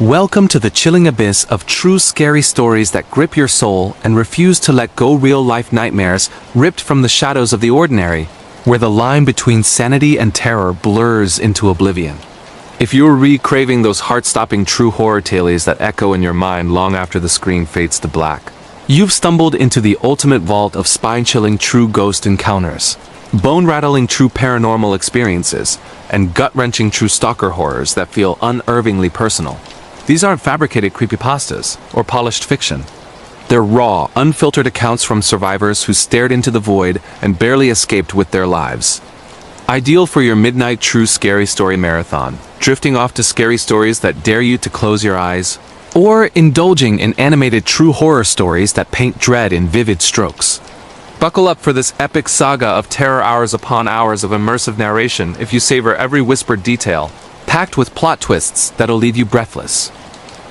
Welcome to the chilling abyss of true scary stories that grip your soul and refuse to let go. Real-life nightmares ripped from the shadows of the ordinary, where the line between sanity and terror blurs into oblivion. If you're craving those heart-stopping true horror tales that echo in your mind long after the screen fades to black, you've stumbled into the ultimate vault of spine-chilling true ghost encounters, bone-rattling true paranormal experiences, and gut-wrenching true stalker horrors that feel unnervingly personal. These aren't fabricated creepypastas or polished fiction. They're raw, unfiltered accounts from survivors who stared into the void and barely escaped with their lives. Ideal for your midnight true scary story marathon, drifting off to scary stories that dare you to close your eyes, or indulging in animated true horror stories that paint dread in vivid strokes. Buckle up for this epic saga of terror, hours upon hours of immersive narration if you savor every whispered detail, packed with plot twists that'll leave you breathless.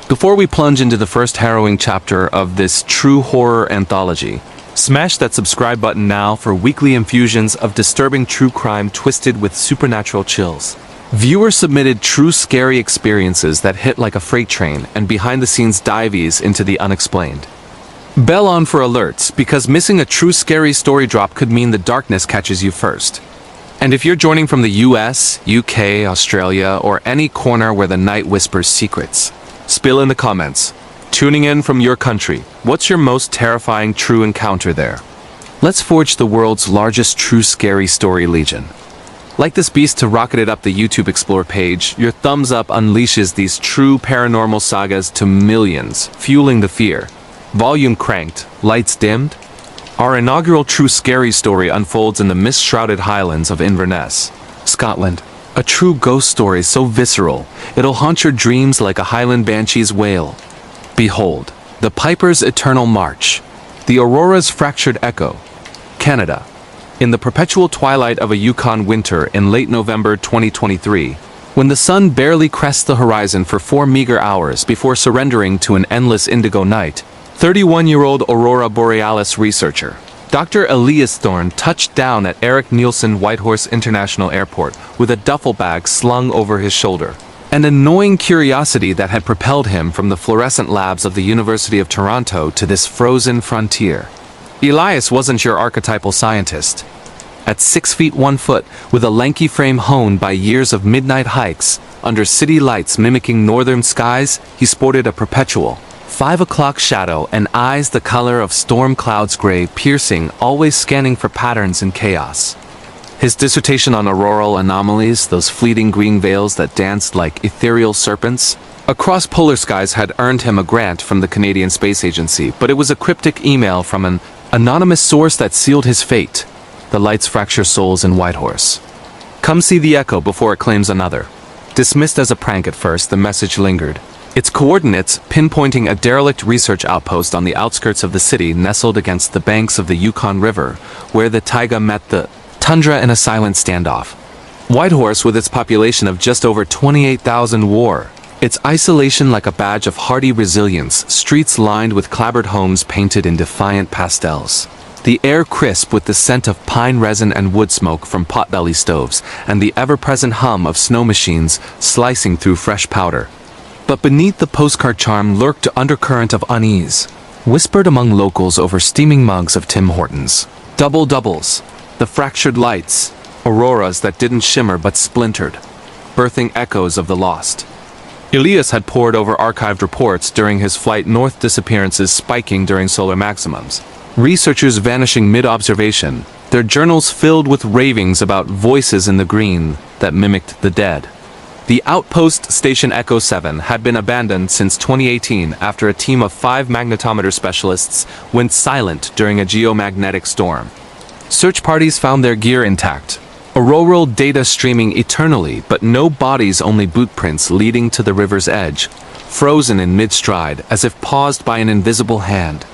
Before we plunge into the first harrowing chapter of this true horror anthology, smash that subscribe button now for weekly infusions of disturbing true crime twisted with supernatural chills. Viewer-submitted true scary experiences that hit like a freight train and behind-the-scenes dives into the unexplained. Bell on for alerts, because missing a true scary story drop could mean the darkness catches you first. And if you're joining from the US, UK, Australia, or any corner where the night whispers secrets, spill in the comments. Tuning in from your country, what's your most terrifying true encounter there? Let's forge the world's largest true scary story legion. Like this beast to rocket it up the YouTube Explore page, your thumbs up unleashes these true paranormal sagas to millions, fueling the fear. Volume cranked, lights dimmed. Our inaugural true scary story unfolds in the mist-shrouded highlands of Inverness, Scotland. A true ghost story so visceral, it'll haunt your dreams like a Highland banshee's wail. Behold, the Piper's Eternal March, the Aurora's Fractured Echo, Canada. In the perpetual twilight of a Yukon winter in late November 2023, when the sun barely crests the horizon for 4 meager hours before surrendering to an endless indigo night, 31-year-old Aurora Borealis researcher Dr. Elias Thorne touched down at Eric Nielsen Whitehorse International Airport with a duffel bag slung over his shoulder. An annoying curiosity that had propelled him from the fluorescent labs of the University of Toronto to this frozen frontier. Elias wasn't your archetypal scientist. At 6 feet 1 foot, with a lanky frame honed by years of midnight hikes, under city lights mimicking northern skies, he sported a perpetual 5 o'clock shadow and eyes the color of storm clouds, gray, piercing, always scanning for patterns in chaos. His dissertation on auroral anomalies, those fleeting green veils that danced like ethereal serpents, across polar skies had earned him a grant from the Canadian Space Agency, but it was a cryptic email from an anonymous source that sealed his fate. The lights fracture souls in Whitehorse. Come see the echo before it claims another. Dismissed as a prank at first, the message lingered. Its coordinates pinpointing a derelict research outpost on the outskirts of the city nestled against the banks of the Yukon River, where the taiga met the tundra in a silent standoff. Whitehorse, with its population of just over 28,000, wore its isolation like a badge of hardy resilience, streets lined with clapboard homes painted in defiant pastels. The air crisp with the scent of pine resin and wood smoke from potbelly stoves, and the ever-present hum of snow machines slicing through fresh powder. But beneath the postcard charm lurked an undercurrent of unease, whispered among locals over steaming mugs of Tim Hortons. Double-doubles, the fractured lights, auroras that didn't shimmer but splintered, birthing echoes of the lost. Elias had pored over archived reports during his flight north, disappearances spiking during solar maximums, researchers vanishing mid-observation, their journals filled with ravings about voices in the green that mimicked the dead. The outpost station Echo 7 had been abandoned since 2018 after a team of 5 magnetometer specialists went silent during a geomagnetic storm. Search parties found their gear intact, auroral data streaming eternally, but no bodies, only boot prints leading to the river's edge, frozen in mid-stride as if paused by an invisible hand.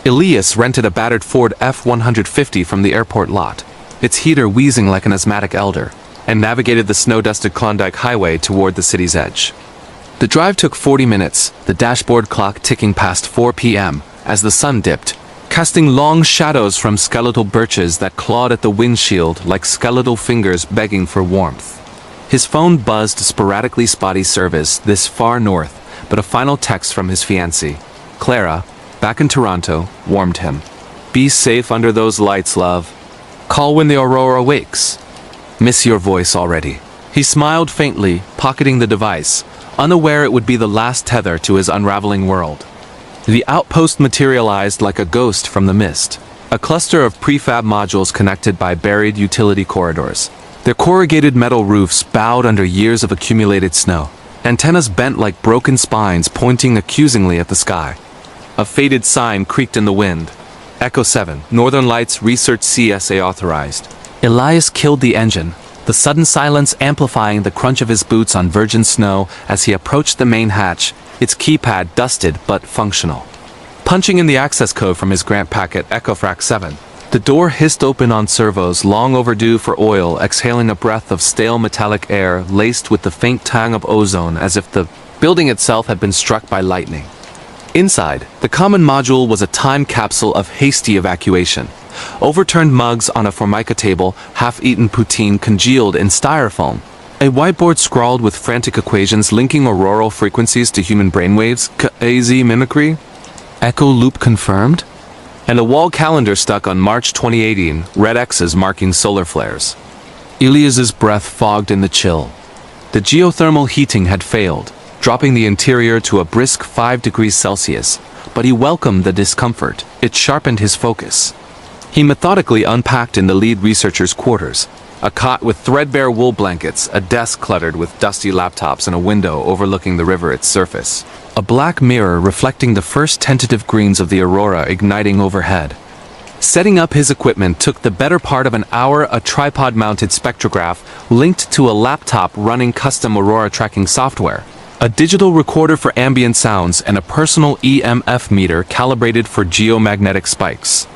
Elias rented a battered Ford F-150 from the airport lot, its heater wheezing like an asthmatic elder, and navigated the snow-dusted Klondike Highway toward the city's edge. The drive took 40 minutes, the dashboard clock ticking past 4 p.m. as the sun dipped, casting long shadows from skeletal birches that clawed at the windshield like skeletal fingers begging for warmth. His phone buzzed sporadically, spotty service this far north, but a final text from his fiancée, Clara, back in Toronto, warmed him. Be safe under those lights, love. Call when the aurora wakes. Miss your voice already. He smiled faintly, pocketing the device, unaware it would be the last tether to his unraveling world. The outpost materialized like a ghost from the mist, a cluster of prefab modules connected by buried utility corridors. Their corrugated metal roofs bowed under years of accumulated snow, antennas bent like broken spines pointing accusingly at the sky. A faded sign creaked in the wind. Echo 7, Northern Lights Research CSA authorized. Elias killed the engine, the sudden silence amplifying the crunch of his boots on virgin snow as he approached the main hatch, its keypad dusted but functional. Punching in the access code from his grant packet EchoFrac 7, the door hissed open on servos long overdue for oil, exhaling a breath of stale metallic air laced with the faint tang of ozone as if the building itself had been struck by lightning. Inside, the common module was a time capsule of hasty evacuation. Overturned mugs on a formica table, half-eaten poutine congealed in styrofoam. A whiteboard scrawled with frantic equations linking auroral frequencies to human brainwaves, AZ mimicry, echo loop confirmed, and a wall calendar stuck on March 2018, red X's marking solar flares. Elias's breath fogged in the chill. The geothermal heating had failed, dropping the interior to a brisk 5 degrees Celsius, but he welcomed the discomfort. It sharpened his focus. He methodically unpacked in the lead researcher's quarters, a cot with threadbare wool blankets, a desk cluttered with dusty laptops, and a window overlooking the river its surface. A black mirror reflecting the first tentative greens of the aurora igniting overhead. Setting up his equipment took the better part of an hour. A tripod-mounted spectrograph linked to a laptop running custom aurora tracking software, a digital recorder for ambient sounds, and a personal EMF meter calibrated for geomagnetic spikes.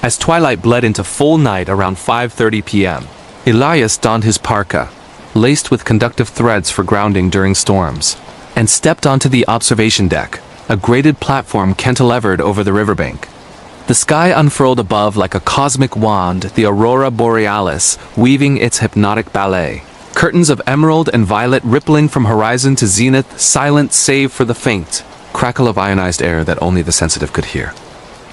As twilight bled into full night around 5:30 p.m., Elias donned his parka, laced with conductive threads for grounding during storms, and stepped onto the observation deck, a graded platform cantilevered over the riverbank. The sky unfurled above like a cosmic wand, the aurora borealis weaving its hypnotic ballet. Curtains of emerald and violet rippling from horizon to zenith, silent save for the faint crackle of ionized air that only the sensitive could hear.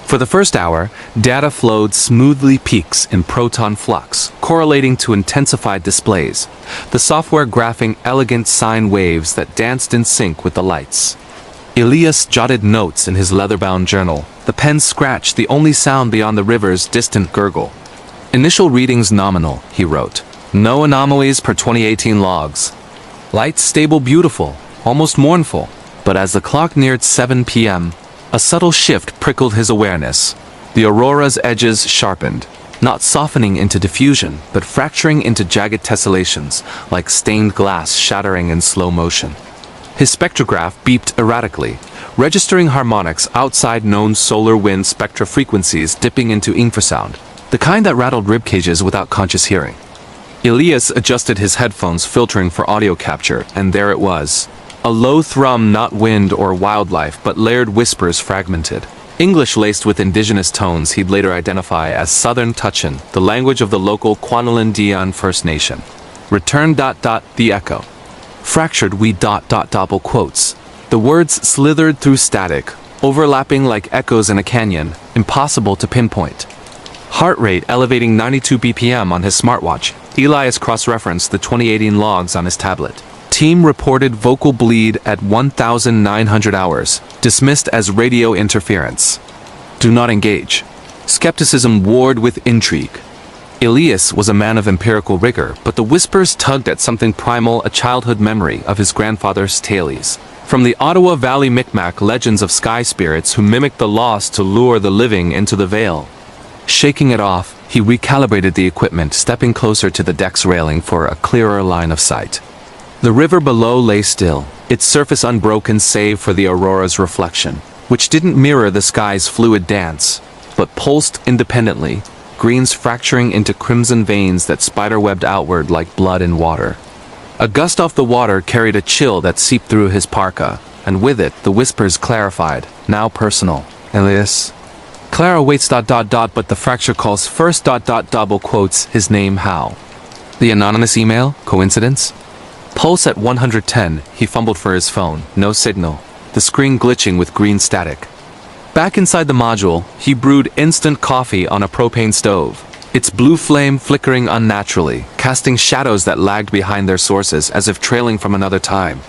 For the first hour, data flowed smoothly, peaks in proton flux, correlating to intensified displays, the software graphing elegant sine waves that danced in sync with the lights. Elias jotted notes in his leather-bound journal, the pen scratched the only sound beyond the river's distant gurgle. Initial readings nominal, he wrote. No anomalies per 2018 logs. Lights stable, beautiful, almost mournful. But as the clock neared 7 p.m., a subtle shift prickled his awareness. The aurora's edges sharpened, not softening into diffusion, but fracturing into jagged tessellations, like stained glass shattering in slow motion. His spectrograph beeped erratically, registering harmonics outside known solar wind spectra frequencies dipping into infrasound, the kind that rattled rib cages without conscious hearing. Elias adjusted his headphones, filtering for audio capture, and there it was. A low thrum, not wind or wildlife, but layered whispers fragmented. English laced with indigenous tones he'd later identify as Southern Tutchin, the language of the local Quanalindian First Nation. Return ... the echo. Fractured we ... double quotes. The words slithered through static, overlapping like echoes in a canyon, impossible to pinpoint. Heart rate elevating 92 BPM on his smartwatch, Elias cross-referenced the 2018 logs on his tablet. Team reported vocal bleed at 1,900 hours, dismissed as radio interference. Do not engage. Skepticism warred with intrigue. Elias was a man of empirical rigor, but the whispers tugged at something primal, a childhood memory of his grandfather's tales. From the Ottawa Valley Micmac legends of sky spirits who mimicked the lost to lure the living into the vale. Shaking it off, he recalibrated the equipment, stepping closer to the deck's railing for a clearer line of sight. The river below lay still, its surface unbroken save for the aurora's reflection, which didn't mirror the sky's fluid dance, but pulsed independently, greens fracturing into crimson veins that spiderwebbed outward like blood in water. A gust off the water carried a chill that seeped through his parka, and with it the whispers clarified, now personal. Elias. Clara waits ... but the fracture calls first ... double quotes his name how. The anonymous email? Coincidence? Pulse at 110, he fumbled for his phone. No signal. the screen glitching with green static. Back inside the module, he brewed instant coffee on a propane stove, its blue flame flickering unnaturally, casting shadows that lagged behind their sources as if trailing from another time.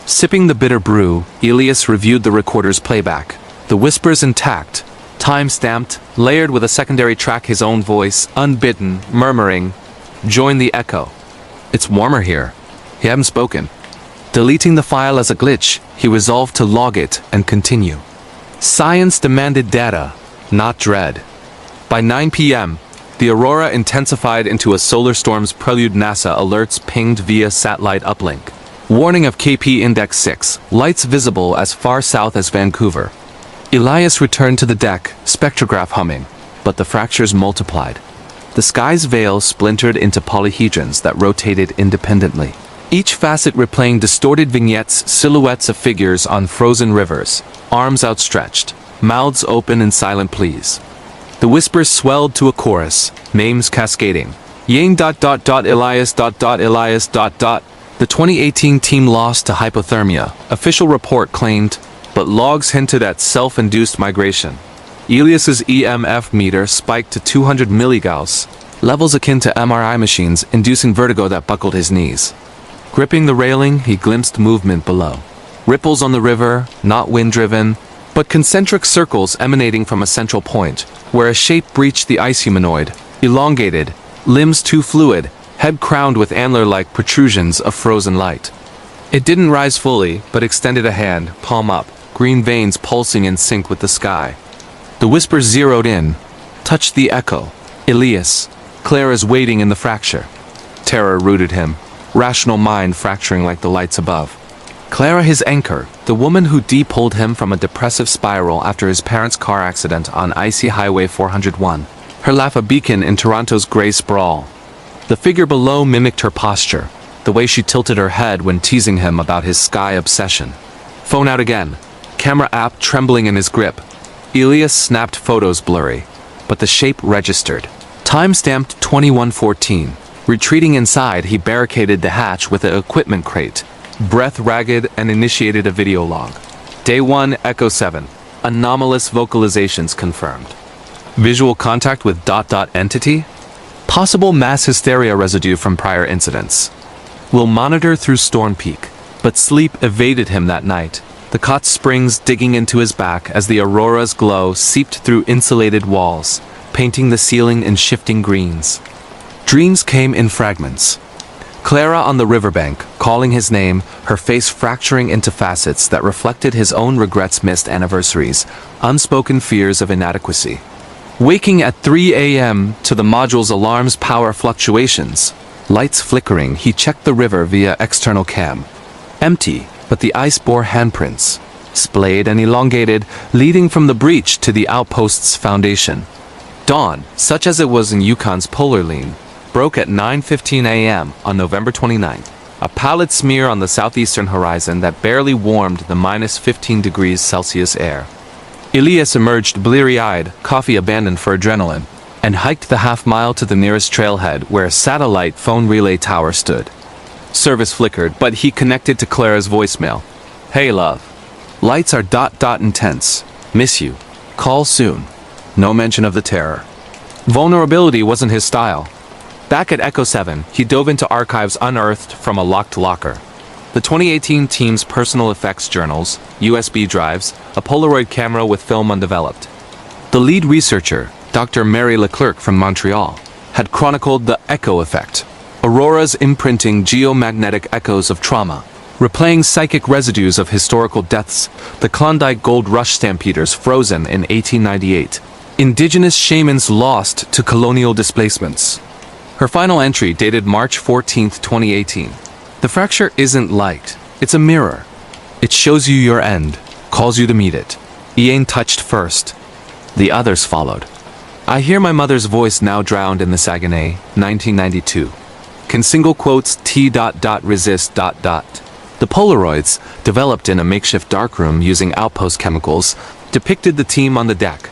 Sipping the bitter brew, Elias reviewed the recorder's playback. The whispers intact, time-stamped, layered with a secondary track, his own voice, unbidden, murmuring, "Join the echo. It's warmer here." He hadn't spoken. Deleting the file as a glitch, he resolved to log it and continue. Science demanded data, not dread. By 9 p.m., the aurora intensified into a solar storm's prelude. NASA alerts pinged via satellite uplink. Warning of KP Index 6, lights visible as far south as Vancouver. Elias returned to the deck, spectrograph humming, but the fractures multiplied. The sky's veil splintered into polyhedrons that rotated independently, each facet replaying distorted vignettes, silhouettes of figures on frozen rivers, arms outstretched, mouths open in silent pleas. The whispers swelled to a chorus, names cascading. Yang ... Elias ... Elias ... The 2018 team lost to hypothermia, official report claimed, but logs hinted at self-induced migration. Elias's EMF meter spiked to 200 milligauss, levels akin to MRI machines, inducing vertigo that buckled his knees. Gripping the railing, he glimpsed movement below. Ripples on the river, not wind-driven, but concentric circles emanating from a central point, where a shape breached the ice humanoid, elongated, limbs too fluid, head crowned with antler-like protrusions of frozen light. It didn't rise fully, but extended a hand, palm up, green veins pulsing in sync with the sky. The whispers zeroed in, touched the echo. Elias, Clara's waiting in the fracture. Terror rooted him, rational mind fracturing like the lights above. Clara, his anchor, the woman who depulled him from a depressive spiral after his parents' car accident on icy Highway 401. Her laugh a beacon in Toronto's grey sprawl. The figure below mimicked her posture, the way she tilted her head when teasing him about his sky obsession. Phone out again, camera app trembling in his grip. Elias snapped photos blurry, but the shape registered. Time-stamped 2114. Retreating inside, he barricaded the hatch with an equipment crate, breath ragged, and initiated a video log. Day 1, Echo 7. Anomalous vocalizations confirmed. Visual contact with ... entity? Possible mass hysteria residue from prior incidents. Will monitor through Storm Peak, but sleep evaded him that night. The cot springs digging into his back as the aurora's glow seeped through insulated walls, painting the ceiling in shifting greens. Dreams came in fragments. Clara on the riverbank, calling his name, her face fracturing into facets that reflected his own regrets, missed anniversaries, unspoken fears of inadequacy. Waking at 3 a.m. to the module's alarm's power fluctuations. Lights flickering, he checked the river via external cam. Empty, but the ice bore handprints, splayed and elongated, leading from the breach to the outpost's foundation. Dawn, such as it was in Yukon's polar lean, broke at 9:15 a.m. on November 29th, a pallid smear on the southeastern horizon that barely warmed the -15 degrees Celsius air. Elias emerged bleary-eyed, coffee abandoned for adrenaline, and hiked the half-mile to the nearest trailhead where a satellite phone relay tower stood. Service flickered, but he connected to Clara's voicemail. "Hey love. Lights are ... intense. Miss you. Call soon." No mention of the terror. Vulnerability wasn't his style. Back at Echo 7, he dove into archives unearthed from a locked locker. The 2018 team's personal effects journals, USB drives, a Polaroid camera with film undeveloped. The lead researcher, Dr. Mary Leclerc from Montreal, had chronicled the echo effect, auroras imprinting geomagnetic echoes of trauma, replaying psychic residues of historical deaths, the Klondike Gold Rush stampeders frozen in 1898, indigenous shamans lost to colonial displacements. Her final entry dated March 14, 2018. The fracture isn't light, it's a mirror. It shows you your end, calls you to meet it. Ian touched first. The others followed. I hear my mother's voice now drowned in the Saguenay, 1992. Can single quotes T... resist ... The Polaroids, developed in a makeshift darkroom using outpost chemicals, depicted the team on the deck.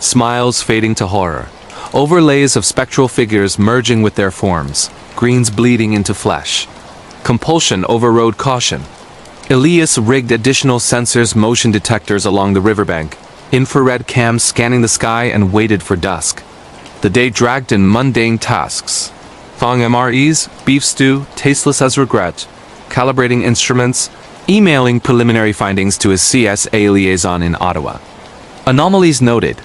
Smiles fading to horror. Overlays of spectral figures merging with their forms, greens bleeding into flesh. Compulsion overrode caution. Elias rigged additional sensors, motion detectors along the riverbank, infrared cams scanning the sky, and waited for dusk. The day dragged in mundane tasks. Thawing MREs, beef stew, tasteless as regret, calibrating instruments, emailing preliminary findings to his CSA liaison in Ottawa. Anomalies noted.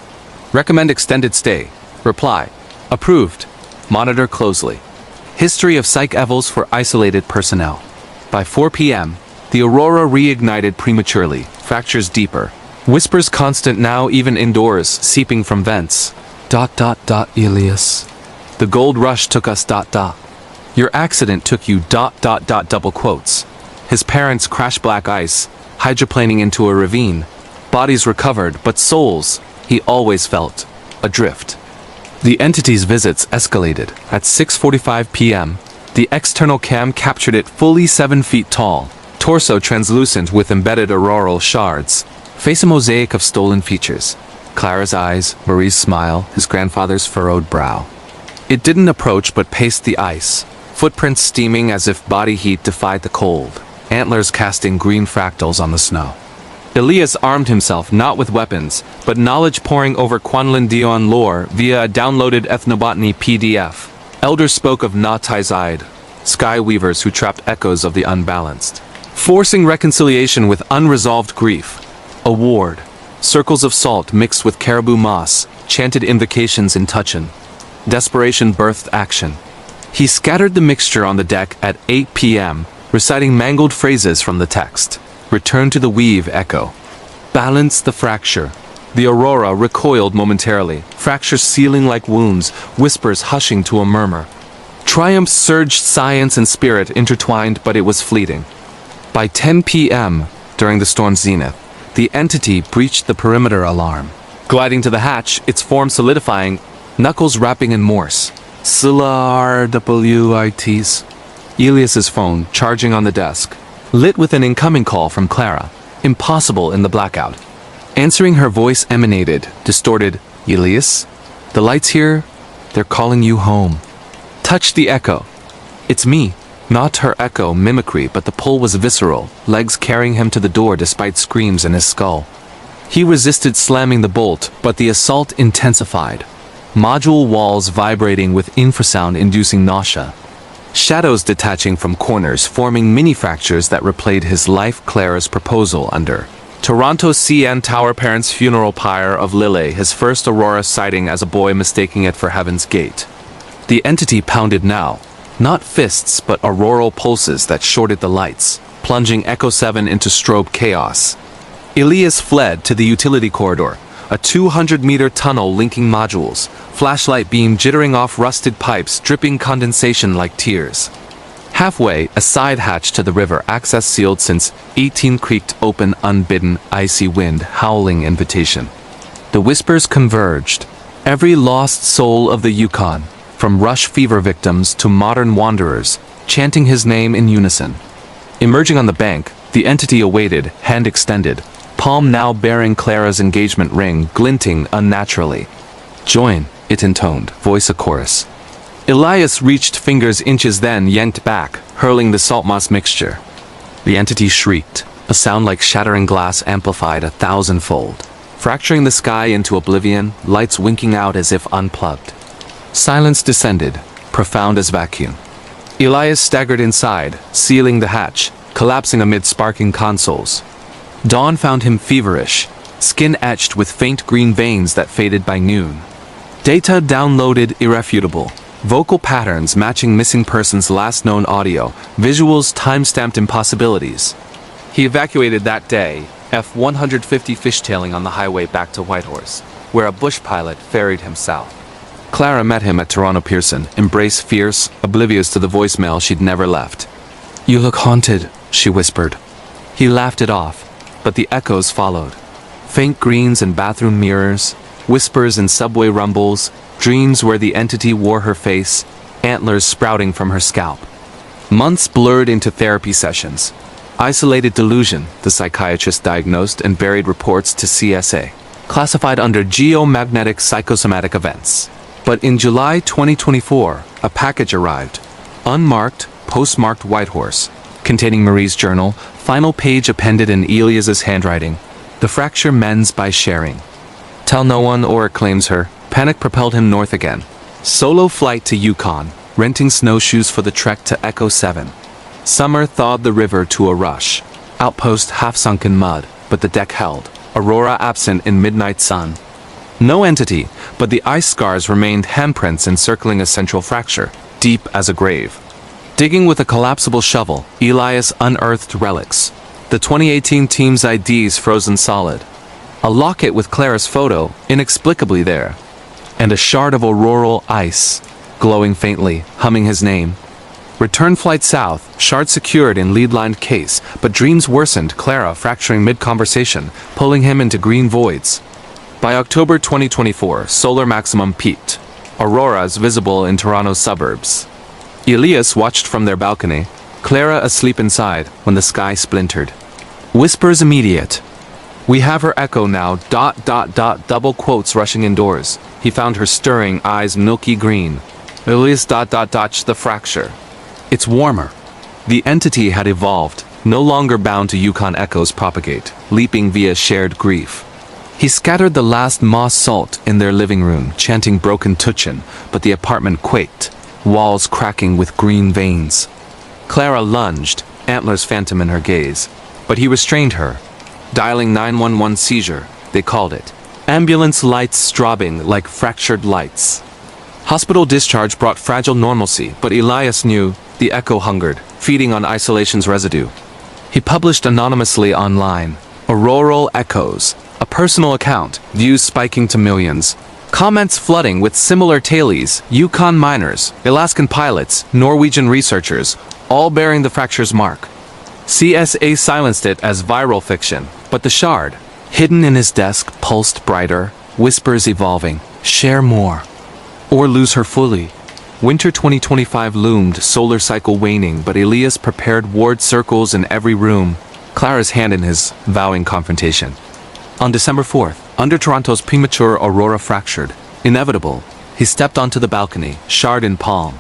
Recommend extended stay. Reply. Approved. Monitor closely. History of psych evals for isolated personnel. By 4 p.m., the aurora reignited prematurely, fractures deeper. Whispers constant now even indoors, seeping from vents. ... Elias. The gold rush took us ... Your accident took you ... double quotes. His parents crashed black ice, hydroplaning into a ravine. Bodies recovered, but souls, he always felt, adrift. The entity's visits escalated. At 6:45 p.m., the external cam captured it fully 7 feet tall, torso translucent with embedded auroral shards, face a mosaic of stolen features. Clara's eyes, Marie's smile, his grandfather's furrowed brow. It didn't approach but paced the ice, footprints steaming as if body heat defied the cold, antlers casting green fractals on the snow. Elias armed himself not with weapons, but knowledge pouring over Quanlin Dion lore via a downloaded ethnobotany PDF. Elders spoke of Nightizide, sky weavers who trapped echoes of the unbalanced, forcing reconciliation with unresolved grief. A ward, circles of salt mixed with caribou moss, chanted invocations in Tuchan. Desperation birthed action. He scattered the mixture on the deck at 8 p.m., reciting mangled phrases from the text. Return to the weave echo. Balance the fracture. The aurora recoiled momentarily, fractures sealing like wounds, whispers hushing to a murmur. Triumph surged, science and spirit intertwined, but it was fleeting. By 10 p.m., during the storm's zenith, the entity breached the perimeter alarm. Gliding to the hatch, its form solidifying, knuckles rapping in Morse. SLRWITs. Elias's phone, charging on the desk, lit with an incoming call from Clara, impossible in the blackout. Answering, her voice emanated, distorted, Elias? The lights here, they're calling you home. Touched the echo. It's me. Not her echo mimicry, but the pull was visceral, legs carrying him to the door despite screams in his skull. He resisted slamming the bolt, but the assault intensified. Module walls vibrating with infrasound inducing nausea. Shadows detaching from corners, forming mini-fractures that replayed his life. Clara's proposal under Toronto CN Tower parents' funeral pyre of Lille, his first aurora sighting as a boy, mistaking it for Heaven's Gate. The entity pounded now, not fists but auroral pulses that shorted the lights, plunging Echo 7 into strobe chaos. Elias fled to the utility corridor, a 200-meter tunnel linking modules, flashlight beam jittering off rusted pipes, dripping condensation like tears. Halfway, a side hatch to the river, access sealed since 18 creaked open, unbidden, icy wind, howling invitation. The whispers converged. Every lost soul of the Yukon, from rush fever victims to modern wanderers, chanting his name in unison. Emerging on the bank, the entity awaited, hand extended, palm now bearing Clara's engagement ring, glinting unnaturally. Join, it intoned, voice a chorus. Elias reached fingers inches, then yanked back, hurling the salt moss mixture. The entity shrieked, a sound like shattering glass amplified 1,000-fold, fracturing the sky into oblivion, lights winking out as if unplugged. Silence descended, profound as vacuum. Elias staggered inside, sealing the hatch, collapsing amid sparking consoles. Dawn found him feverish, skin etched with faint green veins that faded by noon. Data downloaded irrefutable, vocal patterns matching missing person's last known audio, visuals time-stamped impossibilities. He evacuated that day, F-150 fishtailing on the highway back to Whitehorse, where a bush pilot ferried him south. Clara met him at Toronto Pearson, embrace fierce, oblivious to the voicemail she'd never left. "You look haunted," she whispered. He laughed it off, but the echoes followed. Faint greens in bathroom mirrors, whispers in subway rumbles, dreams where the entity wore her face, antlers sprouting from her scalp. Months blurred into therapy sessions. Isolated delusion, the psychiatrist diagnosed and buried reports to CSA, classified under geomagnetic psychosomatic events. But in July 2024, a package arrived. Unmarked, postmarked Whitehorse, containing Marie's journal, final page appended in Elias's handwriting. The fracture mends by sharing. Tell no one or it claims her. Panic propelled him north again. Solo flight to Yukon, renting snowshoes for the trek to Echo 7. Summer thawed the river to a rush. Outpost half-sunk in mud, but the deck held. Aurora absent in midnight sun. No entity, but the ice scars remained handprints encircling a central fracture, deep as a grave. Digging with a collapsible shovel, Elias unearthed relics. The 2018 team's IDs frozen solid. A locket with Clara's photo, inexplicably there. And a shard of auroral ice, glowing faintly, humming his name. Return flight south, shard secured in lead-lined case, but dreams worsened, Clara fracturing mid-conversation, pulling him into green voids. By October 2024, solar maximum peaked. Auroras visible in Toronto's suburbs. Elias watched from their balcony, Clara asleep inside, when the sky splintered. Whispers immediate. We have her echo now, ... double quotes rushing indoors. He found her stirring, eyes milky green. Elias ... the fracture. It's warmer. The entity had evolved, no longer bound to Yukon echoes propagate, leaping via shared grief. He scattered the last moss salt in their living room, chanting broken Tuchin, but the apartment quaked, walls cracking with green veins. Clara lunged, antlers phantom in her gaze, but he restrained her. Dialing 911 seizure, they called it. Ambulance lights strobing like fractured lights. Hospital discharge brought fragile normalcy, but Elias knew the echo hungered, feeding on isolation's residue. He published anonymously online, Auroral Echoes, a personal account, views spiking to millions. Comments flooding with similar tales, Yukon miners, Alaskan pilots, Norwegian researchers, all bearing the fracture's mark. CSA silenced it as viral fiction, but the shard, hidden in his desk, pulsed brighter, whispers evolving, share more. Or lose her fully. Winter 2025 loomed, solar cycle waning, but Elias prepared ward circles in every room, Clara's hand in his, vowing confrontation. On December 4th, under Toronto's premature aurora fractured, inevitable, he stepped onto the balcony, shard in palm.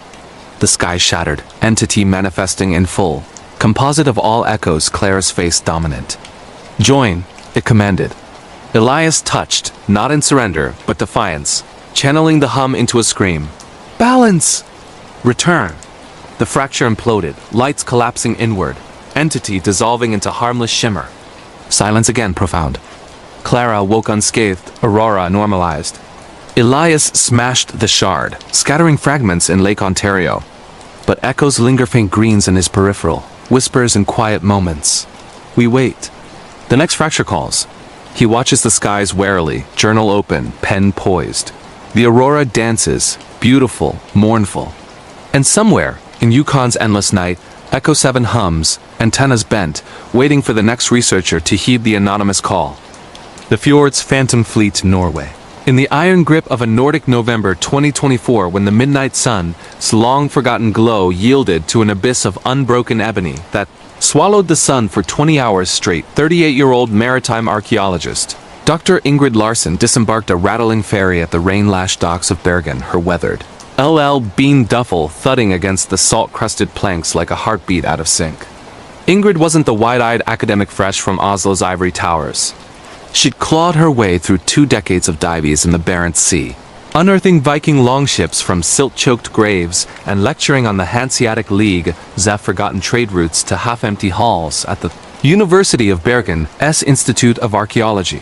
The sky shattered, entity manifesting in full, composite of all echoes, Clara's face dominant. Join, it commanded. Elias touched, not in surrender, but defiance, channeling the hum into a scream. Balance! Return! The fracture imploded, lights collapsing inward, entity dissolving into harmless shimmer. Silence again profound. Clara woke unscathed, Aurora normalized. Elias smashed the shard, scattering fragments in Lake Ontario. But echoes linger faint greens in his peripheral, whispers in quiet moments. We wait. The next fracture calls. He watches the skies warily, journal open, pen poised. The aurora dances, beautiful, mournful. And somewhere, in Yukon's endless night, Echo 7 hums, antennas bent, waiting for the next researcher to heed the anonymous call. The fjord's phantom fleet, Norway. In the iron grip of a Nordic November 2024, when the midnight sun's long-forgotten glow yielded to an abyss of unbroken ebony that swallowed the sun for 20 hours straight, 38-year-old maritime archaeologist Dr. Ingrid Larson disembarked a rattling ferry at the rain-lashed docks of Bergen, her weathered LL Bean duffel thudding against the salt-crusted planks like a heartbeat out of sync. Ingrid wasn't the wide-eyed academic fresh from Oslo's ivory towers. She'd clawed her way through 2 decades of dives in the Barents Sea, unearthing Viking longships from silt-choked graves and lecturing on the Hanseatic League's forgotten trade routes to half-empty halls at the University of Bergen's Institute of Archaeology.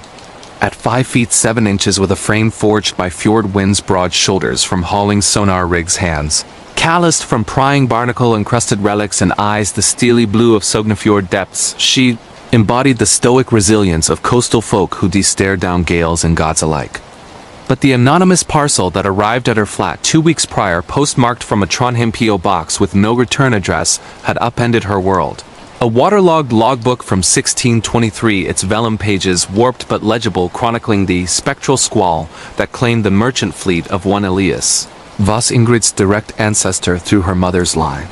At 5 feet 7 inches with a frame forged by fjord wind's broad shoulders from hauling sonar rigs' hands, calloused from prying barnacle-encrusted relics and eyes the steely blue of Sognefjord depths, she embodied the stoic resilience of coastal folk who stare down gales and gods alike. But the anonymous parcel that arrived at her flat 2 weeks prior, postmarked from a Trondheim P.O. box with no return address, had upended her world. A waterlogged logbook from 1623, its vellum pages warped but legible, chronicling the spectral squall that claimed the merchant fleet of one Elias, Voss Ingrid's direct ancestor through her mother's line.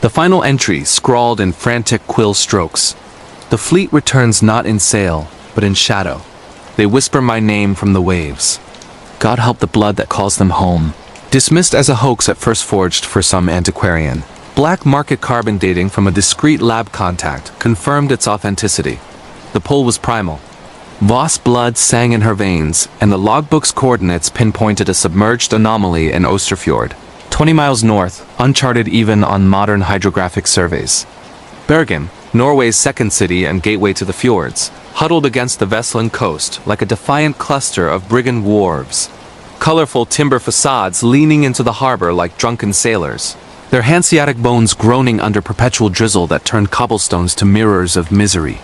The final entry scrawled in frantic quill strokes. The fleet returns not in sail, but in shadow. They whisper my name from the waves. God help the blood that calls them home. Dismissed as a hoax at first forged for some antiquarian, Black market carbon dating from a discrete lab contact confirmed its authenticity. The pull was primal. Voss blood sang in her veins, and the logbook's coordinates pinpointed a submerged anomaly in Osterfjord, 20 miles north, uncharted even on modern hydrographic surveys. Bergen, Norway's second city and gateway to the fjords, huddled against the Vestland coast like a defiant cluster of brigand wharves. Colorful timber facades leaning into the harbor like drunken sailors, their Hanseatic bones groaning under perpetual drizzle that turned cobblestones to mirrors of misery.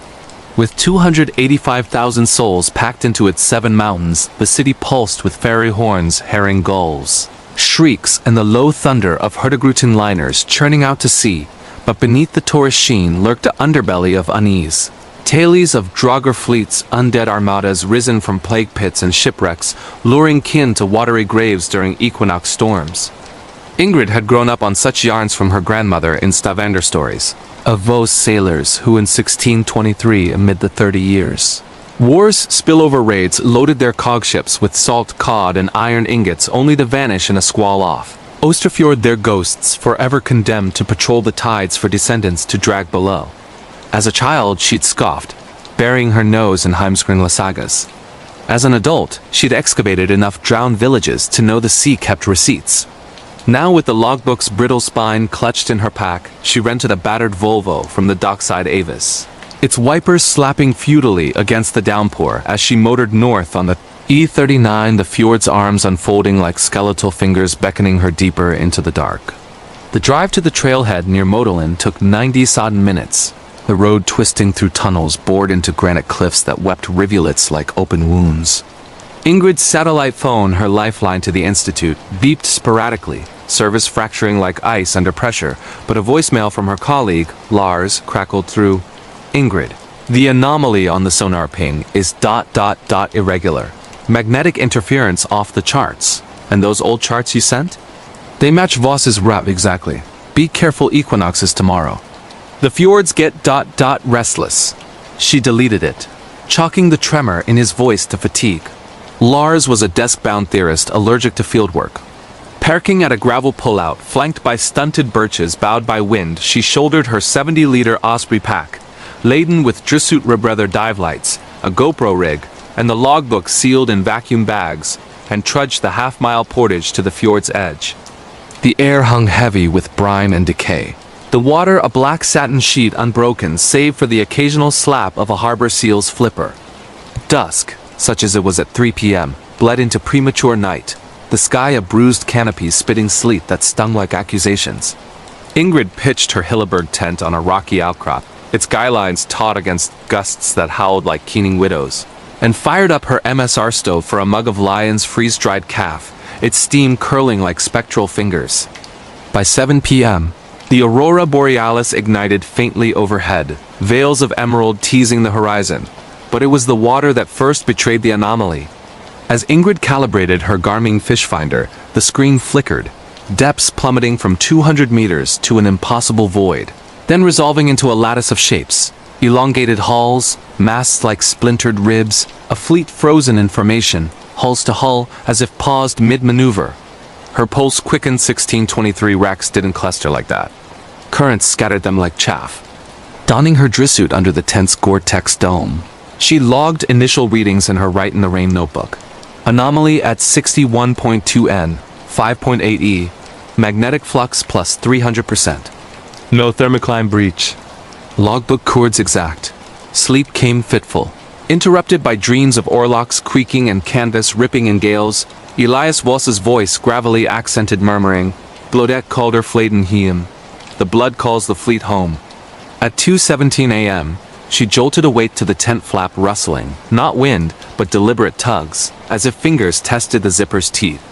With 285,000 souls packed into its 7 mountains, the city pulsed with fairy horns, herring gulls, shrieks, and the low thunder of Hurtigruten liners churning out to sea, but beneath the tourist sheen lurked an underbelly of unease. Tales of Draugr fleets, undead armadas risen from plague pits and shipwrecks, luring kin to watery graves during equinox storms. Ingrid had grown up on such yarns from her grandmother in Stavanger stories, of Vos sailors who in 1623 amid the 30 Years' War's spillover raids loaded their cogships with salt cod and iron ingots only to vanish in a squall off Osterfjord, their ghosts forever condemned to patrol the tides for descendants to drag below. As a child, she'd scoffed, burying her nose in Heimskringla sagas. As an adult, she'd excavated enough drowned villages to know the sea kept receipts. Now with the logbook's brittle spine clutched in her pack, she rented a battered Volvo from the dockside Avis, its wipers slapping futilely against the downpour as she motored north on the E39, the fjord's arms unfolding like skeletal fingers beckoning her deeper into the dark. The drive to the trailhead near Modelin took 90 sodden minutes, the road twisting through tunnels bored into granite cliffs that wept rivulets like open wounds. Ingrid's satellite phone, her lifeline to the Institute, beeped sporadically, service fracturing like ice under pressure, but a voicemail from her colleague, Lars, crackled through. Ingrid, the anomaly on the sonar ping is ... irregular. Magnetic interference off the charts. And those old charts you sent? They match Voss's rap exactly. Be careful equinoxes tomorrow. The fjords get ... restless. She deleted it, chalking the tremor in his voice to fatigue. Lars was a desk-bound theorist allergic to fieldwork. Parking at a gravel pullout, flanked by stunted birches bowed by wind, she shouldered her 70-liter Osprey pack, laden with Drissut Rebrether dive lights, a GoPro rig, and the logbook sealed in vacuum bags, and trudged the half-mile portage to the fjord's edge. The air hung heavy with brine and decay. The water a black satin sheet unbroken save for the occasional slap of a harbor seal's flipper. Dusk, such as it was at 3 p.m., bled into premature night, the sky a bruised canopy spitting sleet that stung like accusations. Ingrid pitched her Hilleberg tent on a rocky outcrop, its guylines taut against gusts that howled like keening widows, and fired up her MSR stove for a mug of Lion's freeze-dried calf, its steam curling like spectral fingers. By 7 p.m., the aurora borealis ignited faintly overhead, veils of emerald teasing the horizon, but it was the water that first betrayed the anomaly. As Ingrid calibrated her Garmin fish finder, the screen flickered, depths plummeting from 200 meters to an impossible void, then resolving into a lattice of shapes, elongated hulls, masts like splintered ribs, a fleet frozen in formation, hulls to hull as if paused mid-maneuver. Her pulse quickened. 1623 wrecks didn't cluster like that. Currents scattered them like chaff. Donning her drisssuit under the tent's Gore-Tex dome, she logged initial readings in her Write in the Rain notebook. Anomaly at 61.2 N, 5.8 E, magnetic flux plus 300%. No thermocline breach. Logbook chords exact. Sleep came fitful, interrupted by dreams of oarlocks creaking and canvas ripping in gales. Elias Voss's voice gravelly accented murmuring, Blodet calder fladen hiem. The blood calls the fleet home. At 2:17 a.m., she jolted awake to the tent flap rustling, not wind, but deliberate tugs, as if fingers tested the zipper's teeth.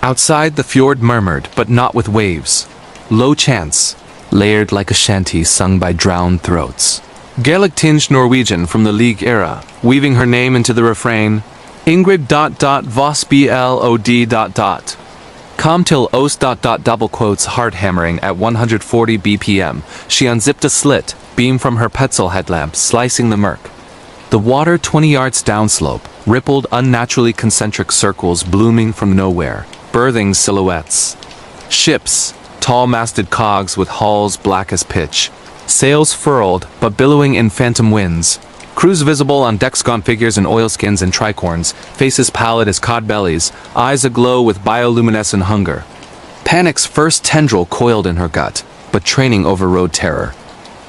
Outside, the fjord murmured, but not with waves. Low chants, layered like a shanty sung by drowned throats. Gaelic-tinged Norwegian from the League era, weaving her name into the refrain, Ingrid ... Voss blod ... Com till os ... double quotes heart hammering at 140 BPM, she unzipped a slit, beam from her Petzl headlamp slicing the murk. The water 20 yards downslope rippled unnaturally concentric circles blooming from nowhere, birthing silhouettes. Ships, tall-masted cogs with hulls black as pitch. Sails furled, but billowing in phantom winds. Crews visible on decks, gaunt figures in oilskins and tricorns, faces pallid as cod bellies, eyes aglow with bioluminescent hunger. Panic's first tendril coiled in her gut, but training overrode terror.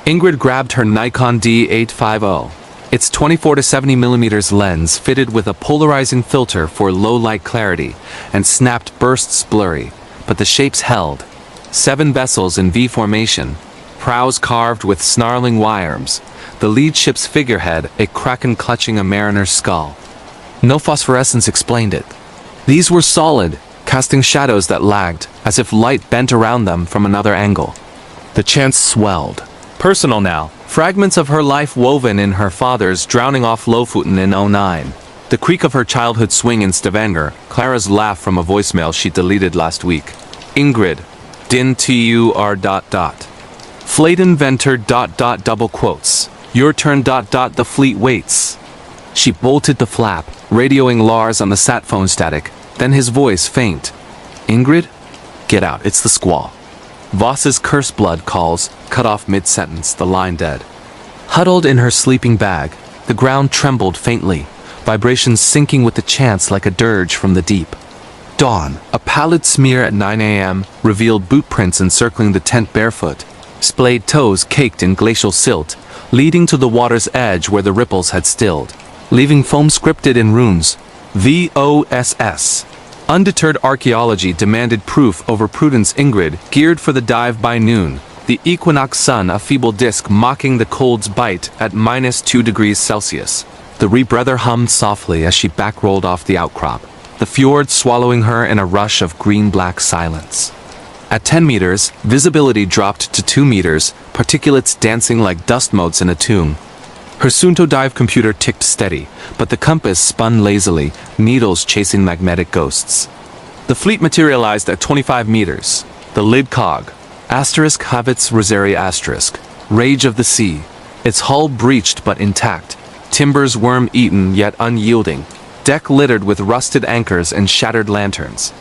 Ingrid grabbed her Nikon D850. Its 24 to 70 millimeters lens fitted with a polarizing filter for low light clarity, and snapped bursts blurry, but the shapes held. 7 vessels in V formation, prows carved with snarling Y-arms, the lead ship's figurehead a kraken clutching a mariner's skull. No phosphorescence explained it. These were solid, casting shadows that lagged, as if light bent around them from another angle. The chants swelled. Personal now, fragments of her life woven in her father's drowning off Lofoten in '09. The creak of her childhood swing in Stavanger, Clara's laugh from a voicemail she deleted last week. Ingrid, din tur ... Fleet inventor ... double quotes. Your turn ... the fleet waits. She bolted the flap, radioing Lars on the sat phone static, then his voice faint. Ingrid? Get out, it's the squall. Voss's curse blood calls, cut off mid-sentence, the line dead. Huddled in her sleeping bag, the ground trembled faintly, vibrations sinking with the chants like a dirge from the deep. Dawn, a pallid smear at 9 a.m., revealed boot prints encircling the tent barefoot, splayed toes caked in glacial silt, leading to the water's edge where the ripples had stilled, leaving foam scripted in runes. VOSS. Undeterred archaeology demanded proof over prudence. Ingrid, geared for the dive by noon, the equinox sun a feeble disk mocking the cold's bite at -2 degrees Celsius. The rebreather hummed softly as she backrolled off the outcrop, the fjord swallowing her in a rush of green-black silence. At 10 meters, visibility dropped to 2 meters, particulates dancing like dust motes in a tomb. Her Sunto dive computer ticked steady, but the compass spun lazily, needles chasing magnetic ghosts. The fleet materialized at 25 meters. The lid cog, *Havitz Rosary *, rage of the sea, its hull breached but intact, timbers worm-eaten yet unyielding, deck littered with rusted anchors and shattered lanterns.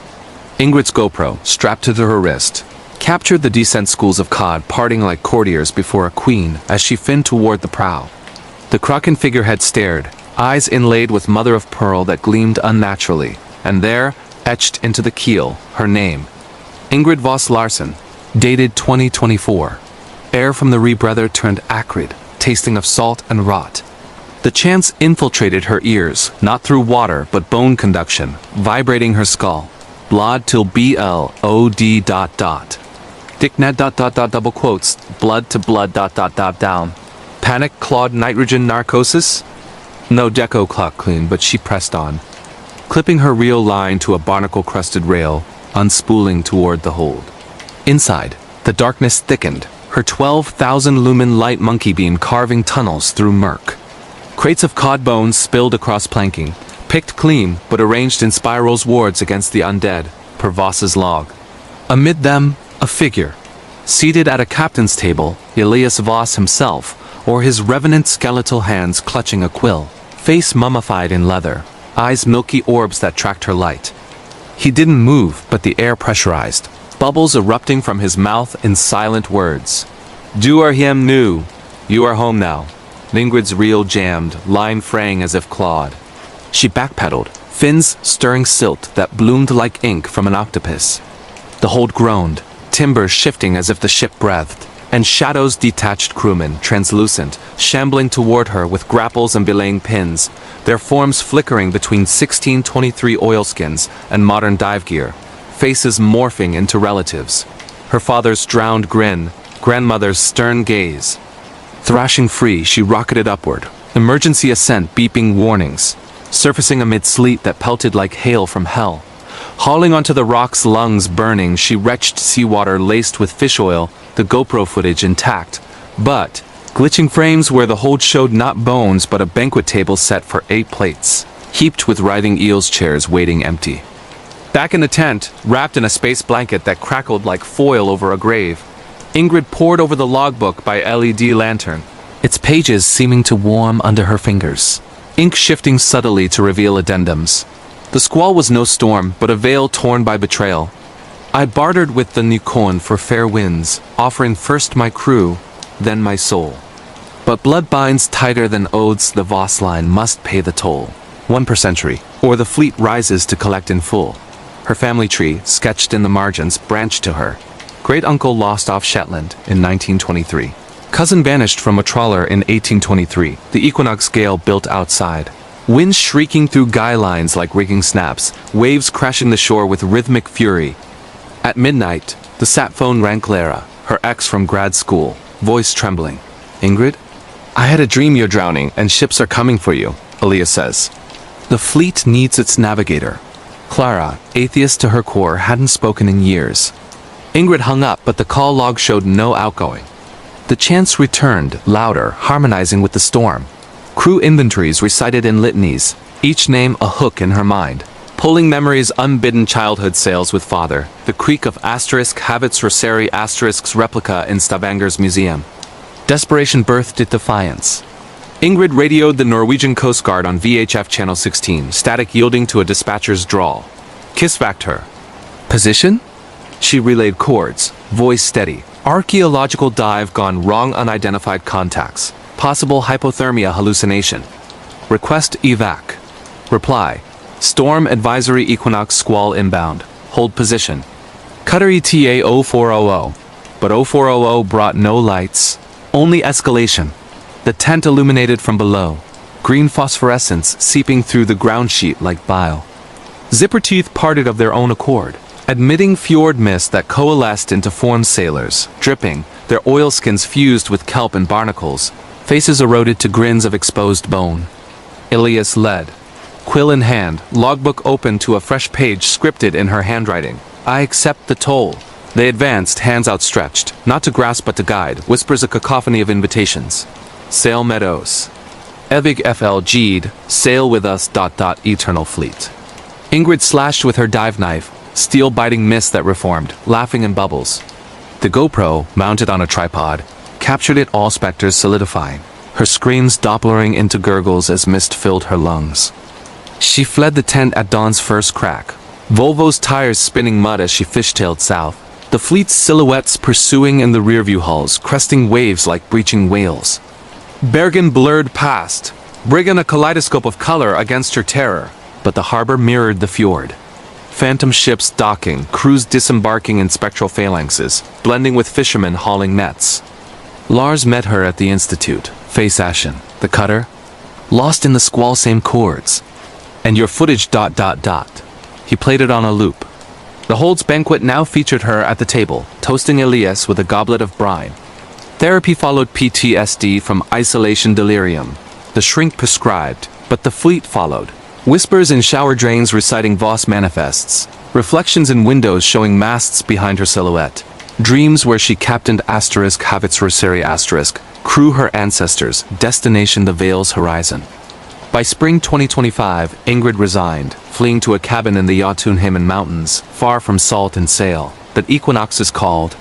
Ingrid's GoPro, strapped to her wrist, captured the descent schools of cod parting like courtiers before a queen as she finned toward the prow. The Kraken figurehead stared, eyes inlaid with mother of pearl that gleamed unnaturally, and there, etched into the keel, her name. Ingrid Voss Larsen, dated 2024. Air from the rebreather turned acrid, tasting of salt and rot. The chants infiltrated her ears, not through water but bone conduction, vibrating her skull. Blood till BLOD ... Dicknat ... double quotes, blood to blood ... down. Panic clawed nitrogen narcosis? No deco clock clean, but she pressed on, clipping her reel line to a barnacle-crusted rail, unspooling toward the hold. Inside, the darkness thickened, her 12,000 lumen light monkey beam carving tunnels through murk. Crates of cod bones spilled across planking, picked clean but arranged in spirals wards against the undead, per Voss's log. Amid them, a figure. Seated at a captain's table, Elias Voss himself, or his revenant skeletal hands clutching a quill, face mummified in leather, eyes milky orbs that tracked her light. He didn't move, but the air pressurized, bubbles erupting from his mouth in silent words. Du er hjem nu. You are home now. Ingrid's reel jammed, line fraying as if clawed. She backpedaled, fins stirring silt that bloomed like ink from an octopus. The hold groaned, timbers shifting as if the ship breathed, and shadows detached crewmen, translucent, shambling toward her with grapples and belaying pins, their forms flickering between 1623 oilskins and modern dive gear, faces morphing into relatives. Her father's drowned grin, grandmother's stern gaze. Thrashing free, she rocketed upward, emergency ascent beeping warnings, surfacing amid sleet that pelted like hail from hell. Hauling onto the rock's lungs burning, she retched seawater laced with fish oil, the GoPro footage intact, but glitching frames where the hold showed not bones but a banquet table set for 8 plates, heaped with writhing eels chairs waiting empty. Back in the tent, wrapped in a space blanket that crackled like foil over a grave, Ingrid pored over the logbook by LED lantern, its pages seeming to warm under her fingers, ink shifting subtly to reveal addendums. The squall was no storm, but a veil torn by betrayal. I bartered with the Nukon for fair winds, offering first my crew, then my soul. But blood binds tighter than oaths, the Voss line must pay the toll. One per century, or the fleet rises to collect in full. Her family tree, sketched in the margins, branched to her. Great uncle lost off Shetland in 1923. Cousin vanished from a trawler in 1823, the equinox gale built outside. Winds shrieking through guy lines like rigging snaps, waves crashing the shore with rhythmic fury. At midnight, the sat phone rang Clara, her ex from grad school, voice trembling. Ingrid? I had a dream you're drowning and ships are coming for you, Elias says. The fleet needs its navigator. Clara, atheist to her core, hadn't spoken in years. Ingrid hung up, but the call log showed no outgoing. The chants returned, louder, harmonizing with the storm. Crew inventories recited in litanies, each name a hook in her mind. Pulling memories unbidden childhood sails with father, the creak of Havets Roseri replica in Stavanger's museum. Desperation birthed defiance. Ingrid radioed the Norwegian Coast Guard on VHF Channel 16, static yielding to a dispatcher's drawl. Kissbacked her. Position? She relayed chords, voice steady. Archaeological dive gone wrong, unidentified contacts. Possible hypothermia hallucination. Request evac. Reply. Storm advisory equinox squall inbound. Hold position. Cutter ETA 0400. But 0400 brought no lights. Only escalation. The tent illuminated from below. Green phosphorescence seeping through the ground sheet like bile. Zipper teeth parted of their own accord, admitting fjord mist that coalesced into formed sailors, dripping, their oilskins fused with kelp and barnacles, faces eroded to grins of exposed bone. Elias led. Quill in hand, logbook open to a fresh page scripted in her handwriting. I accept the toll. They advanced, hands outstretched, not to grasp but to guide, whispers a cacophony of invitations. Sail Meadows. Evig FL G'd, sail with us ... eternal fleet. Ingrid slashed with her dive knife, steel biting mist that reformed, laughing in bubbles. The GoPro, mounted on a tripod, captured it all, specters solidifying, her screams dopplering into gurgles as mist filled her lungs. She fled the tent at dawn's first crack, Volvo's tires spinning mud as she fishtailed south, the fleet's silhouettes pursuing in the rearview hulls, cresting waves like breaching whales. Bergen blurred past, bringing a kaleidoscope of color against her terror, but the harbor mirrored the fjord. Phantom ships docking, crews disembarking in spectral phalanxes, blending with fishermen hauling nets. Lars met her at the Institute, face ashen. The cutter? Lost in the squall, same chords. And your footage ... He played it on a loop. The Hold's banquet now featured her at the table, toasting Elias with a goblet of brine. Therapy followed PTSD from isolation delirium. The shrink prescribed, but the fleet followed. Whispers in shower drains reciting Voss manifests. Reflections in windows showing masts behind her silhouette. Dreams where she captained Havets Roseri crew her ancestors, destination the Vale's horizon. By spring 2025, Ingrid resigned, fleeing to a cabin in the Jotunheimen Mountains, far from salt and sail, but equinoxes called.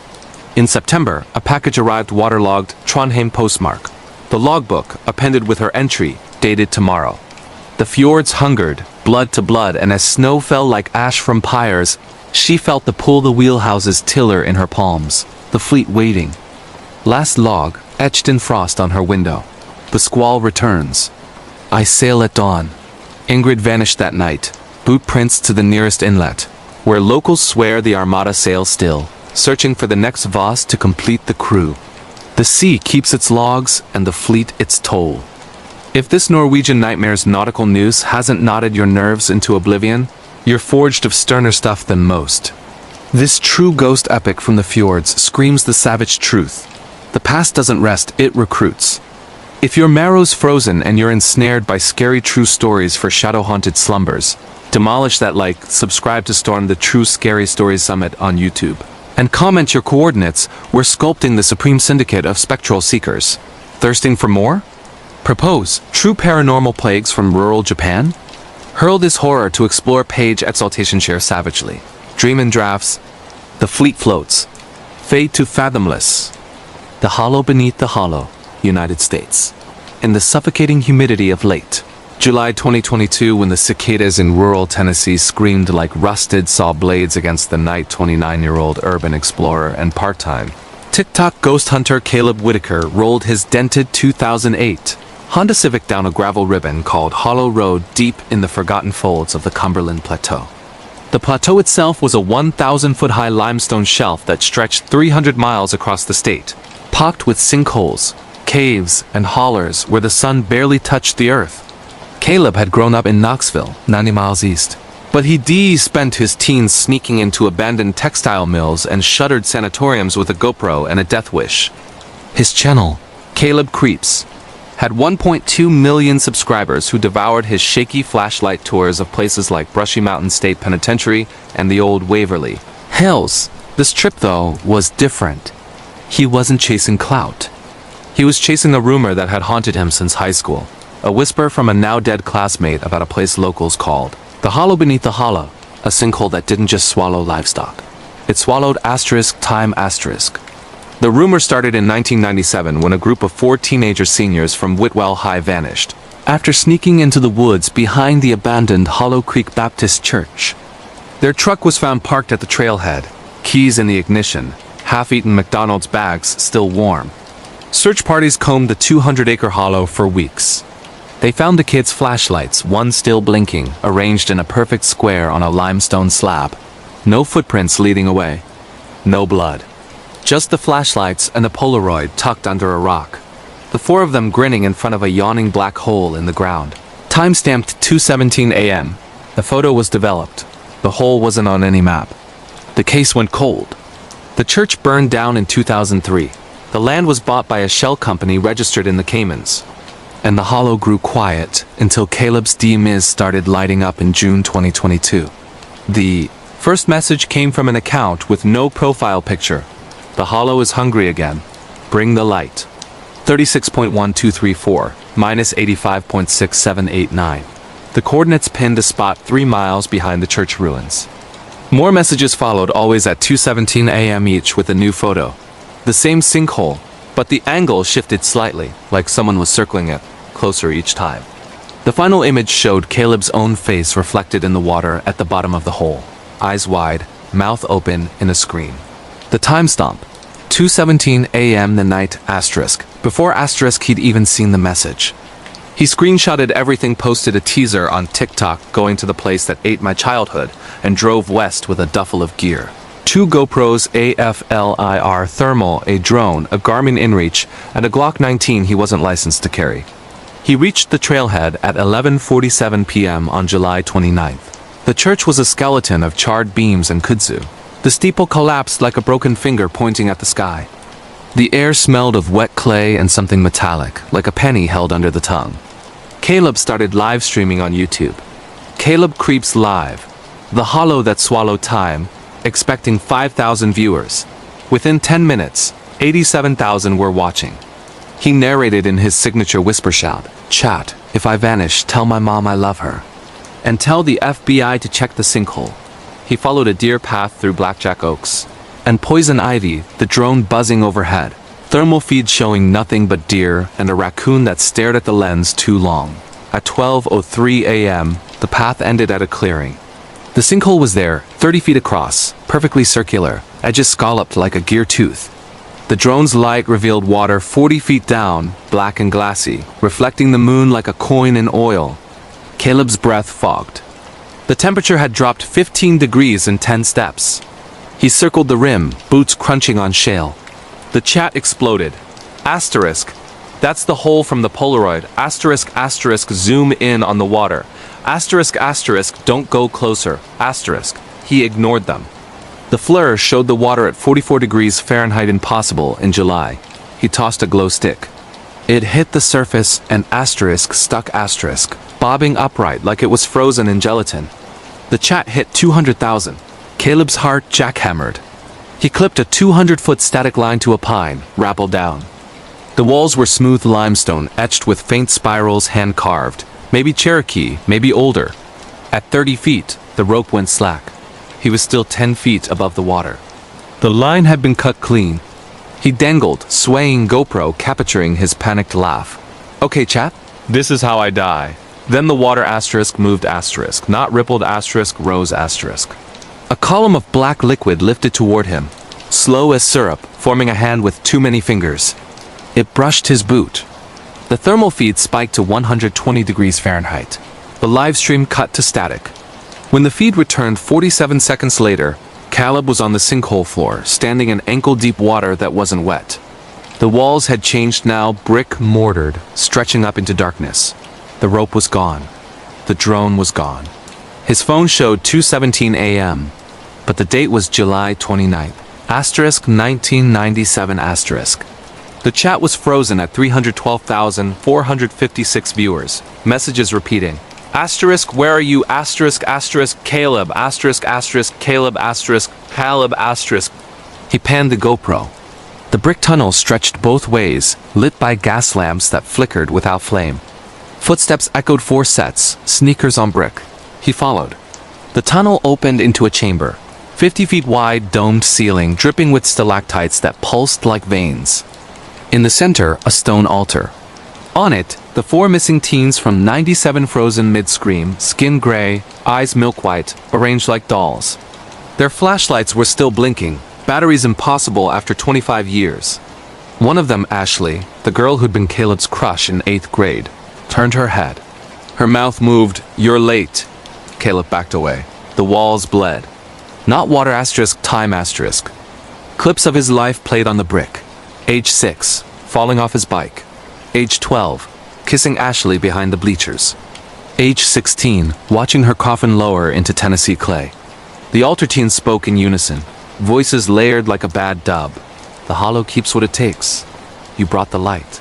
In September, a package arrived waterlogged, Trondheim postmark. The logbook, appended with her entry, dated tomorrow. The fjords hungered, blood to blood, and as snow fell like ash from pyres, she felt the pull the wheelhouse's tiller in her palms, the fleet waiting. Last log, etched in frost on her window. The squall returns. I sail at dawn. Ingrid vanished that night, boot prints to the nearest inlet, where locals swear the armada sails still, searching for the next Voss to complete the crew. The sea keeps its logs and the fleet its toll. If this Norwegian nightmare's nautical news hasn't knotted your nerves into oblivion, you're forged of sterner stuff than most. This true ghost epic from the fjords screams the savage truth. The past doesn't rest, it recruits. If your marrow's frozen and you're ensnared by scary true stories for shadow-haunted slumbers, demolish that like, subscribe to Storm the True Scary Stories Summit on YouTube, and comment your coordinates. We're sculpting the supreme syndicate of spectral seekers. Thirsting for more? Propose true paranormal plagues from rural Japan? Hurl this horror to explore page exaltation share savagely. Dream in drafts. The fleet floats. Fade to fathomless. The hollow beneath the hollow, United States. In the suffocating humidity of late. July 2022, when the cicadas in rural Tennessee screamed like rusted saw blades against the night. 29-year-old urban explorer and part-time TikTok ghost hunter Caleb Whitaker rolled his dented 2008 Honda Civic down a gravel ribbon called Hollow Road deep in the forgotten folds of the Cumberland Plateau. The plateau itself was a 1,000-foot-high limestone shelf that stretched 300 miles across the state, pocked with sinkholes, caves, and hollers where the sun barely touched the earth. Caleb had grown up in Knoxville, 90 miles east, but he spent his teens sneaking into abandoned textile mills and shuttered sanatoriums with a GoPro and a death wish. His channel, Caleb Creeps, had 1.2 million subscribers who devoured his shaky flashlight tours of places like Brushy Mountain State Penitentiary and the old Waverly Hills. This trip, though, was different. He wasn't chasing clout. He was chasing a rumor that had haunted him since high school. A whisper from a now-dead classmate about a place locals called the Hollow Beneath the Hollow, a sinkhole that didn't just swallow livestock. It swallowed time. The rumor started in 1997 when a group of 4 teenager seniors from Whitwell High vanished after sneaking into the woods behind the abandoned Hollow Creek Baptist Church. Their truck was found parked at the trailhead, keys in the ignition, half-eaten McDonald's bags still warm. Search parties combed the 200-acre hollow for weeks. They found the kids' flashlights, one still blinking, arranged in a perfect square on a limestone slab. No footprints leading away. No blood. Just the flashlights and a Polaroid tucked under a rock. The 4 of them grinning in front of a yawning black hole in the ground. Time-stamped 2:17 a.m. The photo was developed. The hole wasn't on any map. The case went cold. The church burned down in 2003. The land was bought by a shell company registered in the Caymans. And the hollow grew quiet until Caleb's DMs started lighting up in June 2022. The first message came from an account with no profile picture. The hollow is hungry again. Bring the light. 36.1234, minus 85.6789. The coordinates pinned a spot 3 miles behind the church ruins. More messages followed, always at 2:17 a.m. each with a new photo. The same sinkhole, but the angle shifted slightly, like someone was circling it, closer each time. The final image showed Caleb's own face reflected in the water at the bottom of the hole, eyes wide, mouth open in a scream. The timestamp, 2:17 a.m. the night asterisk. Before asterisk he'd even seen the message. He screenshotted everything, posted a teaser on TikTok going to the place that ate my childhood, and drove west with a duffel of gear. 2 GoPros, a FLIR thermal, a drone, a Garmin InReach, and a Glock 19 he wasn't licensed to carry. He reached the trailhead at 11:47 p.m. on July 29th. The church was a skeleton of charred beams and kudzu. The steeple collapsed like a broken finger pointing at the sky. The air smelled of wet clay and something metallic, like a penny held under the tongue. Caleb started live streaming on YouTube. Caleb Creeps Live, the hollow that swallowed time, expecting 5,000 viewers. Within 10 minutes, 87,000 were watching. He narrated in his signature whisper shout, "Chat, if I vanish, tell my mom I love her. And tell the FBI to check the sinkhole." He followed a deer path through blackjack oaks and poison ivy, the drone buzzing overhead. Thermal feed showing nothing but deer and a raccoon that stared at the lens too long. At 12:03 a.m., the path ended at a clearing. The sinkhole was there, 30 feet across, perfectly circular, edges scalloped like a gear tooth. The drone's light revealed water 40 feet down, black and glassy, reflecting the moon like a coin in oil. Caleb's breath fogged. The temperature had dropped 15 degrees in 10 steps. He circled the rim, boots crunching on shale. The chat exploded. Asterisk. That's the hole from the Polaroid. Asterisk asterisk zoom in on the water. Asterisk asterisk don't go closer. Asterisk. He ignored them. The flare showed the water at 44 degrees Fahrenheit impossible in July. He tossed a glow stick. It hit the surface and asterisk stuck asterisk, bobbing upright like it was frozen in gelatin. The chat hit 200,000. Caleb's heart jackhammered. He clipped a 200-foot static line to a pine, rappelled down. The walls were smooth limestone, etched with faint spirals hand-carved. Maybe Cherokee, maybe older. At 30 feet, the rope went slack. He was still 10 feet above the water. The line had been cut clean. He dangled, swaying GoPro, capturing his panicked laugh. "Okay, chat, this is how I die. Then the water asterisk moved asterisk, not rippled asterisk, rose asterisk. A column of black liquid lifted toward him, slow as syrup, forming a hand with too many fingers. It brushed his boot. The thermal feed spiked to 120 degrees Fahrenheit. The live stream cut to static. When the feed returned 47 seconds later, Caleb was on the sinkhole floor, standing in ankle-deep water that wasn't wet. The walls had changed now, brick mortared, stretching up into darkness. The rope was gone. The drone was gone. His phone showed 2:17 a.m., but the date was July 29th, asterisk 1997 asterisk. The chat was frozen at 312,456 viewers, messages repeating. Asterisk, where are you? Asterisk, asterisk, Caleb, asterisk, asterisk, Caleb, asterisk, Caleb, asterisk. He panned the GoPro. The brick tunnel stretched both ways, lit by gas lamps that flickered without flame. Footsteps echoed 4 sets, sneakers on brick. He followed. The tunnel opened into a chamber, 50 feet wide, domed ceiling dripping with stalactites that pulsed like veins. In the center, a stone altar. On it, the 4 missing teens from 97 frozen mid-scream, skin gray, eyes milk white, arranged like dolls. Their flashlights were still blinking, batteries impossible after 25 years. One of them, Ashley, the girl who'd been Caleb's crush in 8th grade, turned her head. Her mouth moved. You're late. Caleb backed away. The walls bled. Not water asterisk, time asterisk. Clips of his life played on the brick. Age 6, falling off his bike. Age 12, kissing Ashley behind the bleachers. Age 16, watching her coffin lower into Tennessee clay. The altar teens spoke in unison, voices layered like a bad dub. The hollow keeps what it takes. You brought the light.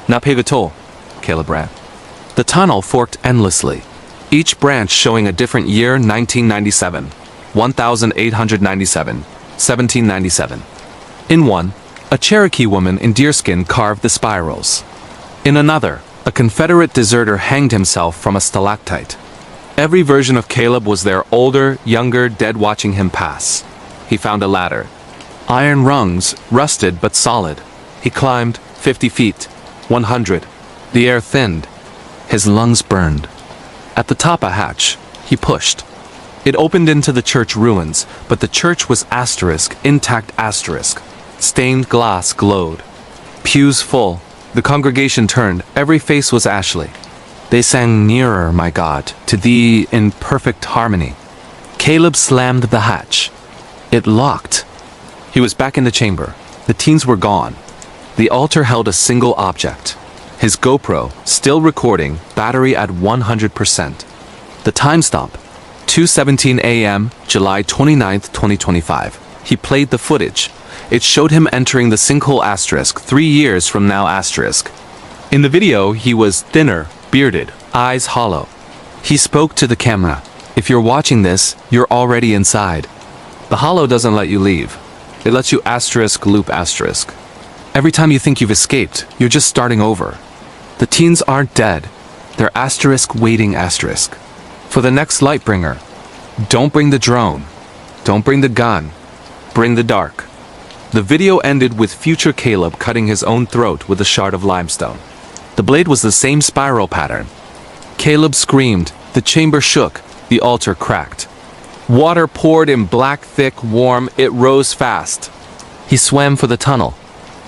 Na pegato, Caleb ran. The tunnel forked endlessly, each branch showing a different year: 1997, 1897, 1797. In one, a Cherokee woman in deerskin carved the spirals. In another, a Confederate deserter hanged himself from a stalactite. Every version of Caleb was there, older, younger, dead, watching him pass. He found a ladder. Iron rungs, rusted but solid. He climbed 50 feet, 100. The air thinned. His lungs burned. At the top a hatch. He pushed. It opened into the church ruins, but the church was asterisk, intact asterisk. Stained glass glowed. Pews full. The congregation turned. Every face was Ashley. They sang "Nearer, My God, to Thee" in perfect harmony. Caleb slammed the hatch. It locked. He was back in the chamber. The teens were gone. The altar held a single object. His GoPro, still recording, battery at 100%. The time stamp, 2:17 a.m., July 29th, 2025. He played the footage. It showed him entering the sinkhole asterisk 3 years from now asterisk. In the video, he was thinner, bearded, eyes hollow. He spoke to the camera. If you're watching this, you're already inside. The hollow doesn't let you leave. It lets you asterisk loop asterisk. Every time you think you've escaped, you're just starting over. The teens aren't dead. They're asterisk waiting asterisk. For the next Lightbringer. Don't bring the drone. Don't bring the gun. Bring the dark. The video ended with future Caleb cutting his own throat with a shard of limestone. The blade was the same spiral pattern. Caleb screamed. The chamber shook. The altar cracked. Water poured in black, thick, warm. It rose fast. He swam for the tunnel.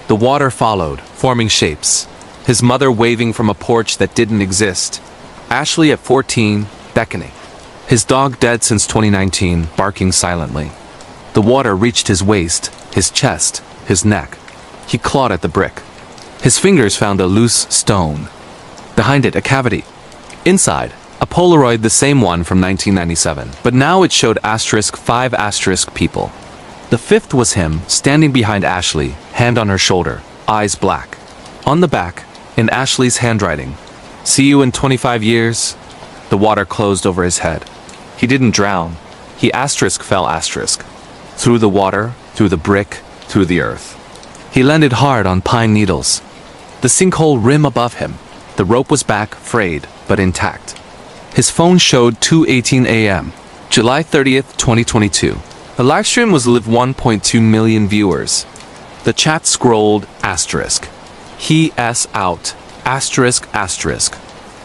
The water followed, forming shapes. His mother waving from a porch that didn't exist. Ashley at 14, beckoning. His dog dead since 2019, barking silently. The water reached his waist, his chest, his neck. He clawed at the brick. His fingers found a loose stone. Behind it, a cavity. Inside, a Polaroid, the same one from 1997, but now it showed asterisk 5 asterisk people. The 5th was him, standing behind Ashley, hand on her shoulder, eyes black. On the back, in Ashley's handwriting, "See you in 25 years." The water closed over his head. He didn't drown. He asterisk fell asterisk. Through the water, through the brick, through the earth. He landed hard on pine needles. The sinkhole rim above him. The rope was back, frayed, but intact. His phone showed 2:18 a.m., July 30th, 2022. The livestream was live 1.2 million viewers. The chat scrolled asterisk. He s out asterisk asterisk.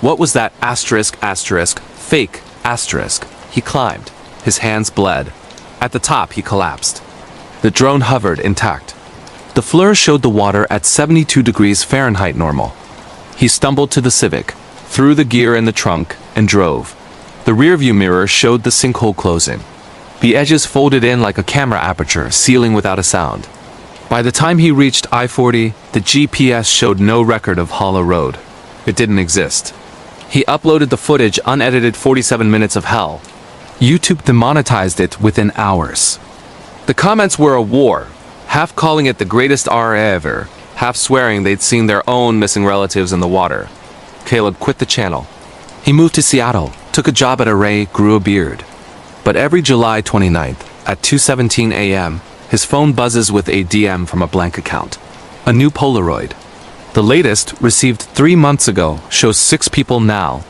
What was that asterisk asterisk fake asterisk? He climbed. His hands bled. At the top, he collapsed. The drone hovered intact. The FLIR showed the water at 72 degrees Fahrenheit normal. He stumbled to the Civic, threw the gear in the trunk, and drove. The rearview mirror showed the sinkhole closing. The edges folded in like a camera aperture, sealing without a sound. By the time he reached I-40, the GPS showed no record of Hollow Road. It didn't exist. He uploaded the footage unedited 47 minutes of hell. YouTube demonetized it within hours. The comments were a war, half calling it the greatest R ever, half swearing they'd seen their own missing relatives in the water. Caleb quit the channel. He moved to Seattle, took a job at Array, grew a beard. But every July 29th, at 2:17 a.m., his phone buzzes with a DM from a blank account. A new Polaroid. The latest, received 3 months ago, shows 6 people now.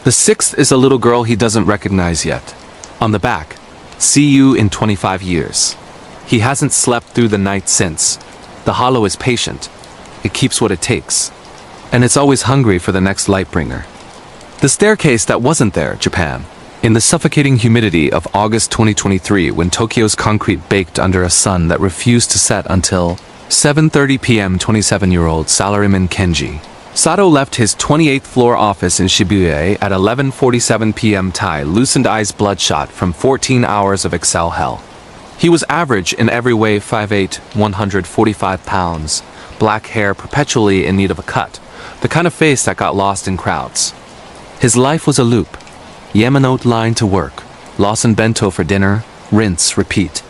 The 6th is a little girl he doesn't recognize yet. On the back, see you in 25 years. He hasn't slept through the night since. The Hollow is patient. It keeps what it takes. And it's always hungry for the next Lightbringer. The staircase that wasn't there, Japan. In the suffocating humidity of August 2023, when Tokyo's concrete baked under a sun that refused to set until 7:30 p.m., 27-year-old salaryman Kenji Sato left his 28th floor office in Shibuya at 11:47 p.m. Thai, loosened eyes bloodshot from 14 hours of Excel hell. He was average in every way, 5'8", 145 pounds, black hair perpetually in need of a cut, the kind of face that got lost in crowds. His life was a loop. Yamanote line to work, Lawson bento for dinner, rinse, repeat.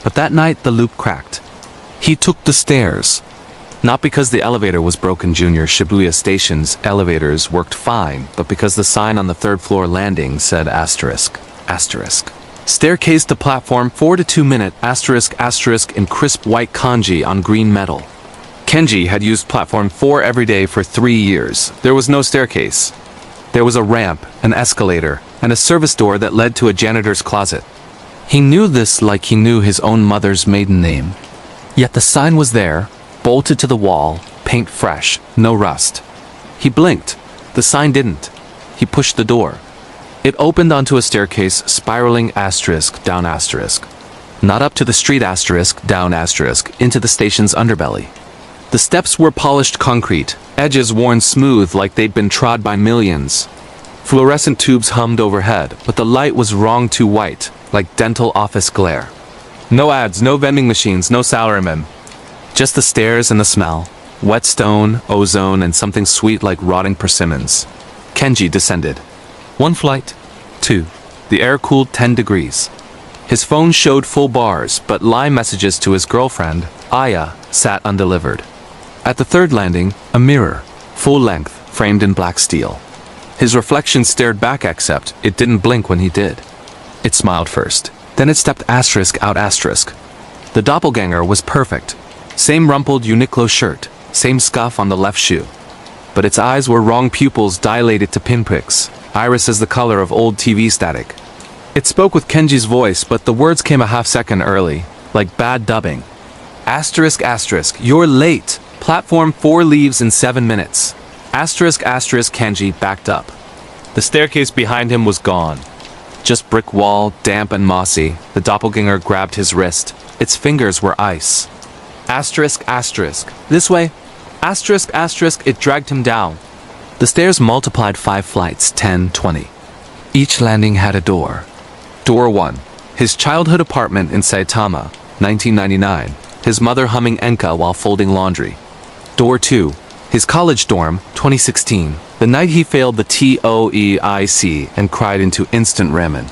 But that night the loop cracked. He took the stairs. Not because the elevator was broken, Junior Shibuya Station's elevators worked fine, but because the sign on the 3rd floor landing said asterisk, asterisk. Staircase to platform 4 to 2 minute asterisk asterisk in crisp white kanji on green metal. Kenji had used platform 4 every day for 3 years. There was no staircase. There was a ramp, an escalator, and a service door that led to a janitor's closet. He knew this like he knew his own mother's maiden name. Yet the sign was there, bolted to the wall, paint fresh, no rust. He blinked. The sign didn't. He pushed the door. It opened onto a staircase, spiraling asterisk, down asterisk. Not up to the street asterisk, down asterisk, into the station's underbelly. The steps were polished concrete, edges worn smooth like they'd been trod by millions. Fluorescent tubes hummed overhead, but the light was wrong too white, like dental office glare. No ads, no vending machines, no salarymen. Just the stairs and the smell. Wet stone, ozone, and something sweet like rotting persimmons. Kenji descended. 1 flight. 2. The air cooled 10 degrees. His phone showed full bars, but line messages to his girlfriend, Aya, sat undelivered. At the 3rd landing, a mirror, full length, framed in black steel. His reflection stared back, except it didn't blink when he did. It smiled first. Then it stepped asterisk out asterisk. The doppelganger was perfect. Same rumpled Uniqlo shirt, same scuff on the left shoe. But its eyes were wrong, pupils dilated to pinpricks, irises the color of old TV static. It spoke with Kenji's voice, but the words came a half-second early, like bad dubbing. Asterisk asterisk, you're late. Platform 4 leaves in 7 minutes. Asterisk asterisk. Kenji backed up. The staircase behind him was gone. Just brick wall, damp and mossy. The doppelganger grabbed his wrist. Its fingers were ice. Asterisk asterisk. This way. Asterisk asterisk. It dragged him down. The stairs multiplied 5 flights, 10, 20. Each landing had a door. Door 1. His childhood apartment in Saitama, 1999. His mother humming enka while folding laundry. Door 2. His college dorm, 2016. The night he failed the TOEIC and cried into instant ramen.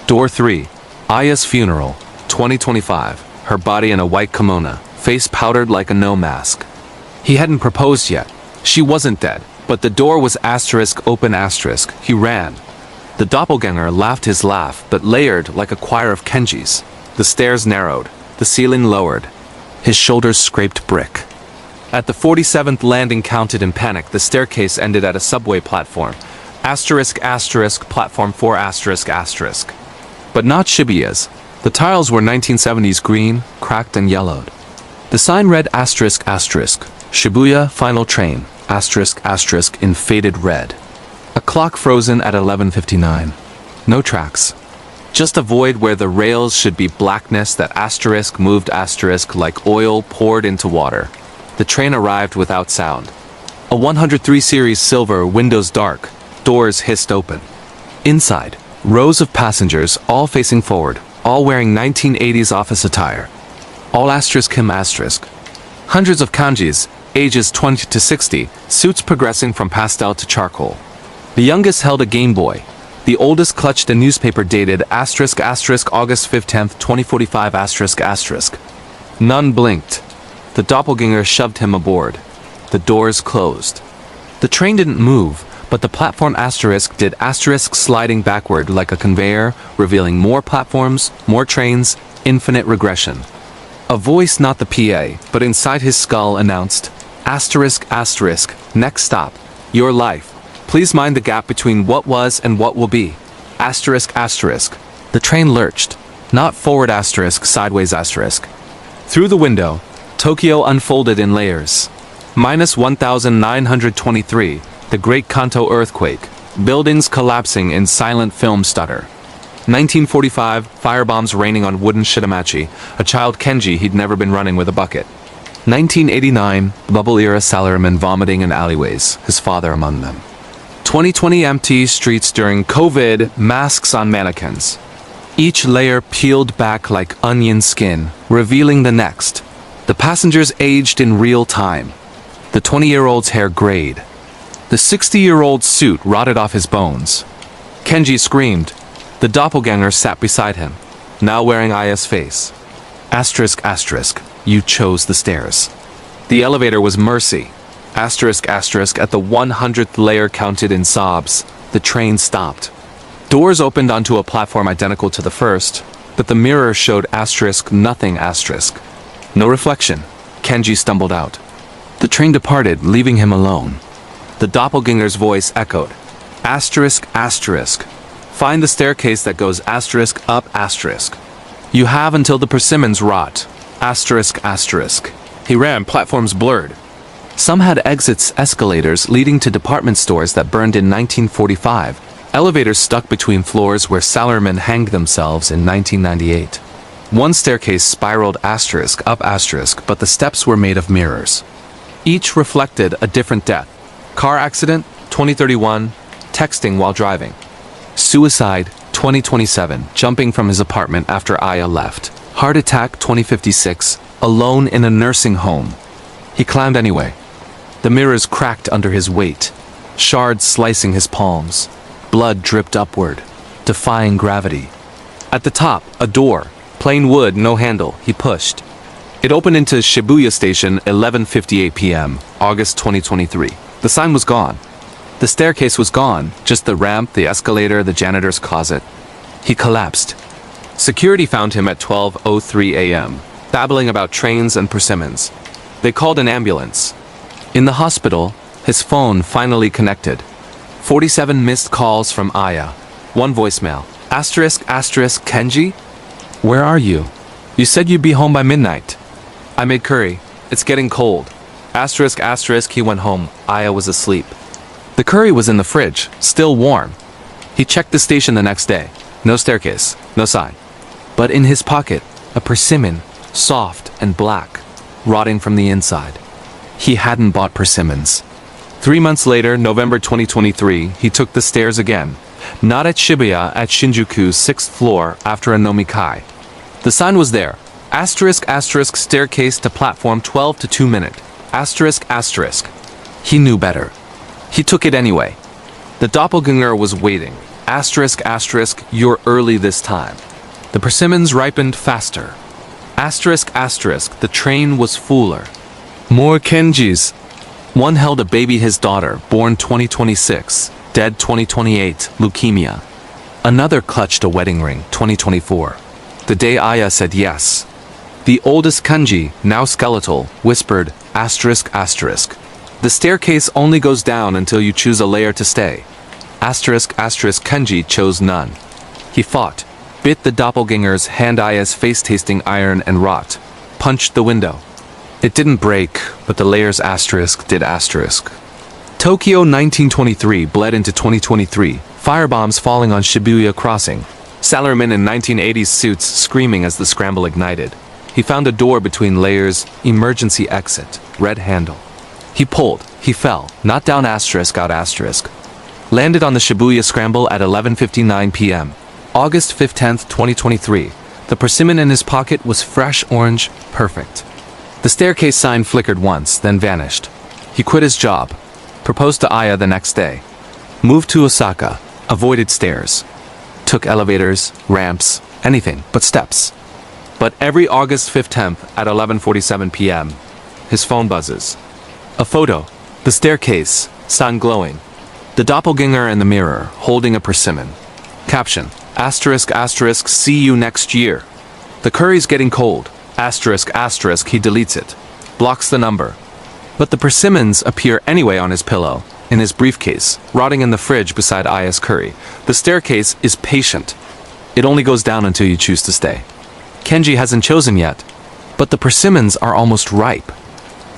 Door 3. Aya's funeral, 2025. Her body in a white kimono, face powdered like a no mask. He hadn't proposed yet. She wasn't dead, but the door was asterisk open asterisk. He ran. The doppelganger laughed his laugh, but layered like a choir of Kenjis. The stairs narrowed. The ceiling lowered. His shoulders scraped brick. At the 47th landing, counted in panic, the staircase ended at a subway platform. Asterisk asterisk, platform 4 asterisk asterisk. But not Shibuya's. The tiles were 1970s green, cracked and yellowed. The sign read asterisk asterisk, Shibuya final train, asterisk asterisk in faded red. A clock frozen at 11:59. No tracks. Just a void where the rails should be blackness that asterisk moved asterisk like oil poured into water. The train arrived without sound. A 103 series silver, windows dark, doors hissed open. Inside, rows of passengers, all facing forward, all wearing 1980s office attire. All asterisk him asterisk. Hundreds of kanjis, ages 20 to 60, suits progressing from pastel to charcoal. The youngest held a Game Boy. The oldest clutched a newspaper dated asterisk asterisk August 5th 10th 2045 asterisk asterisk. None blinked. The doppelganger shoved him aboard. The doors closed. The train didn't move, but the platform asterisk did asterisk sliding backward like a conveyor, revealing more platforms, more trains, infinite regression. A voice, not the PA, but inside his skull announced, asterisk asterisk, next stop, your life. Please mind the gap between what was and what will be. Asterisk asterisk. The train lurched. Not forward asterisk, sideways asterisk. Through the window, Tokyo unfolded in layers. Minus 1923, the Great Kanto earthquake. Buildings collapsing in silent film stutter. 1945, firebombs raining on wooden shitamachi, a child Kenji he'd never been running with a bucket. 1989, bubble-era salaryman vomiting in alleyways, his father among them. 2020 empty streets during COVID, masks on mannequins. Each layer peeled back like onion skin, revealing the next. The passengers aged in real time. The 20-year-old's hair grayed. The 60-year-old's suit rotted off his bones. Kenji screamed. The doppelganger sat beside him, now wearing Aya's face. Asterisk asterisk, you chose the stairs. The elevator was mercy. Asterisk asterisk at the 100th layer counted in sobs. The train stopped. Doors opened onto a platform identical to the first, but the mirror showed asterisk nothing asterisk. No reflection. Kenji stumbled out. The train departed, leaving him alone. The doppelganger's voice echoed. Asterisk asterisk. Find the staircase that goes asterisk up asterisk. You have until the persimmons rot. Asterisk asterisk. He ran, platforms blurred. Some had exits, escalators leading to department stores that burned in 1945. Elevators stuck between floors where salarymen hanged themselves in 1998. One staircase spiraled asterisk up asterisk, but the steps were made of mirrors. Each reflected a different death. Car accident, 2031, texting while driving. Suicide, 2027, jumping from his apartment after Aya left. Heart attack, 2056, alone in a nursing home. He climbed anyway. The mirrors cracked under his weight, shards slicing his palms. Blood dripped upward, defying gravity. At the top, a door, plain wood, no handle, he pushed. It opened into Shibuya Station, 11:58 p.m., August 2023. The sign was gone. The staircase was gone, just the ramp, the escalator, the janitor's closet. He collapsed. Security found him at 12:03 a.m., babbling about trains and persimmons. They called an ambulance. In the hospital, his phone finally connected. 47 missed calls from Aya. One voicemail. Asterisk asterisk Kenji? Where are you? You said you'd be home by midnight. I made curry. It's getting cold. Asterisk asterisk he went home. Aya was asleep. The curry was in the fridge, still warm. He checked the station the next day. No staircase, no sign. But in his pocket, a persimmon, soft and black, rotting from the inside. He hadn't bought persimmons. 3 months later, November 2023, he took the stairs again. Not at Shibuya, at Shinjuku's 6th floor after a nomikai. The sign was there. Asterisk asterisk staircase to platform 12 to 2 minute. Asterisk asterisk. He knew better. He took it anyway. The doppelganger was waiting. Asterisk asterisk, you're early this time. The persimmons ripened faster. Asterisk asterisk, the train was fuller. More Kenjis. One held a baby, his daughter, born 2026, dead 2028, leukemia. Another clutched a wedding ring, 2024. The day Aya said yes. The oldest kanji, now skeletal, whispered, asterisk asterisk. The staircase only goes down until you choose a layer to stay. Asterisk asterisk Kenji chose none. He fought, bit the doppelganger's hand Aya's face-tasting iron and rot, punched the window. It didn't break, but the layers asterisk did asterisk. Tokyo 1923 bled into 2023, firebombs falling on Shibuya Crossing. Salaryman in 1980s suits screaming as the scramble ignited. He found a door between layers, emergency exit, red handle. He pulled, he fell, not down asterisk out asterisk. Landed on the Shibuya scramble at 11:59 p.m. August 15th, 2023. The persimmon in his pocket was fresh orange, perfect. The staircase sign flickered once, then vanished. He quit his job. Proposed to Aya the next day. Moved to Osaka. Avoided stairs. Took elevators, ramps, anything but steps. But every August 15th at 11:47 p.m., his phone buzzes. A photo. The staircase, sun glowing. The doppelganger in the mirror, holding a persimmon. Caption. Asterisk asterisk, see you next year. The curry's getting cold. Asterisk asterisk, he deletes it. Blocks the number. But the persimmons appear anyway on his pillow, in his briefcase, rotting in the fridge beside Aya's curry. The staircase is patient. It only goes down until you choose to stay. Kenji hasn't chosen yet, but the persimmons are almost ripe.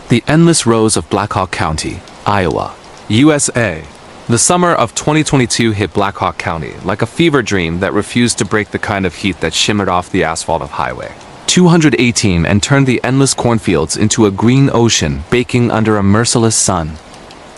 The endless rows of Black Hawk County, Iowa, USA. The summer of 2022 hit Black Hawk County like a fever dream that refused to break the kind of heat that shimmered off the asphalt of Highway 218 and turned the endless cornfields into a green ocean baking under a merciless sun.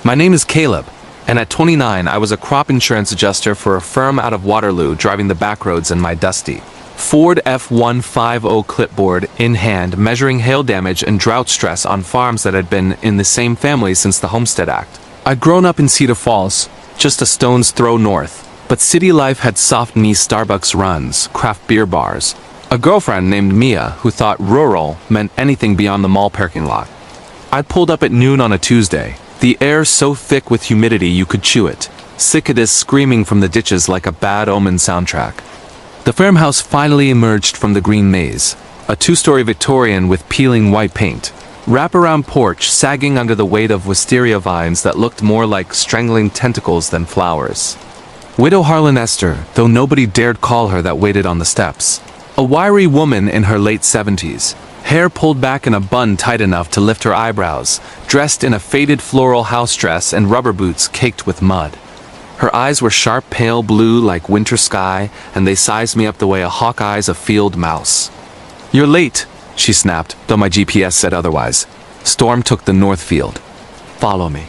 My name is Caleb, and at 29 I was a crop insurance adjuster for a firm out of Waterloo driving the back roads in my dusty Ford F-150 clipboard in hand, measuring hail damage and drought stress on farms that had been in the same family since the Homestead Act. I'd grown up in Cedar Falls, just a stone's throw north, but city life had soft me Starbucks runs, craft beer bars, a girlfriend named Mia who thought rural meant anything beyond the mall parking lot. I'd pulled up at noon on a Tuesday, the air so thick with humidity you could chew it, cicadas screaming from the ditches like a bad omen soundtrack. The farmhouse finally emerged from the green maze, a two-story Victorian with peeling white paint. Wraparound porch sagging under the weight of wisteria vines that looked more like strangling tentacles than flowers. Widow Harlan Esther, though nobody dared call her that, waited on the steps. A wiry woman in her late 70s, hair pulled back in a bun tight enough to lift her eyebrows, dressed in a faded floral house dress and rubber boots caked with mud. Her eyes were sharp pale blue like winter sky, and they sized me up the way a hawk eyes a field mouse. "You're late," she snapped, though my GPS said otherwise. Storm took the north field. "Follow me."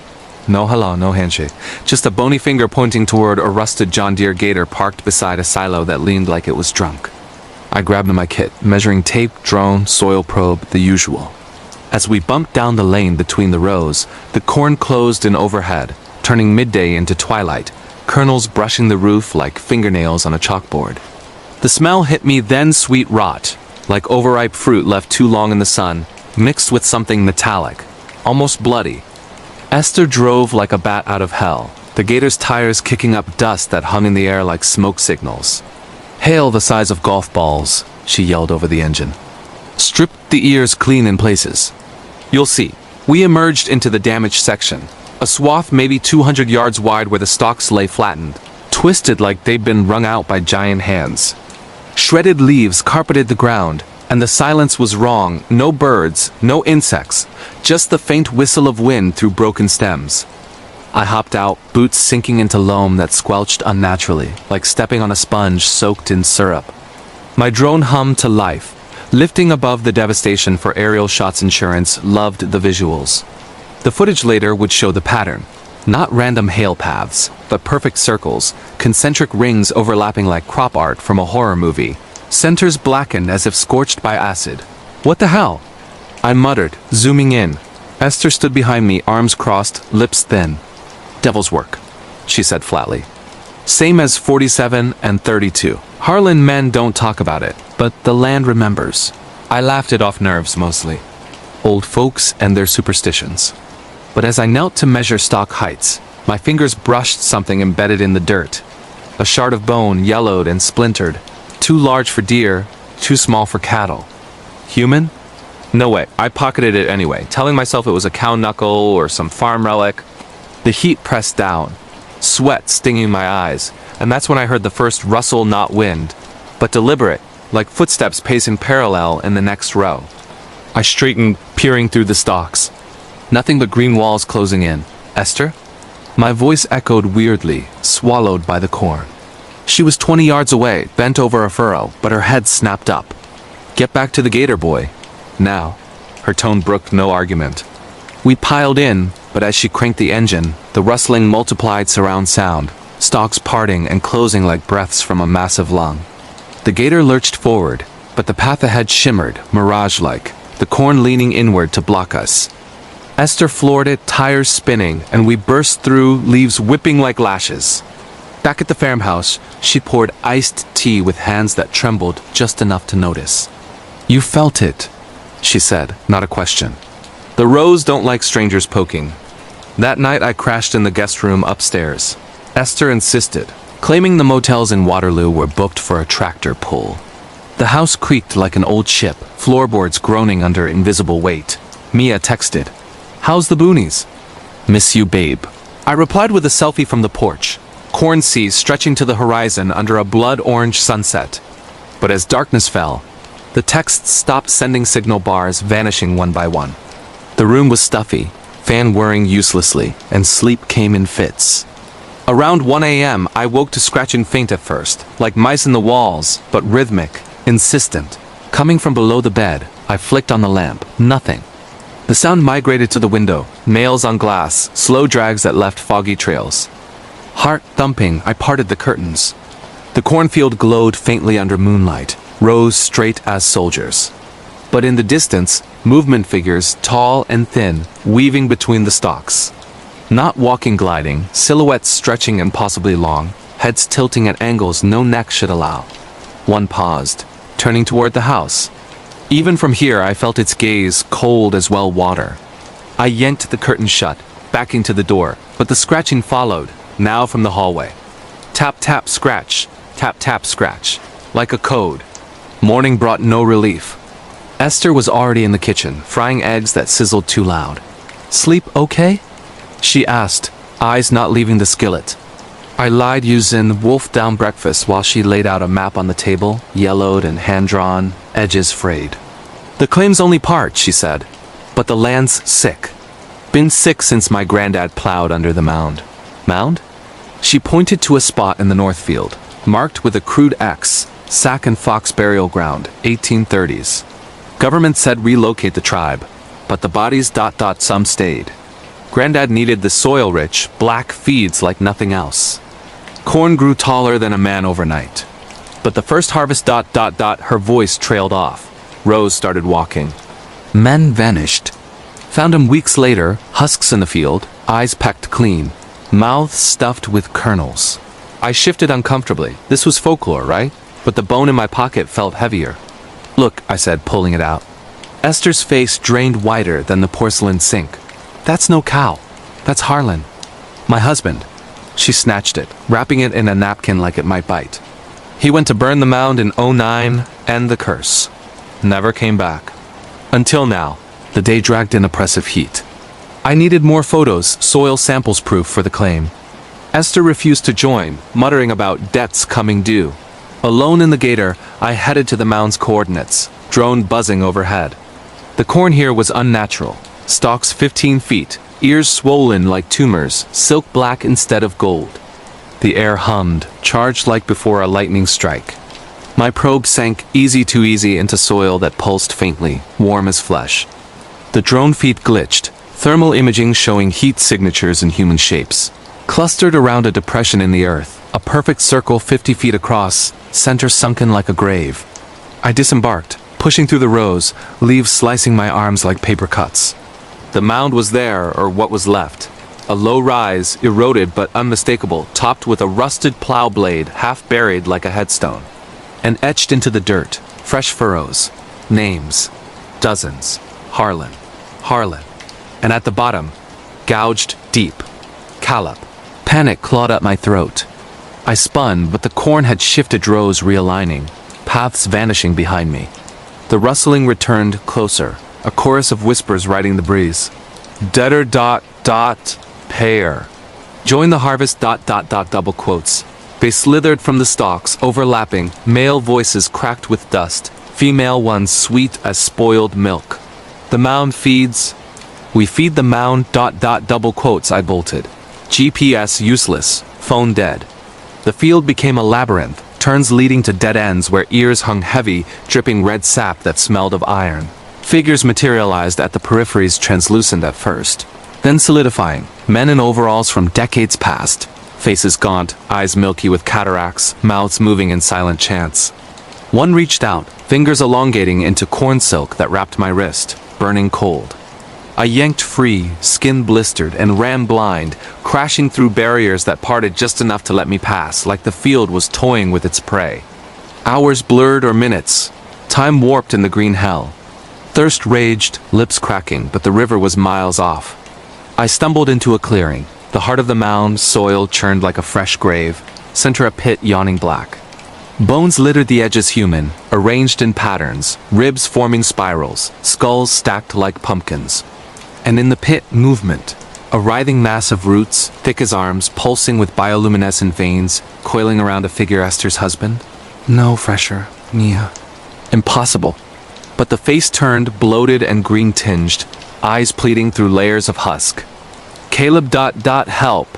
No hello, no handshake. Just a bony finger pointing toward a rusted John Deere Gator parked beside a silo that leaned like it was drunk. I grabbed my kit, measuring tape, drone, soil probe, the usual. As we bumped down the lane between the rows, the corn closed in overhead, turning midday into twilight, kernels brushing the roof like fingernails on a chalkboard. The smell hit me, then sweet rot, like overripe fruit left too long in the sun, mixed with something metallic, almost bloody. Esther drove like a bat out of hell, the Gator's tires kicking up dust that hung in the air like smoke signals. "Hail the size of golf balls," she yelled over the engine. "Stripped the ears clean in places. You'll see." We emerged into the damaged section, a swath maybe 200 yards wide where the stalks lay flattened, twisted like they'd been wrung out by giant hands. Shredded leaves carpeted the ground, and the silence was wrong. No birds, no insects, just the faint whistle of wind through broken stems. I hopped out, boots sinking into loam that squelched unnaturally, like stepping on a sponge soaked in syrup. My drone hummed to life, lifting above the devastation for aerial shots. Insurance loved the visuals. The footage later would show the pattern. Not random hail paths, but perfect circles, concentric rings overlapping like crop art from a horror movie. Centers blackened as if scorched by acid. "What the hell?" I muttered, zooming in. Esther stood behind me, arms crossed, lips thin. "Devil's work," she said flatly. "Same as 47 and 32. Harlan men don't talk about it, but the land remembers." I laughed it off, nerves mostly. Old folks and their superstitions. But as I knelt to measure stock heights, my fingers brushed something embedded in the dirt. A shard of bone, yellowed and splintered. Too large for deer, too small for cattle. Human? No way. I pocketed it anyway, telling myself it was a cow knuckle or some farm relic. The heat pressed down, sweat stinging my eyes, and that's when I heard the first rustle, not wind, but deliberate, like footsteps pacing parallel in the next row. I straightened, peering through the stalks. Nothing but green walls closing in. "Esther?" My voice echoed weirdly, swallowed by the corn. She was 20 yards away, bent over a furrow, but her head snapped up. Get back to the gator, boy. Now. Her tone brooked no argument. We piled in, but as she cranked the engine, the rustling multiplied surround sound, stalks parting and closing like breaths from a massive lung. The gator lurched forward, but the path ahead shimmered, mirage-like, the corn leaning inward to block us. Esther floored it, tires spinning, and we burst through, leaves whipping like lashes. Back at the farmhouse, she poured iced tea with hands that trembled just enough to notice. You felt it, she said, not a question. The rows don't like strangers poking. That night I crashed in the guest room upstairs. Esther insisted, claiming the motels in Waterloo were booked for a tractor pull. The house creaked like an old ship, floorboards groaning under invisible weight. Mia texted, "How's the boonies?" "Miss you, babe." I replied with a selfie from the porch, corn seas stretching to the horizon under a blood-orange sunset. But as darkness fell, the texts stopped sending signal bars, vanishing one by one. The room was stuffy, fan whirring uselessly, and sleep came in fits. Around 1 a.m., I woke to scratch and faint at first, like mice in the walls, but rhythmic, insistent. Coming from below the bed, I flicked on the lamp. Nothing. The sound migrated to the window, nails on glass, slow drags that left foggy trails. Heart thumping, I parted the curtains. The cornfield glowed faintly under moonlight, rows straight as soldiers. But in the distance, movement figures, tall and thin, weaving between the stalks. Not walking, gliding, silhouettes stretching impossibly long, heads tilting at angles no neck should allow. One paused, turning toward the house. Even from here I felt its gaze, cold as well water. I yanked the curtain shut, backing to the door, but the scratching followed, now from the hallway. Tap tap scratch, tap tap scratch, like a code. Morning brought no relief. Esther was already in the kitchen, frying eggs that sizzled too loud. "Sleep okay?" she asked, eyes not leaving the skillet. I lied using wolf-down breakfast while she laid out a map on the table, yellowed and hand-drawn, edges frayed. "The claim's only part," she said, "but the land's sick. Been sick since my granddad plowed under the mound." "Mound?" She pointed to a spot in the north field, marked with a crude X, Sack and Fox burial ground, 1830s. Government said relocate the tribe, but the bodies ... some stayed. Granddad needed the soil-rich, black feeds like nothing else. Corn grew taller than a man overnight. But the first harvest ... her voice trailed off. Rose started walking. Men vanished. Found him weeks later, husks in the field, eyes pecked clean, mouths stuffed with kernels. I shifted uncomfortably. This was folklore, right? But the bone in my pocket felt heavier. "Look," I said, pulling it out. Esther's face drained wider than the porcelain sink. "That's no cow. That's Harlan. My husband." She snatched it, wrapping it in a napkin like it might bite. "He went to burn the mound in '09, and the curse. Never came back. Until now." The day dragged in oppressive heat. I needed more photos, soil samples proof for the claim. Esther refused to join, muttering about debts coming due. Alone in the gator, I headed to the mound's coordinates, drone buzzing overhead. The corn here was unnatural. Stalks 15 feet, ears swollen like tumors, silk black instead of gold. The air hummed, charged like before a lightning strike. My probe sank easy too easy into soil that pulsed faintly, warm as flesh. The drone feed glitched, thermal imaging showing heat signatures in human shapes. Clustered around a depression in the earth, a perfect circle 50 feet across, center sunken like a grave. I disembarked, pushing through the rows, leaves slicing my arms like paper cuts. The mound was there, or what was left. A low rise, eroded but unmistakable, topped with a rusted plow blade half buried like a headstone. And etched into the dirt, fresh furrows. Names. Dozens. Harlan. Harlan. And at the bottom, gouged deep. Callop. Panic clawed up my throat. I spun, but the corn had shifted rows realigning, paths vanishing behind me. The rustling returned closer, a chorus of whispers riding the breeze. Deader ... pair. Join the harvest ... double quotes. They slithered from the stalks, overlapping, male voices cracked with dust, female ones sweet as spoiled milk. The mound feeds. We feed the mound ... double quotes, I bolted. GPS useless, phone dead. The field became a labyrinth, turns leading to dead ends where ears hung heavy, dripping red sap that smelled of iron. Figures materialized at the peripheries, translucent at first, then solidifying, men in overalls from decades past, faces gaunt, eyes milky with cataracts, mouths moving in silent chants. One reached out, fingers elongating into corn silk that wrapped my wrist, burning cold. I yanked free, skin blistered, and ran blind, crashing through barriers that parted just enough to let me pass, like the field was toying with its prey. Hours blurred or minutes, time warped in the green hell. Thirst raged, lips cracking, but the river was miles off. I stumbled into a clearing, the heart of the mound, soil churned like a fresh grave, center a pit yawning black. Bones littered the edges, human, arranged in patterns, ribs forming spirals, skulls stacked like pumpkins. And in the pit, movement. A writhing mass of roots, thick as arms, pulsing with bioluminescent veins, coiling around a figure Esther's husband. No fresher, Mia. Impossible. But the face turned, bloated and green-tinged, eyes pleading through layers of husk. Caleb ... help.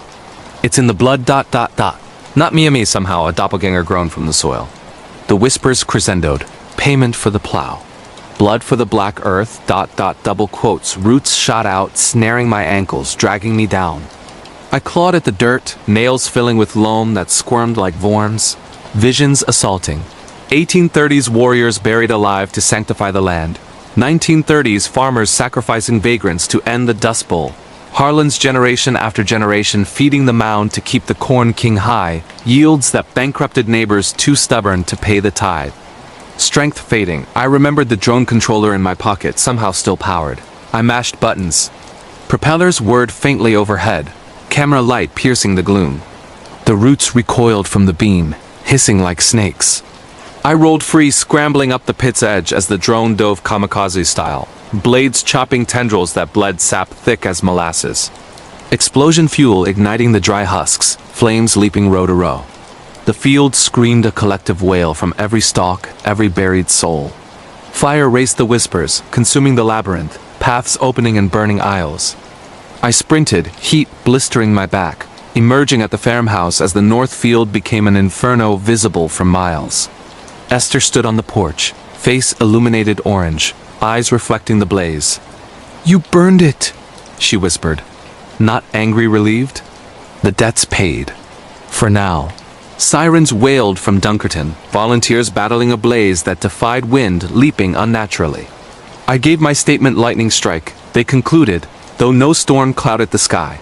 It's in the blood ... Not me somehow, a doppelganger grown from the soil. The whispers crescendoed, payment for the plow. Blood for the black earth ... double quotes, roots shot out, snaring my ankles, dragging me down. I clawed at the dirt, nails filling with loam that squirmed like worms. Visions assaulting. 1830s warriors buried alive to sanctify the land. 1930s farmers sacrificing vagrants to end the Dust Bowl. Harlan's generation after generation feeding the mound to keep the corn king high, yields that bankrupted neighbors too stubborn to pay the tithe. Strength fading, I remembered the drone controller in my pocket, somehow still powered. I mashed buttons. Propellers whirred faintly overhead, camera light piercing the gloom. The roots recoiled from the beam, hissing like snakes. I rolled free, scrambling up the pit's edge as the drone dove kamikaze style, blades chopping tendrils that bled sap thick as molasses. Explosion fuel igniting the dry husks, flames leaping row to row. The field screamed a collective wail from every stalk, every buried soul. Fire raced the whispers, consuming the labyrinth, paths opening and burning aisles. I sprinted, heat blistering my back, emerging at the farmhouse as the north field became an inferno visible from miles. Esther stood on the porch, face illuminated orange, eyes reflecting the blaze. "You burned it," she whispered. Not angry, relieved. The debt's paid. For now. Sirens wailed from Dunkerton, volunteers battling a blaze that defied wind, leaping unnaturally. I gave my statement lightning strike. They concluded, though no storm clouded the sky.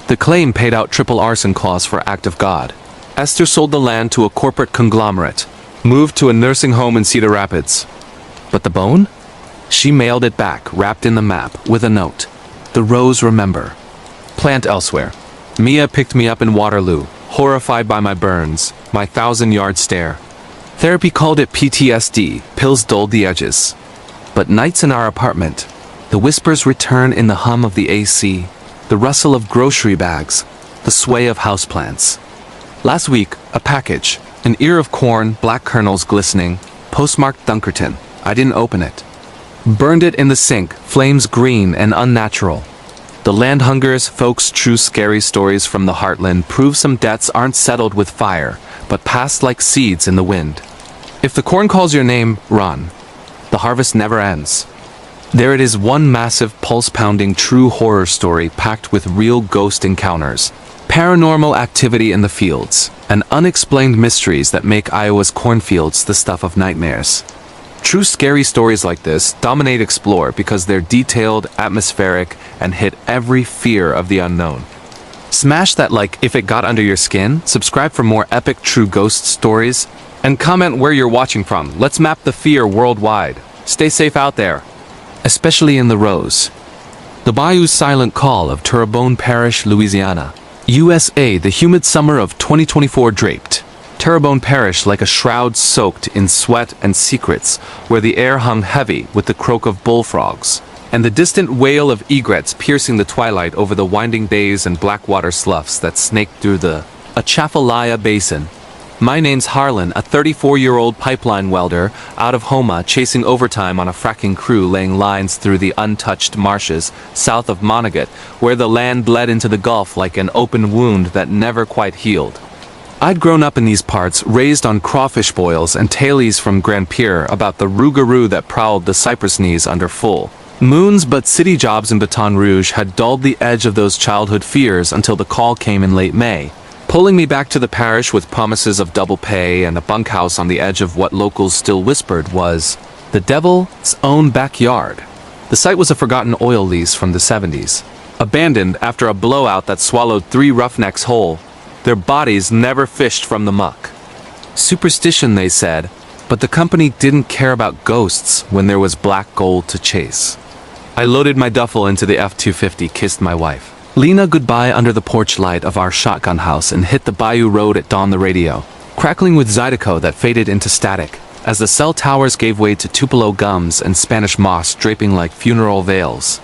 The claim paid out triple arson clause for act of God. Esther sold the land to a corporate conglomerate, moved to a nursing home in Cedar Rapids. But the bone? She mailed it back, wrapped in the map, with a note. The rose remember. Plant elsewhere. Mia picked me up in Waterloo, horrified by my burns, my 1,000-yard stare. Therapy called it PTSD, pills dulled the edges. But nights in our apartment, the whispers return in the hum of the AC, the rustle of grocery bags, the sway of houseplants. Last week, a package. An ear of corn, black kernels glistening, postmarked Dunkerton. I didn't open it. Burned it in the sink, flames green and unnatural. The land hungers, folks' true scary stories from the heartland prove some debts aren't settled with fire, but passed like seeds in the wind. If the corn calls your name, run. The harvest never ends. There it is, one massive, pulse-pounding true horror story packed with real ghost encounters. Paranormal activity in the fields, and unexplained mysteries that make Iowa's cornfields the stuff of nightmares. True scary stories like this dominate Explore because they're detailed, atmospheric, and hit every fear of the unknown. Smash that like if it got under your skin, subscribe for more epic true ghost stories, and comment where you're watching from. Let's map the fear worldwide. Stay safe out there, especially in the Rose. The bayou's silent call of Terrebonne Parish, Louisiana. USA, the humid summer of 2024 draped. Terrebonne Parish like a shroud soaked in sweat and secrets, where the air hung heavy with the croak of bullfrogs, and the distant wail of egrets piercing the twilight over the winding bays and blackwater sloughs that snaked through the Atchafalaya Basin. My name's Harlan, a 34-year-old pipeline welder, out of Homa, chasing overtime on a fracking crew laying lines through the untouched marshes south of Monaghan, where the land bled into the Gulf like an open wound that never quite healed. I'd grown up in these parts, raised on crawfish boils and tailies from Grand Pier about the rougarou that prowled the cypress knees under full moons, but city jobs in Baton Rouge had dulled the edge of those childhood fears until the call came in late May, pulling me back to the parish with promises of double pay and a bunkhouse on the edge of what locals still whispered was the devil's own backyard. The site was a forgotten oil lease from the 70s, abandoned after a blowout that swallowed 3 roughnecks whole. Their bodies never fished from the muck. Superstition, they said, but the company didn't care about ghosts when there was black gold to chase. I loaded my duffel into the F-250, kissed my wife, Lena, goodbye under the porch light of our shotgun house, and hit the bayou road at dawn, the radio crackling with Zydeco that faded into static as the cell towers gave way to Tupelo gums and Spanish moss draping like funeral veils.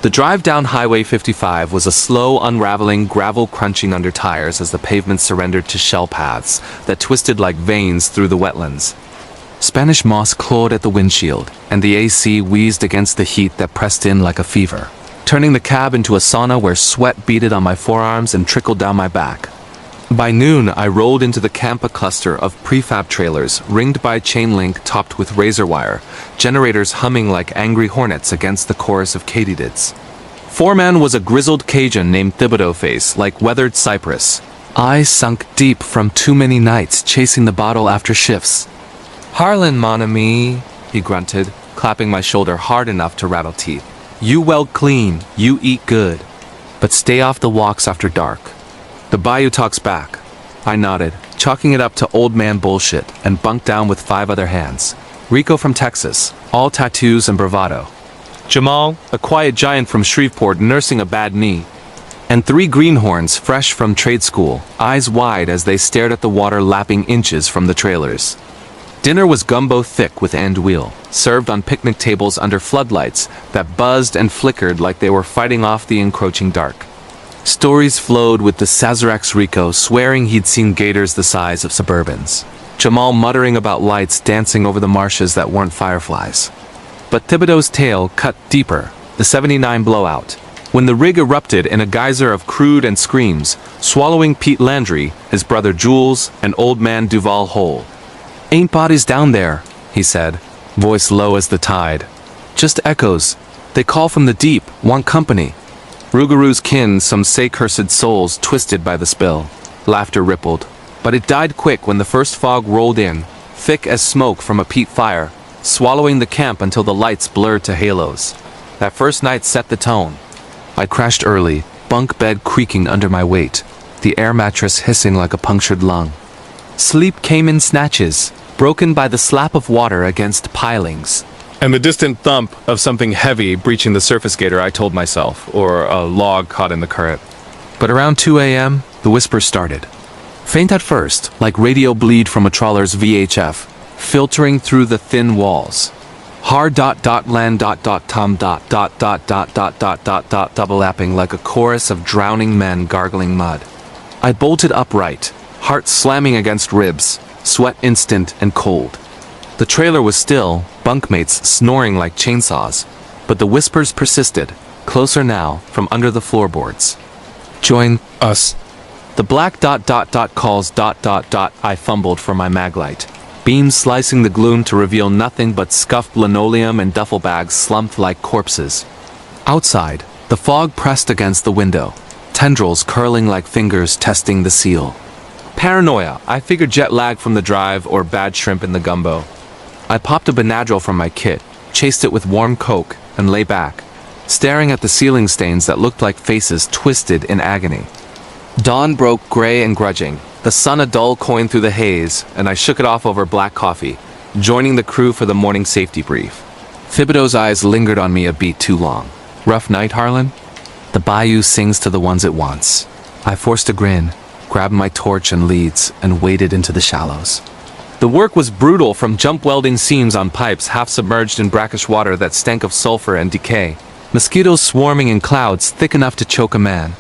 The drive down Highway 55 was a slow, unraveling, gravel crunching under tires as the pavement surrendered to shell paths that twisted like veins through the wetlands. Spanish moss clawed at the windshield, and the AC wheezed against the heat that pressed in like a fever, turning the cab into a sauna where sweat beaded on my forearms and trickled down my back. By noon, I rolled into the Campa cluster of prefab trailers ringed by chain link topped with razor wire, generators humming like angry hornets against the chorus of katydids. Foreman was a grizzled Cajun named Thibodeau Face, like weathered cypress. Eyes sunk deep from too many nights chasing the bottle after shifts. "Harlan, mon ami," he grunted, clapping my shoulder hard enough to rattle teeth. "You weld clean, you eat good, but stay off the walks after dark." The bayou talks back. I nodded, chalking it up to old man bullshit, and bunked down with 5 other hands. Rico from Texas, all tattoos and bravado. Jamal, a quiet giant from Shreveport nursing a bad knee. And 3 greenhorns fresh from trade school, eyes wide as they stared at the water lapping inches from the trailers. Dinner was gumbo thick with andouille, served on picnic tables under floodlights that buzzed and flickered like they were fighting off the encroaching dark. Stories flowed with the Sazeracs Rico swearing he'd seen gators the size of Suburbans. Jamal muttering about lights dancing over the marshes that weren't fireflies. But Thibodeau's tale cut deeper, the 79 blowout, when the rig erupted in a geyser of crude and screams, swallowing Pete Landry, his brother Jules, and old man Duval whole. "Ain't bodies down there," he said, voice low as the tide. "Just echoes. They call from the deep, want company." Rougarou's kin, some say-cursed souls twisted by the spill. Laughter rippled. But it died quick when the first fog rolled in, thick as smoke from a peat fire, swallowing the camp until the lights blurred to halos. That first night set the tone. I crashed early, bunk bed creaking under my weight, the air mattress hissing like a punctured lung. Sleep came in snatches, broken by the slap of water against pilings, and the distant thump of something heavy breaching the surface gator, I told myself, or a log caught in the current. But around 2 a.m., the whispers started. Faint at first, like radio bleed from a trawler's VHF, filtering through the thin walls. Hard land tom double-lapping like a chorus of drowning men gargling mud. I bolted upright, heart slamming against ribs, sweat instant and cold. The trailer was still, bunkmates snoring like chainsaws, but the whispers persisted, closer now, from under the floorboards. "Join us." The black calls ... I fumbled for my maglite. Beams slicing the gloom to reveal nothing but scuffed linoleum and duffel bags slumped like corpses. Outside, the fog pressed against the window, tendrils curling like fingers testing the seal. Paranoia, I figured jet lag from the drive or bad shrimp in the gumbo. I popped a Benadryl from my kit, chased it with warm Coke, and lay back, staring at the ceiling stains that looked like faces twisted in agony. Dawn broke gray and grudging, the sun a dull coin through the haze, and I shook it off over black coffee, joining the crew for the morning safety brief. Thibodeau's eyes lingered on me a beat too long. "Rough night, Harlan?" The bayou sings to the ones it wants. I forced a grin, grabbed my torch and leads, and waded into the shallows. The work was brutal, from jump welding seams on pipes half submerged in brackish water that stank of sulfur and decay, mosquitoes swarming in clouds thick enough to choke a man.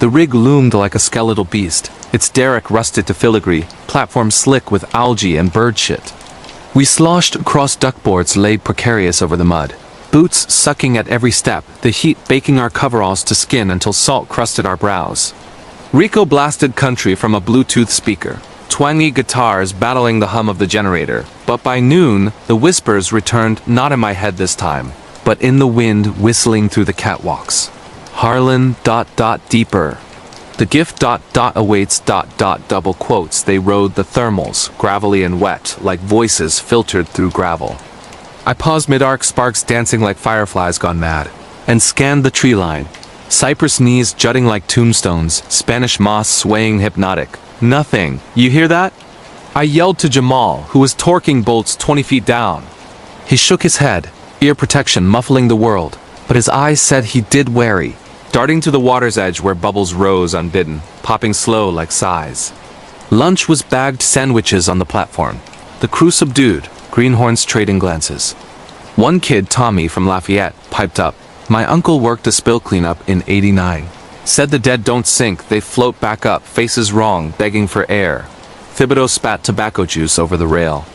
The rig loomed like a skeletal beast, its derrick rusted to filigree, platform slick with algae and bird shit. We sloshed across duckboards laid precarious over the mud, boots sucking at every step, the heat baking our coveralls to skin until salt crusted our brows. Rico blasted country from a Bluetooth speaker, twangy guitars battling the hum of the generator, but by noon, the whispers returned not in my head this time, but in the wind whistling through the catwalks. Harlan ... deeper. The gift ... awaits ... double quotes. They rode the thermals, gravelly and wet, like voices filtered through gravel. I paused mid-arc, sparks dancing like fireflies gone mad, and scanned the tree line. Cypress knees jutting like tombstones, Spanish moss swaying hypnotic. Nothing. You hear that? I yelled to Jamal, who was torquing bolts 20 feet down. He shook his head, ear protection muffling the world, but his eyes said he did wary, darting to the water's edge where bubbles rose unbidden, popping slow like sighs. Lunch was bagged sandwiches on the platform. The crew subdued, greenhorns trading glances. One kid, Tommy from Lafayette, piped up. My uncle worked a spill cleanup in '89. Said the dead don't sink, they float back up, faces wrong, begging for air. Thibodeau spat tobacco juice over the rail.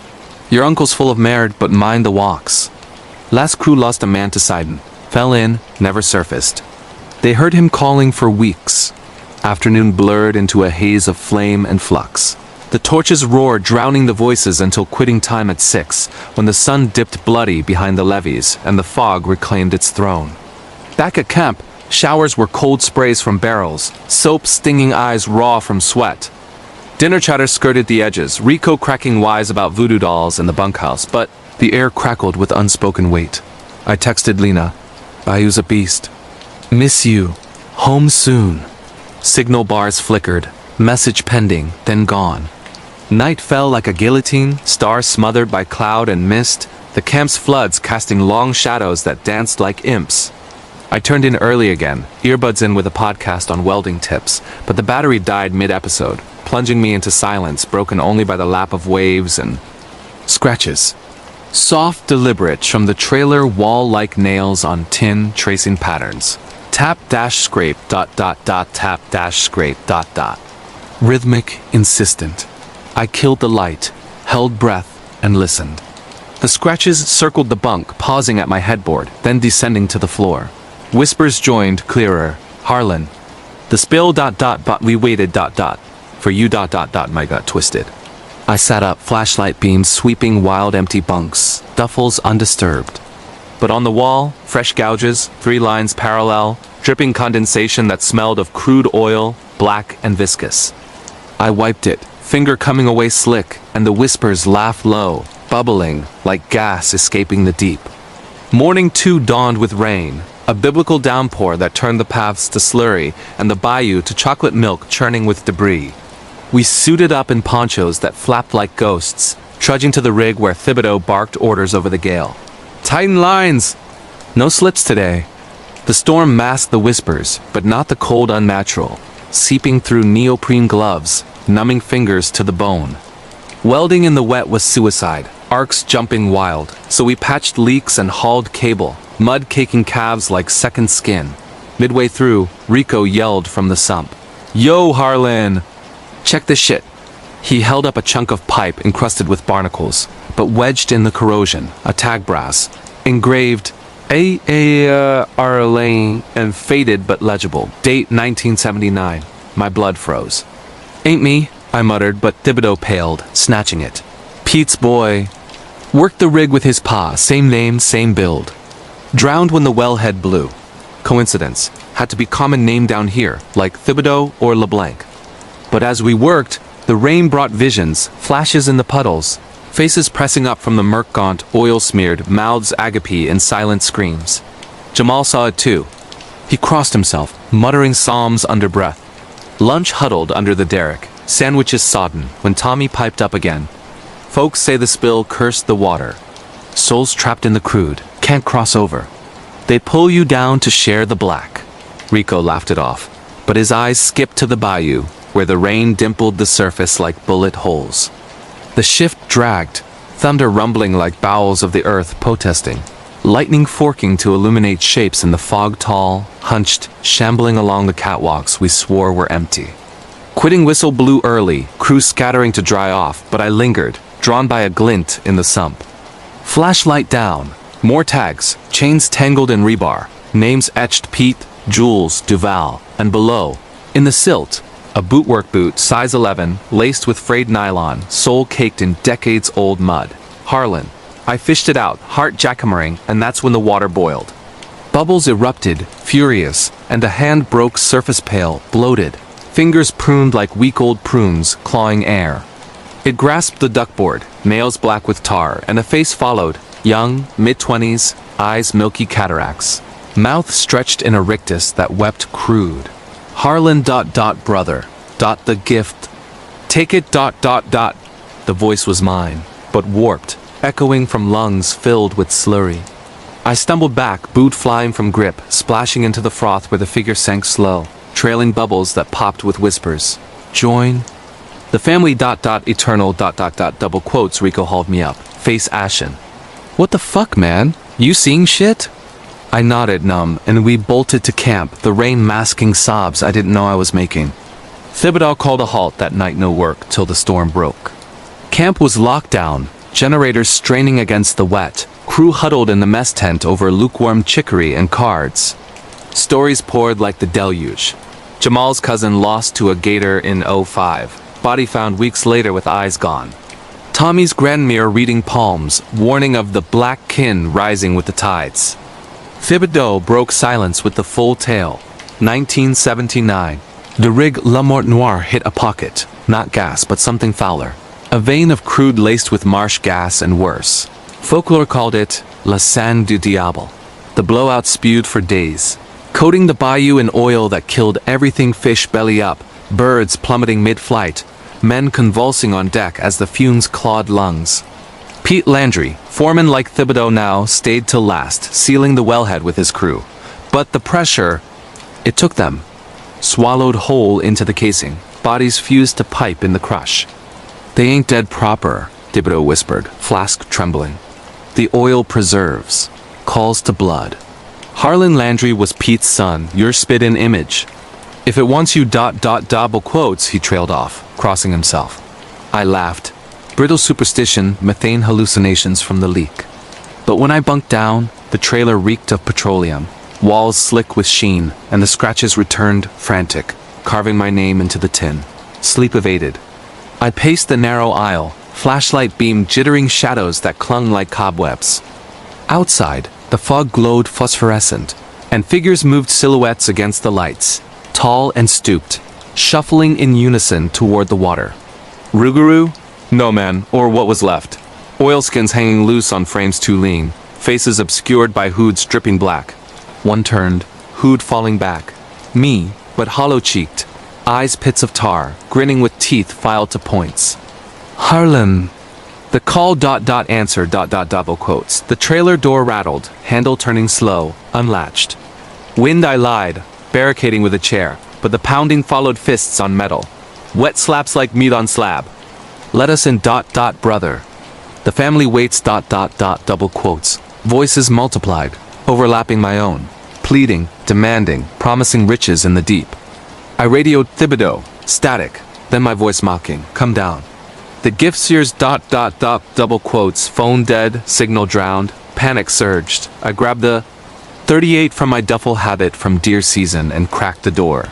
Your uncle's full of merit, but mind the walks. Last crew lost a man to Sidon. Fell in, never surfaced. They heard him calling for weeks. Afternoon blurred into a haze of flame and flux. The torches roared, drowning the voices until quitting time at 6, when the sun dipped bloody behind the levees and the fog reclaimed its throne. Back at camp, showers were cold sprays from barrels, soap stinging eyes raw from sweat. Dinner chatter skirted the edges, Rico cracking wise about voodoo dolls in the bunkhouse, but the air crackled with unspoken weight. I texted Lena, "Bayou's a beast. Miss you. Home soon." Signal bars flickered, message pending, then gone. Night fell like a guillotine, stars smothered by cloud and mist, the camp's floods casting long shadows that danced like imps. I turned in early again, earbuds in with a podcast on welding tips, but the battery died mid-episode, plunging me into silence broken only by the lap of waves and scratches. Soft, deliberate, from the trailer wall like nails on tin tracing patterns. Tap-scrape ... tap-scrape ... Rhythmic, insistent. I killed the light, held breath, and listened. The scratches circled the bunk, pausing at my headboard, then descending to the floor. Whispers joined, clearer. Harlan. The spill ... but we waited ... For you ... my gut twisted. I sat up, flashlight beams sweeping wild empty bunks, duffels undisturbed. But on the wall, fresh gouges, 3 lines parallel, dripping condensation that smelled of crude oil, black and viscous. I wiped it, finger coming away slick, and the whispers laughed low, bubbling like gas escaping the deep. Morning too dawned with rain, a biblical downpour that turned the paths to slurry and the bayou to chocolate milk churning with debris. We suited up in ponchos that flapped like ghosts, trudging to the rig where Thibodeau barked orders over the gale. Tighten lines! No slips today. The storm masked the whispers, but not the cold unnatural, seeping through neoprene gloves, numbing fingers to the bone. Welding in the wet was suicide, arcs jumping wild, so we patched leaks and hauled cable, mud caking calves like second skin. Midway through, Rico yelled from the sump. Yo, Harlan! Check this shit. He held up a chunk of pipe encrusted with barnacles, but wedged in the corrosion, a tag brass, engraved Arlane and faded but legible. Date 1979. My blood froze. Ain't me, I muttered, but Thibodeau paled, snatching it. Pete's boy. Worked the rig with his pa, same name, same build. Drowned when the wellhead blew. Coincidence. Had to be common name down here, like Thibodeau or LeBlanc. But as we worked, the rain brought visions, flashes in the puddles, faces pressing up from the murk-gaunt, oil-smeared, mouths agape in silent screams. Jamal saw it too. He crossed himself, muttering psalms under breath. Lunch huddled under the derrick, sandwiches sodden, when Tommy piped up again. Folks say the spill cursed the water. Souls trapped in the crude, can't cross over. They pull you down to share the black. Rico laughed it off, but his eyes skipped to the bayou, where the rain dimpled the surface like bullet holes. The shift dragged, thunder rumbling like bowels of the earth protesting, lightning forking to illuminate shapes in the fog tall, hunched, shambling along the catwalks we swore were empty. Quitting whistle blew early, crew scattering to dry off, but I lingered, drawn by a glint in the sump. Flashlight down. More tags, chains tangled in rebar, names etched Pete, Jules, Duval, and below, in the silt, a bootwork boot, size 11, laced with frayed nylon, sole caked in decades-old mud. Harlan. I fished it out, heart jackhammering, and that's when the water boiled. Bubbles erupted, furious, and a hand broke surface pale, bloated. Fingers pruned like week-old prunes, clawing air. It grasped the duckboard, nails black with tar, and a face followed, young, mid-20s, eyes milky cataracts. Mouth stretched in a rictus that wept crude. Harlan ... brother ... the gift. Take it ... The voice was mine, but warped, echoing from lungs filled with slurry. I stumbled back, boot flying from grip, splashing into the froth where the figure sank slow, trailing bubbles that popped with whispers. Join. The family ... eternal ... double quotes. Rico hauled me up, face ashen. What the fuck, man? You seeing shit? I nodded numb, and we bolted to camp, the rain masking sobs I didn't know I was making. Thibodeau called a halt that night, no work, till the storm broke. Camp was locked down, generators straining against the wet, crew huddled in the mess tent over lukewarm chicory and cards. Stories poured like the deluge. Jamal's cousin lost to a gator in '05, body found weeks later with eyes gone. Tommy's grandmere reading palms, warning of the black kin rising with the tides. Thibodeau broke silence with the full tale. 1979. The rig La Mort Noire hit a pocket, not gas but something fouler. A vein of crude laced with marsh gas and worse. Folklore called it La Sang du Diable. The blowout spewed for days, coating the bayou in oil that killed everything fish belly up, birds plummeting mid-flight, men convulsing on deck as the fumes clawed lungs. Pete Landry, foreman like Thibodeau now, stayed till last, sealing the wellhead with his crew. But the pressure, it took them. Swallowed whole into the casing, bodies fused to pipe in the crush. They ain't dead proper, Thibodeau whispered, flask trembling. The oil preserves, calls to blood. Harlan Landry was Pete's son, your spit-in image. If it wants you ... double quotes, he trailed off, crossing himself. I laughed. Brittle superstition, methane hallucinations from the leak. But when I bunked down, the trailer reeked of petroleum, walls slick with sheen, and the scratches returned, frantic, carving my name into the tin. Sleep evaded. I paced the narrow aisle, flashlight beamed jittering shadows that clung like cobwebs. Outside, the fog glowed phosphorescent, and figures moved silhouettes against the lights, tall and stooped, shuffling in unison toward the water. Rougarou? No man, or what was left. Oilskins hanging loose on frames too lean, faces obscured by hoods dripping black. One turned, hood falling back. Me, but hollow-cheeked, eyes pits of tar, grinning with teeth filed to points. Harlan. The call ... answer ... double quotes. The trailer door rattled, handle turning slow, unlatched. Wind, I lied, barricading with a chair, but the pounding followed fists on metal. Wet slaps like meat on slab. Let us in ... brother. The family waits ... double quotes. Voices multiplied, overlapping my own, pleading, demanding, promising riches in the deep. I radioed Thibodeau, static, then my voice mocking, come down. The gift seers ... double quotes, phone dead, signal drowned, panic surged. I grabbed the .38 from my duffel habit from deer season and cracked the door.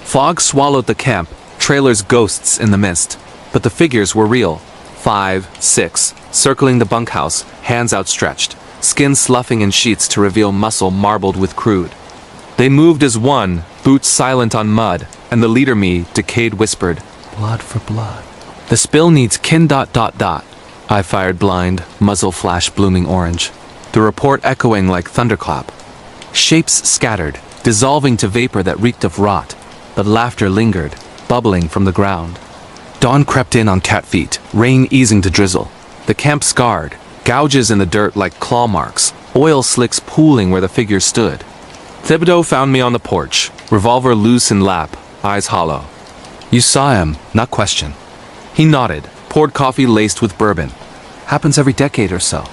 Fog swallowed the camp, trailers ghosts in the mist. But the figures were real. 5, 6, circling the bunkhouse, hands outstretched, skin sloughing in sheets to reveal muscle marbled with crude. They moved as one, boots silent on mud, and the leader me, decayed, whispered, blood for blood. The spill needs kin ... I fired blind, muzzle flash blooming orange. The report echoing like thunderclap. Shapes scattered, dissolving to vapor that reeked of rot, but laughter lingered, bubbling from the ground. Dawn crept in on cat feet, rain easing to drizzle. The camp scarred, gouges in the dirt like claw marks, oil slicks pooling where the figure stood. Thibodeau found me on the porch, revolver loose in lap, eyes hollow. You saw him, not question. He nodded, poured coffee laced with bourbon. Happens every decade or so.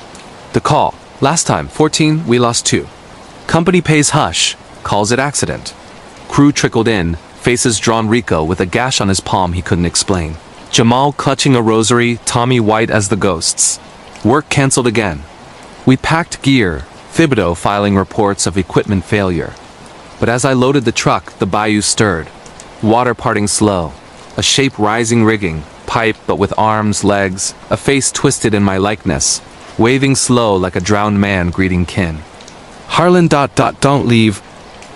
The call. Last time, 14, we lost 2. Company pays hush, calls it accident. Crew trickled in, faces drawn Rico with a gash on his palm he couldn't explain. Jamal clutching a rosary, Tommy white as the ghosts. Work cancelled again. We packed gear, Thibodeau filing reports of equipment failure. But as I loaded the truck, the bayou stirred. Water parting slow. A shape rising rigging, pipe but with arms, legs, a face twisted in my likeness, waving slow like a drowned man greeting kin. Harlan ... don't leave.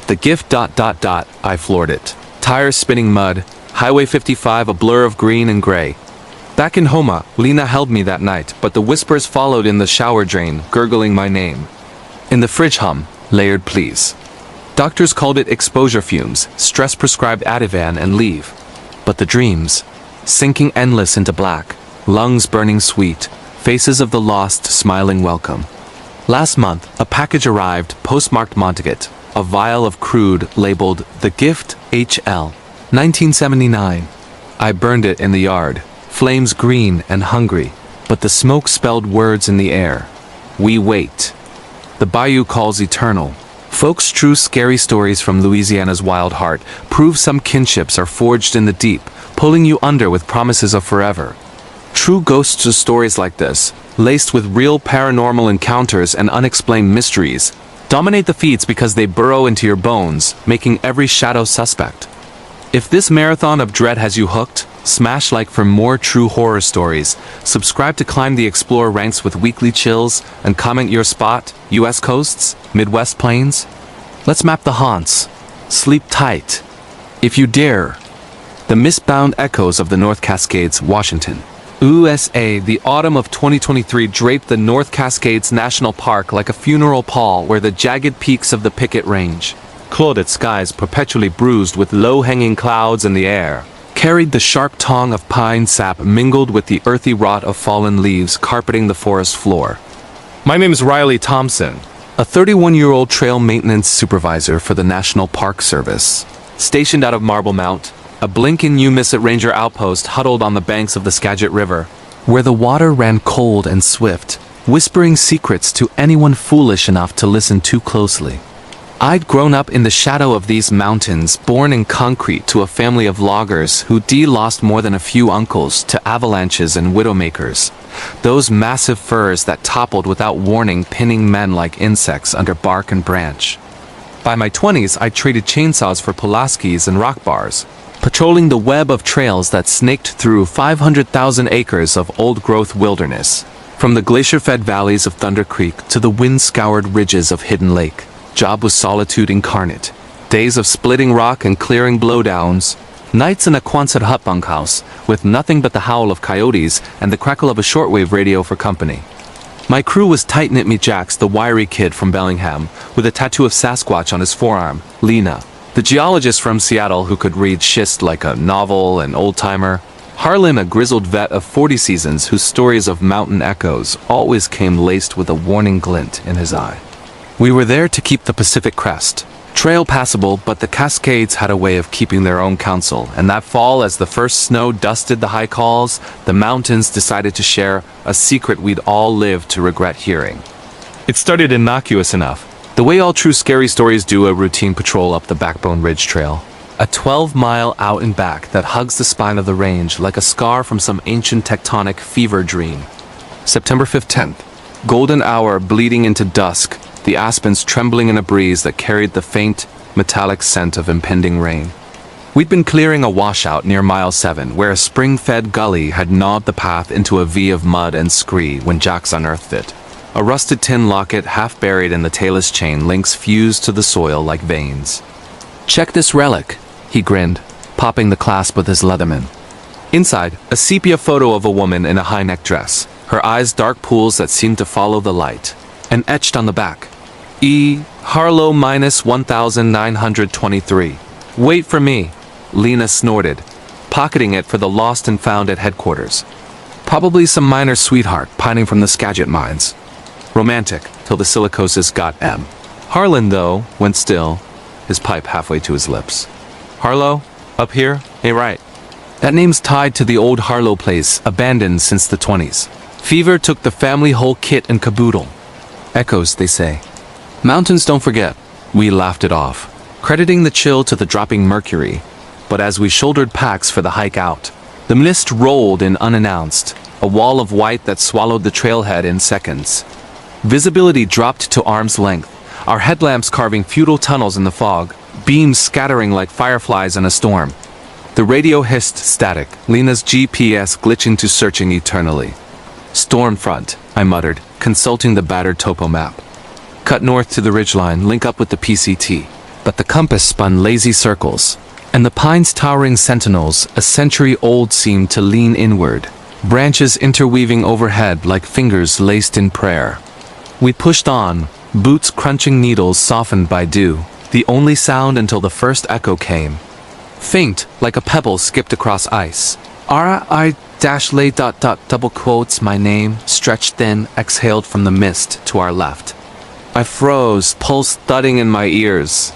The gift ... I floored it. Tires spinning mud, Highway 55 a blur of green and gray. Back in Homa, Lena held me that night, but the whispers followed in the shower drain, gurgling my name. In the fridge hum, layered please. Doctors called it exposure fumes, stress-prescribed Ativan and leave. But the dreams, sinking endless into black, lungs burning sweet, faces of the lost smiling welcome. Last month, a package arrived, postmarked Montagut, a vial of crude labeled The Gift HL, 1979. I burned it in the yard, flames green and hungry, but the smoke spelled words in the air. We wait. The bayou calls eternal. Folks' true scary stories from Louisiana's wild heart prove some kinships are forged in the deep, pulling you under with promises of forever. True ghost stories like this, laced with real paranormal encounters and unexplained mysteries, dominate the feeds because they burrow into your bones, making every shadow suspect. If this marathon of dread has you hooked, smash like for more true horror stories, subscribe to climb the Explore ranks with weekly chills, and comment your spot, US coasts, Midwest plains. Let's map the haunts. Sleep tight. If you dare. The mistbound echoes of the North Cascades, Washington. USA, the autumn of 2023 draped the North Cascades National Park like a funeral pall where the jagged peaks of the Picket Range, clothed skies perpetually bruised with low-hanging clouds in the air, carried the sharp tongue of pine sap mingled with the earthy rot of fallen leaves carpeting the forest floor. My name is Riley Thompson, a 31-year-old trail maintenance supervisor for the National Park Service, stationed out of Marble Mount, a blinking you miss it ranger outpost huddled on the banks of the Skagit River, where the water ran cold and swift, whispering secrets to anyone foolish enough to listen too closely. I'd grown up in the shadow of these mountains, born in concrete to a family of loggers who lost more than a few uncles to avalanches and widowmakers. Those massive firs that toppled without warning, pinning men like insects under bark and branch. By my 20s, I traded chainsaws for Pulaskis and rock bars, patrolling the web of trails that snaked through 500,000 acres of old-growth wilderness, from the glacier-fed valleys of Thunder Creek to the wind-scoured ridges of Hidden Lake. Job was solitude incarnate. Days of splitting rock and clearing blowdowns. Nights in a Quonset hut bunkhouse, with nothing but the howl of coyotes and the crackle of a shortwave radio for company. My crew was tight-knit me Jax, the wiry kid from Bellingham, with a tattoo of Sasquatch on his forearm, Lena, the geologist from Seattle who could read schist like a novel and old-timer, Harlan, a grizzled vet of 40 seasons whose stories of mountain echoes always came laced with a warning glint in his eye. We were there to keep the Pacific crest. Trail passable, but the Cascades had a way of keeping their own counsel, and that fall as the first snow dusted the high calls, the mountains decided to share a secret we'd all live to regret hearing. It started innocuous enough, the way all true scary stories do, a routine patrol up the Backbone Ridge Trail. A 12-mile out and back that hugs the spine of the range like a scar from some ancient tectonic fever dream. September 15th. Golden hour bleeding into dusk, the aspens trembling in a breeze that carried the faint, metallic scent of impending rain. We'd been clearing a washout near mile 7, where a spring-fed gully had gnawed the path into a V of mud and scree when Jax unearthed it. A rusted tin locket half buried in the tailless chain links fused to the soil like veins. "Check this relic," he grinned, popping the clasp with his Leatherman. Inside, a sepia photo of a woman in a high-neck dress, her eyes dark pools that seemed to follow the light, and etched on the back, E. Harlow -1923. "Wait for me," Lena snorted, pocketing it for the lost and found at headquarters. Probably some miner sweetheart pining from the Skagit mines. Romantic, till the silicosis got M. Harlan, though, went still, his pipe halfway to his lips. "Harlow? Up here? Ain't right." That name's tied to the old Harlow place, abandoned since the 20s. Fever took the family whole kit and caboodle. Echoes, they say. Mountains don't forget. We laughed it off, crediting the chill to the dropping mercury. But as we shouldered packs for the hike out, the mist rolled in unannounced, a wall of white that swallowed the trailhead in seconds. Visibility dropped to arm's length, our headlamps carving futile tunnels in the fog, beams scattering like fireflies in a storm. The radio hissed static, Lena's GPS glitching to searching eternally. Storm front, I muttered, consulting the battered topo map. Cut north to the ridgeline, link up with the PCT. But the compass spun lazy circles, and the pine's towering sentinels, a century old, seemed to lean inward, branches interweaving overhead like fingers laced in prayer. We pushed on, boots crunching needles softened by dew, the only sound until the first echo came. Faint, like a pebble skipped across ice. R-I-lay ... double quotes my name, stretched thin, exhaled from the mist to our left. I froze, pulse thudding in my ears.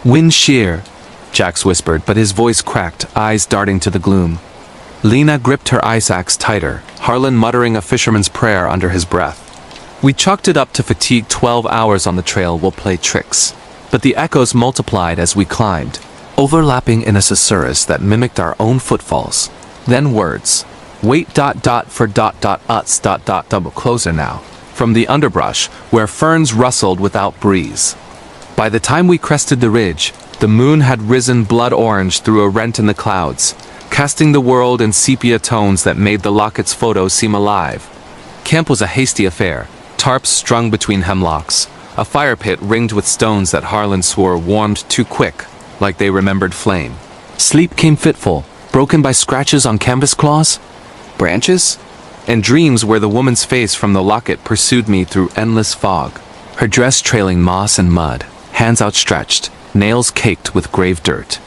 Wind shear, Jax whispered, but his voice cracked, eyes darting to the gloom. Lena gripped her ice axe tighter, Harlan muttering a fisherman's prayer under his breath. We chalked it up to fatigue. 12 hours on the trail will play tricks. But the echoes multiplied as we climbed, overlapping in a susurrus that mimicked our own footfalls. Then words. Wait ... for ... uts ... double closer now. From the underbrush, where ferns rustled without breeze. By the time we crested the ridge, the moon had risen blood orange through a rent in the clouds, casting the world in sepia tones that made the Lockett's photo seem alive. Camp was a hasty affair, tarps strung between hemlocks, a fire pit ringed with stones that Harlan swore warmed too quick, like they remembered flame. Sleep came fitful, broken by scratches on canvas claws, branches, and dreams where the woman's face from the locket pursued me through endless fog, her dress trailing moss and mud, hands outstretched, nails caked with grave dirt.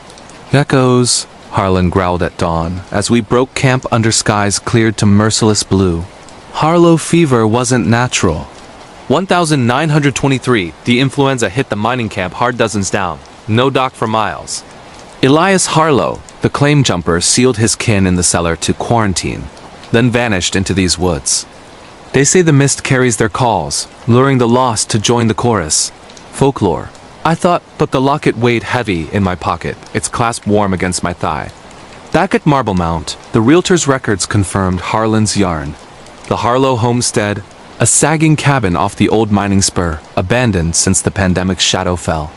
Echoes, Harlan growled at dawn, as we broke camp under skies cleared to merciless blue. Harlow fever wasn't natural. 1923, the influenza hit the mining camp hard dozens down. No doc for miles. Elias Harlow, the claim jumper, sealed his kin in the cellar to quarantine, then vanished into these woods. They say the mist carries their calls, luring the lost to join the chorus. Folklore. I thought, but the locket weighed heavy in my pocket, its clasp warm against my thigh. Back at Marble Mount, the realtor's records confirmed Harlan's yarn. The Harlow homestead, a sagging cabin off the old mining spur, abandoned since the pandemic's shadow fell.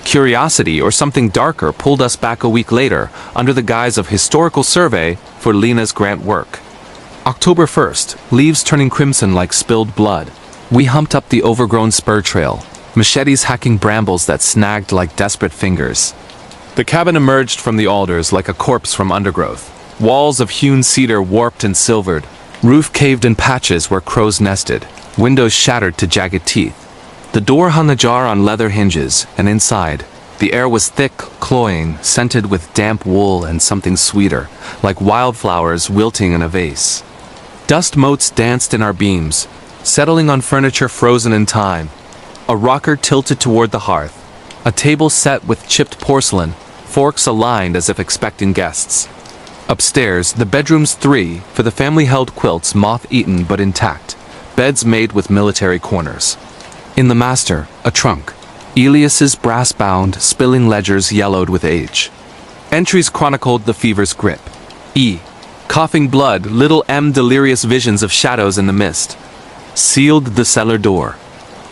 Curiosity or something darker pulled us back a week later under the guise of historical survey for Lena's grant work. October 1st, leaves turning crimson like spilled blood. We humped up the overgrown spur trail, machetes hacking brambles that snagged like desperate fingers. The cabin emerged from the alders like a corpse from undergrowth. Walls of hewn cedar warped and silvered. Roof caved in patches where crows nested. Windows shattered to jagged teeth. The door hung ajar on leather hinges, and inside, the air was thick, cloying, scented with damp wool and something sweeter, like wildflowers wilting in a vase. Dust motes danced in our beams, settling on furniture frozen in time. A rocker tilted toward the hearth, a table set with chipped porcelain, forks aligned as if expecting guests. Upstairs, the bedrooms 3, for the family held quilts moth-eaten but intact, beds made with military corners. In the master, a trunk, Elias's brass-bound, spilling ledgers yellowed with age. Entries chronicled the fever's grip. E. Coughing blood, little M. delirious visions of shadows in the mist. Sealed the cellar door.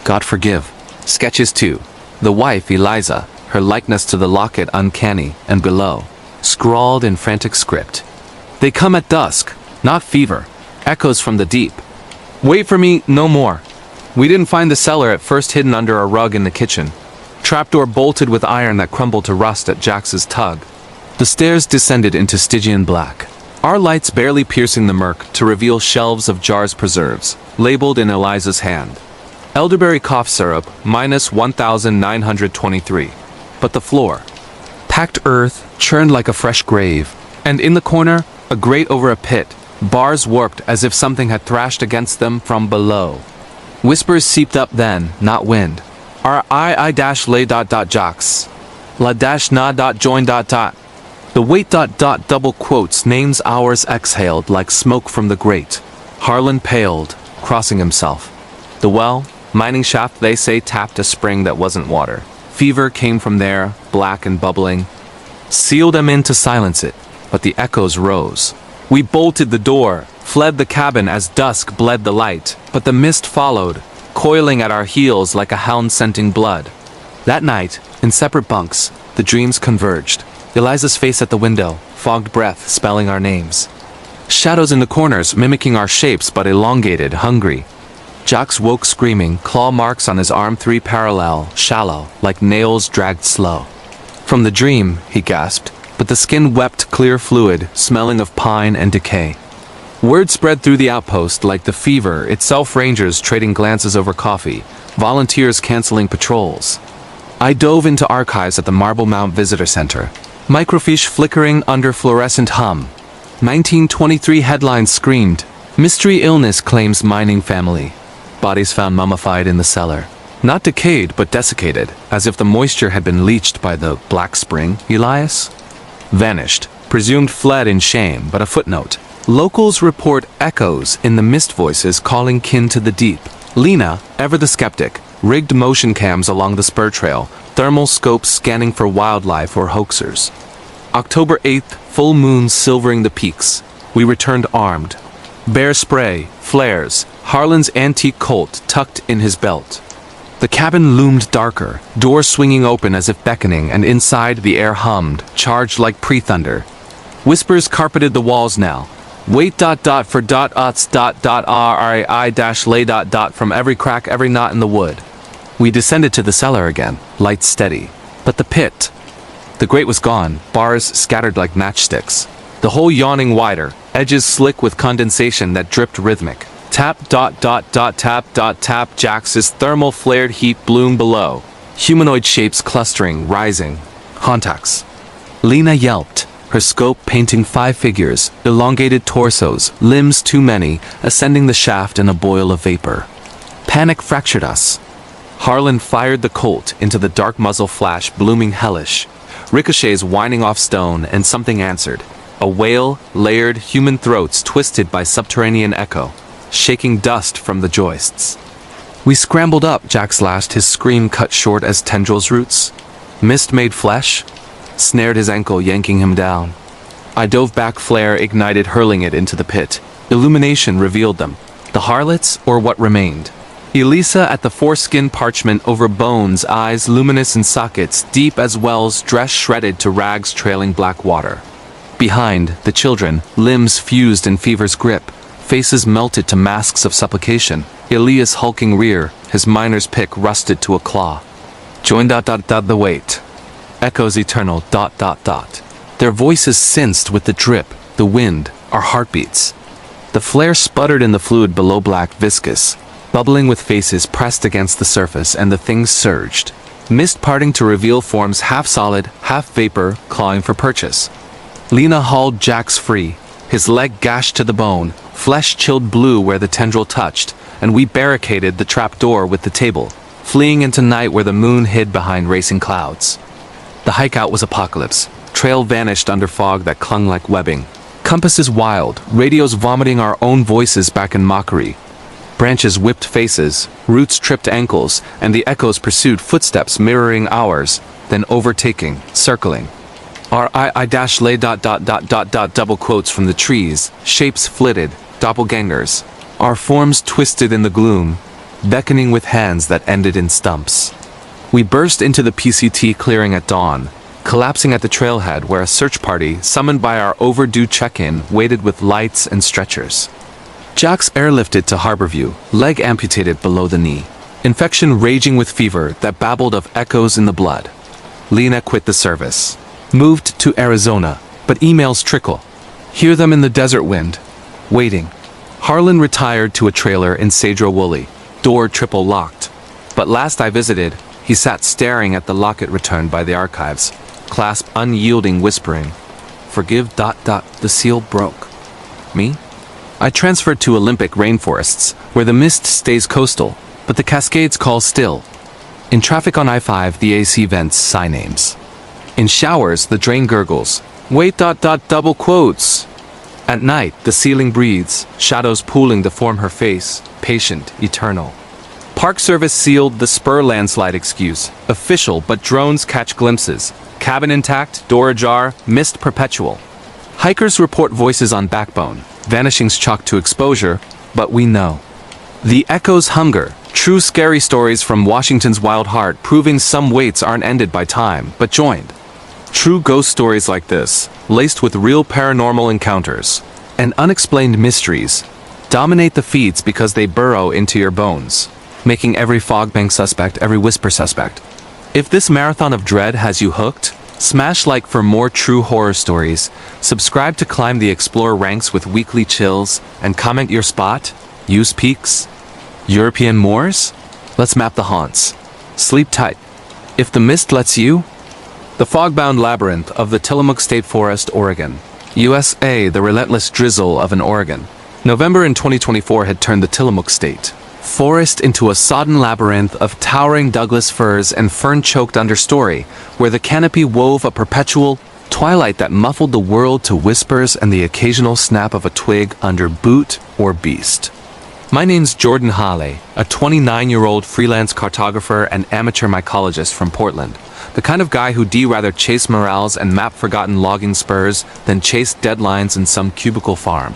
God forgive. Sketches 2. The wife, Eliza, her likeness to the locket uncanny, and below, scrawled in frantic script. They come at dusk, not fever. Echoes from the deep. Wait for me, no more. We didn't find the cellar at first, hidden under a rug in the kitchen. Trapdoor bolted with iron that crumbled to rust at Jax's tug. The stairs descended into Stygian black, our lights barely piercing the murk to reveal shelves of jars preserves, labeled in Eliza's hand. Elderberry cough syrup, minus 1923. But the floor, packed earth, churned like a fresh grave, and in the corner, a grate over a pit, bars warped as if something had thrashed against them from below. Whispers seeped up then, not wind. R-I-lay ... jocks. La .join ... The wait ... double quotes names ours exhaled like smoke from the grate. Harlan paled, crossing himself. The well, mining shaft they say tapped a spring that wasn't water. Fever came from there, black and bubbling. Seal them in to silence it, but the echoes rose. We bolted the door, fled the cabin as dusk bled the light, but the mist followed, coiling at our heels like a hound scenting blood. That night, in separate bunks, the dreams converged. Eliza's face at the window, fogged breath spelling our names. Shadows in the corners mimicking our shapes but elongated, hungry. Jax woke screaming, claw marks on his arm 3 parallel, shallow, like nails dragged slow. From the dream, he gasped, but the skin wept clear fluid, smelling of pine and decay. Word spread through the outpost like the fever itself, rangers trading glances over coffee, volunteers canceling patrols. I dove into archives at the Marble Mount Visitor Center. Microfiche flickering under fluorescent hum. 1923 headlines screamed, "Mystery illness claims mining family." Bodies found mummified in the cellar. Not decayed, but desiccated, as if the moisture had been leached by the Black Spring. Elias? Vanished. Presumed fled in shame, but a footnote. Locals report echoes in the mist, voices calling kin to the deep. Lena, ever the skeptic, rigged motion cams along the spur trail, thermal scopes scanning for wildlife or hoaxers. October 8th, full moon silvering the peaks. We returned armed. Bear spray, flares, Harlan's antique Colt tucked in his belt. The cabin loomed darker, doors swinging open as if beckoning, and inside the air hummed, charged like pre-thunder. Whispers carpeted the walls now. Wait ... for ... uts ... ri lay ... from every crack, every knot in the wood. We descended to the cellar again, lights steady. But the pit. The grate was gone, bars scattered like matchsticks. The hole yawning wider, edges slick with condensation that dripped rhythmic. Tap ... tap ... Jax's thermal flared heat bloom below. Humanoid shapes clustering, rising. Contacts. Lena yelped, her scope painting 5 figures, elongated torsos, limbs too many, ascending the shaft in a boil of vapor. Panic fractured us. Harlan fired the Colt into the dark muzzle flash, blooming hellish. Ricochets whining off stone, and something answered. A wail, layered, human throats twisted by subterranean echo, shaking dust from the joists. We scrambled up, Jax lashed, his scream cut short as tendrils roots. Mist made flesh, snared his ankle, yanking him down. I dove back, flare ignited, hurling it into the pit. Illumination revealed them. The harlots, or what remained. Elisa at the foreskin, parchment over bones, eyes luminous in sockets, deep as wells, dress shredded to rags trailing black water. Behind, the children, limbs fused in fever's grip, faces melted to masks of supplication. Elias hulking rear, his miner's pick rusted to a claw. Join ... the weight. Echoes eternal ... Their voices sensed with the drip, the wind, our heartbeats. The flare sputtered in the fluid below, black, viscous, bubbling with faces pressed against the surface, and the things surged. Mist parting to reveal forms half solid, half vapor, clawing for purchase. Lena hauled Jax free, his leg gashed to the bone, flesh chilled blue where the tendril touched, and we barricaded the trap door with the table, fleeing into night where the moon hid behind racing clouds. The hike out was apocalypse. Trail vanished under fog that clung like webbing. Compasses wild, radios vomiting our own voices back in mockery. Branches whipped faces, roots tripped ankles, and the echoes pursued footsteps mirroring ours, then overtaking, circling. Our I-lay ... double quotes from the trees, shapes flitted, doppelgangers. Our forms twisted in the gloom, beckoning with hands that ended in stumps. We burst into the PCT clearing at dawn, collapsing at the trailhead where a search party, summoned by our overdue check-in, waited with lights and stretchers. Jax airlifted to Harborview, leg amputated below the knee. Infection raging with fever that babbled of echoes in the blood. Lena quit the service. Moved to Arizona, but emails trickle. Hear them in the desert wind. Waiting. Harlan retired to a trailer in Cedro Woolley, door triple locked. But last I visited, he sat staring at the locket returned by the archives, clasp unyielding, whispering, "Forgive ... the seal broke." Me? I transferred to Olympic rainforests, where the mist stays coastal, but the cascades call still. In traffic on I-5, the AC vents sigh names. In showers, the drain gurgles. Wait ... double quotes. At night, the ceiling breathes, shadows pooling to form her face, patient, eternal. Park Service sealed the spur landslide excuse, official, but drones catch glimpses. Cabin intact, door ajar, mist perpetual. Hikers report voices on backbone, vanishings chalked to exposure, but we know. The echoes hunger, true scary stories from Washington's wild heart proving some waits aren't ended by time, but joined. True ghost stories like this, laced with real paranormal encounters and unexplained mysteries, dominate the feeds because they burrow into your bones, making every fog bank suspect, every whisper suspect. If this marathon of dread has you hooked, smash like for more true horror stories, subscribe to climb the Explore ranks with weekly chills, and comment your spot, use peaks, European moors? Let's map the haunts. Sleep tight. If the mist lets you. The fog-bound labyrinth of the Tillamook State Forest, Oregon. USA, the relentless drizzle of an Oregon. November in 2024 had turned the Tillamook State Forest into a sodden labyrinth of towering Douglas firs and fern-choked understory, where the canopy wove a perpetual twilight that muffled the world to whispers and the occasional snap of a twig under boot or beast. My name's Jordan Hale, a 29-year-old freelance cartographer and amateur mycologist from Portland, the kind of guy who'd rather chase morels and map forgotten logging spurs than chase deadlines in some cubicle farm.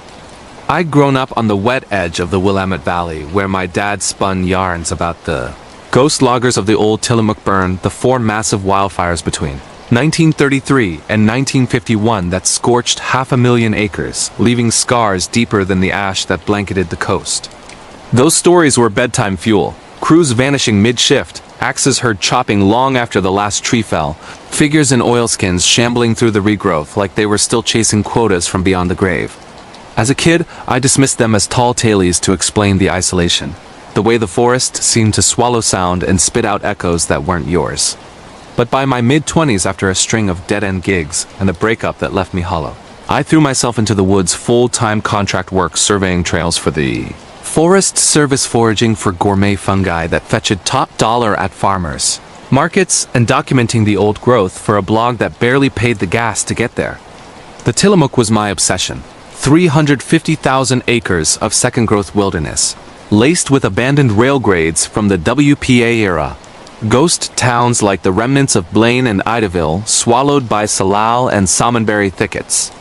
I'd grown up on the wet edge of the Willamette Valley, where my dad spun yarns about the ghost loggers of the old Tillamook burn, the four massive wildfires between 1933 and 1951 that scorched 500,000 acres, leaving scars deeper than the ash that blanketed the coast. Those stories were bedtime fuel, crews vanishing mid-shift, axes heard chopping long after the last tree fell, figures in oilskins shambling through the regrowth like they were still chasing quotas from beyond the grave. As a kid, I dismissed them as tall tales to explain the isolation, the way the forest seemed to swallow sound and spit out echoes that weren't yours. But by my mid-20s, after a string of dead-end gigs and a breakup that left me hollow, I threw myself into the woods full-time contract work surveying trails for the Forest Service, foraging for gourmet fungi that fetched top dollar at farmers markets, and documenting the old growth for a blog that barely paid the gas to get there. The Tillamook was my obsession. 350,000 acres of second-growth wilderness, laced with abandoned rail grades from the WPA era. Ghost towns like the remnants of Blaine and Idaville, swallowed by salal and salmonberry thickets.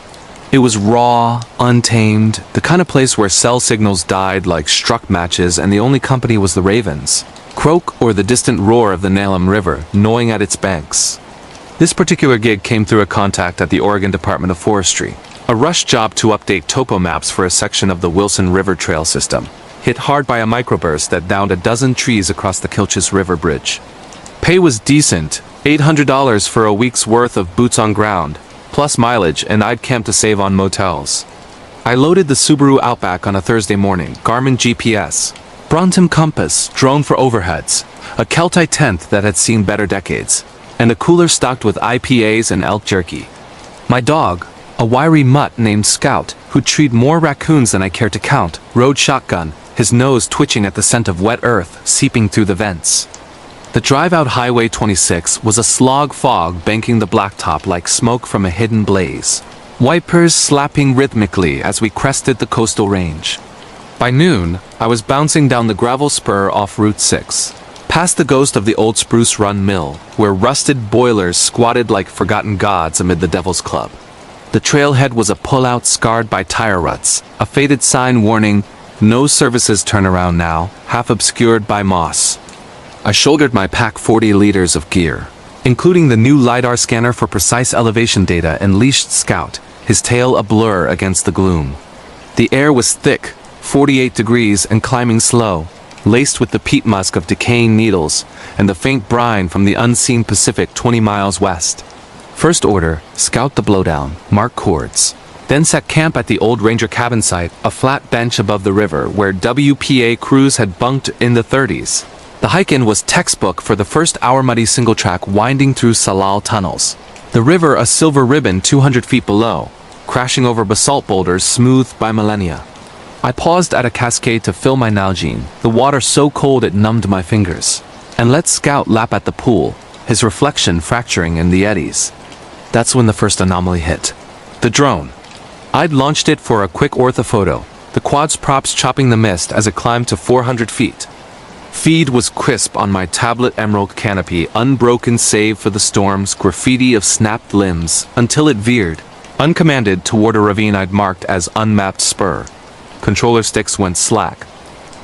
It was raw, untamed, the kind of place where cell signals died like struck matches and the only company was the ravens, croak, or the distant roar of the Nalum River gnawing at its banks. This particular gig came through a contact at the Oregon Department of Forestry. A rush job to update topo maps for a section of the Wilson River Trail system, hit hard by a microburst that downed a dozen trees across the Kilchis River Bridge. Pay was decent, $800 for a week's worth of boots on ground, plus mileage, and I'd camp to save on motels. I loaded the Subaru Outback on a Thursday morning, Garmin GPS, Brontom compass, drone for overheads, a Keltai tent that had seen better decades, and a cooler stocked with IPAs and elk jerky. My dog, a wiry mutt named Scout, who treed more raccoons than I cared to count, rode shotgun, his nose twitching at the scent of wet earth seeping through the vents. The drive out Highway 26 was a slog fog banking the blacktop like smoke from a hidden blaze, wipers slapping rhythmically as we crested the coastal range. By noon, I was bouncing down the gravel spur off Route 6, past the ghost of the old Spruce Run Mill, where rusted boilers squatted like forgotten gods amid the Devil's Club. The trailhead was a pullout scarred by tire ruts, a faded sign warning, "No services turn around now," half obscured by moss. I shouldered my pack 40 liters of gear, including the new LiDAR scanner for precise elevation data, and leashed Scout, his tail a blur against the gloom. The air was thick, 48 degrees and climbing slow, laced with the peat musk of decaying needles and the faint brine from the unseen Pacific 20 miles west. First order, scout the blowdown, mark chords. Then set camp at the old Ranger cabin site, a flat bench above the river where WPA crews had bunked in the 30s. The hike-in was textbook for the first hour muddy single track winding through Salal tunnels. The river a silver ribbon 200 feet below, crashing over basalt boulders smoothed by millennia. I paused at a cascade to fill my Nalgene, the water so cold it numbed my fingers, and let Scout lap at the pool, his reflection fracturing in the eddies. That's when the first anomaly hit. The drone. I'd launched it for a quick orthophoto, the quad's props chopping the mist as it climbed to 400 feet. feed was crisp on my tablet emerald canopy, unbroken save for the storm's graffiti of snapped limbs, until it veered, uncommanded, toward a ravine I'd marked as unmapped spur. Controller sticks went slack.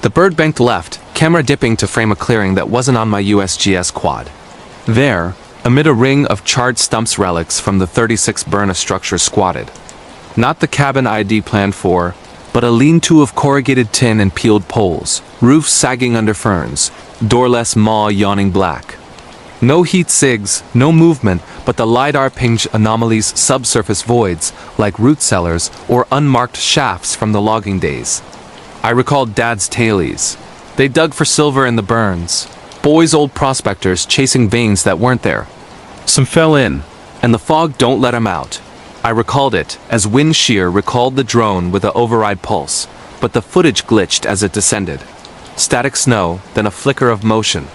The bird banked left, camera dipping to frame a clearing that wasn't on my USGS quad. There, amid a ring of charred stumps relics from the 36 Burna structure squatted. Not the cabin ID planned for, but a lean-to of corrugated tin and peeled poles, roof sagging under ferns, doorless maw yawning black. No heat sigs, no movement, but the LiDAR pinged anomalies, subsurface voids, like root cellars or unmarked shafts from the logging days. I recalled Dad's tailies. They dug for silver in the burns. Boys old prospectors chasing veins that weren't there. Some fell in, and the fog don't let 'em out. I recalled it, as wind shear recalled the drone with an override pulse, but the footage glitched as it descended. Static snow, then a flicker of motion.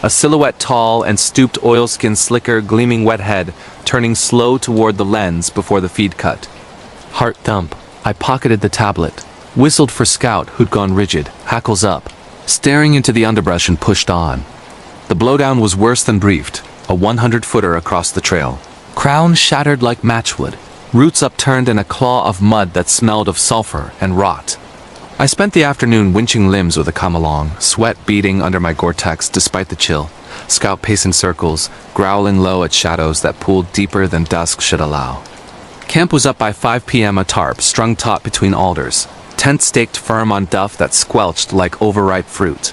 A silhouette tall and stooped oilskin slicker gleaming wet head, turning slow toward the lens before the feed cut. Heart thump. I pocketed the tablet, whistled for Scout who'd gone rigid, hackles up, staring into the underbrush and pushed on. The blowdown was worse than briefed, a 100-footer across the trail. Crown shattered like matchwood, roots upturned in a claw of mud that smelled of sulfur and rot. I spent the afternoon winching limbs with a come-along, sweat beading under my Gore-Tex despite the chill, Scout pacing circles, growling low at shadows that pooled deeper than dusk should allow. Camp was up by 5 p.m. a tarp strung taut between alders, tent staked firm on duff that squelched like overripe fruit.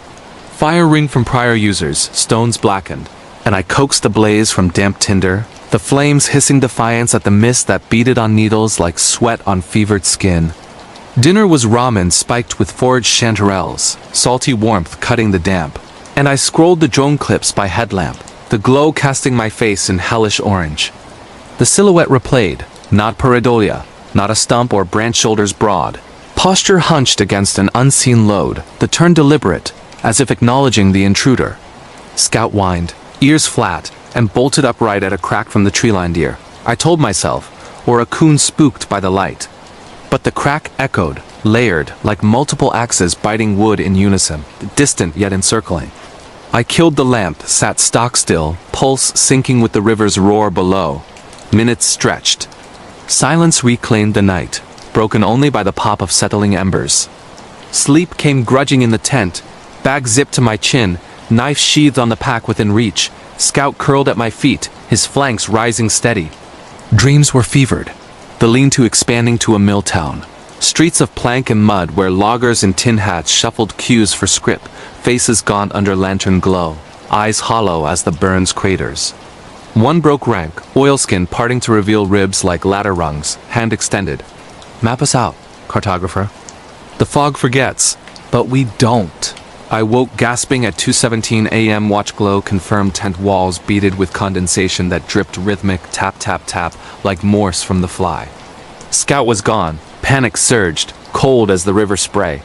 Fire ring from prior users, stones blackened, and I coaxed a blaze from damp tinder, the flames hissing defiance at the mist that beaded on needles like sweat on fevered skin. Dinner was ramen spiked with foraged chanterelles, salty warmth cutting the damp, and I scrolled the drone clips by headlamp, the glow casting my face in hellish orange. The silhouette replayed, not pareidolia, not a stump or branch shoulders broad. Posture hunched against an unseen load, the turn deliberate, as if acknowledging the intruder. Scout whined, ears flat, and bolted upright at a crack from the tree-lined ear. I told myself, or a coon spooked by the light. But the crack echoed, layered, like multiple axes biting wood in unison, distant yet encircling. I killed the lamp, sat stock still, pulse sinking with the river's roar below. Minutes stretched. Silence reclaimed the night, broken only by the pop of settling embers. Sleep came grudging in the tent, bag zipped to my chin, knife sheathed on the pack within reach, Scout curled at my feet, his flanks rising steady. Dreams were fevered, the lean-to expanding to a mill town. Streets of plank and mud where loggers in tin hats shuffled cues for scrip, faces gaunt under lantern glow, eyes hollow as the burns craters. One broke rank, oilskin parting to reveal ribs like ladder rungs, hand extended. Map us out, cartographer. The fog forgets, but we don't. I woke gasping at 2:17 a.m. Watch glow confirmed tent walls beaded with condensation that dripped rhythmic tap tap tap like Morse from the fly. Scout was gone. Panic surged, cold as the river spray.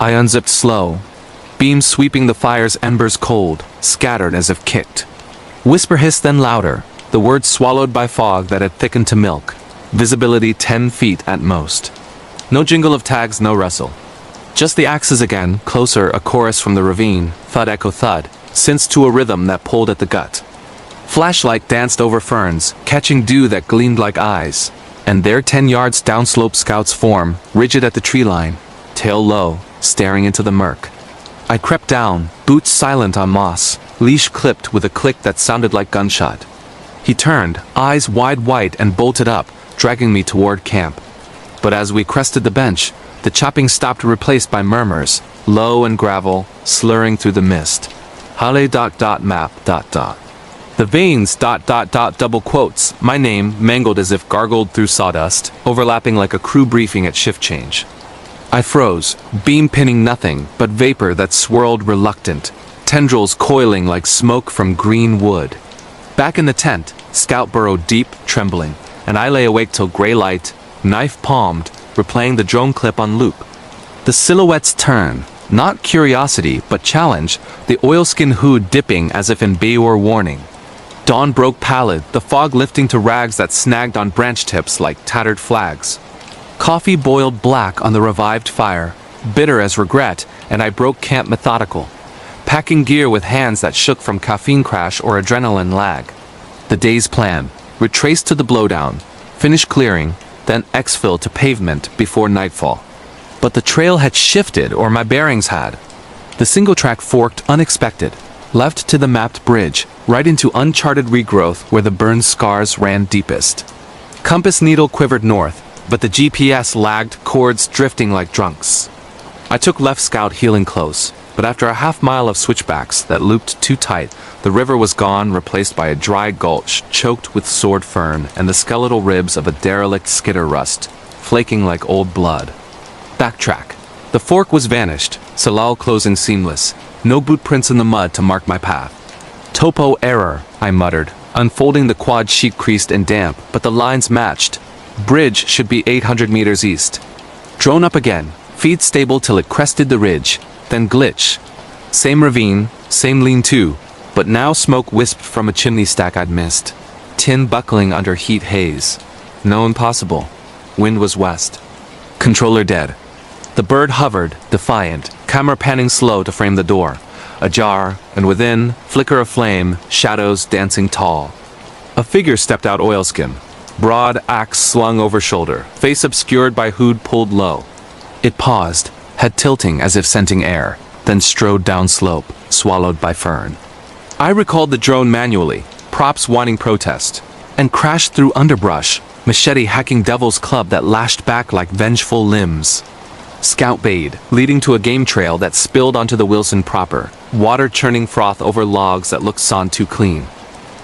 I unzipped slow, beam sweeping the fire's embers cold, scattered as if kicked. Whisper hissed then louder, the words swallowed by fog that had thickened to milk. Visibility 10 feet at most. No jingle of tags, no rustle. Just the axes again, closer, a chorus from the ravine, thud echo thud, since to a rhythm that pulled at the gut. Flashlight danced over ferns, catching dew that gleamed like eyes, and there 10 yards downslope Scout's form, rigid at the tree line, tail low, staring into the murk. I crept down, boots silent on moss, leash clipped with a click that sounded like gunshot. He turned, eyes wide white and bolted up, dragging me toward camp. But as we crested the bench, the chopping stopped, replaced by murmurs, low and gravel, slurring through the mist. Hale ... map ... The veins ... double quotes, my name mangled as if gargled through sawdust, overlapping like a crew briefing at shift change. I froze, beam pinning nothing but vapor that swirled reluctant, tendrils coiling like smoke from green wood. Back in the tent, Scout burrowed deep, trembling, and I lay awake till gray light, knife palmed, replaying the drone clip on loop. The silhouettes turn, not curiosity but challenge, the oilskin hood dipping as if in bayou warning. Dawn broke pallid, the fog lifting to rags that snagged on branch tips like tattered flags. Coffee boiled black on the revived fire, bitter as regret, and I broke camp methodical. packing gear with hands that shook from caffeine crash or adrenaline lag. The day's plan: retrace to the blowdown, finish clearing, then exfil to pavement before nightfall. But the trail had shifted, or my bearings had. The single track forked unexpected, left to the mapped bridge, right into uncharted regrowth where the burned scars ran deepest. Compass needle quivered north, but the GPS lagged, cords drifting like drunks. I took left scout heeling close, but after a half-mile of switchbacks that looped too tight, the river was gone, replaced by a dry gulch choked with sword fern and the skeletal ribs of a derelict skitter rust, flaking like old blood. Backtrack. The fork was vanished, Salal closing seamless, no boot prints in the mud to mark my path. Topo error, I muttered, unfolding the quad sheet creased and damp, but the lines matched. Bridge should be 800 meters east. Drone up again, feed stable till it crested the ridge, then glitch. Same ravine, same lean-to, but now smoke wisped from a chimney stack I'd missed. Tin buckling under heat haze. No impossible. Wind was west. Controller dead. The bird hovered, defiant, camera panning slow to frame the door. Ajar, and within, flicker of flame, shadows dancing tall. A figure stepped out oilskin. Broad axe slung over shoulder, face obscured by hood pulled low. It paused, head tilting as if scenting air, then strode down slope, swallowed by fern. I recalled the drone manually, props whining protest, and crashed through underbrush, machete hacking devil's club that lashed back like vengeful limbs. Scout bayed, leading to a game trail that spilled onto the Wilson proper, water churning froth over logs that looked sawn too clean.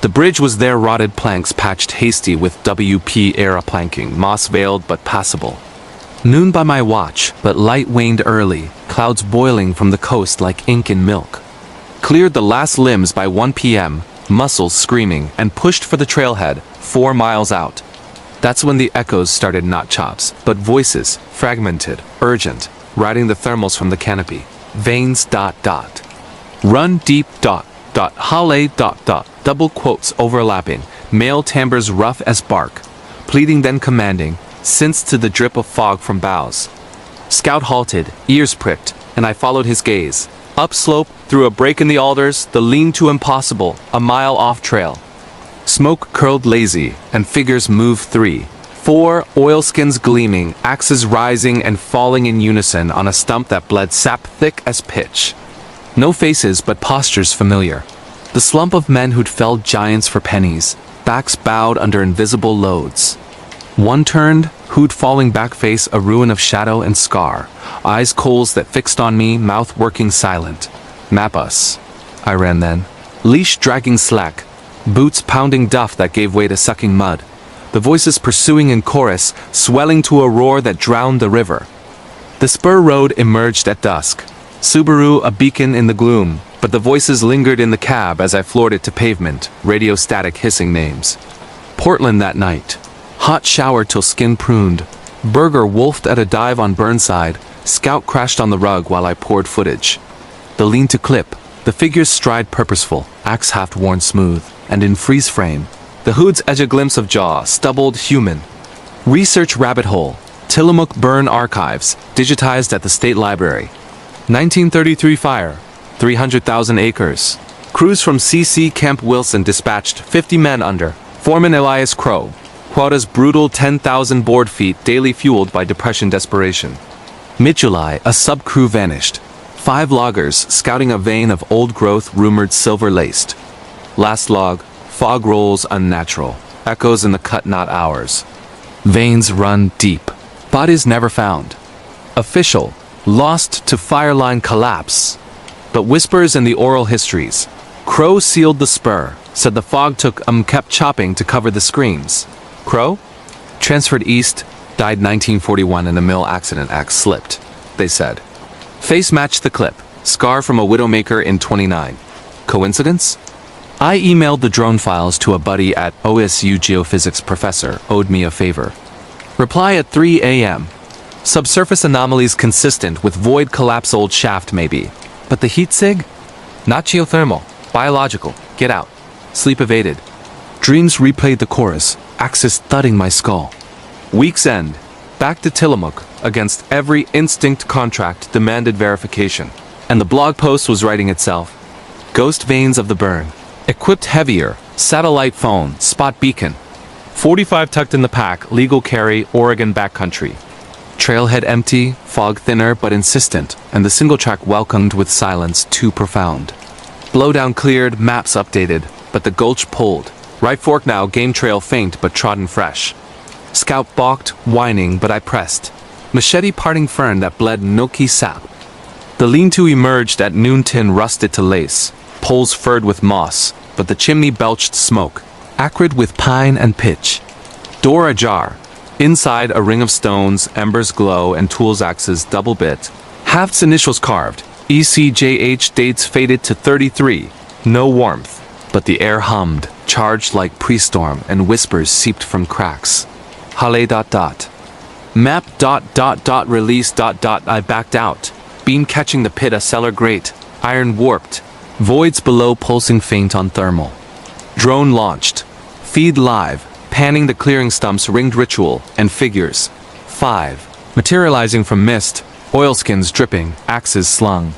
The bridge was there, rotted planks patched hasty with WP-era planking, moss-veiled but passable. Noon by my watch, but light waned early, clouds boiling from the coast like ink in milk. Cleared the last limbs by 1 p.m., muscles screaming, and pushed for the trailhead, 4 miles out. That's when the echoes started, not chops, but voices, fragmented, urgent, riding the thermals from the canopy. Veins ... Run deep ... Halle ... Double quotes overlapping, male timbres rough as bark, pleading then commanding, since to the drip of fog from boughs. Scout halted, ears pricked, and I followed his gaze. Upslope, through a break in the alders, the lean-to impossible, a mile off trail. Smoke curled lazy, and figures moved 3, 4, oilskins gleaming, axes rising and falling in unison on a stump that bled sap thick as pitch. No faces, but postures familiar. The slump of men who'd felled giants for pennies, backs bowed under invisible loads. One turned, who'd falling back face a ruin of shadow and scar, eyes coals that fixed on me, mouth working silent. Map us. I ran then. Leash dragging slack, boots pounding duff that gave way to sucking mud. The voices pursuing in chorus, swelling to a roar that drowned the river. The spur road emerged at dusk. Subaru a beacon in the gloom, but the voices lingered in the cab as I floored it to pavement, radio static hissing names. Portland that night. Hot shower till skin pruned. Burger wolfed at a dive on Burnside. Scout crashed on the rug while I poured footage. The lean to clip. The figures stride purposeful, axe haft worn smooth, and in freeze frame. The hoods edge a glimpse of jaw, stubbled human. Research rabbit hole. Tillamook burn archives, digitized at the State Library. 1933 fire, 300,000 acres. Crews from CC Camp Wilson dispatched 50 men under. Foreman Elias Crow. Quada's brutal 10,000 board feet daily fueled by depression desperation. Mid-July, a sub-crew vanished. 5 loggers scouting a vein of old-growth rumored silver-laced. Last log, fog rolls unnatural. Echoes in the cut not ours. Veins run deep. Bodies never found. Official, lost to fireline collapse. But whispers in the oral histories. Crow sealed the spur, said the fog took kept chopping to cover the screams. Crow? Transferred east, died 1941 in a mill accident. Axe slipped, they said. Face matched the clip, scar from a widowmaker in 29. Coincidence? I emailed the drone files to a buddy at OSU geophysics professor, owed me a favor. Reply at 3 a.m. Subsurface anomalies consistent with void collapse old shaft maybe. But the heat sig? Not geothermal, biological, get out. Sleep evaded. Dreams replayed the chorus, axis thudding my skull. Week's end. Back to Tillamook, against every instinct contract demanded verification. and the blog post was writing itself. Ghost veins of the burn. Equipped heavier. Satellite phone. Spot beacon. 45 tucked in the pack. Legal carry. Oregon backcountry. Trailhead empty. Fog thinner but insistent. And the single track welcomed with silence too profound. Blowdown cleared. Maps updated. But the gulch pulled. Right fork now. Game trail faint but trodden fresh. Scout balked. Whining but I pressed. Machete parting fern that bled milky sap. The lean-to emerged at noontime rusted to lace. Poles furred with moss, but the chimney belched smoke, acrid with pine and pitch. Door ajar. Inside a ring of stones, embers glow, and tools axes double bit. Haft's initials carved. ECJH dates faded to 33. No warmth, but the air hummed, charged like pre-storm, and whispers seeped from cracks. Hale ... Map ... release ... I backed out. Beam catching the pit a cellar grate. Iron warped. Voids below pulsing faint on thermal. Drone launched. Feed live. Panning the clearing stumps ringed ritual and figures. 5. Materializing from mist. Oilskins dripping. Axes slung.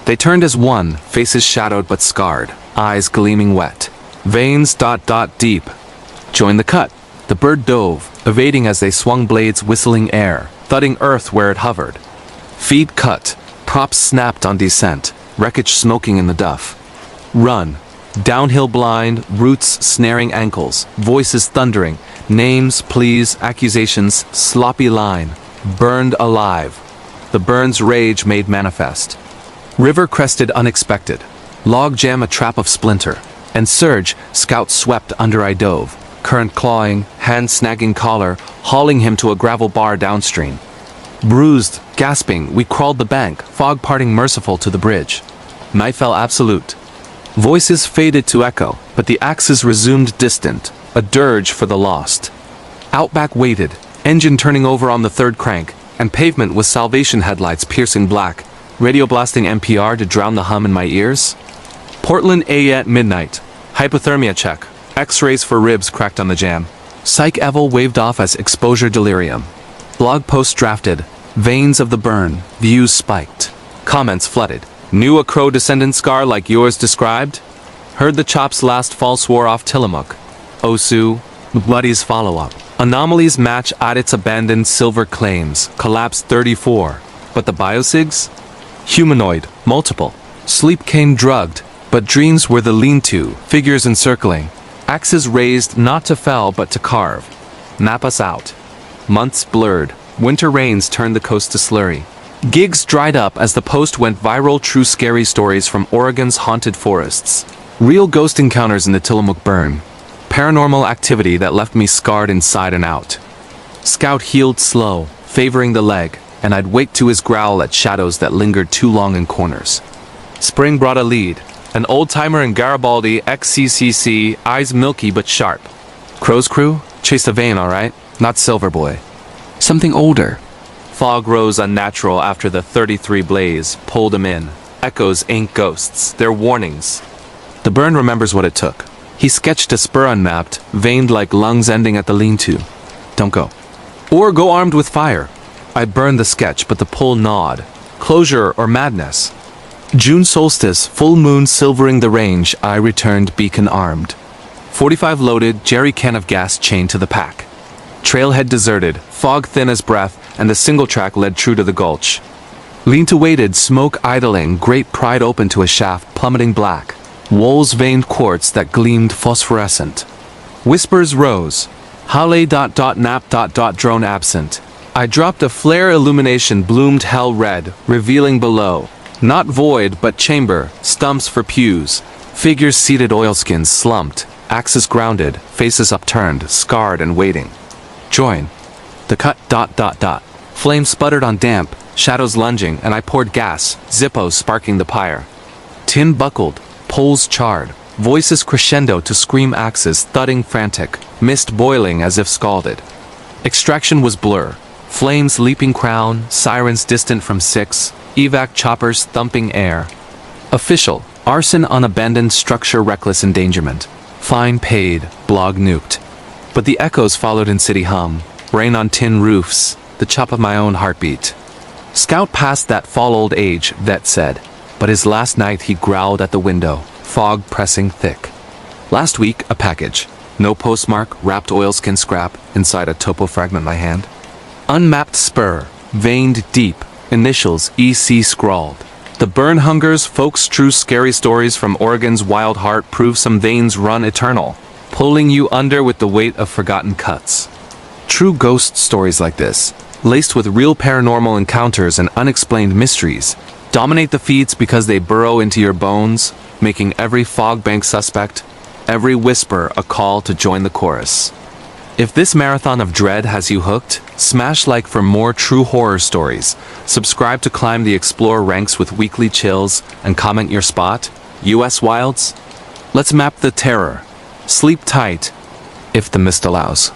They turned as one. Faces shadowed but scarred. Eyes gleaming wet. Veins ... deep. Join the cut. The bird dove, evading as they swung blades whistling air, thudding earth where it hovered. Feet cut. Props snapped on descent. Wreckage smoking in the duff. Run. Downhill blind, roots snaring ankles, voices thundering, names, pleas, accusations, sloppy line. Burned alive. The burn's rage made manifest. River crested unexpected. Log jam a trap of splinter. And surge, scout swept under I dove. Current clawing, hand snagging collar, hauling him to a gravel bar downstream. Bruised, gasping, we crawled the bank, fog parting merciful to the bridge. Night fell absolute. Voices faded to echo, but the axes resumed distant, a dirge for the lost. Outback waited, engine turning over on the third crank, and pavement with salvation headlights piercing black, radio blasting NPR to drown the hum in my ears. Portland A at midnight. Hypothermia check. X-rays for ribs cracked on the jam. Psych Evil waved off as exposure delirium. Blog post drafted. Veins of the burn. Views spiked. Comments flooded. Knew a crow descendant scar like yours described? Heard the chops last fall swore off Tillamook. Osu. Bloodies follow-up. Anomalies match Audit's abandoned silver claims. Collapse 34. But the biosigs? Humanoid. Multiple. Sleep came drugged. But dreams were the lean-to. Figures encircling. Axes raised not to fell but to carve. Map us out. Months blurred. Winter rains turned the coast to slurry. Gigs dried up as the post went viral. True scary stories from Oregon's haunted forests. Real ghost encounters in the Tillamook burn. Paranormal activity that left me scarred inside and out. Scout healed slow, favoring the leg, and I'd wake to his growl at shadows that lingered too long in corners. Spring brought a lead. An old-timer in Garibaldi, XCCC, eyes milky but sharp. Crow's crew? Chased a vein, alright? Not Silver Boy. Something older. Fog rose unnatural after the 33 blaze, pulled him in. Echoes ain't ghosts, they're warnings. The burn remembers what it took. He sketched a spur unmapped, veined like lungs ending at the lean-to. Don't go. Or go armed with fire. I burned the sketch, but the pull gnawed. Closure or madness? June solstice, full moon silvering the range, I returned beacon armed. 45 loaded, jerry can of gas chained to the pack. Trailhead deserted, fog thin as breath, and the single track led true to the gulch. Lean-to waited, smoke idling, great pride open to a shaft plummeting black. Wolves veined quartz that gleamed phosphorescent. Whispers rose. Hale ... nap ... drone absent. I dropped a flare illumination bloomed hell red, revealing below. Not void, but chamber, stumps for pews. Figures seated oilskins slumped, axes grounded, faces upturned, scarred and waiting. Join. The cut ... Flame sputtered on damp, shadows lunging, and I poured gas, Zippos sparking the pyre. Tin buckled, poles charred, voices crescendo to scream axes thudding frantic, mist boiling as if scalded. Extraction was blur. Flames leaping crown, sirens distant from 6, evac choppers thumping air. Official, arson on abandoned structure reckless endangerment. Fine paid, blog nuked. But the echoes followed in city hum, rain on tin roofs, the chop of my own heartbeat. Scout past that fall old age, vet said. but his last night he growled at the window, fog pressing thick. Last week, a package. No postmark, wrapped oilskin scrap, inside a topo fragment in my hand. Unmapped spur, veined deep, initials EC scrawled. The burn hungers, folks' true scary stories from Oregon's wild heart prove some veins run eternal, pulling you under with the weight of forgotten cuts. True ghost stories like this, laced with real paranormal encounters and unexplained mysteries, dominate the feeds because they burrow into your bones, making every fog bank suspect, every whisper a call to join the chorus. If this marathon of dread has you hooked, smash like for more true horror stories, subscribe to climb the Explore ranks with weekly chills, and comment your spot, US Wilds. Let's map the terror. Sleep tight, if the mist allows.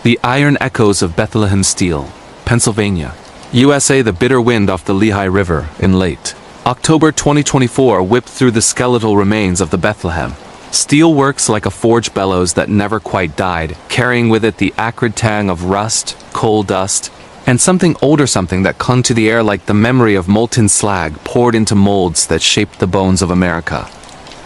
The iron echoes of Bethlehem Steel, Pennsylvania, USA. The bitter wind off the Lehigh River in late October 2024 whipped through the skeletal remains of the Bethlehem. Steel works like a forge bellows that never quite died, carrying with it the acrid tang of rust, coal dust, and something that clung to the air like the memory of molten slag poured into molds that shaped the bones of America.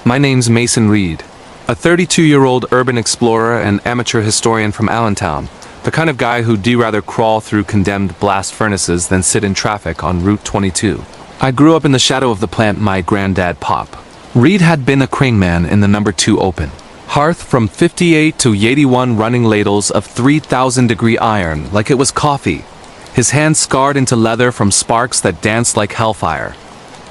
My name's Mason Reed, a 32-year-old urban explorer and amateur historian from Allentown, the kind of guy who'd rather crawl through condemned blast furnaces than sit in traffic on Route 22. I grew up in the shadow of the plant my granddad Pop. Reed had been a crane man in the number 2 open. Hearth from 58 to 81 running ladles of 3,000-degree iron like it was coffee. His hands scarred into leather from sparks that danced like hellfire.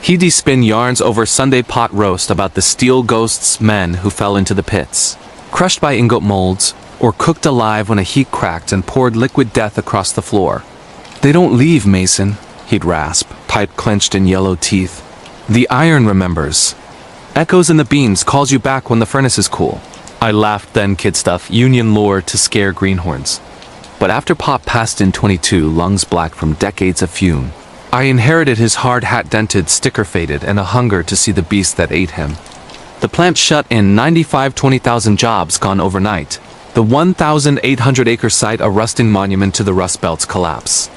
He'd spin yarns over Sunday pot roast about the steel ghosts men who fell into the pits, crushed by ingot molds, or cooked alive when a heat cracked and poured liquid death across the floor. "They don't leave, Mason," he'd rasp, pipe clenched in yellow teeth. "The iron remembers. Echoes in the beams calls you back when the furnace is cool." I laughed then, kid stuff, union lore to scare greenhorns. But after Pop passed in 22, lungs black from decades of fume, I inherited his hard hat dented, sticker faded, and a hunger to see the beast that ate him. The plant shut in 20,000 jobs gone overnight. The 1,800-acre site a rusting monument to the Rust Belt's collapse.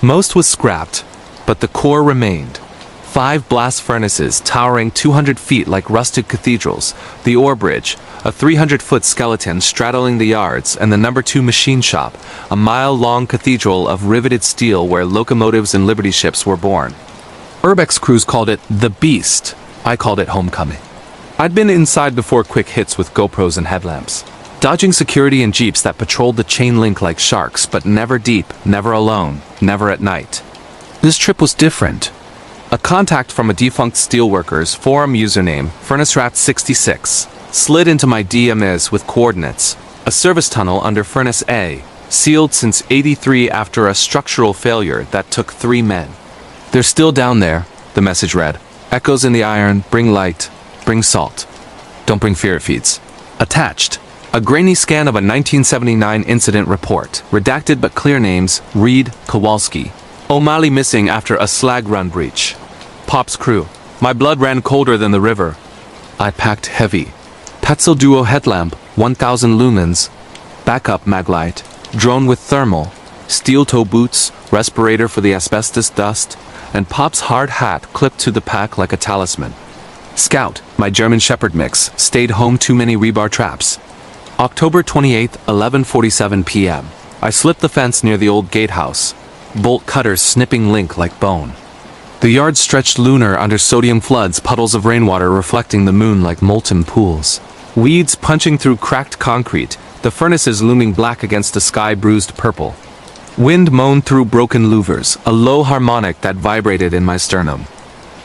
Most was scrapped, but the core remained. 5 blast furnaces towering 200 feet like rusted cathedrals, the ore bridge, a 300-foot skeleton straddling the yards, and the number 2 machine shop, a mile-long cathedral of riveted steel where locomotives and Liberty ships were born. Urbex crews called it the Beast. I called it Homecoming. I'd been inside before quick hits with GoPros and headlamps, dodging security and jeeps that patrolled the chain link like sharks, but never deep, never alone, never at night. This trip was different. A contact from a defunct steelworkers forum username, FurnaceRat66, slid into my DMs with coordinates. A service tunnel under Furnace A, sealed since '83 after a structural failure that took 3 men. "They're still down there," the message read. "Echoes in the iron, bring light, bring salt. Don't bring fear, it feeds." Attached, a grainy scan of a 1979 incident report, redacted but clear names, Reed, Kowalski. O'Malley missing after a slag run breach. Pop's crew. My blood ran colder than the river. I packed heavy. Petzl Duo headlamp, 1,000 lumens. Backup maglite. Drone with thermal. Steel toe boots, respirator for the asbestos dust, and Pop's hard hat clipped to the pack like a talisman. Scout, my German Shepherd mix, stayed home too many rebar traps. October 28th, 11:47 p.m. I slipped the fence near the old gatehouse. Bolt cutters snipping link like bone. The yard stretched lunar under sodium floods, puddles of rainwater reflecting the moon like molten pools. Weeds punching through cracked concrete, the furnaces looming black against a sky bruised purple. Wind moaned through broken louvers, a low harmonic that vibrated in my sternum.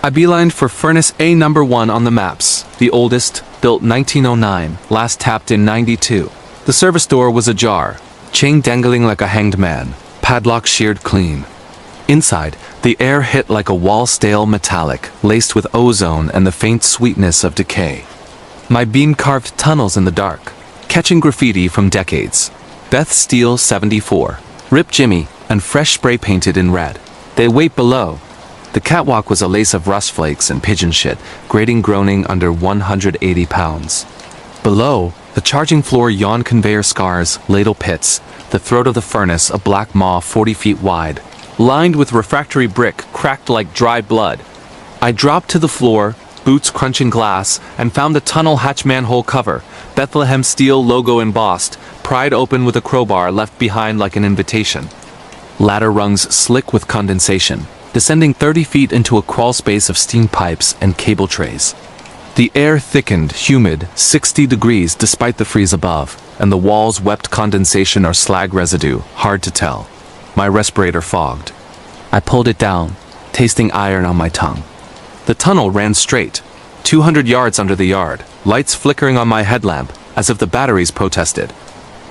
I beelined for Furnace A number 1 on the maps, the oldest, built 1909, last tapped in '92. The service door was ajar, chain dangling like a hanged man, padlock sheared clean. Inside, the air hit like a wall-stale metallic, laced with ozone and the faint sweetness of decay. My beam carved tunnels in the dark, catching graffiti from decades. Beth Steele 74, Rip Jimmy, and fresh spray painted in red. They wait below. The catwalk was a lace of rust flakes and pigeon shit, grating groaning under 180 pounds. Below, the charging floor yawned conveyor scars, ladle pits, the throat of the furnace a black maw 40 feet wide, lined with refractory brick cracked like dry blood. I dropped to the floor, boots crunching glass, and found the tunnel hatch manhole cover, Bethlehem steel logo embossed, pried open with a crowbar left behind like an invitation. Ladder rungs slick with condensation, descending 30 feet into a crawl space of steam pipes and cable trays. The air thickened, humid, 60 degrees despite the freeze above, and the walls wept condensation or slag residue, hard to tell. My respirator fogged. I pulled it down, tasting iron on my tongue. The tunnel ran straight, 200 yards under the yard, lights flickering on my headlamp, as if the batteries protested.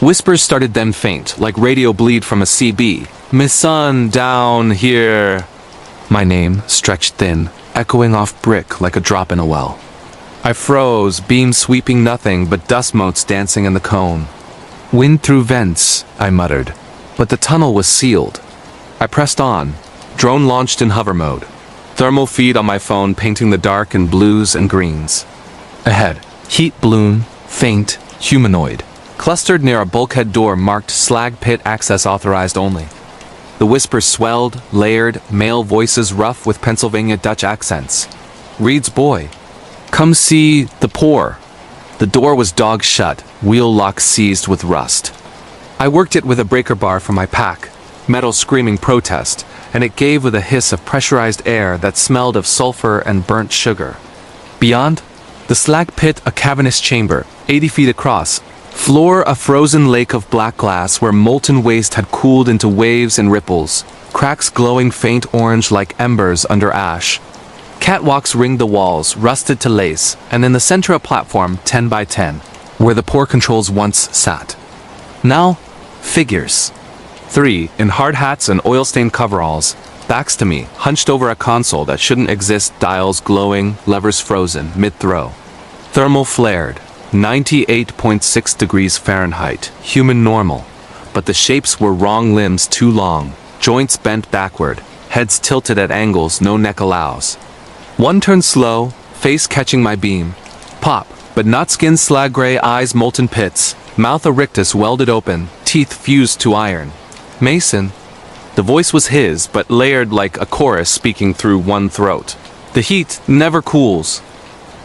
Whispers started then faint, like radio bleed from a CB. "My son, down here." My name, stretched thin, echoing off brick like a drop in a well. I froze, beam sweeping nothing but dust motes dancing in the cone. "Wind through vents," I muttered, but the tunnel was sealed. I pressed on, drone launched in hover mode. Thermal feed on my phone painting the dark in blues and greens. Ahead, heat balloon, faint, humanoid, clustered near a bulkhead door marked slag pit access authorized only. The whispers swelled, layered, male voices rough with Pennsylvania Dutch accents. "Reed's boy. Come see the poor." The door was dog shut, wheel lock seized with rust. I worked it with a breaker bar for my pack, metal screaming protest, and it gave with a hiss of pressurized air that smelled of sulfur and burnt sugar. Beyond, the slag pit a cavernous chamber, 80 feet across, floor a frozen lake of black glass where molten waste had cooled into waves and ripples, cracks glowing faint orange like embers under ash. Catwalks ringed the walls, rusted to lace, and in the center a platform 10 by 10, where the poor controls once sat. Now, figures. 3, in hard hats and oil-stained coveralls, backs to me, hunched over a console that shouldn't exist, dials glowing, levers frozen, mid-throw. Thermal flared, 98.6 degrees Fahrenheit, human normal, but the shapes were wrong, limbs too long, joints bent backward, heads tilted at angles no neck allows. One turned slow, face catching my beam. Pop, but not skin slag gray, eyes molten pits, mouth a rictus welded open, teeth fused to iron. "Mason." The voice was his, but layered like a chorus speaking through one throat. "The heat never cools."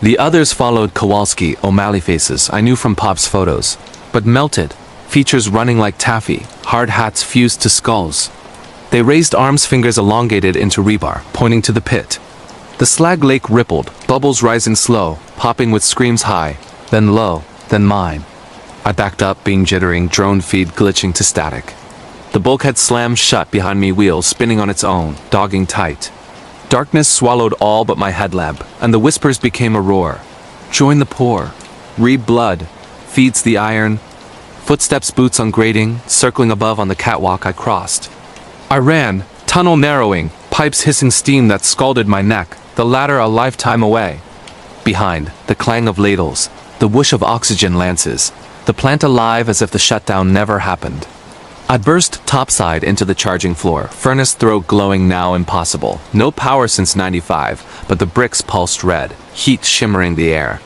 The others followed Kowalski, O'Malley faces I knew from Pop's photos, but melted, features running like taffy, hard hats fused to skulls. They raised arms, fingers elongated into rebar, pointing to the pit. The slag lake rippled, bubbles rising slow, popping with screams high, then low, then mine. I backed up, being jittering, drone feed glitching to static. The bulkhead slammed shut behind me, wheels spinning on its own, dogging tight. Darkness swallowed all but my headlamp, and the whispers became a roar. "Join the poor. Reed blood. Feeds the iron." Footsteps, boots on grating, circling above on the catwalk I crossed. I ran, tunnel narrowing, pipes hissing steam that scalded my neck, the ladder a lifetime away. Behind, the clang of ladles, the whoosh of oxygen lances, the plant alive as if the shutdown never happened. I burst topside into the charging floor, furnace throat glowing now impossible. No power since 95, but the bricks pulsed red, heat shimmering the air.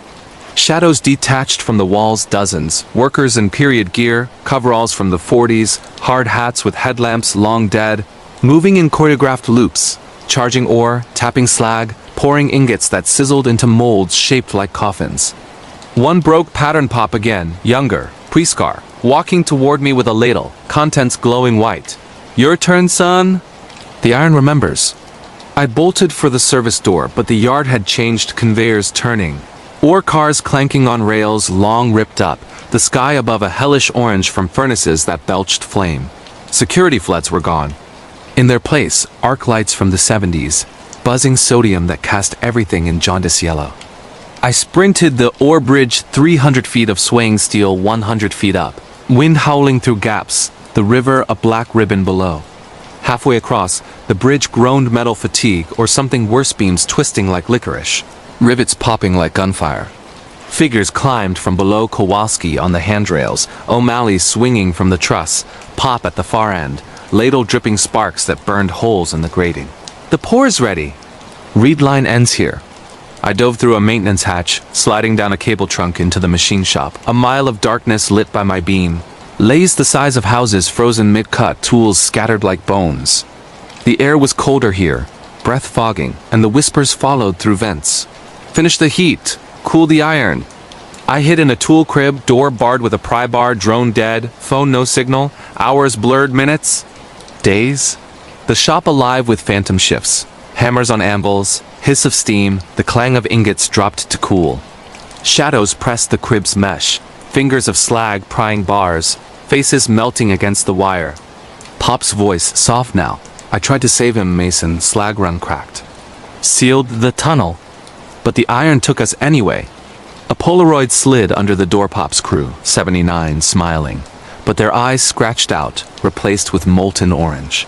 Shadows detached from the walls, dozens, workers in period gear, coveralls from the 40s, hard hats with headlamps long dead, moving in choreographed loops, charging ore, tapping slag, pouring ingots that sizzled into molds shaped like coffins. One broke pattern pop again, younger, pre-scar, walking toward me with a ladle, contents glowing white. "Your turn, son?" The iron remembers. I bolted for the service door, but the yard had changed, conveyors turning. Ore cars clanking on rails, long ripped up, the sky above a hellish orange from furnaces that belched flame. Security floods were gone. In their place, arc lights from the 70s, buzzing sodium that cast everything in jaundice yellow. I sprinted the ore bridge, 300 feet of swaying steel, 100 feet up. Wind howling through gaps, the river a black ribbon below. Halfway across, the bridge groaned metal fatigue or something worse, beams twisting like licorice, rivets popping like gunfire. Figures climbed from below, Kowalski on the handrails, O'Malley swinging from the truss, Pop at the far end, ladle dripping sparks that burned holes in the grating. "The pour's ready." "Reed line ends here." I dove through a maintenance hatch, sliding down a cable trunk into the machine shop, a mile of darkness lit by my beam. Lays the size of houses frozen mid-cut, tools scattered like bones. The air was colder here, breath fogging, and the whispers followed through vents. Finish the heat. Cool the iron. I hid in a tool crib, door barred with a pry bar, drone dead, phone no signal, hours blurred, minutes, days. The shop alive with phantom shifts. Hammers on anvils, hiss of steam, the clang of ingots dropped to cool. Shadows pressed the crib's mesh, fingers of slag prying bars, faces melting against the wire. Pop's voice, soft now. I tried to save him, Mason, slag run cracked. Sealed the tunnel. But the iron took us anyway. A Polaroid slid under the door Pop's crew, 79, smiling. But their eyes scratched out, replaced with molten orange.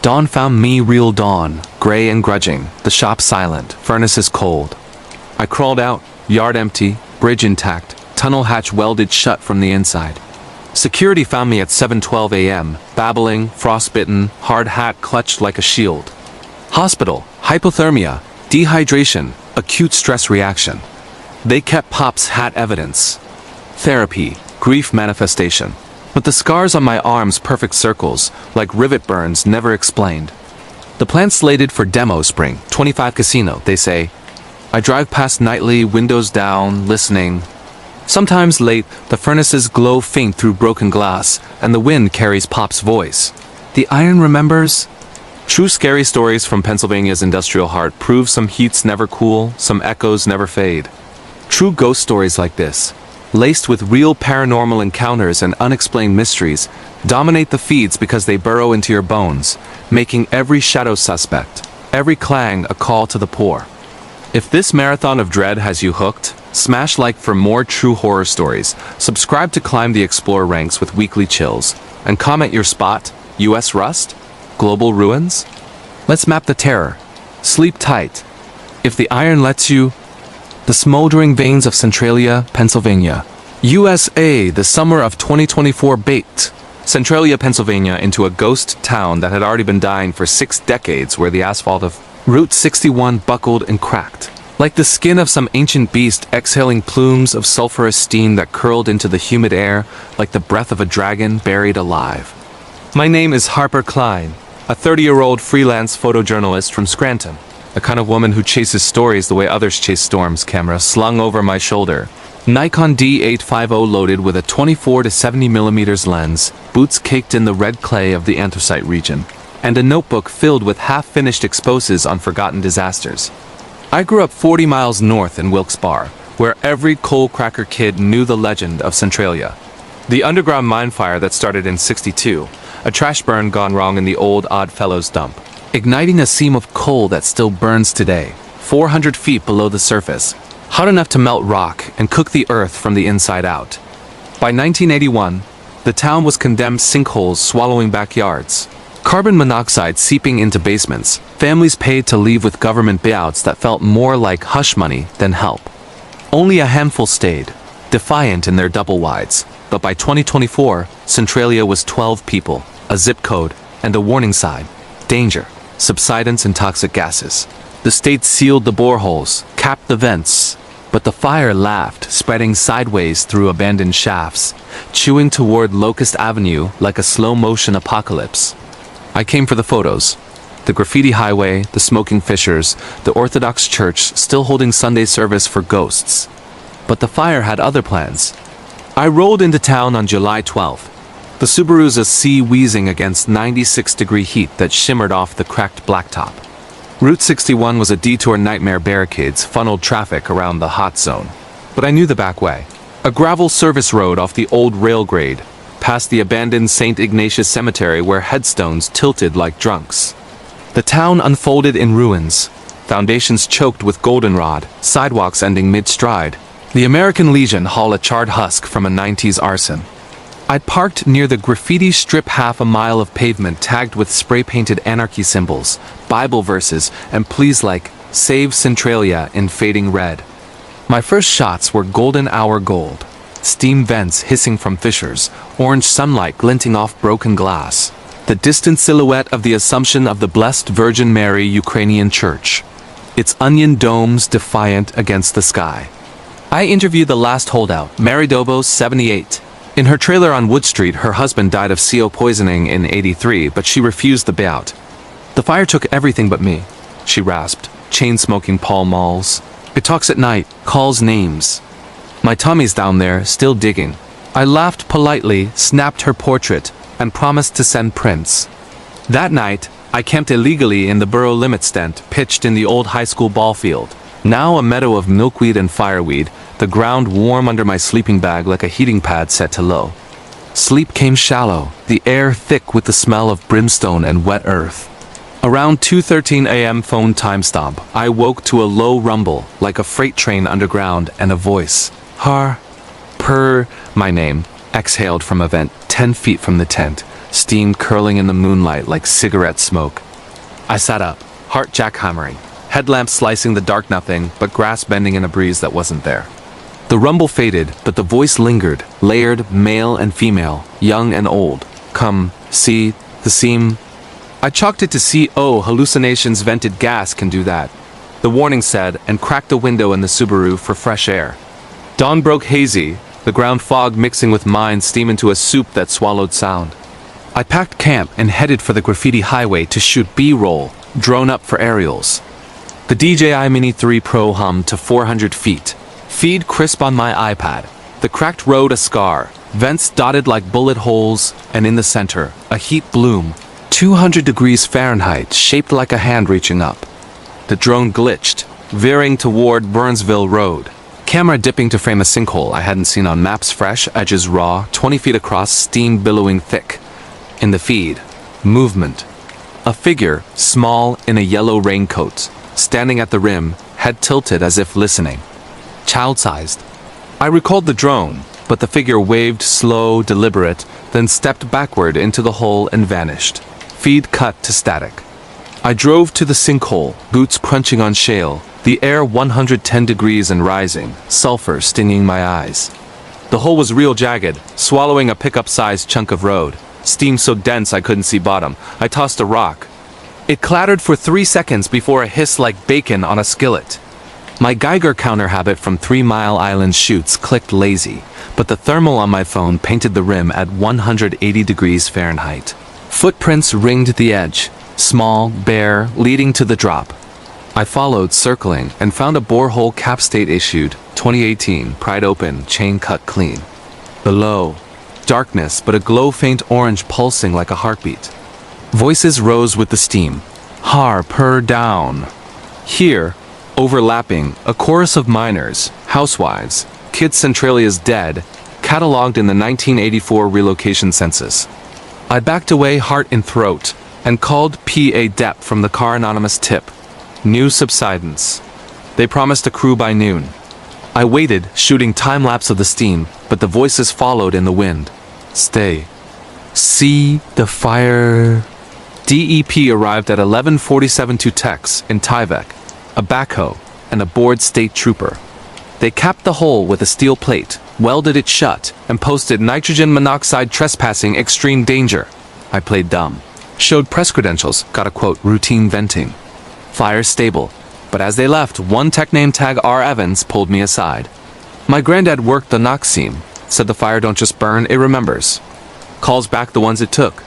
Dawn found me real dawn, gray and grudging, the shop silent, furnaces cold. I crawled out, yard empty, bridge intact, tunnel hatch welded shut from the inside. Security found me at 7:12 a.m., babbling, frostbitten, hard hat clutched like a shield. Hospital, hypothermia, dehydration, acute stress reaction. They kept Pop's hat evidence. Therapy, grief manifestation. But the scars on my arms perfect circles, like rivet burns never explained. The plan slated for demo spring, 25 casino, they say. I drive past nightly, windows down, listening. Sometimes late, the furnaces glow faint through broken glass, and the wind carries Pop's voice. The iron remembers? True scary stories from Pennsylvania's industrial heart prove some heats never cool, some echoes never fade. True ghost stories like this, laced with real paranormal encounters and unexplained mysteries, dominate the feeds because they burrow into your bones, making every shadow suspect, every clang a call to the poor. If this marathon of dread has you hooked, smash like for more true horror stories, subscribe to climb the Explorer ranks with weekly chills, and comment your spot, US Rust? Global ruins? Let's map the terror. Sleep tight. If the iron lets you, the smoldering veins of Centralia, Pennsylvania. USA, the summer of 2024 baked Centralia, Pennsylvania into a ghost town that had already been dying for 6 decades, where the asphalt of Route 61 buckled and cracked. Like the skin of some ancient beast exhaling plumes of sulfurous steam that curled into the humid air like the breath of a dragon buried alive. My name is Harper Klein, a 30-year-old freelance photojournalist from Scranton. The kind of woman who chases stories the way others chase storms, camera slung over my shoulder. Nikon D850 loaded with a 24 to 70 millimeters lens, boots caked in the red clay of the anthracite region, and a notebook filled with half-finished exposes on forgotten disasters. I grew up 40 miles north in Wilkes-Barre, where every coal cracker kid knew the legend of Centralia. The underground mine fire that started in '62, a trash burn gone wrong in the old Odd Fellows dump, igniting a seam of coal that still burns today, 400 feet below the surface, hot enough to melt rock and cook the earth from the inside out. By 1981, the town was condemned sinkholes swallowing backyards. Carbon monoxide seeping into basements, families paid to leave with government bailouts that felt more like hush money than help. Only a handful stayed, defiant in their double-wides, but by 2024, Centralia was 12 people, a zip code, and a warning sign: danger, subsidence and toxic gases. The state sealed the boreholes, capped the vents, but the fire laughed, spreading sideways through abandoned shafts, chewing toward Locust Avenue like a slow-motion apocalypse. I came for the photos. The graffiti highway, the smoking fissures, the Orthodox church still holding Sunday service for ghosts. But the fire had other plans. I rolled into town on July 12th. The Subaru's a sea wheezing against 96-degree heat that shimmered off the cracked blacktop. Route 61 was a detour nightmare. Barricades funneled traffic around the hot zone. But I knew the back way. A gravel service road off the old rail grade, past the abandoned St. Ignatius Cemetery where headstones tilted like drunks. The town unfolded in ruins, foundations choked with goldenrod, sidewalks ending mid-stride. The American Legion haul a charred husk from a 90s arson. I'd parked near the graffiti strip, half a mile of pavement tagged with spray-painted anarchy symbols, Bible verses, and pleas like "Save Centralia" in fading red. My first shots were golden hour gold. Steam vents hissing from fissures, orange sunlight glinting off broken glass. The distant silhouette of the Assumption of the Blessed Virgin Mary Ukrainian Church, its onion domes defiant against the sky. I interviewed the last holdout, Mary Dobo, 78. In her trailer on Wood Street, her husband died of CO poisoning in '83, but she refused the bailout. The fire took everything but me. she rasped, chain-smoking Pall Malls. It talks at night, calls names. My Tommy's down there, still digging. I laughed politely, snapped her portrait, and promised to send prints. That night, I camped illegally in the borough limit tent pitched in the old high school ball field. Now a meadow of milkweed and fireweed, the ground warm under my sleeping bag like a heating pad set to low. Sleep came shallow, the air thick with the smell of brimstone and wet earth. Around 2:13 a.m. phone timestamp, I woke to a low rumble, like a freight train underground, and a voice. Har. Purr, my name, exhaled from a vent 10 feet from the tent, steam curling in the moonlight like cigarette smoke. I sat up, heart jackhammering, headlamp slicing the dark nothing, but grass bending in a breeze that wasn't there. The rumble faded, but the voice lingered, layered, male and female, young and old. Come, see, the seam. I chalked it to CO, hallucinations, vented gas can do that. The warning said, and cracked a window in the Subaru for fresh air. Dawn broke hazy, the ground fog mixing with mine steam into a soup that swallowed sound. I packed camp and headed for the graffiti highway to shoot B-roll, drone up for aerials. The DJI Mini 3 Pro hummed to 400 feet. Feed crisp on my iPad. The cracked road a scar, vents dotted like bullet holes, and in the center, a heat bloom. 200 degrees Fahrenheit, shaped like a hand reaching up. The drone glitched, veering toward Burnsville Road. Camera dipping to frame a sinkhole I hadn't seen on maps, fresh, edges raw, 20 feet across, steam billowing thick. In the feed, movement. A figure, small, in a yellow raincoat, standing at the rim, head tilted as if listening. Child-sized. I recalled the drone, but the figure waved slow, deliberate, then stepped backward into the hole and vanished. Feed cut to static. I drove to the sinkhole, boots crunching on shale, the air 110 degrees and rising, sulfur stinging my eyes. The hole was real jagged, swallowing a pickup-sized chunk of road. Steam so dense I couldn't see bottom. I tossed a rock. It clattered for 3 seconds before a hiss like bacon on a skillet. My Geiger counter habit from 3 Mile Island shoots clicked lazy, but the thermal on my phone painted the rim at 180 degrees Fahrenheit. Footprints ringed the edge, small, bare, leading to the drop. I followed, circling, and found a borehole capstate issued, 2018, pried open, chain cut clean. Below, darkness, but a glow faint orange pulsing like a heartbeat. Voices rose with the steam. Har, purr, down. Here, overlapping, a chorus of miners, housewives, kids Centralia's dead, catalogued in the 1984 relocation census. I backed away, heart in throat, and called PA Dep from the car anonymous tip. New subsidence. They promised a crew by noon. I waited, shooting time-lapse of the steam, but the voices followed in the wind. Stay. See the fire. DEP arrived at 11:47 to Tex in Tyvek, a backhoe, and a bored state trooper. They capped the hole with a steel plate, welded it shut, and posted nitrogen monoxide trespassing extreme danger. I played dumb. Showed press credentials, got a quote, routine venting. Fire stable, but as they left, one tech name tag R. Evans pulled me aside. My granddad worked the knock seam, said the fire don't just burn, it remembers. Calls back the ones it took.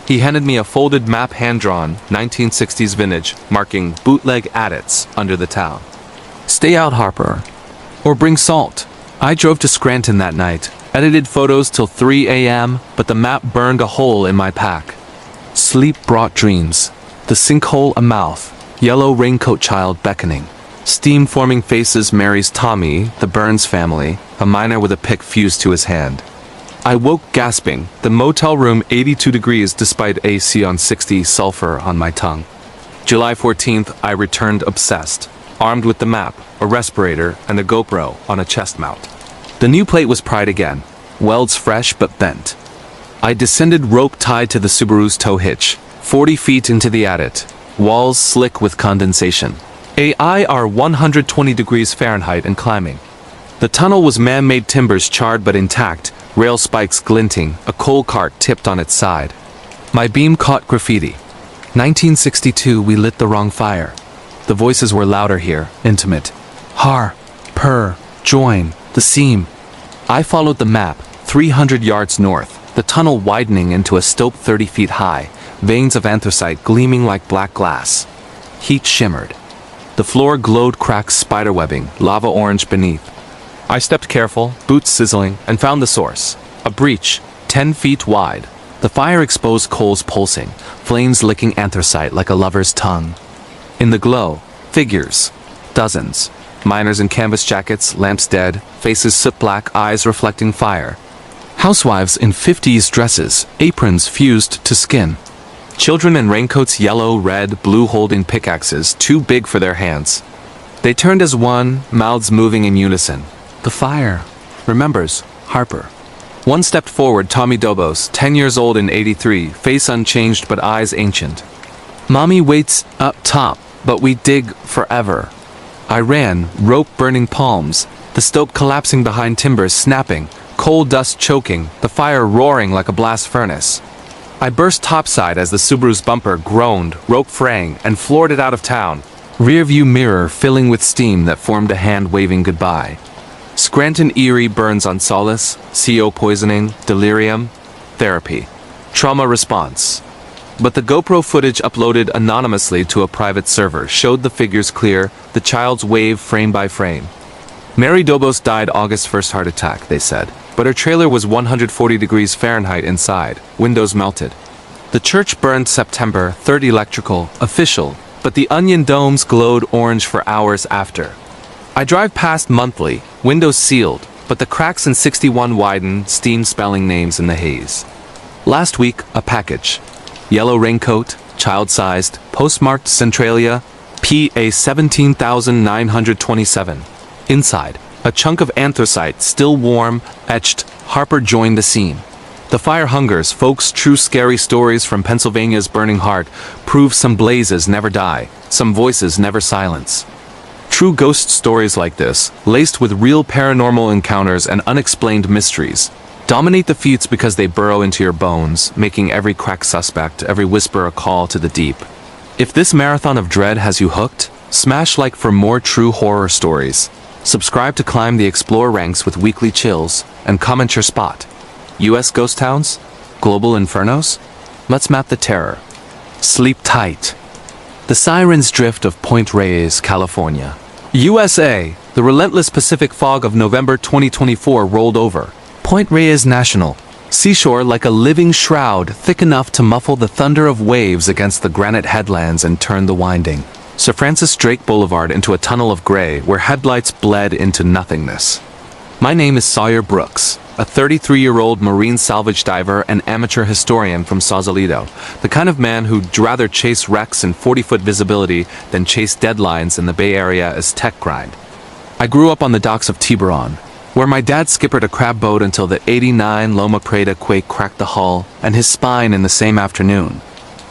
He handed me a folded map hand-drawn, 1960s vintage, marking bootleg adits under the town. Stay out, Harper. Or bring salt. I drove to Scranton that night, edited photos till 3 a.m., but the map burned a hole in my pack. Sleep brought dreams. The sinkhole a mouth. Yellow raincoat child beckoning. Steam-forming faces Mary's Tommy, the Burns family, a miner with a pick fused to his hand. I woke gasping, the motel room 82 degrees despite AC on 60, sulfur on my tongue. July 14th, I returned obsessed, armed with the map, a respirator, and a GoPro on a chest mount. The new plate was pried again, welds fresh but bent. I descended rope tied to the Subaru's tow hitch, 40 feet into the adit. Walls slick with condensation. AIR 120 degrees Fahrenheit and climbing. The tunnel was man-made timbers charred but intact, rail spikes glinting, a coal cart tipped on its side. My beam caught graffiti. 1962, we lit the wrong fire. The voices were louder here, intimate. Har, purr, join, the seam. I followed the map, 300 yards north, the tunnel widening into a stope 30 feet high, veins of anthracite gleaming like black glass. heat shimmered. The floor glowed cracked spiderwebbing, lava orange beneath. I stepped careful, boots sizzling, and found the source. A breach, 10 feet wide. The fire exposed coals pulsing, flames licking anthracite like a lover's tongue. In the glow, figures. Dozens. Miners in canvas jackets, lamps dead, faces soot black, eyes reflecting fire. Housewives in 50s dresses, aprons fused to skin. Children in raincoats yellow, red, blue holding pickaxes, too big for their hands. They turned as one, mouths moving in unison. The fire remembers Harper. One stepped forward, Tommy Dobos, 10 years old in 83, face unchanged but eyes ancient. Mommy waits up top, but we dig forever. I ran, rope burning palms, the stope collapsing behind timbers snapping, coal dust choking, the fire roaring like a blast furnace. I burst topside as the Subaru's bumper groaned, rope fraying, and floored it out of town. Rearview mirror filling with steam that formed a hand waving goodbye. Scranton Erie burns on solace, CO poisoning, delirium, therapy, trauma response. But the GoPro footage uploaded anonymously to a private server showed the figures clear, the child's wave frame by frame. Mary Dobos died August 1st heart attack, they said, but her trailer was 140 degrees Fahrenheit inside, windows melted. The church burned September 3rd electrical, official, but the onion domes glowed orange for hours after. I drive past monthly, windows sealed, but the cracks in 61 widen, steam spelling names in the haze. Last week, a package. Yellow raincoat, child-sized, postmarked Centralia, PA 17927. Inside, a chunk of anthracite, still warm, etched, Harper joined the scene. The fire hungers, folks' true scary stories from Pennsylvania's burning heart, prove some blazes never die, some voices never silence. True ghost stories like this, laced with real paranormal encounters and unexplained mysteries, dominate the feeds because they burrow into your bones, making every crack suspect, every whisper a call to the deep. If this marathon of dread has you hooked, smash like for more true horror stories. Subscribe to climb the Explore ranks with weekly chills, and comment your spot. US ghost towns? Global infernos? Let's map the terror. Sleep tight. The Sirens Drift of Point Reyes, California. USA, the relentless Pacific fog of November 2024 rolled over. Point Reyes National. Seashore like a living shroud, thick enough to muffle the thunder of waves against the granite headlands and turn the winding. Sir Francis Drake Boulevard into a tunnel of gray where headlights bled into nothingness. My name is Sawyer Brooks, a 33-year-old marine salvage diver and amateur historian from Sausalito, the kind of man who'd rather chase wrecks in 40-foot visibility than chase deadlines in the Bay Area as tech grind. I grew up on the docks of Tiburon, where my dad skippered a crab boat until the '89 Loma Prieta quake cracked the hull and his spine in the same afternoon.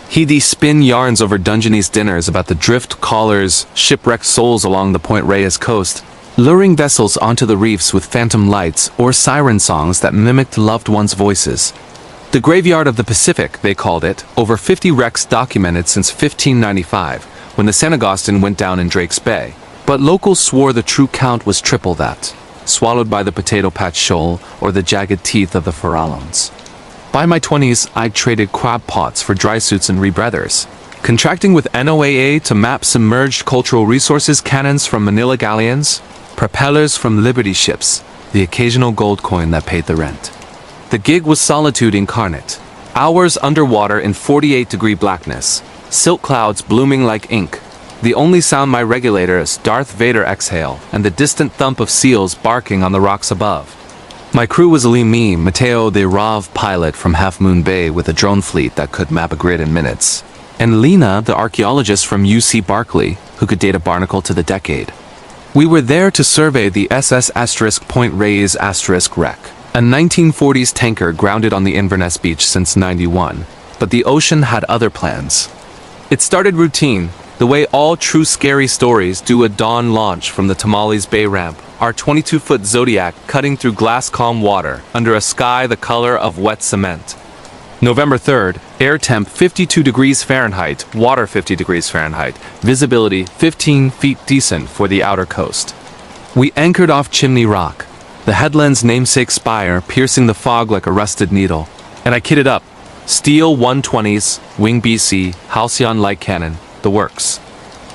He'd spin yarns over Dungeness dinners about the drift callers, shipwrecked souls along the Point Reyes coast, luring vessels onto the reefs with phantom lights or siren songs that mimicked loved ones' voices. The graveyard of the Pacific, they called it, over 50 wrecks documented since 1595, when the San Agustin went down in Drake's Bay. But locals swore the true count was triple that, swallowed by the Potato Patch Shoal or the jagged teeth of the Farallones. By my 20s, I'd traded crab pots for dry suits and rebreathers, contracting with NOAA to map submerged cultural resources cannons from Manila galleons, propellers from Liberty ships, the occasional gold coin that paid the rent. The gig was solitude incarnate. Hours underwater in 48-degree blackness, silk clouds blooming like ink. The only sound my regulator is Darth Vader exhale and the distant thump of seals barking on the rocks above. My crew was Lee Mateo the Rav pilot from Half Moon Bay with a drone fleet that could map a grid in minutes, and Lena the archaeologist from UC Berkeley who could date a barnacle to the decade. We were there to survey the SS Point Reyes wreck, a 1940s tanker grounded on the Inverness beach since '91, but the ocean had other plans. It started routine, the way all true scary stories do at dawn launch from the Tamales Bay ramp, our 22-foot Zodiac cutting through glass calm water under a sky the color of wet cement. November 3rd, air temp 52 degrees Fahrenheit, water 50 degrees Fahrenheit, visibility 15 feet decent for the outer coast. We anchored off Chimney Rock, the headland's namesake spire piercing the fog like a rusted needle, and I kitted up. Steel 120s, Wing BC, Halcyon light cannon, the works.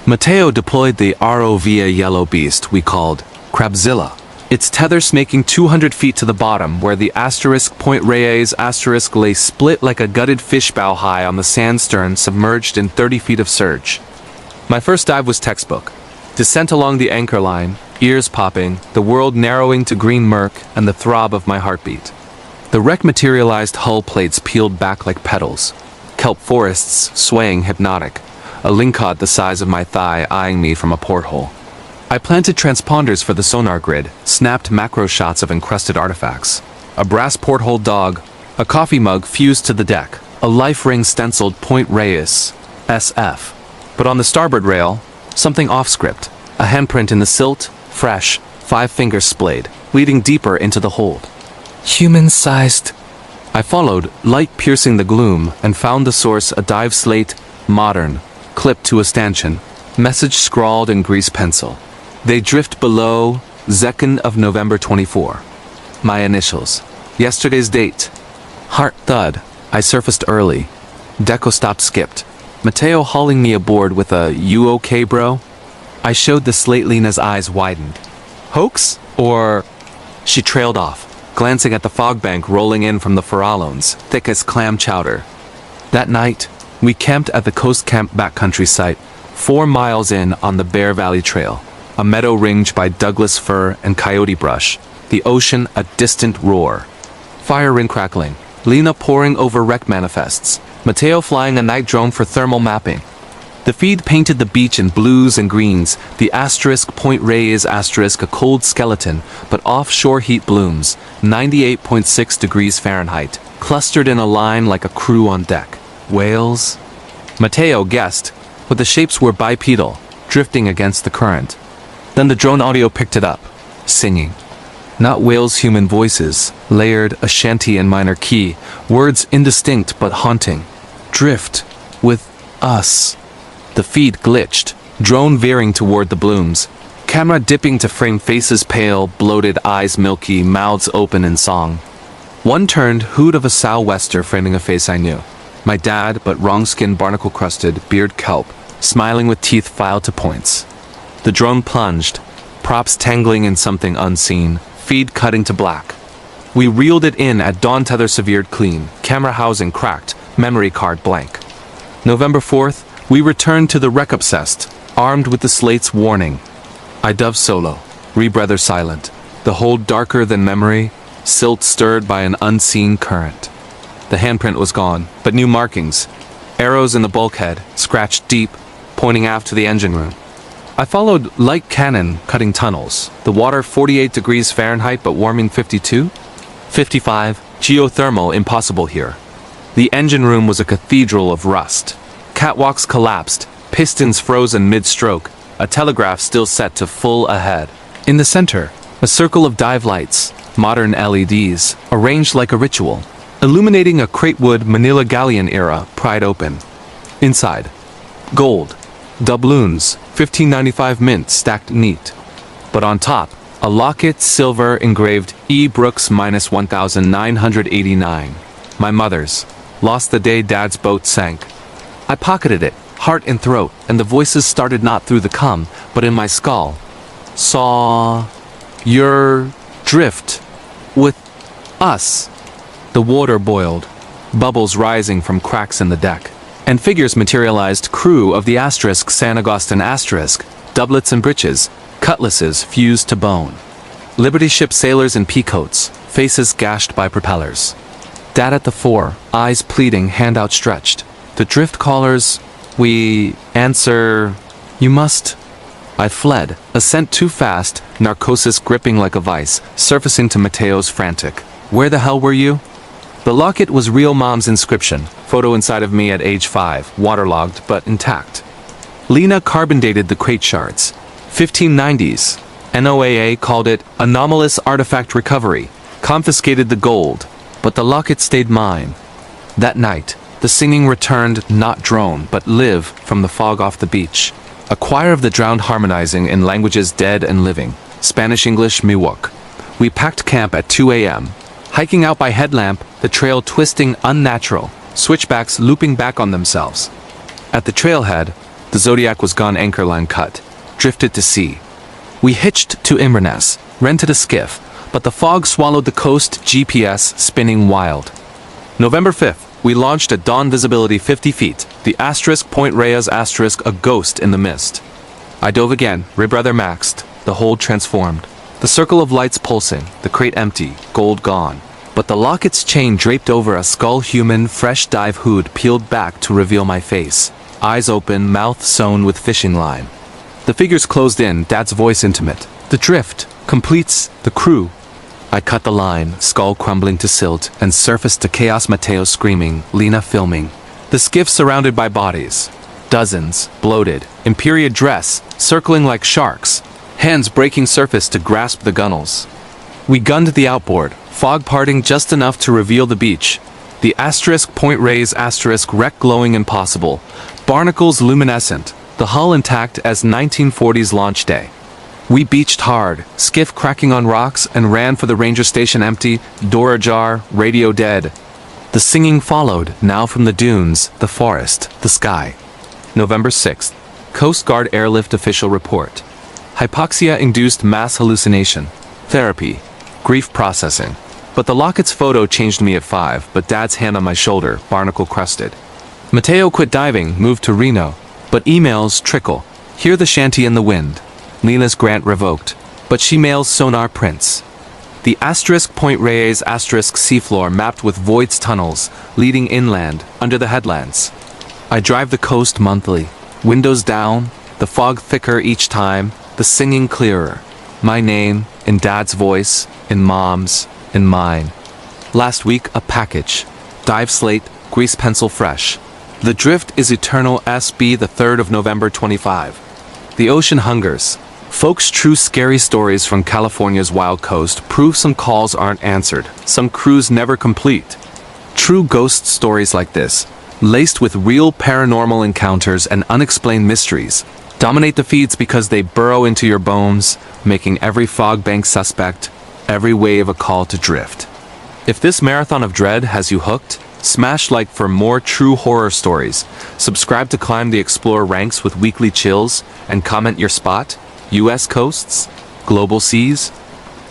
Mateo deployed the ROV yellow beast we called Crabzilla. Its tether snaking 200 feet to the bottom, where the Point Reyes lay split like a gutted fish bow high on the sand stern, submerged in 30 feet of surge. My first dive was textbook. Descent along the anchor line, ears popping, the world narrowing to green murk, and the throb of my heartbeat. The wreck materialized hull plates peeled back like petals, kelp forests swaying hypnotic, a lingcod the size of my thigh eyeing me from a porthole. I planted transponders for the sonar grid, snapped macro shots of encrusted artifacts. A brass porthole dog, a coffee mug fused to the deck, a life ring stenciled Point Reyes, SF. But on the starboard rail, something off-script, a handprint in the silt, fresh, 5 fingers splayed, leading deeper into the hold. Human-sized. I followed, light piercing the gloom, and found the source a dive slate, modern, clipped to a stanchion, message scrawled in grease pencil. They drift below, 2nd of November 24. My initials. Yesterday's date. Heart thud. I surfaced early. Deco stop skipped. Mateo hauling me aboard with a "You okay, bro?" I showed the Slatelina's eyes widened. Hoax? Or... She trailed off, glancing at the fog bank rolling in from the Farallones, thick as clam chowder. That night, we camped at the Coast Camp backcountry site, 4 miles in on the Bear Valley Trail. A meadow ringed by Douglas fir and coyote brush, the ocean a distant roar. Fire ring crackling, Lena poring over wreck manifests, Mateo flying a night drone for thermal mapping. The feed painted the beach in blues and greens, the Point Reyes a cold skeleton, but offshore heat blooms, 98.6 degrees Fahrenheit, clustered in a line like a crew on deck. Whales? Mateo guessed, but the shapes were bipedal, drifting against the current. Then the drone audio picked it up, singing. Not whales' human voices, layered, a shanty and minor key, words indistinct but haunting. Drift. With us. The feed glitched, drone veering toward the blooms, camera dipping to frame faces pale, bloated eyes milky, mouths open in song. One turned, hoot of a sou'wester framing a face I knew. My dad, but wrong-skinned barnacle-crusted, beard kelp, smiling with teeth filed to points. The drone plunged, props tangling in something unseen, feed cutting to black. We reeled it in at dawn, tether severed clean, camera housing cracked, memory card blank. November 4th, we returned to the wreck obsessed, armed with the slate's warning. I dove solo, rebreather silent, the hold darker than memory, silt stirred by an unseen current. The handprint was gone, but new markings. Arrows in the bulkhead, scratched deep, pointing aft to the engine room. I followed light cannon cutting tunnels, the water 48 degrees Fahrenheit but warming 52? 55, geothermal impossible here. The engine room was a cathedral of rust. Catwalks collapsed, pistons frozen mid-stroke, a telegraph still set to full ahead. In the center, a circle of dive lights, modern LEDs, arranged like a ritual, illuminating a cratewood Manila galleon era pried open. Inside, gold, doubloons, 1595 mint stacked neat. But on top, a locket silver engraved E. Brooks minus 1989. My mother's. Lost the day Dad's boat sank. I pocketed it, heart and throat, and the voices started not through the cum, but in my skull. Saw your drift with us. The water boiled, bubbles rising from cracks in the deck, and figures materialized, crew of the San Agustin doublets and breeches, cutlasses fused to bone. Liberty ship sailors in peacoats, faces gashed by propellers. Dad at the fore, eyes pleading, hand outstretched. The drift callers, we answer, you must. I fled, ascent too fast, narcosis gripping like a vice, surfacing to Mateo's frantic. Where the hell were you? The locket was real mom's inscription, photo inside of me at age 5, waterlogged but intact. Lena carbon dated the crate shards. 1590s. NOAA called it anomalous artifact recovery, confiscated the gold, but the locket stayed mine. That night, the singing returned, not drone, but live from the fog off the beach. A choir of the drowned harmonizing in languages dead and living. Spanish, English, Miwok. We packed camp at 2 a.m. Hiking out by headlamp, the trail twisting unnatural, switchbacks looping back on themselves. At the trailhead, The Zodiac was gone, anchor line cut. Drifted to sea. We hitched to Inesse, rented a skiff, but the fog swallowed the coast, GPS spinning wild. November 5th, we launched at dawn, visibility 50 feet, the asterisk Point Reyes asterisk, a ghost in the mist. I dove again, rib rather maxed, the hold transformed. The circle of lights pulsing, the crate empty, gold gone. But the locket's chain draped over a skull, human, fresh dive hood peeled back to reveal my face. Eyes open, mouth sewn with fishing line. The figures closed in, Dad's voice intimate. The drift completes the crew. I cut the line, skull crumbling to silt, and surfaced to chaos. Mateo screaming, Lena filming. The skiff surrounded by bodies. Dozens, bloated, in period dress, circling like sharks. Hands breaking surface to grasp the gunnels. We gunned the outboard, fog parting just enough to reveal the beach. The asterisk Point Reyes asterisk wreck glowing impossible. Barnacles luminescent, the hull intact as 1940s launch day. We beached hard, skiff cracking on rocks, and ran for the ranger station empty, door ajar, radio dead. The singing followed, now from the dunes, the forest, the sky. November 6th. Coast Guard airlift official report. Hypoxia-induced mass hallucination. Therapy. Grief processing. But the locket's photo changed me at 5, but Dad's hand on my shoulder, barnacle crusted. Mateo quit diving, moved to Reno. But emails trickle. Hear the shanty in the wind. Lena's grant revoked. But she mails sonar prints. The asterisk Point Reyes asterisk seafloor mapped with voids, tunnels, leading inland, under the headlands. I drive the coast monthly. Windows down, the fog thicker each time, the singing clearer. My name, in Dad's voice, in Mom's, in mine. Last week, a package. Dive slate, grease pencil fresh. The drift is eternal. SB the 3rd of November 25. The ocean hungers. Folks' true scary stories from California's wild coast prove some calls aren't answered, some crews never complete. True ghost stories like this, laced with real paranormal encounters and unexplained mysteries, dominate the feeds because they burrow into your bones, making every fog bank suspect, every wave a call to drift. If this marathon of dread has you hooked, smash like for more true horror stories, subscribe to climb the Explore ranks with weekly chills, and comment your spot. US coasts? Global seas?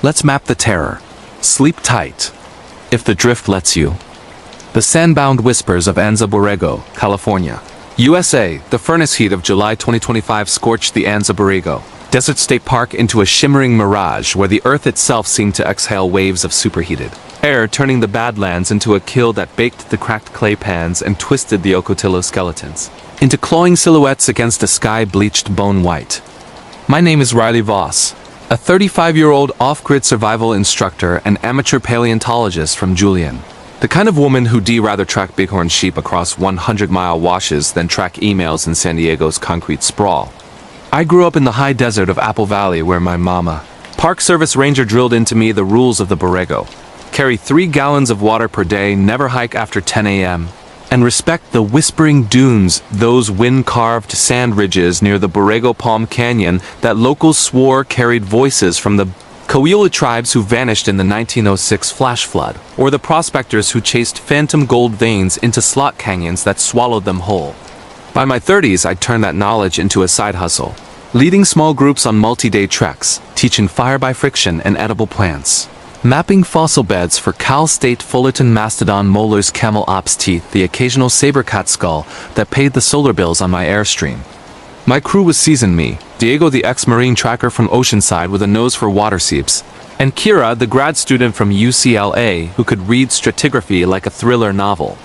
Let's map the terror. Sleep tight. If the drift lets you. The sandbound whispers of Anza Borrego, California. USA, the furnace heat of July 2025 scorched the Anza Borrego Desert State Park into a shimmering mirage where the earth itself seemed to exhale waves of superheated air, turning the Badlands into a kiln that baked the cracked clay pans and twisted the Ocotillo skeletons into clawing silhouettes against a sky bleached bone white. My name is Riley Voss, a 35-year-old off-grid survival instructor and amateur paleontologist from Julian. The kind of woman who'd rather track bighorn sheep across 100-mile washes than track emails in San Diego's concrete sprawl. I grew up in the high desert of Apple Valley where my mama, Park Service ranger, drilled into me the rules of the Borrego. Carry 3 gallons of water per day, never hike after 10 a.m., and respect the whispering dunes, those wind-carved sand ridges near the Borrego Palm Canyon that locals swore carried voices from the Coahuila tribes who vanished in the 1906 flash flood, or the prospectors who chased phantom gold veins into slot canyons that swallowed them whole. By my 30s, I'd turned that knowledge into a side hustle, leading small groups on multi-day treks, teaching fire by friction and edible plants. Mapping fossil beds for Cal State Fullerton mastodon molars, camel ops teeth, the occasional saber-cat skull that paid the solar bills on my airstream. My crew was seasoned me, Diego the ex-marine tracker from Oceanside with a nose for water seeps, and Kira the grad student from UCLA who could read stratigraphy like a thriller novel.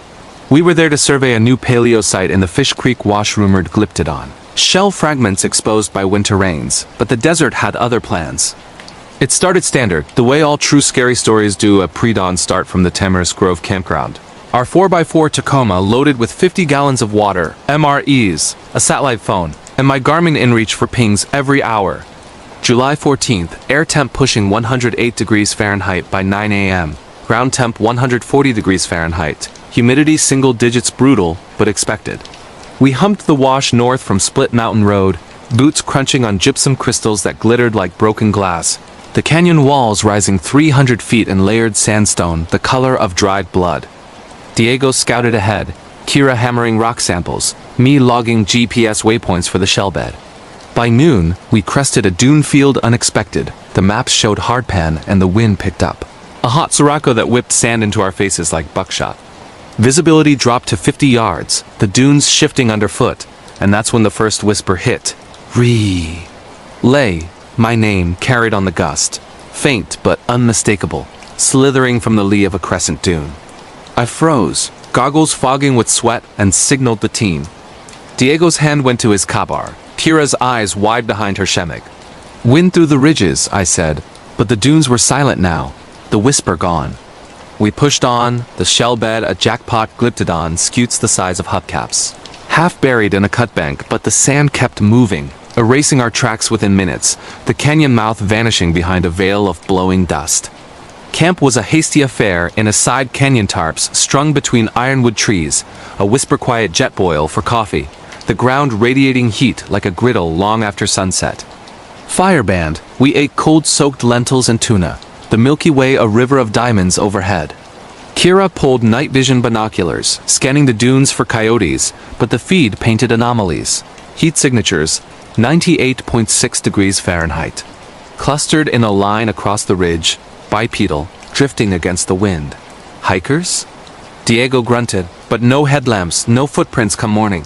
We were there to survey a new paleo site in the Fish Creek wash rumored Glyptodon. Shell fragments exposed by winter rains, but the desert had other plans. It started standard, the way all true scary stories do, a pre-dawn start from the Tamarisk Grove campground. Our 4x4 Tacoma loaded with 50 gallons of water, MREs, a satellite phone, and my Garmin InReach for pings every hour. July 14th, air temp pushing 108 degrees Fahrenheit by 9 a.m. Ground temp 140 degrees Fahrenheit. Humidity single digits, brutal, but expected. We humped the wash north from Split Mountain Road, boots crunching on gypsum crystals that glittered like broken glass. The canyon walls rising 300 feet in layered sandstone, the color of dried blood. Diego scouted ahead, Kira hammering rock samples, me logging GPS waypoints for the shellbed. By noon, we crested a dune field unexpected. The maps showed hardpan and the wind picked up. A hot sirocco that whipped sand into our faces like buckshot. Visibility dropped to 50 yards, the dunes shifting underfoot, and that's when the first whisper hit. Ree. Lay, my name, carried on the gust. Faint but unmistakable, slithering from the lee of a crescent dune. I froze, goggles fogging with sweat, and signaled the team. Diego's hand went to his kabar, Kira's eyes wide behind her shemig. Wind through the ridges, I said, but the dunes were silent now, the whisper gone. We pushed on, the shellbed, a jackpot glyptodon scutes the size of hubcaps. Half buried in a cutbank, but the sand kept moving, erasing our tracks within minutes, the canyon mouth vanishing behind a veil of blowing dust. Camp was a hasty affair in a side canyon tarps strung between ironwood trees, a whisper-quiet jet boil for coffee, the ground radiating heat like a griddle long after sunset. Fireband, we ate cold-soaked lentils and tuna, the Milky Way a river of diamonds overhead. Kira pulled night vision binoculars, scanning the dunes for coyotes, but the feed painted anomalies. Heat signatures, 98.6 degrees Fahrenheit. Clustered in a line across the ridge, bipedal, drifting against the wind. Hikers? Diego grunted, but no headlamps, no footprints come morning.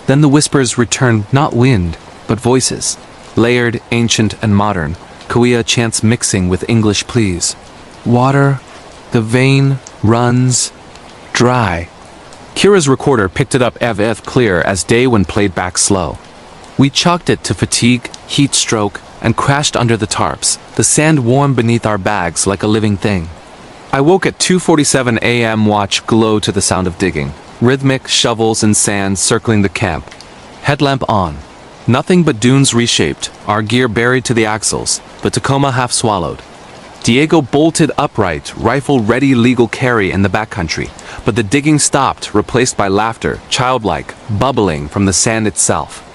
Then the whispers returned, not wind, but voices. Layered, ancient, and modern, Kauai chants mixing with English pleas. Water, the vein, runs, dry. Kira's recorder picked it up ev clear as day when played back slow. We chalked it to fatigue, heat stroke, and crashed under the tarps, the sand warm beneath our bags like a living thing. I woke at 2:47 a.m. watch glow to the sound of digging. Rhythmic shovels and sand circling the camp. Headlamp on. Nothing but dunes reshaped, our gear buried to the axles, the Tacoma half swallowed. Diego bolted upright, rifle ready legal carry in the backcountry, but the digging stopped, replaced by laughter, childlike, bubbling from the sand itself.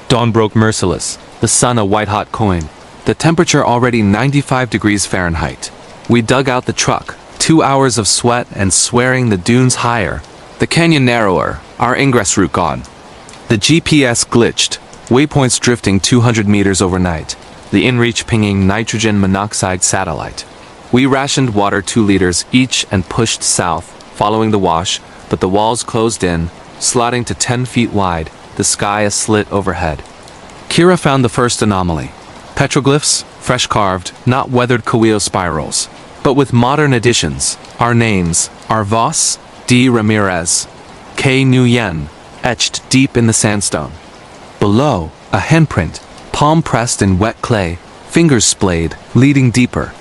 Dawn broke merciless, the sun a white-hot coin, the temperature already 95 degrees Fahrenheit. We dug out the truck, 2 hours of sweat and swearing the dunes higher, the canyon narrower, our ingress route gone. The GPS glitched, waypoints drifting 200 meters overnight, the inReach pinging nitrogen monoxide satellite. We rationed water 2 liters each and pushed south, following the wash, but the walls closed in, slotting to 10 feet wide, the sky a slit overhead. Kira found the first anomaly. Petroglyphs, fresh carved, not weathered Kauai spirals, but with modern additions. Our names, Arvas, D. Ramirez, K. Nguyen, etched deep in the sandstone. Below, a handprint, palm pressed in wet clay, fingers splayed, leading deeper.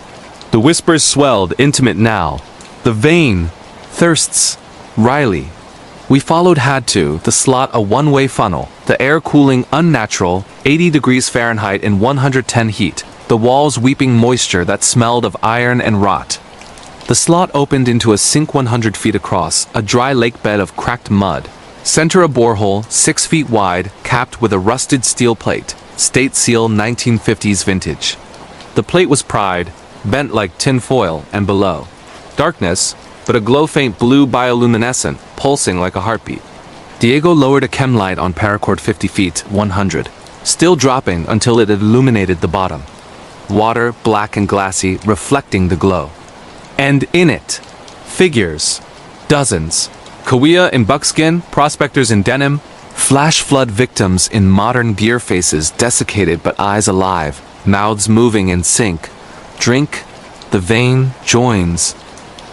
The whispers swelled, intimate now. The vein thirsts. Riley. We followed had to, the slot a one-way funnel, the air cooling unnatural, 80 degrees Fahrenheit in 110 heat, the walls weeping moisture that smelled of iron and rot. The slot opened into a sink 100 feet across, a dry lake bed of cracked mud. Center a borehole, 6 feet wide, capped with a rusted steel plate, state seal 1950s vintage. The plate was pried, bent like tin foil, and below. Darkness, but a glow-faint blue bioluminescent, pulsing like a heartbeat. Diego lowered a chem light on paracord 50 feet, 100, still dropping until it illuminated the bottom. Water, black and glassy, reflecting the glow. And in it, figures, dozens. Kauai in buckskin, prospectors in denim, flash flood victims in modern gear faces desiccated but eyes alive, mouths moving in sync. Drink, the vein joins.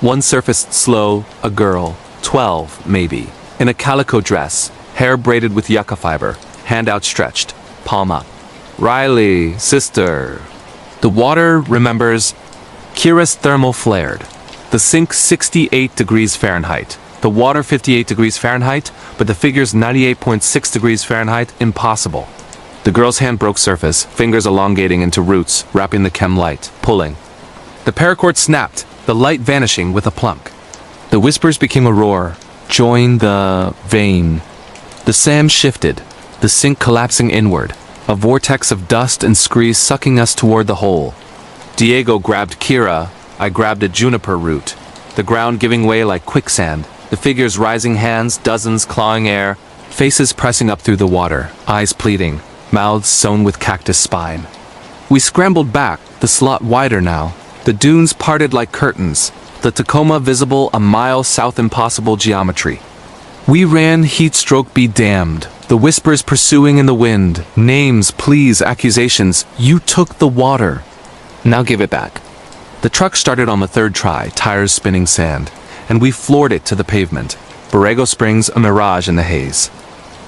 One surfaced slow, a girl, 12 maybe, in a calico dress, hair braided with yucca fiber, hand outstretched, palm up. Riley, sister. The water remembers. Kira's thermal flared. The sink 68 degrees Fahrenheit. The water 58 degrees Fahrenheit, but the figures 98.6 degrees Fahrenheit, impossible. The girl's hand broke surface, fingers elongating into roots, wrapping the chem light, pulling. The paracord snapped, the light vanishing with a plunk. The whispers became a roar. Join the vein. The sand shifted, the sink collapsing inward, a vortex of dust and screes sucking us toward the hole. Diego grabbed Kira, I grabbed a juniper root, the ground giving way like quicksand, The figures rising hands, dozens clawing air, faces pressing up through the water, eyes pleading, mouths sewn with cactus spine. We scrambled back, the slot wider now. The dunes parted like curtains, the Tacoma visible a mile south, impossible geometry. We ran, heat stroke be damned, the whispers pursuing in the wind, names, pleas, accusations, you took the water. Now give it back. The truck started on the third try, tires spinning sand, and we floored it to the pavement. Borrego Springs, a mirage in the haze.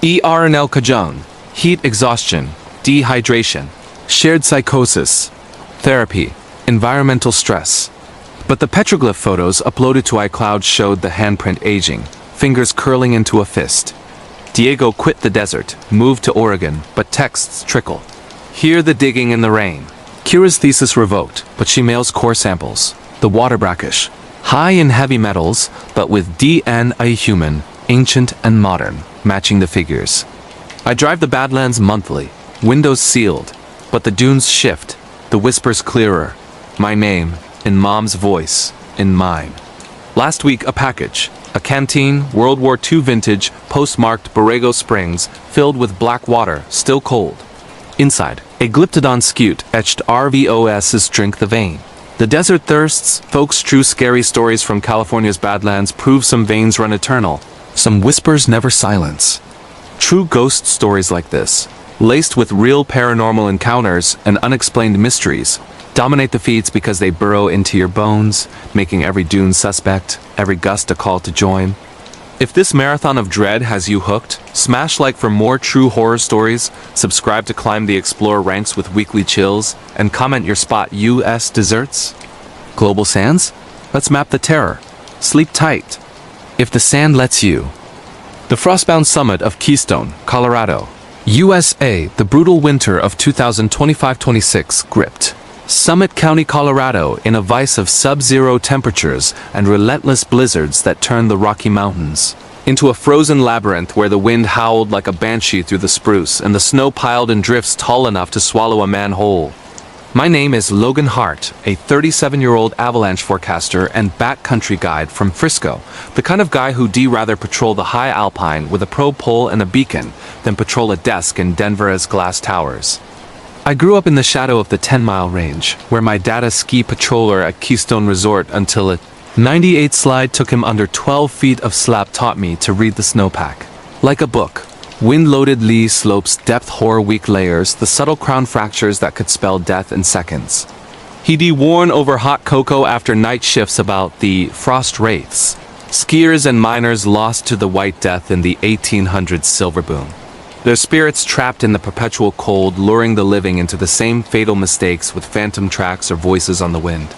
En El Cajon, heat exhaustion, dehydration, shared psychosis, therapy, environmental stress. But the petroglyph photos uploaded to iCloud showed the handprint aging, fingers curling into a fist. Diego quit the desert, moved to Oregon, but texts trickle. Hear the digging in the rain. Kira's thesis revoked, but she mails core samples. The water brackish. High in heavy metals, but with DNA human, ancient and modern, matching the figures. I drive the Badlands monthly, windows sealed, but the dunes shift, the whispers clearer. My name, in Mom's voice, in mine. Last week, a package. A canteen, World War II vintage, postmarked Borrego Springs, filled with black water, still cold. Inside, a Glyptodon scute etched RVOS's Drink the Vein. The desert thirsts, folks' true scary stories from California's Badlands prove some veins run eternal. Some whispers never silence. True ghost stories like this, laced with real paranormal encounters and unexplained mysteries, dominate the feeds because they burrow into your bones, making every dune suspect, every gust a call to join. If this marathon of dread has you hooked, smash like for more true horror stories, subscribe to climb the Explorer ranks with weekly chills, and comment your spot US desserts. Global Sands? Let's map the terror. Sleep tight. If the sand lets you. The frostbound summit of Keystone, Colorado. USA, the brutal winter of 2025-26 gripped. Summit County, Colorado, in a vice of sub-zero temperatures and relentless blizzards that turned the Rocky Mountains into a frozen labyrinth where the wind howled like a banshee through the spruce and the snow piled in drifts tall enough to swallow a man whole. My name is Logan Hart, a 37-year-old avalanche forecaster and backcountry guide from Frisco, the kind of guy who'd rather patrol the high alpine with a probe pole and a beacon than patrol a desk in Denver's glass towers. I grew up in the shadow of the 10-mile range, where my dad a ski patroller at Keystone Resort until a 98 slide took him under 12 feet of slab taught me to read the snowpack. Like a book, wind-loaded lee slopes, depth horror weak layers, the subtle crown fractures that could spell death in seconds. He'd worn over hot cocoa after night shifts about the frost wraiths, skiers and miners lost to the White Death in the 1800s silver boom. Their spirits trapped in the perpetual cold, luring the living into the same fatal mistakes with phantom tracks or voices on the wind.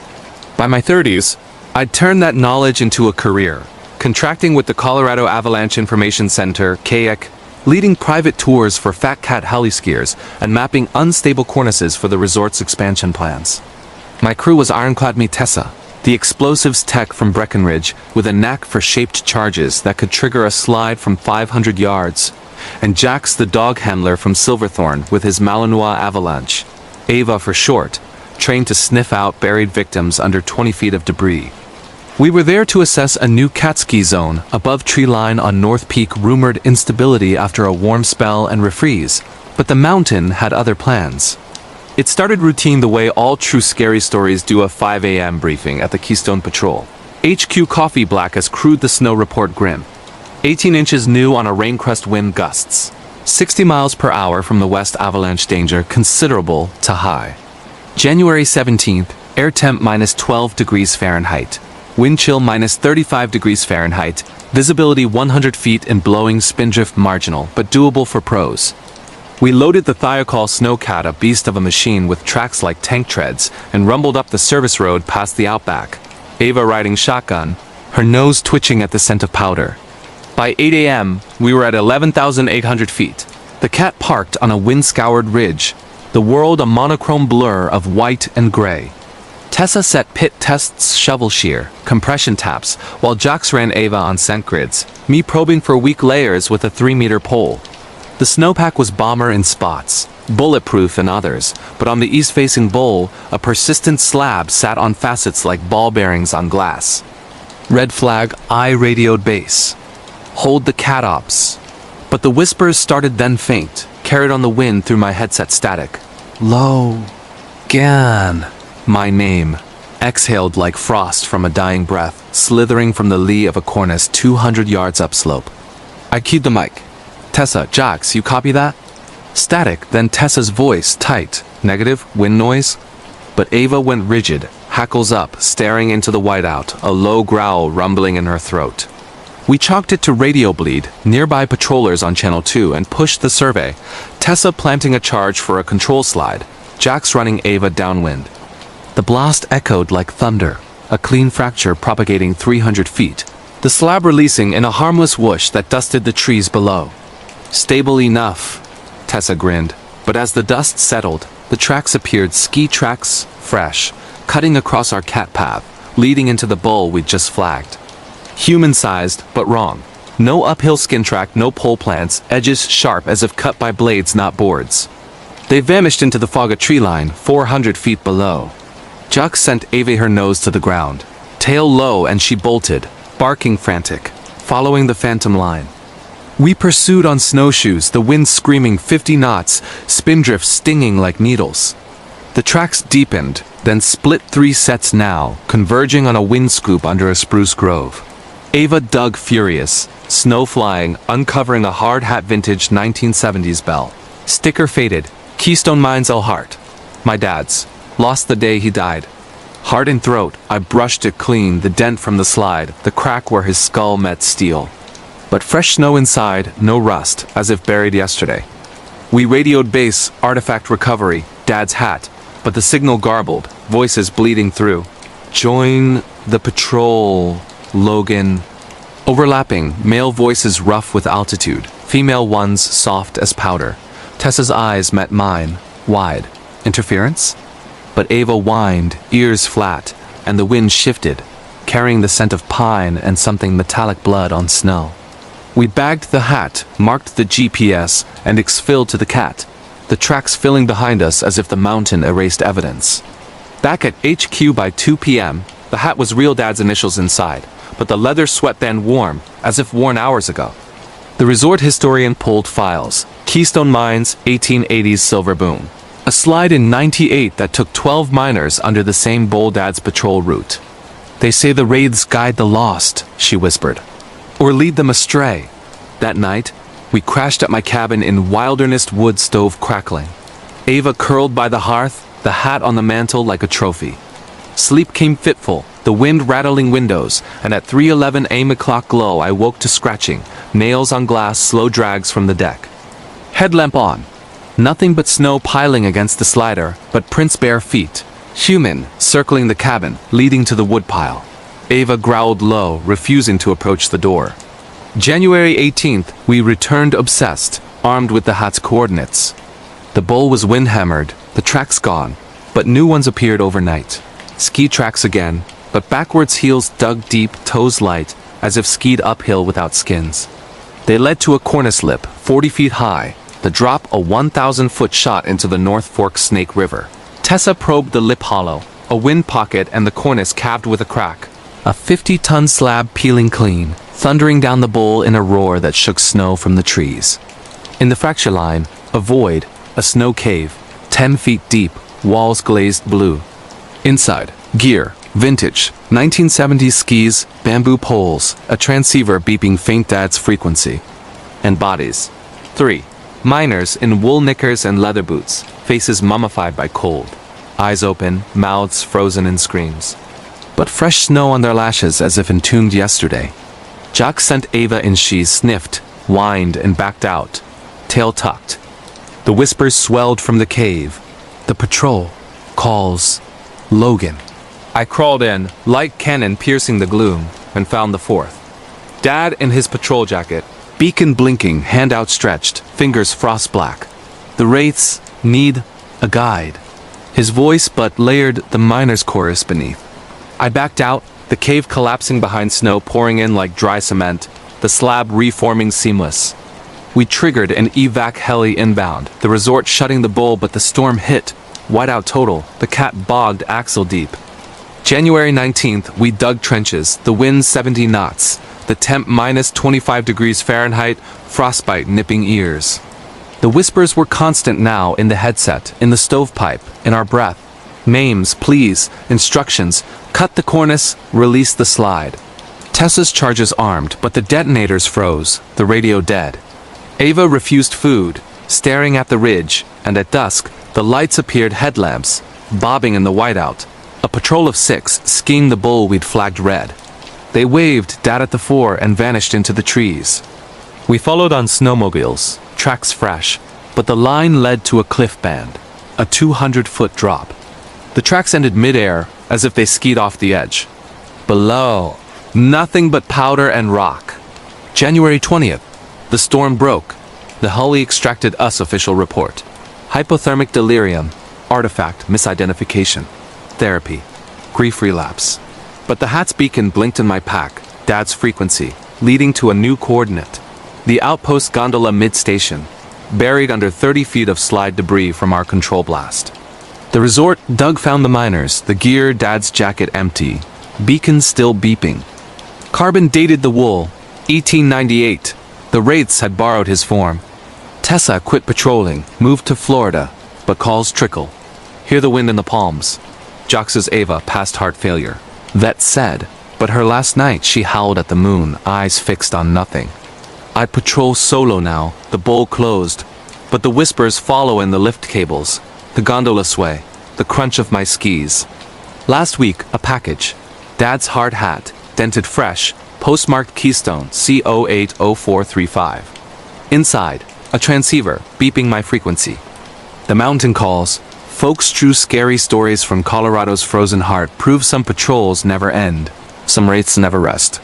By my 30s, I'd turned that knowledge into a career, contracting with the Colorado Avalanche Information Center, KAIC, leading private tours for Fat Cat heli-skiers and mapping unstable cornices for the resort's expansion plans. My crew was Ironclad Me Tessa, the explosives tech from Breckenridge with a knack for shaped charges that could trigger a slide from 500 yards, and Jax the dog handler from Silverthorne with his Malinois avalanche, Ava for short, trained to sniff out buried victims under 20 feet of debris. We were there to assess a new cat ski zone above tree line on North Peak, rumored instability after a warm spell and refreeze, but the mountain had other plans. It started routine the way all true scary stories do, a 5 a.m. briefing at the Keystone Patrol. HQ coffee black as crude the snow report grim. 18 inches new on a rain crust, wind gusts. 60 miles per hour from the west, avalanche danger considerable to high. January 17th, air temp minus 12 degrees Fahrenheit. Wind chill minus 35 degrees Fahrenheit. Visibility 100 feet and blowing spindrift marginal, but doable for pros. We loaded the Thiokol Snowcat, a beast of a machine with tracks like tank treads, and rumbled up the service road past the Outback. Ava riding shotgun, her nose twitching at the scent of powder. By 8 a.m., we were at 11,800 feet. The cat parked on a wind-scoured ridge, the world a monochrome blur of white and gray. Tessa set pit tests, shovel shear, compression taps, while Jax ran Ava on scent grids, me probing for weak layers with a 3-meter pole. The snowpack was bomber in spots, bulletproof in others, but on the east-facing bowl, a persistent slab sat on facets like ball bearings on glass. Red flag, I radioed base. Hold the cat ops. But the whispers started then faint, carried on the wind through my headset static. Logan. My name. Exhaled like frost from a dying breath, slithering from the lee of a cornice 200 yards upslope. I keyed the mic. Tessa, Jax, you copy that? Static, then Tessa's voice, tight, negative, wind noise. But Ava went rigid, hackles up, staring into the whiteout, a low growl rumbling in her throat. We chalked it to radio bleed, nearby patrollers on Channel 2, and pushed the survey, Tessa planting a charge for a control slide, Jax running Ava downwind. The blast echoed like thunder, a clean fracture propagating 300 feet, the slab releasing in a harmless whoosh that dusted the trees below. Stable enough, Tessa grinned, but as the dust settled, the tracks appeared ski tracks, fresh, cutting across our cat path, leading into the bowl we'd just flagged. Human-sized, but wrong. No uphill skin track, no pole plants, edges sharp as if cut by blades, not boards. They vanished into the fog of tree line, 400 feet below. Jax sent Ava her nose to the ground. Tail low and she bolted, barking frantic, following the phantom line. We pursued on snowshoes, the wind screaming 50 knots, spindrift stinging like needles. The tracks deepened, then split 3 sets now, converging on a wind scoop under a spruce grove. Ava dug furious, snow flying, uncovering a hard hat vintage 1970s bell. Sticker faded, Keystone Mines El Hart. My dad's. Lost the day he died. Heart and throat, I brushed it clean, the dent from the slide, the crack where his skull met steel. But fresh snow inside, no rust, as if buried yesterday. We radioed base, artifact recovery, Dad's hat, but the signal garbled, voices bleeding through. Join the patrol, Logan. Overlapping, male voices rough with altitude, female ones soft as powder. Tessa's eyes met mine, wide. Interference? But Ava whined, ears flat, and the wind shifted, carrying the scent of pine and something metallic blood on snow. We bagged the hat, marked the GPS, and exfilled to the cat, the tracks filling behind us as if the mountain erased evidence. Back at HQ by 2 p.m., the hat was real Dad's initials inside, but the leather sweatband warm, as if worn hours ago. The resort historian pulled files. Keystone Mines, 1880s silver boom. A slide in 98 that took 12 miners under the same Bowl Dad's patrol route. They say the wraiths guide the lost, she whispered. Or lead them astray. That night, we crashed at my cabin in wilderness wood stove crackling. Ava curled by the hearth, the hat on the mantle like a trophy. Sleep came fitful, the wind rattling windows, and at 3:11 a.m. o'clock glow I woke to scratching, nails on glass, slow drags from the deck. Headlamp on. Nothing but snow piling against the slider, but Prince's bare feet. Human, circling the cabin, leading to the woodpile. Ava growled low, refusing to approach the door. January 18th, we returned obsessed, armed with the hat's coordinates. The bowl was wind-hammered, the tracks gone, but new ones appeared overnight. Ski tracks again, but backwards heels dug deep, toes light, as if skied uphill without skins. They led to a cornice lip, 40 feet high, the drop a 1,000-foot shot into the North Fork Snake River. Tessa probed the lip hollow, a wind pocket and the cornice calved with a crack. A 50-ton slab peeling clean, thundering down the bowl in a roar that shook snow from the trees. In the fracture line, a void, a snow cave, 10 feet deep, walls glazed blue. Inside, gear, vintage, 1970s skis, bamboo poles, a transceiver beeping faint Dad's frequency. And bodies. 3. Miners in wool knickers and leather boots, faces mummified by cold. Eyes open, mouths frozen in screams. But fresh snow on their lashes as if entombed yesterday. Jax sent Ava and she sniffed, whined, and backed out, tail tucked. The whispers swelled from the cave. The patrol calls Logan. I crawled in, light cannon piercing the gloom, and found the 4th. Dad in his patrol jacket, beacon blinking, hand outstretched, fingers frost black. The wraiths need a guide. His voice but layered the miner's chorus beneath. I backed out, the cave collapsing behind snow pouring in like dry cement, the slab reforming seamless. We triggered an evac heli inbound, the resort shutting the bowl but the storm hit, whiteout total, the cat bogged axle deep. January 19th, we dug trenches, the wind 70 knots, the temp minus 25 degrees Fahrenheit, frostbite nipping ears. The whispers were constant now in the headset, in the stovepipe, in our breath. Names, please, instructions, cut the cornice, release the slide. Tessa's charges armed, but the detonators froze, the radio dead. Ava refused food, staring at the ridge, and at dusk, the lights appeared headlamps, bobbing in the whiteout. A patrol of 6 skiing the bull we'd flagged red. They waved, Dad at the fore, and vanished into the trees. We followed on snowmobiles, tracks fresh, but the line led to a cliff band, a 200-foot drop. The tracks ended mid-air, as if they skied off the edge. Below, nothing but powder and rock. January 20th, the storm broke. The Hully extracted us official report. Hypothermic delirium, artifact misidentification, therapy, grief relapse. But the hat's beacon blinked in my pack, Dad's frequency, leading to a new coordinate. The outpost gondola mid-station, buried under 30 feet of slide debris from our control blast. The resort, Doug found the miners, the gear, Dad's jacket empty, beacon still beeping. Carbon dated the wool, 1898. The wraiths had borrowed his form. Tessa quit patrolling, moved to Florida, but calls trickle. Hear the wind in the palms. Jox's Ava past heart failure. Vet said, but her last night she howled at the moon, eyes fixed on nothing. I patrol solo now, the bowl closed, but the whispers follow in the lift cables, the gondola sway, the crunch of my skis. Last week, a package. Dad's hard hat, dented fresh, postmarked Keystone, C080435. Inside, a transceiver, beeping my frequency. The mountain calls. Folks' true scary stories from Colorado's frozen heart prove some patrols never end, some wraiths never rest.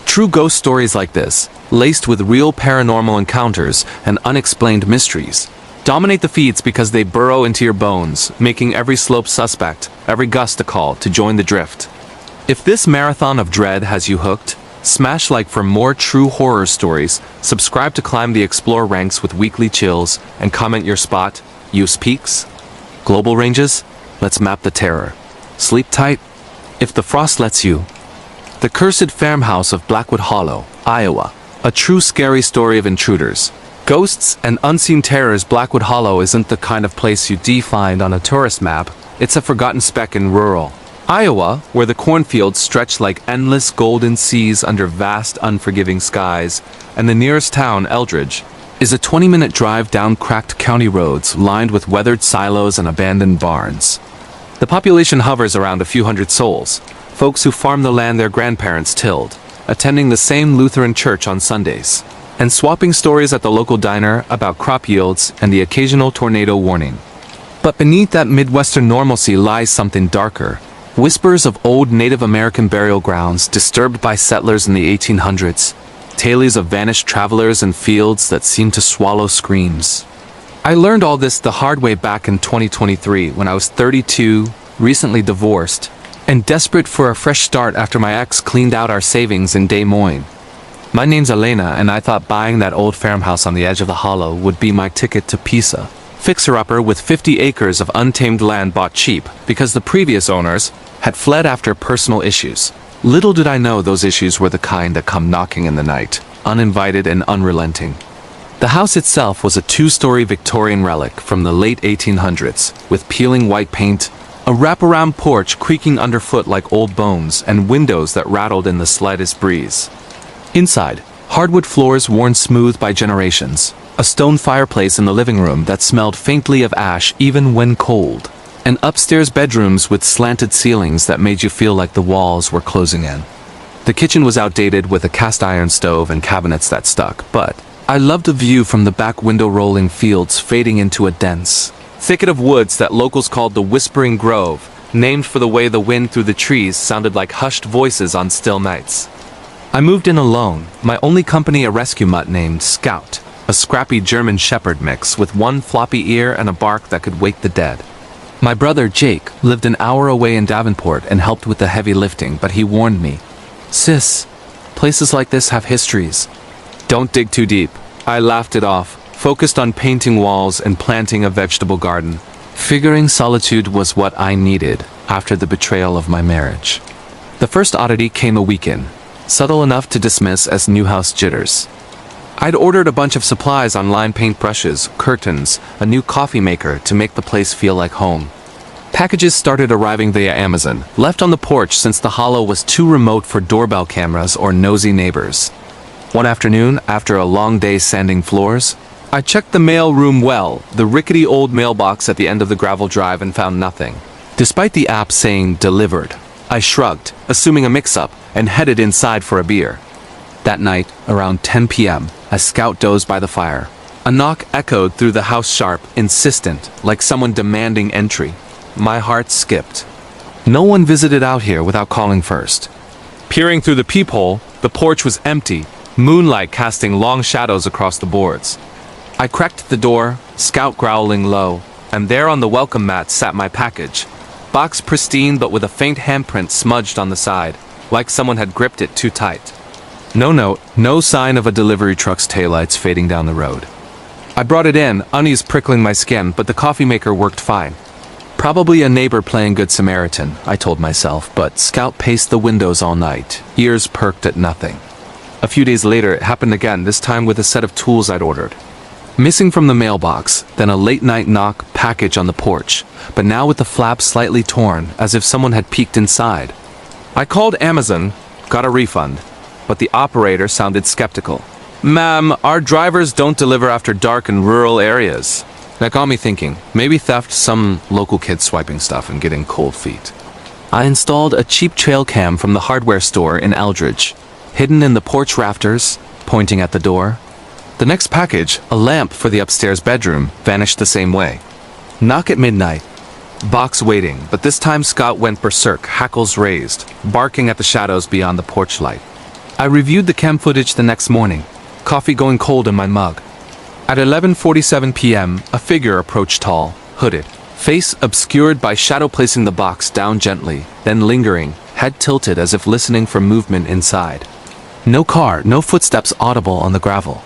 True ghost stories like this, laced with real paranormal encounters and unexplained mysteries, dominate the feeds because they burrow into your bones, making every slope suspect, every gust a call to join the drift. If this marathon of dread has you hooked, smash like for more true horror stories, subscribe to climb the Explore ranks with weekly chills, and comment your spot, use peaks. Global ranges? Let's map the terror. Sleep tight? If the frost lets you. The Cursed Farmhouse of Blackwood Hollow, Iowa. A true scary story of intruders. Ghosts and unseen terrors. Blackwood Hollow isn't the kind of place you'd find on a tourist map. It's a forgotten speck in rural Iowa, where the cornfields stretch like endless golden seas under vast unforgiving skies, and the nearest town, Eldridge, is a 20-minute drive down cracked county roads lined with weathered silos and abandoned barns. The population hovers around a few hundred souls, folks who farm the land their grandparents tilled, attending the same Lutheran church on Sundays, and swapping stories at the local diner about crop yields and the occasional tornado warning. But beneath that Midwestern normalcy lies something darker. Whispers of old Native American burial grounds disturbed by settlers in the 1800s. Tales of vanished travelers and fields that seem to swallow screams. I learned all this the hard way back in 2023 when I was 32, recently divorced, and desperate for a fresh start after my ex cleaned out our savings in Des Moines. My name's Elena, and I thought buying that old farmhouse on the edge of the hollow would be my ticket to Pisa. Fixer-upper with 50 acres of untamed land bought cheap because the previous owners had fled after personal issues. Little did I know those issues were the kind that come knocking in the night, uninvited and unrelenting. The house itself was a 2-story Victorian relic from the late 1800s, with peeling white paint, a wraparound porch creaking underfoot like old bones, and windows that rattled in the slightest breeze. Inside, hardwood floors worn smooth by generations, a stone fireplace in the living room that smelled faintly of ash even when cold, and upstairs bedrooms with slanted ceilings that made you feel like the walls were closing in. The kitchen was outdated with a cast iron stove and cabinets that stuck, but I loved the view from the back window, rolling fields fading into a dense thicket of woods that locals called the Whispering Grove, named for the way the wind through the trees sounded like hushed voices on still nights. I moved in alone, my only company a rescue mutt named Scout, a scrappy German shepherd mix with one floppy ear and a bark that could wake the dead. My brother Jake lived an hour away in Davenport and helped with the heavy lifting, but he warned me, "Sis, places like this have histories. Don't dig too deep." I laughed it off, focused on painting walls and planting a vegetable garden, figuring solitude was what I needed. after the betrayal of my marriage. The first oddity came a week in, subtle enough to dismiss as new house jitters. I'd ordered a bunch of supplies online: paintbrushes, curtains, a new coffee maker to make the place feel like home. Packages started arriving via Amazon, left on the porch since the hollow was too remote for doorbell cameras or nosy neighbors. One afternoon, after a long day sanding floors, I checked the mail room well, the rickety old mailbox at the end of the gravel drive, and found nothing. Despite the app saying delivered, I shrugged, assuming a mix-up, and headed inside for a beer. That night, around 10 p.m., a scout dozed by the fire. A knock echoed through the house sharp, insistent, like someone demanding entry. My heart skipped. No one visited out here without calling first. Peering through the peephole, the porch was empty, moonlight casting long shadows across the boards. I cracked the door, Scout growling low, and there on the welcome mat sat my package. Box pristine but with a faint handprint smudged on the side, like someone had gripped it too tight. No note, no sign of a delivery truck's taillights fading down the road. I brought it in, unease prickling my skin, but the coffee maker worked fine. Probably a neighbor playing Good Samaritan, I told myself, but Scout paced the windows all night, ears perked at nothing. A few days later, it happened again, this time with a set of tools I'd ordered. Missing from the mailbox, then a late-night knock, package on the porch, but now with the flap slightly torn, as if someone had peeked inside. I called Amazon, got a refund, but the operator sounded skeptical. "Ma'am, our drivers don't deliver after dark in rural areas." That got me thinking, maybe theft, some local kid swiping stuff and getting cold feet. I installed a cheap trail cam from the hardware store in Eldridge, hidden in the porch rafters, pointing at the door. The next package, a lamp for the upstairs bedroom, vanished the same way. Knock at midnight. Box waiting, but this time Scott went berserk, hackles raised, barking at the shadows beyond the porch light. I reviewed the cam footage the next morning, coffee going cold in my mug. At 11:47 p.m., a figure approached tall, hooded, face obscured by shadow, placing the box down gently, then lingering, head tilted as if listening for movement inside. No car, no footsteps audible on the gravel.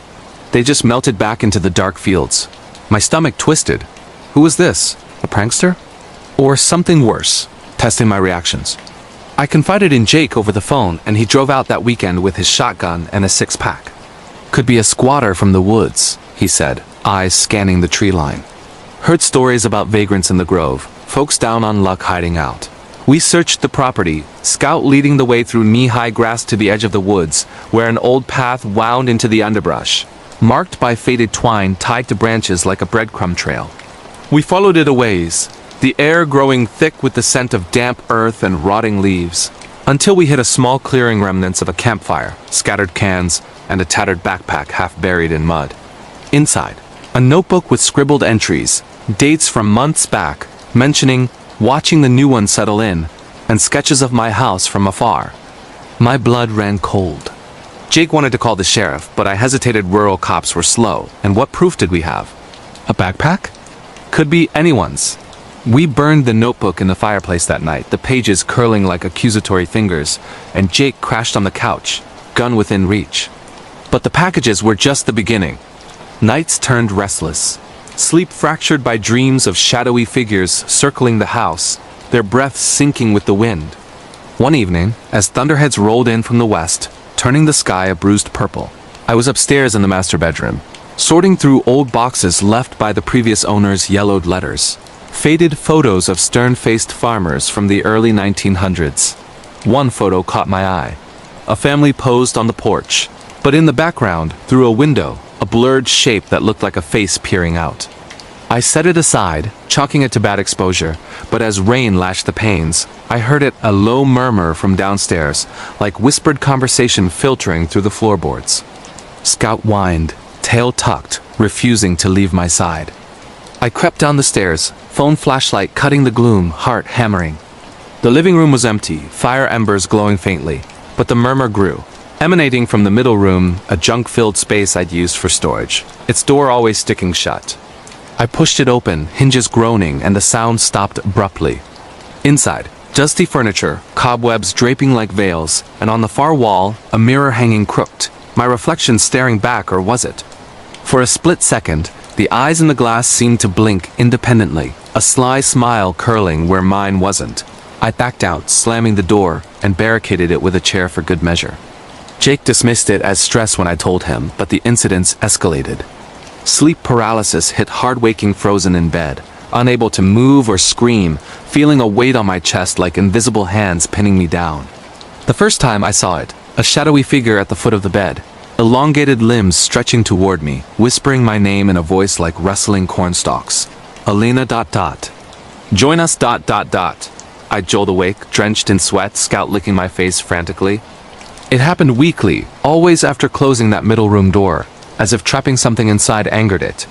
They just melted back into the dark fields. My stomach twisted. Who was this? A prankster? Or something worse? Testing my reactions. I confided in Jake over the phone, and he drove out that weekend with his shotgun and a six-pack. Could be a squatter from the woods, he said, eyes scanning the tree line. Heard stories about vagrants in the grove, folks down on luck hiding out. We searched the property, Scout leading the way through knee-high grass to the edge of the woods, where an old path wound into the underbrush, marked by faded twine tied to branches like a breadcrumb trail. We followed it a ways, the air growing thick with the scent of damp earth and rotting leaves, until we hit a small clearing, remnants of a campfire, scattered cans, and a tattered backpack half buried in mud. Inside, a notebook with scribbled entries, dates from months back, mentioning watching the new one settle in, and sketches of my house from afar. My blood ran cold. Jake wanted to call the sheriff, but I hesitated. Rural cops were slow, and what proof did we have? A backpack? Could be anyone's. We burned the notebook in the fireplace that night, the pages curling like accusatory fingers, and Jake crashed on the couch, gun within reach. But the packages were just the beginning. Nights turned restless, sleep fractured by dreams of shadowy figures circling the house, their breaths sinking with the wind. One evening, as thunderheads rolled in from the west, turning the sky a bruised purple, I was upstairs in the master bedroom, sorting through old boxes left by the previous owner's yellowed letters, faded photos of stern-faced farmers from the early 1900s. One photo caught my eye. A family posed on the porch, but in the background, through a window, a blurred shape that looked like a face peering out. I set it aside, chalking it to bad exposure, but as rain lashed the panes, I heard it, a low murmur from downstairs, like whispered conversation filtering through the floorboards. Scout whined, tail tucked, refusing to leave my side. I crept down the stairs, phone flashlight cutting the gloom, heart hammering. The living room was empty, fire embers glowing faintly, but the murmur grew, emanating from the middle room, a junk-filled space I'd used for storage, its door always sticking shut. I pushed it open, hinges groaning, and the sound stopped abruptly. Inside, dusty furniture, cobwebs draping like veils, and on the far wall, a mirror hanging crooked, my reflection staring back, or was it? For a split second, the eyes in the glass seemed to blink independently, a sly smile curling where mine wasn't. I backed out, slamming the door, and barricaded it with a chair for good measure. Jake dismissed it as stress when I told him, but the incidents escalated. Sleep paralysis hit hard, waking frozen in bed, unable to move or scream, feeling a weight on my chest like invisible hands pinning me down. The first time I saw it, a shadowy figure at the foot of the bed, elongated limbs stretching toward me, whispering my name in a voice like rustling cornstalks. Elena ... Join us ... I jolt awake, drenched in sweat, Scout licking my face frantically. It happened weekly, always after closing that middle room door, as if trapping something inside angered it.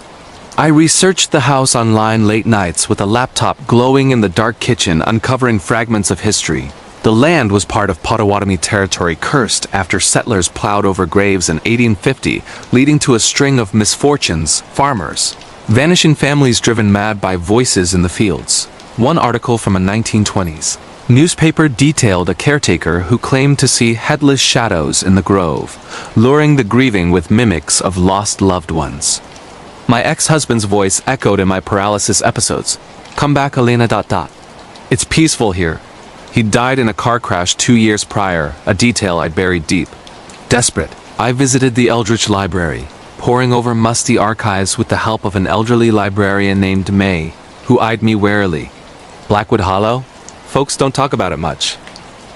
I researched the house online late nights with a laptop glowing in the dark kitchen, uncovering fragments of history. The land was part of Potawatomi territory, cursed after settlers plowed over graves in 1850, leading to a string of misfortunes, farmers, vanishing families driven mad by voices in the fields. One article from a 1920s newspaper detailed a caretaker who claimed to see headless shadows in the grove, luring the grieving with mimics of lost loved ones. My ex-husband's voice echoed in my paralysis episodes. Come back, Elena ... It's peaceful here. He died in a car crash 2 years prior, a detail I'd buried deep. Desperate, I visited the Eldritch Library, poring over musty archives with the help of an elderly librarian named May, who eyed me warily. Blackwood Hollow? Folks don't talk about it much.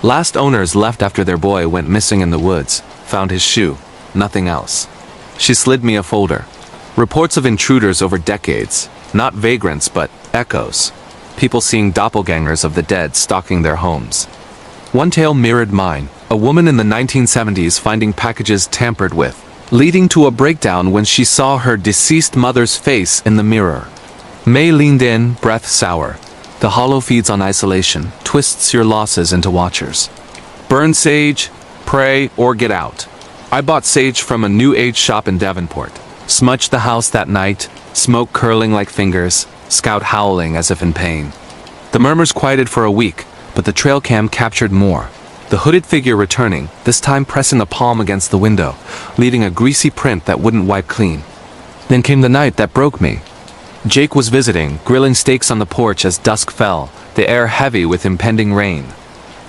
Last owners left after their boy went missing in the woods, found his shoe, nothing else. She slid me a folder. Reports of intruders over decades, not vagrants but echoes. People seeing doppelgangers of the dead stalking their homes. One tale mirrored mine, a woman in the 1970s finding packages tampered with, leading to a breakdown when she saw her deceased mother's face in the mirror. May leaned in, breath sour. The hollow feeds on isolation, twists your losses into watchers. Burn sage, pray, or get out. I bought sage from a New Age shop in Davenport. Smudged the house that night, smoke curling like fingers, Scout howling as if in pain. The murmurs quieted for a week, but the trail cam captured more. The hooded figure returning, this time pressing a palm against the window, leaving a greasy print that wouldn't wipe clean. Then came the night that broke me. Jake was visiting, grilling steaks on the porch as dusk fell, the air heavy with impending rain.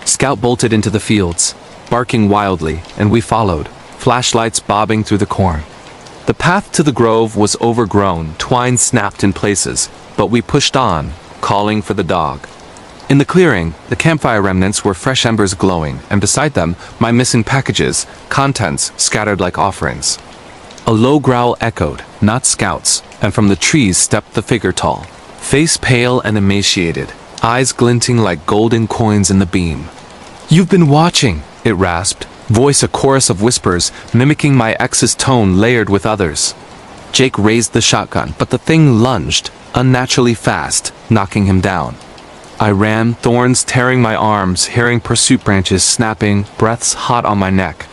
Scout bolted into the fields, barking wildly, and we followed, flashlights bobbing through the corn. The path to the grove was overgrown, twine snapped in places, but we pushed on, calling for the dog. In the clearing, the campfire remnants were fresh embers glowing, and beside them, my missing packages, contents scattered like offerings. A low growl echoed, not Scout's, and from the trees stepped the figure tall, face pale and emaciated, eyes glinting like golden coins in the beam. "You've been watching," it rasped, voice a chorus of whispers, mimicking my ex's tone layered with others. Jake raised the shotgun, but the thing lunged, unnaturally fast, knocking him down. I ran, thorns tearing my arms, hearing pursuit branches snapping, breaths hot on my neck.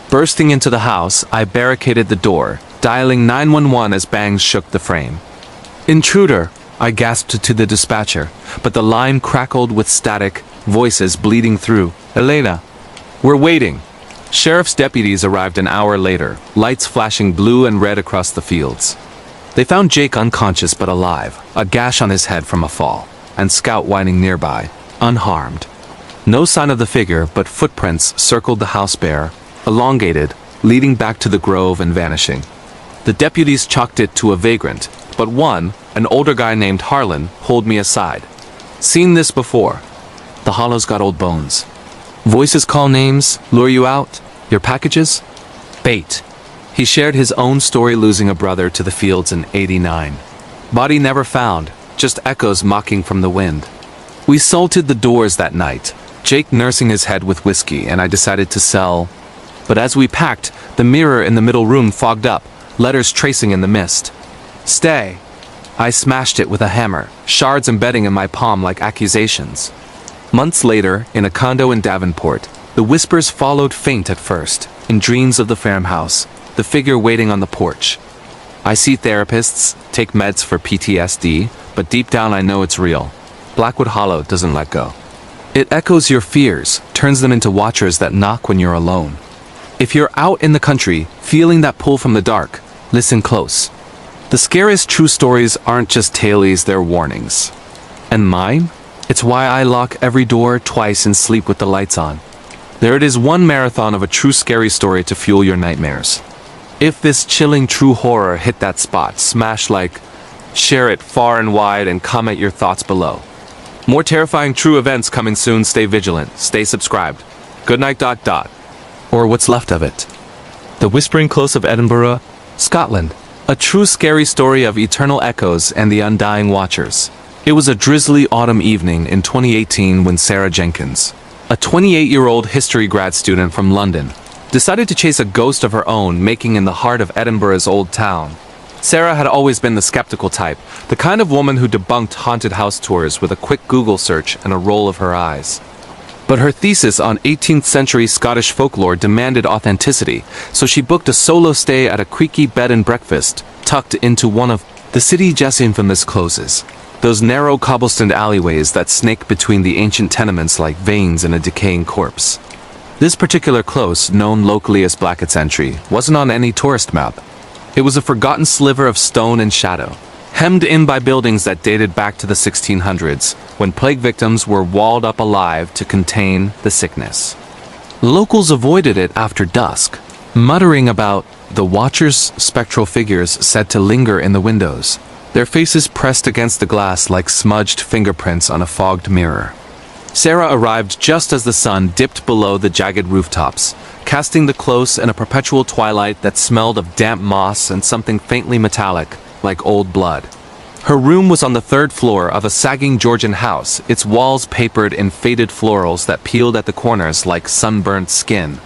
Bursting into the house, I barricaded the door, dialing 911 as bangs shook the frame. "Intruder," I gasped to the dispatcher, but the line crackled with static, voices bleeding through. "Elena." "We're waiting." Sheriff's deputies arrived an hour later, lights flashing blue and red across the fields. They found Jake unconscious but alive, a gash on his head from a fall, and Scout whining nearby, unharmed. No sign of the figure, but footprints circled the house bare, elongated, leading back to the grove and vanishing. The deputies chalked it to a vagrant, but one, an older guy named Harlan, pulled me aside. "Seen this before. The hollow's got old bones. Voices call names, lure you out. Your packages? Bait." He shared his own story, losing a brother to the fields in '89. Body never found, just echoes mocking from the wind. We salted the doors that night, Jake nursing his head with whiskey, and I decided to sell. But as we packed, the mirror in the middle room fogged up, letters tracing in the mist. "Stay." I smashed it with a hammer, shards embedding in my palm like accusations. Months later, in a condo in Davenport, the whispers followed faint at first, in dreams of the farmhouse, the figure waiting on the porch. I see therapists, take meds for PTSD, but deep down I know it's real. Blackwood Hollow doesn't let go. It echoes your fears, turns them into watchers that knock when you're alone. If you're out in the country, feeling that pull from the dark, listen close. The scariest true stories aren't just tailies, they're warnings. And mine? It's why I lock every door twice and sleep with the lights on. There it is, one marathon of a true scary story to fuel your nightmares. If this chilling true horror hit that spot, smash like, share it far and wide, and comment your thoughts below. More terrifying true events coming soon. Stay vigilant, stay subscribed. Good night. Or what's left of it. The Whispering Close of Edinburgh, Scotland. A true scary story of eternal echoes and the undying watchers. It was a drizzly autumn evening in 2018 when Sarah Jenkins, a 28-year-old history grad student from London, decided to chase a ghost of her own making in the heart of Edinburgh's old town. Sarah had always been the skeptical type, the kind of woman who debunked haunted house tours with a quick Google search and a roll of her eyes. But her thesis on 18th century Scottish folklore demanded authenticity, so she booked a solo stay at a creaky bed and breakfast tucked into one of the city's infamous closes. Those narrow cobblestoned alleyways that snake between the ancient tenements like veins in a decaying corpse. This particular close, known locally as Blackett's Entry, wasn't on any tourist map. It was a forgotten sliver of stone and shadow, hemmed in by buildings that dated back to the 1600s, when plague victims were walled up alive to contain the sickness. Locals avoided it after dusk, muttering about the watchers' spectral figures said to linger in the windows, their faces pressed against the glass like smudged fingerprints on a fogged mirror. Sarah arrived just as the sun dipped below the jagged rooftops, casting the close in a perpetual twilight that smelled of damp moss and something faintly metallic, like old blood. Her room was on the third floor of a sagging Georgian house, its walls papered in faded florals that peeled at the corners like sunburnt skin.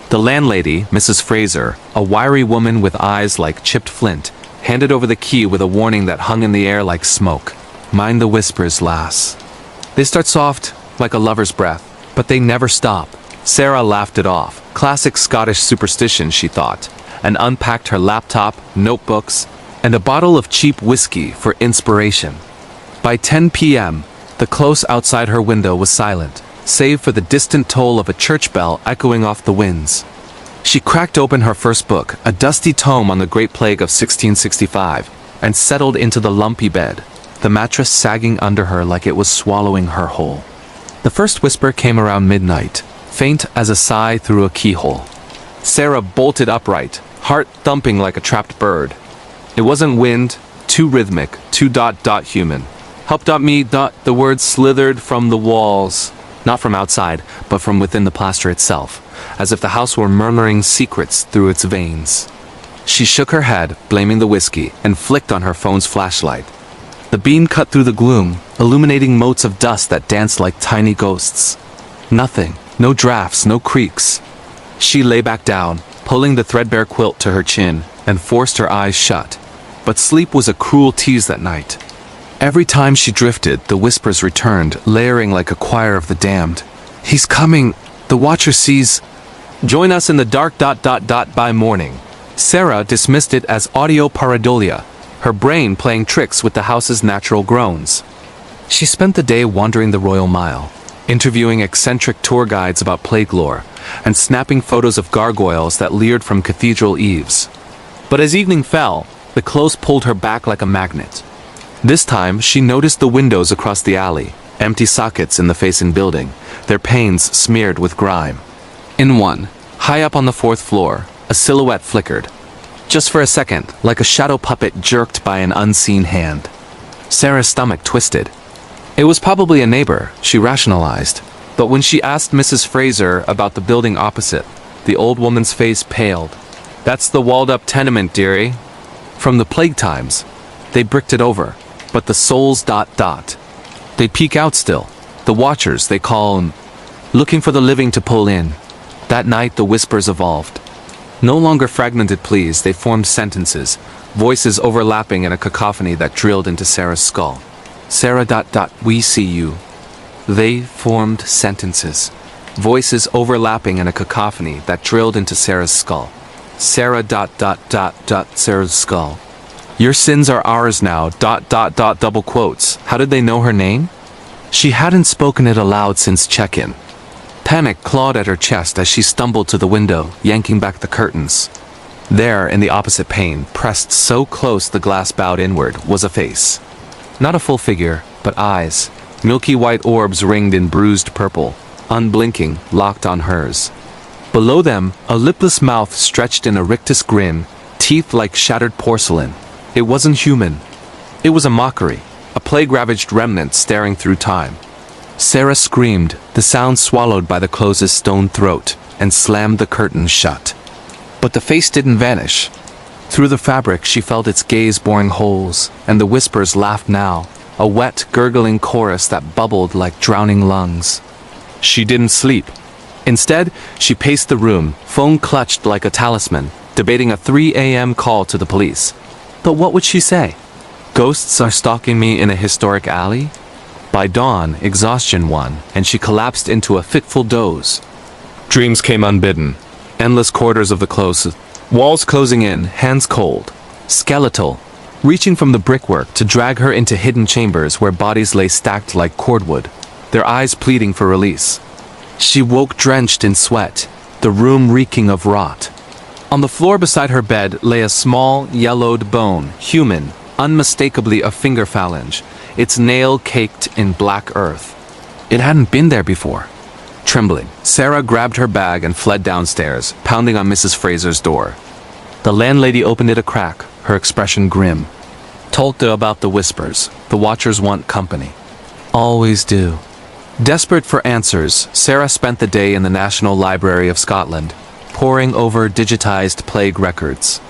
The landlady, Mrs. Fraser, a wiry woman with eyes like chipped flint, handed over the key with a warning that hung in the air like smoke. Mind the whispers, lass. They start soft, like a lover's breath, but they never stop. Sarah laughed it off. Classic Scottish superstition, she thought, and unpacked her laptop, notebooks, and a bottle of cheap whiskey for inspiration. By 10 p.m., the close outside her window was silent, save for the distant toll of a church bell echoing off the winds. She cracked open her first book, a dusty tome on the Great Plague of 1665, and settled into the lumpy bed, the mattress sagging under her like it was swallowing her whole. The first whisper came around midnight, faint as a sigh through a keyhole. Sarah bolted upright, heart thumping like a trapped bird. It wasn't wind, too rhythmic, too human. Help me, the words slithered from the walls, not from outside, but from within the plaster itself, as if the house were murmuring secrets through its veins. She shook her head, blaming the whiskey, and flicked on her phone's flashlight. The beam cut through the gloom, illuminating motes of dust that danced like tiny ghosts. Nothing, no drafts, no creaks. She lay back down, pulling the threadbare quilt to her chin, and forced her eyes shut. But sleep was a cruel tease that night. Every time she drifted, the whispers returned, layering like a choir of the damned. He's coming! The watcher sees... Join us in the dark... by morning. Sarah dismissed it as audio pareidolia, her brain playing tricks with the house's natural groans. She spent the day wandering the Royal Mile, interviewing eccentric tour guides about plague lore, and snapping photos of gargoyles that leered from cathedral eaves. But as evening fell, the close pulled her back like a magnet. This time, she noticed the windows across the alley, empty sockets in the facing building, their panes smeared with grime. In one, high up on the fourth floor, a silhouette flickered. Just for a second, like a shadow puppet jerked by an unseen hand. Sarah's stomach twisted. It was probably a neighbor, she rationalized, but when she asked Mrs. Fraser about the building opposite, the old woman's face paled. That's the walled-up tenement, dearie. From the plague times. They bricked it over, but the souls ... They peek out still. The watchers, they call 'em. Looking for the living to pull in. That night, the whispers evolved. No longer fragmented pleas, they formed sentences, voices overlapping in a cacophony that drilled into Sarah's skull. Sarah ... we see you. They formed sentences, voices overlapping in a cacophony that drilled into Sarah's skull. Sarah ... Sarah's skull. Your sins are ours now ... double quotes. How did they know her name? She hadn't spoken it aloud since check-in. Panic clawed at her chest as she stumbled to the window, yanking back the curtains. There, in the opposite pane, pressed so close the glass bowed inward, was a face. Not a full figure, but eyes. Milky white orbs ringed in bruised purple, unblinking, locked on hers. Below them, a lipless mouth stretched in a rictus grin, teeth like shattered porcelain. It wasn't human. It was a mockery, a plague-ravaged remnant staring through time. Sarah screamed, the sound swallowed by the close's stone throat, and slammed the curtain shut. But the face didn't vanish. Through the fabric she felt its gaze boring holes, and the whispers laughed now, a wet, gurgling chorus that bubbled like drowning lungs. She didn't sleep. Instead, she paced the room, phone clutched like a talisman, debating a 3 a.m. call to the police. But what would she say? Ghosts are stalking me in a historic alley? By dawn, exhaustion won, and she collapsed into a fitful doze. Dreams came unbidden. Endless corridors of the close, walls closing in, hands cold, skeletal, reaching from the brickwork to drag her into hidden chambers where bodies lay stacked like cordwood, their eyes pleading for release. She woke drenched in sweat, the room reeking of rot. On the floor beside her bed lay a small, yellowed bone, human, unmistakably a finger phalange, its nail caked in black earth. It hadn't been there before. Trembling, Sarah grabbed her bag and fled downstairs, pounding on Mrs. Fraser's door. The landlady opened it a crack, her expression grim. Told her about the whispers. The watchers want company. Always do. Desperate for answers, Sarah spent the day in the National Library of Scotland, poring over digitized plague records.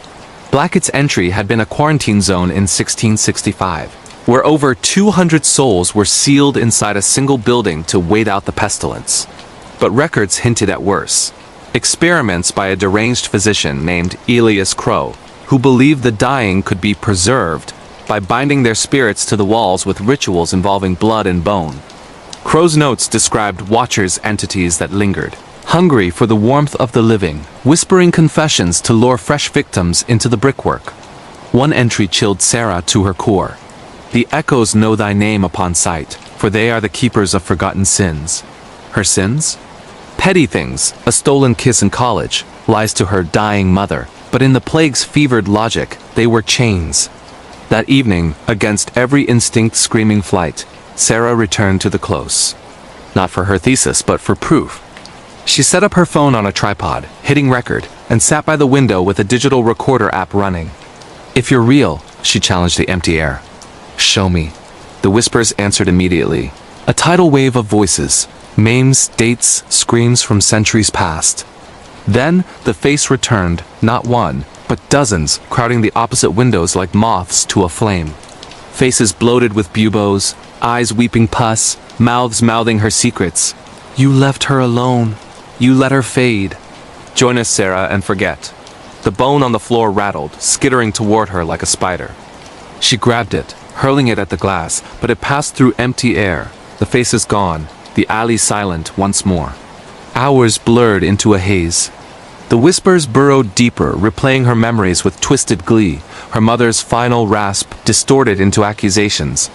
Blackett's entry had been a quarantine zone in 1665, where over 200 souls were sealed inside a single building to wait out the pestilence. But records hinted at worse. Experiments by a deranged physician named Elias Crow, who believed the dying could be preserved by binding their spirits to the walls with rituals involving blood and bone. Crow's notes described watchers' entities that lingered, hungry for the warmth of the living, whispering confessions to lure fresh victims into the brickwork. One entry chilled Sarah to her core. The echoes know thy name upon sight, for they are the keepers of forgotten sins. Her sins? Petty things, a stolen kiss in college, lies to her dying mother, but in the plague's fevered logic, they were chains. That evening, against every instinct screaming flight, Sarah returned to the close. Not for her thesis, but for proof. She set up her phone on a tripod, hitting record, and sat by the window with a digital recorder app running. If you're real, she challenged the empty air. Show me. The whispers answered immediately. A tidal wave of voices, names, dates, screams from centuries past. Then, the face returned, not one, but dozens, crowding the opposite windows like moths to a flame. Faces bloated with buboes, eyes weeping pus, mouths mouthing her secrets. You left her alone. You let her fade. Join us, Sarah, and forget. The bone on the floor rattled, skittering toward her like a spider. She grabbed it, hurling it at the glass, but it passed through empty air. The face is gone, the alley silent once more. Hours blurred into a haze. The whispers burrowed deeper, replaying her memories with twisted glee, her mother's final rasp distorted into accusations.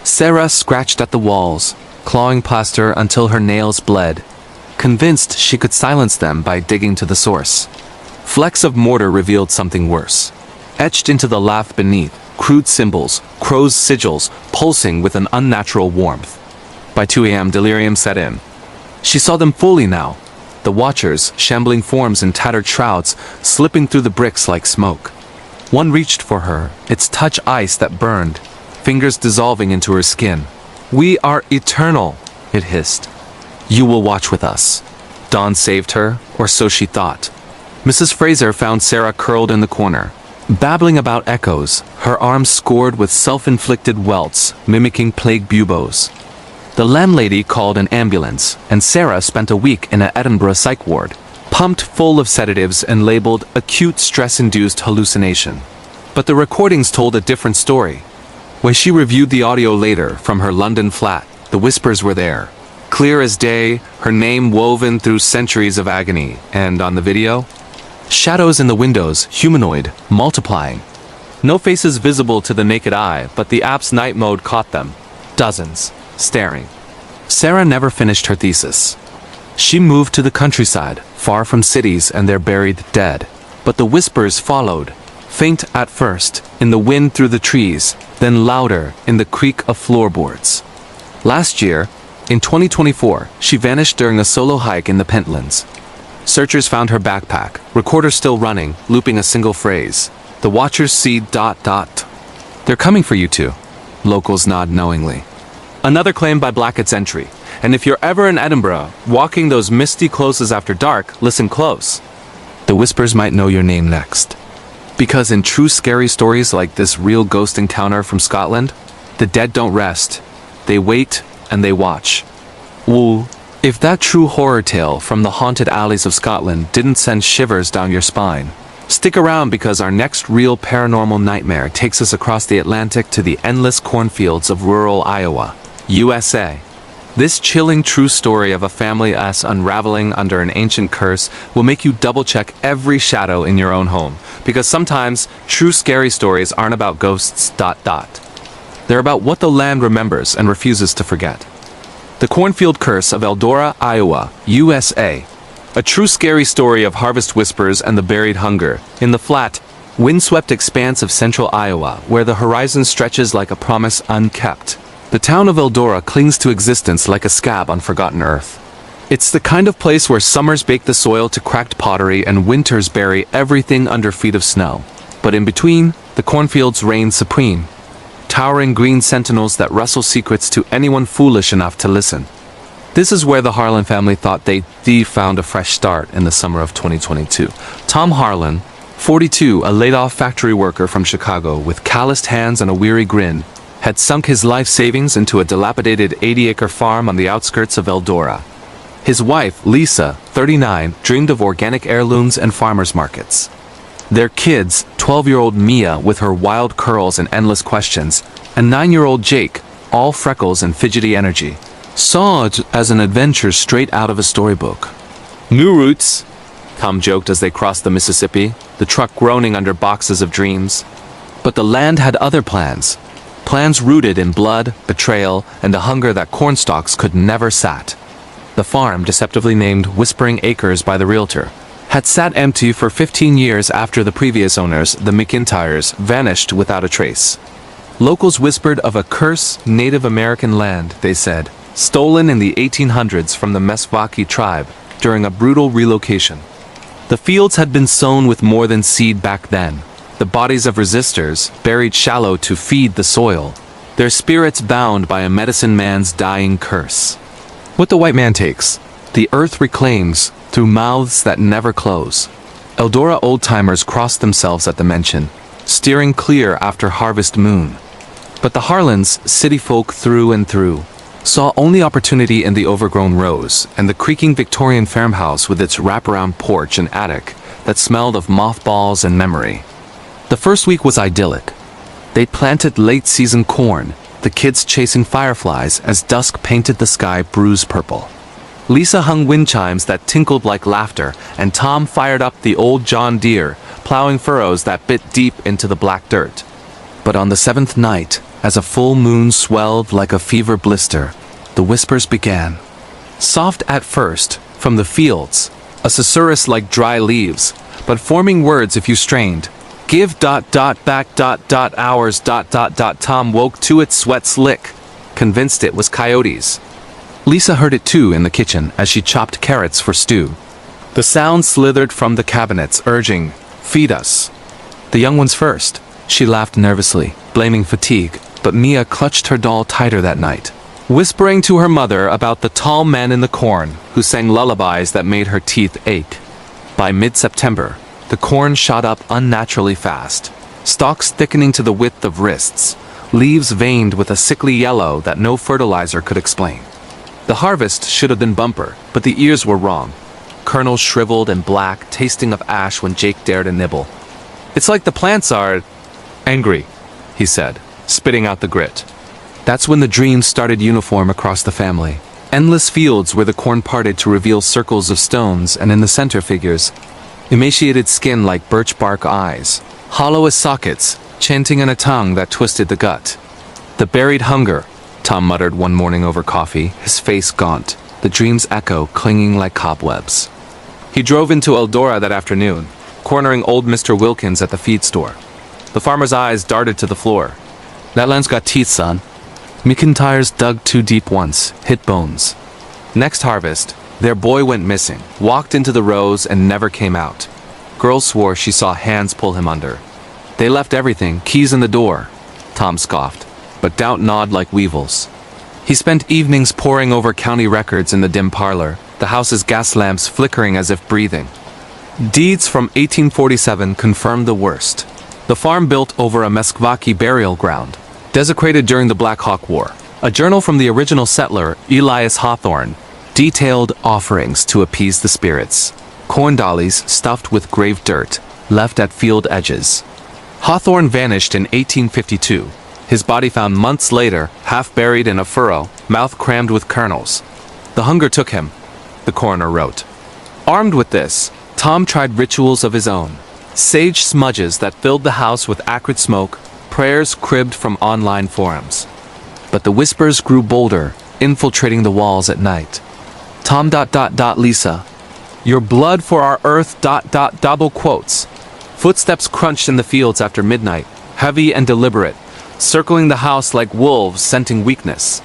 Sarah scratched at the walls, clawing plaster until her nails bled, convinced she could silence them by digging to the source. Flecks of mortar revealed something worse. Etched into the lath beneath, crude symbols, crow's sigils, pulsing with an unnatural warmth. By 2 a.m. delirium set in. She saw them fully now. The watchers, shambling forms in tattered shrouds, slipping through the bricks like smoke. One reached for her, its touch ice that burned, fingers dissolving into her skin. We are eternal, it hissed. You will watch with us. Dawn saved her, or so she thought. Mrs. Fraser found Sarah curled in the corner, babbling about echoes, her arms scored with self-inflicted welts, mimicking plague buboes. The landlady called an ambulance, and Sarah spent a week in an Edinburgh psych ward, pumped full of sedatives and labeled acute stress-induced hallucination. But the recordings told a different story. When she reviewed the audio later from her London flat, the whispers were there. Clear as day, her name woven through centuries of agony, and on the video, shadows in the windows, humanoid, multiplying. No faces visible to the naked eye, but the app's night mode caught them. Dozens. Staring. Sarah never finished her thesis. She moved to the countryside, far from cities and their buried dead. But the whispers followed, faint at first, in the wind through the trees, then louder in the creak of floorboards. Last year, in 2024, she vanished during a solo hike in the Pentlands. Searchers found her backpack, recorder still running, looping a single phrase. The watchers see ... They're coming for you two. Locals nod knowingly. Another claim by Blackett's entry. And if you're ever in Edinburgh, walking those misty closes after dark, listen close. The whispers might know your name next. Because in true scary stories like this real ghost encounter from Scotland, the dead don't rest. They wait and they watch. Ooh, if that true horror tale from the haunted alleys of Scotland didn't send shivers down your spine, stick around because our next real paranormal nightmare takes us across the Atlantic to the endless cornfields of rural Iowa, USA. This chilling true story of a family's unraveling under an ancient curse will make you double-check every shadow in your own home, because sometimes true scary stories aren't about ghosts ... They're about what the land remembers and refuses to forget. The Cornfield Curse of Eldora, Iowa, USA. A true scary story of harvest whispers and the buried hunger, in the flat, windswept expanse of central Iowa, where the horizon stretches like a promise unkept. The town of Eldora clings to existence like a scab on forgotten earth. It's the kind of place where summers bake the soil to cracked pottery and winters bury everything under feet of snow. But in between, the cornfields reign supreme. Towering green sentinels that rustle secrets to anyone foolish enough to listen. This is where the Harlan family thought they'd found a fresh start in the summer of 2022. Tom Harlan, 42, a laid-off factory worker from Chicago with calloused hands and a weary grin, had sunk his life savings into a dilapidated 80-acre farm on the outskirts of Eldora. His wife, Lisa, 39, dreamed of organic heirlooms and farmers markets. Their kids, 12-year-old Mia with her wild curls and endless questions, and 9-year-old Jake, all freckles and fidgety energy, saw it as an adventure straight out of a storybook. New roots, Tom joked as they crossed the Mississippi, the truck groaning under boxes of dreams. But the land had other plans. Plans rooted in blood, betrayal, and a hunger that cornstalks could never sat. The farm, deceptively named Whispering Acres by the realtor, had sat empty for 15 years after the previous owners, the McIntyres, vanished without a trace. Locals whispered of a cursed Native American land, they said, stolen in the 1800s from the Meskwaki tribe during a brutal relocation. The fields had been sown with more than seed back then. The bodies of resistors, buried shallow to feed the soil, their spirits bound by a medicine man's dying curse. What the white man takes, the earth reclaims through mouths that never close. Eldora old-timers crossed themselves at the mention, steering clear after harvest moon. But the Harlans, city folk through and through, saw only opportunity in the overgrown rows and the creaking Victorian farmhouse with its wraparound porch and attic that smelled of mothballs and memory. The first week was idyllic. They'd planted late-season corn, the kids chasing fireflies as dusk painted the sky bruise purple. Lisa hung wind chimes that tinkled like laughter, and Tom fired up the old John Deere, plowing furrows that bit deep into the black dirt. But on the seventh night, as a full moon swelled like a fever blister, the whispers began. Soft at first, from the fields, a susurrus like dry leaves, but forming words if you strained. Give ... back ... hours ... Tom woke to it, sweat slick, convinced it was coyotes. Lisa heard it too in the kitchen as she chopped carrots for stew. The sound slithered from the cabinets, urging, "Feed us." The young ones first. She laughed nervously, blaming fatigue, but Mia clutched her doll tighter that night, whispering to her mother about the tall men in the corn who sang lullabies that made her teeth ache. By mid-September, the corn shot up unnaturally fast, stalks thickening to the width of wrists, leaves veined with a sickly yellow that no fertilizer could explain. The harvest should have been bumper, but the ears were wrong. Kernels shriveled and black, tasting of ash when Jake dared a nibble. "It's like the plants are angry," he said, spitting out the grit. That's when the dreams started uniform across the family. Endless fields where the corn parted to reveal circles of stones, and in the center figures, emaciated skin like birch bark eyes, hollow as sockets, chanting in a tongue that twisted the gut. "The buried hunger," Tom muttered one morning over coffee, his face gaunt, the dream's echo clinging like cobwebs. He drove into Eldora that afternoon, cornering old Mr. Wilkins at the feed store. The farmer's eyes darted to the floor. "That land's got teeth, son." McIntyres dug too deep once, hit bones. Next harvest, their boy went missing, walked into the rows and never came out. Girl swore she saw hands pull him under. They left everything, keys in the door. Tom scoffed, but doubt gnawed like weevils. He spent evenings poring over county records in the dim parlor, the house's gas lamps flickering as if breathing. Deeds from 1847 confirmed the worst. The farm built over a Meskwaki burial ground, desecrated during the Black Hawk War. A journal from the original settler, Elias Hawthorne, detailed offerings to appease the spirits. Corn dollies stuffed with grave dirt, left at field edges. Hawthorne vanished in 1852. His body found months later, half buried in a furrow, mouth crammed with kernels. The hunger took him, the coroner wrote. Armed with this, Tom tried rituals of his own. Sage smudges that filled the house with acrid smoke, prayers cribbed from online forums. But the whispers grew bolder, infiltrating the walls at night. Tom ... Lisa. Your blood for our earth ... double quotes. Footsteps crunched in the fields after midnight, heavy and deliberate, circling the house like wolves scenting weakness.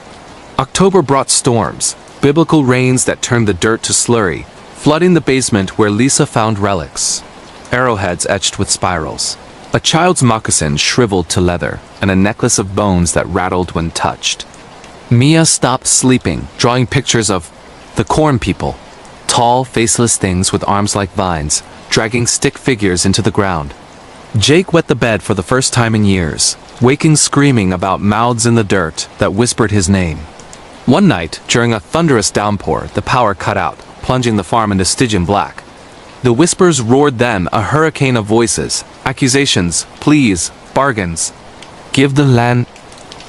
October brought storms, biblical rains that turned the dirt to slurry, flooding the basement where Lisa found relics. Arrowheads etched with spirals. A child's moccasin shriveled to leather, and a necklace of bones that rattled when touched. Mia stopped sleeping, drawing pictures of the corn people. Tall, faceless things with arms like vines, dragging stick figures into the ground. Jake wet the bed for the first time in years, waking screaming about mouths in the dirt that whispered his name. One night, during a thunderous downpour, the power cut out, plunging the farm into Stygian black. The whispers roared then, a hurricane of voices, accusations, pleas, bargains. Give the land,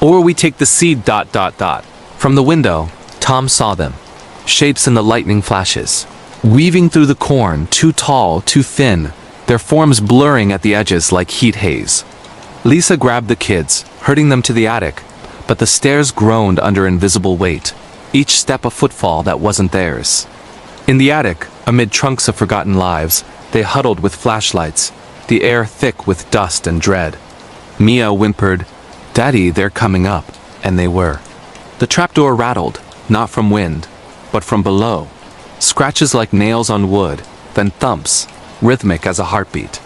or we take the seed ... From the window, Tom saw them. Shapes in the lightning flashes. Weaving through the corn, too tall, too thin, their forms blurring at the edges like heat haze. Lisa grabbed the kids, herding them to the attic, but the stairs groaned under invisible weight, each step a footfall that wasn't theirs. In the attic, amid trunks of forgotten lives, they huddled with flashlights, the air thick with dust and dread. Mia whimpered, "Daddy, they're coming up," and they were. The trapdoor rattled, not from wind, but from below. Scratches like nails on wood, then thumps, rhythmic as a heartbeat.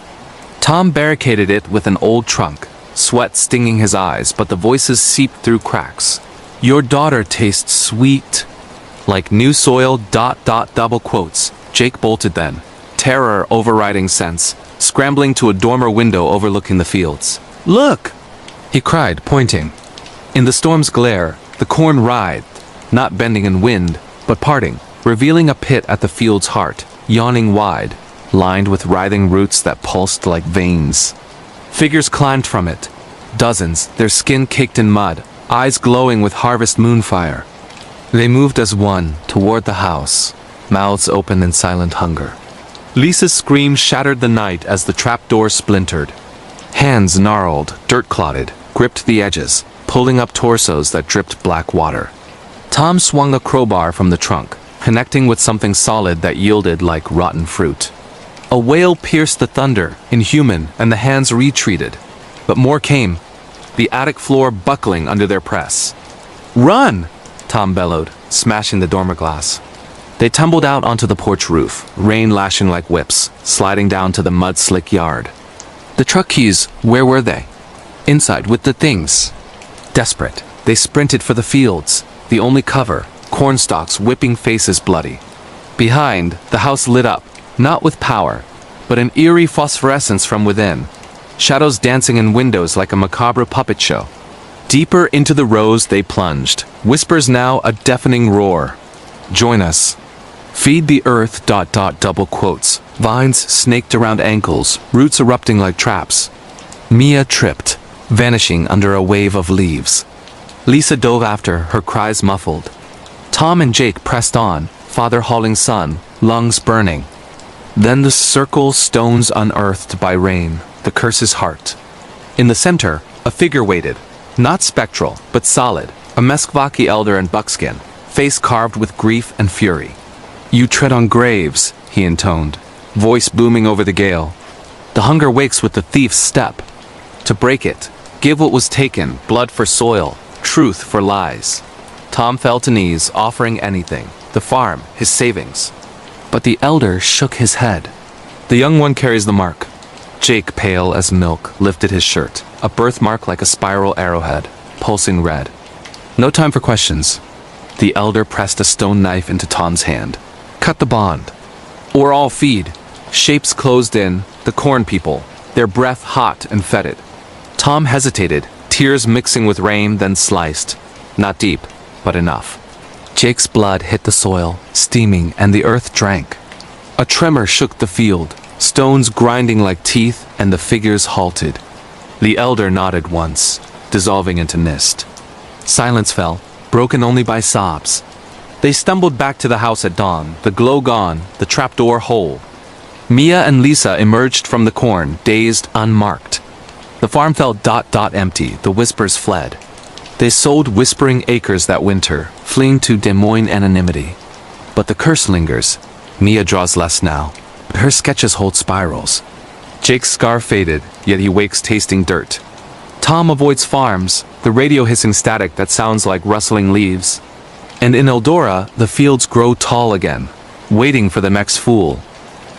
Tom barricaded it with an old trunk, sweat stinging his eyes, but the voices seeped through cracks. Your daughter tastes sweet. Like new soil ... double quotes. Jake bolted then, terror overriding sense, scrambling to a dormer window overlooking the fields. Look! He cried, pointing. In the storm's glare, the corn writhed, not bending in wind, but parting, revealing a pit at the field's heart, yawning wide, lined with writhing roots that pulsed like veins. Figures climbed from it, dozens, their skin caked in mud, eyes glowing with harvest moonfire. They moved as one, toward the house, mouths open in silent hunger. Lisa's scream shattered the night as the trapdoor splintered. Hands gnarled, dirt-clotted, gripped the edges, pulling up torsos that dripped black water. Tom swung a crowbar from the trunk, connecting with something solid that yielded like rotten fruit. A wail pierced the thunder, inhuman, and the hands retreated. But more came, the attic floor buckling under their press. Run! Tom bellowed, smashing the dormer glass. They tumbled out onto the porch roof, rain lashing like whips, sliding down to the mud-slick yard. The truck keys, where were they? Inside, with the things. Desperate, they sprinted for the fields, the only cover, corn stalks whipping faces bloody. Behind, the house lit up, not with power, but an eerie phosphorescence from within, shadows dancing in windows like a macabre puppet show. Deeper into the rows they plunged, whispers now a deafening roar. Join us. Feed the earth ... double quotes. Vines snaked around ankles, roots erupting like traps. Mia tripped, vanishing under a wave of leaves. Lisa dove after, her cries muffled. Tom and Jake pressed on, father hauling son, lungs burning. Then the circle, stones unearthed by rain, the curse's heart. In the center, a figure waited, not spectral, but solid, a Meskwaki elder in buckskin, face carved with grief and fury. You tread on graves, he intoned, voice booming over the gale. The hunger wakes with the thief's step. To break it, give what was taken, blood for soil, truth for lies. Tom fell to knees, offering anything, the farm, his savings. But the elder shook his head. The young one carries the mark. Jake, pale as milk, lifted his shirt, a birthmark like a spiral arrowhead, pulsing red. No time for questions. The elder pressed a stone knife into Tom's hand. Cut the bond. Or I'll feed. Shapes closed in, the corn people, their breath hot and fetid. Tom hesitated, tears mixing with rain, then sliced. Not deep, but enough. Jake's blood hit the soil, steaming, and the earth drank. A tremor shook the field, stones grinding like teeth, and the figures halted. The elder nodded once, dissolving into mist. Silence fell, broken only by sobs. They stumbled back to the house at dawn, the glow gone, the trapdoor whole. Mia and Lisa emerged from the corn, dazed, unmarked. The farm felt empty, the whispers fled. They sold whispering acres that winter, fleeing to Des Moines anonymity. But the curse lingers. Mia draws less now, but her sketches hold spirals. Jake's scar faded, yet he wakes tasting dirt. Tom avoids farms, the radio hissing static that sounds like rustling leaves. And in Eldora, the fields grow tall again, waiting for the next fool.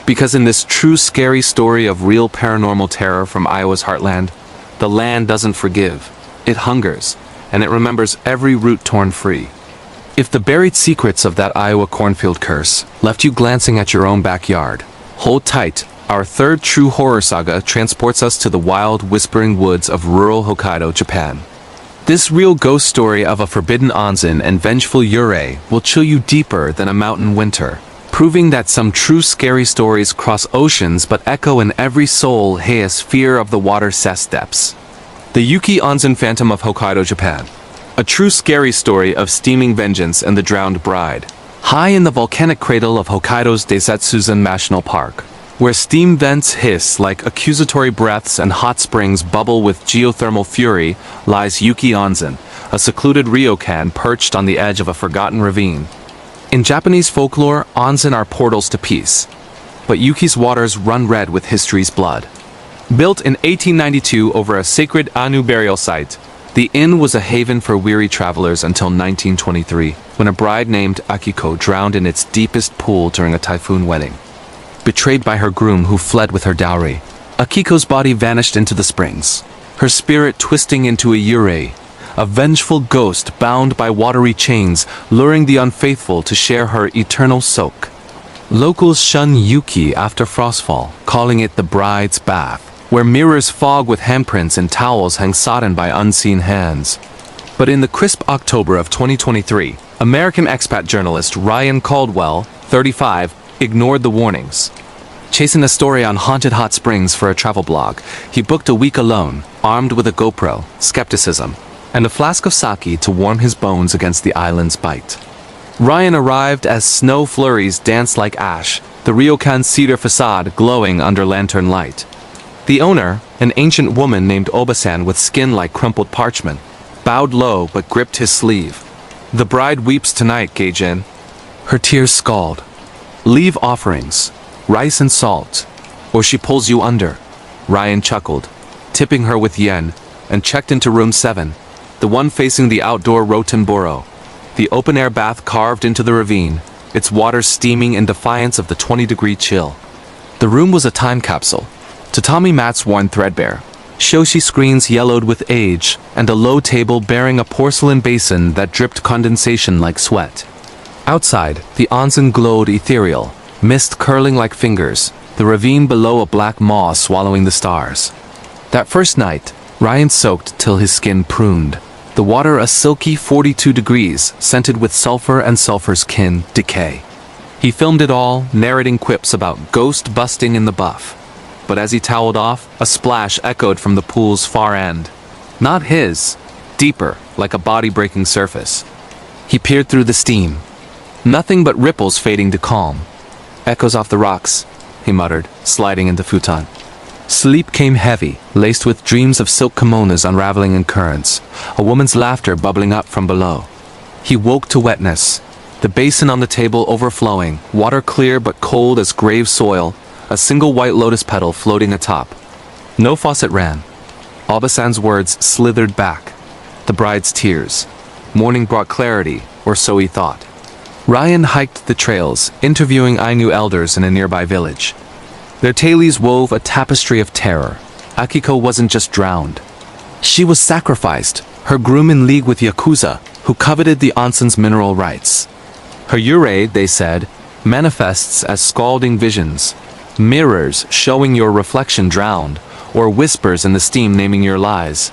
Because in this true scary story of real paranormal terror from Iowa's heartland, the land doesn't forgive. It hungers, and it remembers every root torn free. If the buried secrets of that Iowa cornfield curse left you glancing at your own backyard, hold tight. Our third true horror saga transports us to the wild, whispering woods of rural Hokkaido, Japan. This real ghost story of a forbidden onsen and vengeful yurei will chill you deeper than a mountain winter, proving that some true scary stories cross oceans but echo in every soul has fear of the water's cess depths. The Yuki Onsen Phantom of Hokkaido, Japan. A true scary story of steaming vengeance and the drowned bride. High in the volcanic cradle of Hokkaido's Daisetsuzan National Park, where steam vents hiss like accusatory breaths and hot springs bubble with geothermal fury, lies Yuki Onsen, a secluded ryokan perched on the edge of a forgotten ravine. In Japanese folklore, onsen are portals to peace. But Yuki's waters run red with history's blood. Built in 1892 over a sacred Anu burial site, the inn was a haven for weary travelers until 1923, when a bride named Akiko drowned in its deepest pool during a typhoon wedding. Betrayed by her groom who fled with her dowry, Akiko's body vanished into the springs, her spirit twisting into a yurei, a vengeful ghost bound by watery chains, luring the unfaithful to share her eternal soak. Locals shun Yuki after frostfall, calling it the bride's bath, where mirrors fog with handprints and towels hang sodden by unseen hands. But in the crisp October of 2023, American expat journalist Ryan Caldwell, 35, ignored the warnings. Chasing a story on haunted hot springs for a travel blog, he booked a week alone, armed with a GoPro, skepticism, and a flask of sake to warm his bones against the island's bite. Ryan arrived as snow flurries danced like ash, the ryokan cedar facade glowing under lantern light. The owner, an ancient woman named Obasan with skin like crumpled parchment, bowed low but gripped his sleeve. The bride weeps tonight, Gaijin. Her tears scald. Leave offerings, rice and salt, or she pulls you under. Ryan chuckled, tipping her with yen, and checked into room 7, the one facing the outdoor Rotenboro, the open-air bath carved into the ravine, its water steaming in defiance of the 20-degree chill. The room was a time capsule. Tatami mats worn threadbare, shoshi screens yellowed with age, and a low table bearing a porcelain basin that dripped condensation like sweat. Outside, the onsen glowed ethereal, mist curling like fingers, the ravine below a black maw swallowing the stars. That first night, Ryan soaked till his skin pruned. The water a silky 42 degrees, scented with sulfur and sulfur's kin, decay. He filmed it all, narrating quips about ghost busting in the buff. But as he toweled off, a splash echoed from the pool's far end. Not his, deeper, like a body-breaking surface. He peered through the steam. Nothing but ripples fading to calm. Echoes off the rocks, he muttered, sliding into futon. Sleep came heavy, laced with dreams of silk kimonos unraveling in currents, a woman's laughter bubbling up from below. He woke to wetness, the basin on the table overflowing, water clear but cold as grave soil, a single white lotus petal floating atop. No faucet ran. Albasan's words slithered back. the bride's tears. Morning brought clarity, or so he thought. Ryan hiked the trails, interviewing Ainu elders in a nearby village. Their tales wove a tapestry of terror. Akiko wasn't just drowned. She was sacrificed, her groom in league with Yakuza, who coveted the onsen's mineral rights. Her yurei, they said, manifests as scalding visions, mirrors showing your reflection drowned, or whispers in the steam naming your lies.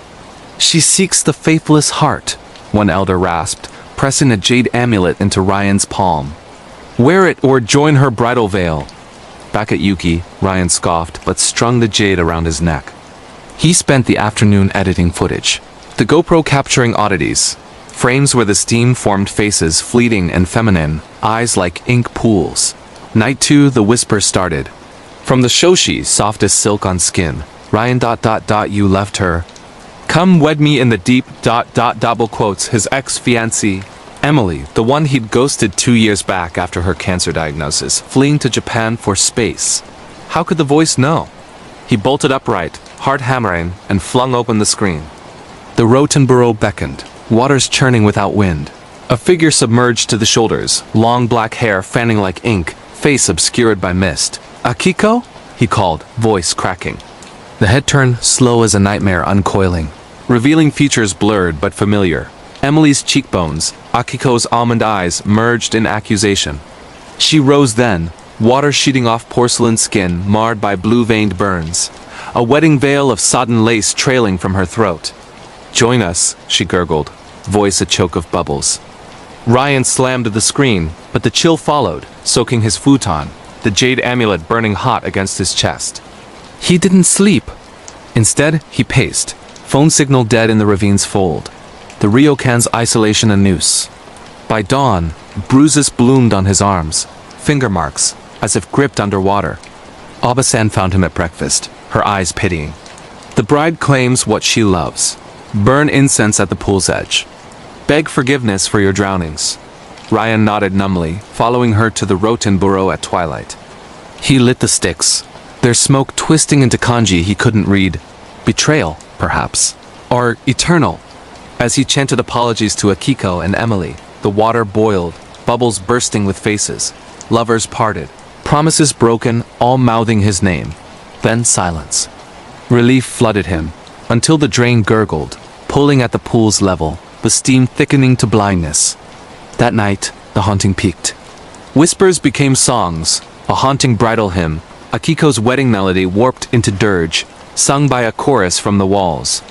She seeks the faithless heart, one elder rasped, pressing a jade amulet into Ryan's palm. Wear it or join her bridal veil. Back at Yuki, Ryan scoffed but strung the jade around his neck. He spent the afternoon editing footage, the GoPro capturing oddities, frames where the steam formed faces fleeting and feminine, eyes like ink pools. Night 2, the whisper started. From the shoshi, soft as silk on skin, Ryan ... you left her. Come wed me in the deep ... double quotes his ex-fiancée, Emily, the one he'd ghosted 2 years back after her cancer diagnosis, fleeing to Japan for space. How could the voice know? He bolted upright, heart hammering, and flung open the screen. The Rotenborough beckoned, waters churning without wind. A figure submerged to the shoulders, long black hair fanning like ink, face obscured by mist. Akiko? He called, voice cracking. The head turned, slow as a nightmare uncoiling, revealing features blurred but familiar. Emily's cheekbones, Akiko's almond eyes merged in accusation. She rose then, water sheeting off porcelain skin marred by blue-veined burns, a wedding veil of sodden lace trailing from her throat. Join us, she gurgled, voice a choke of bubbles. Ryan slammed the screen, but the chill followed, soaking his futon, the jade amulet burning hot against his chest. He didn't sleep. Instead, he paced, phone signal dead in the ravine's fold, the ryokan's isolation a noose. By dawn, bruises bloomed on his arms, finger marks, as if gripped underwater. Abasan found him at breakfast, her eyes pitying. The bride claims what she loves. Burn incense at the pool's edge. Beg forgiveness for your drownings. Ryan nodded numbly, following her to the Rotenborough at twilight. He lit the sticks, their smoke twisting into kanji he couldn't read. Betrayal, perhaps. Or eternal. As he chanted apologies to Akiko and Emily, the water boiled, bubbles bursting with faces. Lovers parted, promises broken, all mouthing his name. Then silence. Relief flooded him, until the drain gurgled, pulling at the pool's level, the steam thickening to blindness. That night, the haunting peaked. Whispers became songs, a haunting bridal hymn, Akiko's wedding melody warped into dirge, sung by a chorus from the walls.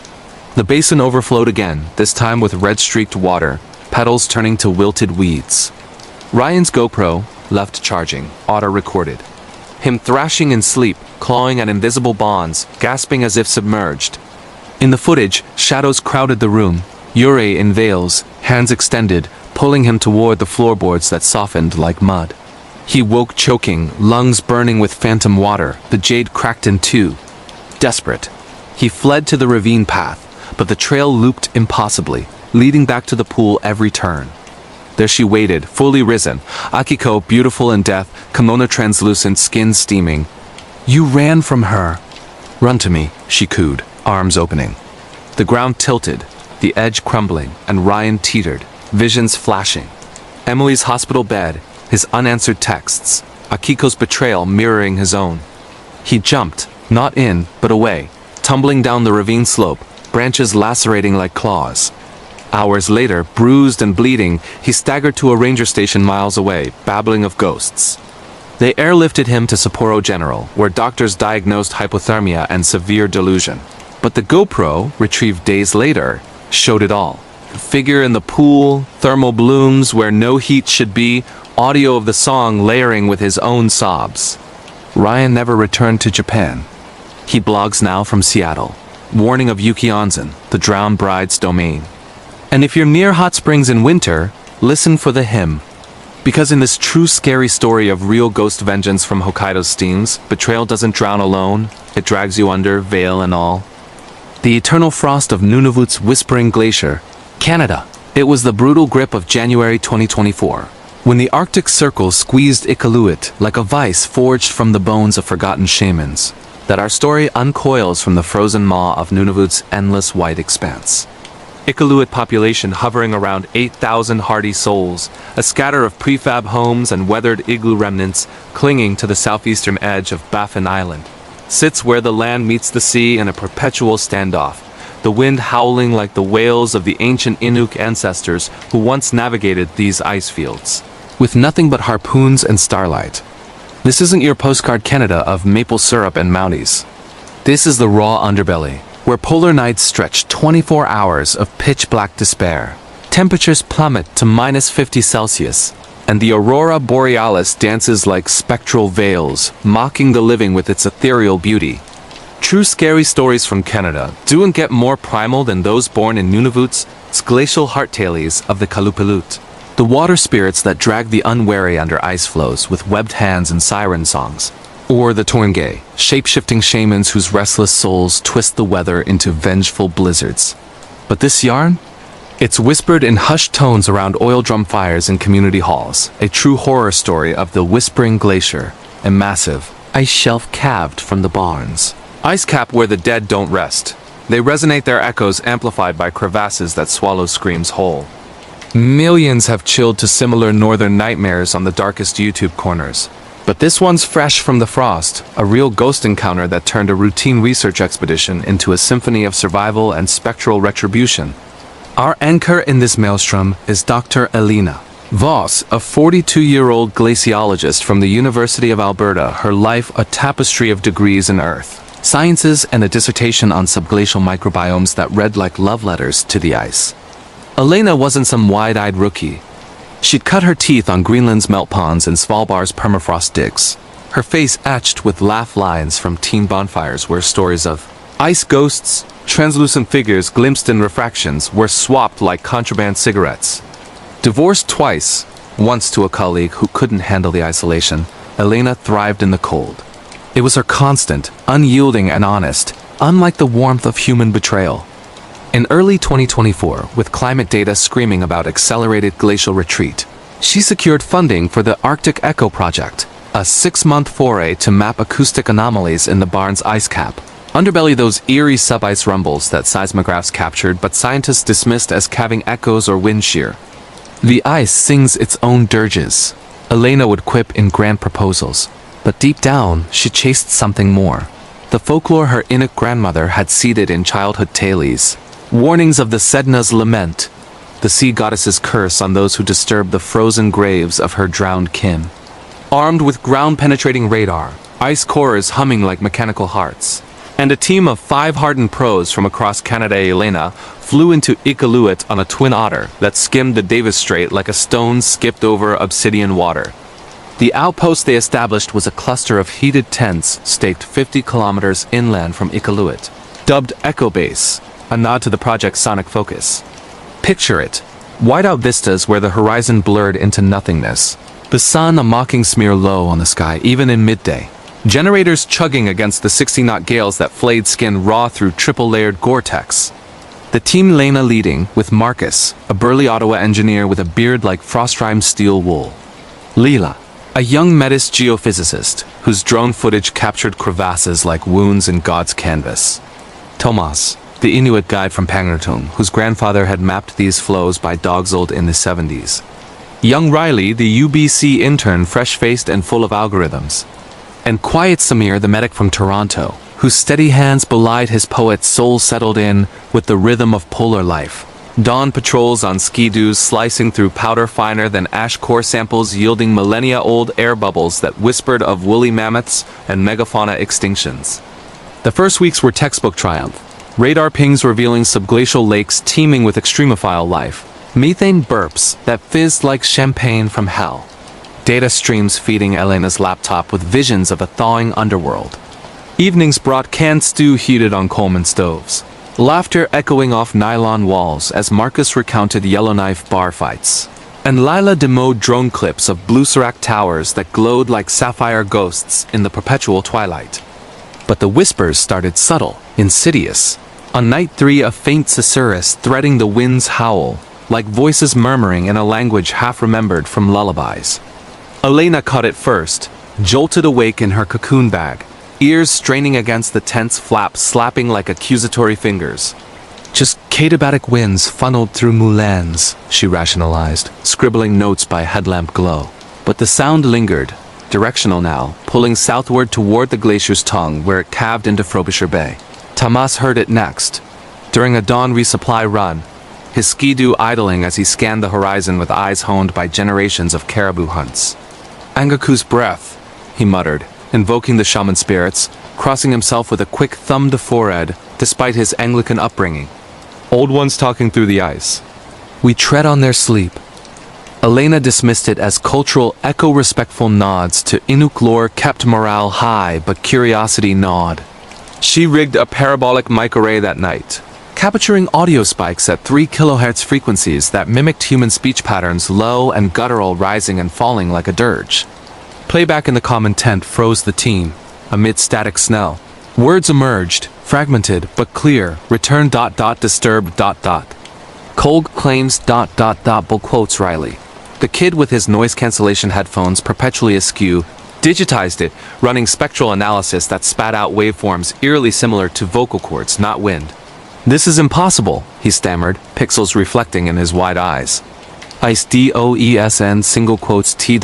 The basin overflowed again, this time with red-streaked water, petals turning to wilted weeds. Ryan's GoPro, left charging, auto-recorded. Him thrashing in sleep, clawing at invisible bonds, gasping as if submerged. In the footage, shadows crowded the room, yurei in veils, hands extended, pulling him toward the floorboards that softened like mud. He woke choking, lungs burning with phantom water, the jade cracked in two. Desperate, he fled to the ravine path, but the trail looped impossibly, leading back to the pool every turn. There she waited, fully risen, Akiko beautiful in death, kimono translucent, skin steaming. You ran from her. Run to me, she cooed, arms opening. The ground tilted, the edge crumbling, and Ryan teetered, visions flashing. Emily's hospital bed, his unanswered texts, Akiko's betrayal mirroring his own. He jumped, not in, but away, tumbling down the ravine slope, branches lacerating like claws. Hours later, bruised and bleeding, he staggered to a ranger station miles away, babbling of ghosts. They airlifted him to Sapporo General, where doctors diagnosed hypothermia and severe delusion. But the GoPro, retrieved days later, showed it all. The figure in the pool, thermal blooms where no heat should be, audio of the song layering with his own sobs. Ryan never returned to Japan. He blogs now from Seattle, warning of Yuki Onsen, the drowned bride's domain. And if you're near hot springs in winter, listen for the hymn. Because in this true scary story of real ghost vengeance from Hokkaido's steams, betrayal doesn't drown alone, it drags you under, veil and all. The eternal frost of Nunivoot's whispering glacier, Canada. It was the brutal grip of January 2024, when the Arctic Circle squeezed Iqaluit like a vice forged from the bones of forgotten shamans, that our story uncoils from the frozen maw of Nunivoot's endless white expanse. Iqaluit population hovering around 8,000 hardy souls, a scatter of prefab homes and weathered igloo remnants clinging to the southeastern edge of Baffin Island. Sits where the land meets the sea in a perpetual standoff, the wind howling like the wails of the ancient Inuk ancestors who once navigated these ice fields. With nothing but harpoons and starlight. This isn't your postcard Canada of maple syrup and Mounties. This is the raw underbelly, where polar nights stretch 24 hours of pitch-black despair. Temperatures plummet to -50°C, and the aurora borealis dances like spectral veils, mocking the living with its ethereal beauty. True scary stories from Canada don't get more primal than those born in Nunivoots, glacial hardtailies of the Kalupilut. The water spirits that drag the unwary under ice floes with webbed hands and siren songs. Or the Torngay, shape-shifting shamans whose restless souls twist the weather into vengeful blizzards. But this yarn? It's whispered in hushed tones around oil drum fires in community halls, a true horror story of the Whispering Glacier, a massive ice shelf calved from the barns. Ice cap where the dead don't rest. They resonate, their echoes amplified by crevasses that swallow screams whole. Millions have chilled to similar northern nightmares on the darkest YouTube corners. But this one's fresh from the frost, a real ghost encounter that turned a routine research expedition into a symphony of survival and spectral retribution. Our anchor in this maelstrom is Dr. Elena Voss, a 42-year-old glaciologist from the University of Alberta, her life a tapestry of degrees in Earth sciences and a dissertation on subglacial microbiomes that read like love letters to the ice. Elena wasn't some wide-eyed rookie. She'd cut her teeth on Greenland's melt ponds and Svalbard's permafrost digs. Her face etched with laugh lines from teen bonfires where stories of ice ghosts, translucent figures glimpsed in refractions were swapped like contraband cigarettes. Divorced twice, once to a colleague who couldn't handle the isolation, Elena thrived in the cold. It was her constant, unyielding and honest, unlike the warmth of human betrayal. In early 2024, with climate data screaming about accelerated glacial retreat, she secured funding for the Arctic Echo Project, a 6-month foray to map acoustic anomalies in the Barents ice cap. Underbelly, those eerie sub-ice rumbles that seismographs captured but scientists dismissed as calving echoes or wind shear. The ice sings its own dirges, Elena would quip in grand proposals. But deep down, she chased something more. The folklore her Inuk grandmother had seeded in childhood tales. Warnings of the Sedna's lament, the sea goddess's curse on those who disturb the frozen graves of her drowned kin. Armed with ground-penetrating radar, ice cores humming like mechanical hearts, and a team of 5 hardened pros from across Canada, Elena flew into Iqaluit on a twin otter that skimmed the Davis Strait like a stone skipped over obsidian water. The outpost they established was a cluster of heated tents staked 50 kilometers inland from Iqaluit, dubbed Echo Base, a nod to the project's sonic focus. Picture it, whiteout vistas where the horizon blurred into nothingness, the sun a mocking smear low on the sky even in midday, generators chugging against the 60-knot gales that flayed skin raw through triple-layered Gore-Tex. The team Lena leading, with Marcus, a burly Ottawa engineer with a beard like frost-rimed steel wool. Leela, a young Metis geophysicist, whose drone footage captured crevasses like wounds in God's canvas. Tomas, the Inuit guide from Pangnirtung, whose grandfather had mapped these flows by dog's old in the 70s. Young Riley, the UBC intern, fresh-faced and full of algorithms. And Quiet Samir, the medic from Toronto, whose steady hands belied his poet's soul settled in with the rhythm of polar life. Dawn patrols on ski-doos slicing through powder finer than ash core samples yielding millennia-old air bubbles that whispered of woolly mammoths and megafauna extinctions. The first weeks were textbook triumph. Radar pings revealing subglacial lakes teeming with extremophile life. Methane burps that fizzed like champagne from hell. Data streams feeding Elena's laptop with visions of a thawing underworld. Evenings brought canned stew heated on Coleman stoves. Laughter echoing off nylon walls as Marcus recounted Yellowknife bar fights. And Lila demoed drone clips of Blue Serac towers that glowed like sapphire ghosts in the perpetual twilight. But the whispers started subtle, insidious. On night 3, a faint susurrus threading the wind's howl, like voices murmuring in a language half-remembered from lullabies. Elena caught it first, jolted awake in her cocoon bag, ears straining against the tent's flap slapping like accusatory fingers. Just Katabatic winds funneled through moulins, she rationalized, scribbling notes by headlamp glow. But the sound lingered, directional now, pulling southward toward the glacier's tongue where it calved into Frobisher Bay. Thomas heard it next, during a dawn resupply run, his ski-doo idling as he scanned the horizon with eyes honed by generations of caribou hunts. Angaku's breath, he muttered, invoking the shaman spirits, crossing himself with a quick thumb to forehead, despite his Anglican upbringing. Old ones talking through the ice. We tread on their sleep. Elena dismissed it as cultural echo-respectful nods to Inuk lore kept morale high but curiosity gnawed. She rigged a parabolic mic array that night, capturing audio spikes at 3 kHz frequencies that mimicked human speech patterns, low and guttural, rising and falling like a dirge. Playback in the common tent froze the team, amid static snow. Words emerged, fragmented but clear, return ... disturbed ... Kolg claims ... Bull quotes Riley. The kid with his noise cancellation headphones perpetually askew, digitized it, running spectral analysis that spat out waveforms eerily similar to vocal cords, not wind. This is impossible, he stammered, pixels reflecting in his wide eyes. Ice DOESN single quotes T ...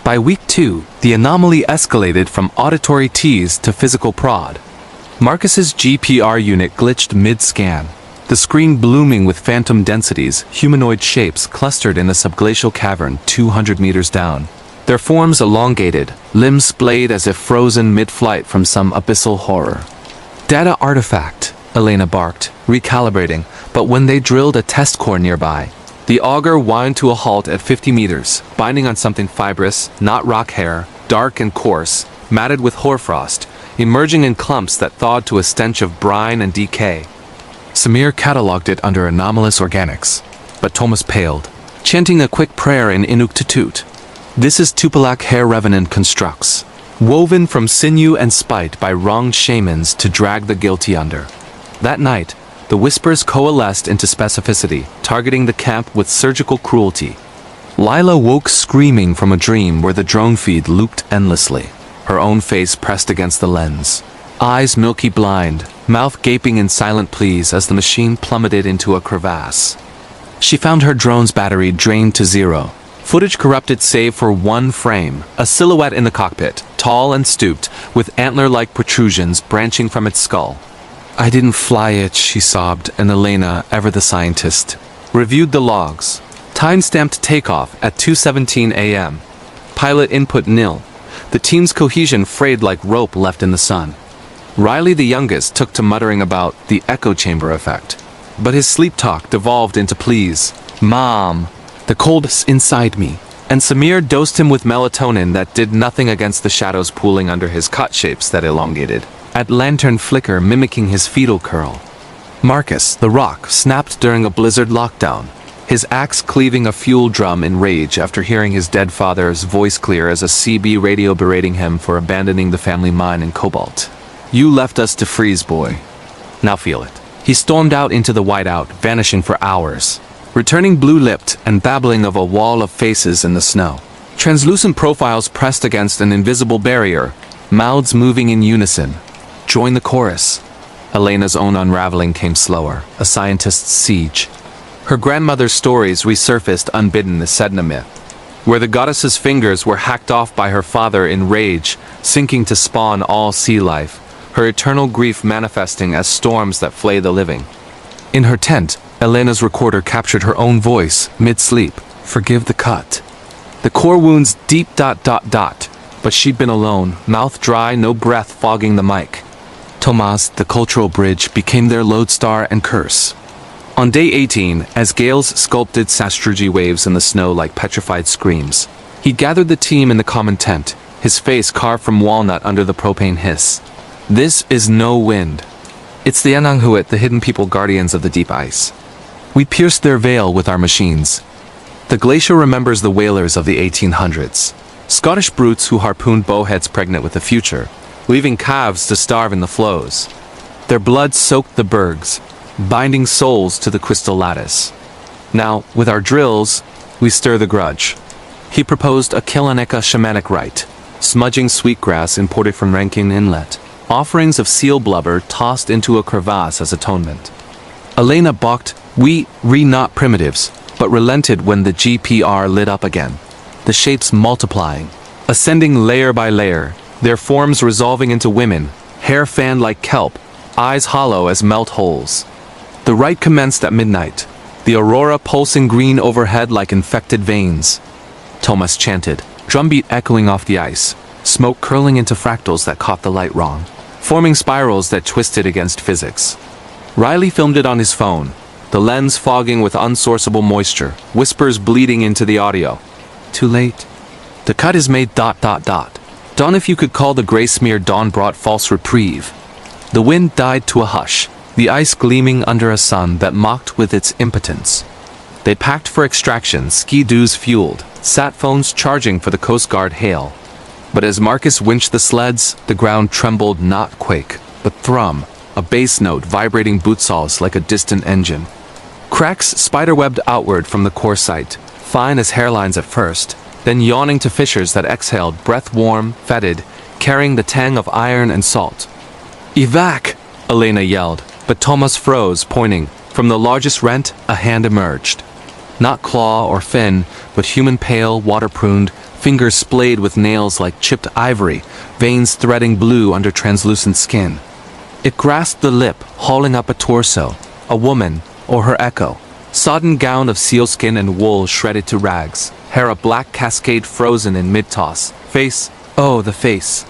By week 2, the anomaly escalated from auditory tease to physical prod. Marcus's GPR unit glitched mid-scan, the screen blooming with phantom densities, humanoid shapes clustered in a subglacial cavern 200 meters down. Their forms elongated, limbs splayed as if frozen mid-flight from some abyssal horror. Data artifact, Elena barked, recalibrating, but when they drilled a test core nearby, the auger whined to a halt at 50 meters, binding on something fibrous, not rock hair, dark and coarse, matted with hoarfrost, emerging in clumps that thawed to a stench of brine and decay. Samir catalogued it under anomalous organics, but Thomas paled, chanting a quick prayer in Inuktitut. This is Tupilak hair revenant constructs, woven from sinew and spite by wronged shamans to drag the guilty under. That night, the whispers coalesced into specificity, targeting the camp with surgical cruelty. Lila woke screaming from a dream where the drone feed looped endlessly, her own face pressed against the lens. Eyes milky blind, mouth gaping in silent pleas as the machine plummeted into a crevasse. She found her drone's battery drained to zero. Footage corrupted save for one frame, a silhouette in the cockpit, tall and stooped, with antler-like protrusions branching from its skull. I didn't fly it, she sobbed, and Elena, ever the scientist, reviewed the logs. Time-stamped takeoff at 2:17 a.m. Pilot input nil. The team's cohesion frayed like rope left in the sun. Riley, the youngest, took to muttering about the echo chamber effect. But his sleep talk devolved into pleas. Mom, the cold's inside me. And Samir dosed him with melatonin that did nothing against the shadows pooling under his cot shapes that elongated. At lantern flicker mimicking his fetal curl. Marcus, the rock, snapped during a blizzard lockdown, his axe cleaving a fuel drum in rage after hearing his dead father's voice clear as a CB radio berating him for abandoning the family mine in Cobalt. You left us to freeze, boy. Now feel it. He stormed out into the whiteout, vanishing for hours, returning blue-lipped and babbling of a wall of faces in the snow. Translucent profiles pressed against an invisible barrier, mouths moving in unison. Join the chorus. Elena's own unraveling came slower, a scientist's siege. Her grandmother's stories resurfaced unbidden as Sedna myth, where the goddess's fingers were hacked off by her father in rage, sinking to spawn all sea life, her eternal grief manifesting as storms that flay the living. In her tent, Elena's recorder captured her own voice, mid-sleep. Forgive the cut. The core wounds deep ... But she'd been alone, mouth dry, no breath fogging the mic. Tomas, the cultural bridge, became their lodestar and curse. On day 18, as gales sculpted sastrugi waves in the snow like petrified screams, he gathered the team in the common tent, his face carved from walnut under the propane hiss. This is no wind. It's the Ananghuit, the hidden people guardians of the deep ice. We pierced their veil with our machines. The glacier remembers the whalers of the 1800s. Scottish brutes who harpooned bowheads pregnant with the future, leaving calves to starve in the floes. Their blood soaked the bergs, binding souls to the crystal lattice. Now, with our drills, we stir the grudge. He proposed a Kilaneka shamanic rite, smudging sweetgrass imported from Rankin Inlet, offerings of seal blubber tossed into a crevasse as atonement. Elena balked. We not primitives, but relented when the GPR lit up again. The shapes multiplying, ascending layer by layer, their forms resolving into women, hair fanned like kelp, eyes hollow as melt holes. The rite commenced at midnight, the aurora pulsing green overhead like infected veins. Thomas chanted, drumbeat echoing off the ice, smoke curling into fractals that caught the light wrong, forming spirals that twisted against physics. Riley filmed it on his phone, the lens fogging with unsourceable moisture, whispers bleeding into the audio. Too late. The cut is made ... Dawn, if you could call the gray-smeared dawn, brought false reprieve. The wind died to a hush, the ice gleaming under a sun that mocked with its impotence. They packed for extraction, ski-doos fueled, sat phones charging for the Coast Guard hail. But as Marcus winched the sleds, the ground trembled, not quake, but thrum, a bass note vibrating boot soles like a distant engine. Cracks spiderwebbed outward from the core site, fine as hairlines at first, then yawning to fissures that exhaled, breath warm, fetid, carrying the tang of iron and salt. Evac! Elena yelled, but Thomas froze, pointing. From the largest rent, a hand emerged. Not claw or fin, but human pale, water-pruned, fingers splayed with nails like chipped ivory, veins threading blue under translucent skin. It grasped the lip, hauling up a torso, a woman, or her echo. Sodden gown of sealskin and wool shredded to rags, hair a black cascade frozen in mid-toss, face, oh the face.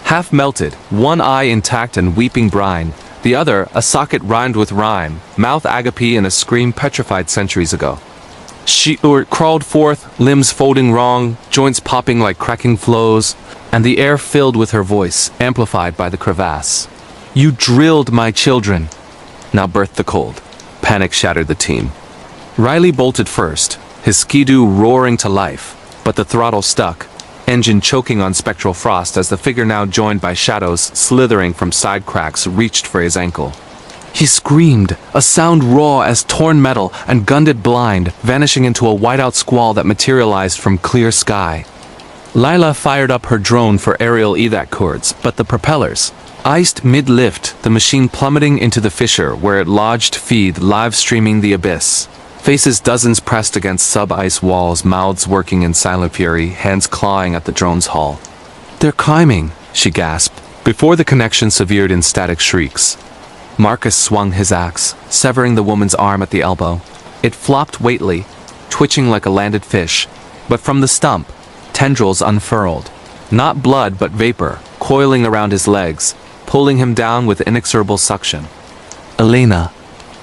Half melted, one eye intact and weeping brine, the other a socket rhymed with rhyme, mouth agape in a scream petrified centuries ago. She crawled forth, limbs folding wrong, joints popping like cracking flows, and the air filled with her voice, amplified by the crevasse. You drilled my children. Now birth the cold. Panic shattered the team. Riley bolted first, his skidoo roaring to life, but the throttle stuck, engine choking on spectral frost as the figure now joined by shadows slithering from side cracks reached for his ankle. He screamed, a sound raw as torn metal, and gunned it blind, vanishing into a whiteout squall that materialized from clear sky. Lila fired up her drone for aerial evac cords, but the propellers, iced mid-lift, the machine plummeting into the fissure where it lodged feed live-streaming the abyss. Faces dozens pressed against sub-ice walls, mouths working in silent fury, hands clawing at the drone's hull. They're climbing, she gasped, before the connection severed in static shrieks. Marcus swung his axe, severing the woman's arm at the elbow. It flopped weightly, twitching like a landed fish, but from the stump, tendrils unfurled. Not blood but vapor, coiling around his legs, pulling him down with inexorable suction. Elena,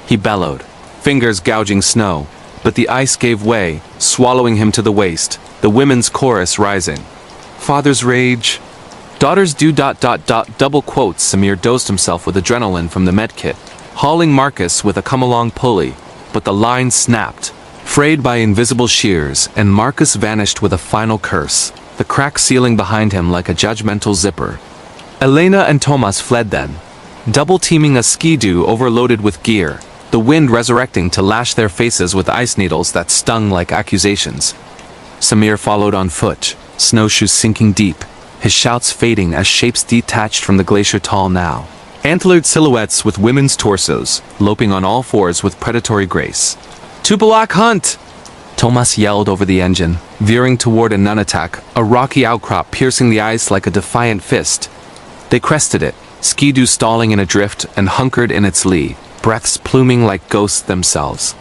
he bellowed, fingers gouging snow, but the ice gave way, swallowing him to the waist, the women's chorus rising. Father's rage. Daughters do ... double quotes. Samir dosed himself with adrenaline from the medkit, hauling Marcus with a come-along pulley, but the line snapped, frayed by invisible shears, and Marcus vanished with a final curse, the crack sealing behind him like a judgmental zipper. Elena and Thomas fled then, double-teaming a skidoo overloaded with gear, the wind resurrecting to lash their faces with ice needles that stung like accusations. Samir followed on foot, snowshoes sinking deep, his shouts fading as shapes detached from the glacier tall now. Antlered silhouettes with women's torsos, loping on all fours with predatory grace. Tupilak hunt! Thomas yelled over the engine, veering toward a nun attack, a rocky outcrop piercing the ice like a defiant fist. They crested it, skidoo stalling in a drift and hunkered in its lee, breaths pluming like ghosts themselves.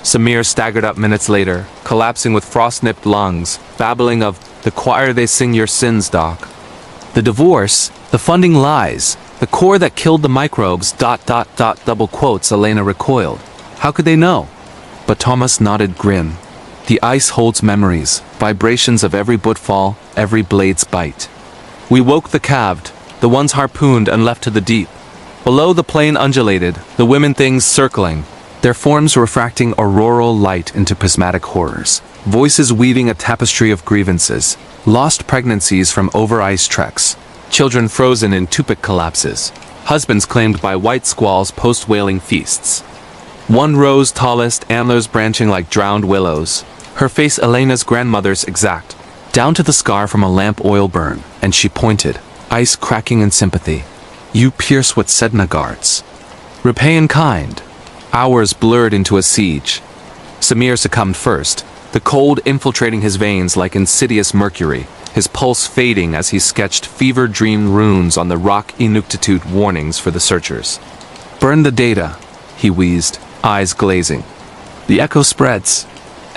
Samir staggered up minutes later, collapsing with frost-nipped lungs, babbling of, the choir they sing your sins, doc. The divorce, the funding lies, the core that killed the microbes, ... double quotes. Elena recoiled. How could they know? But Thomas nodded grim. The ice holds memories, vibrations of every bootfall, every blade's bite. We woke the calved, the ones harpooned and left to the deep. Below the plain undulated, the women things circling, their forms refracting auroral light into prismatic horrors. Voices weaving a tapestry of grievances, lost pregnancies from over-ice treks, children frozen in tupic collapses, husbands claimed by white squalls post-whaling feasts. One rose tallest, antlers branching like drowned willows, her face Elena's grandmother's exact, down to the scar from a lamp oil burn, and she pointed, ice cracking in sympathy. You pierce what Sedna guards. Repay in kind. Hours blurred into a siege. Samir succumbed first, the cold infiltrating his veins like insidious mercury, his pulse fading as he sketched fever-dream runes on the rock inuktitut warnings for the searchers. "Burn the data," he wheezed, eyes glazing. The echo spreads.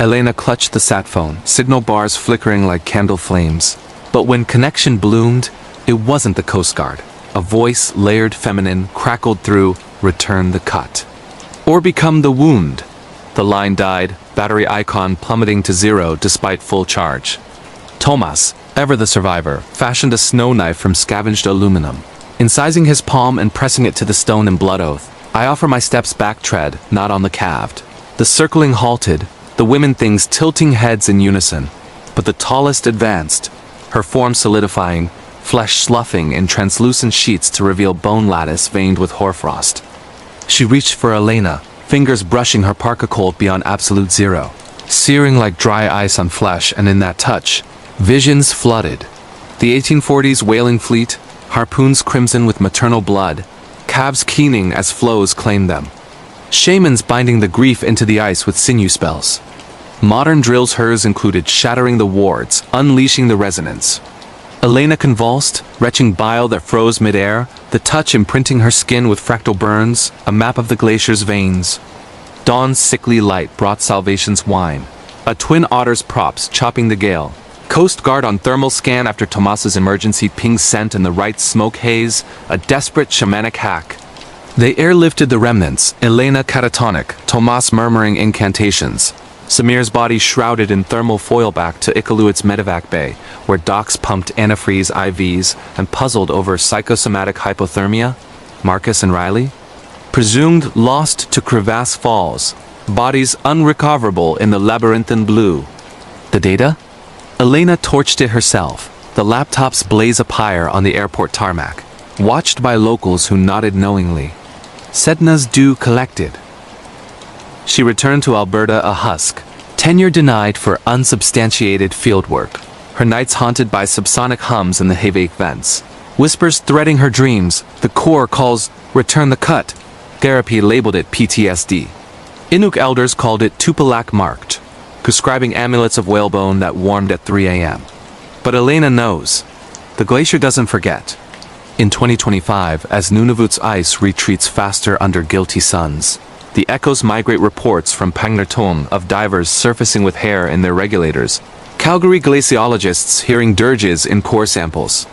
Elena clutched the sat phone, signal bars flickering like candle flames. But when connection bloomed, it wasn't the Coast Guard. A voice, layered feminine, crackled through, "Return the cut. Or become the wound." The line died, battery icon plummeting to 0 despite full charge. Tomas, ever the survivor, fashioned a snow knife from scavenged aluminum. Incising his palm and pressing it to the stone in blood oath, I offer my steps back tread, not on the calved. The circling halted, the women things tilting heads in unison. But the tallest advanced, her form solidifying, flesh sloughing in translucent sheets to reveal bone lattice veined with hoarfrost. She reached for Elena, fingers brushing her parka cold beyond absolute zero, searing like dry ice on flesh, and in that touch, visions flooded. The 1840s whaling fleet, harpoons crimson with maternal blood, calves keening as flows claimed them. Shamans binding the grief into the ice with sinew spells. Modern drills hers included shattering the wards, unleashing the resonance. Elena convulsed, retching bile that froze midair, the touch imprinting her skin with fractal burns, a map of the glacier's veins. Dawn's sickly light brought salvation's wine. A twin otter's props chopping the gale. Coast Guard on thermal scan after Tomas's emergency ping scent in the right smoke haze, a desperate shamanic hack. They airlifted the remnants, Elena catatonic, Tomas murmuring incantations. Samir's body shrouded in thermal foil back to Iqaluit's medevac bay, where docs pumped antifreeze IVs and puzzled over psychosomatic hypothermia. Marcus and Riley? Presumed lost to crevasse falls, bodies unrecoverable in the labyrinthine blue. The data? Elena torched it herself, the laptop's blaze of pyre on the airport tarmac, watched by locals who nodded knowingly. Sedna's due collected. She returned to Alberta a husk, tenure denied for unsubstantiated fieldwork, her nights haunted by subsonic hums in the Havake vents. Whispers threading her dreams, the Corps calls "return the cut." Therapy labeled it PTSD. Inuk elders called it Tupilak marked, prescribing amulets of whalebone that warmed at 3 a.m. But Elena knows. The glacier doesn't forget. In 2025, as Nunivoot's ice retreats faster under guilty suns, the echoes migrate reports from Pangnertong of divers surfacing with hair in their regulators, Calgary glaciologists hearing dirges in core samples.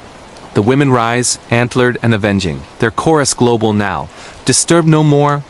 The women rise, antlered and avenging, their chorus global now, disturb no more,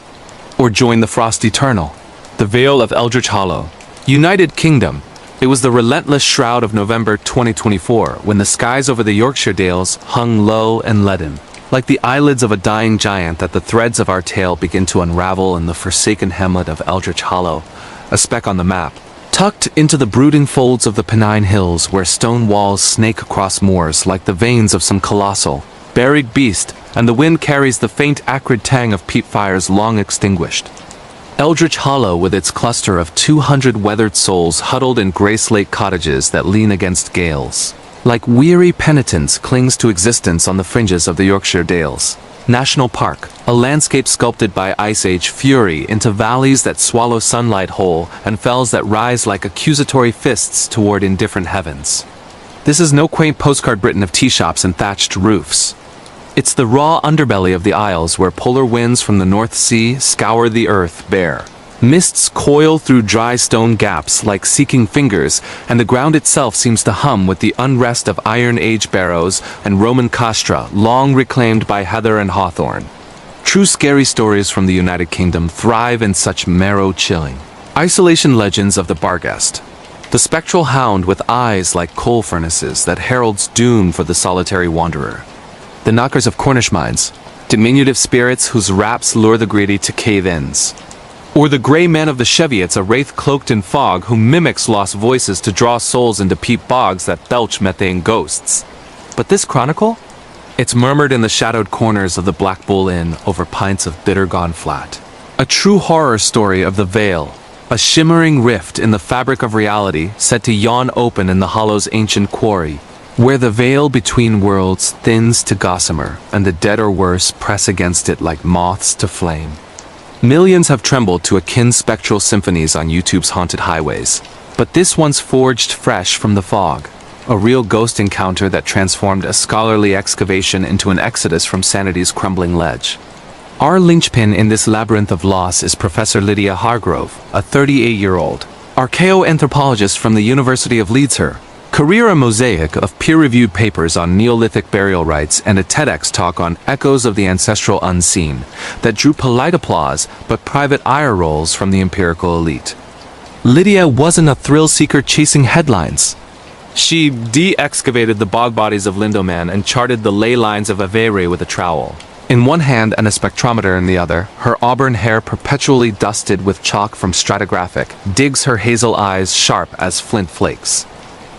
or join the frost eternal. The Vale of Eldritch Hollow. United Kingdom. It was the relentless shroud of November 2024, when the skies over the Yorkshire Dales hung low and leaden, like the eyelids of a dying giant that the threads of our tale begin to unravel in the forsaken hamlet of Eldritch Hollow, a speck on the map, tucked into the brooding folds of the Pennine Hills where stone walls snake across moors like the veins of some colossal, buried beast, and the wind carries the faint acrid tang of peat fires long extinguished. Eldritch Hollow with its cluster of 200 weathered souls huddled in gray slate cottages that lean against gales. Like weary penitents clings to existence on the fringes of the Yorkshire Dales. National Park, a landscape sculpted by Ice Age fury into valleys that swallow sunlight whole and fells that rise like accusatory fists toward indifferent heavens. This is no quaint postcard Britain of tea shops and thatched roofs. It's the raw underbelly of the Isles where polar winds from the North Sea scour the earth bare. Mists coil through dry stone gaps like seeking fingers, and the ground itself seems to hum with the unrest of Iron Age barrows and Roman castra long reclaimed by heather and hawthorn. True scary stories from the United Kingdom thrive in such marrow-chilling isolation legends of the Barghest. The spectral hound with eyes like coal furnaces that heralds doom for the solitary wanderer. The knockers of Cornish mines, diminutive spirits whose raps lure the greedy to cave-ins. Or the gray man of the Cheviots, a wraith cloaked in fog who mimics lost voices to draw souls into peat bogs that belch methane ghosts. But this chronicle? It's murmured in the shadowed corners of the Black Bull Inn over pints of bitter gone flat. A true horror story of the Vale, a shimmering rift in the fabric of reality set to yawn open in the Hollow's ancient quarry, where the veil between worlds thins to gossamer and the dead or worse press against it like moths to flame. Millions have trembled to akin spectral symphonies on YouTube's haunted highways. But this one's forged fresh from the fog. A real ghost encounter that transformed a scholarly excavation into an exodus from sanity's crumbling ledge. Our linchpin in this labyrinth of loss is Professor Lydia Hargrove, a 38-year-old archaeoanthropologist from the University of Leeds. Her career a mosaic of peer-reviewed papers on Neolithic burial rites and a TEDx talk on echoes of the ancestral unseen that drew polite applause but private eye rolls from the empirical elite. Lydia wasn't a thrill-seeker chasing headlines. She de-excavated the bog bodies of Lindoman and charted the ley lines of Aveire with a trowel. In one hand and a spectrometer in the other, her auburn hair perpetually dusted with chalk from stratigraphic, digs her hazel eyes sharp as flint flakes.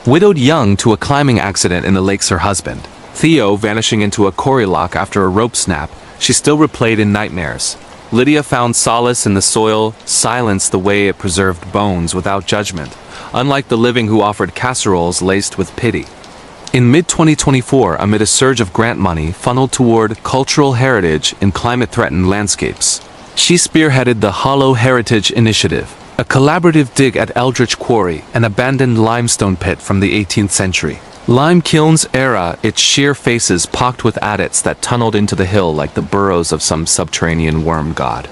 Widowed young to a climbing accident in the lakes her husband, Theo vanishing into a quarry lock after a rope snap, she still replayed in nightmares. Lydia found solace in the soil, silence the way it preserved bones without judgment, unlike the living who offered casseroles laced with pity. In mid-2024, amid a surge of grant money funneled toward cultural heritage in climate-threatened landscapes, she spearheaded the Hollow Heritage Initiative, a collaborative dig at Eldritch Quarry, an abandoned limestone pit from the 18th century. Lime kilns era, its sheer faces pocked with adits that tunneled into the hill like the burrows of some subterranean worm god.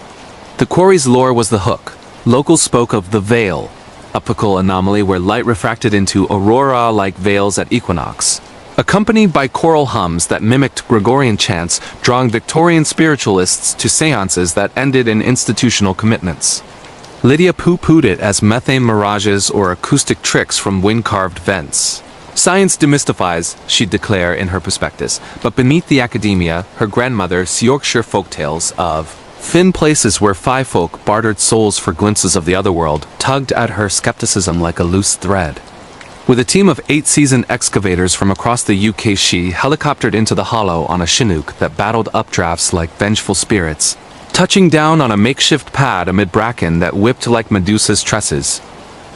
The quarry's lore was the hook. Locals spoke of the veil, optical anomaly where light refracted into aurora-like veils at equinox, accompanied by choral hums that mimicked Gregorian chants, drawing Victorian spiritualists to seances that ended in institutional commitments. Lydia pooh-poohed it as methane mirages or acoustic tricks from wind-carved vents. Science demystifies, she'd declare in her prospectus, but beneath the academia, her grandmother's Yorkshire folktales of thin places where five folk bartered souls for glimpses of the otherworld tugged at her skepticism like a loose thread. With a team of 8 seasoned excavators from across the UK, she helicoptered into the hollow on a Chinook that battled updrafts like vengeful spirits, touching down on a makeshift pad amid bracken that whipped like Medusa's tresses.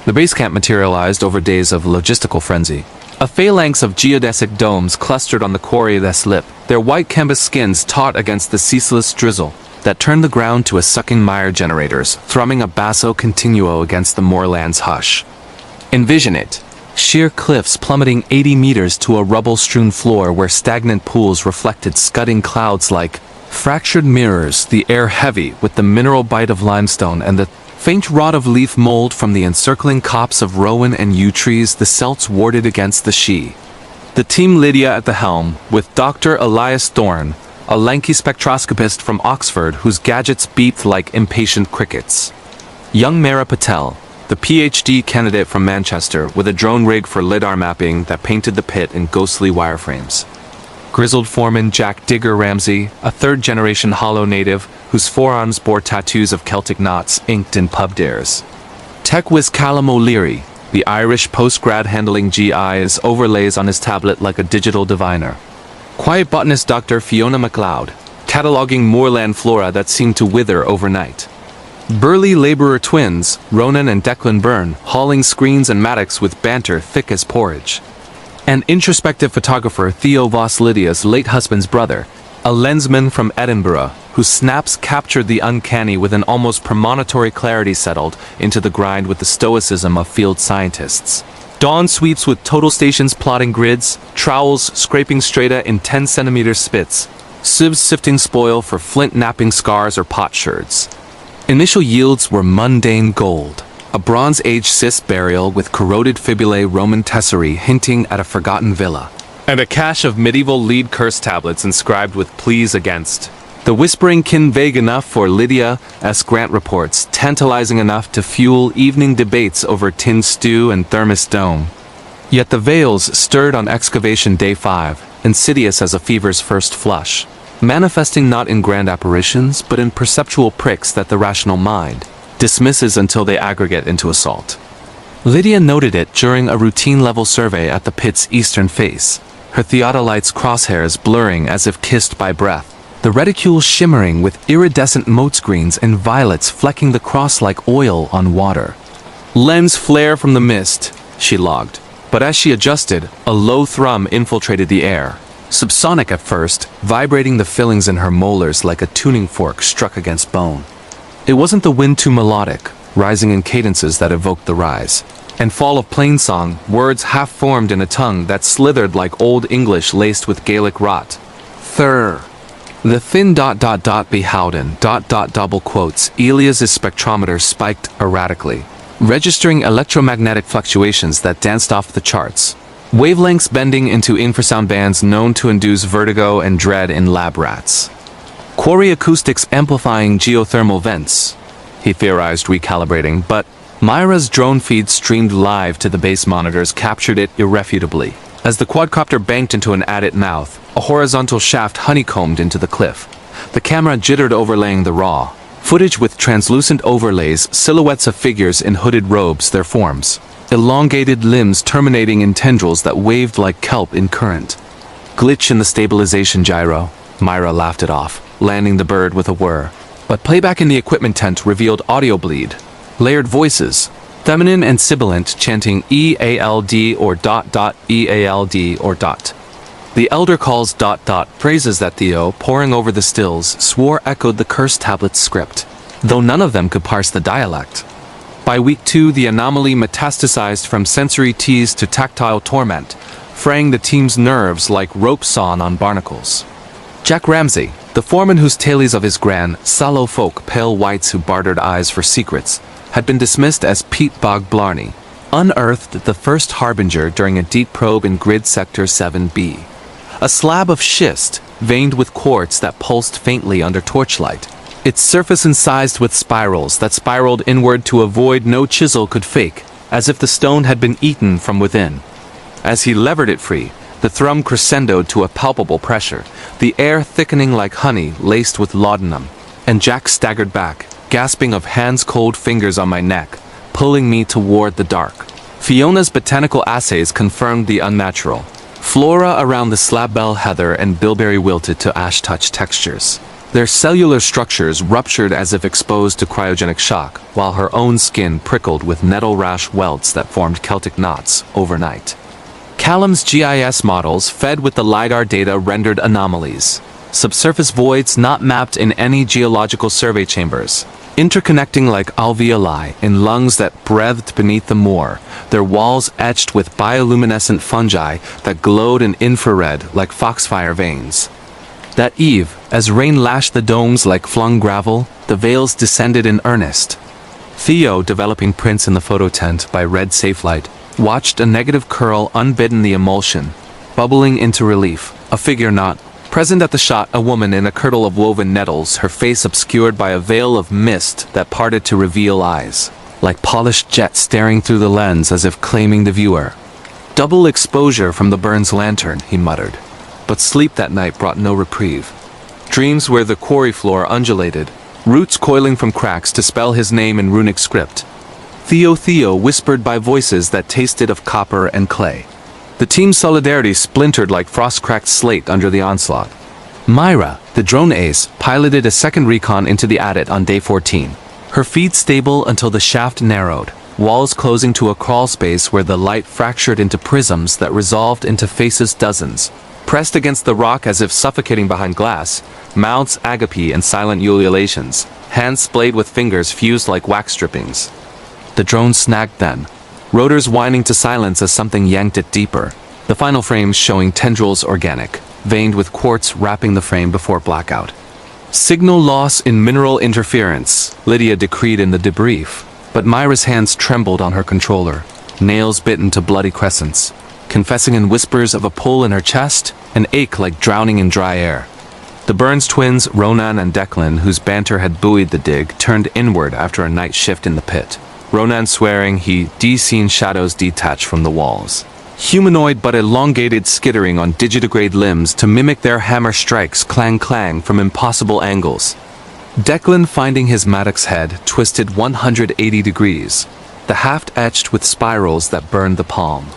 The base camp materialized over days of logistical frenzy. A phalanx of geodesic domes clustered on the quarry-less lip, their white canvas skins taut against the ceaseless drizzle that turned the ground to a sucking mire generators, thrumming a basso continuo against the moorland's hush. Envision it. Sheer cliffs plummeting 80 meters to a rubble-strewn floor where stagnant pools reflected scudding clouds like fractured mirrors, the air heavy with the mineral bite of limestone and the faint rot of leaf mold from the encircling copse of rowan and yew trees the celts warded against the she. The team Lydia at the helm, with Dr. Elias Thorne, a lanky spectroscopist from Oxford whose gadgets beeped like impatient crickets. Young Mara Patel, the PhD candidate from Manchester with a drone rig for lidar mapping that painted the pit in ghostly wireframes. Grizzled foreman Jack Digger Ramsey, a third-generation Hollow native whose forearms bore tattoos of Celtic knots inked in pub dares. Tech whiz Callum O'Leary, the Irish post-grad handling GI's overlays on his tablet like a digital diviner. Quiet botanist Dr. Fiona MacLeod, cataloging moorland flora that seemed to wither overnight. Burly laborer twins, Ronan and Declan Byrne, hauling screens and mattocks with banter thick as porridge. And introspective photographer Theo Voss, Lydia's late husband's brother, a lensman from Edinburgh, whose snaps captured the uncanny with an almost premonitory clarity settled into the grind with the stoicism of field scientists. Dawn sweeps with total stations plotting grids, trowels scraping strata in 10-centimeter spits, sieves sifting spoil for flint napping scars or potsherds. Initial yields were mundane gold. A Bronze Age cyst burial with corroded fibulae Roman tesserae hinting at a forgotten villa. And a cache of medieval lead curse tablets inscribed with pleas against. The whispering kin vague enough for Lydia, as Grant reports, tantalizing enough to fuel evening debates over tin stew and thermos dome. Yet the veils stirred on excavation day 5, insidious as a fever's first flush, manifesting not in grand apparitions but in perceptual pricks that the rational mind dismisses until they aggregate into assault. Lydia noted it during a routine-level survey at the pit's eastern face, her theodolite's crosshairs blurring as if kissed by breath, the reticule shimmering with iridescent mote screens and violets flecking the cross like oil on water. Lens flare from the mist, she logged, but as she adjusted, a low thrum infiltrated the air, subsonic at first, vibrating the fillings in her molars like a tuning fork struck against bone. It wasn't the wind too melodic, rising in cadences that evoked the rise, and fall of plainsong, words half-formed in a tongue that slithered like Old English laced with Gaelic rot. Thur. The thin ... behouden ... double quotes, Elias's spectrometer spiked erratically, registering electromagnetic fluctuations that danced off the charts. Wavelengths bending into infrasound bands known to induce vertigo and dread in lab rats. Quarry acoustics amplifying geothermal vents, he theorized, recalibrating, but Myra's drone feed streamed live to the base monitors captured it irrefutably. As the quadcopter banked into an adit mouth, a horizontal shaft honeycombed into the cliff. The camera jittered, overlaying the raw footage with translucent overlays, silhouettes of figures in hooded robes, their forms, elongated limbs terminating in tendrils that waved like kelp in current. Glitch in the stabilization gyro. Myra laughed it off, landing the bird with a whir. But playback in the equipment tent revealed audio bleed. Layered voices, feminine and sibilant, chanting EALD or ... EALD or ... The elder calls ... phrases that Theo, poring over the stills, swore echoed the cursed tablet's script, though none of them could parse the dialect. By week 2, the anomaly metastasized from sensory tease to tactile torment, fraying the team's nerves like rope sawn on barnacles. Jack Ramsey, the foreman whose tales of his gran, sallow folk, pale whites who bartered eyes for secrets, had been dismissed as Pete Bog Blarney, unearthed the first harbinger during a deep probe in grid sector 7B. A slab of schist, veined with quartz that pulsed faintly under torchlight, its surface incised with spirals that spiraled inward to a void no chisel could fake, as if the stone had been eaten from within. As he levered it free, the thrum crescendoed to a palpable pressure, the air thickening like honey laced with laudanum, and Jack staggered back, gasping of hands-cold fingers on my neck, pulling me toward the dark. Fiona's botanical assays confirmed the unnatural. Flora around the slabbell heather and bilberry wilted to ash-touch textures. Their cellular structures ruptured as if exposed to cryogenic shock, while her own skin prickled with nettle rash welts that formed Celtic knots overnight. Callum's GIS models, fed with the LiDAR data, rendered anomalies. Subsurface voids not mapped in any geological survey chambers, interconnecting like alveoli in lungs that breathed beneath the moor, their walls etched with bioluminescent fungi that glowed in infrared like foxfire veins. That eve, as rain lashed the domes like flung gravel, the veils descended in earnest. Theo, developing prints in the photo tent by red safelight, watched a negative curl unbidden the emulsion, bubbling into relief, a figure not present at the shot, a woman in a kirtle of woven nettles, her face obscured by a veil of mist that parted to reveal eyes, like polished jet staring through the lens as if claiming the viewer. Double exposure from the Burns lantern, he muttered. But sleep that night brought no reprieve. Dreams where the quarry floor undulated, roots coiling from cracks to spell his name in runic script. Theo whispered by voices that tasted of copper and clay. The team's solidarity splintered like frost-cracked slate under the onslaught. Myra, the drone ace, piloted a second recon into the adit on day 14. Her feet stable until the shaft narrowed, walls closing to a crawl space where the light fractured into prisms that resolved into faces dozens. Pressed against the rock as if suffocating behind glass, mouths agape and silent ululations, hands splayed with fingers fused like wax strippings. The drone snagged then, rotors whining to silence as something yanked it deeper, the final frames showing tendrils organic, veined with quartz wrapping the frame before blackout. Signal loss in mineral interference, Lydia decreed in the debrief, but Myra's hands trembled on her controller, nails bitten to bloody crescents, confessing in whispers of a pull in her chest, an ache like drowning in dry air. The Burns twins, Ronan and Declan, whose banter had buoyed the dig, turned inward after a night shift in the pit. Ronan swearing he seen shadows detach from the walls. Humanoid but elongated, skittering on digitigrade limbs to mimic their hammer strikes clang from impossible angles. Declan finding his mattock's head twisted 180 degrees, the haft etched with spirals that burned the palm.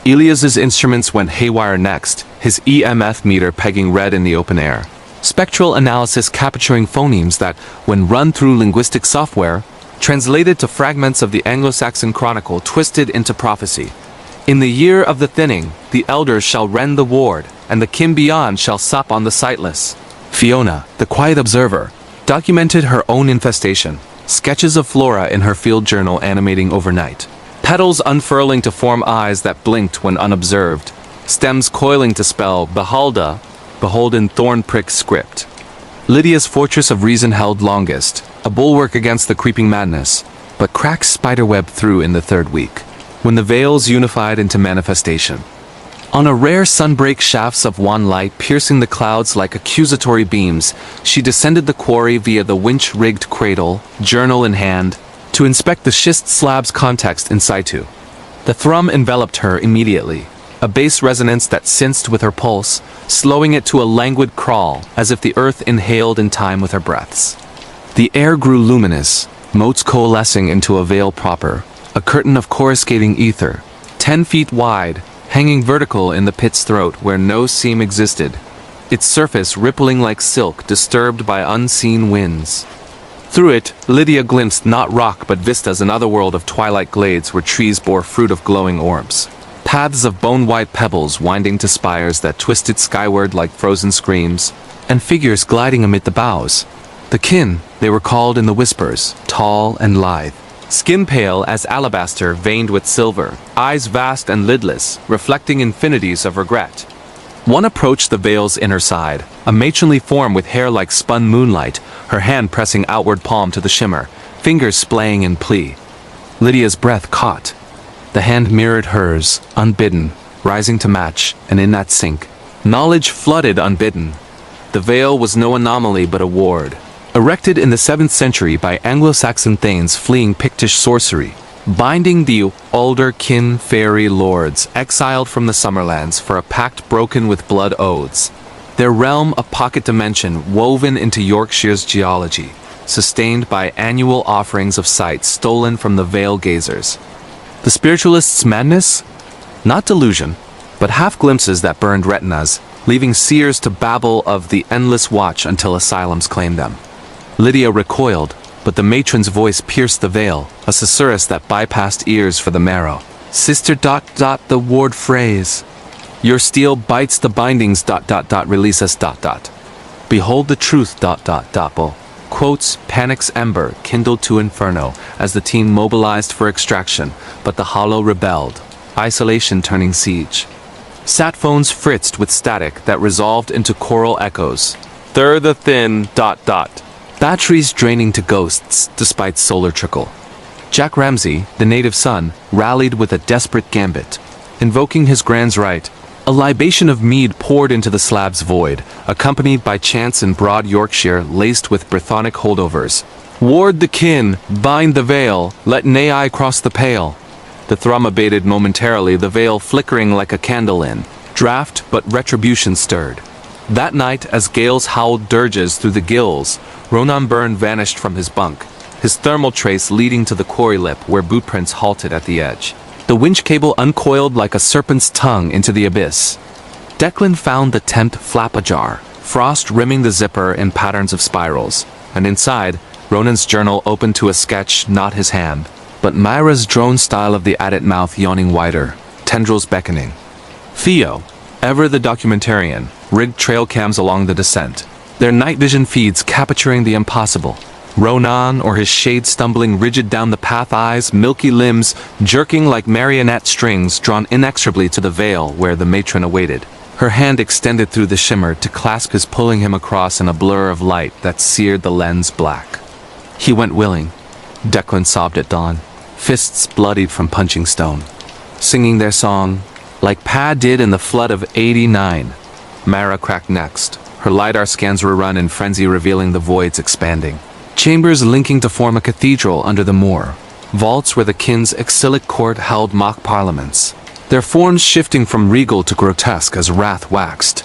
Elias's instruments went haywire next, his EMF meter pegging red in the open air. Spectral analysis capturing phonemes that, when run through linguistic software, translated to fragments of the Anglo-Saxon chronicle twisted into prophecy. In the year of the thinning, the elders shall rend the ward, and the kin beyond shall sup on the sightless. Fiona, the quiet observer, documented her own infestation, sketches of flora in her field journal animating overnight. Petals unfurling to form eyes that blinked when unobserved, stems coiling to spell Behalda, beholden thorn-prick script. Lydia's fortress of reason held longest, a bulwark against the creeping madness, but cracks spiderweb through in the third week, when the veils unified into manifestation. On a rare sunbreak, shafts of wan light piercing the clouds like accusatory beams, she descended the quarry via the winch-rigged cradle, journal in hand, to inspect the schist slab's context in situ. The thrum enveloped her immediately, a bass resonance that synced with her pulse, slowing it to a languid crawl, as if the earth inhaled in time with her breaths. The air grew luminous, motes coalescing into a veil proper, a curtain of coruscating ether, 10 feet wide, hanging vertical in the pit's throat where no seam existed, its surface rippling like silk disturbed by unseen winds. Through it, Lydia glimpsed not rock but vistas, an otherworld of twilight glades where trees bore fruit of glowing orbs. Paths of bone-white pebbles winding to spires that twisted skyward like frozen screams, and figures gliding amid the boughs. The kin, they were called in the whispers, tall and lithe. Skin pale as alabaster veined with silver, eyes vast and lidless, reflecting infinities of regret. One approached the veil's inner side, a matronly form with hair like spun moonlight, her hand pressing outward palm to the shimmer, fingers splaying in plea. Lydia's breath caught. The hand mirrored hers, unbidden, rising to match, and in that sync, knowledge flooded unbidden. The veil was no anomaly but a ward. Erected in the 7th century by Anglo-Saxon thanes fleeing Pictish sorcery, binding the older kin fairy lords exiled from the Summerlands for a pact broken with blood oaths. Their realm a pocket dimension woven into Yorkshire's geology, sustained by annual offerings of sight stolen from the veil gazers. The spiritualist's madness? Not delusion, but half-glimpses that burned retinas, leaving seers to babble of the endless watch until asylums claimed them. Lydia recoiled, but the matron's voice pierced the veil, a susurrus that bypassed ears for the marrow. Sister ... the ward phrase. Your steel bites the bindings ... release us ... Behold the truth ... Quotes, panic's ember kindled to inferno as the team mobilized for extraction, but the hollow rebelled, isolation turning siege. Sat phones fritzed with static that resolved into choral echoes. Thur the thin ... Batteries draining to ghosts despite solar trickle. Jack Ramsay, the native son, rallied with a desperate gambit. Invoking his grand's right, a libation of mead poured into the slab's void, accompanied by chants in broad Yorkshire laced with Brythonic holdovers. Ward the kin, bind the veil, let nay eye cross the pale. The thrum abated momentarily, the veil flickering like a candle in draught, but retribution stirred. That night, as gales howled dirges through the gills, Ronan Byrne vanished from his bunk, his thermal trace leading to the quarry lip where bootprints halted at the edge. The winch cable uncoiled like a serpent's tongue into the abyss. Declan found the tent flap ajar, frost rimming the zipper in patterns of spirals, and inside, Ronan's journal opened to a sketch not his hand, but Myra's drone style of the adit mouth yawning wider, tendrils beckoning. Theo, ever the documentarian, rigged trail cams along the descent, their night vision feeds capturing the impossible. Ronan or his shade stumbling rigid down the path, eyes, milky limbs, jerking like marionette strings drawn inexorably to the veil where the matron awaited. Her hand extended through the shimmer to clasp his, pulling him across in a blur of light that seared the lens black. He went willing. Declan sobbed at dawn, fists bloodied from punching stone. Singing their song, like Pa did in the flood of '89. Mara cracked next. Her LiDAR scans were run in frenzy, revealing the voids expanding. Chambers linking to form a cathedral under the moor. Vaults where the kin's exilic court held mock parliaments. Their forms shifting from regal to grotesque as wrath waxed.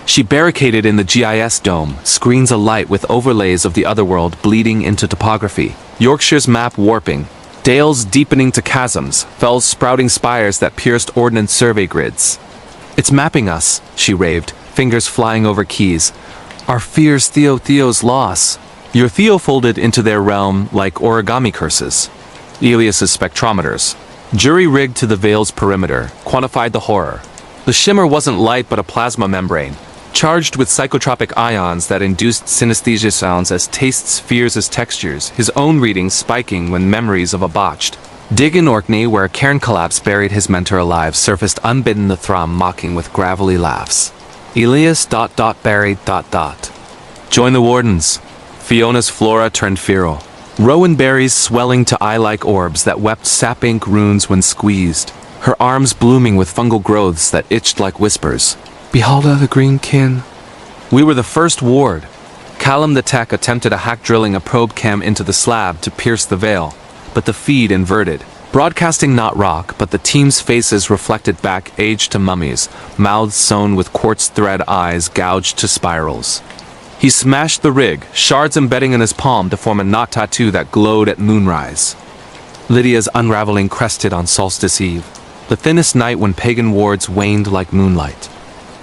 She barricaded in the GIS dome, screens alight with overlays of the otherworld bleeding into topography. Yorkshire's map warping. Dales deepening to chasms, fells sprouting spires that pierced ordnance survey grids. It's mapping us, she raved, fingers flying over keys. Our fears Theo's loss. Your Theo folded into their realm like origami curses. Elias's spectrometers, jury-rigged to the veil's perimeter, quantified the horror. The shimmer wasn't light but a plasma membrane, charged with psychotropic ions that induced synesthesia sounds as tastes, fears as textures, his own readings spiking when memories of a botched dig in Orkney, where a cairn collapse buried his mentor alive, surfaced unbidden the Thrum mocking with gravelly laughs. Elias ... buried ... Join the wardens. Fiona's flora turned feral. Rowan berries swelling to eye-like orbs that wept sap-ink runes when squeezed, her arms blooming with fungal growths that itched like whispers. Behold the green kin. We were the first ward. Callum the tech attempted a hack drilling a probe cam into the slab to pierce the veil, but the feed inverted, broadcasting not rock, but the team's faces reflected back, aged to mummies, mouths sewn with quartz thread, eyes gouged to spirals. He smashed the rig, shards embedding in his palm to form a knot tattoo that glowed at moonrise. Lydia's unraveling crested on solstice eve, the thinnest night when pagan wards waned like moonlight.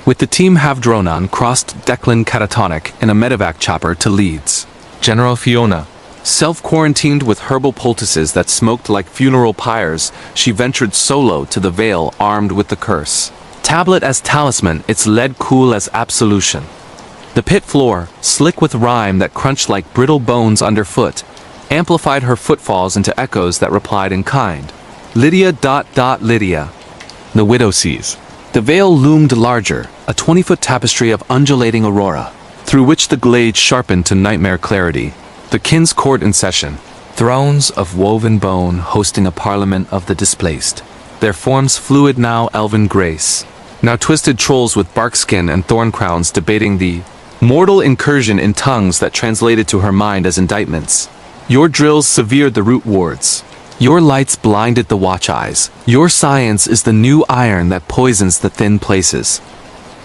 With the team Havdronan crossed Declan catatonic in a medevac chopper to Leeds. General Fiona, self-quarantined with herbal poultices that smoked like funeral pyres, she ventured solo to the Vale armed with the curse. Tablet as talisman, its lead cool as absolution. The pit floor, slick with rime that crunched like brittle bones underfoot, amplified her footfalls into echoes that replied in kind. Lydia ... Lydia. The widow sees. The Vale loomed larger, a 20-foot tapestry of undulating aurora, through which the glade sharpened to nightmare clarity. The kin's court in session, thrones of woven bone hosting a parliament of the displaced. Their forms fluid, now elven grace, now twisted trolls with barkskin and thorn crowns debating the mortal incursion in tongues that translated to her mind as indictments. Your drills severed the root wards. Your lights blinded the watch eyes. Your science is the new iron that poisons the thin places.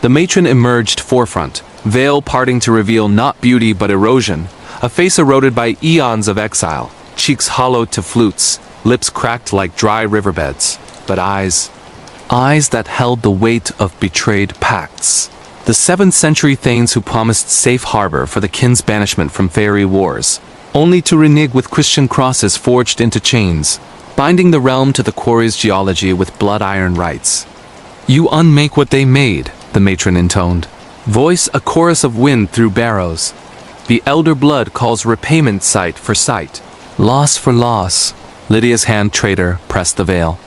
The matron emerged forefront, veil parting to reveal not beauty but erosion, a face eroded by eons of exile, cheeks hollowed to flutes, lips cracked like dry riverbeds, but eyes that held the weight of betrayed pacts. The 7th century thanes who promised safe harbor for the kin's banishment from fairy wars, only to renege with Christian crosses forged into chains, binding the realm to the quarry's geology with blood iron rites. You unmake what they made, the matron intoned. Voice a chorus of wind through barrows. The elder blood calls repayment sight for sight. Loss for loss. Lydia's hand traitor pressed the veil.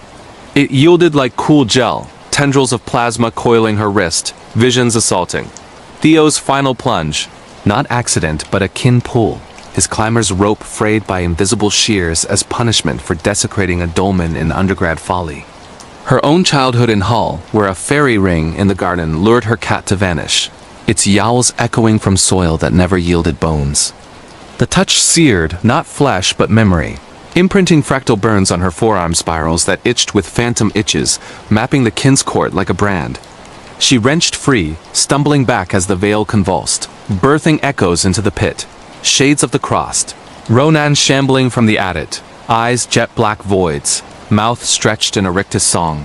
It yielded like cool gel, tendrils of plasma coiling her wrist, visions assaulting. Theo's final plunge. Not accident, but a kin pull. His climber's rope frayed by invisible shears as punishment for desecrating a dolmen in undergrad folly. Her own childhood in Hull, where a fairy ring in the garden lured her cat to vanish, its yowls echoing from soil that never yielded bones. The touch seared, not flesh but memory, imprinting fractal burns on her forearm spirals that itched with phantom itches, mapping the kin's court like a brand. She wrenched free, stumbling back as the veil convulsed, birthing echoes into the pit. Shades of the crossed. Ronan shambling from the adit, eyes jet-black voids, mouth stretched in a rictus song.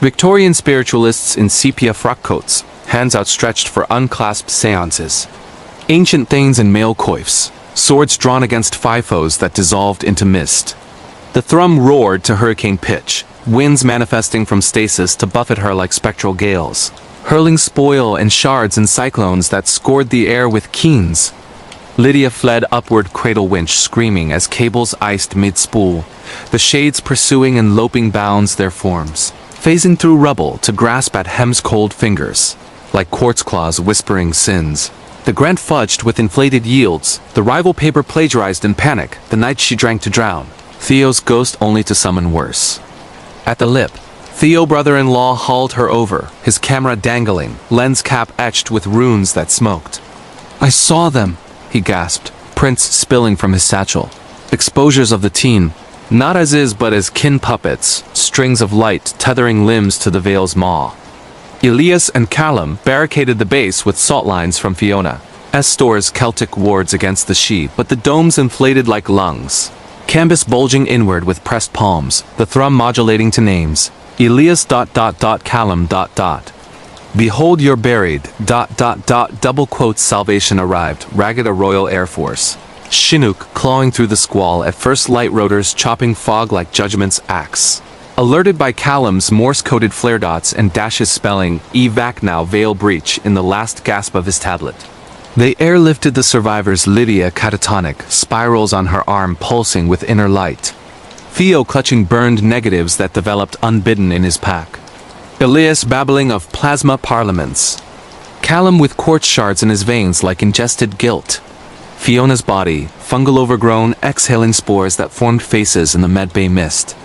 Victorian spiritualists in sepia frock coats, hands outstretched for unclasped seances. Ancient thanes in mail coifs, swords drawn against FIFOs that dissolved into mist. The Thrum roared to hurricane pitch, winds manifesting from stasis to buffet her like spectral gales, hurling spoil and shards and cyclones that scored the air with keens. Lydia fled upward cradle winch screaming as cables iced mid-spool, the shades pursuing in loping bounds their forms, phasing through rubble to grasp at Hem's cold fingers, like quartz claws whispering sins. The grant fudged with inflated yields, the rival paper plagiarized in panic, the night she drank to drown, Theo's ghost only to summon worse. At the lip, Theo brother-in-law hauled her over, his camera dangling, lens cap etched with runes that smoked. I saw them, he gasped, prints spilling from his satchel. Exposures of the teen, not as is but as kin puppets, strings of light tethering limbs to the veil's maw. Elias and Callum barricaded the base with salt lines from Fiona. Estor's Celtic wards against the she, but the domes inflated like lungs. Canvas bulging inward with pressed palms, the Thrum modulating to names. Elias ... Callum ... Behold you're buried ... double quotes salvation arrived, ragged a Royal Air Force. Chinook clawing through the squall at first light rotors chopping fog like judgment's axe. Alerted by Callum's Morse-coded flare dots and Dash's spelling "evac now veil breach" in the last gasp of his tablet. They airlifted the survivors. Lydia, catatonic, spirals on her arm, pulsing with inner light. Theo clutching burned negatives that developed unbidden in his pack. Elias babbling of plasma parliaments. Callum with quartz shards in his veins like ingested guilt. Fiona's body, fungal overgrown, exhaling spores that formed faces in the medbay mist.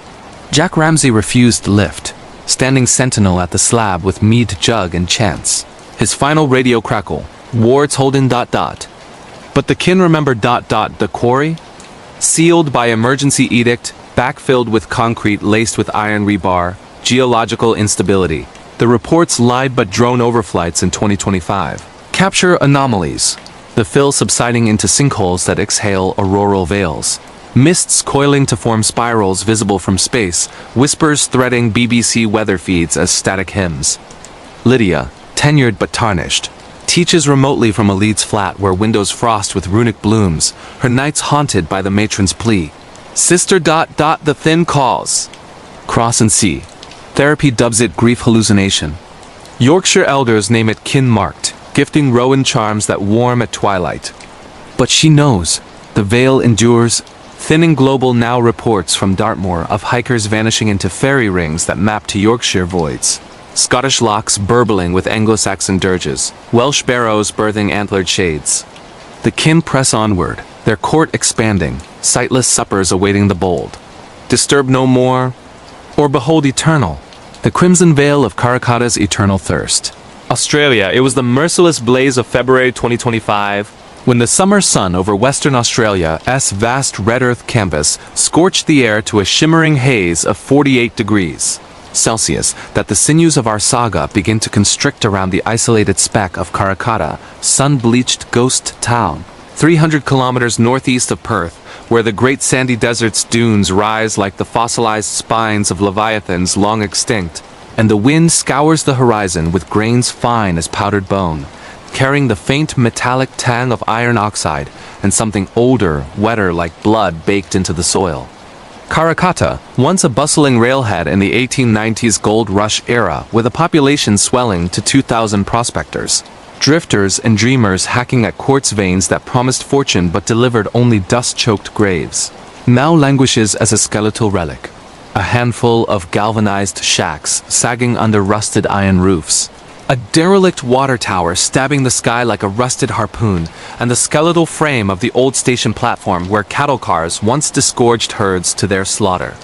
Jack Ramsey refused lift, standing sentinel at the slab with mead jug and chance. His final radio crackle, wards holding ... But the kin remembered ... The quarry? Sealed by emergency edict, backfilled with concrete laced with iron rebar, geological instability. The reports lied, but drone overflights in 2025 capture anomalies. The fill subsiding into sinkholes that exhale auroral veils. Mists coiling to form spirals visible from space, whispers threading BBC weather feeds as static hymns. Lydia, tenured but tarnished, teaches remotely from a Leeds flat where windows frost with runic blooms, her nights haunted by the matron's plea. Sister ... The thin calls. Cross and see. Therapy dubs it grief hallucination. Yorkshire elders name it kin-marked, gifting Rowan charms that warm at twilight. But she knows. The veil endures. Thinning Global now reports from Dartmoor of hikers vanishing into fairy rings that map to Yorkshire voids. Scottish lochs burbling with Anglo-Saxon dirges. Welsh barrows birthing antlered shades. The kin press onward, their court expanding, sightless suppers awaiting the bold. Disturb no more, or behold eternal, the crimson veil of Karakata's eternal thirst. Australia, it was the merciless blaze of February 2025, when the summer sun over Western Australia's vast red earth canvas scorched the air to a shimmering haze of 48 degrees Celsius, that the sinews of our saga begin to constrict around the isolated speck of Karakata, sun-bleached ghost town, 300 kilometers northeast of Perth, where the great sandy desert's dunes rise like the fossilized spines of leviathans long extinct, and the wind scours the horizon with grains fine as powdered bone, carrying the faint metallic tang of iron oxide and something older, wetter like blood baked into the soil. Karakata, once a bustling railhead in the 1890s gold rush era with a population swelling to 2,000 prospectors. Drifters and dreamers hacking at quartz veins that promised fortune but delivered only dust-choked graves, now languishes as a skeletal relic. A handful of galvanized shacks sagging under rusted iron roofs. A derelict water tower stabbing the sky like a rusted harpoon, and the skeletal frame of the old station platform where cattle cars once disgorged herds to their slaughter.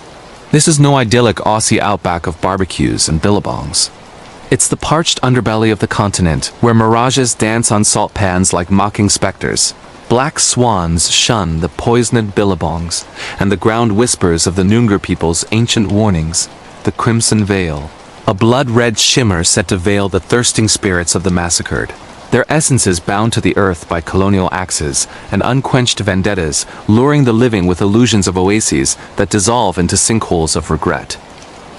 This is no idyllic Aussie outback of barbecues and billabongs. It's the parched underbelly of the continent, where mirages dance on salt pans like mocking specters. Black swans shun the poisoned billabongs, and the ground whispers of the Noongar people's ancient warnings. The crimson veil, a blood-red shimmer set to veil the thirsting spirits of the massacred. Their essences bound to the earth by colonial axes, and unquenched vendettas, luring the living with illusions of oases that dissolve into sinkholes of regret.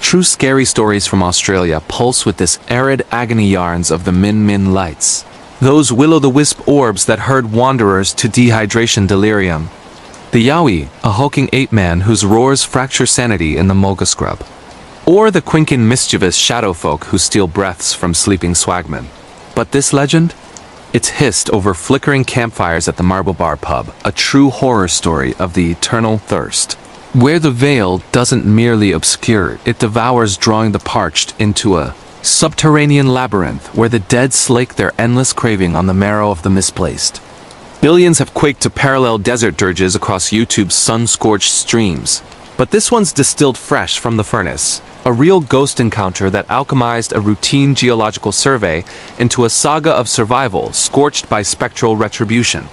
True scary stories from Australia pulse with this arid agony yarns of the Min lights. Those will-o'-the-wisp orbs that herd wanderers to dehydration delirium. The Yowie, a hulking ape-man whose roars fracture sanity in the mulga scrub. Or the quinkin mischievous shadow folk who steal breaths from sleeping swagmen. But this legend? It's hissed over flickering campfires at the Marble Bar pub, a true horror story of the eternal thirst. Where the veil doesn't merely obscure, it devours, drawing the parched into a subterranean labyrinth where the dead slake their endless craving on the marrow of the misplaced. Billions have quaked to parallel desert dirges across YouTube's sun-scorched streams, but this one's distilled fresh from the furnace, a real ghost encounter that alchemized a routine geological survey into a saga of survival scorched by spectral retribution.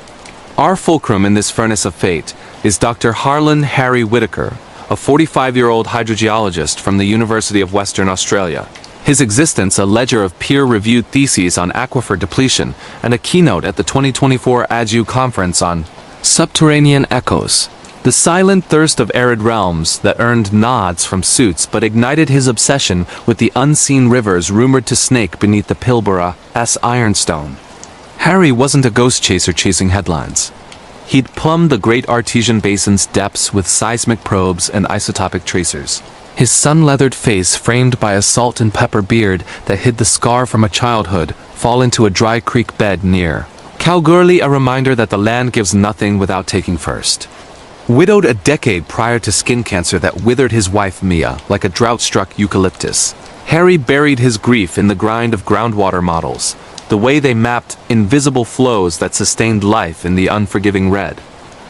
Our fulcrum in this furnace of fate is Dr. Harlan Harry Whitaker, a 45-year-old hydrogeologist from the University of Western Australia. His existence a ledger of peer-reviewed theses on aquifer depletion and a keynote at the 2024 ADU conference on subterranean echoes, the silent thirst of arid realms that earned nods from suits but ignited his obsession with the unseen rivers rumored to snake beneath the Pilbara's ironstone. Harry wasn't a ghost chaser chasing headlines. He'd plumbed the great artesian basin's depths with seismic probes and isotopic tracers. his sun-leathered face framed by a salt and pepper beard that hid the scar from a childhood, fall into a dry creek bed near. Kalgoorlie, a reminder that the land gives nothing without taking first. Widowed a decade prior to skin cancer that withered his wife Mia like a drought-struck eucalyptus, Harry buried his grief in the grind of groundwater models, the way they mapped invisible flows that sustained life in the unforgiving red.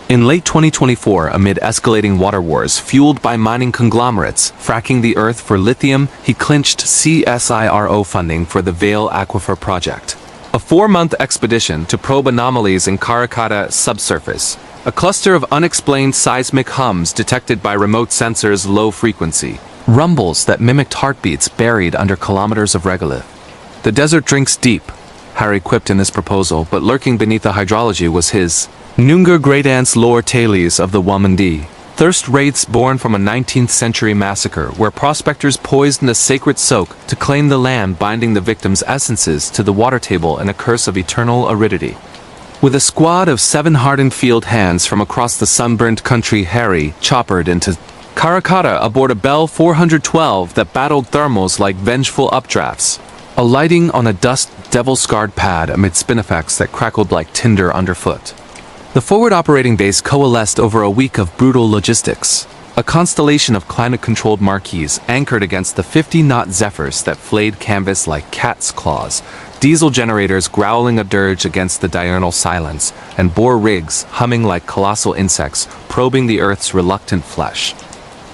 In late 2024, amid escalating water wars fueled by mining conglomerates fracking the earth for lithium, he clinched CSIRO funding for the Vale Aquifer project. A 4-month expedition to probe anomalies in Karakata subsurface, a cluster of unexplained seismic hums detected by remote sensors low frequency, rumbles that mimicked heartbeats buried under kilometers of regolith. The desert drinks deep, Harry quipped in this proposal, but lurking beneath the hydrology was his Noongar great aunt's lore tales of the Wamandi, thirst wraiths born from a 19th century massacre where prospectors poisoned a sacred soak to claim the land, binding the victims' essences to the water table in a curse of eternal aridity. With a squad of 7 hardened field hands from across the sunburnt country, Harry choppered into Karakata aboard a Bell 412 that battled thermals like vengeful updrafts, alighting on a dust devil-scarred pad amid spinifex that crackled like tinder underfoot. The forward operating base coalesced over a week of brutal logistics, a constellation of climate-controlled marquees anchored against the 50-knot zephyrs that flayed canvas like cat's claws, diesel generators growling a dirge against the diurnal silence, and Bohr rigs humming like colossal insects probing the Earth's reluctant flesh.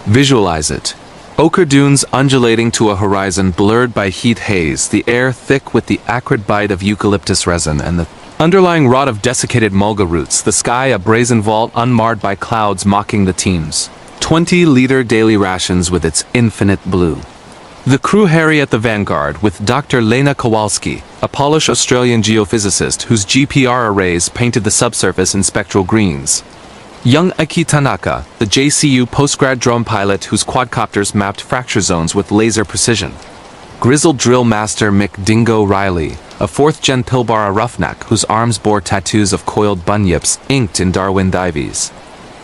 Visualize it. Ochre dunes undulating to a horizon blurred by heat haze, the air thick with the acrid bite of eucalyptus resin and the underlying rot of desiccated mulga roots, the sky a brazen vault unmarred by clouds mocking the team's 20-liter daily rations with its infinite blue. The crew Harry at the vanguard, with Dr. Lena Kowalski, a Polish Australian geophysicist whose GPR arrays painted the subsurface in spectral greens. Young Eki Tanaka, the JCU postgrad drone pilot whose quadcopters mapped fracture zones with laser precision. Grizzled drill master Mick Dingo Riley, a 4th-gen Pilbara roughneck whose arms bore tattoos of coiled bunyips inked in Darwin Dives.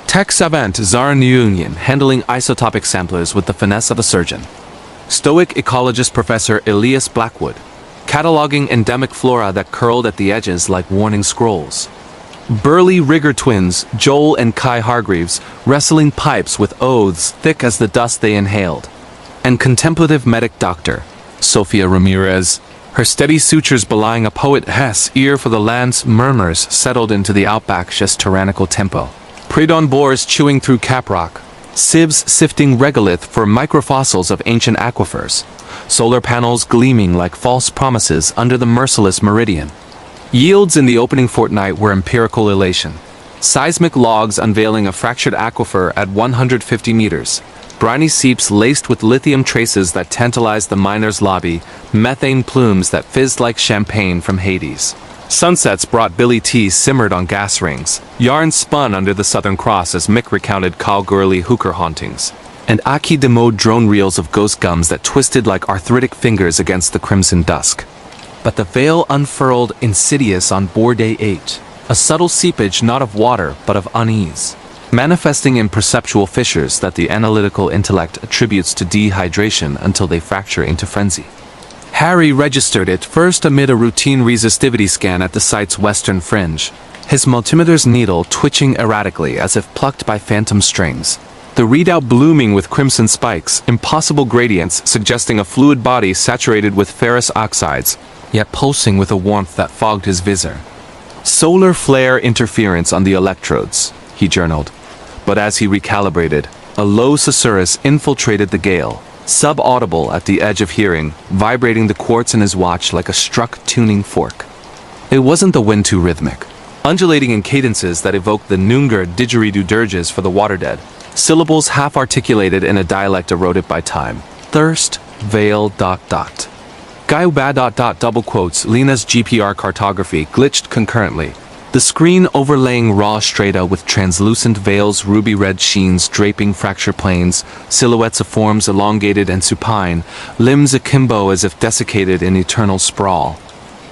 Tech savant Zara Nguyen handling isotopic samplers with the finesse of a surgeon. Stoic ecologist Professor Elias Blackwood, cataloging endemic flora that curled at the edges like warning scrolls. Burly rigger twins Joel and Kai Hargreaves wrestling pipes with oaths thick as the dust they inhaled. And contemplative medic doctor Sofia Ramirez, her steady sutures belying a poet Hess' ear for the land's murmurs settled into the outback's tyrannical tempo. Predon boars chewing through caprock, sieves sifting regolith for microfossils of ancient aquifers, solar panels gleaming like false promises under the merciless meridian. Yields in the opening fortnight were empirical elation. Seismic logs unveiling a fractured aquifer at 150 meters, briny seeps laced with lithium traces that tantalized the miner's lobby, methane plumes that fizzed like champagne from Hades. Sunsets brought Billy T simmered on gas rings, yarn spun under the Southern Cross as Mick recounted Kalgoorlie hooker hauntings, and Aki demoed drone reels of ghost gums that twisted like arthritic fingers against the crimson dusk. But the veil unfurled insidious on Boar Day 8, a subtle seepage not of water but of unease, manifesting in perceptual fissures that the analytical intellect attributes to dehydration until they fracture into frenzy. Harry registered it first amid a routine resistivity scan at the site's western fringe, his multimeter's needle twitching erratically as if plucked by phantom strings. The readout blooming with crimson spikes, impossible gradients suggesting a fluid body saturated with ferrous oxides, yet pulsing with a warmth that fogged his visor. Solar flare interference on the electrodes, he journaled. But as he recalibrated, a low susurrus infiltrated the gale, sub-audible at the edge of hearing, vibrating the quartz in his watch like a struck tuning fork. It wasn't the wind too rhythmic, undulating in cadences that evoked the Noongar didgeridoo dirges for the water dead, syllables half-articulated in a dialect eroded by time. Thirst, veil, ... Guy double quotes, Lena's GPR cartography glitched concurrently, the screen overlaying raw strata with translucent veils, ruby-red sheens draping fracture planes, silhouettes of forms elongated and supine, limbs akimbo as if desiccated in eternal sprawl.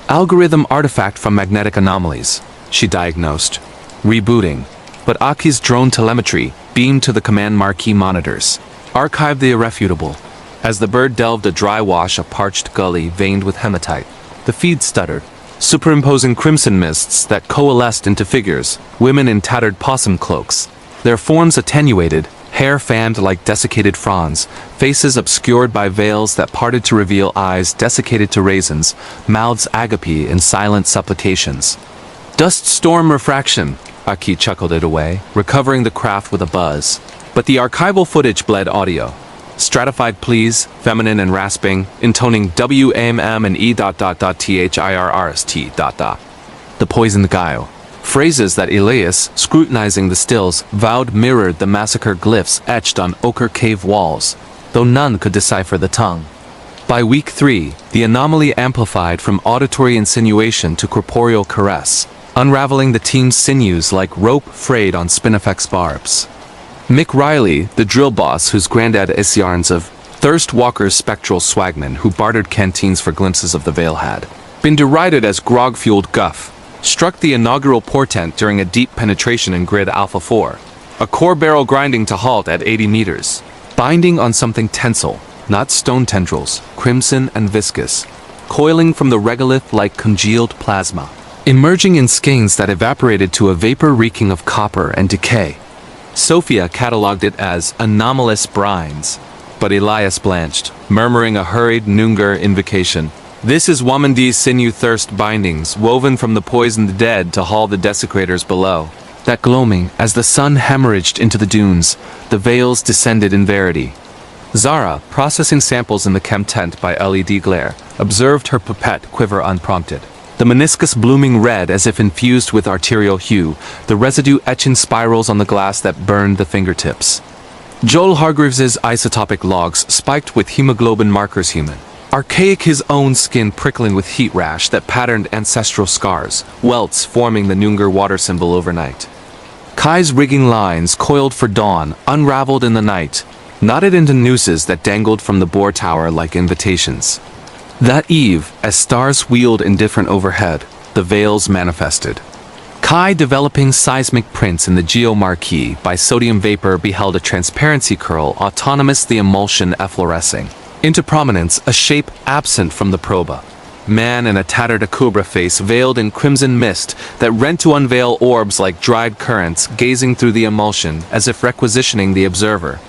Algorithm artifact from magnetic anomalies, she diagnosed. Rebooting. But Aki's drone telemetry beamed to the command marquee monitors. Archive the irrefutable. As the bird delved a dry wash, a parched gully veined with hematite, the feed stuttered, superimposing crimson mists that coalesced into figures, women in tattered possum cloaks, their forms attenuated, hair fanned like desiccated fronds, faces obscured by veils that parted to reveal eyes desiccated to raisins, mouths agape in silent supplications. Dust storm refraction, Aki chuckled it away, recovering the craft with a buzz. But the archival footage bled audio. Stratified pleas, feminine and rasping, intoning WAMM and E.THIRRST. The poisoned guile. Phrases that Elias, scrutinizing the stills, vowed mirrored the massacre glyphs etched on ochre cave walls, though none could decipher the tongue. By week 3, the anomaly amplified from auditory insinuation to corporeal caress, unraveling the team's sinews like rope frayed on Spinifex barbs. Mick Riley, the drill boss whose granddad is yarns of Thirst Walker's spectral swagman who bartered canteens for glimpses of the Vale had been derided as grog-fueled guff, struck the inaugural portent during a deep penetration in grid Alpha 4, a core barrel grinding to halt at 80 meters, binding on something tensile, not stone tendrils, crimson and viscous, coiling from the regolith like congealed plasma, emerging in skeins that evaporated to a vapor reeking of copper and decay. Sophia catalogued it as anomalous brines, but Elias blanched, murmuring a hurried Nungar invocation. This is Wamandi's sinew thirst bindings, woven from the poisoned dead to haul the desecrators below. That gloaming, as the sun hemorrhaged into the dunes, the veils descended in verity. Zara, processing samples in the chem tent by LED glare, observed her pipette quiver unprompted. The meniscus blooming red as if infused with arterial hue, the residue etching spirals on the glass that burned the fingertips. Joel Hargreaves's isotopic logs spiked with hemoglobin markers human. Archaic his own skin prickling with heat rash that patterned ancestral scars, welts forming the Nungar water symbol overnight. Kai's rigging lines, coiled for dawn, unraveled in the night, knotted into nooses that dangled from the boar tower like invitations. That eve, as stars wheeled indifferent overhead, the veils manifested. Kai, developing seismic prints in the geomarquee by sodium vapor, beheld a transparency curl autonomous the emulsion efflorescing. Into prominence, a shape absent from the proba. Man in a tattered akubra face veiled in crimson mist that rent to unveil orbs like dried currents, gazing through the emulsion as if requisitioning the observer.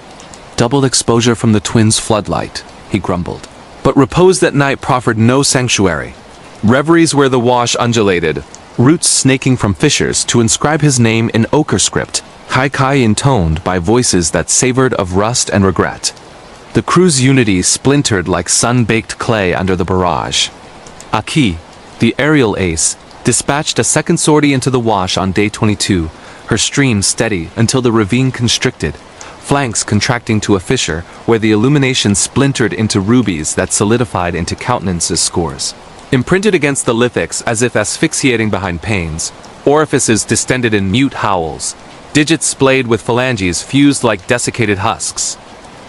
Double exposure from the twins' floodlight, he grumbled. But repose that night proffered no sanctuary. Reveries where the wash undulated, roots snaking from fissures to inscribe his name in ochre script, haikai intoned by voices that savored of rust and regret. The crew's unity splintered like sun-baked clay under the barrage. Aki, the aerial ace, dispatched a second sortie into the wash on day 22, her stream steady until the ravine constricted, flanks contracting to a fissure where the illumination splintered into rubies that solidified into countenances scores. Imprinted against the lithics as if asphyxiating behind pains, orifices distended in mute howls, digits splayed with phalanges fused like desiccated husks.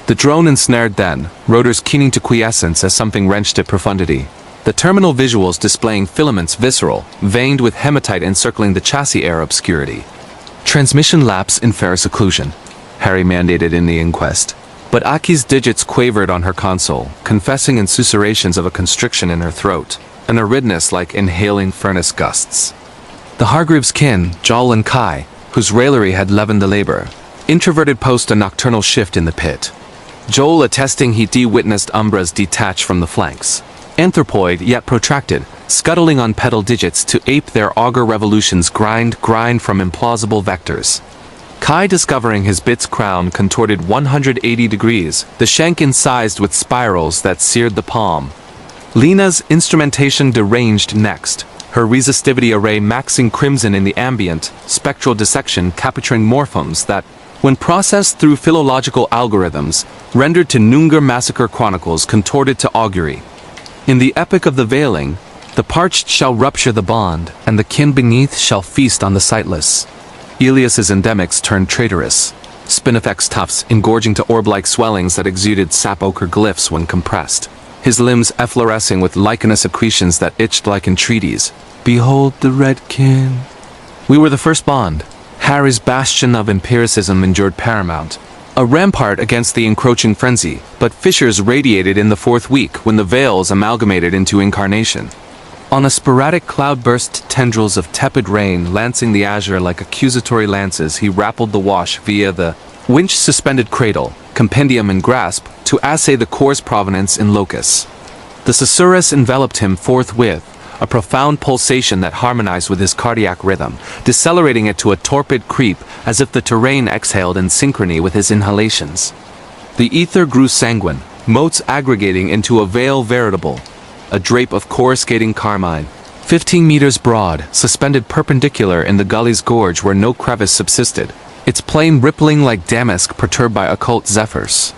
The drone ensnared then, rotors keening to quiescence as something wrenched at profundity. The terminal visuals displaying filaments visceral, veined with hematite encircling the chassis air obscurity. Transmission lapse in ferrous occlusion, Harry mandated in the inquest. But Aki's digits quavered on her console, confessing in susurrations of a constriction in her throat, an aridness like inhaling furnace gusts. The Hargreaves kin, Joel and Kai, whose raillery had leavened the labor, introverted post a nocturnal shift in the pit. Joel attesting he de-witnessed umbras detach from the flanks. Anthropoid yet protracted, scuttling on pedal digits to ape their auger revolutions grind from implausible vectors. Kai discovering his bit's crown contorted 180 degrees, the shank incised with spirals that seared the palm. Lena's instrumentation deranged next, her resistivity array maxing crimson in the ambient, spectral dissection capturing morphemes that, when processed through philological algorithms, rendered to Nungar massacre chronicles contorted to augury. In the epic of the veiling, the parched shall rupture the bond, and the kin beneath shall feast on the sightless. Elias's endemics turned traitorous, spinifex tufts engorging to orb-like swellings that exuded sap ochre glyphs when compressed, his limbs efflorescing with lichenous accretions that itched like entreaties. Behold the red kin. We were the first bond. Harry's bastion of empiricism endured paramount, A rampart against the encroaching frenzy, but fissures radiated in the fourth week when the veils amalgamated into incarnation. On a sporadic cloud-burst tendrils of tepid rain lancing the azure like accusatory lances, he rappelled the wash via the winch-suspended cradle, compendium and grasp to assay the core's provenance in locus. The susurrus enveloped him forthwith, a profound pulsation that harmonized with his cardiac rhythm, decelerating it to a torpid creep as if the terrain exhaled in synchrony with his inhalations. The ether grew sanguine, motes aggregating into a veil veritable, a drape of coruscating carmine, 15 meters broad, suspended perpendicular in the gully's gorge where no crevice subsisted, its plane rippling like damask perturbed by occult zephyrs.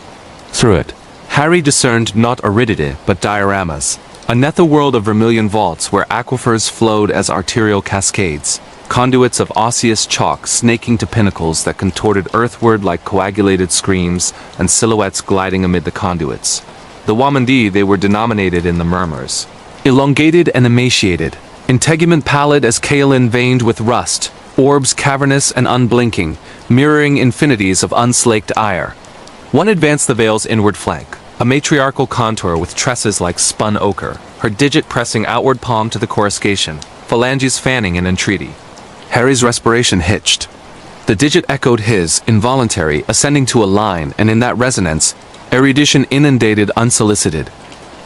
Through it, Harry discerned not aridity but dioramas, a netherworld of vermilion vaults where aquifers flowed as arterial cascades, conduits of osseous chalk snaking to pinnacles that contorted earthward like coagulated screams and silhouettes gliding amid the conduits. The Wamandi they were denominated in the murmurs. Elongated and emaciated, integument pallid as kaolin veined with rust, orbs cavernous and unblinking, mirroring infinities of unslaked ire. One advanced the veil's inward flank, a matriarchal contour with tresses like spun ochre, her digit pressing outward palm to the coruscation, phalanges fanning in entreaty. Harry's respiration hitched. The digit echoed his, involuntary, ascending to a line, and in that resonance, erudition inundated unsolicited.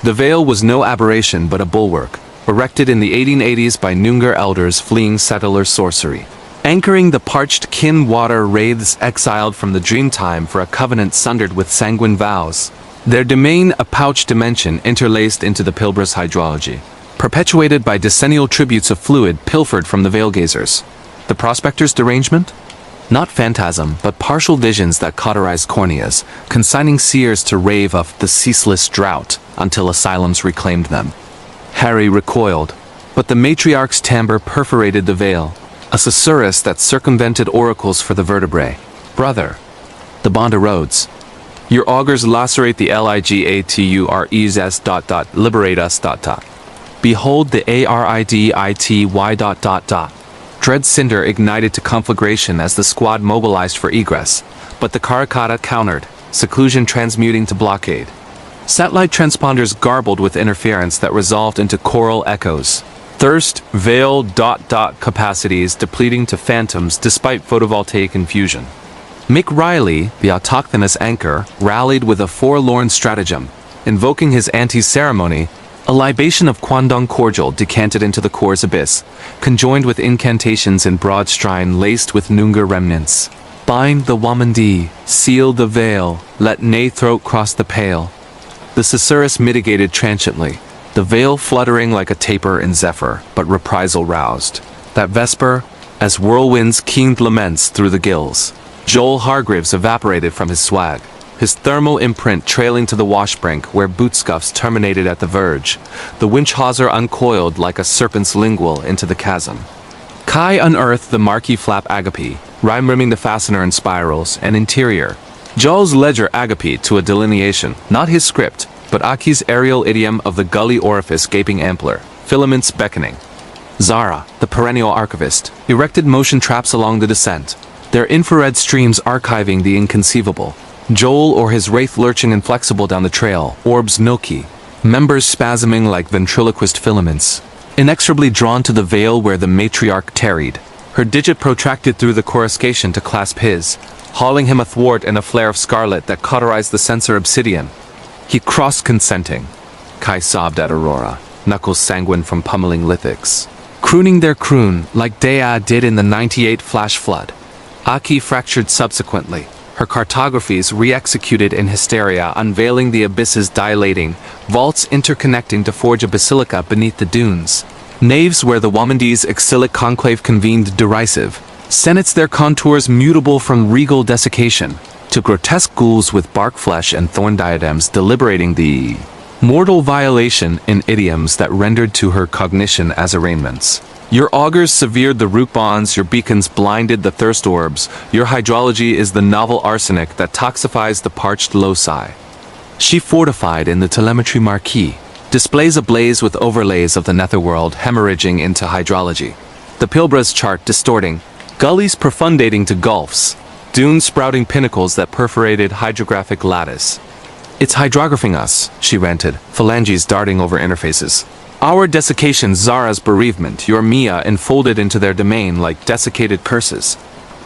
The veil was no aberration but a bulwark, erected in the 1880s by Noongar elders fleeing settler sorcery. Anchoring the parched kin water wraiths exiled from the dreamtime for a covenant sundered with sanguine vows. Their domain a pouch dimension interlaced into the Pilbra's hydrology, perpetuated by decennial tributes of fluid pilfered from the veil-gazers. The prospector's derangement? Not phantasm, but partial visions that cauterized corneas, consigning seers to rave of the ceaseless drought until asylums reclaimed them. Harry recoiled, but the matriarch's timbre perforated the veil, a susurrus that circumvented oracles for the vertebrae. Brother. The bond erodes. Your augurs lacerate the ligatures ... liberate us ... Behold the aridity ... Dread cinder ignited to conflagration as the squad mobilized for egress, but the Karakata countered, seclusion transmuting to blockade. Satellite transponders garbled with interference that resolved into choral echoes. Thirst, veil ... capacities depleting to phantoms despite photovoltaic infusion. Mick Riley, the autochthonous anchor, rallied with a forlorn stratagem, invoking his anti-ceremony. A libation of Kwandong cordial decanted into the core's abyss, conjoined with incantations in broad strine laced with Noongar remnants. Bind the Wamandi, seal the veil, let nae throat cross the pale. The susurrus mitigated transiently, the veil fluttering like a taper in zephyr, but reprisal roused. That vesper, as whirlwinds keened laments through the gills, Joel Hargreaves evaporated from his swag, his thermal imprint trailing to the washbrink where boot scuffs terminated at the verge, the winch hawser uncoiled like a serpent's lingual into the chasm. Kai unearthed the marquee flap agape, rime-rimming the fastener in spirals, and interior. Joel's ledger agape to a delineation, not his script, but Aki's aerial idiom of the gully orifice gaping ampler, filaments beckoning. Zara, the perennial archivist, erected motion traps along the descent, their infrared streams archiving the inconceivable. Joel or his wraith lurching inflexible down the trail, orbs milky, members spasming like ventriloquist filaments, inexorably drawn to the veil where the matriarch tarried, her digit protracted through the coruscation to clasp his, hauling him athwart in a flare of scarlet that cauterized the sensor obsidian. He crossed consenting. Kai sobbed at Aurora, knuckles sanguine from pummeling lithics. Crooning their croon, like Dea did in the 98 flash flood. Aki fractured subsequently, her cartographies re-executed in hysteria, unveiling the abysses dilating, vaults interconnecting to forge a basilica beneath the dunes. Naves where the Wamandi's exilic conclave convened derisive. Senates their contours mutable from regal desiccation, to grotesque ghouls with bark flesh and thorn diadems deliberating the mortal violation in idioms that rendered to her cognition as arraignments. Your augurs severed the root bonds, your beacons blinded the thirst orbs, your hydrology is the novel arsenic that toxifies the parched loci. She fortified in the telemetry marquee, displays ablaze with overlays of the netherworld hemorrhaging into hydrology. The Pilbra's chart distorting, gullies profundating to gulfs, dune-sprouting pinnacles that perforated hydrographic lattice. "It's hydrographing us," she ranted, phalanges darting over interfaces. "Our desiccation, Zara's bereavement, your Mia enfolded into their domain like desiccated curses."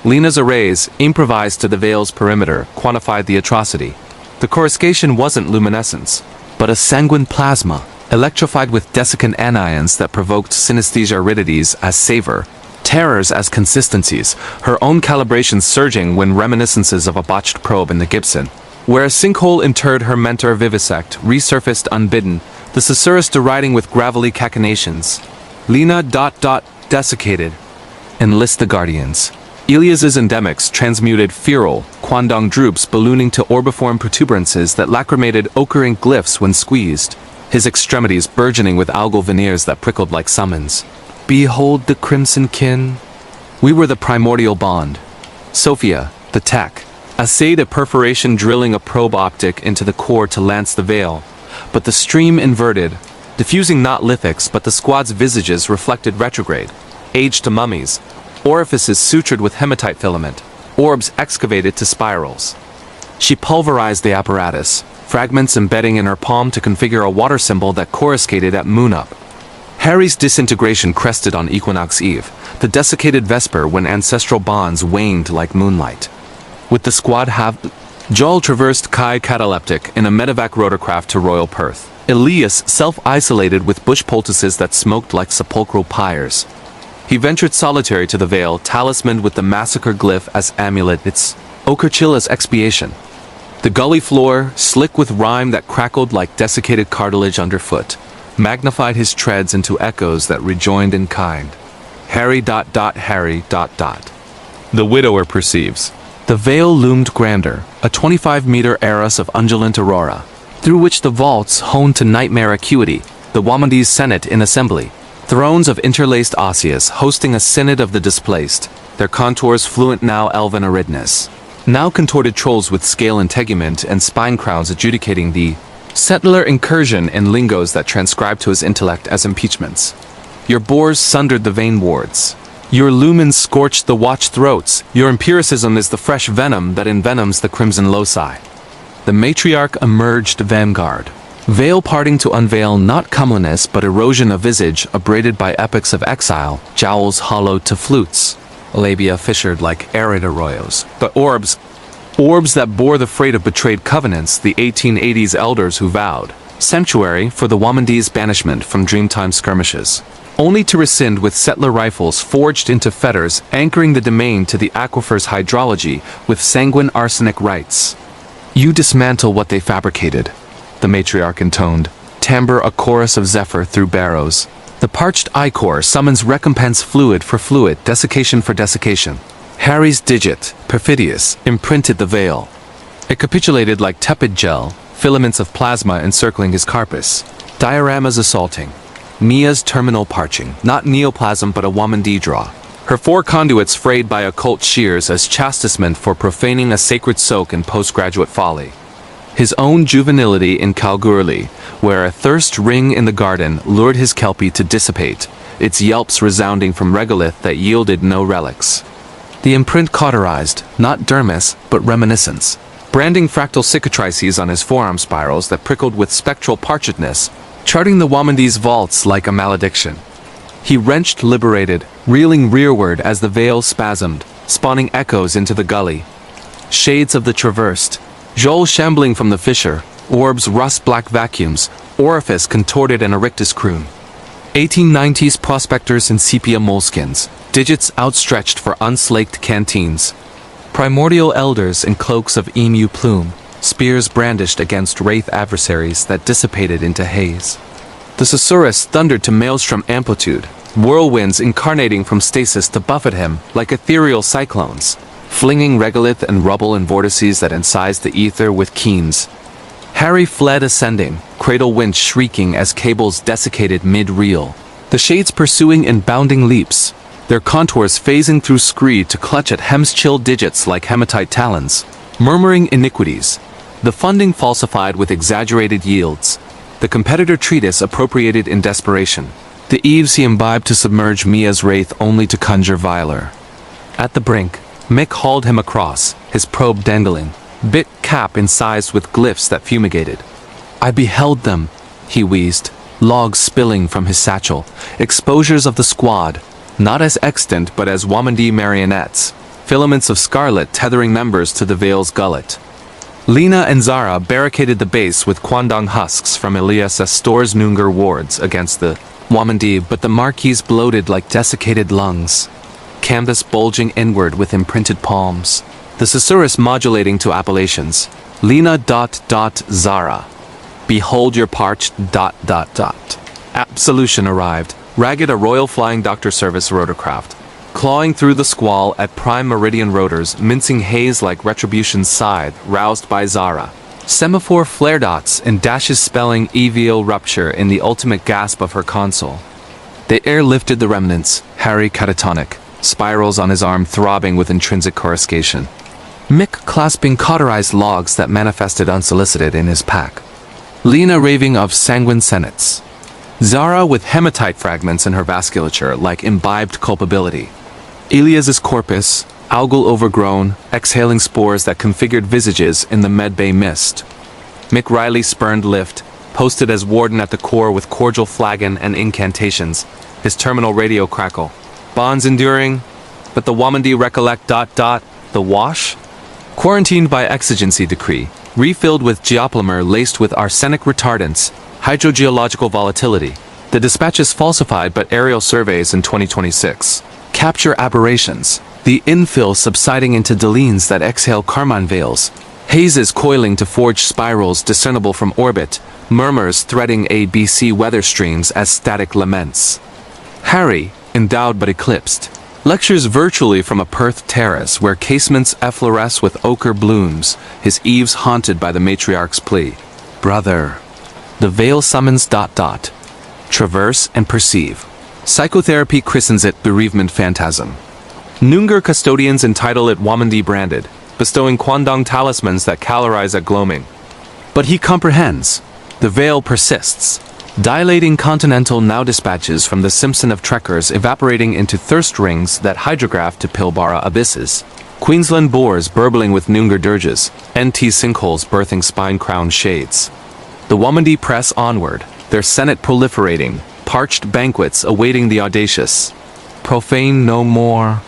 Lena's arrays, improvised to the Veil's perimeter, quantified the atrocity. The coruscation wasn't luminescence, but a sanguine plasma, electrified with desiccant anions that provoked synesthesia aridities as savor, terrors as consistencies, her own calibration surging when reminiscences of a botched probe in the Gibson. Where a sinkhole interred her mentor vivisect, resurfaced unbidden, the susurrus deriding with gravelly cachinnations. Lena ... desiccated. Enlist the Guardians. Elias's endemics transmuted feral, Kwandong droops ballooning to orbiform protuberances that lacrimated ochre-ink glyphs when squeezed, his extremities burgeoning with algal veneers that prickled like summons. Behold the crimson kin. We were the primordial bond. Sophia, the tech, essayed a perforation drilling a probe optic into the core to lance the veil, but the stream inverted, diffusing not lithics but the squad's visages reflected retrograde, aged to mummies, orifices sutured with hematite filament, orbs excavated to spirals. She pulverized the apparatus, fragments embedding in her palm to configure a water symbol that coruscated at moon-up. Harry's disintegration crested on Equinox Eve, the desiccated vesper when ancestral bonds waned like moonlight. With the squad halved, Joel traversed Kai cataleptic in a medevac rotorcraft to Royal Perth. Elias self-isolated with bush poultices that smoked like sepulchral pyres. He ventured solitary to the Veil, talismaned with the massacre glyph as amulet, its ochre chill as expiation. The gully floor, slick with rime that crackled like desiccated cartilage underfoot, magnified his treads into echoes that rejoined in kind. Harry ... Harry ... The widower perceives. The Veil loomed grander, a 25-meter arras of undulant aurora, through which the vaults honed to nightmare acuity, the Wamandi's Senate in assembly. Thrones of interlaced osseous hosting a synod of the displaced, their contours fluent now elven aridness. Now contorted trolls with scale integument and spine crowns adjudicating the settler incursion in lingos that transcribed to his intellect as impeachments. Your bores sundered the vein wards. Your lumens scorched the watch throats. Your empiricism is the fresh venom that envenoms the crimson loci. The matriarch emerged vanguard. Veil parting to unveil not comeliness but erosion of visage abraded by epochs of exile, jowls hollowed to flutes, labia fissured like arid arroyos. But orbs that bore the freight of betrayed covenants, the 1880s elders who vowed sanctuary for the Wamandi's banishment from Dreamtime skirmishes, only to rescind with settler rifles forged into fetters anchoring the domain to the aquifer's hydrology with sanguine arsenic rites. You dismantle what they fabricated, the matriarch intoned, timbre a chorus of zephyr through barrows. The parched ichor summons recompense fluid for fluid, desiccation for desiccation. Harry's digit, perfidious, imprinted the Veil. It capitulated like tepid gel, filaments of plasma encircling his carpus. Dioramas assaulting. Mia's terminal parching, not neoplasm but a Wamandi draw. Her 4 conduits frayed by occult shears as chastisement for profaning a sacred soak in postgraduate folly. His own juvenility in Kalgoorlie, where a thirst ring in the garden lured his kelpie to dissipate, its yelps resounding from regolith that yielded no relics. The imprint cauterized, not dermis, but reminiscence, branding fractal cicatrices on his forearm spirals that prickled with spectral parchedness, charting the Wamandi's vaults like a malediction. He wrenched liberated, reeling rearward as the Veil spasmed, spawning echoes into the gully. Shades of the traversed, Joel shambling from the fissure, orbs rust-black vacuums, orifice contorted an erictus croon. 1890s prospectors in sepia moleskins, digits outstretched for unslaked canteens. Primordial elders in cloaks of emu plume, spears brandished against wraith adversaries that dissipated into haze. The susurrus thundered to maelstrom amplitude, whirlwinds incarnating from stasis to buffet him like ethereal cyclones, flinging regolith and rubble in vortices that incised the ether with keens. Harry fled ascending, cradle wind shrieking as cables desiccated mid-reel. The shades pursuing in bounding leaps, their contours phasing through screed to clutch at hem's chill digits like hematite talons, murmuring iniquities. The funding falsified with exaggerated yields. The competitor treatise appropriated in desperation. The eaves he imbibed to submerge Mia's wraith only to conjure viler. At the brink, Mick hauled him across, his probe dangling, bit cap incised with glyphs that fumigated. I beheld them, he wheezed, logs spilling from his satchel, exposures of the squad, not as extant but as Wamandi marionettes, filaments of scarlet tethering members to the Vale's gullet. Lena and Zara barricaded the base with Kwandong husks from Elias Astor's Noongar wards against the Wamandi, but the Marquis bloated like desiccated lungs, canvas bulging inward with imprinted palms, the susurrus modulating to appellations. Lena ... Zara. Behold your parched ... Absolution arrived, ragged a Royal Flying Doctor Service rotorcraft, clawing through the squall at prime meridian rotors, mincing haze like retribution's scythe, roused by Zara. Semaphore flare dots and dashes spelling EVO rupture in the ultimate gasp of her console. The air lifted the remnants, Harry catatonic, spirals on his arm throbbing with intrinsic coruscation. Mick clasping cauterized logs that manifested unsolicited in his pack. Lena raving of sanguine senates. Zara with hematite fragments in her vasculature like imbibed culpability. Elias's corpus, algal overgrown, exhaling spores that configured visages in the medbay mist. Mick Riley spurned lift, posted as warden at the core with cordial flagon and incantations, his terminal radio crackle. Bonds enduring, but the Wamandi recollect ... The wash? Quarantined by exigency decree, refilled with geopolymer laced with arsenic retardants, hydrogeological volatility. The dispatches falsified but aerial surveys in 2026. Capture aberrations. The infill subsiding into delines that exhale carmine veils. Hazes coiling to forge spirals discernible from orbit. Murmurs threading ABC weather streams as static laments. Harry, endowed but eclipsed, lectures virtually from a Perth terrace where casements effloresce with ochre blooms, his eaves haunted by the matriarch's plea. Brother. The veil summons ... Traverse and perceive. Psychotherapy christens it bereavement phantasm. Noongar custodians entitle it Wamandi branded, bestowing Kwandong talismans that calorize at gloaming. But he comprehends. The veil persists. Dilating continental now dispatches from the Simpson of trekkers evaporating into thirst rings that hydrograph to Pilbara abysses. Queensland boars burbling with Noongar dirges, NT sinkholes birthing spine-crowned shades. The Wamandi press onward, their senate proliferating, parched banquets awaiting the audacious. Profane no more,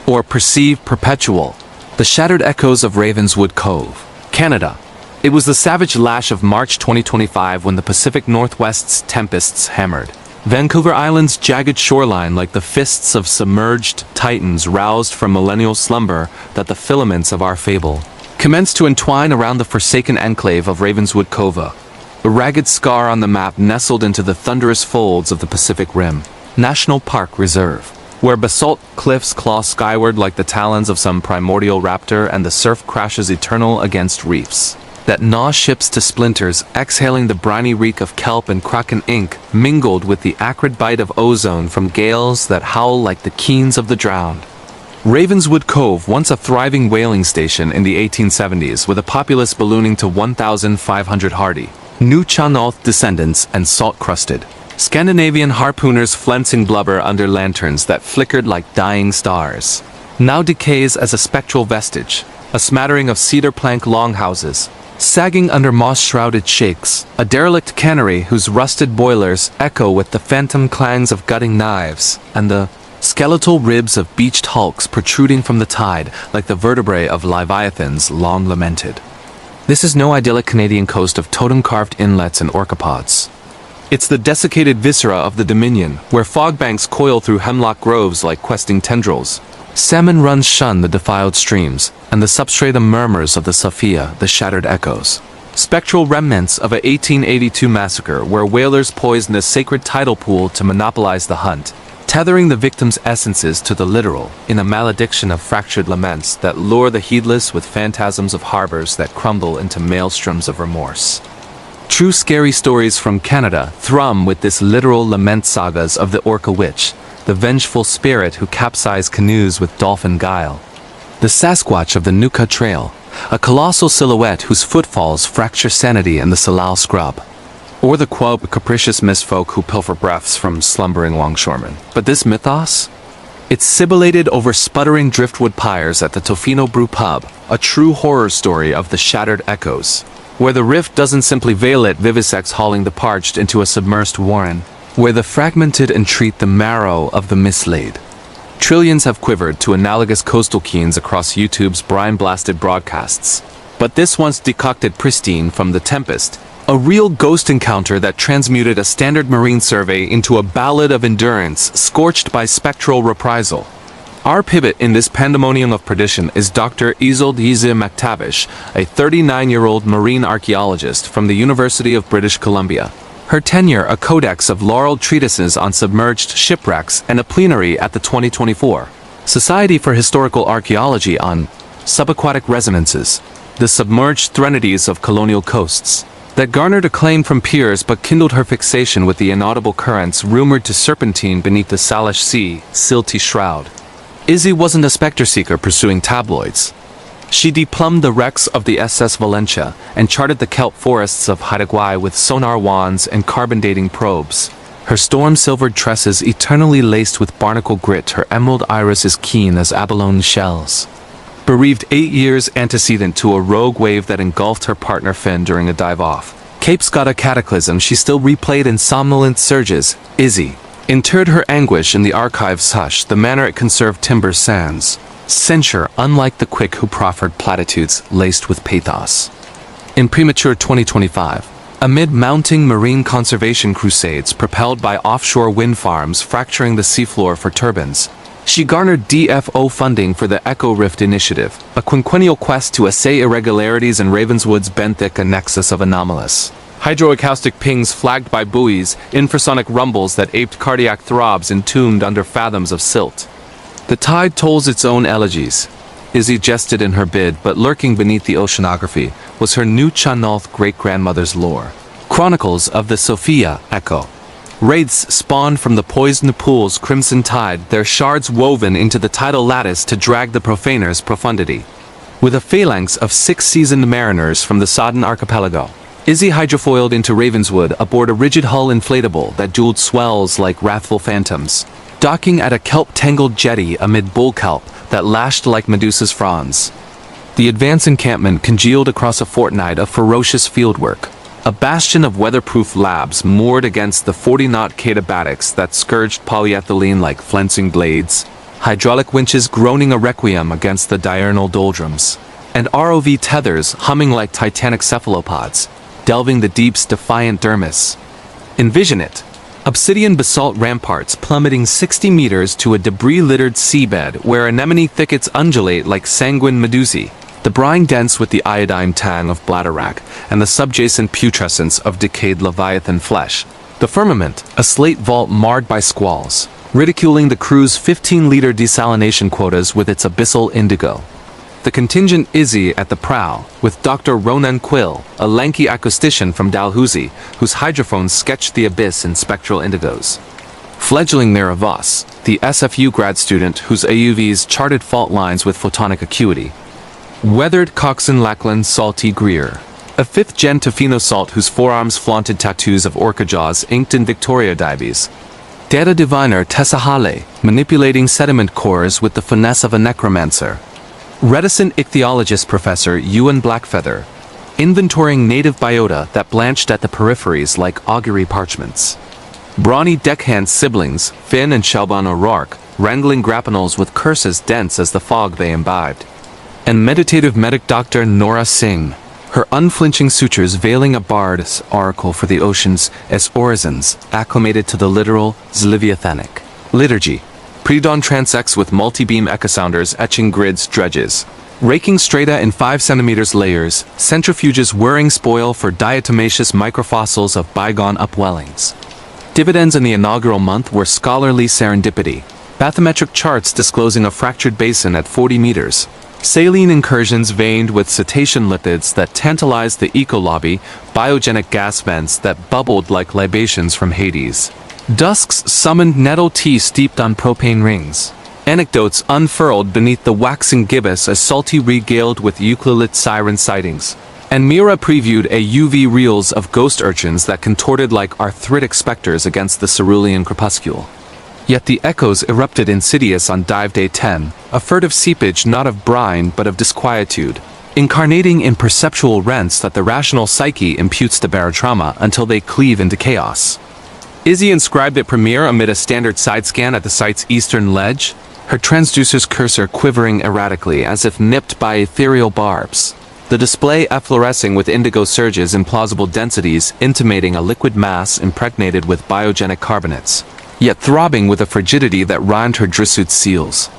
or perceive perpetual. The shattered echoes of Ravenswood Cove, Canada. It was the savage lash of March 2025 when the Pacific Northwest's tempests hammered. Vancouver Island's jagged shoreline like the fists of submerged titans roused from millennial slumber that the filaments of our fable commenced to entwine around the forsaken enclave of Ravenswood Cove, a ragged scar on the map nestled into the thunderous folds of the Pacific Rim. National Park Reserve, where basalt cliffs claw skyward like the talons of some primordial raptor and the surf crashes eternal against reefs that gnaw ships to splinters, exhaling the briny reek of kelp and kraken ink, mingled with the acrid bite of ozone from gales that howl like the keens of the drowned. Ravenswood Cove, once a thriving whaling station in the 1870s with a populace ballooning to 1,500 hardy, New Chanolth descendants and salt-crusted Scandinavian harpooners flensing blubber under lanterns that flickered like dying stars, now decays as a spectral vestige, a smattering of cedar plank longhouses, sagging under moss-shrouded shakes, a derelict cannery whose rusted boilers echo with the phantom clangs of gutting knives, and the skeletal ribs of beached hulks protruding from the tide like the vertebrae of leviathans long lamented. This is no idyllic Canadian coast of totem-carved inlets and orcapods. It's the desiccated viscera of the Dominion, where fogbanks coil through hemlock groves like questing tendrils. Salmon runs shun the defiled streams, and the substratum murmurs of the Sophia, the shattered echoes. Spectral remnants of a 1882 massacre where whalers poisoned a sacred tidal pool to monopolize the hunt, tethering the victims' essences to the literal in a malediction of fractured laments that lure the heedless with phantasms of harbors that crumble into maelstroms of remorse. True scary stories from Canada thrum with this literal lament sagas of the Orca Witch, the vengeful spirit who capsized canoes with dolphin guile. The Sasquatch of the Nuka Trail, a colossal silhouette whose footfalls fracture sanity in the Salal Scrub. Or the capricious misfolk who pilfer breaths from slumbering longshoremen. But this mythos? It sibilated over sputtering driftwood pyres at the Tofino Brew Pub, a true horror story of the shattered echoes. Where the rift doesn't simply veil it, vivisects hauling the parched into a submersed warren, where the fragmented entreat the marrow of the mislaid. Trillions have quivered to analogous coastal keens across YouTube's brine-blasted broadcasts. But this once decocted pristine from the tempest, a real ghost encounter that transmuted a standard marine survey into a ballad of endurance scorched by spectral reprisal. Our pivot in this pandemonium of perdition is Dr. Isolde McTavish, a 39-year-old marine archaeologist from the University of British Columbia. Her tenure a codex of laureled treatises on submerged shipwrecks and a plenary at the 2024 Society for Historical Archaeology on subaquatic resonances, the submerged threnodies of colonial coasts, that garnered acclaim from peers but kindled her fixation with the inaudible currents rumored to serpentine beneath the Salish Sea, silty shroud. Izzy wasn't a spectre seeker pursuing tabloids. She deplumbed the wrecks of the SS Valentia and charted the kelp forests of Haida with sonar wands and carbon dating probes. Her storm-silvered tresses eternally laced with barnacle grit, her emerald iris as keen as abalone shells. Bereaved 8 years antecedent to a rogue wave that engulfed her partner Finn during a dive-off. Cape's got a cataclysm she still replayed in somnolent surges. Izzy interred her anguish in the archive's hush, the manner it conserved timber sands. Censure, unlike the quick who proffered platitudes laced with pathos. In premature 2025, amid mounting marine conservation crusades propelled by offshore wind farms fracturing the seafloor for turbines, she garnered DFO funding for the Echo Rift Initiative, a quinquennial quest to assay irregularities in Ravenswood's benthic, a nexus of anomalous hydroacoustic pings flagged by buoys, infrasonic rumbles that aped cardiac throbs entombed under fathoms of silt. The tide tolls its own elegies. Izzy jested in her bid, but lurking beneath the oceanography was her new Chanolth great-grandmother's lore. Chronicles of the Sophia Echo. Wraiths spawned from the poisoned pool's crimson tide, their shards woven into the tidal lattice to drag the profaner's profundity. With a phalanx of 6 seasoned mariners from the sodden archipelago, Izzy hydrofoiled into Ravenswood aboard a rigid hull inflatable that jeweled swells like wrathful phantoms, docking at a kelp-tangled jetty amid bull kelp that lashed like Medusa's fronds. The advance encampment congealed across a fortnight of ferocious fieldwork, a bastion of weatherproof labs moored against the 40-knot catabatics that scourged polyethylene like flensing blades, hydraulic winches groaning a requiem against the diurnal doldrums, and ROV tethers humming like titanic cephalopods, delving the deep's defiant dermis. Envision it. Obsidian basalt ramparts plummeting 60 meters to a debris-littered seabed where anemone thickets undulate like sanguine medusae, the brine dense with the iodine tang of bladderwrack and the subjacent putrescence of decayed leviathan flesh. The firmament, a slate vault marred by squalls, ridiculing the crew's 15-liter desalination quotas with its abyssal indigo. The contingent Izzy at the prow, with Dr. Ronan Quill, a lanky acoustician from Dalhousie, whose hydrophones sketched the abyss in spectral indigos. Fledgling Mira Voss, the SFU grad student whose AUVs charted fault lines with photonic acuity. Weathered coxswain Lachlan Salty Greer, a 5th-gen Tofino salt whose forearms flaunted tattoos of orca jaws inked in Victoria dives. Data diviner Tessa Hale, manipulating sediment cores with the finesse of a necromancer. Reticent ichthyologist Professor Ewan Blackfeather, inventorying native biota that blanched at the peripheries like augury parchments. Brawny deckhand siblings, Finn and Shelban O'Rourke, wrangling grapnels with curses dense as the fog they imbibed. And meditative medic Dr. Nora Singh, her unflinching sutures veiling a bard's oracle for the oceans as orisons, acclimated to the literal Zliviathanic liturgy. Pre-dawn transects with multi-beam echosounders etching grids dredges. Raking strata in 5 centimeters layers, centrifuges whirring spoil for diatomaceous microfossils of bygone upwellings. Dividends in the inaugural month were scholarly serendipity, bathymetric charts disclosing a fractured basin at 40 meters, saline incursions veined with cetacean lipids that tantalized the eco-lobby, biogenic gas vents that bubbled like libations from Hades. Dusks summoned nettle tea steeped on propane rings. Anecdotes unfurled beneath the waxing gibbous as salty regaled with Euclid siren sightings. And Mira previewed a UV reels of ghost urchins that contorted like arthritic specters against the cerulean crepuscule. Yet the echoes erupted insidious on dive day 10, a furtive seepage not of brine but of disquietude, incarnating in perceptual rents that the rational psyche imputes to barotrauma until they cleave into chaos. Izzy inscribed at premiere amid a standard side scan at the site's eastern ledge, her transducer's cursor quivering erratically as if nipped by ethereal barbs. The display efflorescing with indigo surges in plausible densities intimating a liquid mass impregnated with biogenic carbonates, yet throbbing with a frigidity that rhymed her drissued seals.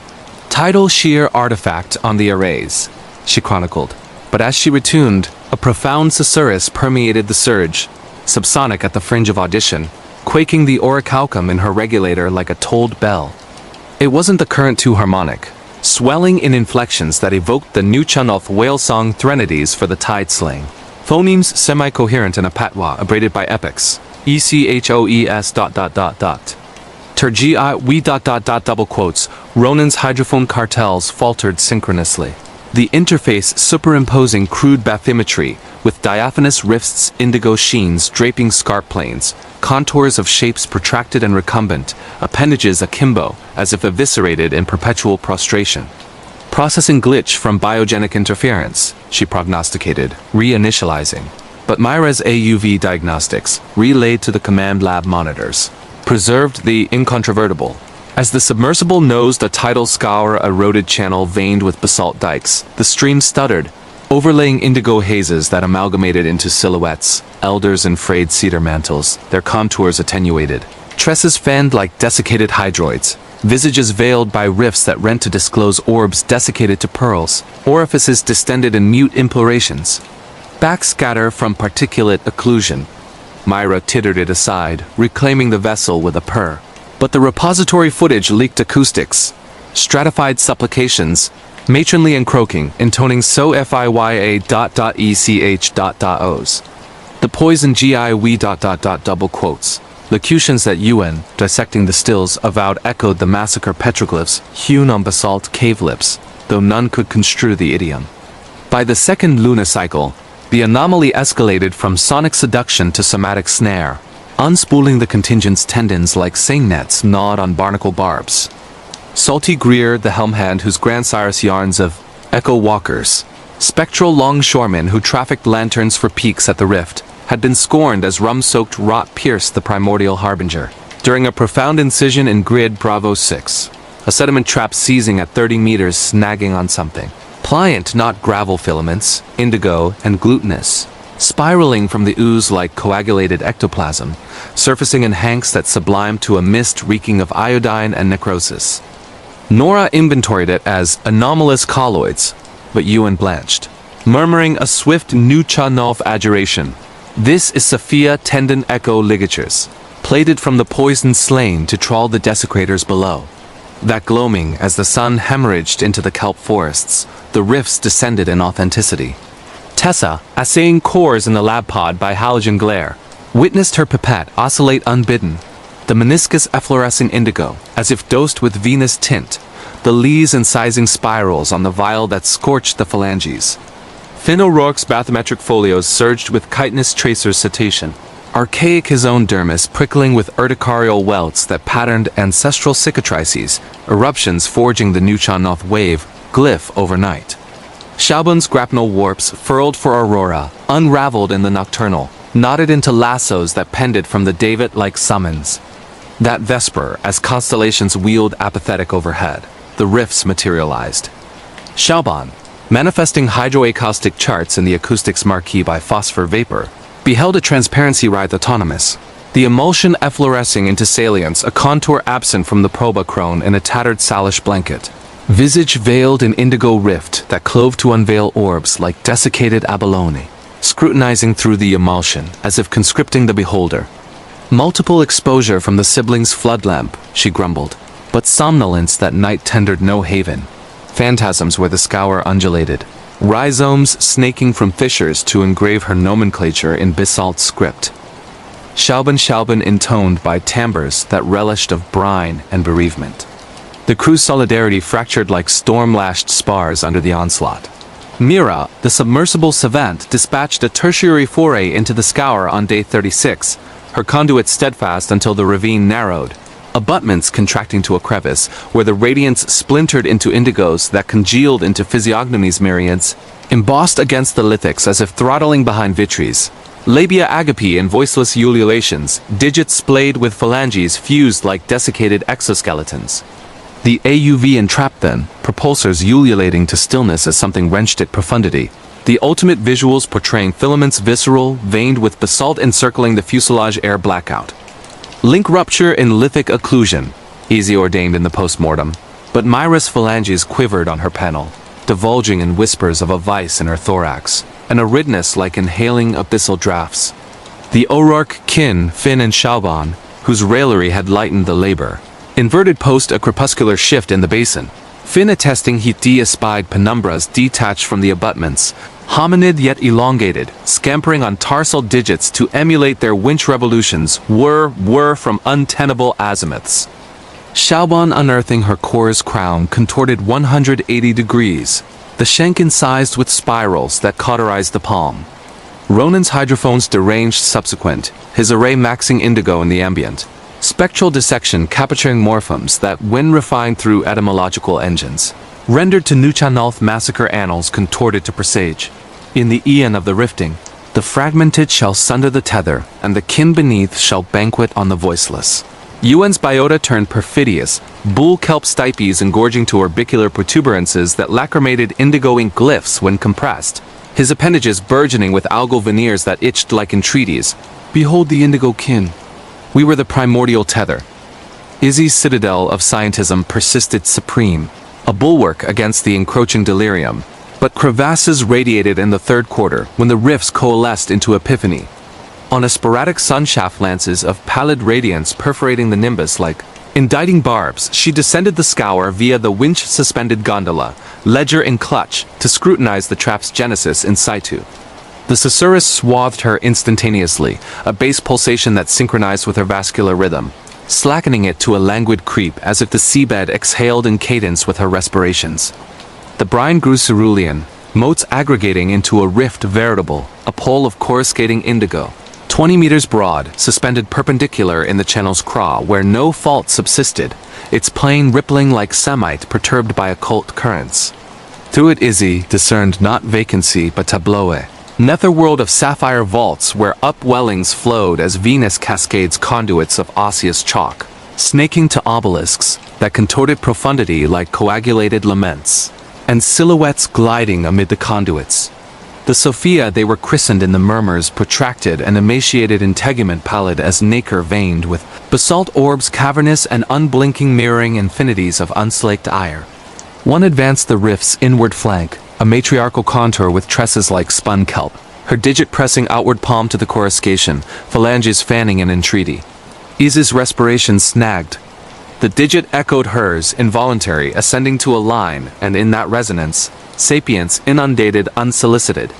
Tidal sheer artifact on the arrays, she chronicled, but as she retuned, a profound susurrus permeated the surge, subsonic at the fringe of audition, quaking the orichalcum in her regulator like a tolled bell. It wasn't the current too harmonic, swelling in inflections that evoked the Nuchanoth whale song threnodies for the tide sling. Phonemes semi-coherent in a patois abraded by epics. ECHOES ... Tergi we ... double quotes, Ronan's hydrophone cartels faltered synchronously. The interface superimposing crude bathymetry, with diaphanous rifts, indigo sheens draping scarp planes, contours of shapes protracted and recumbent, appendages akimbo, as if eviscerated in perpetual prostration. Processing glitch from biogenic interference, she prognosticated, reinitializing. But Myra's AUV diagnostics, relayed to the command lab monitors, preserved the incontrovertible. As the submersible nosed a tidal scour eroded channel veined with basalt dikes, the stream stuttered, overlaying indigo hazes that amalgamated into silhouettes, elders in frayed cedar mantles, their contours attenuated. Tresses fanned like desiccated hydroids, visages veiled by rifts that rent to disclose orbs desiccated to pearls, orifices distended in mute implorations. Backscatter from particulate occlusion. Myra tittered it aside, reclaiming the vessel with a purr. But the repository footage leaked acoustics, stratified supplications, matronly and croaking, intoning so fiya ... The poison GI we ... double quotes. Locutions that Yuan, dissecting the stills, avowed echoed the massacre petroglyphs hewn on basalt cave lips, though none could construe the idiom. By the second lunicycle, the anomaly escalated from sonic seduction to somatic snare, unspooling the contingent's tendons like seine nets gnawed on barnacle barbs. Salty Greer, the helmhand whose grandsires yarns of echo walkers, spectral longshoremen who trafficked lanterns for peaks at the rift, had been scorned as rum-soaked rot pierced the primordial harbinger. During a profound incision in grid Bravo 6, a sediment trap seizing at 30 meters snagging on something. Pliant, not gravel filaments, indigo and glutinous, spiraling from the ooze like coagulated ectoplasm, surfacing in hanks that sublimed to a mist reeking of iodine and necrosis. Nora inventoried it as anomalous colloids, but Ewan blanched, murmuring a swift Nuchanov adjuration. This is Sophia tendon echo ligatures, plated from the poison slain to trawl the desecrators below. That gloaming, as the sun hemorrhaged into the kelp forests, the rifts descended in authenticity. Tessa, assaying cores in the lab pod by halogen glare, witnessed her pipette oscillate unbidden, the meniscus efflorescing indigo, as if dosed with Venus tint, the lees incising spirals on the vial that scorched the phalanges. Finn O'Rourke's bathymetric folios surged with chitinous tracer cetacean, archaic his own dermis prickling with urticarial welts that patterned ancestral cicatrices, eruptions forging the Nuchanoth wave, glyph overnight. Shaubun's grapnel warps furled for Aurora, unraveled in the nocturnal, knotted into lassos that pended from the David-like summons. That vesper, as constellations wheeled apathetic overhead, the rifts materialized. Shaubun, manifesting hydroacoustic charts in the acoustics marquee by phosphor vapor, beheld a transparency writhe autonomous, the emulsion efflorescing into salience, a contour absent from the probachrone in a tattered salish blanket. Visage veiled in indigo rift that clove to unveil orbs like desiccated abalone, scrutinizing through the emulsion as if conscripting the beholder. Multiple exposure from the siblings' flood lamp, she grumbled, but somnolence that night tendered no haven. Phantasms where the scour undulated, rhizomes snaking from fissures to engrave her nomenclature in basalt script. Shaubun intoned by timbres that relished of brine and bereavement. The crew's solidarity fractured like storm-lashed spars under the onslaught. Mira, the submersible savant, dispatched a tertiary foray into the scour on day 36, her conduit steadfast until the ravine narrowed, abutments contracting to a crevice, where the radiance splintered into indigos that congealed into physiognomies myriads, embossed against the lithics as if throttling behind vitrees. Labia agape in voiceless ululations, digits splayed with phalanges fused like desiccated exoskeletons. The AUV entrapped then, propulsors ululating to stillness as something wrenched at profundity. The ultimate visuals portraying filaments visceral, veined with basalt encircling the fuselage air blackout. Link rupture in lithic occlusion, easy ordained in the postmortem, but Myra's phalanges quivered on her panel, divulging in whispers of a vice in her thorax, and a redness like inhaling abyssal draughts. The O'Rourke kin, Finn and Shalban, whose raillery had lightened the labor, inverted post a crepuscular shift in the basin. Finn attesting he espied penumbras detached from the abutments, hominid yet elongated, scampering on tarsal digits to emulate their winch revolutions, were from untenable azimuths. Shalban unearthing her core's crown contorted 180 degrees, the shank incised with spirals that cauterized the palm. Ronan's hydrophones deranged subsequent, his array maxing indigo in the ambient. Spectral dissection capturing morphemes that, when refined through etymological engines, rendered to Nuchanolth massacre annals contorted to presage. In the aeon of the rifting, the fragmented shall sunder the tether, and the kin beneath shall banquet on the voiceless. Ewan's biota turned perfidious, bull kelp stipes engorging to orbicular protuberances that lacrimated indigo ink glyphs when compressed, his appendages burgeoning with algal veneers that itched like entreaties. Behold the indigo kin. We were the primordial tether. Izzy's citadel of scientism persisted supreme, a bulwark against the encroaching delirium, but crevasses radiated in the third quarter when the rifts coalesced into epiphany. On a sporadic sunshaft lances of pallid radiance perforating the nimbus like indicting barbs, she descended the scour via the winch-suspended gondola, ledger in clutch, to scrutinize the trap's genesis in situ. The susurrus swathed her instantaneously, a bass pulsation that synchronized with her vascular rhythm, slackening it to a languid creep as if the seabed exhaled in cadence with her respirations. The brine grew cerulean, motes aggregating into a rift veritable, a pole of coruscating indigo, 20 meters broad, suspended perpendicular in the channel's craw where no fault subsisted, its plane rippling like semite perturbed by occult currents. Through it Izzy discerned not vacancy but tableau. Netherworld of sapphire vaults where upwellings flowed as Venus cascades conduits of osseous chalk, snaking to obelisks that contorted profundity like coagulated laments, and silhouettes gliding amid the conduits. The Sophia they were christened in the murmurs protracted and emaciated integument pallid as nacre veined with basalt orbs cavernous and unblinking mirroring infinities of unslaked ire. One advanced the rift's inward flank, a matriarchal contour with tresses like spun kelp, her digit pressing outward palm to the coruscation, phalanges fanning in entreaty. Izzy's respiration snagged. The digit echoed hers, involuntary, ascending to a line, and in that resonance, sapience inundated unsolicited.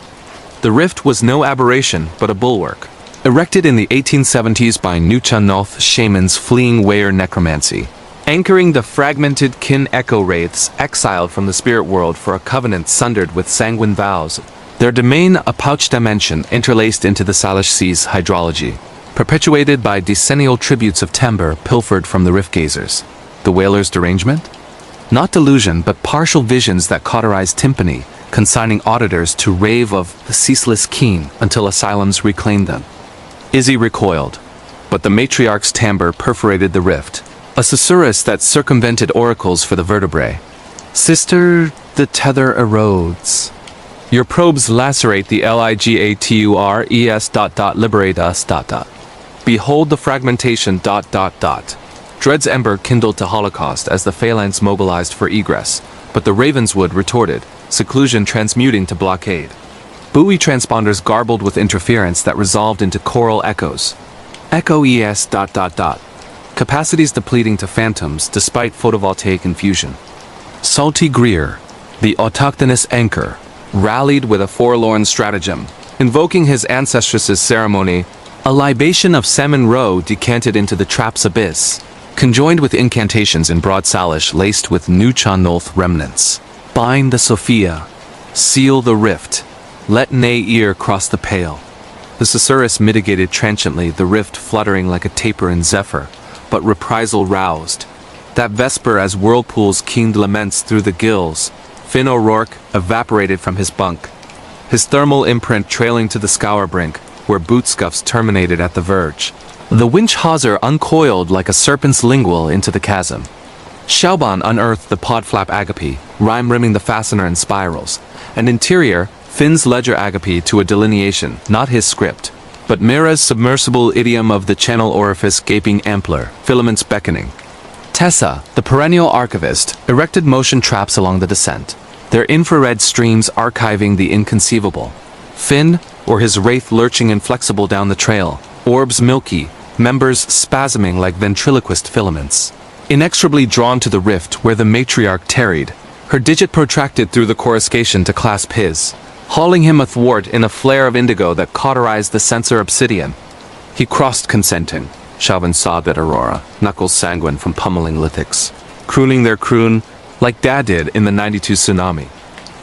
The rift was no aberration, but a bulwark, erected in the 1870s by Nuchanolth shamans fleeing Weir necromancy, anchoring the fragmented kin echo wraiths exiled from the spirit world for a covenant sundered with sanguine vows, their domain a pouch dimension interlaced into the Salish Sea's hydrology, perpetuated by decennial tributes of timbre pilfered from the rift gazers. The whaler's derangement? Not delusion, but partial visions that cauterized tympany, consigning auditors to rave of the ceaseless keen until asylums reclaimed them. Izzy recoiled, but the matriarch's timbre perforated the rift, a susurrus that circumvented oracles for the vertebrae. Sister, the tether erodes. Your probes lacerate the ligatures ... liberate us ... Behold the fragmentation ... Dread's ember kindled to holocaust as the phalanx mobilized for egress, but the Ravenswood retorted, seclusion transmuting to blockade. Buoy transponders garbled with interference that resolved into choral echoes. Echo ES ... Capacities depleting to phantoms despite photovoltaic infusion. Salty Greer, the autochthonous anchor, rallied with a forlorn stratagem, invoking his ancestress's ceremony, a libation of salmon roe decanted into the trap's abyss, conjoined with incantations in broad Salish laced with Nuchanolth remnants. Bind the Sophia, seal the rift, let nay ear cross the pale. The susurrus mitigated transiently, the rift fluttering like a taper in zephyr, but reprisal roused. That vesper as whirlpools keened laments through the gills, Finn O'Rourke evaporated from his bunk, his thermal imprint trailing to the scour brink, where boot scuffs terminated at the verge. The winch hawser uncoiled like a serpent's lingual into the chasm. Xiaoban unearthed the podflap agape, rhyme rimming the fastener in spirals, and interior, Finn's ledger agape to a delineation, not his script, but Mira's submersible idiom of the channel orifice gaping ampler, filaments beckoning. Tessa, the perennial archivist, erected motion traps along the descent, their infrared streams archiving the inconceivable. Finn, or his wraith lurching inflexible down the trail, orbs milky, members spasming like ventriloquist filaments. Inexorably drawn to the rift where the matriarch tarried, her digit protracted through the coruscation to clasp his, hauling him athwart in a flare of indigo that cauterized the sensor obsidian. He crossed consenting, Xiaoban sobbed at Aurora, knuckles sanguine from pummeling lithics, crooning their croon like Dad did in the 92 tsunami.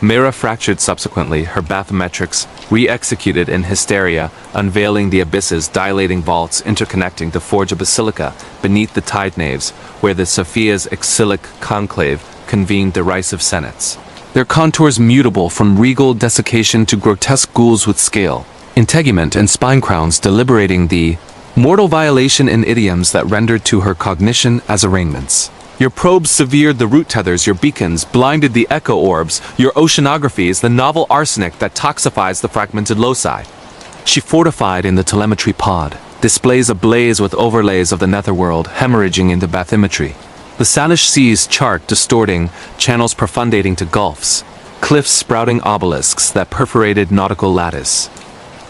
Mira fractured subsequently, her bathymetrics re-executed in hysteria, unveiling the abyss's dilating vaults interconnecting to forge a basilica beneath the tide naves, where the Sophia's exilic conclave convened derisive senates. Their contours mutable from regal desiccation to grotesque ghouls with scale, integument and spine crowns deliberating the mortal violation in idioms that rendered to her cognition as arraignments. Your probes severed the root tethers, your beacons blinded the echo orbs, your oceanography is the novel arsenic that toxifies the fragmented loci. She fortified in the telemetry pod, displays ablaze with overlays of the netherworld hemorrhaging into bathymetry. The Salish seas chart distorting, channels profundating to gulfs, cliffs sprouting obelisks that perforated nautical lattice.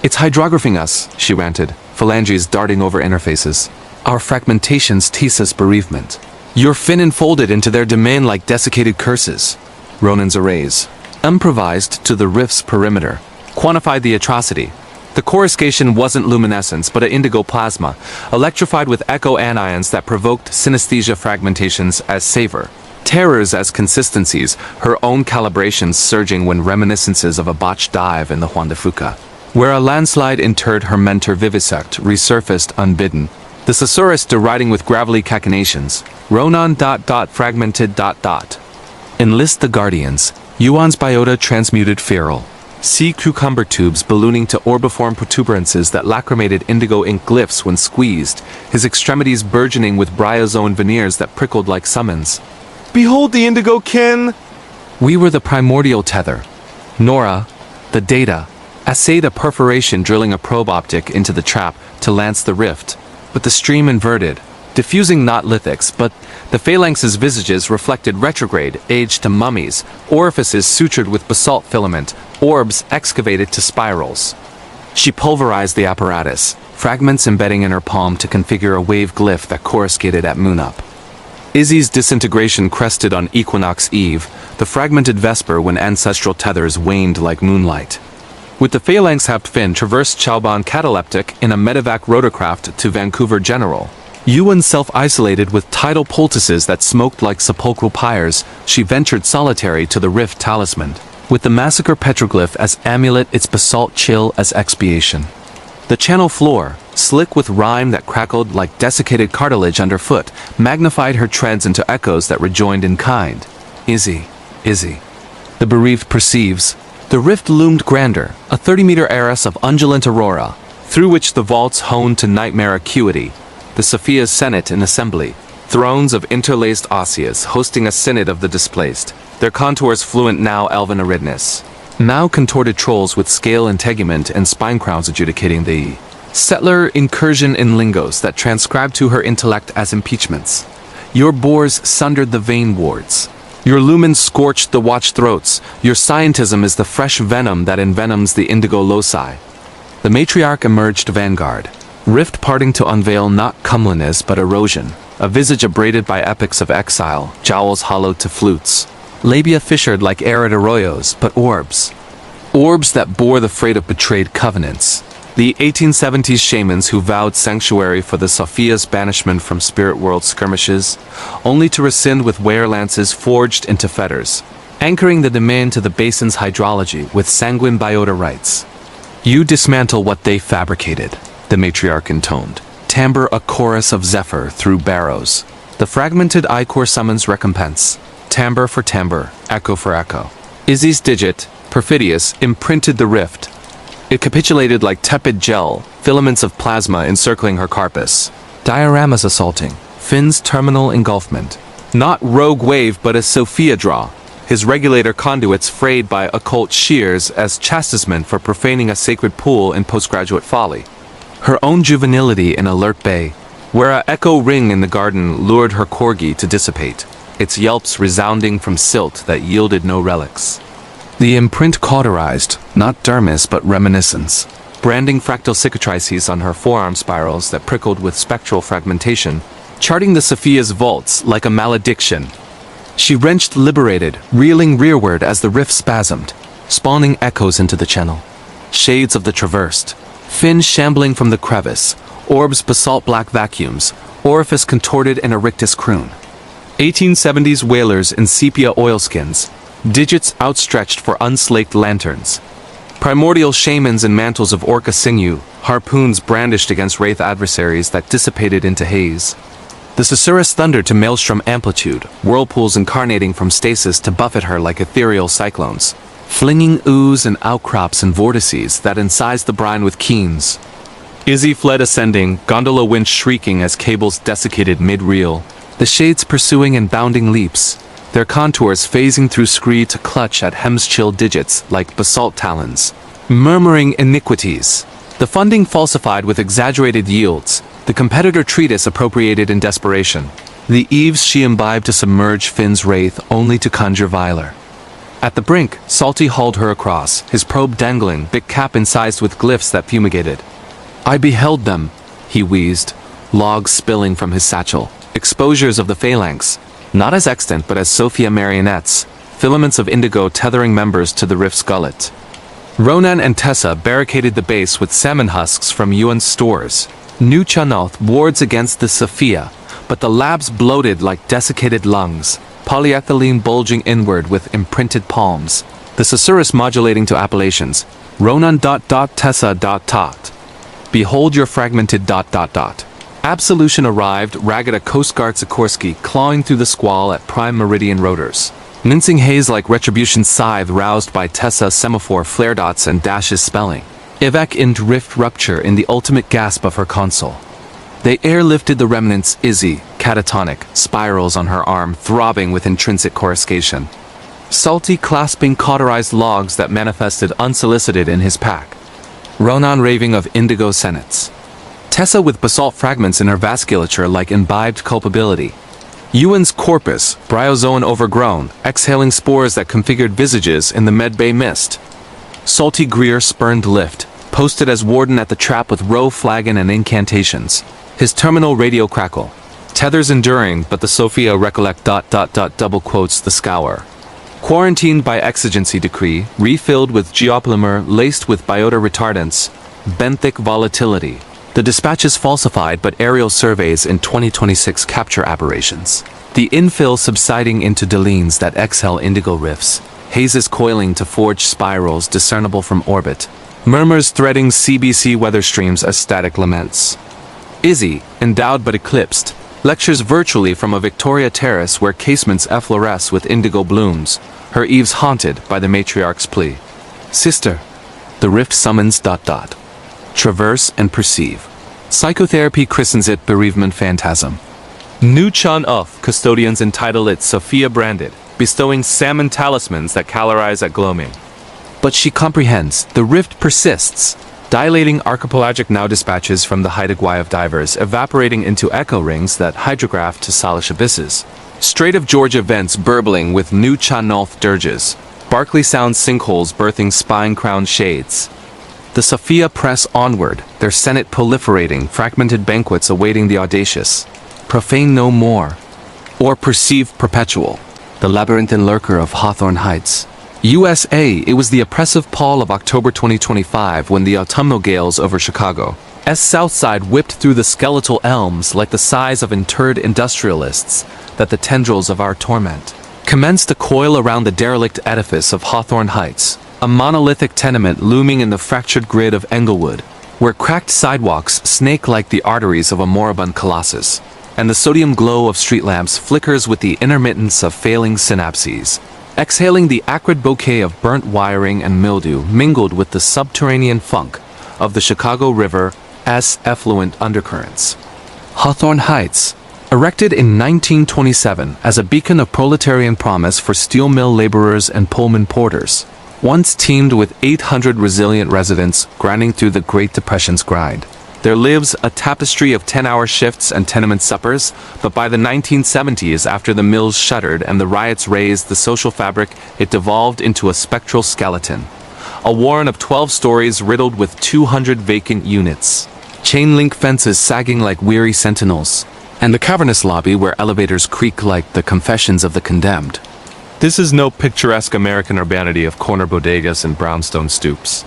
It's hydrographing us, she ranted, phalanges darting over interfaces. Our fragmentations tease us bereavement. Your fin enfolded into their domain like desiccated curses. Ronan's arrays, improvised to the rift's perimeter, quantified the atrocity. The coruscation wasn't luminescence, but an indigo plasma, electrified with echo anions that provoked synesthesia fragmentations as savor, terrors as consistencies, her own calibrations surging when reminiscences of a botched dive in the Juan de Fuca, where a landslide interred her mentor vivisect, resurfaced unbidden. The Susurrus deriding with gravelly cachinnations. Ronan ... fragmented ... Enlist the Guardians. Yuan's biota transmuted feral. Sea cucumber tubes ballooning to orbiform protuberances that lacrimated indigo ink glyphs when squeezed, his extremities burgeoning with bryozoan veneers that prickled like summons. Behold the indigo kin! We were the primordial tether. Nora, the data, essayed a perforation drilling a probe optic into the trap to lance the rift. But the stream inverted, diffusing not lithics, but the phalanx's visages reflected retrograde, aged to mummies, orifices sutured with basalt filament, orbs excavated to spirals. She pulverized the apparatus, fragments embedding in her palm to configure a wave glyph that coruscated at moonup. Izzy's disintegration crested on Equinox Eve, the fragmented vesper when ancestral tethers waned like moonlight. With the phalanx-happed Finn traversed Xiaoban cataleptic in a medevac rotorcraft to Vancouver General. Yuan self-isolated with tidal poultices that smoked like sepulchral pyres, she ventured solitary to the rift talisman, with the massacre petroglyph as amulet, its basalt chill as expiation. The channel floor, slick with rime that crackled like desiccated cartilage underfoot, magnified her treads into echoes that rejoined in kind. Izzy, Izzy. The bereaved perceives. The rift loomed grander, a 30-meter arras of undulant aurora, through which the vaults honed to nightmare acuity. The Sophia's Senate in assembly, thrones of interlaced osseous hosting a synod of the displaced, their contours fluent now elven aridness, now contorted trolls with scale integument and spine crowns adjudicating the settler incursion in lingos that transcribed to her intellect as impeachments. Your bores sundered the vein wards. Your lumens scorched the watch throats. Your scientism is the fresh venom that envenoms the indigo loci. The matriarch emerged vanguard, rift parting to unveil not comeliness but erosion, a visage abraded by epics of exile, jowls hollowed to flutes, labia fissured like arid arroyos, but orbs. Orbs that bore the freight of betrayed covenants. The 1870s shamans who vowed sanctuary for the Sophia's banishment from spirit world skirmishes, only to rescind with ware lances forged into fetters, anchoring the domain to the basin's hydrology with sanguine biota rites. You dismantle what they fabricated, the matriarch intoned. timbre a chorus of zephyr through barrows. The fragmented ichor summons recompense. Timbre for timbre, echo for echo. Izzy's digit, perfidious, imprinted the rift. It capitulated like tepid gel, filaments of plasma encircling her carpus. Dioramas assaulting. Finn's terminal engulfment. Not rogue wave but a Sophia draw. His regulator conduits frayed by occult shears as chastisement for profaning a sacred pool in postgraduate folly. Her own juvenility in alert bay, where a echo ring in the garden lured her corgi to dissipate, its yelps resounding from silt that yielded no relics. The imprint cauterized, not dermis but reminiscence, branding fractal cicatrices on her forearm spirals that prickled with spectral fragmentation, charting the Sophia's vaults like a malediction. She wrenched liberated, reeling rearward as the rift spasmed, spawning echoes into the channel. Shades of the traversed. Finn shambling from the crevice, orbs basalt black vacuums, orifice contorted in a rictus croon. 1870s whalers in sepia oilskins, digits outstretched for unslaked lanterns. Primordial shamans in mantles of orca sinew, harpoons brandished against wraith adversaries that dissipated into haze. The susurrus thundered to maelstrom amplitude, whirlpools incarnating from stasis to buffet her like ethereal cyclones, flinging ooze and outcrops and vortices that incised the brine with keens. Izzy fled ascending, gondola winch shrieking as cables desiccated mid-reel, the shades pursuing in bounding leaps, their contours phasing through scree to clutch at hem's chill digits like basalt talons, murmuring iniquities. The funding falsified with exaggerated yields, the competitor treatise appropriated in desperation. The eaves she imbibed to submerge Finn's wraith only to conjure viler. At the brink, Salty hauled her across, his probe dangling, big cap incised with glyphs that fumigated. I beheld them, he wheezed, logs spilling from his satchel, exposures of the phalanx, not as extant but as Sophia marionettes, filaments of indigo tethering members to the rift's gullet. Ronan and Tessa barricaded the base with salmon husks from Yuan's stores. New Chanoth wards against the Sophia, but the labs bloated like desiccated lungs, polyethylene bulging inward with imprinted palms, the susurrus modulating to appellations, Ronan ... Tessa ... Behold your fragmented ... Absolution arrived, ragged a Coast Guard Sikorsky clawing through the squall at prime meridian rotors. Mincing haze like retribution scythe roused by Tessa semaphore flare dots and dashes spelling. Evac int rift rupture in the ultimate gasp of her console. They airlifted the remnants Izzy, catatonic, spirals on her arm throbbing with intrinsic coruscation. Salty clasping cauterized logs that manifested unsolicited in his pack. Ronan raving of indigo senates. Tessa with basalt fragments in her vasculature like imbibed culpability. Yuan's corpus, bryozoan overgrown, exhaling spores that configured visages in the medbay mist. Salty Greer spurned lift, posted as warden at the trap with row flagon and incantations. His terminal radio crackle. Tethers enduring, but the Sophia recollect ... double quotes the scour. Quarantined by exigency decree, refilled with geopolymer laced with biota retardants, benthic volatility. The dispatches falsified but aerial surveys in 2026 capture aberrations. The infill subsiding into delines that exhale indigo rifts, hazes coiling to forge spirals discernible from orbit, murmurs threading CBC weather streams as static laments. Izzy, endowed but eclipsed, lectures virtually from a Victoria terrace where casements effloresce with indigo blooms, her eaves haunted by the matriarch's plea. Sister, the rift summons ... Traverse and perceive. Psychotherapy christens it bereavement phantasm. New Chan Uff custodians entitle it Sophia branded, bestowing salmon talismans that calorize at gloaming. But she comprehends, the rift persists, dilating archipelagic now dispatches from the Haida-Gwaii of divers evaporating into echo rings that hydrograph to Salish abysses. Strait of Georgia vents burbling with new Chanolth dirges, Barclay Sound sinkholes birthing spine-crowned shades. The Sophia press onward, their senate proliferating, fragmented banquets awaiting the audacious. Profane no more, or perceive perpetual, the labyrinthine lurker of Hawthorne Heights. USA, it was the oppressive pall of October 2025 when the autumnal gales over Chicago's south side whipped through the skeletal elms like the sighs of interred industrialists that the tendrils of our torment commenced to coil around the derelict edifice of Hawthorne Heights, a monolithic tenement looming in the fractured grid of Englewood. where cracked sidewalks snake like the arteries of a moribund colossus, and the sodium glow of street lamps flickers with the intermittence of failing synapses, exhaling the acrid bouquet of burnt wiring and mildew mingled with the subterranean funk of the Chicago River's effluent undercurrents. Hawthorne Heights, erected in 1927 as a beacon of proletarian promise for steel mill laborers and Pullman porters, once teemed with 800 resilient residents grinding through the Great Depression's grind. There lives a tapestry of 10-hour shifts and tenement suppers, but by the 1970s, after the mills shuttered and the riots razed the social fabric, it devolved into a spectral skeleton. A warren of 12 stories riddled with 200 vacant units, chain-link fences sagging like weary sentinels, and a cavernous lobby where elevators creak like the confessions of the condemned. This is no picturesque American urbanity of corner bodegas and brownstone stoops.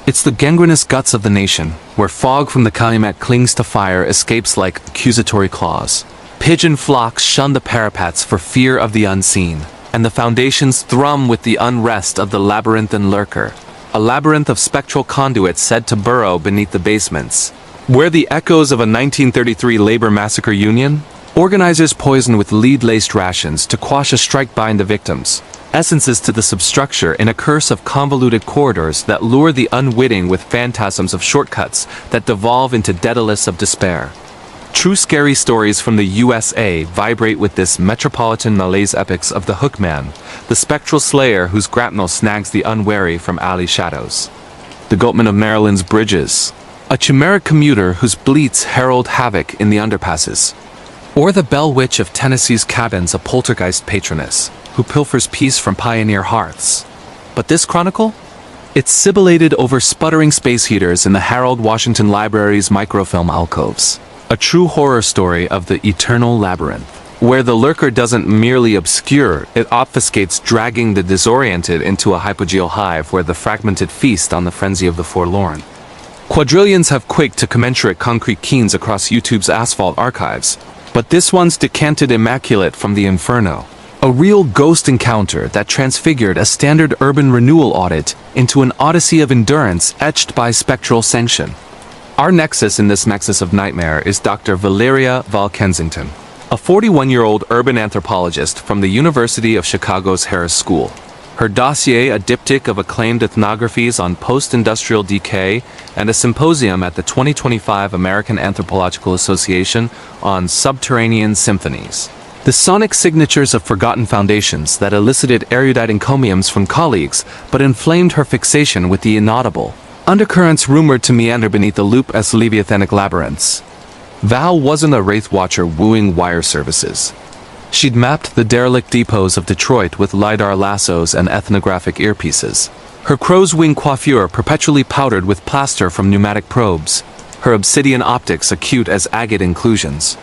It's the gangrenous guts of the nation, where fog from the Calumet clings to fire escapes like accusatory claws. Pigeon flocks shun the parapets for fear of the unseen, and the foundations thrum with the unrest of the labyrinthine lurker, a labyrinth of spectral conduits said to burrow beneath the basements, where the echoes of a 1933 labor massacre union, organizers poison with lead-laced rations to quash a strike bind the victims, essences to the substructure in a curse of convoluted corridors that lure the unwitting with phantasms of shortcuts that devolve into daedalus of despair. True scary stories from the USA vibrate with this metropolitan malaise epics of the Hookman, the spectral slayer whose grapnel snags the unwary from alley shadows. The Goatman of Maryland's bridges, a chimeric commuter whose bleats herald havoc in the underpasses. Or the Bell Witch of Tennessee's cabins, a poltergeist patroness, who pilfers peace from pioneer hearths. But this chronicle? It's sibilated over sputtering space heaters in the Harold Washington Library's microfilm alcoves. A true horror story of the eternal labyrinth, where the lurker doesn't merely obscure, it obfuscates, dragging the disoriented into a hypogeal hive where the fragmented feast on the frenzy of the forlorn. Quadrillions have quaked to commensurate concrete keens across YouTube's asphalt archives, but this one's decanted immaculate from the inferno. A real ghost encounter that transfigured a standard urban renewal audit into an odyssey of endurance etched by spectral sanction. Our nexus in this nexus of nightmare is Dr. Valeria Val Kensington, a 41-year-old urban anthropologist from the University of Chicago's Harris School. Her dossier, a diptych of acclaimed ethnographies on post-industrial decay, and a symposium at the 2025 American Anthropological Association on subterranean symphonies. The sonic signatures of forgotten foundations that elicited erudite encomiums from colleagues, but inflamed her fixation with the inaudible. Undercurrents rumored to meander beneath the loop-esque leviathanic labyrinths. Val wasn't a wraith watcher wooing wire services. She'd mapped the derelict depots of Detroit with LiDAR lassos and ethnographic earpieces. Her crow's wing coiffure perpetually powdered with plaster from pneumatic probes. Her obsidian optics acute as agate inclusions.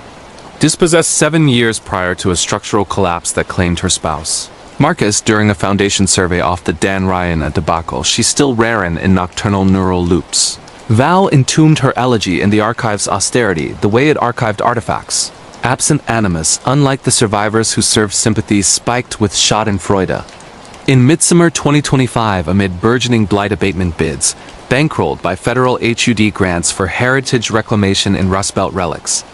Dispossessed 7 years prior to a structural collapse that claimed her spouse. Marcus, during a foundation survey off the Dan Ryan debacle, she's still rarin in nocturnal neural loops. Val entombed her elegy in the archive's austerity, the way it archived artifacts. Absent animus, unlike the survivors who served sympathies spiked with schadenfreude. In midsummer 2025, amid burgeoning blight abatement bids, bankrolled by federal HUD grants for heritage reclamation in Rust Belt relics,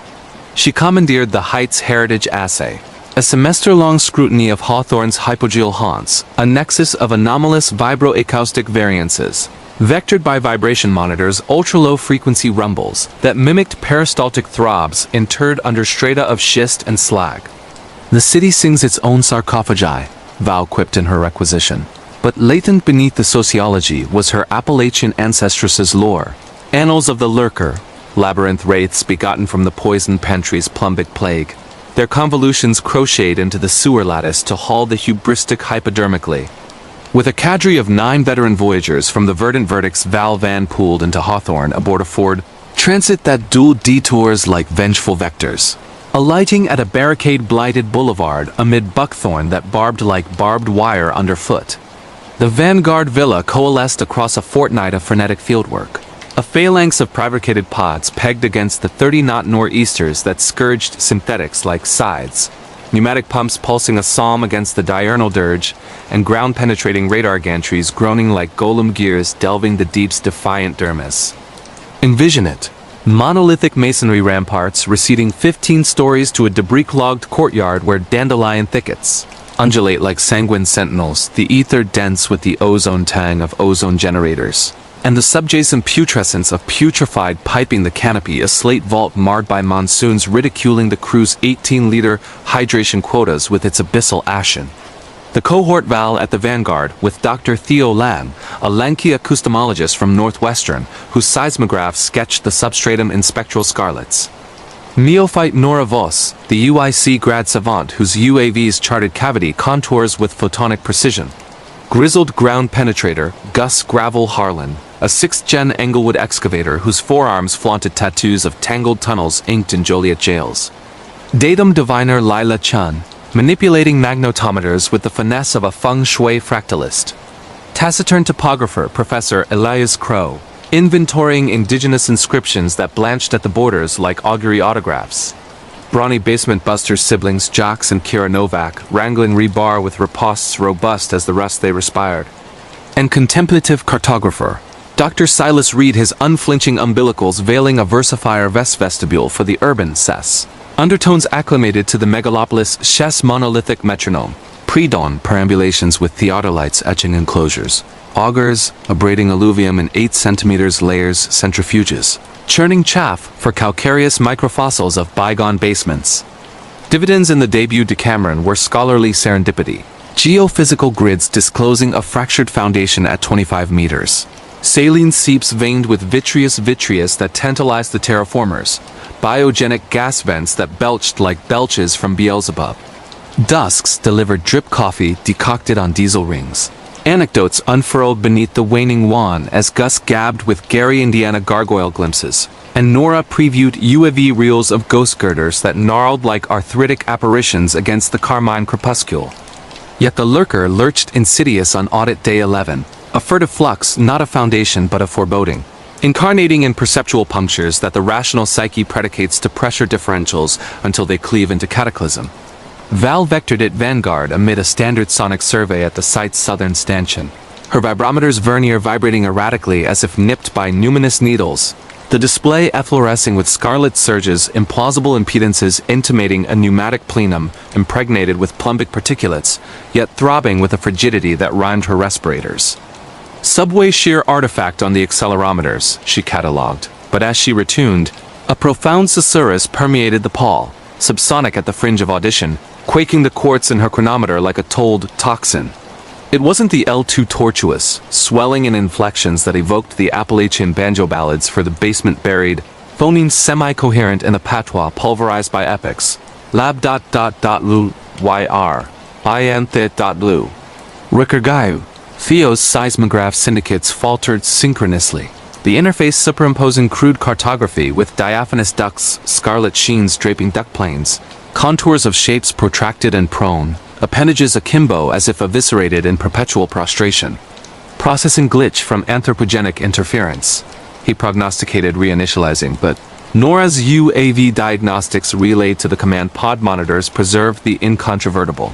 she commandeered the Heights Heritage Assay, a semester-long scrutiny of Hawthorne's hypogeal haunts, a nexus of anomalous vibroacoustic variances, vectored by vibration monitors, ultra-low frequency rumbles that mimicked peristaltic throbs interred under strata of schist and slag. The city sings its own sarcophagi, Val quipped in her requisition. But latent beneath the sociology was her Appalachian ancestress's lore. Annals of the lurker, labyrinth wraiths begotten from the poisoned pantry's plumbic plague. Their convolutions crocheted into the sewer lattice to haul the hubristic hypodermically. With a cadre of 9 veteran voyagers from the Verdant Verdict's Val Van pooled into Hawthorne aboard a Ford Transit that dual detours like vengeful vectors. Alighting at a barricade-blighted boulevard amid buckthorn that barbed like barbed wire underfoot. The Vanguard Villa coalesced across a fortnight of frenetic fieldwork. A phalanx of fabricated pods pegged against the 30-knot nor'easters that scourged synthetics like scythes. Pneumatic pumps pulsing a psalm against the diurnal dirge, and ground-penetrating radar gantries groaning like golem gears delving the deep's defiant dermis. Envision it. Monolithic masonry ramparts receding 15 stories to a debris-clogged courtyard where dandelion thickets undulate like sanguine sentinels, the ether dense with the ozone tang of ozone generators, and the subjacent putrescence of putrefied piping the canopy, a slate vault marred by monsoons ridiculing the crew's 18-liter hydration quotas with its abyssal ashen. The cohort val at the vanguard with Dr. Theo Lam, a lanky acoustomologist from Northwestern, whose seismographs sketched the substratum in spectral scarlets. Neophyte Nunivoot, the UIC grad savant whose UAVs charted cavity contours with photonic precision. Grizzled ground penetrator Gus Gravel Harlan, a 6th-gen Englewood excavator whose forearms flaunted tattoos of tangled tunnels inked in Joliet jails. Datum diviner Lila Chun, manipulating magnetometers with the finesse of a feng shui fractalist. Taciturn topographer Professor Elias Crow, inventorying indigenous inscriptions that blanched at the borders like augury autographs. Brawny basement busters siblings Jax and Kira Novak, wrangling rebar with ripostes robust as the rust they respired. And contemplative cartographer Dr. Silas Reed, his unflinching umbilicals veiling a versifier vestibule for the urban cess. Undertones acclimated to the megalopolis chess monolithic metronome. Pre-dawn perambulations with theodolites etching enclosures. Augers, abrading alluvium in 8 centimeters layers centrifuges. Churning chaff for calcareous microfossils of bygone basements. Dividends in the debut Decameron were scholarly serendipity. Geophysical grids disclosing a fractured foundation at 25 meters. Saline seeps veined with vitreous that tantalized the terraformers. Biogenic gas vents that belched like belches from Beelzebub. Dusks delivered drip coffee decocted on diesel rings. Anecdotes unfurled beneath the waning wan as Gus gabbed with Gary Indiana gargoyle glimpses, and Nora previewed UAV reels of ghost girders that gnarled like arthritic apparitions against the carmine crepuscule. Yet the lurker lurched insidious on audit day 11, a furtive flux, not a foundation but a foreboding. Incarnating in perceptual punctures that the rational psyche predicates to pressure differentials until they cleave into cataclysm. Val vectored it vanguard amid a standard sonic survey at the site's southern stanchion, her vibrometer's vernier vibrating erratically as if nipped by numinous needles, the display efflorescing with scarlet surges, implausible impedances intimating a pneumatic plenum impregnated with plumbic particulates, yet throbbing with a frigidity that rhymed her respirators. Subway shear artifact on the accelerometers, she catalogued, but as she retuned, a profound susurrus permeated the pall, subsonic at the fringe of audition, quaking the quartz in her chronometer like a tolled toxin. It wasn't the L2 tortuous, swelling in inflections that evoked the Appalachian banjo ballads for the basement-buried, phoneme semi-coherent in the patois pulverized by epics. Lab.lu yr, blue. Ricker Theo's seismograph syndicates faltered synchronously. The interface superimposing crude cartography with diaphanous ducts, scarlet sheens draping duck planes, contours of shapes protracted and prone, appendages akimbo as if eviscerated in perpetual prostration. Processing glitch from anthropogenic interference. He prognosticated reinitializing, but Nora's UAV diagnostics relayed to the command pod monitors preserved the incontrovertible.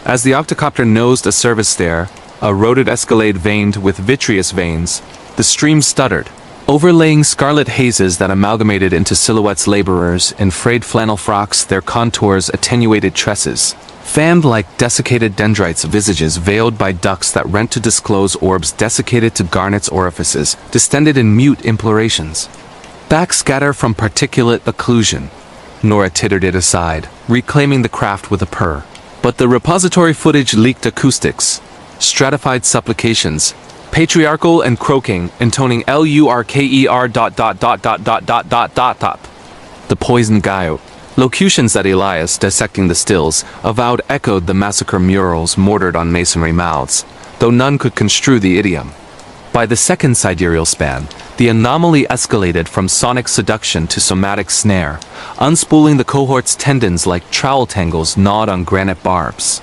As the octocopter nosed a service stair, a rotted escalade veined with vitreous veins, the stream stuttered, overlaying scarlet hazes that amalgamated into silhouettes laborers in frayed flannel frocks, their contours attenuated tresses, fanned like desiccated dendrites visages veiled by ducts that rent to disclose orbs desiccated to garnet's orifices, distended in mute implorations. Backscatter from particulate occlusion. Nora tittered it aside, reclaiming the craft with a purr. But the repository footage leaked acoustics, stratified supplications, patriarchal and croaking, intoning lurker ... The poisoned Gaio. Locutions that Elias, dissecting the stills, avowed echoed the massacre murals mortared on masonry mouths, though none could construe the idiom. By the second sidereal span, the anomaly escalated from sonic seduction to somatic snare, unspooling the cohort's tendons like trowel tangles gnawed on granite barbs.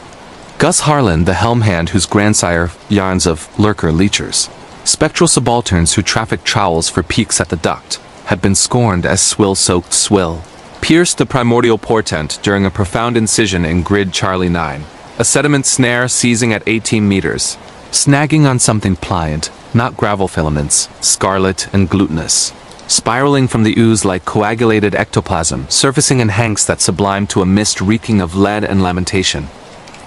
Gus Harlan, the helm hand whose grandsire yarns of lurker leechers, spectral subalterns who trafficked trowels for peaks at the duct, had been scorned as swill-soaked swill, pierced the primordial portent during a profound incision in grid Charlie 9, a sediment snare seizing at 18 meters, snagging on something pliant, not gravel filaments, scarlet and glutinous. spiraling from the ooze like coagulated ectoplasm, surfacing in hanks that sublime to a mist reeking of lead and lamentation.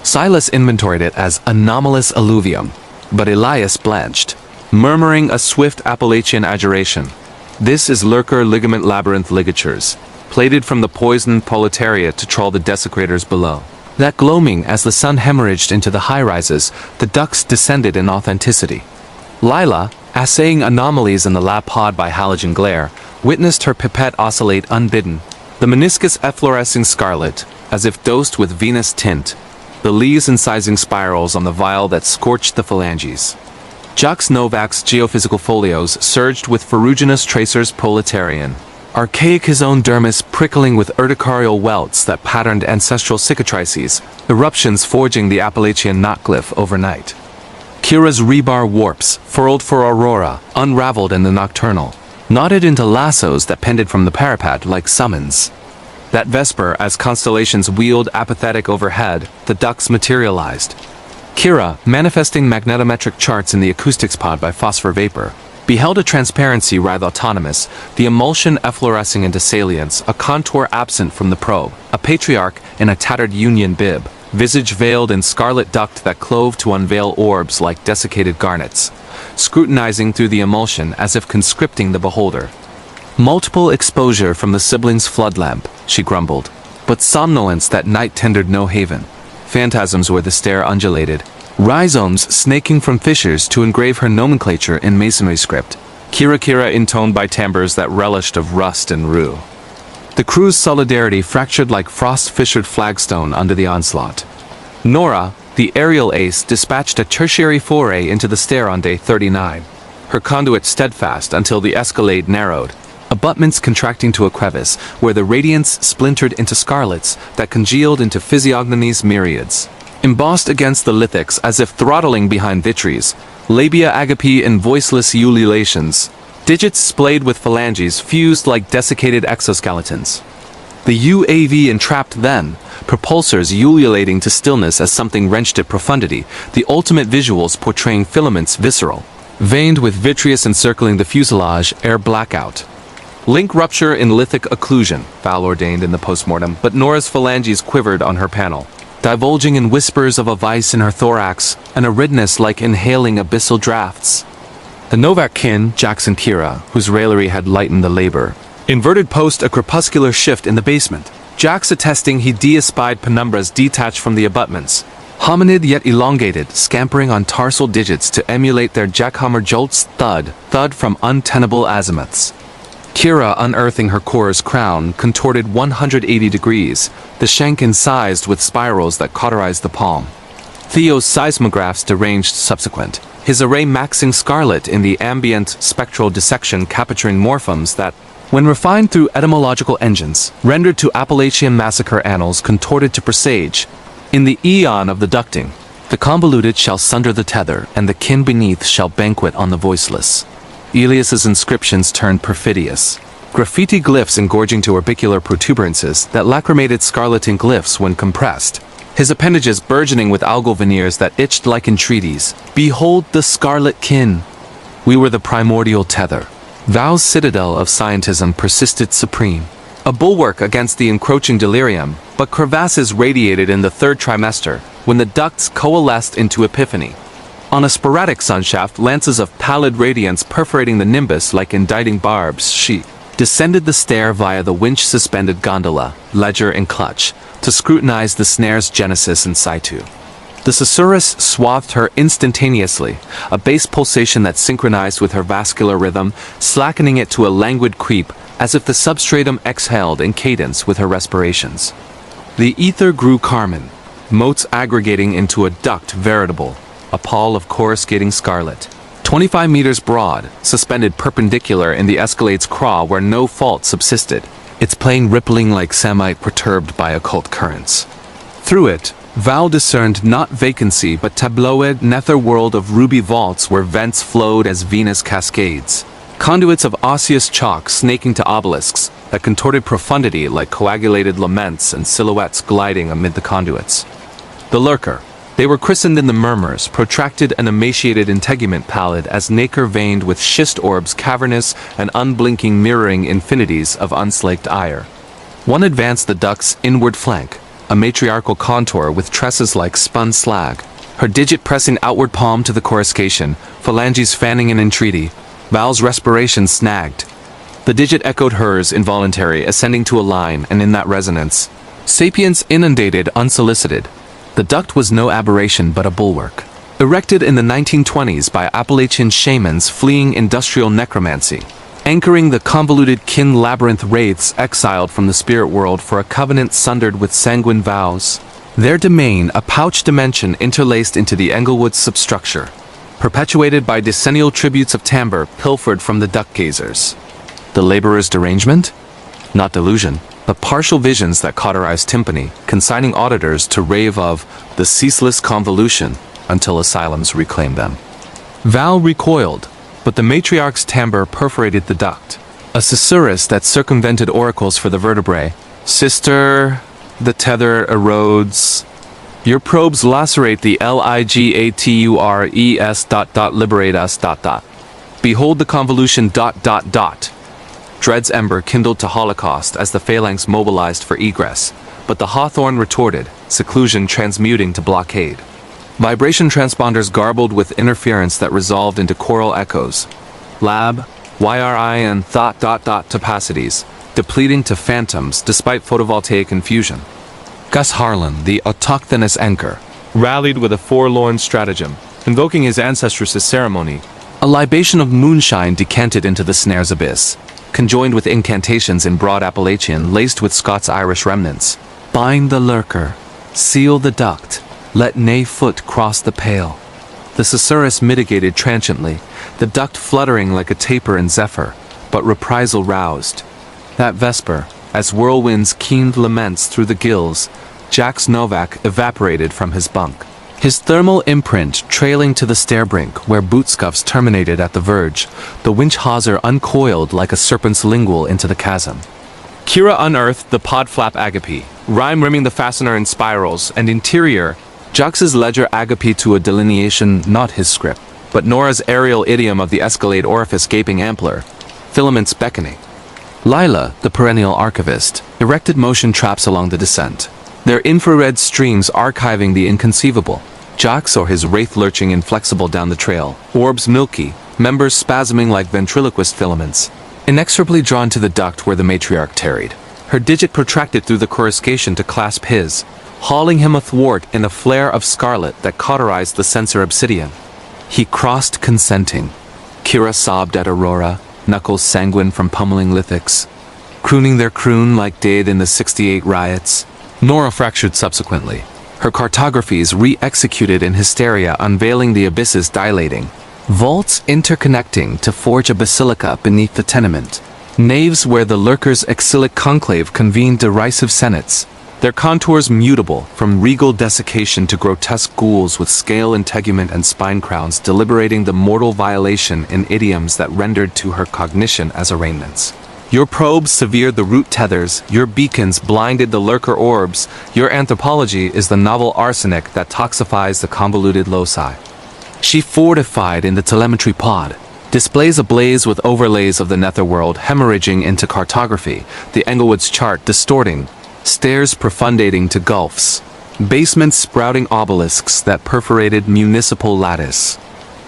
Silas inventoried it as anomalous alluvium, but Elias blanched, murmuring a swift Appalachian adjuration. This is lurker ligament labyrinth ligatures, plated from the poisoned proletariat to trawl the desecrators below. That gloaming as the sun hemorrhaged into the high-rises, the ducks descended in authenticity. Lila, assaying anomalies in the lab pod by halogen glare, witnessed her pipette oscillate unbidden, the meniscus efflorescing scarlet, as if dosed with Venus tint, the lees incising spirals on the vial that scorched the phalanges. Jacques Novak's geophysical folios surged with ferruginous tracers proletarian, archaic his own dermis prickling with urticarial welts that patterned ancestral cicatrices, eruptions forging the Appalachian knotglyph overnight. Kira's rebar warps, furled for aurora, unraveled in the nocturnal, knotted into lassos that pended from the parapet like summons. That vesper, as constellations wheeled apathetic overhead, the ducks materialized. Kira, manifesting magnetometric charts in the acoustics pod by phosphor vapor, beheld a transparency writhe autonomous, the emulsion efflorescing into salience, a contour absent from the probe, a patriarch in a tattered union bib, visage veiled in scarlet duct that clove to unveil orbs like desiccated garnets, scrutinizing through the emulsion as if conscripting the beholder. Multiple exposure from the siblings' flood lamp, she grumbled, but somnolence that night tendered no haven. Phantasms where the stair undulated, rhizomes snaking from fissures to engrave her nomenclature in masonry script, Kira intoned by timbres that relished of rust and rue. The crew's solidarity fractured like frost-fissured flagstone under the onslaught. Nora, the aerial ace, dispatched a tertiary foray into the stair on day 39, her conduit steadfast until the escalade narrowed, abutments contracting to a crevice where the radiance splintered into scarlets that congealed into physiognomies myriads. Embossed against the lithics as if throttling behind vitrees, labia agape in voiceless ululations, digits splayed with phalanges fused like desiccated exoskeletons. The UAV entrapped then, propulsors ululating to stillness as something wrenched at profundity, the ultimate visuals portraying filaments visceral, veined with vitreous encircling the fuselage, air blackout. Link rupture in lithic occlusion, Val ordained in the postmortem, but Nora's phalanges quivered on her panel, divulging in whispers of a vice in her thorax, an aridness like inhaling abyssal drafts. The Novak kin, Jackson Kira, whose raillery had lightened the labor, inverted post a crepuscular shift in the basement, Jax attesting he de-espied penumbras detached from the abutments, hominid yet elongated, scampering on tarsal digits to emulate their jackhammer jolts thud from untenable azimuths. Kira, unearthing her core's crown, contorted 180 degrees, the shank incised with spirals that cauterized the palm. Theo's seismographs deranged subsequent, his array maxing scarlet in the ambient spectral dissection capturing morphemes that, when refined through etymological engines, rendered to Appalachian massacre annals contorted to presage, in the eon of the ducting, the convoluted shall sunder the tether, and the kin beneath shall banquet on the voiceless. Elias's inscriptions turned perfidious. Graffiti glyphs engorging to orbicular protuberances that lacrimated scarleting glyphs when compressed. His appendages burgeoning with algal veneers that itched like entreaties. Behold the scarlet kin! We were the primordial tether. Vao's citadel of scientism persisted supreme. A bulwark against the encroaching delirium, but crevasses radiated in the third trimester when the ducts coalesced into epiphany. On a sporadic sunshaft, lances of pallid radiance perforating the nimbus like indicting barbs, she descended the stair via the winch-suspended gondola, ledger in clutch, to scrutinize the snare's genesis in situ. The susurrus swathed her instantaneously, a bass pulsation that synchronized with her vascular rhythm, slackening it to a languid creep, as if the substratum exhaled in cadence with her respirations. The ether grew carmine, motes aggregating into a duct veritable, a pall of coruscating scarlet. 25 meters broad, suspended perpendicular in the escalade's craw where no fault subsisted, its plane rippling like samite perturbed by occult currents. Through it, Val discerned not vacancy but tableaued netherworld of ruby vaults where vents flowed as Venus cascades. Conduits of osseous chalk snaking to obelisks that contorted profundity like coagulated laments and silhouettes gliding amid the conduits. The lurker, They were christened in the murmurs, protracted and emaciated integument pallid as nacre veined with schist orbs cavernous and unblinking mirroring infinities of unslaked ire. One advanced the duck's inward flank, a matriarchal contour with tresses like spun slag, her digit pressing outward palm to the coruscation, phalanges fanning in entreaty, Val's respiration snagged. The digit echoed hers involuntary, ascending to a line, and in that resonance, sapience inundated unsolicited. The duct was no aberration but a bulwark. Erected in the 1920s by Appalachian shamans fleeing industrial necromancy, anchoring the convoluted kin labyrinth wraiths exiled from the spirit world for a covenant sundered with sanguine vows. Their domain, a pouch dimension interlaced into the Englewood's substructure, perpetuated by decennial tributes of timbre pilfered from the duck-gazers. The laborer's derangement? Not delusion, but partial visions that cauterized tympany, consigning auditors to rave of the ceaseless convolution until asylums reclaimed them. Val recoiled, but the matriarch's timbre perforated the duct. A susurrus that circumvented oracles for the vertebrae. Sister, the tether erodes. Your probes lacerate the ligatures ... liberate us ... Behold the convolution ... Dread's ember kindled to holocaust as the phalanx mobilized for egress, but the hawthorn retorted, seclusion transmuting to blockade. Vibration transponders garbled with interference that resolved into choral echoes. Lab, YRI and ... capacities, depleting to phantoms despite photovoltaic infusion. Gus Harlan, the autochthonous anchor, rallied with a forlorn stratagem, invoking his ancestors' ceremony. A libation of moonshine decanted into the snare's abyss, conjoined with incantations in broad Appalachian laced with Scots-Irish remnants. Bind the lurker, seal the duct, let nae foot cross the pale. The susurrus mitigated transiently, the duct fluttering like a taper in zephyr, but reprisal roused. That vesper, as whirlwinds keened laments through the gills, Jax Novak evaporated from his bunk, his thermal imprint trailing to the stair brink where boot scuffs terminated at the verge, the winch hawser uncoiled like a serpent's lingual into the chasm. Kira unearthed the pod flap agape, rhyme rimming the fastener in spirals, and interior, Jax's ledger agape to a delineation not his script, but Nora's aerial idiom of the escalade orifice gaping ampler, filaments beckoning. Lila, the perennial archivist, erected motion traps along the descent, their infrared streams archiving the inconceivable. Jax or his wraith lurching inflexible down the trail, orbs milky, members spasming like ventriloquist filaments, inexorably drawn to the duct where the matriarch tarried. Her digit protracted through the coruscation to clasp his, hauling him athwart in a flare of scarlet that cauterized the sensor obsidian. He crossed consenting. Kira sobbed at Aurora, knuckles sanguine from pummeling lithics, crooning their croon like did in the 68 riots. Nora fractured subsequently, her cartographies re-executed in hysteria unveiling the abysses dilating, vaults interconnecting to forge a basilica beneath the tenement, naves where the lurker's exilic conclave convened derisive senates, their contours mutable from regal desiccation to grotesque ghouls with scale integument and spine crowns deliberating the mortal violation in idioms that rendered to her cognition as arraignments. Your probes severed the root tethers, your beacons blinded the lurker orbs, your anthropology is the novel arsenic that toxifies the convoluted loci. She fortified in the telemetry pod, displays ablaze with overlays of the netherworld hemorrhaging into cartography, the Englewood's chart distorting, stairs profundating to gulfs, basements sprouting obelisks that perforated municipal lattice.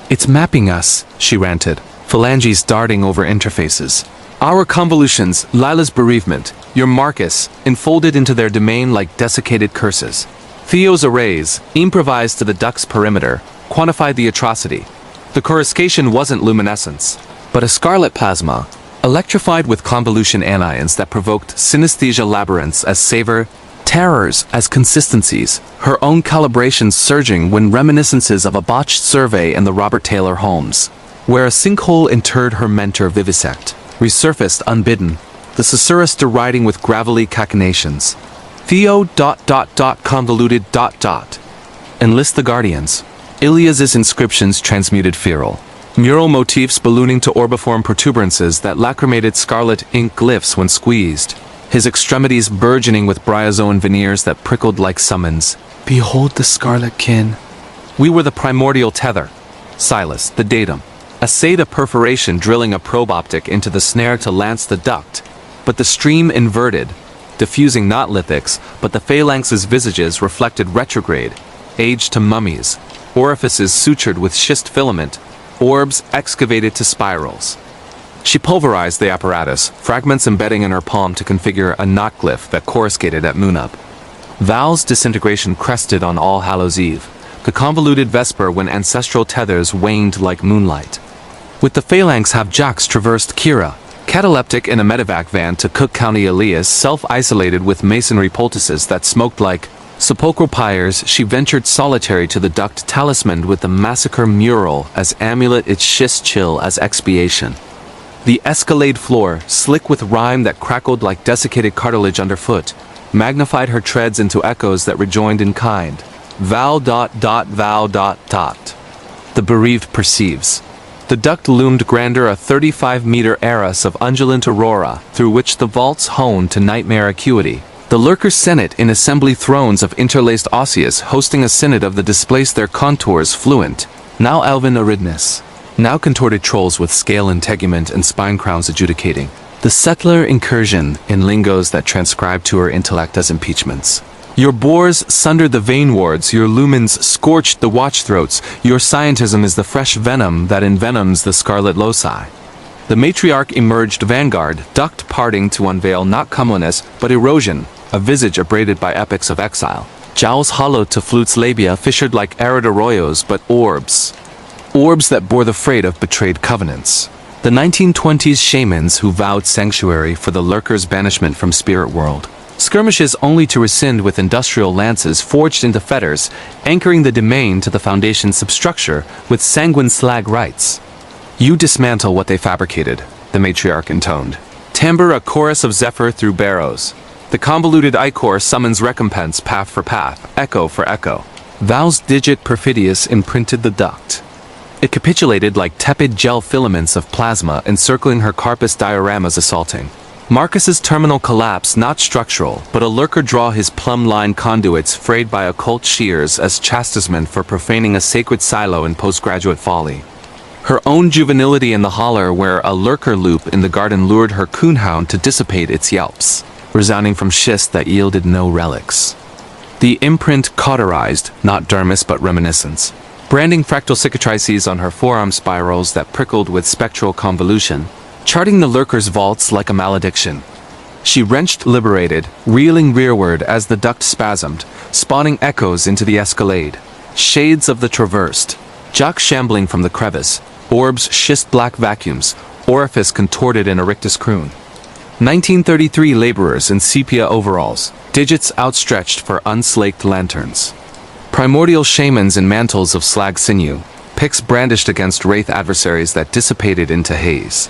It's mapping us, she ranted, phalanges darting over interfaces. Our convolutions, Lila's bereavement, your Marcus, enfolded into their domain like desiccated curses. Theo's arrays, improvised to the duct's perimeter, quantified the atrocity. The coruscation wasn't luminescence, but a scarlet plasma, electrified with convolution anions that provoked synesthesia labyrinths as savor, terrors as consistencies, her own calibrations surging when reminiscences of a botched survey in the Robert Taylor Holmes, where a sinkhole interred her mentor vivisect, resurfaced unbidden, the susurrus deriding with gravelly cachinnations. Theo ... convoluted ... Enlist the guardians. Ilias's inscriptions transmuted feral. Mural motifs ballooning to orbiform protuberances that lacrimated scarlet ink glyphs when squeezed. his extremities burgeoning with bryozoan veneers that prickled like summons. Behold the scarlet kin. We were the primordial tether. Silas, the datum. Essayed a perforation drilling a probe optic into the snare to lance the duct, but the stream inverted, diffusing not lithics, but the phalanx's visages reflected retrograde, aged to mummies, orifices sutured with schist filament, orbs excavated to spirals. She pulverized the apparatus, fragments embedding in her palm to configure a knot glyph that coruscated at moonup. Val's disintegration crested on All Hallows' Eve, the convoluted vesper when ancestral tethers waned like moonlight. With the phalanx have Jax traversed Kira, cataleptic in a medevac van to Cook County. Elias self-isolated with masonry poultices that smoked like sepulchral pyres. She ventured solitary to the duct talismaned with the massacre mural as amulet, its schist chill as expiation. The escalade floor, slick with rime that crackled like desiccated cartilage underfoot, magnified her treads into echoes that rejoined in kind. Val. Val. The bereaved perceives. The duct loomed grander, a 35-meter arras of undulant aurora, through which the vaults honed to nightmare acuity. The lurker senate in assembly thrones of interlaced osseous, hosting a synod of the displaced, their contours fluent, now elven aridness, now contorted trolls with scale integument and spine crowns adjudicating. The settler incursion in lingos that transcribe to her intellect as impeachments. Your bores sundered the vein wards, your lumens scorched the watchthroats, your scientism is the fresh venom that envenoms the scarlet loci. The matriarch emerged vanguard, duct parting to unveil not comeliness, but erosion, a visage abraded by epics of exile. Jowls hollowed to flute's labia, fissured like arid arroyos, but orbs. Orbs that bore the freight of betrayed covenants. The 1920s shamans who vowed sanctuary for the lurker's banishment from spirit world. Skirmishes only to rescind with industrial lances forged into fetters, anchoring the domain to the foundation's substructure with sanguine slag rites. You dismantle what they fabricated, the matriarch intoned. Timbre a chorus of zephyr through barrows. The convoluted ichor summons recompense path for path, echo for echo. Val's digit perfidious imprinted the duct. It capitulated like tepid gel filaments of plasma encircling her carpus dioramas assaulting. Marcus's terminal collapse not structural, but a lurker draw his plumb-line conduits frayed by occult shears as chastisement for profaning a sacred silo in postgraduate folly. Her own juvenility in the holler where a lurker loop in the garden lured her coonhound to dissipate its yelps, resounding from schist that yielded no relics. The imprint cauterized, not dermis but reminiscence, branding fractal cicatrices on her forearm spirals that prickled with spectral convolution, charting the lurker's vaults like a malediction. She wrenched liberated, reeling rearward as the duct spasmed, spawning echoes into the escalade. Shades of the traversed, jock shambling from the crevice, orbs schist-black vacuums, orifice contorted in a rictus croon. 1933 laborers in sepia overalls, digits outstretched for unslaked lanterns. Primordial shamans in mantles of slag sinew, picks brandished against wraith adversaries that dissipated into haze.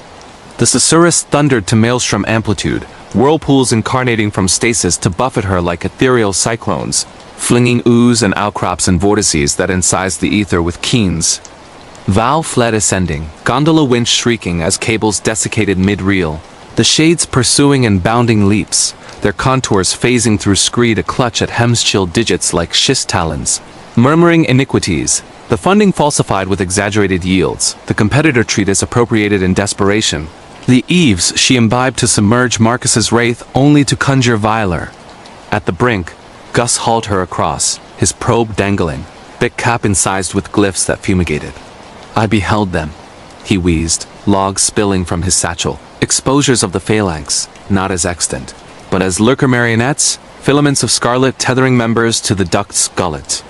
The susurrus thundered to maelstrom amplitude, whirlpools incarnating from stasis to buffet her like ethereal cyclones, flinging ooze and outcrops and vortices that incised the ether with keens. Val fled ascending, gondola winch shrieking as cables desiccated mid-reel, the shades pursuing in bounding leaps, their contours phasing through scree to clutch at hem's-chill digits like schist talons, murmuring iniquities, the funding falsified with exaggerated yields, the competitor treatise appropriated in desperation, the eaves she imbibed to submerge Marcus's wraith only to conjure viler. At the brink, Gus hauled her across, his probe dangling, thick cap incised with glyphs that fumigated. I beheld them, he wheezed, logs spilling from his satchel, exposures of the phalanx, not as extant, but as lurker marionettes, filaments of scarlet tethering members to the duct's gullet.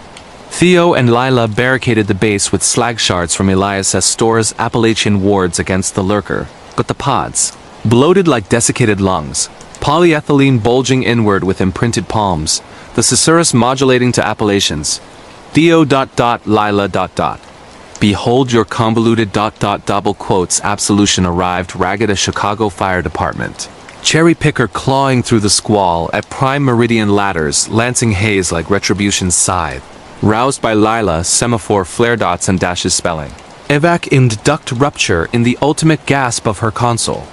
Theo and Lila barricaded the base with slag shards from Elias Store's Appalachian wards against the lurker, but the pods, bloated like desiccated lungs, polyethylene bulging inward with imprinted palms, the susurrus modulating to appellations. Theo. Lila. Behold your convoluted ... double quotes absolution arrived ragged a Chicago Fire Department. Cherry picker clawing through the squall at prime meridian ladders, lancing haze like retribution's scythe. Roused by Lila, semaphore flare dots and dashes spelling. Evac-imed duct rupture in the ultimate gasp of her console.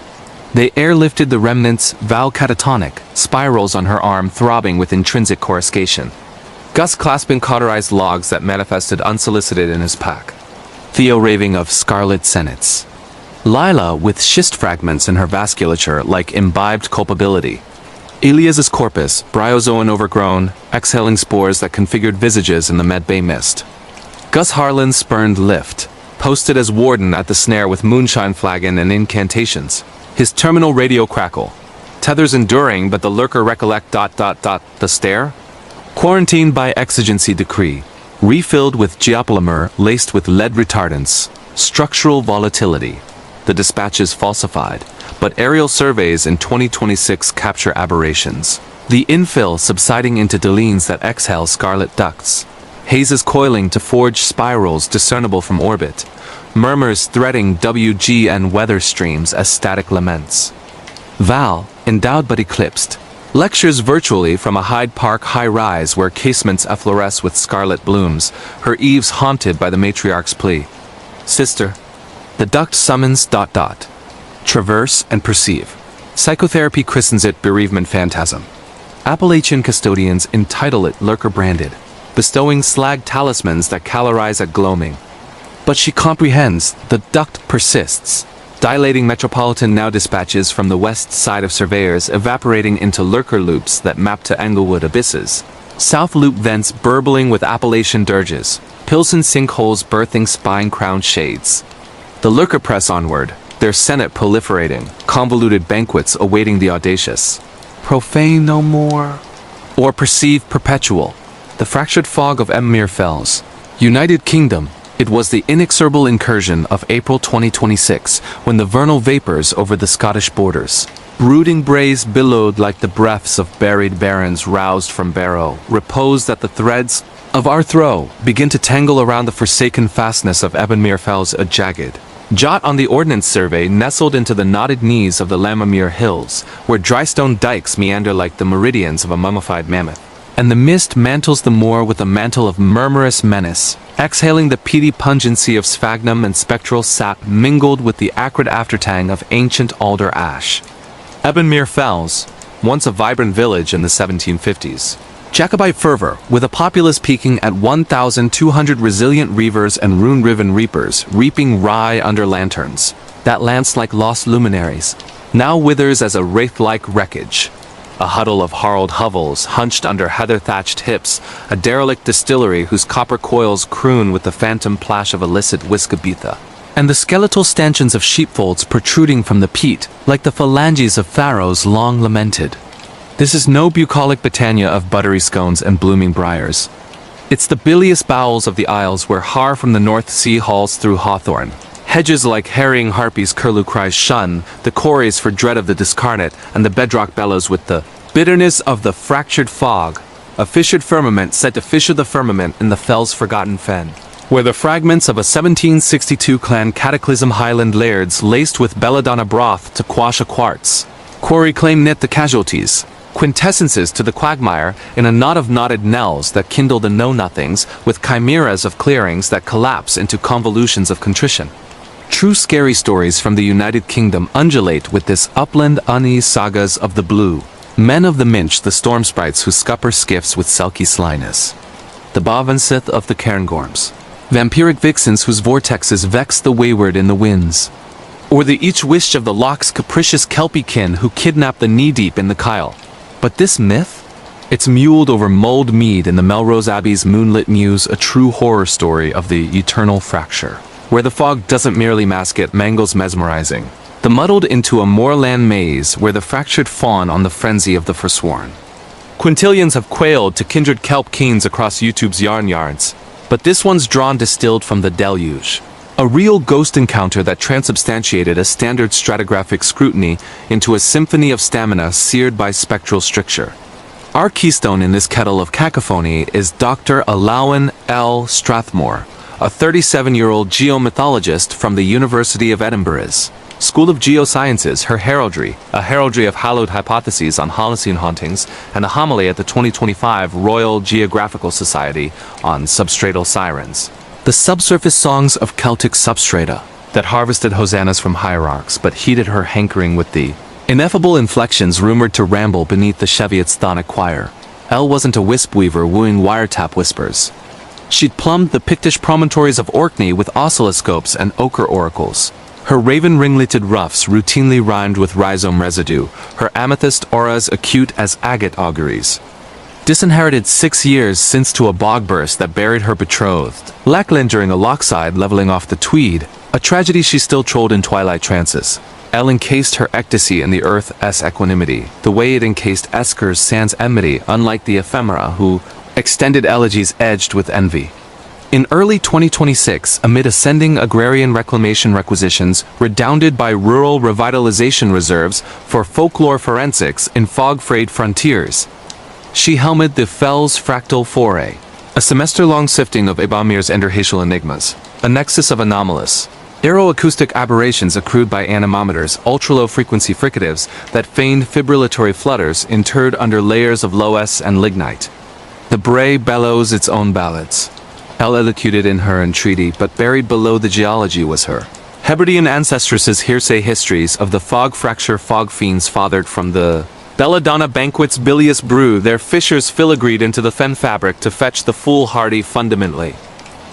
They airlifted the remnants, Val catatonic, spirals on her arm throbbing with intrinsic coruscation. Gus clasping cauterized logs that manifested unsolicited in his pack. Theo raving of scarlet senates. Lila with schist fragments in her vasculature like imbibed culpability. Elias's corpus, bryozoan overgrown, exhaling spores that configured visages in the medbay mist. Gus Harlan's spurned lift, posted as warden at the snare with moonshine flagon and incantations. His terminal radio crackle. Tethers enduring, but the lurker recollect ... The stare? Quarantined by exigency decree. Refilled with geopolymer laced with lead retardants. Structural volatility. The dispatches falsified, but aerial surveys in 2026 capture aberrations. The infill subsiding into delines that exhale scarlet ducts. Hazes coiling to forge spirals discernible from orbit. Murmurs threading WGN weather streams as static laments. Val, endowed but eclipsed, lectures virtually from a Hyde Park high-rise where casements effloresce with scarlet blooms, her eaves haunted by the matriarch's plea. Sister, the duct summons ... Traverse and perceive. Psychotherapy christens it bereavement phantasm. Appalachian custodians entitle it lurker branded, bestowing slag talismans that calorize at gloaming. But she comprehends, the duct persists. Dilating metropolitan now dispatches from the west side of surveyors evaporating into lurker loops that map to Englewood abysses. South loop vents burbling with Appalachian dirges. Pilsen sinkholes birthing spine-crowned shades. The lurker press onward, their senate proliferating, convoluted banquets awaiting the audacious. Profane no more. Or perceive perpetual. The fractured fog of Emir Fells. United Kingdom. It was the inexorable incursion of April 2026, when the vernal vapors over the Scottish borders. Brooding braes billowed like the breaths of buried barons roused from barrow, repose that the threads of our throw begin to tangle around the forsaken fastness of Ebenmere Fells a jagged jot on the Ordnance Survey nestled into the knotted knees of the Lammermuir Hills, where drystone dikes meander like the meridians of a mummified mammoth. And the mist mantles the moor with a mantle of murmurous menace, exhaling the peaty pungency of sphagnum and spectral sap mingled with the acrid aftertang of ancient alder ash. Ebenmere Fells, once a vibrant village in the 1750s. Jacobite fervor, with a populace peaking at 1,200 resilient reavers and rune-riven reapers reaping rye under lanterns, that lance like lost luminaries, now withers as a wraith-like wreckage. A huddle of harled hovels hunched under heather-thatched hips, a derelict distillery whose copper coils croon with the phantom plash of illicit whiskabitha, and the skeletal stanchions of sheepfolds protruding from the peat, like the phalanges of pharaohs long lamented. This is no bucolic Britannia of buttery scones and blooming briars. It's the bilious bowels of the Isles where Har from the North Sea hauls through hawthorn. Hedges like harrying harpies curlew cries shun, the quarries for dread of the discarnate, and the bedrock bellows with the bitterness of the fractured fog, a fissured firmament said to fissure the firmament in the fell's forgotten fen, where the fragments of a 1762 clan cataclysm highland lairds laced with belladonna broth to quash a quartz. Quarry claim knit the casualties, quintessences to the quagmire in a knot of knotted knells that kindle the know-nothings with chimeras of clearings that collapse into convolutions of contrition. True scary stories from the United Kingdom undulate with this upland unease sagas of the blue. Men of the Minch, the storm sprites who scupper skiffs with selkie slyness. The Bavansith of the Cairngorms. Vampiric vixens whose vortexes vex the wayward in the winds. Or the each wish of the loch's capricious kelpie kin who kidnap the knee-deep in the Kyle. But this myth? It's muled over mulled mead in the Melrose Abbey's moonlit muse, a true horror story of the eternal fracture, where the fog doesn't merely mask it, mangles mesmerizing. The muddled into a moorland maze where the fractured fawn on the frenzy of the forsworn. Quintillions have quailed to kindred kelp keens across YouTube's yarn yards, but this one's drawn distilled from the deluge. A real ghost encounter that transubstantiated a standard stratigraphic scrutiny into a symphony of stamina seared by spectral stricture. Our keystone in this kettle of cacophony is Dr. Alawan L. Strathmore, a 37-year-old geomythologist from the University of Edinburgh's School of Geosciences, her heraldry, a heraldry of hallowed hypotheses on Holocene hauntings, and a homily at the 2025 Royal Geographical Society on substratal sirens. The subsurface songs of Celtic substrata. that harvested hosannas from hierarchs but heated her hankering with the ineffable inflections rumored to ramble beneath the Cheviot's thonic choir. Elle wasn't a wisp weaver wooing wiretap whispers. She'd plumbed the Pictish promontories of Orkney with oscilloscopes and ochre oracles. Her raven ringleted ruffs routinely rhymed with rhizome residue, her amethyst auras acute as agate auguries. Disinherited 6 years since to a bog burst that buried her betrothed, Lachlan during a lockside leveling off the Tweed, a tragedy she still trolled in twilight trances. Elle encased her ecstasy in the earth's equanimity, the way it encased Esker's sans enmity, unlike the ephemera who extended elegies edged with envy. In early 2026, amid ascending agrarian reclamation requisitions redounded by rural revitalization reserves for folklore forensics in fog-frayed frontiers, she helmed the Fell's fractal foray, a semester-long sifting of Ebamir's enderhacial enigmas, a nexus of anomalous, aeroacoustic aberrations accrued by anemometers, ultra-low frequency fricatives that feigned fibrillatory flutters interred under layers of loess and lignite. The Bray bellows its own ballads. Elle elocuted in her entreaty, but buried below the geology was her Hebridean ancestresses' hearsay histories of the fog fracture fog fiends fathered from the Belladonna banquet's bilious brew, their fissures filigreed into the fen fabric to fetch the foolhardy fundamentally.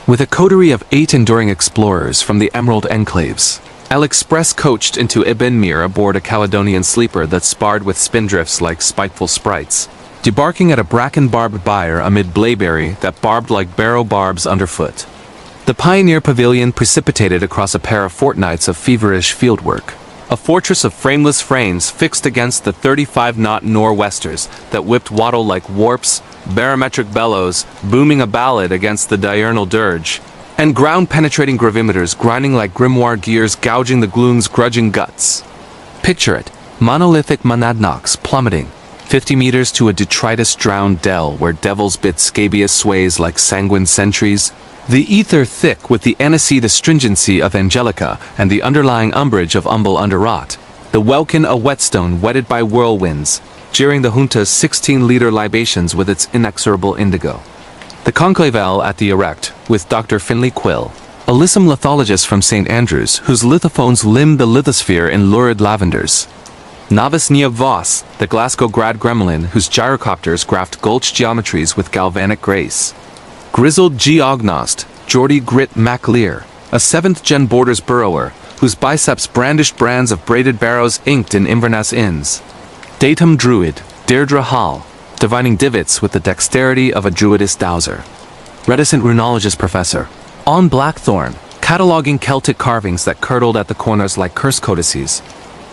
With a coterie of 8 enduring explorers from the Emerald Enclaves, Elle express coached into Ibn Mir aboard a Caledonian sleeper that sparred with spindrifts like spiteful sprites, debarking at a bracken-barbed byre amid blaeberry that barbed like barrow barbs underfoot. The Pioneer Pavilion precipitated across a pair of fortnights of feverish fieldwork, a fortress of frameless frames fixed against the 35-knot nor'westers that whipped wattle like warps, barometric bellows, booming a ballad against the diurnal dirge, and ground-penetrating gravimeters grinding like grimoire gears gouging the gloom's grudging guts. Picture it, monolithic monadnocks plummeting 50 meters to a detritus-drowned dell where devils bit scabious sways like sanguine sentries, the ether thick with the aniseed astringency of angelica and the underlying umbrage of umbel underwrought, the welkin a whetstone wetted by whirlwinds, jeering the junta's 16-liter libations with its inexorable indigo. The conclavelle at the erect, with Dr. Finlay Quill, a lissom lithologist from St. Andrews whose lithophones limned the lithosphere in lurid lavenders. Novice Nia Voss, the Glasgow grad gremlin whose gyrocopters graphed gulch geometries with galvanic grace. Grizzled geognost, Geordie Grit MacLear, a 7th-gen Borders burrower whose biceps brandished brands of braided barrows inked in Inverness inns. Datum druid, Deirdre Hall, divining divots with the dexterity of a druidist dowser. Reticent runologist professor, On Blackthorn, cataloging Celtic carvings that curdled at the corners like curse codices.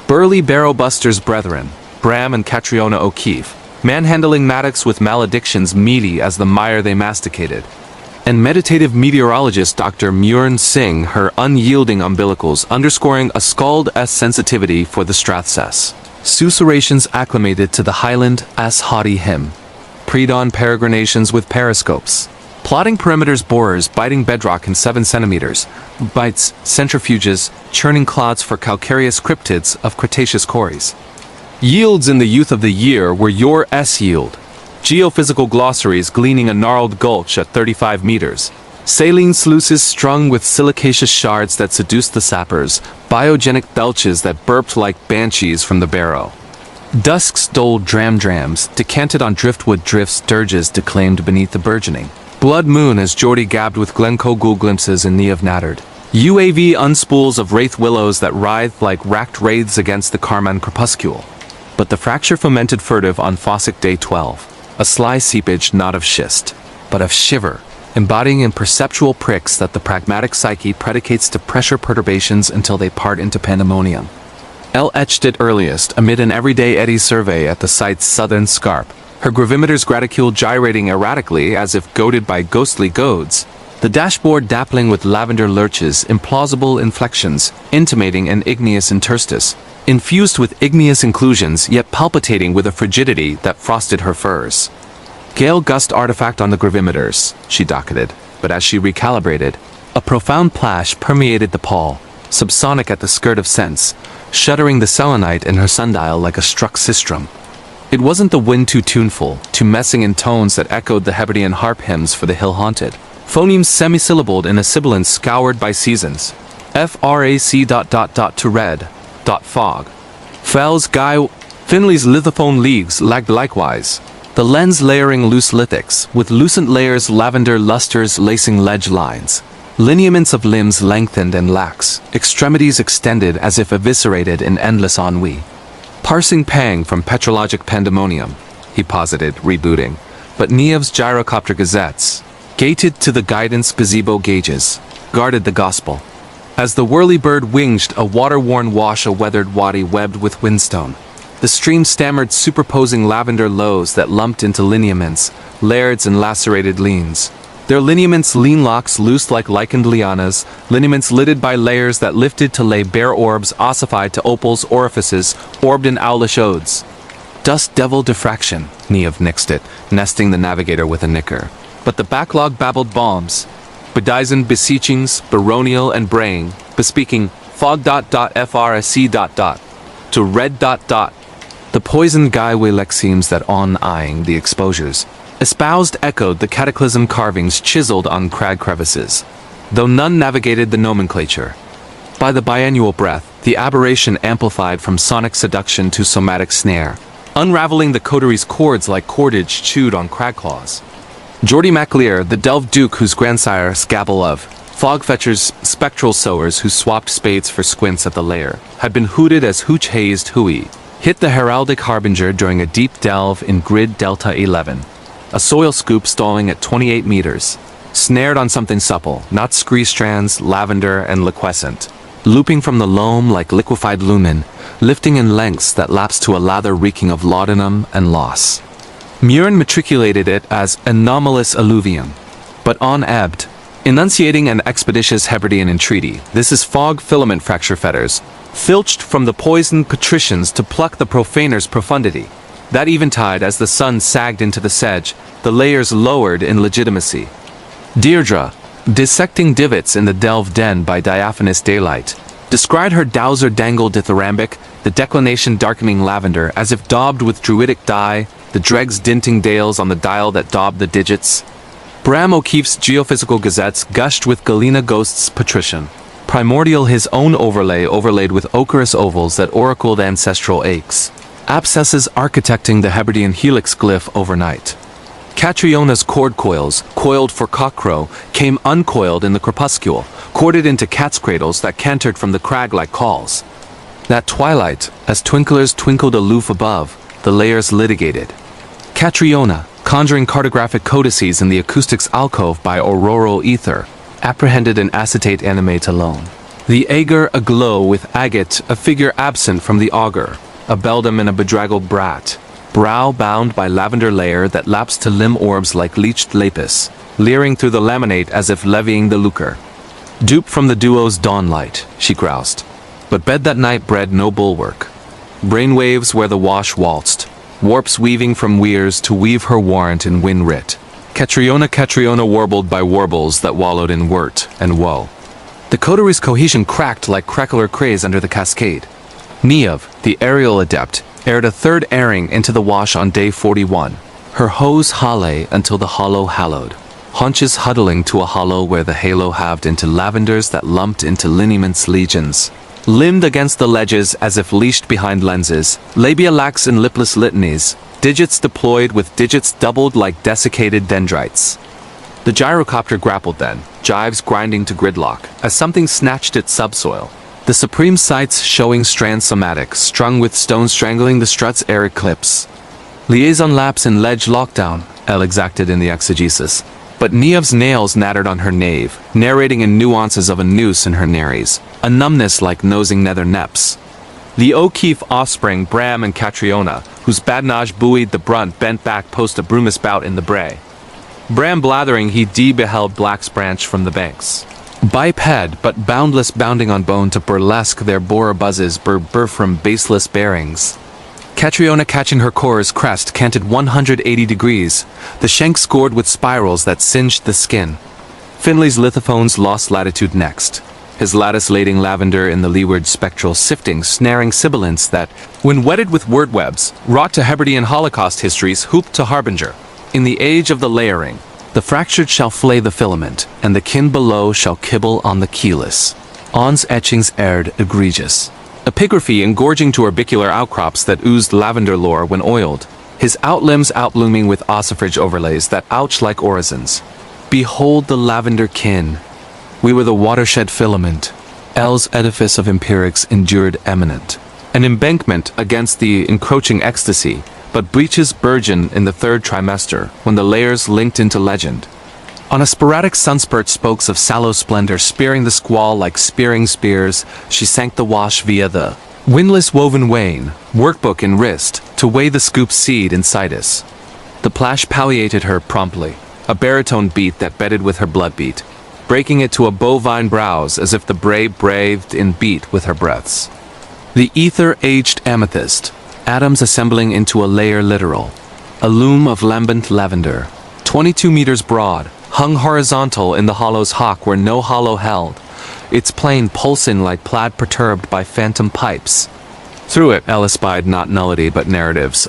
Burly barrow-busters brethren, Bram and Catriona O'Keefe, manhandling mattocks with maledictions meaty as the mire they masticated. And meditative meteorologist Dr. Muirn Singh, her unyielding umbilicals underscoring a scald-s sensitivity for the Strathsess. Susurrations acclimated to the Highland-s haughty hymn. Pre-dawn peregrinations with periscopes. Plotting perimeters borers biting bedrock in 7 centimeters, bites, centrifuges, churning clods for calcareous cryptids of Cretaceous quarries. Yields in the youth of the year were your S-yield. Geophysical glossaries gleaning a gnarled gulch at 35 meters. Saline sluices strung with silicaceous shards that seduced the sappers, biogenic belches that burped like banshees from the barrow. Dusk's dull dram-drams, decanted on driftwood drifts dirges declaimed beneath the burgeoning blood moon as Geordie gabbed with Glencoe ghoul glimpses in Niamh Nattard. UAV unspools of wraith willows that writhed like racked wraiths against the Carman crepuscule. But the fracture fomented furtive on Fossick Day 12, a sly seepage not of schist, but of shiver, embodying in perceptual pricks that the pragmatic psyche predicates to pressure perturbations until they part into pandemonium. Elle etched it earliest amid an everyday eddy survey at the site's southern scarp, her gravimeter's graticule gyrating erratically as if goaded by ghostly goads, the dashboard dappling with lavender lurches, implausible inflections, intimating an igneous interstice, infused with igneous inclusions yet palpitating with a frigidity that frosted her furs. Gale gust artifact on the gravimeters, she docketed, but as she recalibrated, a profound plash permeated the pall, subsonic at the skirt of sense, shuddering the selenite in her sundial like a struck sistrum. It wasn't the wind too tuneful, too messing in tones that echoed the Hebridean harp hymns for the hill-haunted, phonemes semi-syllabled in a sibilance scoured by seasons. frac ... to red ... fog. Fells Guy Finley's lithophone leagues lagged likewise. The lens layering loose lithics, with lucent layers lavender lusters lacing ledge lines. Lineaments of limbs lengthened and lax, extremities extended as if eviscerated in endless ennui. Parsing pang from petrologic pandemonium, he posited, rebooting, but Niev's gyrocopter gazettes, gated to the guidance gazebo gauges, guarded the gospel. As the whirlybird winged a water-worn wash, a weathered wadi webbed with windstone. The stream stammered, superposing lavender lows that lumped into lineaments, lairds and lacerated leans. Their lineaments lean locks loosed like lichened lianas, lineaments lidded by layers that lifted to lay bare orbs ossified to opals orifices, orbed in owlish odes. Dust devil diffraction, Niev nixed it, nesting the navigator with a nicker. But the backlog babbled bombs, bedizened beseechings, baronial and braying, bespeaking fog ... FRSC ... to red ... The poisoned Gaiwe lexemes that on-eyeing the exposures, espoused echoed the cataclysm carvings chiseled on crag crevices, though none navigated the nomenclature. By the biannual breath, the aberration amplified from sonic seduction to somatic snare, unraveling the coteries' chords like cordage chewed on crag claws. Geordie MacLear, the delved duke whose grandsire scabble of fogfetchers, spectral sowers who swapped spades for squints at the lair, had been hooted as hooch-hazed hooey, hit the heraldic harbinger during a deep delve in grid Delta 11. A soil scoop stalling at 28 meters, snared on something supple, not scree strands, lavender and liquescent, looping from the loam like liquefied lumen, lifting in lengths that lapsed to a lather reeking of laudanum and loss. Murin matriculated it as anomalous alluvium, but on-ebbed, enunciating an expeditious Hebridean entreaty. This is fog filament fracture fetters, filched from the poisoned patricians to pluck the profaner's profundity. That eventide, as the sun sagged into the sedge, the layers lowered in legitimacy. Deirdre, dissecting divots in the delve den by diaphanous daylight, descried her dowser dangle dithyrambic, the declination darkening lavender as if daubed with druidic dye, the dregs dinting dales on the dial that daubed the digits. Bram O'Keefe's geophysical gazettes gushed with Galena Ghost's patrician. Primordial his own overlay overlaid with ochreous ovals that oracled ancestral aches. Abscesses architecting the Hebridean helix glyph overnight. Catriona's cord coils, coiled for cockcrow, came uncoiled in the crepuscule, corded into cat's cradles that cantered from the crag like calls. That twilight, as twinklers twinkled aloof above, the layers litigated. Catriona, conjuring cartographic codices in the acoustics alcove by auroral ether, apprehended an acetate animate alone. The ager aglow with agate, a figure absent from the augur, a beldam and a bedraggled brat, brow bound by lavender layer that lapsed to limb orbs like leached lapis, leering through the laminate as if levying the lucre. Dupe from the duo's dawn light, she groused. But bed that night bred no bulwark. Brainwaves where the wash waltzed, warps weaving from weirs to weave her warrant in wind writ. Catriona warbled by warbles that wallowed in wort and woe. The coteries' cohesion cracked like crackler craze under the cascade. Niev, the aerial adept, aired a third airing into the wash on day 41. Her hose hale until the hollow hallowed. Haunches huddling to a hollow where the halo halved into lavenders that lumped into lineaments legions. Limbed against the ledges as if leashed behind lenses, labia lax in lipless litanies, digits deployed with digits doubled like desiccated dendrites. The gyrocopter grappled then, jives grinding to gridlock, as something snatched its subsoil. The supreme sights showing strands somatic, strung with stone strangling the strut's air eclipse. Liaison lapse in ledge lockdown, El exacted in the exegesis. But Niev's nails nattered on her nave, narrating in nuances of a noose in her nares, a numbness like nosing nether neps. The O'Keefe offspring Bram and Catriona, whose badinage buoyed the brunt, bent back post a brumous bout in the bray. Bram blathering he beheld Black's branch from the banks. Biped but boundless bounding on bone to burlesque their borer buzzes burr from baseless bearings. Catriona catching her core's crest canted 180 degrees, the shank scored with spirals that singed the skin. Finley's lithophones lost latitude next, his lattice-lading lavender in the leeward spectral sifting snaring sibilants that, when wetted with word webs, wrought to Hebridean Holocaust histories hooped to harbinger. In the age of the layering, the fractured shall flay the filament, and the kin below shall kibble on the keyless. On's etchings aired egregious. Epigraphy engorging to orbicular outcrops that oozed lavender lore when oiled, his outlimbs outblooming with ossifrage overlays that ouch like orisons. Behold the lavender kin. We were the watershed filament. L's edifice of empirics endured eminent. An embankment against the encroaching ecstasy, but breaches burgeon in the third trimester when the layers linked into legend. On a sporadic sunspurt spokes of sallow splendor spearing the squall like spearing spears, she sank the wash via the windless woven wane, workbook in wrist, to weigh the scoop seed in situs. The plash palliated her promptly, a baritone beat that bedded with her blood beat, breaking it to a bovine browse as if the brave braved in beat with her breaths. The ether-aged amethyst, atoms assembling into a layer literal, a loom of lambent lavender, 22 meters broad, hung horizontal in the hollow's hock where no hollow held, its plane pulsing like plaid perturbed by phantom pipes. Through it, Elle espied not nullity but narratives,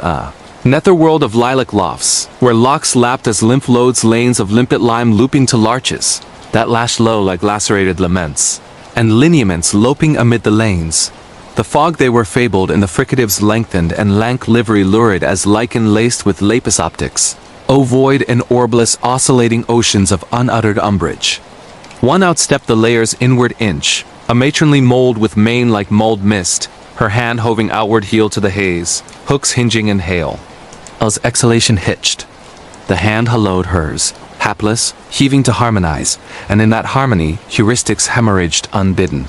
netherworld of lilac lofts, where locks lapped as lymph loads lanes of limpet lime looping to larches, that lashed low like lacerated laments, and lineaments loping amid the lanes. The fog they were fabled in the fricatives lengthened and lank livery lurid as lichen laced with lapis optics. O void and orbless oscillating oceans of unuttered umbrage. One outstepped the layer's inward inch, a matronly mold with mane like mulled mist, her hand hoving outward heel to the haze, hooks hinging in hail. Elle's exhalation hitched. The hand hallowed hers, hapless, heaving to harmonize, and in that harmony, heuristics hemorrhaged unbidden.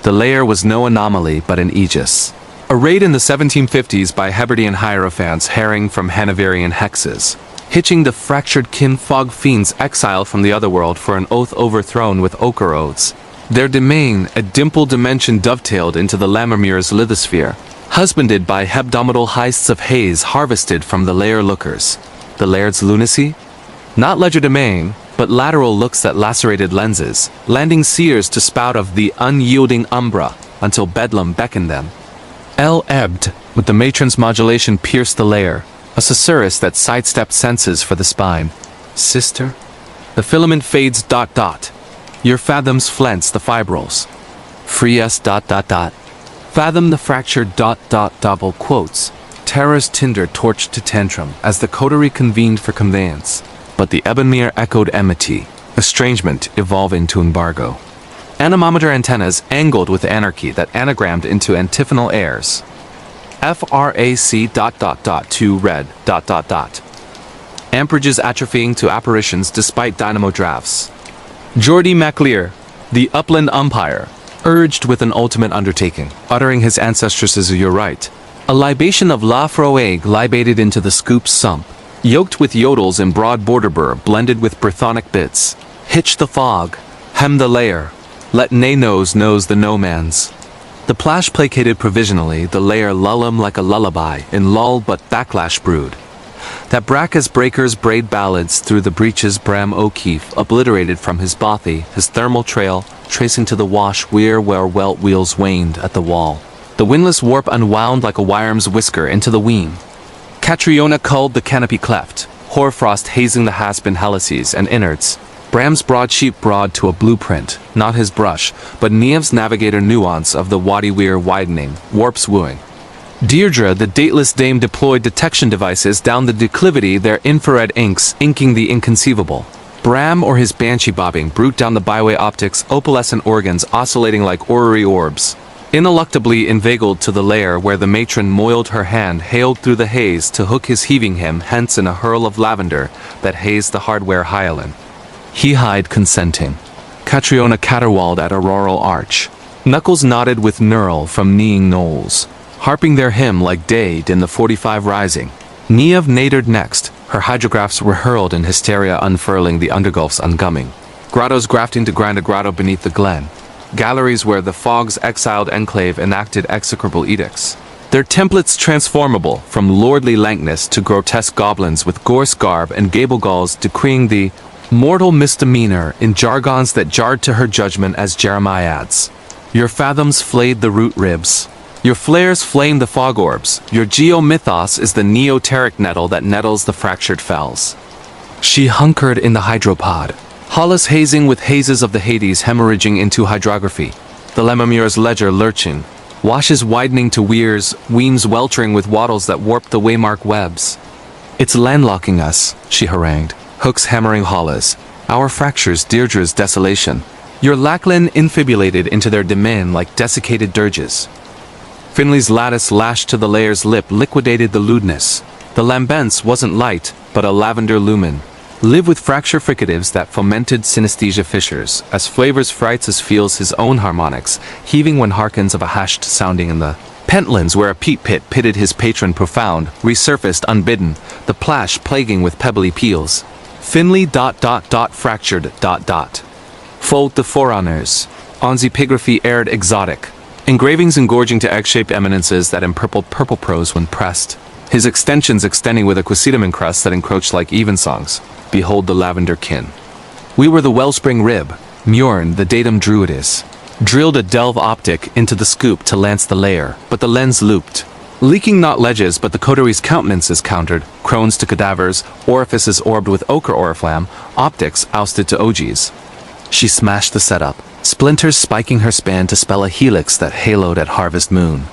The layer was no anomaly but an aegis. Arrayed in the 1750s by Hebridean hierophants herring from Hanoverian hexes, hitching the fractured kin fog fiends exiled from the otherworld for an oath overthrown with ochre oaths. Their domain, a dimpled dimension dovetailed into the Lammermuir's lithosphere, husbanded by hebdomadal heists of haze harvested from the lair lookers. The laird's lunacy? Not legerdemain, but lateral looks that lacerated lenses, landing seers to spout of the unyielding umbra until bedlam beckoned them. Elle ebbed, with the matron's modulation pierced the lair, a susurrus that sidestepped senses for the spine. Sister? The filament fades ... Your fathoms flents the fibrils. Free us ... Fathom the fractured ... double quotes. Terror's tinder torched to tantrum as the coterie convened for conveyance. But the Ebonmere echoed enmity, estrangement evolving to embargo. Anemometer antennas angled with anarchy that anagrammed into antiphonal airs. FRAC ... to red ... Amperages atrophying to apparitions despite dynamo drafts. Geordie MacLear, the upland umpire, urged with an ultimate undertaking, uttering his ancestresses "you're right." A libation of La Froeg libated into the scoop's sump, yoked with yodels in broad border blended with Brythonic bits. Hitch the fog, hem the layer, let nae knows the no-mans. The plash placated provisionally, the layer lull 'em like a lullaby in lull but backlash brood. That brack as breakers braid ballads through the breaches Bram O'Keefe obliterated from his bothy, his thermal trail, tracing to the wash weir where welt wheels waned at the wall. The windless warp unwound like a wire's whisker into the weem. Catriona culled the canopy cleft, hoarfrost hazing the haspin helices and innards. Bram's broadsheet broad to a blueprint, not his brush, but Niamh's navigator nuance of the Wadi Weir widening, warp's wooing. Deirdre, the dateless dame, deployed detection devices down the declivity, their infrared inks inking the inconceivable. Bram or his banshee bobbing brute down the byway optics, opalescent organs oscillating like orrery orbs. Ineluctably inveigled to the lair where the matron moiled her hand hailed through the haze to hook his heaving him hence in a hurl of lavender that hazed the hardware hyalin. He hied consenting. Catriona caterwauled at auroral arch. Knuckles nodded with knurl from kneeing knolls, harping their hymn like Dade in the 45 rising. Niamh nadered next, her hydrographs were hurled in hysteria unfurling the undergulfs ungumming. Grottos grafting to grind a grotto beneath the glen. Galleries where the fog's exiled enclave enacted execrable edicts. Their templates transformable from lordly lankness to grotesque goblins with gorse garb and gable galls decreeing the mortal misdemeanor in jargons that jarred to her judgment as Jeremiads. Your fathoms flayed the root ribs. Your flares flame the fog orbs. Your geomythos is the neoteric nettle that nettles the fractured fells. She hunkered in the hydropod. Hollis hazing with hazes of the Hades hemorrhaging into hydrography. The Lemur's ledger lurching, washes widening to weirs, weames weltering with wattles that warp the waymark webs. It's landlocking us, she harangued, hooks hammering hollows, our fractures Deirdre's desolation. Your Lachlan infibulated into their domain like desiccated dirges. Finley's lattice lashed to the layer's lip liquidated the lewdness. The lambents wasn't light, but a lavender lumen. Live with fracture fricatives that fomented synesthesia fissures, as flavors frights as feels his own harmonics, heaving when hearkens of a hashed sounding in the pentlands where a peat pit pitted his patron profound, resurfaced unbidden, the plash plaguing with pebbly peals. Finley ... fractured ... Fold the forehonors. Onzipigraphy aired exotic. Engravings engorging to egg-shaped eminences that empurpled purple prose when pressed. His extensions extending with a quisitum encrust that encroached like evensongs. Behold the lavender kin. We were the wellspring rib, Mjorn the datum druidis. Drilled a delve optic into the scoop to lance the layer, but the lens looped. Leaking not ledges, but the coteries' countenances countered, crones to cadavers, orifices orbed with ochre oriflamme, optics ousted to OGs. She smashed the setup, splinters spiking her span to spell a helix that haloed at harvest moon.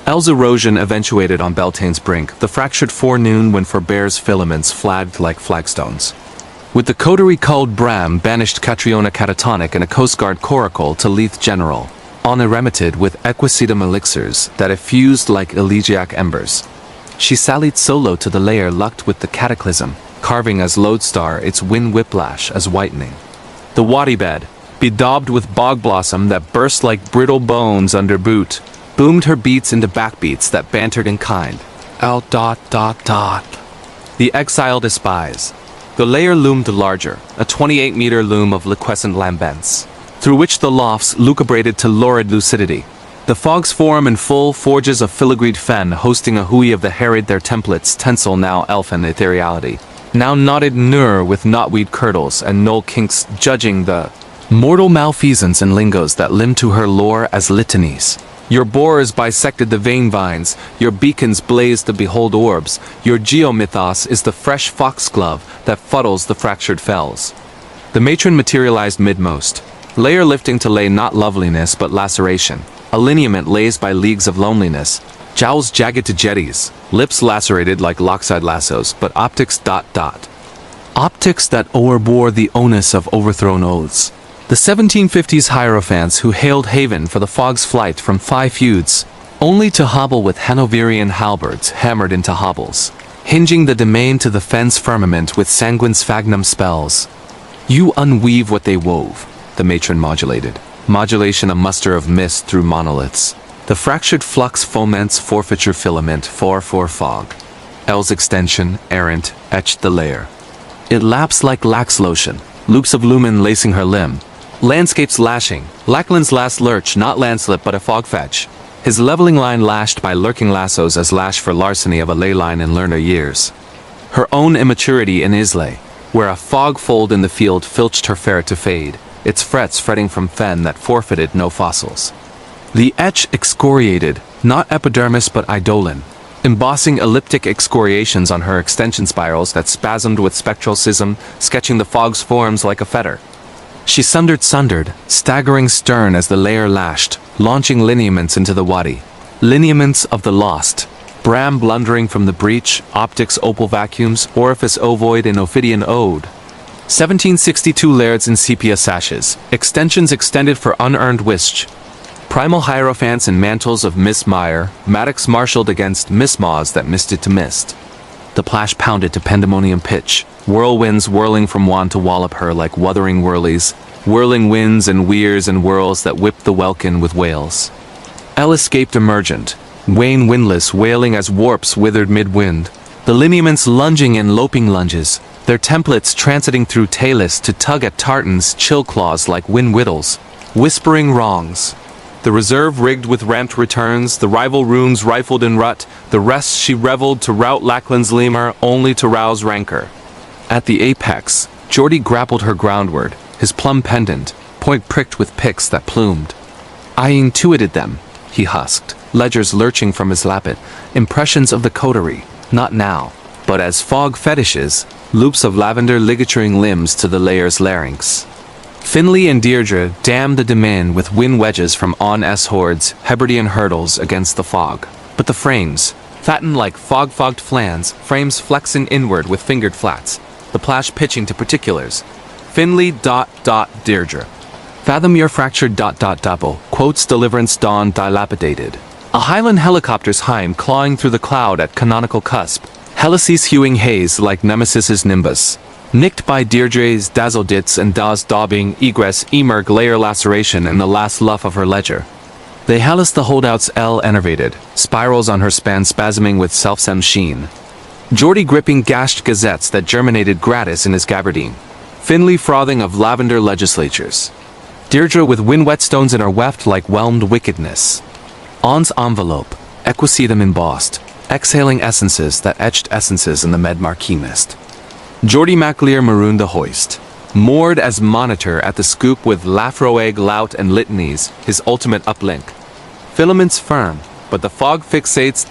El's erosion eventuated on Beltane's brink, the fractured forenoon when Forbear's filaments flagged like flagstones. With the coterie called Bram banished Catriona catatonic and a coastguard coracle to Leith General, on eremited with equisetum elixirs that effused like elegiac embers. She sallied solo to the lair lucked with the cataclysm, carving as lodestar its wind whiplash as whitening. The wadi bed, bedaubed with bog blossom that burst like brittle bones under boot, boomed her beats into backbeats that bantered in kind. L ... The exile despise. The layer loomed larger, a 28-meter loom of liquescent lambents, through which the lofts lucubrated to lurid lucidity. The fogs form in full forges of filigreed fen hosting a hui of the harried their templates tensile now elfin ethereality. Now knotted nur with knotweed curdles and knoll kinks judging the mortal malfeasance and lingos that limn to her lore as litanies. Your borers bisected the vein vines, your beacons blazed the behold orbs, your geomythos is the fresh foxglove that fuddles the fractured fells. The matron materialized midmost, layer lifting to lay not loveliness but laceration, a lineament lays by leagues of loneliness, jowls jagged to jetties, lips lacerated like lockside lassos, but optics ... Optics that o'erbore the onus of overthrown oaths. The 1750s hierophants who hailed haven for the fog's flight from 5 feuds, only to hobble with Hanoverian halberds hammered into hobbles, hinging the domain to the fen's firmament with sanguine sphagnum spells. You unweave what they wove, the matron modulated. Modulation a muster of mist through monoliths. The fractured flux foments forfeiture filament for fog. L's extension, errant, etched the layer. It laps like lax lotion, loops of lumen lacing her limb. Landscapes lashing, Lachlan's last lurch, not landslip but a fog fetch. His leveling line lashed by lurking lassos as lash for larceny of a ley line in learner years. Her own immaturity in Islay, where a fog fold in the field filched her fair to fade, its frets fretting from fen that forfeited no fossils. The etch excoriated, not epidermis but eidolon, embossing elliptic excoriations on her extension spirals that spasmed with spectral schism, sketching the fog's forms like a fetter. She sundered, staggering stern as the layer lashed, launching lineaments into the wadi. Lineaments of the lost. Bram blundering from the breach, optics opal vacuums, orifice ovoid in Ophidian ode. 1762 lairds in sepia sashes, extensions extended for unearned wisch. Primal hierophants in mantles of Miss Meyer, mattocks marshaled against Miss Maws that misted to mist. The plash pounded to pandemonium pitch, whirlwinds whirling from wand to wallop her like wuthering whirlies, whirling winds and weirs and whirls that whipped the welkin with wails. Elle escaped emergent, wane windless wailing as warps withered mid-wind, the lineaments lunging in loping lunges, their templates transiting through talus to tug at tartans chill claws like wind whittles, whispering wrongs. The reserve rigged with ramped returns, the rival runes rifled in rut, the rest she reveled to rout Lachlan's lemur only to rouse rancor. At the apex, Geordie grappled her groundward, his plum pendant, point pricked with picks that plumed. I intuited them, he husked, ledgers lurching from his lappet, impressions of the coterie, not now, but as fog fetishes, loops of lavender ligaturing limbs to the layer's larynx. Finley and Deirdre dam the Demin with wind wedges from On-S hordes, Hebridean hurdles against the fog. But the frames, fattened like fog-fogged flans, frames flexing inward with fingered flats, the plash pitching to particulars. Finley ... Deirdre. Fathom your fractured ... double, quotes deliverance dawn dilapidated. A Highland helicopter's Heim clawing through the cloud at canonical cusp. Helices hewing haze like Nemesis's nimbus. Nicked by Deirdre's dazzledits and das daubing egress emerg layer laceration in the last luff of her ledger. They Hellas the holdouts L enervated, spirals on her span spasming with self-sem sheen. Geordie gripping gashed gazettes that germinated gratis in his gabardine. Finley frothing of lavender legislatures. Deirdre with wind whetstones in her weft like whelmed wickedness. On's envelope, equisetum embossed, exhaling essences that etched essences in the Med Marquis mist. Geordie MacLear marooned the hoist, moored as monitor at the scoop with Lafroeg, Lout and litanies, his ultimate uplink. Filaments firm, but the fog fixates ...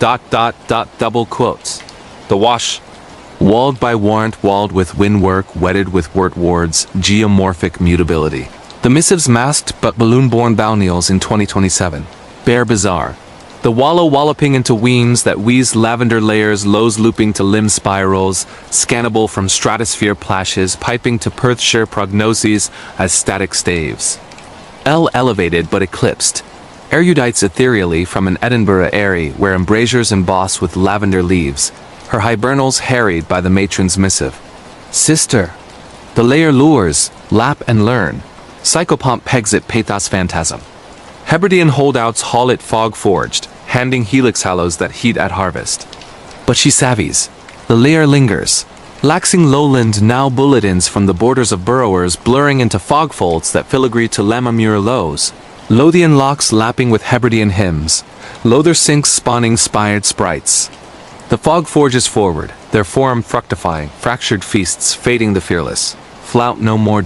double quotes. The wash, walled by warrant, walled with windwork, wedded with wort wards, geomorphic mutability. The missives masked but balloon-born balneals in 2027. Bare bizarre. The wallow walloping into weems that wheeze lavender layers, lows looping to limb spirals, scannable from stratosphere plashes, piping to Perthshire prognoses as static staves. L elevated but eclipsed. Erudites ethereally from an Edinburgh airy where embrasures emboss with lavender leaves, her hibernals harried by the matron's missive. Sister. The layer lures, lap and learn. Psychopomp pegs it pathos phantasm. Hebridean holdouts haul it fog-forged, handing helix hallows that heat at harvest. But she savvies. The layer lingers. Laxing lowland now bulletins from the borders of burrowers blurring into fog folds that filigree to Lammermuir lows. Lothian locks lapping with Hebridean hymns. Lother sinks spawning spired sprites. The fog forges forward, their form fructifying, fractured feasts fading the fearless. Flout no more ...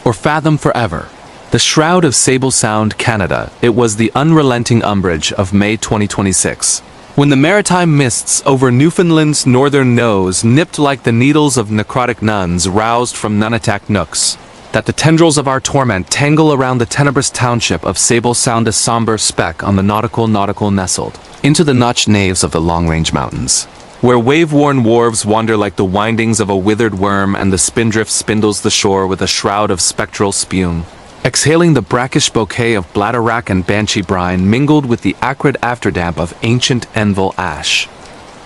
Or fathom forever. The shroud of Sable Sound, Canada, it was the unrelenting umbrage of May 2026. When the maritime mists over Newfoundland's northern nose nipped like the needles of necrotic nuns roused from nun-attacked nooks, that the tendrils of our torment tangle around the tenebrous township of Sable Sound, a somber speck on the nautical nestled, into the notched naves of the long-range mountains, where wave-worn wharves wander like the windings of a withered worm and the spindrift spindles the shore with a shroud of spectral spume. Exhaling the brackish bouquet of bladderwrack and banshee brine mingled with the acrid afterdamp of ancient Envil ash.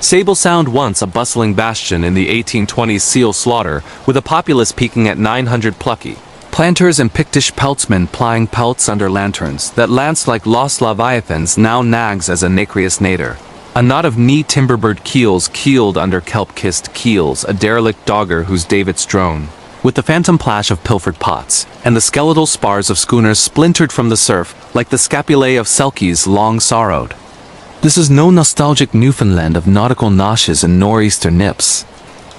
Sable Sound once a bustling bastion in the 1820s seal slaughter, with a populace peaking at 900 plucky. Planters and Pictish peltsmen plying pelts under lanterns that lanced like lost leviathans now nags as a nacreous nadir. A knot of knee timberbird keels keeled under kelp-kissed keels, a derelict dogger whose davits drone. With the phantom plash of pilfered pots, and the skeletal spars of schooners splintered from the surf like the scapulae of selkies long sorrowed. This is no nostalgic Newfoundland of nautical noshes and nor'easter nips.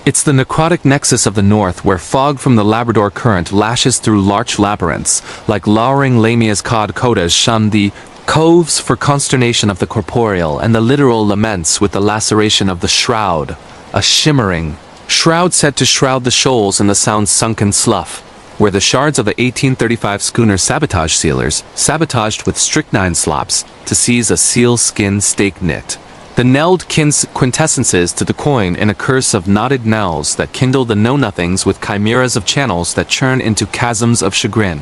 It's the necrotic nexus of the north where fog from the Labrador current lashes through larch labyrinths, like lowering Lamia's cod codas shun the coves for consternation of the corporeal and the literal laments with the laceration of the shroud, a shimmering shroud set to shroud the shoals in the Sound's sunken slough, where the shards of the 1835 schooner Sabotage sealers sabotaged with strychnine slops to seize a seal skin stake knit. The knelled quintessences to the coin in a curse of knotted knells that kindle the know-nothings with chimeras of channels that churn into chasms of chagrin.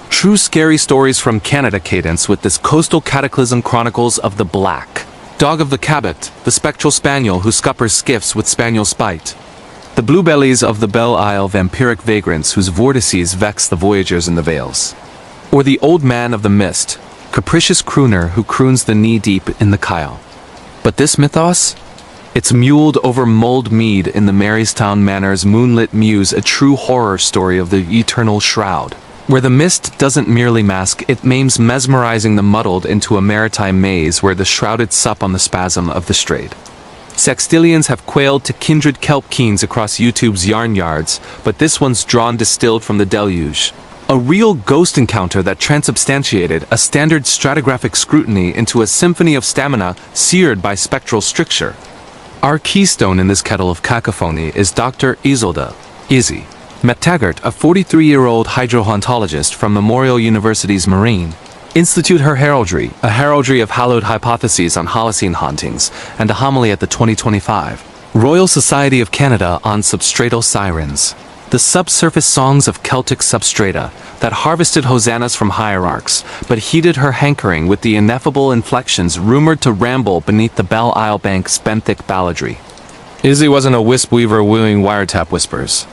True scary stories from Canada cadence with this coastal cataclysm chronicles of the black dog of the Cabot, the spectral spaniel who scuppers skiffs with spaniel spite. The bluebellies of the Belle Isle vampiric vagrants whose vortices vex the voyagers in the vales. Or the old man of the mist, capricious crooner who croons the knee-deep in the Kyle. But this mythos? It's muled over mulled mead in the Marystown Manor's moonlit muse, a true horror story of the eternal shroud, where the mist doesn't merely mask, it maims mesmerizing the muddled into a maritime maze where the shrouded sup on the spasm of the strayed. Sextillions have quailed to kindred kelp keens across YouTube's yarn yards, but this one's drawn distilled from the deluge. A real ghost encounter that transubstantiated a standard stratigraphic scrutiny into a symphony of stamina seared by spectral stricture. Our keystone in this kettle of cacophony is Dr. Isolde, Izzy, McTaggart, a 43-year-old hydrohauntologist from Memorial University's Marine Institute, her heraldry, a heraldry of hallowed hypotheses on Holocene hauntings, and a homily at the 2025 Royal Society of Canada on substratal sirens. The subsurface songs of Celtic substrata that harvested hosannas from hierarchs, but heeded her hankering with the ineffable inflections rumored to ramble beneath the Belle Isle Bank's benthic balladry. Izzy wasn't a wisp weaver wooing wiretap whispers.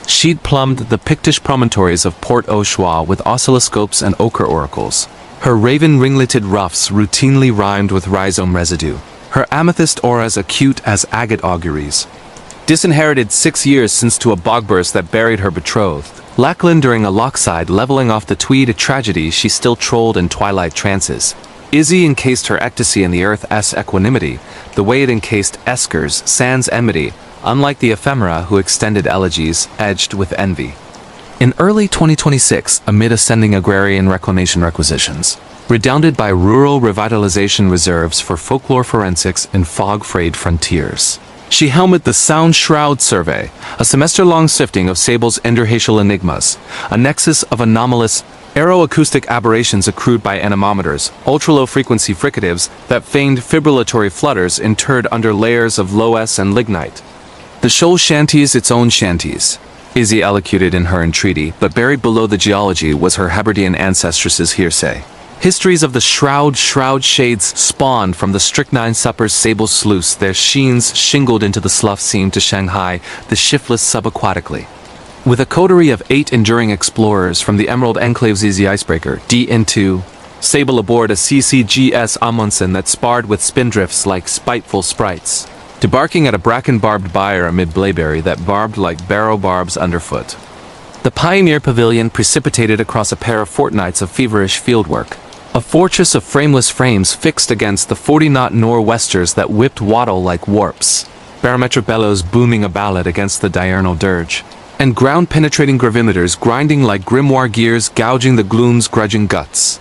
She'd plumbed the Pictish promontories of Port au Choix with oscilloscopes and ochre oracles. Her raven ringleted ruffs routinely rhymed with rhizome residue. Her amethyst auras acute as agate auguries. Disinherited 6 years since to a bogburst that buried her betrothed. Lachlan during a lockside leveling off the Tweed, a tragedy she still trolled in twilight trances. Izzy encased her ecstasy in the earth's equanimity, the way it encased Esker's sans enmity, unlike the ephemera who extended elegies, edged with envy. In early 2026, amid ascending agrarian reclamation requisitions, redounded by rural revitalization reserves for folklore forensics and fog-frayed frontiers, she helmeted the Sound Shroud Survey, a semester-long sifting of Sable's interhacial enigmas, a nexus of anomalous aeroacoustic aberrations accrued by anemometers, ultra-low frequency fricatives that feigned fibrillatory flutters interred under layers of loess and lignite. The shoal shanties its own shanties, Izzy elocuted in her entreaty, but buried below the geology was her Hebridean ancestress's hearsay. Histories of the shroud shades spawned from the strychnine supper's sable sluice, their sheens shingled into the slough seemed to Shanghai the shiftless subaquatically. With a coterie of 8 enduring explorers from the Emerald Enclave's easy icebreaker, DN2, Sable aboard a CCGS Amundsen that sparred with spindrifts like spiteful sprites, debarking at a bracken-barbed byre amid blaeberry that barbed like barrow barbs underfoot. The Pioneer Pavilion precipitated across a pair of fortnights of feverish fieldwork, a fortress of frameless frames fixed against the 40-knot nor'westers that whipped wattle like warps, barometric bellows booming a ballad against the diurnal dirge, and ground-penetrating gravimeters grinding like grimoire gears gouging the gloom's grudging guts.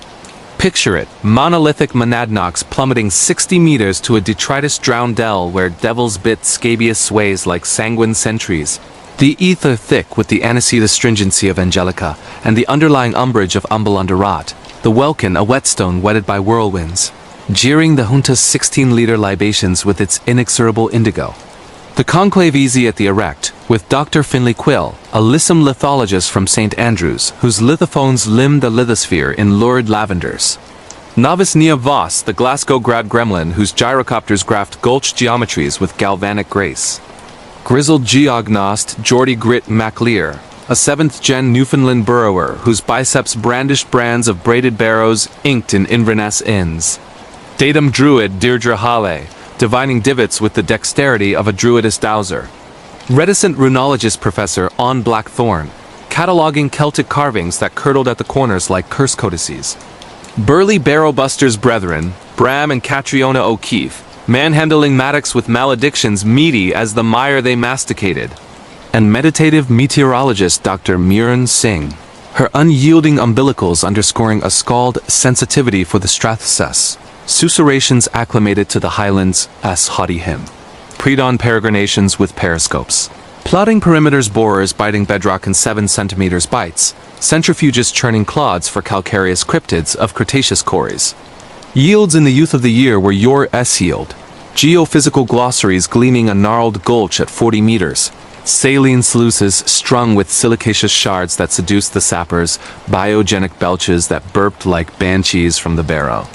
Picture it, monolithic monadnocks plummeting 60 meters to a detritus-drowned dell where devil's bit scabious sways like sanguine sentries, the ether thick with the aniseed astringency of Angelica, and the underlying umbrage of Umbel-under-Rot, the welkin a whetstone wetted by whirlwinds, jeering the junta's 16-liter libations with its inexorable indigo. The conclave easy at the erect, with Dr. Finley Quill, a lissom lithologist from St. Andrews, whose lithophones limned the lithosphere in lurid lavenders. Novice Nia Voss, the Glasgow grad gremlin whose gyrocopters graphed gulch geometries with galvanic grace. Grizzled geognost Geordie Grit MacLear, a 7th-gen Newfoundland burrower whose biceps brandished brands of braided barrows inked in Inverness inns. Datum druid Deirdre Hale, divining divots with the dexterity of a druidess dowser. Reticent runologist Professor On Blackthorn, cataloging Celtic carvings that curdled at the corners like curse codices. Burly barrow-busters brethren, Bram and Catriona O'Keefe, manhandling mattocks with maledictions meaty as the mire they masticated. And meditative meteorologist Dr. Muireann Singh, her unyielding umbilicals underscoring a scald sensitivity for the Strathsess, susurrations acclimated to the Highlands' haughty hymn. Pre-dawn peregrinations with periscopes. Plotting perimeters borers biting bedrock in 7 centimeters bites, centrifuges churning clods for calcareous cryptids of Cretaceous quarries. Yields in the youth of the year were your S-yield. Geophysical glossaries gleaming a gnarled gulch at 40 meters. Saline sluices strung with silicaceous shards that seduced the sappers, biogenic belches that burped like banshees from the barrow.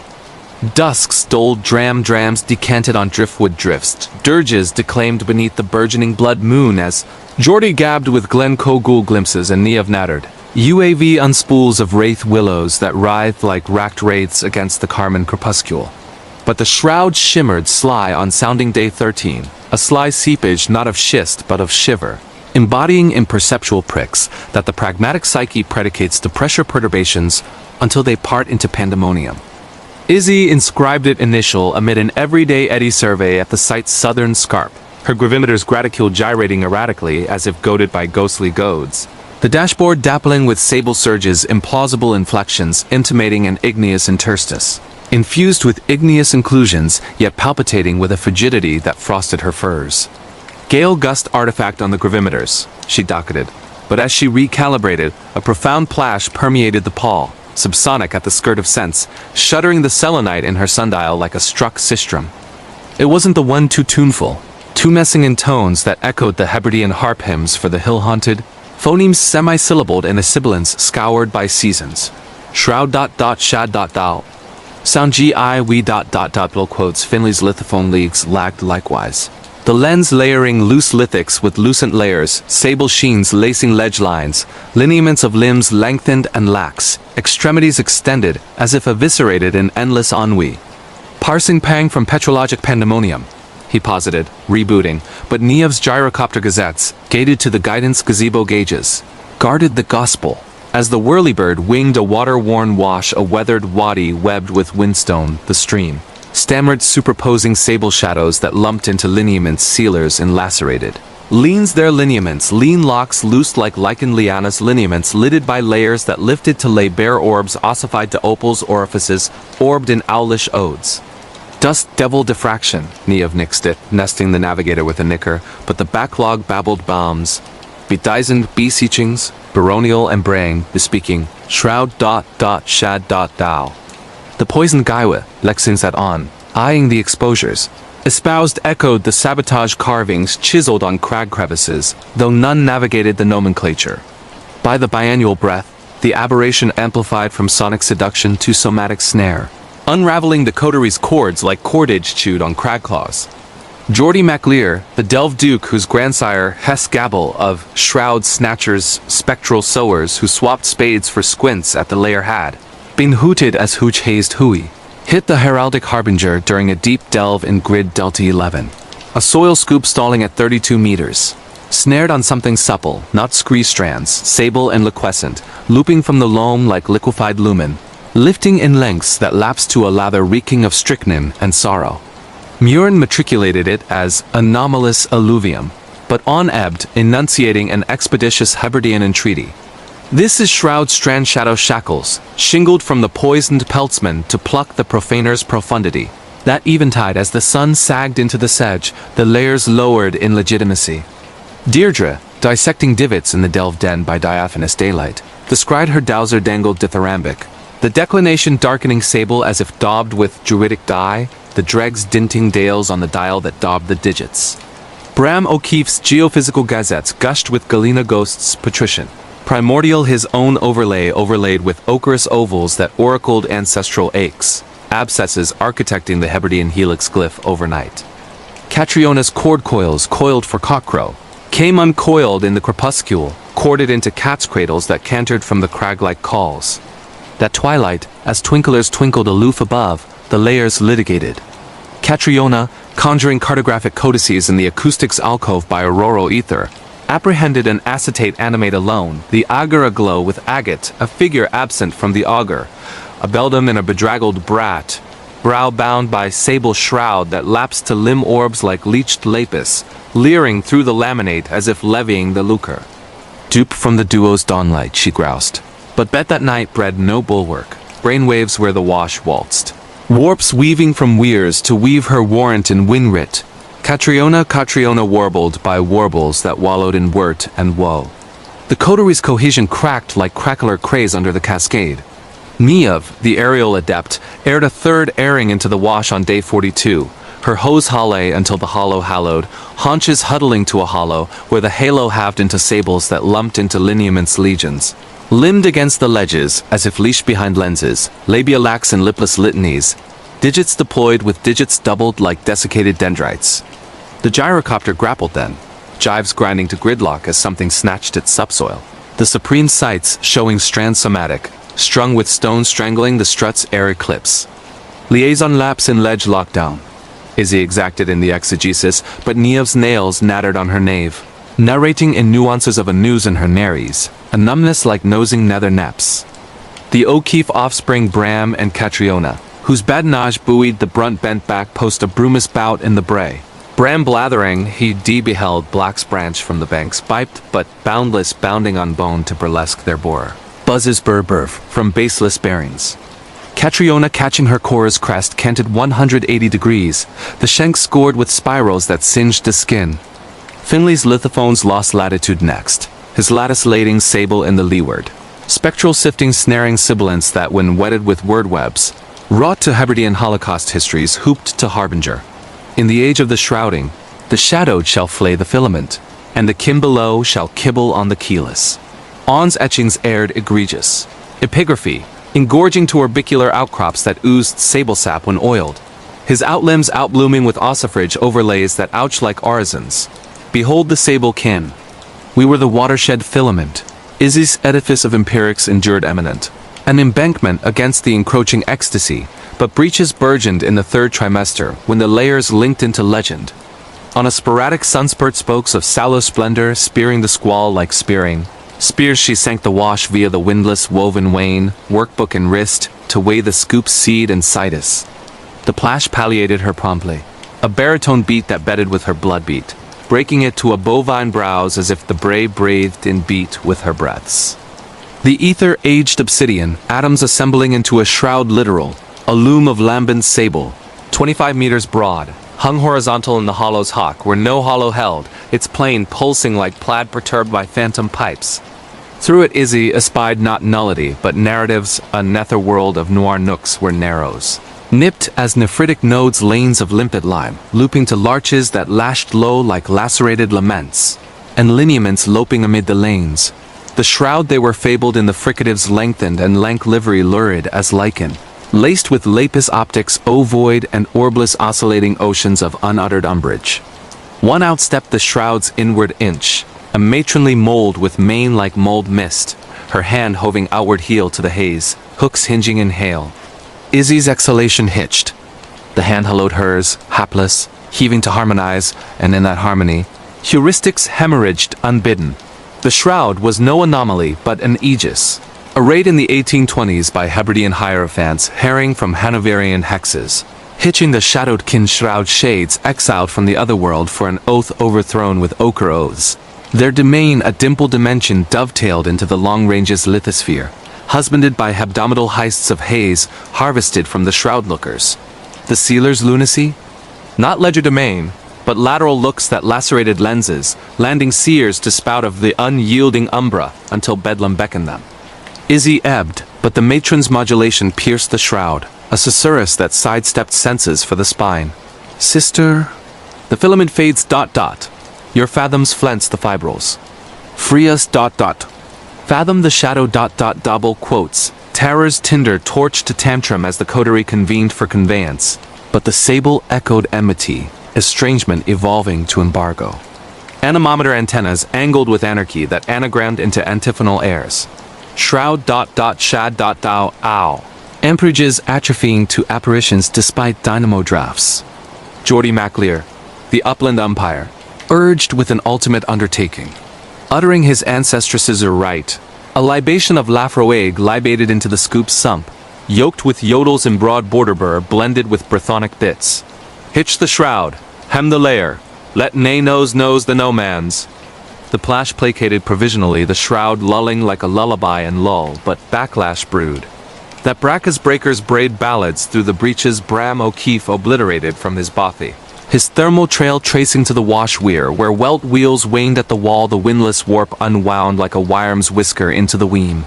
Dusks doled drams decanted on driftwood drifts, dirges declaimed beneath the burgeoning blood moon as Geordie gabbed with Glen Cogool glimpses and Niev nattered. UAV unspools of wraith willows that writhed like racked wraiths against the carmine crepuscule. But the shroud shimmered sly on sounding day 13, a sly seepage not of schist but of shiver, embodying imperceptual pricks that the pragmatic psyche predicates to pressure perturbations until they part into pandemonium. Izzy inscribed it initial amid an everyday eddy survey at the site's southern scarp, her gravimeters graticule gyrating erratically as if goaded by ghostly goads. The dashboard dappling with sable surges, implausible inflections intimating an igneous interstice. Infused with igneous inclusions, yet palpitating with a frigidity that frosted her furs. Gale gust artifact on the gravimeters, she docketed. But as she recalibrated, a profound plash permeated the pall, subsonic at the skirt of sense, shuddering the selenite in her sundial like a struck sistrum. It wasn't the one too tuneful, too messing in tones that echoed the Hebridean harp hymns for the hill-haunted, phonemes semi-syllabled in a sibilance scoured by seasons. Shroud ... shad ... thou. Sound gi we ... Bill quotes Finley's lithophone leagues lagged likewise. The lens layering loose lithics with lucent layers, sable sheens lacing ledge lines, lineaments of limbs lengthened and lax, extremities extended as if eviscerated in endless ennui. Parsing pang from petrologic pandemonium, he posited, rebooting, but Niev's gyrocopter gazettes, gated to the guidance gazebo gauges, guarded the gospel. As the whirlybird winged a water-worn wash, a weathered wadi webbed with windstone, the stream stammered superposing sable shadows that lumped into lineaments sealers and lacerated. Leans their lineaments, lean locks loosed like lichen lianas, lineaments lidded by layers that lifted to lay bare orbs ossified to opals orifices, orbed in owlish odes. Dust devil diffraction, Niev nixed it, nesting the navigator with a nicker, but the backlog babbled bombs. Bedizened beseechings, baronial and braying, bespeaking, shroud ... shad ... thou. The poisoned Gaiwa, Lexing sat on, eyeing the exposures. Espoused echoed the sabotage carvings chiseled on crag crevices, though none navigated the nomenclature. By the biannual breath, the aberration amplified from sonic seduction to somatic snare, unraveling the coteries' chords like cordage chewed on crag claws. Geordie MacLear, the Delve Duke whose grandsire Hess Gabble of shroud snatchers, spectral sowers who swapped spades for squints at the lair had been hooted as hooch-hazed hooey, hit the heraldic harbinger during a deep delve in grid Delta 11. A soil scoop stalling at 32 meters. Snared on something supple, not scree strands, sable and liquescent, looping from the loam like liquefied lumen, lifting in lengths that lapsed to a lather reeking of strychnine and sorrow. Murin matriculated it as anomalous alluvium, but on-ebbed, enunciating an expeditious Hebridean entreaty. This is Shroud Strand Shadow Shackles, shingled from the poisoned peltsman to pluck the profaner's profundity. That eventide as the sun sagged into the sedge, the layers lowered in legitimacy. Deirdre, dissecting divots in the delve den by diaphanous daylight, descried her dowser dangled dithyrambic, the declination darkening sable as if daubed with druidic dye, the dregs dinting dales on the dial that daubed the digits. Bram O'Keefe's geophysical gazettes gushed with Galena Ghost's patrician. Primordial his own overlaid with ochreous ovals that oracled ancestral aches, abscesses architecting the Hebridean helix glyph overnight. Catriona's cord coils coiled for cockcrow, came uncoiled in the crepuscule, corded into cat's cradles that cantered from the crag-like calls. That twilight, as twinklers twinkled aloof above, the layers litigated. Catriona, conjuring cartographic codices in the acoustics alcove by auroral ether, apprehended an acetate animate alone, the augur aglow with agate, a figure absent from the augur, a beldam in a bedraggled brat, brow bound by sable shroud that lapsed to limb orbs like leached lapis, leering through the laminate as if levying the lurker. Dupe from the duo's dawnlight, she groused. But bet that night bred no bulwark, brainwaves where the wash waltzed. Warps weaving from weirs to weave her warrant in winwrit, Catriona warbled by warbles that wallowed in wort and woe. The coteries' cohesion cracked like crackler craze under the cascade. Niev, the aerial adept, aired a third airing into the wash on day 42, her hose halle until the hollow hallowed, haunches huddling to a hollow, where the halo halved into sables that lumped into lineaments legions. Limbed against the ledges, as if leashed behind lenses, labia lax in lipless litanies, digits deployed with digits doubled like desiccated dendrites. The gyrocopter grappled then, jives grinding to gridlock as something snatched its subsoil. The supreme sights showing strands somatic, strung with stone strangling the strut's air eclipse. Liaison lapse in ledge lockdown. Izzy exacted in the exegesis, but Niev's nails nattered on her nave, narrating in nuances of a news in her nares, a numbness like nosing nether naps. The O'Keefe offspring Bram and Catriona, whose badinage buoyed the brunt bent back post a brumous bout in the bray. Bram blathering, he beheld Black's branch from the banks, piped but boundless bounding on bone to burlesque their borer. Buzzes burr from baseless bearings. Catriona catching her cora's crest canted 180 degrees, the shank scored with spirals that singed the skin. Finley's lithophones lost latitude next. his lattice-lading sable in the leeward. Spectral sifting snaring sibilants that, when wetted with word webs, wrought to Hebridean Holocaust histories hooped to harbinger. In the age of the shrouding, the shadowed shall flay the filament, and the kin below shall kibble on the keyless. On's etchings aired egregious. Epigraphy, engorging to orbicular outcrops that oozed sable sap when oiled. His outlimbs outblooming with ossifrage overlays that ouch like orisons. Behold the sable kin. We were the watershed filament. Izzy's edifice of empirics endured eminent. An embankment against the encroaching ecstasy, but breaches burgeoned in the third trimester when the layers linked into legend. On a sporadic sunspurt spokes of sallow splendor spearing the squall like spearing. Spears she sank the wash via the windless woven wane, workbook and wrist, to weigh the scoop seed and citus. The plash palliated her promptly. A baritone beat that bedded with her blood beat, breaking it to a bovine browse as if the bray breathed in beat with her breaths. The ether aged obsidian, atoms assembling into a shroud literal, a loom of lambent sable, 25 meters broad, hung horizontal in the hollow's hawk where no hollow held, its plane pulsing like plaid perturbed by phantom pipes. Through it Izzy espied not nullity, but narratives, a nether world of noir nooks where narrows. Nipped as nephritic nodes lanes of limpid lime, looping to larches that lashed low like lacerated laments, and lineaments loping amid the lanes. The shroud they were fabled in the fricatives lengthened and lank livery lurid as lichen, laced with lapis optics ovoid and orbless oscillating oceans of unuttered umbrage. One outstepped the shroud's inward inch, a matronly mold with mane like mulled mist, her hand hoving outward heel to the haze, hooks hinging in hail. Izzy's exhalation hitched. The hand hallowed hers, hapless, heaving to harmonize, and in that harmony, heuristics hemorrhaged unbidden. The shroud was no anomaly but an aegis, arrayed in the 1820s by Hebridean hierophants herring from Hanoverian hexes, hitching the shadowed kin shroud shades exiled from the other world for an oath overthrown with ochre oaths. Their domain a dimpled dimension dovetailed into the long range's lithosphere, husbanded by hebdomadal heists of haze harvested from the shroud lookers. The sealer's lunacy? Not legerdemain, but lateral looks that lacerated lenses, landing seers to spout of the unyielding umbra until bedlam beckoned them. Izzy ebbed, but the matron's modulation pierced the shroud, a susurrus that sidestepped senses for the spine. Sister, the filament fades ... Your fathoms flence the fibrils. Free us ... Fathom the shadow ... double quotes. Terror's tinder torched to tantrum as the coterie convened for conveyance, but the sable echoed enmity, estrangement evolving to embargo. Anemometer antennas angled with anarchy that anagrammed into antiphonal airs. Shroud ... shad ... ow. Amperages atrophying to apparitions despite dynamo drafts. Geordie MacLear, the upland umpire, urged with an ultimate undertaking. Uttering his ancestresses right, a libation of Lafroig libated into the scoop's sump, yoked with yodels and broad border blended with Brythonic bits. Hitch the shroud, hem the layer, let nae knows the no-mans. The plash placated provisionally, the shroud lulling like a lullaby and lull, but backlash brewed. That Bracca's breakers braid ballads through the breaches Bram O'Keefe obliterated from his bothy. His thermal trail tracing to the wash weir, where welt wheels waned at the wall, the windless warp unwound like a wire's whisker into the weem.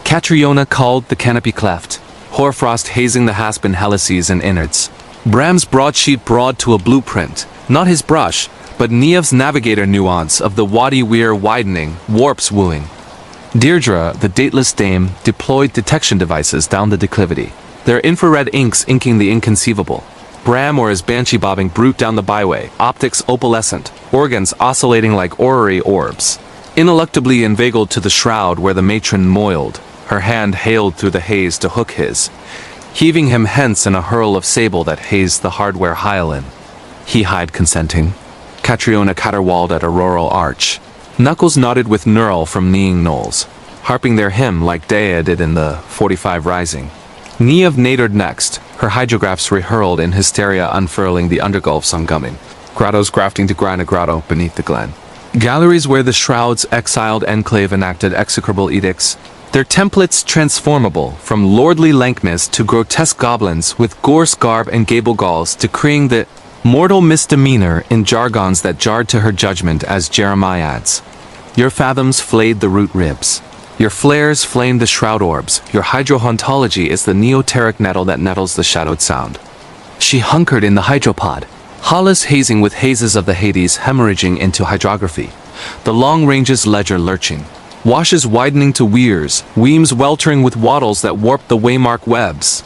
Catriona called the canopy cleft, hoarfrost hazing the haspen helices and innards. Bram's broadsheet broad to a blueprint, not his brush, but Niamh's navigator nuance of the wadi weir widening, warps wooing. Deirdre, the dateless dame, deployed detection devices down the declivity, their infrared inks inking the inconceivable. Bram or his banshee bobbing brute down the byway, optics opalescent, organs oscillating like orrery orbs. Ineluctably inveigled to the shroud where the matron moiled, her hand hailed through the haze to hook his, heaving him hence in a hurl of sable that hazed the hardware hyalin. He hied consenting. Catriona caterwauled at a rural arch. Knuckles nodded with knurl from kneeing knolls, harping their hymn like Dea did in the 45 Rising. Niamh nadered next, her hydrographs rehurled in hysteria unfurling the undergulfs on gumming, grottos grafting to grind a grotto beneath the glen. Galleries where the shroud's exiled enclave enacted execrable edicts, their templates transformable from lordly lankness to grotesque goblins with gorse garb and gable galls decreeing the mortal misdemeanor in jargons that jarred to her judgment as Jeremiads. Your fathoms flayed the root ribs. Your flares flamed the shroud orbs. Your hydrohauntology is the neoteric nettle that nettles the shadowed sound. She hunkered in the hydropod, hollis hazing with hazes of the Hades hemorrhaging into hydrography. The long ranges ledger lurching. Washes widening to weirs, weems weltering with waddles that warped the waymark webs.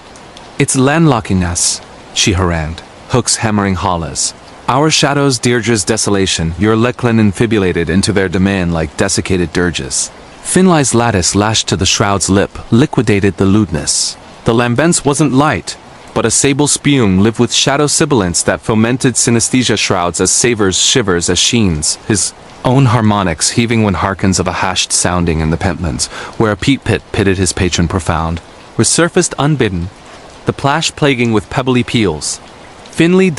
It's landlocking us, she harangued, hooks hammering hollis. Our shadows Deirdre's desolation, your Lechlin infibulated into their domain like desiccated dirges. Finlay's lattice lashed to the shroud's lip, liquidated the lewdness. The lambence wasn't light, but a sable spume lived with shadow sibilance that fomented synesthesia shrouds as savors shivers as sheens, his own harmonics heaving when hearkens of a hashed sounding in the pentlands, where a peat pit pitted his patron profound, resurfaced unbidden, the plash plaguing with pebbly peals. Finley ...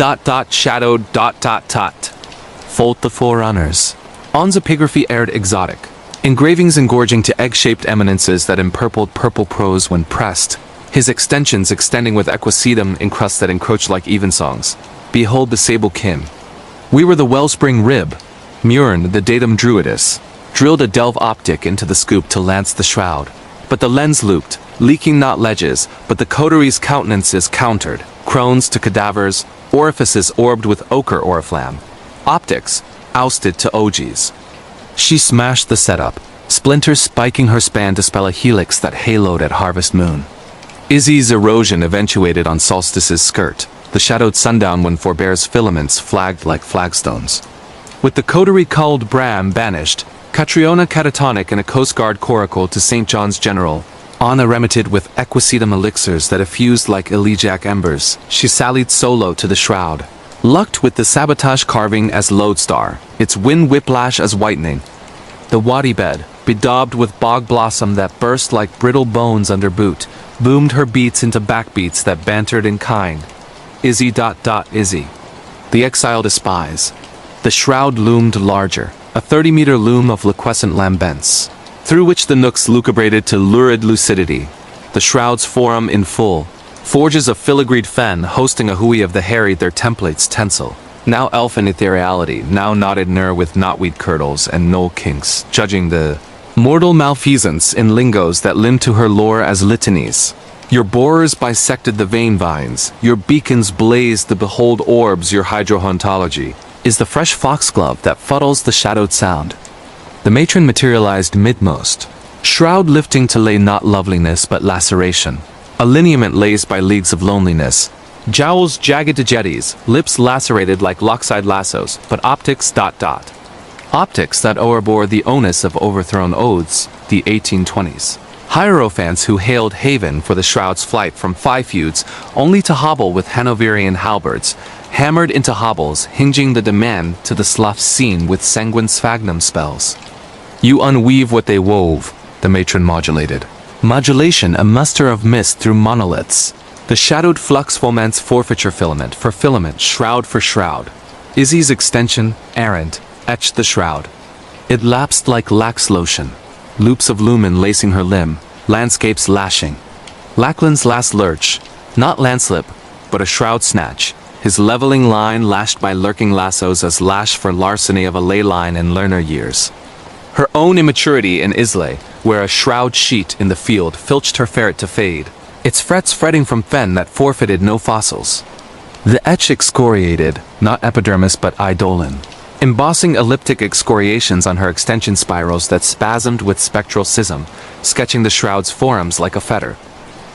shadowed ... Fold the forerunners. On's epigraphy aired exotic. Engravings engorging to egg-shaped eminences that empurpled purple prose when pressed, his extensions extending with equisedum in crusts that encroached like evensongs. Behold the sable kin. We were the wellspring rib. Murn, the datum druidess, drilled a delve optic into the scoop to lance the shroud. But the lens looped, leaking not ledges, but the coteries' countenances countered, crones to cadavers, orifices orbed with ochre oriflamme. Optics, ousted to OGs. She smashed the setup, splinters spiking her span to spell a helix that haloed at harvest moon. Izzy's erosion eventuated on Solstice's skirt, the shadowed sundown when forbear's filaments flagged like flagstones. With the coterie culled Bram banished, Catriona catatonic in a Coast Guard coracle to St. John's General, Anna remitted with equisedum elixirs that effused like elegiac embers, she sallied solo to the shroud. Lucked with the sabotage carving as lodestar, its wind whiplash as whitening. The wadi bed, bedaubed with bog blossom that burst like brittle bones under boot, boomed her beats into backbeats that bantered in kind. Izzy ... Izzy. The exiled espies. The shroud loomed larger, a 30-meter loom of liquescent lambents, through which the nooks lucubrated to lurid lucidity. The shroud's forum in full. Forges of filigreed fen hosting a hui of the harried their templates tensile. Now elfin ethereality, now knotted ner with knotweed curdles and knoll kinks, judging the mortal malfeasance in lingos that limned to her lore as litanies. Your borers bisected the vein vines, your beacons blazed the behold orbs your hydrohauntology is the fresh foxglove that fuddles the shadowed sound. The matron materialized midmost, shroud lifting to lay not loveliness but laceration. A lineament laced by leagues of loneliness. Jowls jagged to jetties, lips lacerated like lockside lassos, but optics ... Optics that o'erbore the onus of overthrown oaths, the 1820s. Hierophants who hailed haven for the shroud's flight from five feuds, only to hobble with Hanoverian halberds, hammered into hobbles, hinging the demand to the slough scene with sanguine sphagnum spells. You unweave what they wove, the matron modulated. Modulation, a muster of mist through monoliths. The shadowed flux foments forfeiture filament for filament, shroud for shroud. Izzy's extension, errant, etched the shroud. It lapsed like lax lotion. Loops of lumen lacing her limb, landscapes lashing. Lachlan's last lurch, not landslip, but a shroud snatch. His leveling line lashed by lurking lassos as lash for larceny of a ley line in learner years. Her own immaturity in Islay, where a shroud sheet in the field filched her ferret to fade, its frets fretting from fen that forfeited no fossils. The etch excoriated, not epidermis but eidolon, embossing elliptic excoriations on her extension spirals that spasmed with spectral schism, sketching the shroud's forums like a fetter.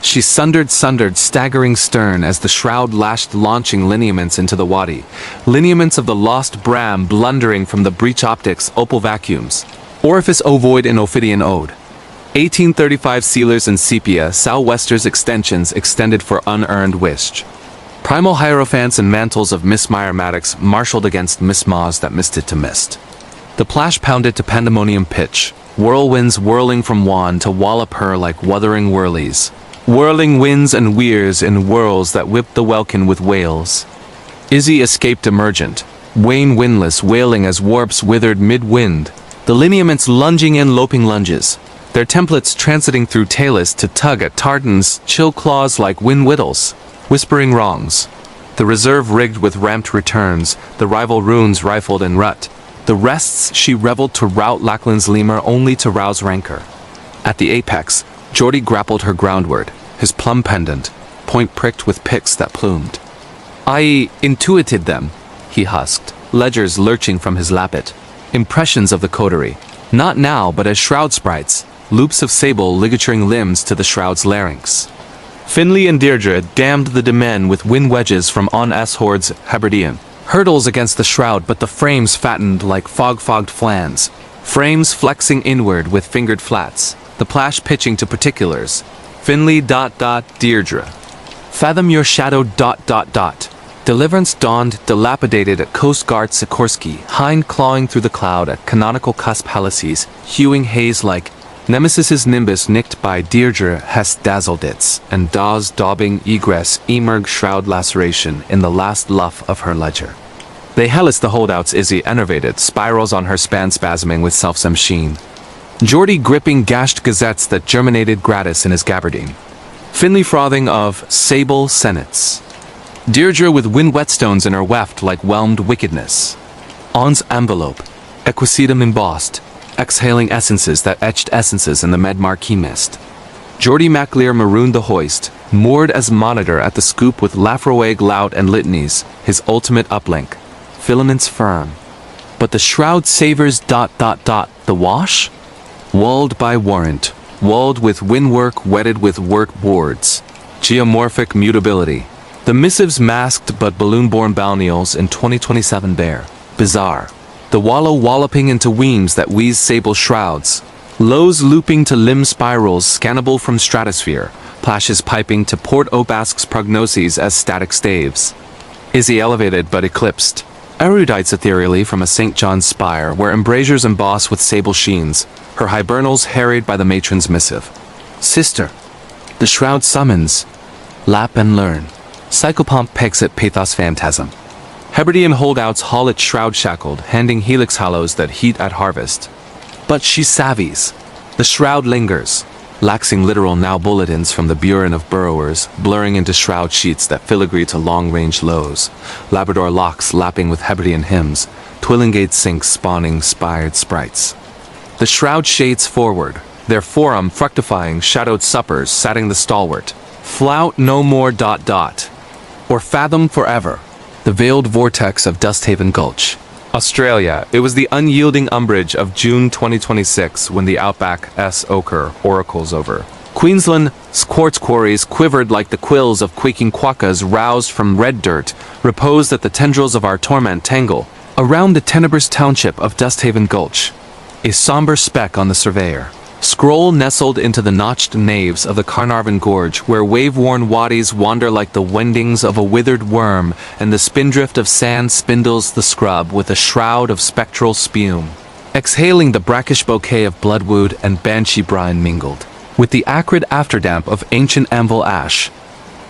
She sundered, staggering stern as the shroud lashed launching lineaments into the wadi, lineaments of the lost Bram blundering from the breech optics opal vacuums. Orifice ovoid in Ophidian ode. 1835 sealers and sepia, sou'westers extensions extended for unearned wish. Primal hierophants and mantles of Miss Myramatics marshaled against Miss Maws that misted to mist. The plash pounded to pandemonium pitch, whirlwinds whirling from wand to wallop her like wuthering whirlies. Whirling winds and weirs in whirls that whipped the welkin with wails. Izzy escaped emergent, wane windless wailing as warps withered mid-wind, the lineaments lunging in loping lunges, their templates transiting through talus to tug at tartans, chill claws like wind whittles, whispering wrongs. The reserve rigged with ramped returns, the rival runes rifled in rut. The rests she reveled to rout Lackland's lemur only to rouse rancor. At the apex, Geordie grappled her groundward, his plum pendant, point pricked with picks that plumed. "I intuited them," he husked, ledgers lurching from his lappet. Impressions of the coterie. Not now, but as shroud sprites, loops of sable ligaturing limbs to the shroud's larynx. Finley and Deirdre damned the demen with wind wedges from On S. Horde's Hebridean. Hurdles against the shroud, but the frames fattened like fog-fogged flans. Frames flexing inward with fingered flats, the plash pitching to particulars. Finley ... Deirdre. Fathom your shadow ... Deliverance dawned dilapidated at Coast Guard Sikorsky, hind clawing through the cloud at canonical cusp helices, hewing haze like Nemesis's nimbus nicked by Deirdre Hess dazzled its, and Dawes daubing egress emerg shroud laceration in the last luff of her ledger. They hellas the holdouts Izzy enervated, spirals on her span spasming with selfsome sheen. Geordie gripping gashed gazettes that germinated gratis in his gabardine. Finley frothing of sable senates. Deirdre with wind whetstones in her weft like whelmed wickedness. On's envelope, equisetum embossed, exhaling essences that etched essences in the Med Marquee mist. Geordie MacLear marooned the hoist, moored as monitor at the scoop with Lafroig lout and litanies, his ultimate uplink. Filaments firm. But the shroud savors ... The wash? Walled by warrant, walled with windwork wedded with work boards. Geomorphic mutability. The missives masked but balloon-borne balneals in 2027 bear. Bizarre. The wallow walloping into weems that wheeze sable shrouds. Lows looping to limb spirals scannable from stratosphere. Plashes piping to Port Obask's prognoses as static staves. Izzy elevated but eclipsed. Erudites ethereally from a St. John's spire where embrasures emboss with sable sheens, her hibernals harried by the matron's missive. Sister. The shroud summons. Lap and learn. Psychopomp pegs at pathos phantasm. Hebridean holdouts haul it shroud shackled, handing helix hollows that heat at harvest. But she savvies. The shroud lingers, laxing literal now bulletins from the burin of burrowers, blurring into shroud sheets that filigree to long-range lows. Labrador locks lapping with Hebridean hymns, Twillingate sinks spawning spired sprites. The shroud shades forward, their forum fructifying shadowed suppers satting the stalwart. Flout no more ... Or fathom forever. The veiled vortex of Dusthaven Gulch. Australia, it was the unyielding umbrage of June 2026 when the Outback S. Ochre oracles over. Queensland's quartz quarries quivered like the quills of quaking quokkas roused from red dirt, reposed at the tendrils of our torment tangle, around the tenebrous township of Dusthaven Gulch. A somber speck on the surveyor. Scroll nestled into the notched naves of the Carnarvon Gorge, where wave-worn waddies wander like the wendings of a withered worm, and the spindrift of sand spindles the scrub with a shroud of spectral spume. Exhaling the brackish bouquet of bloodwood and banshee brine mingled, with the acrid afterdamp of ancient anvil ash.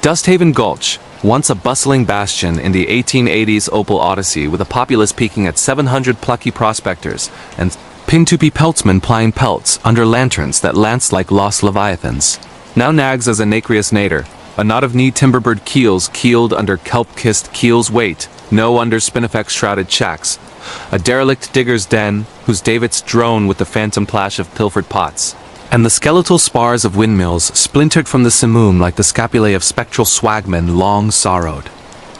Dusthaven Gulch, once a bustling bastion in the 1880s Opal Odyssey with a populace peaking at 700 plucky prospectors, and Pintupi peltsmen plying pelts under lanterns that lance like lost leviathans. Now nags as a nacreous nader, a knot of knee timberbird keels keeled under kelp-kissed keel's weight, no under spinifex shrouded shacks. A derelict digger's den, whose davits drone with the phantom plash of pilfered pots. And the skeletal spars of windmills splintered from the simoom like the scapulae of spectral swagmen long sorrowed.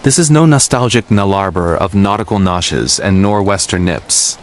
This is no nostalgic nullarbor of nautical noshes and nor'wester nips.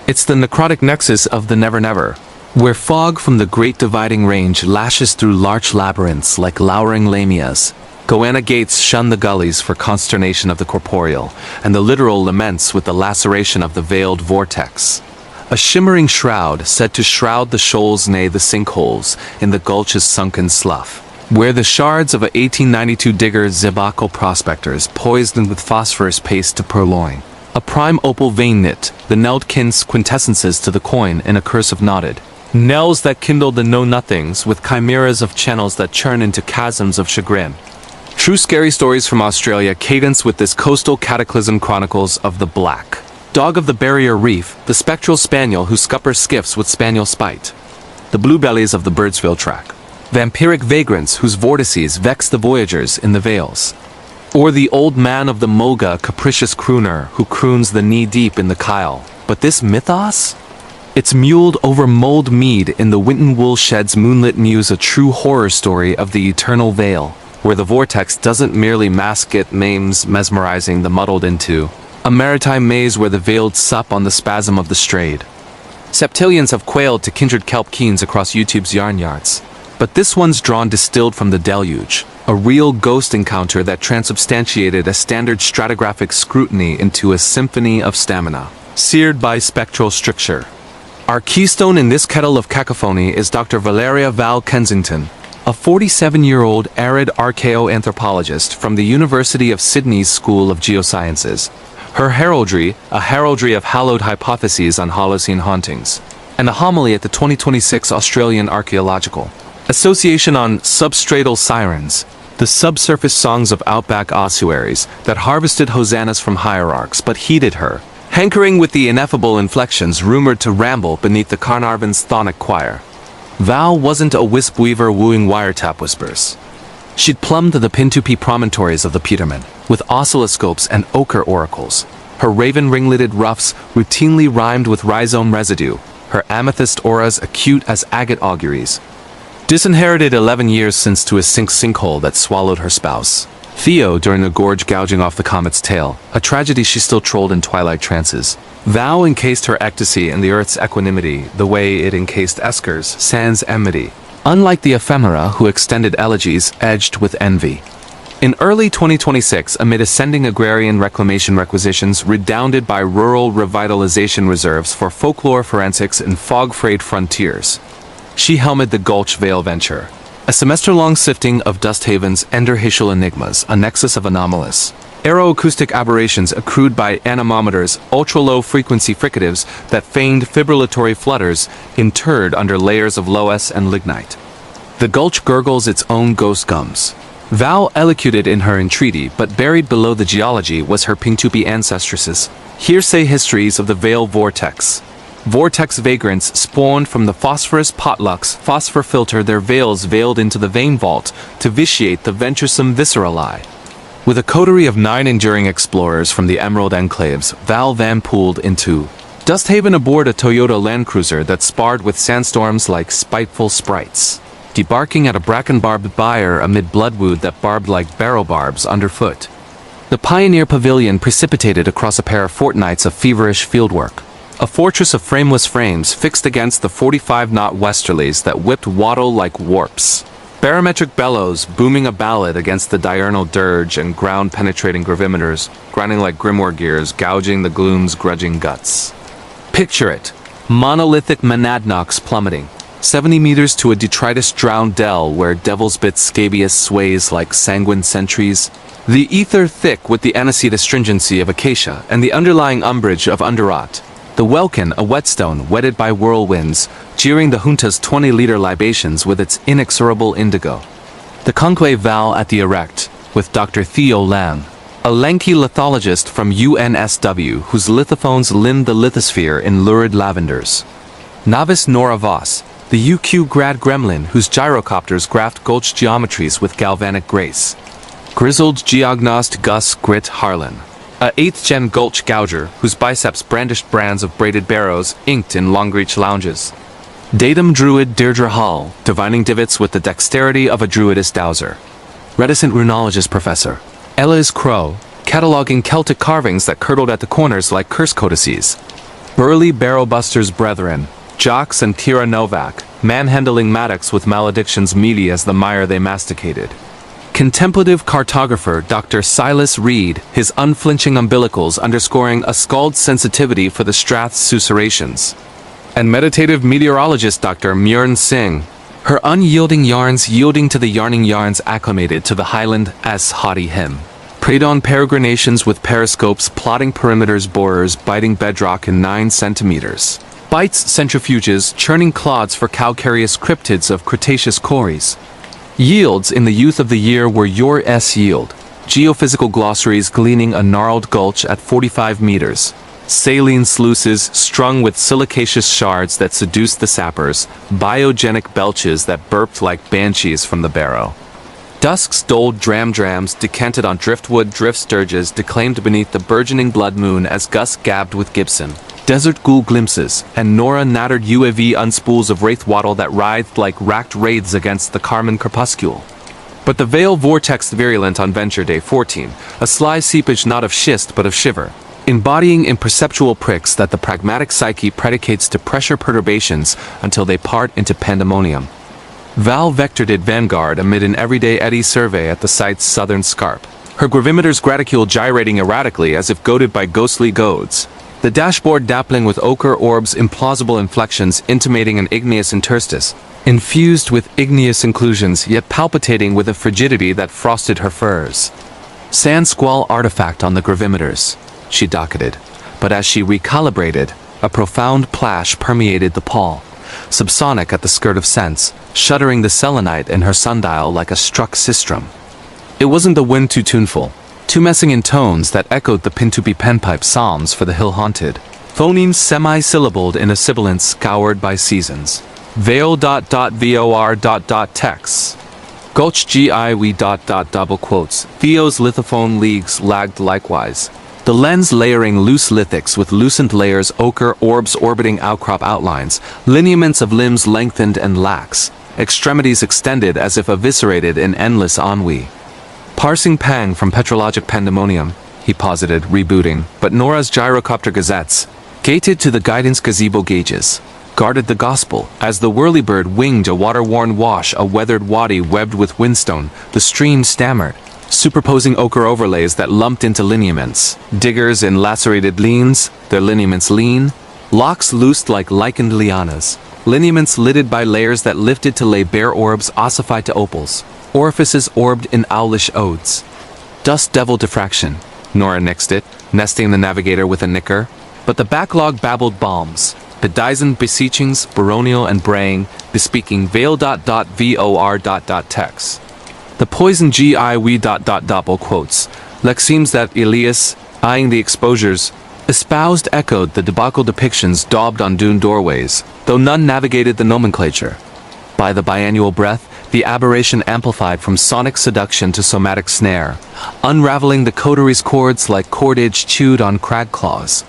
It's the necrotic nexus of the never-never, where fog from the great dividing range lashes through larch labyrinths like lowering lamias. Goanna gates shun the gullies for consternation of the corporeal, and the literal laments with the laceration of the veiled vortex. A shimmering shroud said to shroud the shoals nay the sinkholes in the gulch's sunken slough, where the shards of a 1892 digger Zibaco prospectors poised with phosphorus paste to purloin. A prime opal vein knit, the Neldkin's quintessences to the coin in a curse of knotted. Knells that kindle the know-nothings with chimeras of channels that churn into chasms of chagrin. True scary stories from Australia cadence with this coastal cataclysm chronicles of the black. Dog of the barrier reef, the spectral spaniel who scuppers skiffs with spaniel spite. The bluebellies of the Birdsville track. Vampiric vagrants whose vortices vex the voyagers in the vales. Or the old man of the Mulga capricious crooner who croons the knee-deep in the Kyle, But this mythos? It's muled over mulled mead in the Winton Woolshed's moonlit muse, a true horror story of the eternal veil, where the vortex doesn't merely mask it maims, mesmerizing the muddled into a maritime maze where the veiled sup on the spasm of the strayed. Septillions have quailed to kindred kelp keens across YouTube's yarn yards. But this one's drawn distilled from the deluge, a real ghost encounter that transubstantiated a standard stratigraphic scrutiny into a symphony of stamina, seared by spectral stricture. Our keystone in this kettle of cacophony is Dr. Valeria Val Kensington, a 47-year-old arid archaeoanthropologist from the University of Sydney's School of Geosciences. Her heraldry, a heraldry of hallowed hypotheses on Holocene hauntings, and a homily at the 2026 Australian Archaeological Association on substratal sirens, the subsurface songs of outback ossuaries that harvested hosannas from hierarchs but heeded her, hankering with the ineffable inflections rumored to ramble beneath the Carnarvon's chthonic choir. Val wasn't a wisp weaver wooing wiretap whispers. She'd plumbed the Pintupi promontories of the Peterman with oscilloscopes and ochre oracles. Her raven ringleted ruffs routinely rhymed with rhizome residue, her amethyst auras acute as agate auguries. Disinherited 11 years since to a sinkhole that swallowed her spouse, Theo during a gorge gouging off the comet's tail, a tragedy she still trolled in twilight trances. Val encased her ecstasy in the Earth's equanimity the way it encased Esker's sans enmity, unlike the ephemera who extended elegies edged with envy. In early 2026, amid ascending agrarian reclamation requisitions redounded by rural revitalization reserves for folklore forensics and fog-frayed frontiers, she helmed the Gulch Vale venture, a semester-long sifting of Dusthaven's enderhacial enigmas, a nexus of anomalous aeroacoustic aberrations accrued by anemometers, ultra-low frequency fricatives that feigned fibrillatory flutters interred under layers of loess and lignite. The gulch gurgles its own ghost gums. Val elocuted in her entreaty, but buried below the geology was her Pintupi ancestresses' hearsay histories of the Vale vortex. Vortex vagrants spawned from the phosphorus potlucks phosphor filter their veils veiled into the vein vault to vitiate the venturesome visceral eye. With a coterie of 9 enduring explorers from the Emerald Enclaves, Val van-pooled into Dusthaven aboard a Toyota Land Cruiser that sparred with sandstorms like spiteful sprites, debarking at a bracken-barbed byre amid bloodwood that barbed like barrel barbs underfoot. The Pioneer Pavilion precipitated across a pair of fortnights of feverish fieldwork, a fortress of frameless frames fixed against the 45-knot westerlies that whipped waddle like warps. Barometric bellows booming a ballad against the diurnal dirge and ground-penetrating gravimeters, grinding like grimoire gears, gouging the gloom's grudging guts. Picture it. Monolithic monadnocks plummeting, 70 meters to a detritus-drowned dell where devil's bit scabious sways like sanguine sentries. The ether thick with the aniseed astringency of acacia and the underlying umbrage of underrot. The welkin, a whetstone wetted by whirlwinds, jeering the junta's 20-liter libations with its inexorable indigo. The conclave Val at the erect, with Dr. Theo Lam, a lanky lithologist from UNSW whose lithophones limned the lithosphere in lurid lavenders. Novice Nora Voss, the UQ grad gremlin whose gyrocopters graphed gulch geometries with galvanic grace. Grizzled geognost Gus Grit Harlan, a 8th-gen gulch gouger whose biceps brandished brands of braided barrows inked in Longreach lounges. Datum druid Deirdre Hall, divining divots with the dexterity of a druidist dowser. Reticent runologist professor Elias Crow, cataloging Celtic carvings that curdled at the corners like curse codices. Burly barrow-busters brethren, Jocks and Tira Novak, manhandling mattocks with maledictions meaty as the mire they masticated. Contemplative cartographer Dr. Silas Reed, his unflinching umbilicals underscoring a scald's sensitivity for the Strath's susurrations. And meditative meteorologist Dr. Murn Singh, her unyielding yarns yielding to the yarning yarns acclimated to the Highland as haughty hymn. Preyed on peregrinations with periscopes plotting perimeters, borers biting bedrock in 9 centimeters. Bites centrifuges churning clods for calcareous cryptids of Cretaceous quarries. Yields in the youth of the year were your S-yield. Geophysical glossaries gleaning a gnarled gulch at 45 meters. Saline sluices strung with silicaceous shards that seduced the sappers. Biogenic belches that burped like banshees from the barrow. Dusk's dulled dram-drams decanted on driftwood drift sturges declaimed beneath the burgeoning blood moon as Gus gabbed with Gibson. desert ghoul glimpses, and Nora nattered UAV unspools of wraith waddle that writhed like racked wraiths against the Carmen crepuscule. But the veil vortexed virulent on venture day 14, a sly seepage not of schist but of shiver, embodying imperceptual pricks that the pragmatic psyche predicates to pressure perturbations until they part into pandemonium. Val vectored it vanguard amid an everyday eddy survey at the site's southern scarp, her gravimeter's graticule gyrating erratically as if goaded by ghostly goads, the dashboard dappling with ochre orbs implausible inflections intimating an igneous interstice, infused with igneous inclusions yet palpitating with a frigidity that frosted her furs. Sand squall artifact on the gravimeters, she docketed, but as she recalibrated, a profound plash permeated the pall, subsonic at the skirt of sense, shuddering the selenite in her sundial like a struck sistrum. It wasn't the wind too tuneful, too messing in tones that echoed the Pintupi penpipe psalms for the hill-haunted, phonemes semi-syllabled in a sibilant scoured by seasons. Veil ... vor ... text. Gulch GI double quotes. Theo's lithophone leagues lagged likewise. The lens layering loose lithics with lucent layers ochre orbs orbiting outcrop outlines, lineaments of limbs lengthened and lax, extremities extended as if eviscerated in endless ennui. Parsing pang from petrologic pandemonium, he posited, rebooting, but Nora's gyrocopter gazettes, gated to the guidance gazebo gauges, guarded the gospel as the whirlybird winged a water-worn wash, a weathered wadi webbed with windstone, the stream stammered, superposing ochre overlays that lumped into lineaments, diggers in lacerated leans, their lineaments lean, locks loosed like lichened lianas, lineaments lidded by layers that lifted to lay bare orbs ossified to opals, orifices orbed in owlish odes. Dust devil diffraction, Nora nixed it, nesting the navigator with a nicker, but the backlog babbled balms, bedizened beseechings, baronial and braying, bespeaking veil ... vor ... text. The poison GI double quotes, lexemes that Elias, eyeing the exposures, espoused echoed the debacle depictions daubed on dune doorways, though none navigated the nomenclature. By the biannual breath, the aberration amplified from sonic seduction to somatic snare, unraveling the coteries chords like cordage chewed on crag claws.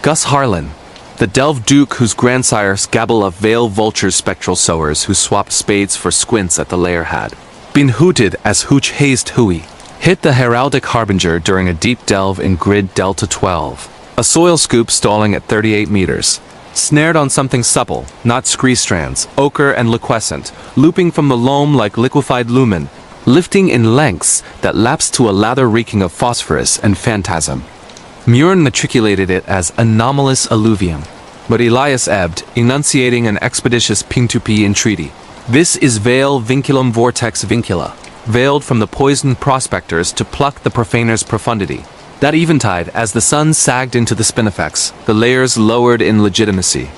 Gus Harlan, the Delve Duke whose grandsires gabble of veil vultures spectral sowers who swapped spades for squints at the lair had been hooted as hooch hazed hooey, hit the heraldic harbinger during a deep delve in grid Delta 12, a soil scoop stalling at 38 meters. Snared on something supple, not scree strands, ochre and liquescent, looping from the loam like liquefied lumen, lifting in lengths that lapsed to a lather reeking of phosphorus and phantasm. Murin matriculated it as anomalous alluvium, but Elias ebbed, enunciating an expeditious Pintupi entreaty. This is veil vinculum vortex vincula, veiled from the poisoned prospectors to pluck the profaner's profundity. That eventide, as the sun sagged into the spinifex, the layers lowered in legitimacy.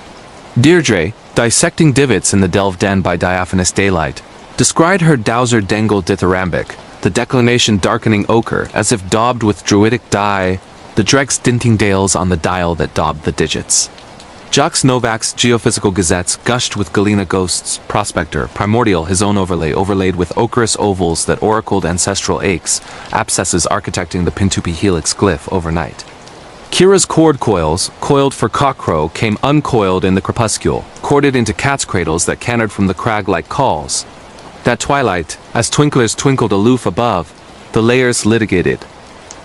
Deirdre, dissecting divots in the delve den by diaphanous daylight, descried her dowser dangle dithyrambic, the declination darkening ochre as if daubed with druidic dye, the dregs dinting dales on the dial that daubed the digits. Jacques Novak's geophysical gazettes gushed with Galena ghosts, prospector, primordial, his own overlay overlaid with ochreous ovals that oracled ancestral aches, abscesses architecting the Pintupi helix glyph overnight. Kira's cord coils, coiled for cockcrow, came uncoiled in the crepuscule, corded into cat's cradles that cantered from the crag like calls. That twilight, as twinklers twinkled aloof above, the layers litigated.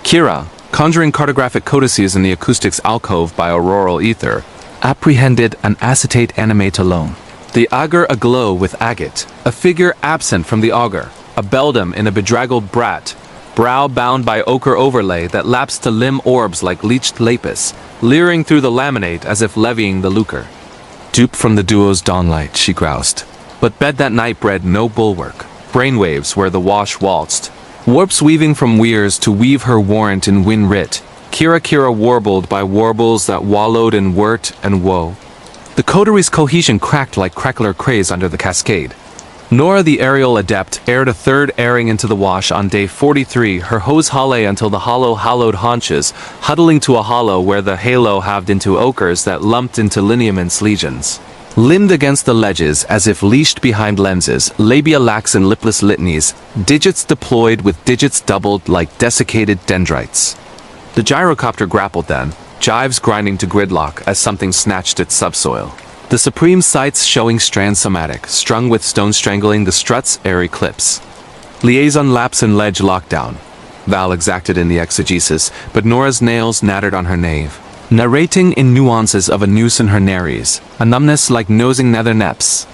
Kira, conjuring cartographic codices in the acoustics alcove by auroral ether, apprehended an acetate animate alone. The augur aglow with agate, a figure absent from the augur, a beldam in a bedraggled brat, brow bound by ochre overlay that lapsed to limb orbs like leached lapis, leering through the laminate as if levying the lurker. Dupe from the duo's dawnlight, she groused. But bed that night bred no bulwark, brainwaves where the wash waltzed, warps weaving from weirs to weave her warrant in win writ, Kira warbled by warbles that wallowed in wort and woe. The coteries' cohesion cracked like crackler craze under the cascade. Nora the aerial adept aired a third airing into the wash on day 43, her hose halle until the hollow hollowed haunches, huddling to a hollow where the halo halved into ochres that lumped into lineaments legions. Limbed against the ledges as if leashed behind lenses, labia lax in lipless litanies, digits deployed with digits doubled like desiccated dendrites. The gyrocopter grappled then, jives grinding to gridlock as something snatched its subsoil. The supreme sights showing strand somatic, strung with stone strangling the strut's airy clips. Liaison lapse and ledge lockdown. Val exacted in the exegesis, but Nora's nails nattered on her nave. Narrating in nuances of a noose in her nares, a numbness like nosing nether neps.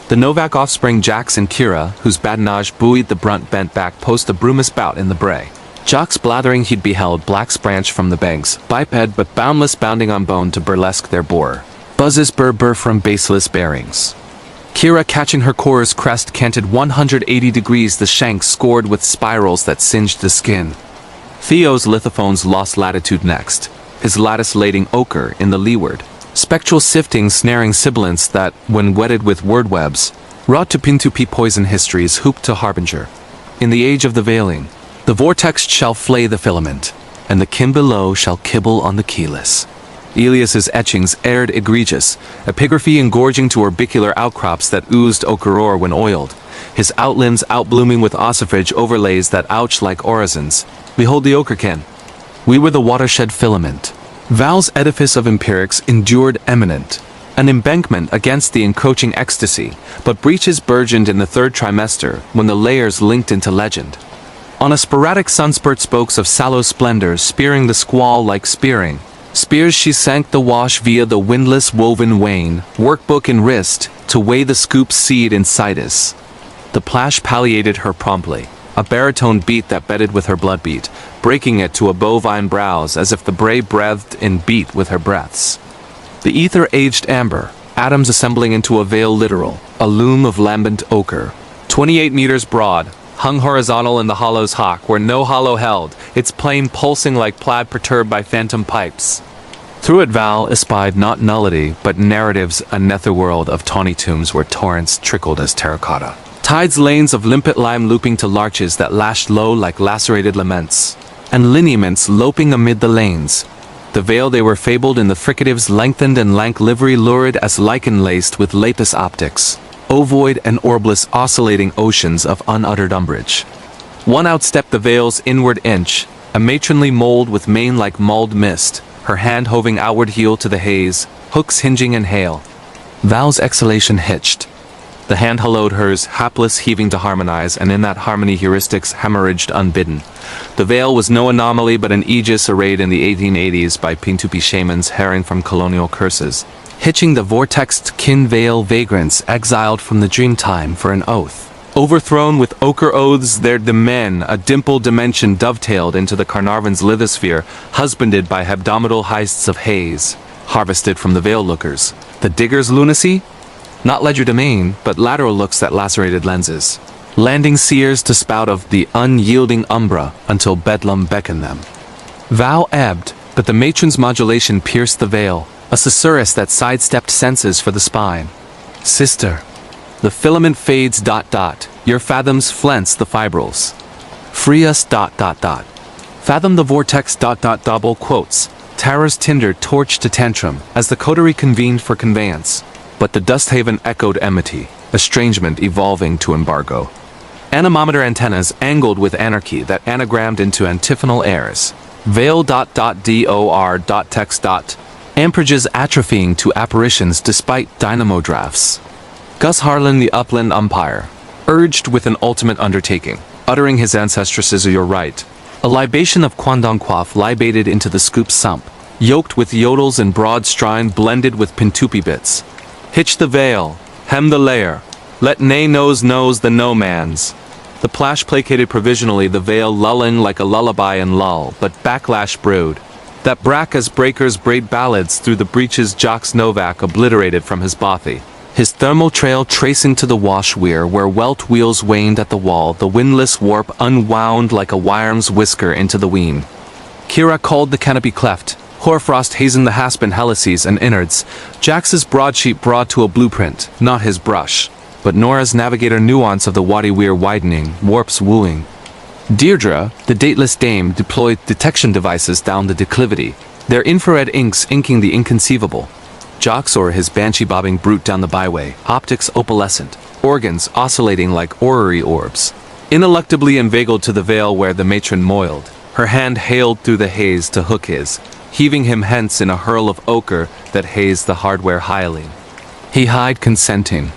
The Novak offspring Jax and Kira, whose badinage buoyed the brunt bent back post a brumous bout in the bray. Jock's blathering he'd beheld Black's branch from the banks, biped but boundless bounding on bone to burlesque their boar. Buzzes burr from baseless bearings. Kira catching her core's crest canted 180 degrees the shanks scored with spirals that singed the skin. Theo's lithophones lost latitude next, his lattice lading ochre in the leeward. Spectral sifting snaring sibilants that, when wetted with word webs, wrought to Pintupi poison histories hooped to harbinger. In the age of the veiling, the vortex shall flay the filament, and the kin below shall kibble on the keyless. Elias's etchings aired egregious, epigraphy engorging to orbicular outcrops that oozed ochre ore when oiled, his outlimbs outblooming with ossifrage overlays that ouch like orisons. Behold the ochrekin. We were the watershed filament. Val's edifice of empirics endured eminent, an embankment against the encroaching ecstasy, but breaches burgeoned in the third trimester when the layers linked into legend. On a sporadic sunspurt spokes of sallow splendor spearing the squall like spearing, spears she sank the wash via the windless woven wane, workbook in wrist, to weigh the scoop's seed in situs. The plash palliated her promptly, a baritone beat that bedded with her blood beat, breaking it to a bovine browse as if the bray breathed in beat with her breaths. The ether aged amber, atoms assembling into a veil literal, a loom of lambent ochre. 28 meters broad, hung horizontal in the hollow's hock where no hollow held, its plane pulsing like plaid perturbed by phantom pipes. Through it Val espied not nullity, but narratives a netherworld of tawny tombs where torrents trickled as terracotta. Tides lanes of limpet lime looping to larches that lashed low like lacerated laments, and lineaments loping amid the lanes. The veil they were fabled in the fricatives lengthened and lank livery lurid as lichen laced with lapis optics, ovoid and orbless oscillating oceans of unuttered umbrage. One outstepped the veil's inward inch, a matronly mold with mane like mulled mist, her hand hoving outward heel to the haze, hooks hinging in hail. Val's exhalation hitched. The hand hollowed hers, hapless heaving to harmonize, and in that harmony heuristics hemorrhaged unbidden. The veil was no anomaly but an aegis arrayed in the 1880s by Pintupi shamans herring from colonial curses, hitching the vortexed kin veil vagrants exiled from the dreamtime for an oath. Overthrown with ochre oaths there the men, a dimpled dimension dovetailed into the Carnarvon's lithosphere, husbanded by hebdomadal heists of haze, harvested from the veil lookers. The digger's lunacy? Not legerdemain, but lateral looks that lacerated lenses. Landing seers to spout of the unyielding umbra until bedlam beckoned them. Val ebbed, but the matron's modulation pierced the veil, a susurrus that sidestepped senses for the spine. Sister. The filament fades ... your fathoms flence the fibrils. Free us ... Fathom the vortex ... double quotes. Terror's tinder torch to tantrum as the coterie convened for conveyance. But the dust haven echoed enmity, estrangement evolving to embargo. Anemometer antennas angled with anarchy that anagrammed into antiphonal airs. Veil ... dor ... text ... Amperages atrophying to apparitions despite dynamo drafts. Gus Harlan the upland umpire, urged with an ultimate undertaking, uttering his ancestresses "You're right." A libation of Kwandong quaff libated into the scoop sump, yoked with yodels and broad strine blended with Pintupi bits. Hitch the veil, hem the layer, let nay knows the no man's. The plash placated provisionally the veil lulling like a lullaby and lull, but backlash brewed. That brack as breakers braid ballads through the breaches Jock's Novak obliterated from his bothy. His thermal trail tracing to the wash weir where welt wheels waned at the wall, the windless warp unwound like a wire's whisker into the wean. Kira called the canopy cleft, hoarfrost hazing the haspen helices and innards, Jax's broadsheet broad to a blueprint, not his brush, but Nora's navigator nuance of the wadi weir widening, warps wooing. Deirdre, the dateless dame, deployed detection devices down the declivity, their infrared inks inking the inconceivable. Jock or his banshee-bobbing brute down the byway, optics opalescent, organs oscillating like orrery orbs. Ineluctably inveigled to the veil where the matron moiled, her hand hailed through the haze to hook his. heaving him hence in a hurl of ochre that hazed the hardware highly. He hied consenting.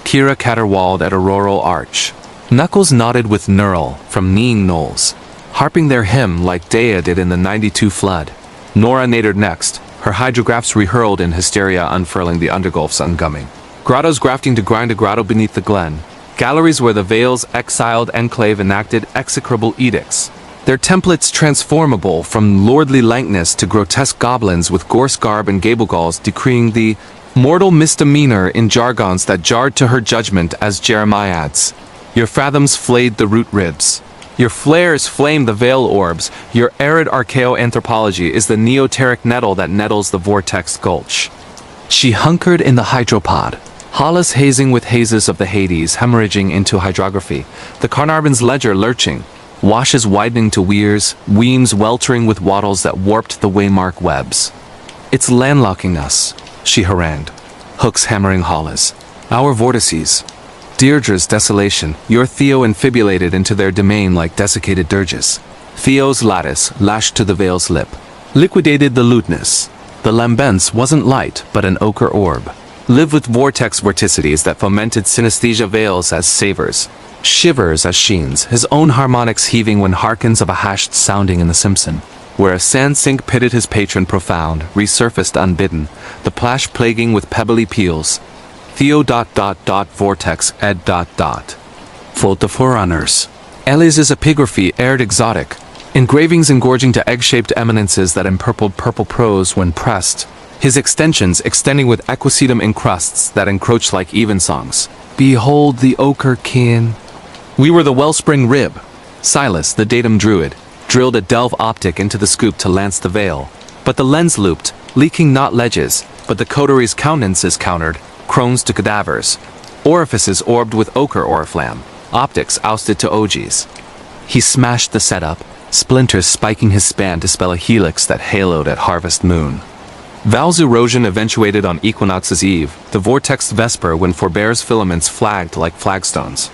Kira caterwauled at auroral arch. Knuckles nodded with knurl from kneeing knolls, harping their hymn like Dea did in the 92 flood. Nora nadered next, her hydrographs rehurled in hysteria unfurling the undergulfs ungumming. Grottos grafting to grind a grotto beneath the glen. Galleries where the Vale's exiled enclave enacted execrable edicts. Their templates transformable from lordly lankness to grotesque goblins with gorse garb and gablegalls decreeing the mortal misdemeanor in jargons that jarred to her judgment as Jeremiads. Your fathoms flayed the root ribs. Your flares flame the veil orbs. Your arid archaeoanthropology is the neoteric nettle that nettles the vortex gulch. She hunkered in the hydropod. Hollis hazing with hazes of the Hades hemorrhaging into hydrography. The Carnarvon's ledger lurching. Washes widening to weirs. Weems weltering with wattles that warped the waymark webs. It's landlocking us, she harangued. Hooks hammering Hollis. Our vortices. Deirdre's desolation, your Theo infibulated into their domain like desiccated dirges. Theo's lattice, lashed to the Vale's lip. Liquidated the lewdness. The lambence wasn't light, but an ochre orb. Live with vortex vorticities that fomented synesthesia veils as savors. Shivers as sheens, his own harmonics heaving when hearkens of a hashed sounding in The Simpson. Where a sand sink pitted his patron profound, resurfaced unbidden, the plash plaguing with pebbly peals. Theo ... vortex ed ... Fault of forerunners. Elias's epigraphy aired exotic. Engravings engorging to egg-shaped eminences that empurpled purple prose when pressed. His extensions extending with equisetum encrusts that encroach like evensongs. Behold the ochre kin. We were the wellspring rib. Silas, the datum druid, drilled a delve optic into the scoop to lance the veil. But the lens looped, leaking not ledges, but the coteries' countenances countered. Crones to cadavers, orifices orbed with ochre oriflamme, optics ousted to OGs. He smashed the setup, splinters spiking his span to spell a helix that haloed at harvest moon. Val's erosion eventuated on Equinox's eve, the vortex vesper when Forbear's filaments flagged like flagstones.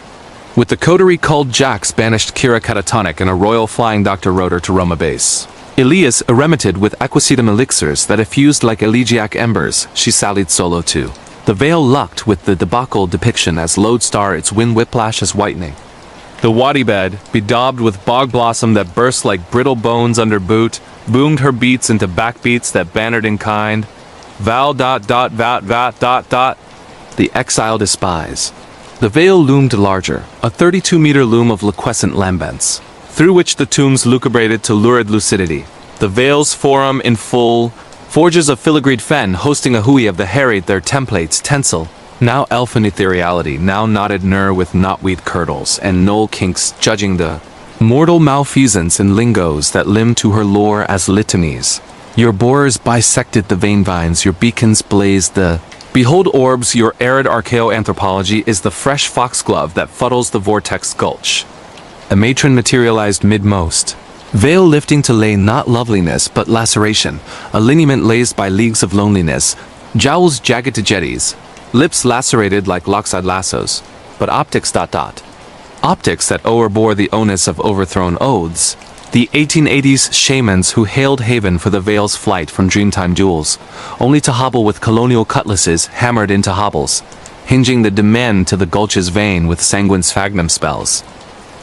With the coterie culled Jax banished Kira catatonic and a royal flying Dr. Rotor to Roma base. Elias eremeted with equisetum elixirs that effused like elegiac embers, she sallied solo too. The veil lucked with the debacle depiction as lodestar its wind whiplash as whitening. The wadi bed, bedaubed with bog blossom that burst like brittle bones under boot, boomed her beats into backbeats that bannered in kind. Val ... The exile despise. The veil loomed larger, a 32-meter loom of liquescent lambents, through which the tombs lucubrated to lurid lucidity. The veil's forum in full. Forges of filigreed fen hosting a hui of the harried their templates tensile, now elfin ethereality, now knotted nur with knotweed curdles, and knoll kinks judging the mortal malfeasance in lingos that limn to her lore as litanies. Your borers bisected the vein vines, your beacons blazed the behold orbs, your arid archaeoanthropology is the fresh foxglove that fuddles the vortex gulch. A matron materialized midmost. Veil lifting to lay not loveliness but laceration, a lineament lazed by leagues of loneliness, jowls jagged to jetties, lips lacerated like lockside lassos, but optics ... Optics that o'erbore the onus of overthrown oaths. The 1880s shamans who hailed haven for the veil's flight from dreamtime jewels, only to hobble with colonial cutlasses hammered into hobbles, hinging the demand to the gulch's vein with sanguine sphagnum spells.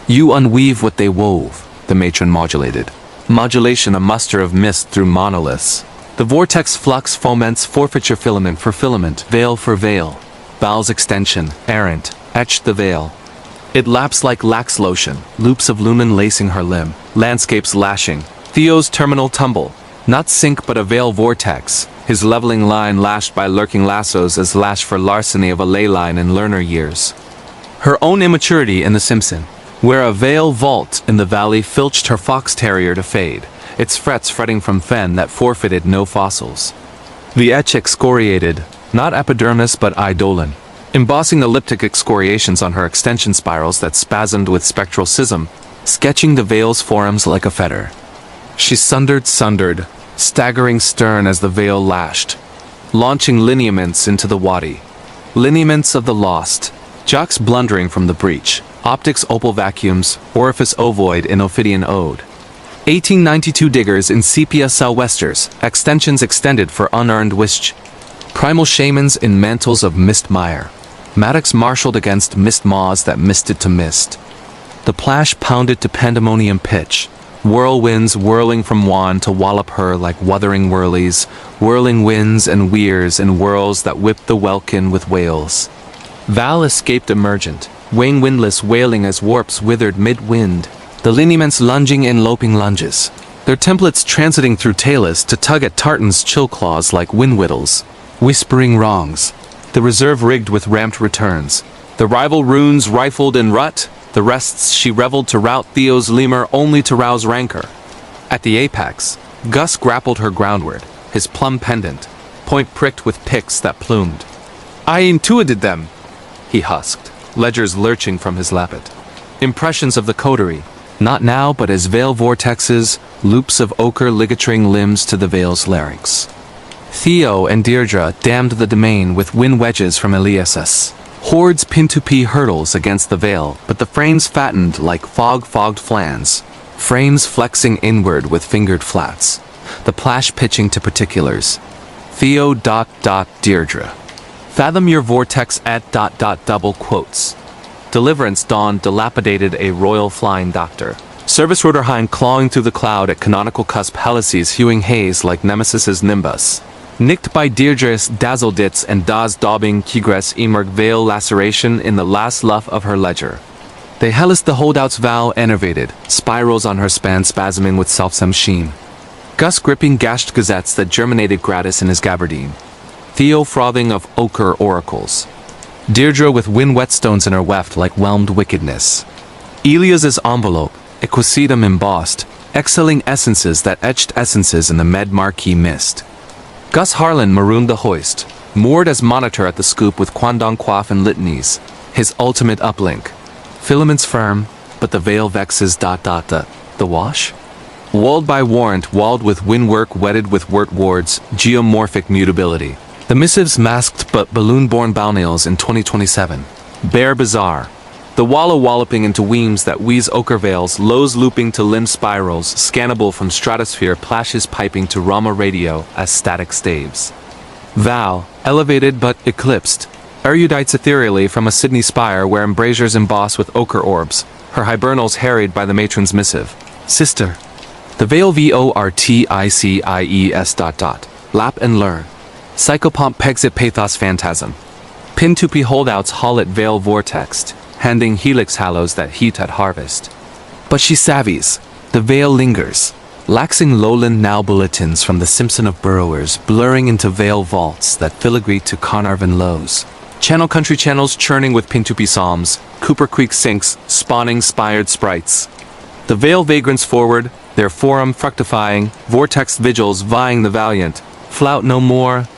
You unweave what they wove. The matron modulated. Modulation a muster of mist through monoliths. The vortex flux foments forfeiture filament for filament, veil for veil. Val's extension, errant, etched the veil. It laps like lax lotion, loops of lumen lacing her limb, landscapes lashing. Theo's terminal tumble, not sink but a veil vortex, his leveling line lashed by lurking lassos as lash for larceny of a ley line in learner years. Her own immaturity in The Simpson. Where a veil vault in the valley filched her fox terrier to fade, its frets fretting from fen that forfeited no fossils. The etch excoriated, not epidermis but eidolon, embossing elliptic excoriations on her extension spirals that spasmed with spectral schism, sketching the veil's forums like a fetter. She sundered, staggering stern as the veil lashed, launching lineaments into the wadi. Lineaments of the lost, jocks blundering from the breach. Optics opal vacuums, orifice ovoid in Ophidian ode. 1892 diggers in sepia sou'westers, extensions extended for unearned wisch. Primal shamans in mantles of mist mire. Mattocks marshaled against mist maws that misted to mist. The plash pounded to pandemonium pitch. Whirlwinds whirling from wan to wallop her like wuthering whirlies, whirling winds and weirs and whirls that whipped the welkin with wails. Val escaped emergent, wing windless wailing as warps withered mid-wind, the lineaments lunging in loping lunges, their templates transiting through tailors to tug at tartans' chill claws like wind whittles, whispering wrongs, the reserve rigged with ramped returns, the rival runes rifled in rut, the rests she reveled to rout Theo's lemur only to rouse rancor. At the apex, Gus grappled her groundward, his plum pendant, point pricked with picks that plumed. "I intuited them," he husked, ledgers lurching from his lappet. Impressions of the coterie, not now but as veil vortexes, loops of ochre ligaturing limbs to the veil's larynx. Theo and Deirdre dammed the domain with wind wedges from Elias's. Hordes pin-to-pee hurdles against the veil, but the frames fattened like fog-fogged flans. Frames flexing inward with fingered flats. The plash pitching to particulars. Theo ... Deirdre. Fathom your vortex at ... double quotes. Deliverance dawn dilapidated a royal flying doctor. Service Roderheim clawing through the cloud at canonical cusp helices hewing haze like Nemesis's nimbus. Nicked by Deirdre's dazzledits and Das daubing Kigres emerg veil laceration in the last luff of her ledger. They hellas the holdout's vow enervated, spirals on her span spasming with selfsame sheen. Gus gripping gashed gazettes that germinated gratis in his gabardine. Theo frothing of ochre oracles. Deirdre with wind whetstones in her weft like whelmed wickedness. Elias's envelope, equisetum embossed, exhaling essences that etched essences in the med marquee mist. Gus Harlan marooned the hoist, moored as monitor at the scoop with quandong quaff and litanies, his ultimate uplink. Filaments firm, but the veil vexes ... The wash? Walled by warrant, walled with windwork wedded with wort wards, geomorphic mutability. The missives masked but balloon-born balnails in 2027. Bare bizarre. The wallow walloping into weems that wheeze ochre veils, lows looping to limb spirals, scannable from stratosphere plashes piping to Rama radio as static staves. Val, elevated but eclipsed, erudites ethereally from a Sydney spire where embrasures emboss with ochre orbs, her hibernals harried by the matron's missive. Sister. The veil vorticies ... Lap and lure. Psychopomp pegs it pathos phantasm. Pin-to-pee holdouts haul at veil vortext, handing helix hallows that heat at harvest. But she savvies. The veil lingers. Laxing lowland now bulletins from the Simpson of burrowers, blurring into veil vaults that filigree to Carnarvon lows. Channel country channels churning with pin-to-pee psalms, Cooper Creek sinks, spawning spired sprites. The veil vagrants forward, their forum fructifying, vortex vigils vying the valiant, flout no more,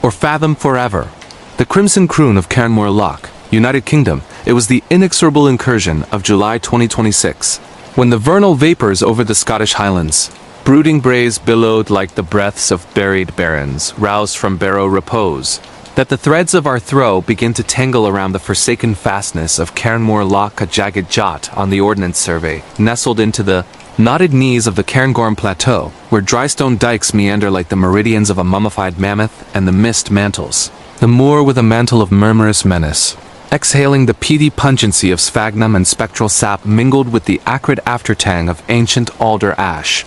or fathom forever. The crimson croon of Cairnmore Loch, United Kingdom, it was the inexorable incursion of July 2026, when the vernal vapors over the Scottish Highlands, brooding braes billowed like the breaths of buried barons, roused from barrow repose, that the threads of our throw begin to tangle around the forsaken fastness of Cairnmore Loch, a jagged jot on the Ordnance Survey, nestled into the knotted knees of the Cairngorm Plateau, where drystone dikes meander like the meridians of a mummified mammoth and the mist mantles. The moor with a mantle of murmurous menace, exhaling the peaty pungency of sphagnum and spectral sap mingled with the acrid aftertang of ancient alder ash.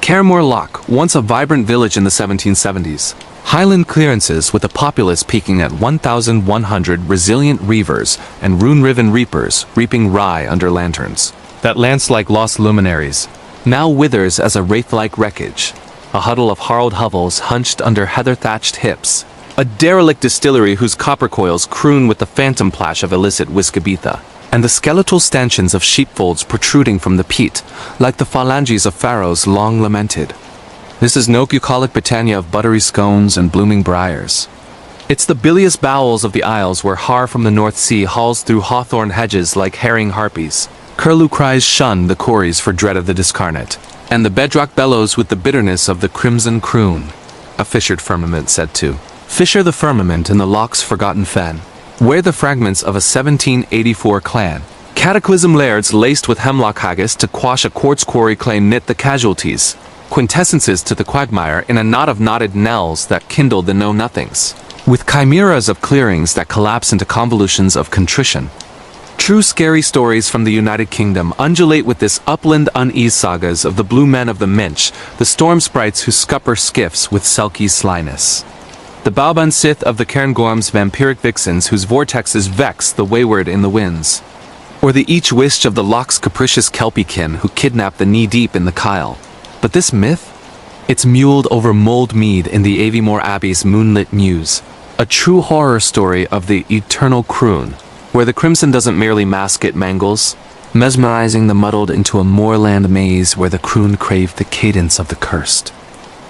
Cairnmore Loch, once a vibrant village in the 1770s. Highland clearances with a populace peaking at 1,100 resilient reavers and rune-riven reapers reaping rye under lanterns. That lance like lost luminaries, now withers as a wraith-like wreckage. A huddle of harled hovels hunched under heather-thatched hips. A derelict distillery whose copper coils croon with the phantom plash of illicit whiskabitha. And the skeletal stanchions of sheepfolds protruding from the peat, like the phalanges of pharaohs long lamented. This is no bucolic Britannia of buttery scones and blooming briars. It's the bilious bowels of the Isles where har from the North Sea hauls through hawthorn hedges like herring harpies. Curlew cries shun the corries for dread of the discarnate, and the bedrock bellows with the bitterness of the crimson croon. A fissured firmament said to fisher the firmament in the loch's forgotten fen, where the fragments of a 1784 clan, Cataclysm lairds laced with hemlock haggis to quash a quartz quarry claim knit the casualties, quintessences to the quagmire in a knot of knotted knells that kindled the know-nothings, with chimeras of clearings that collapse into convolutions of contrition. True scary stories from the United Kingdom undulate with this upland unease sagas of the blue men of the Minch, the storm sprites who scupper skiffs with selkie slyness. The Balban Sith of the Cairngorm's vampiric vixens whose vortexes vex the wayward in the winds. Or the each wished of the Loch's capricious kelpiekin who kidnap the knee-deep in the Kyle. But this myth? It's muled over mulled mead in the Aviemore Abbey's moonlit muse. A true horror story of the eternal croon, where the crimson doesn't merely mask it mangles, mesmerizing the muddled into a moorland maze where the croon craved the cadence of the cursed.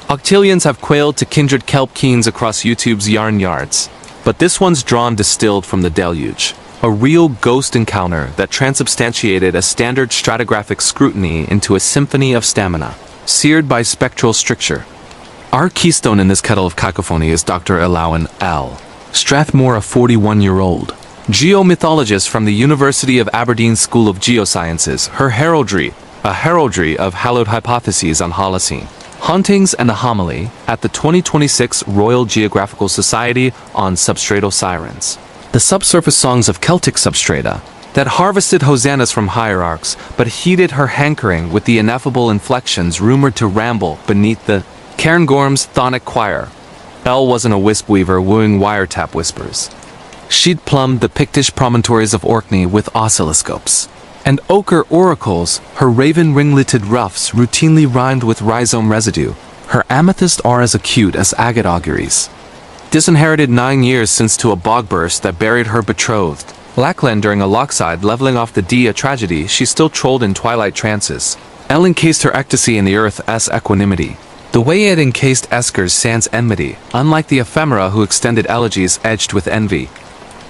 Octillions have quailed to kindred kelp keens across YouTube's yarn yards, but this one's drawn distilled from the deluge. A real ghost encounter that transubstantiated a standard stratigraphic scrutiny into a symphony of stamina, seared by spectral stricture. Our keystone in this kettle of cacophony is Dr. Elowen L. Strathmore, a 41-year-old geomythologist from the University of Aberdeen School of Geosciences. Her heraldry, a heraldry of hallowed hypotheses on Holocene, hauntings and a homily at the 2026 Royal Geographical Society on substratal sirens. The subsurface songs of Celtic substrata that harvested hosannas from hierarchs, but heeded her hankering with the ineffable inflections rumored to ramble beneath the Cairngorm's chthonic choir. Elle wasn't a wisp weaver wooing wiretap whispers. She'd plumbed the Pictish promontories of Orkney with oscilloscopes. And ochre oracles, her raven ringleted ruffs routinely rhymed with rhizome residue. Her amethyst are as acute as agate auguries. Disinherited 9 years since to a bog burst that buried her betrothed. Lackland during a lockside leveling off the D, a tragedy she still trolled in twilight trances. Elle encased her ecstasy in the earth's equanimity, the way it encased Esker's sans enmity, unlike the ephemera who extended elegies edged with envy.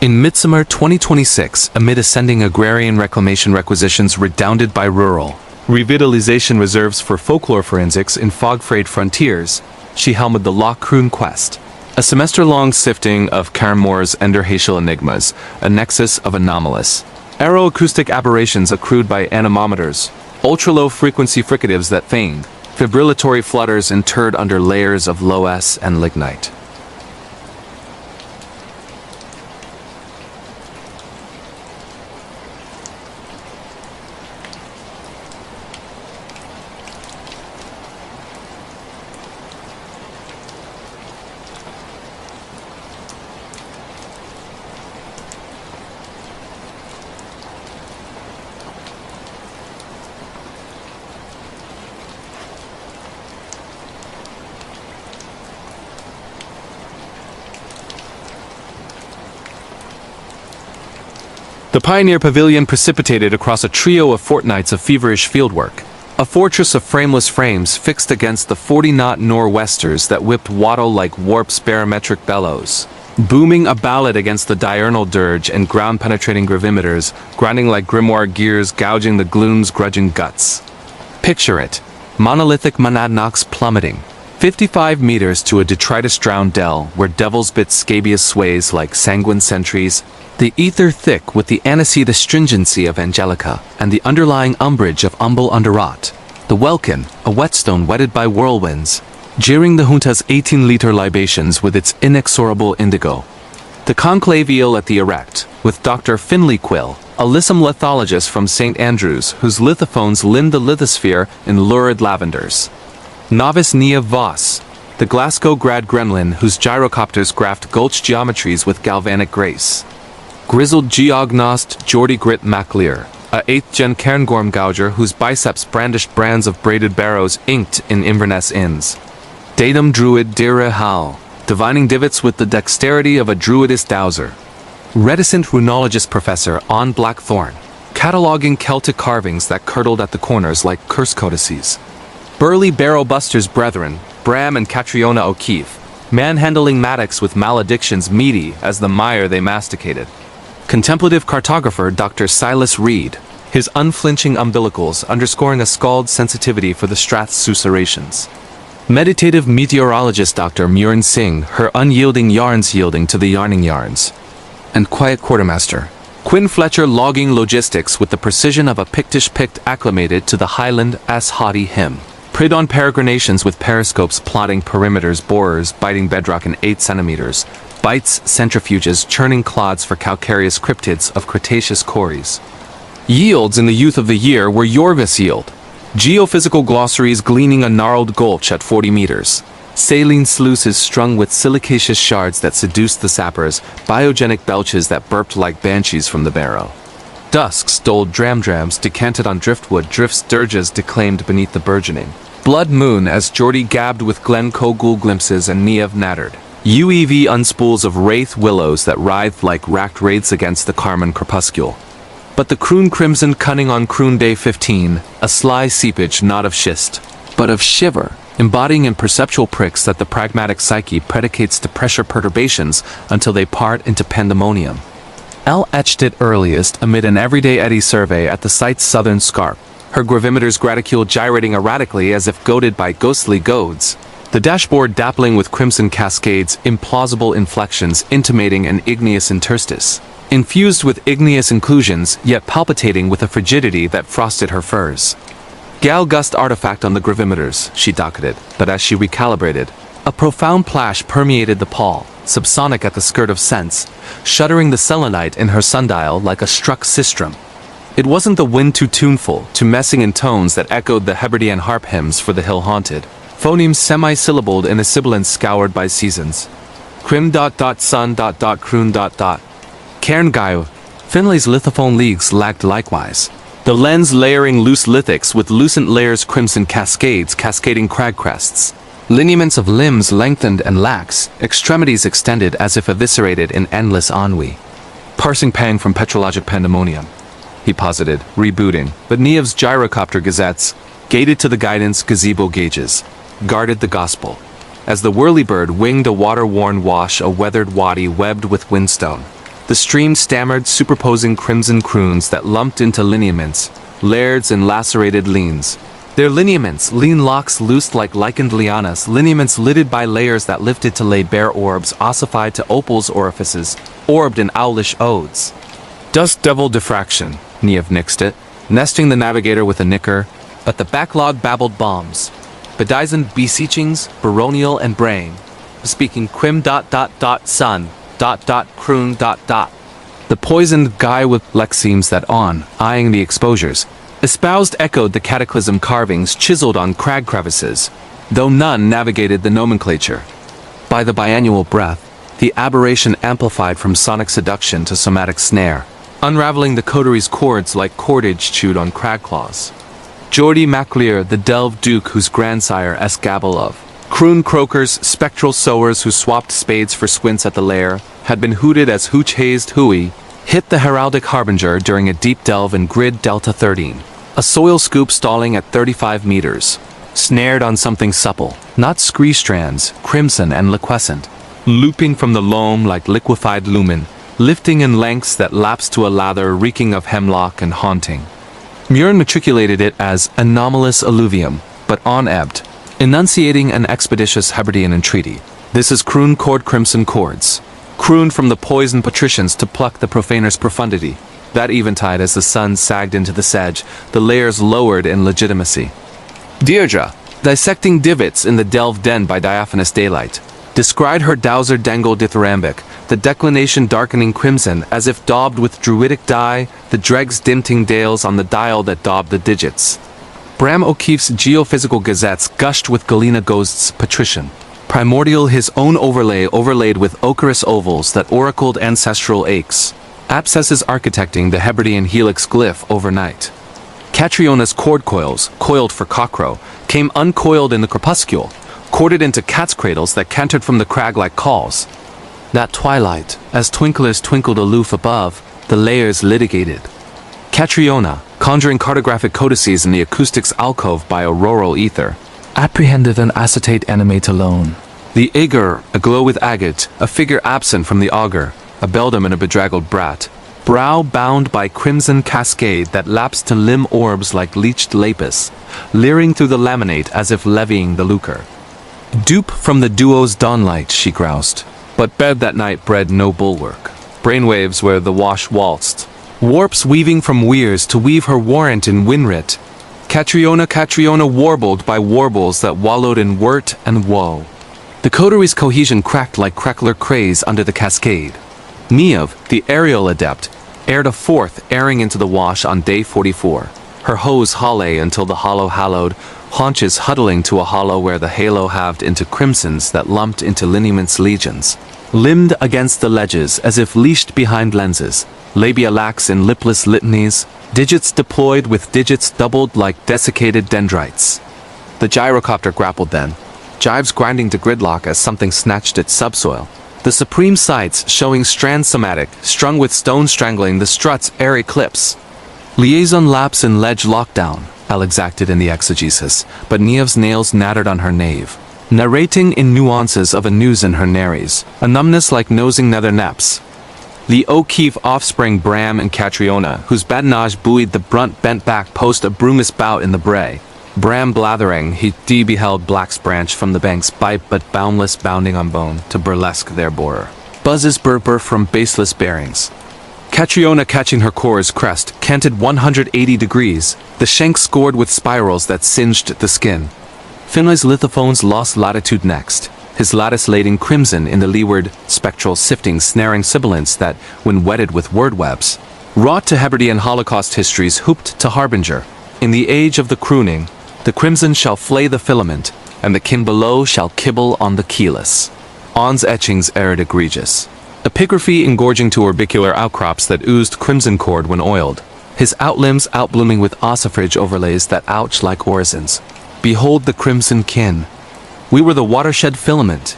In Midsummer 2026, amid ascending agrarian reclamation requisitions redounded by rural revitalization reserves for folklore forensics in fog-frayed frontiers, she helmed the Loch Croon quest. A semester-long sifting of Carmore's Enderhacial enigmas, a nexus of anomalous aeroacoustic aberrations accrued by anemometers, ultra-low frequency fricatives that feigned fibrillatory flutters interred under layers of loess and lignite. The Pioneer Pavilion precipitated across a trio of fortnights of feverish fieldwork, a fortress of frameless frames fixed against the 40-knot nor'westers that whipped wattle like warp's barometric bellows, booming a ballad against the diurnal dirge and ground-penetrating gravimeters, grinding like grimoire gears gouging the gloom's grudging guts. Picture it, monolithic monadnocks plummeting, 55 meters to a detritus-drowned dell where devil's bit scabious sways like sanguine sentries, the ether thick with the aniseed astringency of Angelica and the underlying umbrage of Umbel Underrot, the welkin, a whetstone wetted by whirlwinds, jeering the junta's 18-liter libations with its inexorable indigo. The conclave eel at the erect, with Dr. Finlay Quill, a lissome lithologist from St. Andrews whose lithophones limned the lithosphere in lurid lavenders. Novice Nia Voss, the Glasgow grad gremlin whose gyrocopters graphed gulch geometries with galvanic grace. Grizzled geognost Geordie Grit MacLear, a 8th-gen Cairngorm gouger whose biceps brandished brands of braided barrows inked in Inverness inns. Datum druid Dira Hal, divining divots with the dexterity of a druidist dowser. Reticent runologist professor On Blackthorn, cataloging Celtic carvings that curdled at the corners like curse codices. Burly barrow busters brethren, Bram and Catriona O'Keefe, manhandling mattocks with maledictions meaty as the mire they masticated. Contemplative cartographer Dr. Silas Reed, his unflinching umbilicals underscoring a scald sensitivity for the Strath's susurrations. Meditative meteorologist Dr. Murin Singh, her unyielding yarns yielding to the yarning yarns. And quiet quartermaster Quinn Fletcher logging logistics with the precision of a Pictish Pict acclimated to the Highland as haughty him. Preyed on peregrinations with periscopes plotting perimeters, borers biting bedrock in 8 centimeters, bites centrifuges churning clods for calcareous cryptids of Cretaceous quarries. Yields in the youth of the year were Yorvis yield. Geophysical glossaries gleaning a gnarled gulch at 40 meters. Saline sluices strung with silicaceous shards that seduced the sappers, biogenic belches that burped like banshees from the barrow. Dusks doled dramdrams decanted on driftwood, drift sturges declaimed beneath the burgeoning. Blood moon as Geordie gabbed with Glen Kogul glimpses and Niev nattered. UEV unspools of wraith willows that writhed like racked wraiths against the carmine crepuscule. But the croon crimsoned cunning on croon day 15, a sly seepage not of schist, but of shiver, embodying in perceptual pricks that the pragmatic psyche predicates to pressure perturbations until they part into pandemonium. Elle etched it earliest amid an everyday eddy survey at the site's southern scarp, her gravimeter's graticule gyrating erratically as if goaded by ghostly goads. The dashboard dappling with crimson cascades, implausible inflections intimating an igneous interstice. Infused with igneous inclusions, yet palpitating with a frigidity that frosted her furs. Gal gust artifact on the gravimeters, she docketed, but as she recalibrated, a profound plash permeated the pall, subsonic at the skirt of sense, shuddering the selenite in her sundial like a struck sistrum. It wasn't the wind too tuneful, too messing in tones that echoed the Hebridean harp hymns for the hill-haunted. Phonemes semi-syllabled in a sibilant scoured by seasons. Crim ... sun ... croon ... Cairn Gaiu. Finlay's lithophone leagues lacked likewise. The lens layering loose lithics with lucent layers crimson cascades cascading crag crests. Lineaments of limbs lengthened and lax, extremities extended as if eviscerated in endless ennui. Parsing pang from petrologic pandemonium, he posited, rebooting, but Niev's gyrocopter gazettes, gated to the guidance gazebo gauges, guarded the gospel. As the whirlybird winged a water-worn wash, a weathered wadi webbed with windstone. The stream stammered, superposing crimson croons that lumped into lineaments, lairds and lacerated leans. Their lineaments, lean locks loosed like lichened lianas, lineaments lidded by layers that lifted to lay bare orbs ossified to opals orifices, orbed in owlish odes. Dust devil diffraction, Niev nixed it, nesting the navigator with a nicker, but the backlog babbled bombs. Bedizened beseechings, baronial and braying, speaking quim ... sun ... croon ... The poisoned guy with lexemes that on, eyeing the exposures, espoused echoed the cataclysm carvings chiseled on crag crevices, though none navigated the nomenclature. By the biannual breath, the aberration amplified from sonic seduction to somatic snare, unraveling the coteries' chords like cordage chewed on crag claws. Geordie Maclear, the delve duke whose grandsire s gabble of croon croakers, spectral sowers who swapped spades for squints at the lair, had been hooted as hooch-hazed hooey, hit the heraldic harbinger during a deep delve in grid Delta 13. A soil scoop stalling at 35 meters. Snared on something supple, not scree strands, crimson and liquescent. Looping from the loam like liquefied lumen, lifting in lengths that lapsed to a lather reeking of hemlock and haunting. Muir matriculated it as anomalous alluvium, but on-ebbed, enunciating an expeditious Hebridean entreaty. This is croon cord crimson cords. Crooned from the poisoned patricians to pluck the profaner's profundity. That eventide as the sun sagged into the sedge, the layers lowered in legitimacy. Deirdre, dissecting divots in the delve den by diaphanous daylight, descried her dowser dangle dithyrambic, the declination darkening crimson as if daubed with druidic dye, the dregs dinting dales on the dial that daubed the digits. Bram O'Keefe's geophysical gazettes gushed with Galena Ghost's patrician. Primordial his own overlaid with ochreous ovals that oracled ancestral aches. Abscesses architecting the Hebridean helix glyph overnight. Catriona's cord coils, coiled for cockcrow, came uncoiled in the crepuscule, corded into cat's cradles that cantered from the crag like calls. That twilight, as twinklers twinkled aloof above, the layers litigated. Catriona, conjuring cartographic codices in the acoustics alcove by auroral ether, apprehended an acetate animate alone. The Ager, aglow with agate, a figure absent from the auger, a beldam and a bedraggled brat, brow bound by crimson cascade that lapsed to limb orbs like leached lapis, leering through the laminate as if levying the lurker. Dupe from the duo's dawnlight, she groused, but bed that night bred no bulwark. Brainwaves where the wash waltzed, Warps weaving from weirs to weave her warrant in Winrit. Catriona warbled by warbles that wallowed in wort and woe. The coteries' cohesion cracked like crackler craze under the cascade. Nunivoot, the aerial adept, aired a fourth, airing into the wash on day 44. Her hose hollay until the hollow hallowed, haunches huddling to a hollow where the halo halved into crimsons that lumped into lineaments legions. Limbed against the ledges as if leashed behind lenses, labia lax in lipless litanies, digits deployed with digits doubled like desiccated dendrites. The gyrocopter grappled then, jives grinding to gridlock as something snatched its subsoil. The supreme sights showing strand somatic, strung with stone strangling the strut's airy clips. Liaison lapse in ledge lockdown, El exacted in the exegesis, but Nunivoot's nails nattered on her nave. Narrating in nuances of a news in her nares, a numbness like nosing nether naps. The O'Keefe offspring Bram and Catriona, whose badinage buoyed the brunt bent back post a brumous bout in the bray. Bram blathering, he beheld Black's branch from the bank's bite but boundless bounding on bone to burlesque their borer. Buzzes burr from baseless bearings. Catriona catching her core's crest, canted 180 degrees, the shank scored with spirals that singed the skin. Finlay's lithophones lost latitude next, his lattice lading crimson in the leeward, spectral sifting snaring sibilants that, when wetted with word webs, wrought to Hebridean Holocaust histories hooped to harbinger. In the age of the crooning, the crimson shall flay the filament, and the kin below shall kibble on the keyless. On's etchings arid egregious. Epigraphy engorging to orbicular outcrops that oozed crimson cord when oiled, his outlimbs outblooming with ossifrage overlays that ouch like orisons. Behold the crimson kin. We were the watershed filament.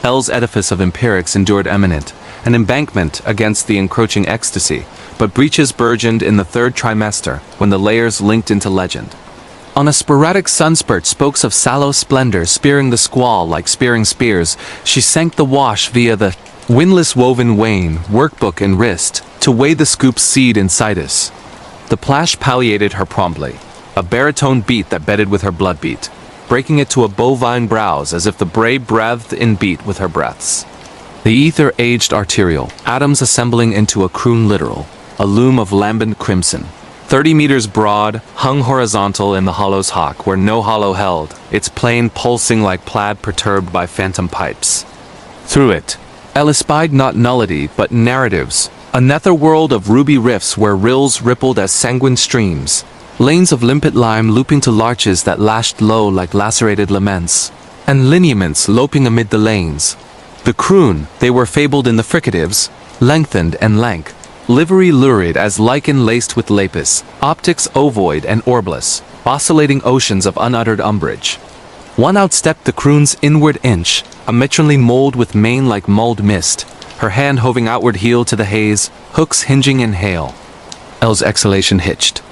El's edifice of empirics endured eminent, an embankment against the encroaching ecstasy, but breaches burgeoned in the third trimester when the layers linked into legend. On a sporadic sunspurt spokes of sallow splendor spearing the squall like spearing spears, she sank the wash via the windless woven wane, workbook and wrist, to weigh the scoop's seed in situs. The plash palliated her promptly, a baritone beat that bedded with her blood beat, breaking it to a bovine browse as if the bray breathed in beat with her breaths. The ether aged arterial, atoms assembling into a croon literal, a loom of lambent crimson. 30 meters broad, hung horizontal in the hollow's hock where no hollow held, its plane pulsing like plaid perturbed by phantom pipes. Through it, El espied not nullity but narratives, a netherworld of ruby rifts where rills rippled as sanguine streams, lanes of limpid lime looping to larches that lashed low like lacerated laments, and lineaments loping amid the lanes. The croon, they were fabled in the fricatives, lengthened and lank, livery lurid as lichen laced with lapis, optics ovoid and orbless, oscillating oceans of unuttered umbrage. One outstepped the croon's inward inch, a matronly mold with mane like mulled mist, her hand hoving outward heel to the haze, hooks hinging in hail. El's exhalation hitched.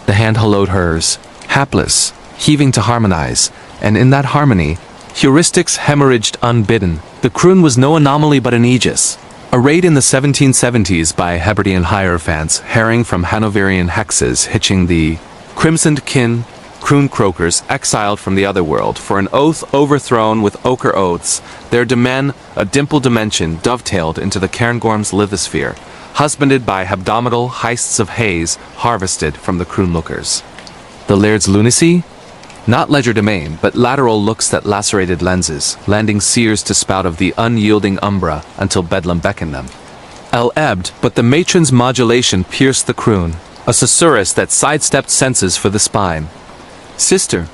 The hand hollowed hers, hapless, heaving to harmonize, and in that harmony, heuristics hemorrhaged unbidden. The croon was no anomaly but an aegis. Arrayed in the 1770s by Hebridean hierophants, herring from Hanoverian hexes hitching the crimsoned kin, croon croakers exiled from the other world for an oath overthrown with ochre oaths, their demen, a dimpled dimension dovetailed into the Cairngorm's lithosphere, husbanded by hebdomadal heists of haze harvested from the croon lookers. The laird's lunacy? Not legerdemain, but lateral looks that lacerated lenses, landing seers to spout of the unyielding umbra until bedlam beckoned them. El ebbed, but the matron's modulation pierced the croon, a susurrus that sidestepped senses for the spine. Sister,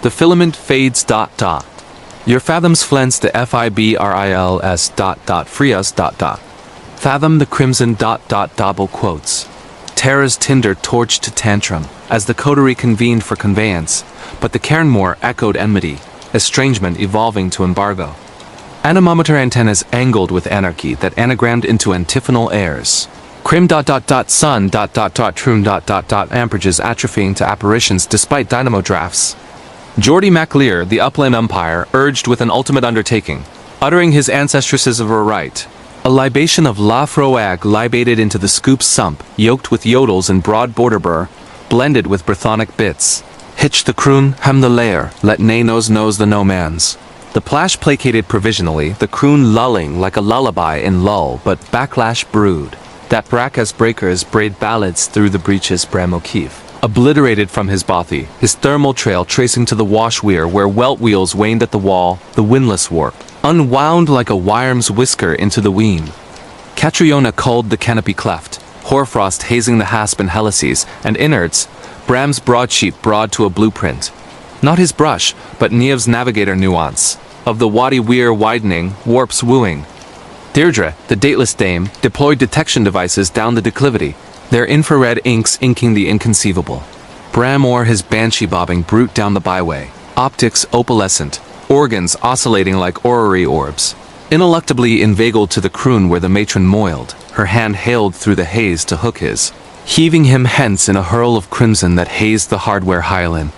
the filament fades ... Your fathoms flens the fibrils ... Frias ... Fathom the crimson ... double quotes. Terra's tinder torched to tantrum, as the coterie convened for conveyance, but the Cairnmore echoed enmity, estrangement evolving to embargo. Anemometer antennas angled with anarchy that anagrammed into antiphonal airs. Crim ... sun ... troon ... amperages atrophying to apparitions despite dynamo drafts. Geordie MacLear, the upland umpire, urged with an ultimate undertaking, uttering his ancestresses of a right. A libation of La Froag libated into the scoop's sump, yoked with yodels and broad border burr, blended with Brythonic bits. Hitch the croon, hem the layer, let nae knows the no man's. The plash placated provisionally, the croon lulling like a lullaby in lull but backlash brewed. that brack as breakers braid ballads through the breaches Bram O'Keefe. Obliterated from his bothy, his thermal trail tracing to the wash weir where welt wheels waned at the wall, the windlass warp, unwound like a worm's whisker into the wean. Catriona culled the canopy cleft, hoarfrost hazing the hasp and helices, and innards, Bram's broadsheet broad to a blueprint. Not his brush, but Niamh's navigator nuance, of the wadi weir widening, warps wooing. Deirdre, the dateless dame, deployed detection devices down the declivity, their infrared inks inking the inconceivable. Bram wore his banshee bobbing brute down the byway, optics opalescent, organs oscillating like orrery orbs. Ineluctably inveigled to the croon where the matron moiled, her hand hailed through the haze to hook his, heaving him hence in a hurl of crimson that hazed the hardware hyalin.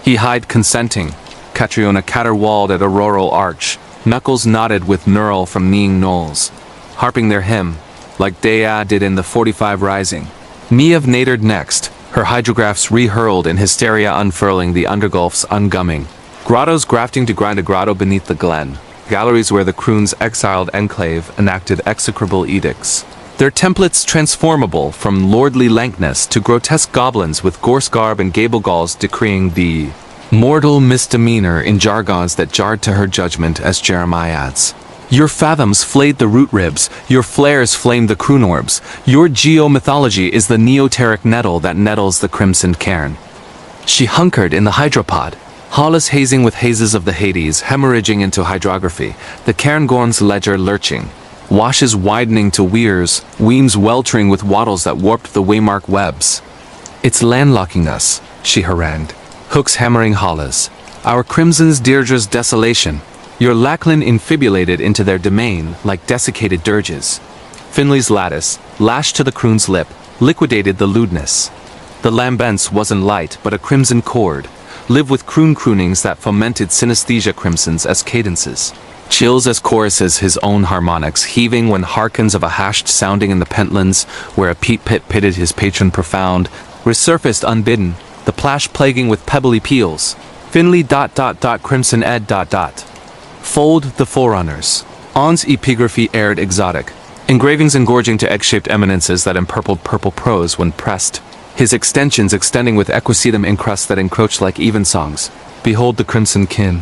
He hied consenting, Catriona caterwauled at auroral arch, knuckles knotted with knurl from kneeing knolls, harping their hymn, like Dea did in the 45 Rising. Niamh nadered next, her hydrographs re-hurled in hysteria unfurling the undergulfs ungumming. Grottos grafting to grind a grotto beneath the glen, galleries where the croon's exiled enclave enacted execrable edicts. Their templates transformable from lordly lankness to grotesque goblins with gorse garb and gable galls decreeing the mortal misdemeanor in jargons that jarred to her judgment as Jeremiads. Your fathoms flayed the root ribs, your flares flamed the croon orbs, your geomythology is the neoteric nettle that nettles the crimsoned cairn. She hunkered in the hydropod, Hollis hazing with hazes of the Hades, hemorrhaging into hydrography, the Cairngorm's ledger lurching, washes widening to weirs, weems weltering with wattles that warped the waymark webs. It's landlocking us, she harangued, hooks hammering Hollis. Our crimson's Deirdre's desolation, your Lachlan infibulated into their domain like desiccated dirges. Finley's lattice, lashed to the croon's lip, liquidated the lewdness. The lambents wasn't light but a crimson chord, live with croonings that fomented synesthesia crimsons as cadences. Chills as choruses his own harmonics, heaving when hearkens of a hashed sounding in the pentlands, where a peat pit pitted his patron profound, resurfaced unbidden, the plash plaguing with pebbly peals. Finley ... crimson ed ... Fold the forerunners. On's epigraphy aired exotic, engravings engorging to egg-shaped eminences that empurpled purple prose when pressed. His extensions extending with equisetum encrusts that encroached like evensongs. Behold the crimson kin.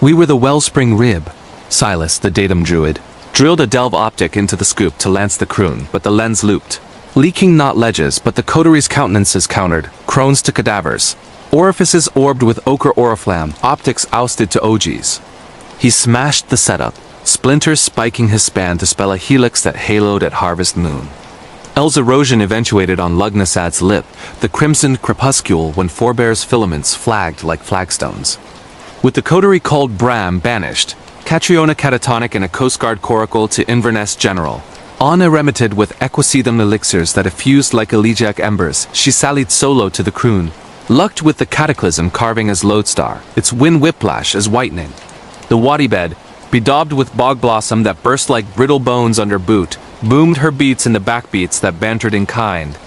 We were the wellspring rib. Silas, the datum druid, drilled a delve optic into the scoop to lance the croon, but the lens looped. Leaking not ledges, but the coteries' countenances countered, crones to cadavers. Orifices orbed with ochre oriflamme, optics ousted to OGs. He smashed the setup, splinters spiking his span to spell a helix that haloed at harvest moon. El's erosion eventuated on Lugnasad's lip, the crimsoned crepuscule when forebears' filaments flagged like flagstones. With the coterie called Bram banished, Catriona catatonic in a Coast Guard coracle to Inverness General. On eremited with equisetum elixirs that effused like elegiac embers, she sallied solo to the croon, lucked with the cataclysm carving as lodestar, its wind whiplash as whitening. The wadi bed, bedaubed with bog blossom that burst like brittle bones under boot, boomed her beats in the backbeats that bantered in kind.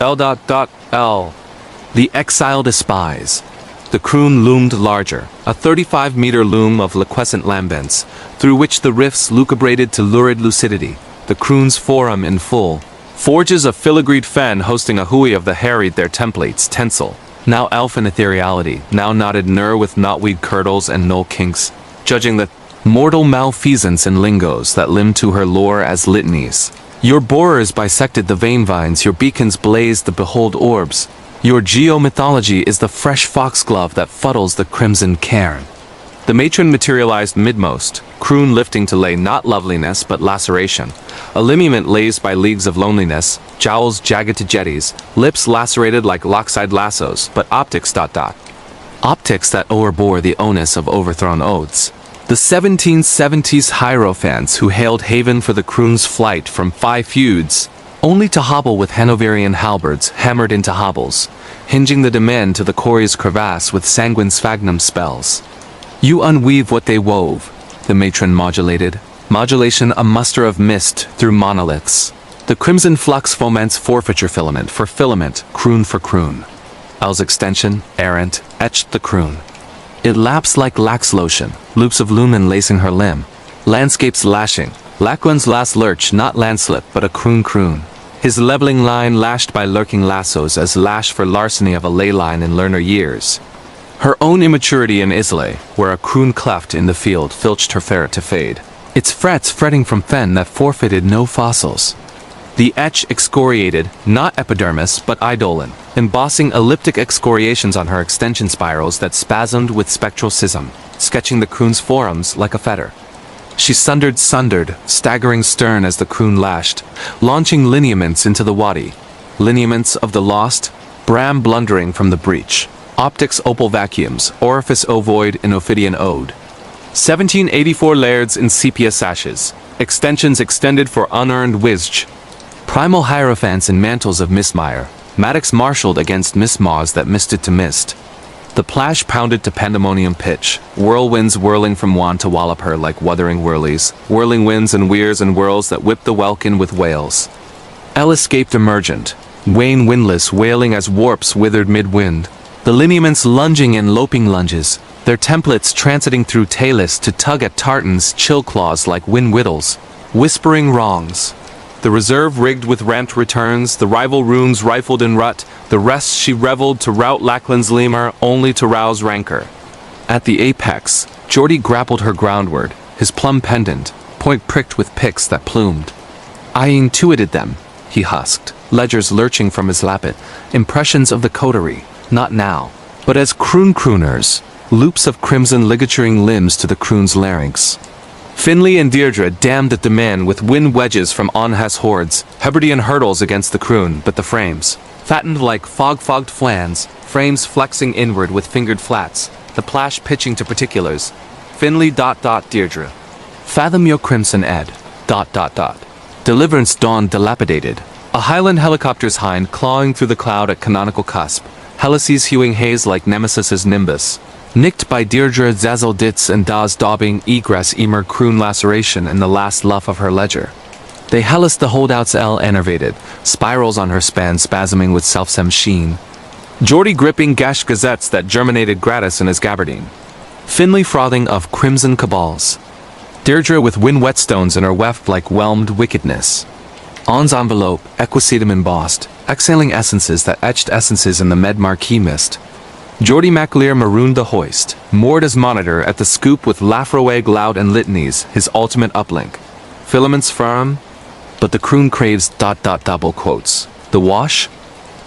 L. The exile despise. The croon loomed larger, a 35-meter loom of liquescent lambents, through which the rifts lucubrated to lurid lucidity, the croon's forum in full. Forges of filigreed fen hosting a hui of the harried their templates, tensile, now elfin ethereality, now knotted nur with knotweed curdles and knoll kinks, judging the mortal malfeasance and lingos that limned to her lore as litanies. Your borers bisected the vein vines, your beacons blazed the behold orbs. Your geomythology is the fresh foxglove that fuddles the crimson cairn. The matron materialized midmost, croon lifting to lay not loveliness but laceration. A lineament laced by leagues of loneliness, jowls jagged to jetties, lips lacerated like lockside lassos, but optics ... Optics that o'erbore the onus of overthrown oaths. The 1770s hierophants who hailed haven for the croon's flight from 5 feuds, only to hobble with Hanoverian halberds hammered into hobbles, hinging the demand to the quarry's crevasse with sanguine sphagnum spells. You unweave what they wove, the matron modulated, modulation a muster of mist through monoliths. The crimson flux foments forfeiture filament for filament, croon for croon. El's extension, errant, etched the croon. It laps like lax lotion, loops of lumen lacing her limb. Landscapes lashing, Lachlan's last lurch not landslip but a croon. his leveling line lashed by lurking lassos as lash for larceny of a ley line in learner years. Her own immaturity in Islay, where a croon cleft in the field filched her ferret to fade. Its frets fretting from fen that forfeited no fossils. The etch excoriated, not epidermis, but eidolon, embossing elliptic excoriations on her extension spirals that spasmed with spectral schism, sketching the croon's forums like a fetter. She sundered, staggering stern as the croon lashed, launching lineaments into the wadi. Lineaments of the lost, bram blundering from the breach. Optics opal vacuums, orifice ovoid in ophidian ode. 1784 lairds in sepia sashes, extensions extended for unearned wisge. Primal hierophants in mantles of mistmire, mattocks marshaled against mistmaws that misted to mist. The plash pounded to pandemonium pitch, whirlwinds whirling from wand to wallop her like wuthering whirlies, whirling winds and weirs and whirls that whipped the welkin with wails. Elle escaped emergent, wane windless wailing as warps withered mid-wind, the lineaments lunging in loping lunges, their templates transiting through talus to tug at tartans chill claws like wind whittles, whispering wrongs. The reserve rigged with ramped returns, the rival rooms rifled in rut, the rest she reveled to rout Lackland's lemur only to rouse rancor. At the apex, Geordie grappled her groundward, his plum pendant, point pricked with picks that plumed. I intuited them, he husked, ledgers lurching from his lappet, impressions of the coterie, not now, but as crooners, loops of crimson ligaturing limbs to the croon's larynx. Finley and Deirdre damned at the man with wind wedges from Onhas hordes, Hebridean hurdles against the croon, but the frames, fattened like fog-fogged flans, frames flexing inward with fingered flats, the plash pitching to particulars. Finley ... Deirdre. Fathom your crimson Ed ... Deliverance dawned dilapidated. A Highland helicopter's hind clawing through the cloud at canonical cusp, helices hewing haze like Nemesis's nimbus. Nicked by Deirdre Zazzle Ditz and Daz daubing egress emer croon laceration in the last luff of her ledger. They hellas the holdouts L enervated, spirals on her span spasming with self-sem sheen. Geordie gripping gashed gazettes that germinated gratis in his gabardine. Finley frothing of crimson cabals. Deirdre with wind whetstones in her weft like whelmed wickedness. On's envelope, equisetum embossed, exhaling essences that etched essences in the med marquee mist. Geordie MacLear marooned the hoist, moored as monitor at the scoop with Lafroeg loud and litanies, his ultimate uplink. Filaments firm, but the croon craves ... double quotes. The wash?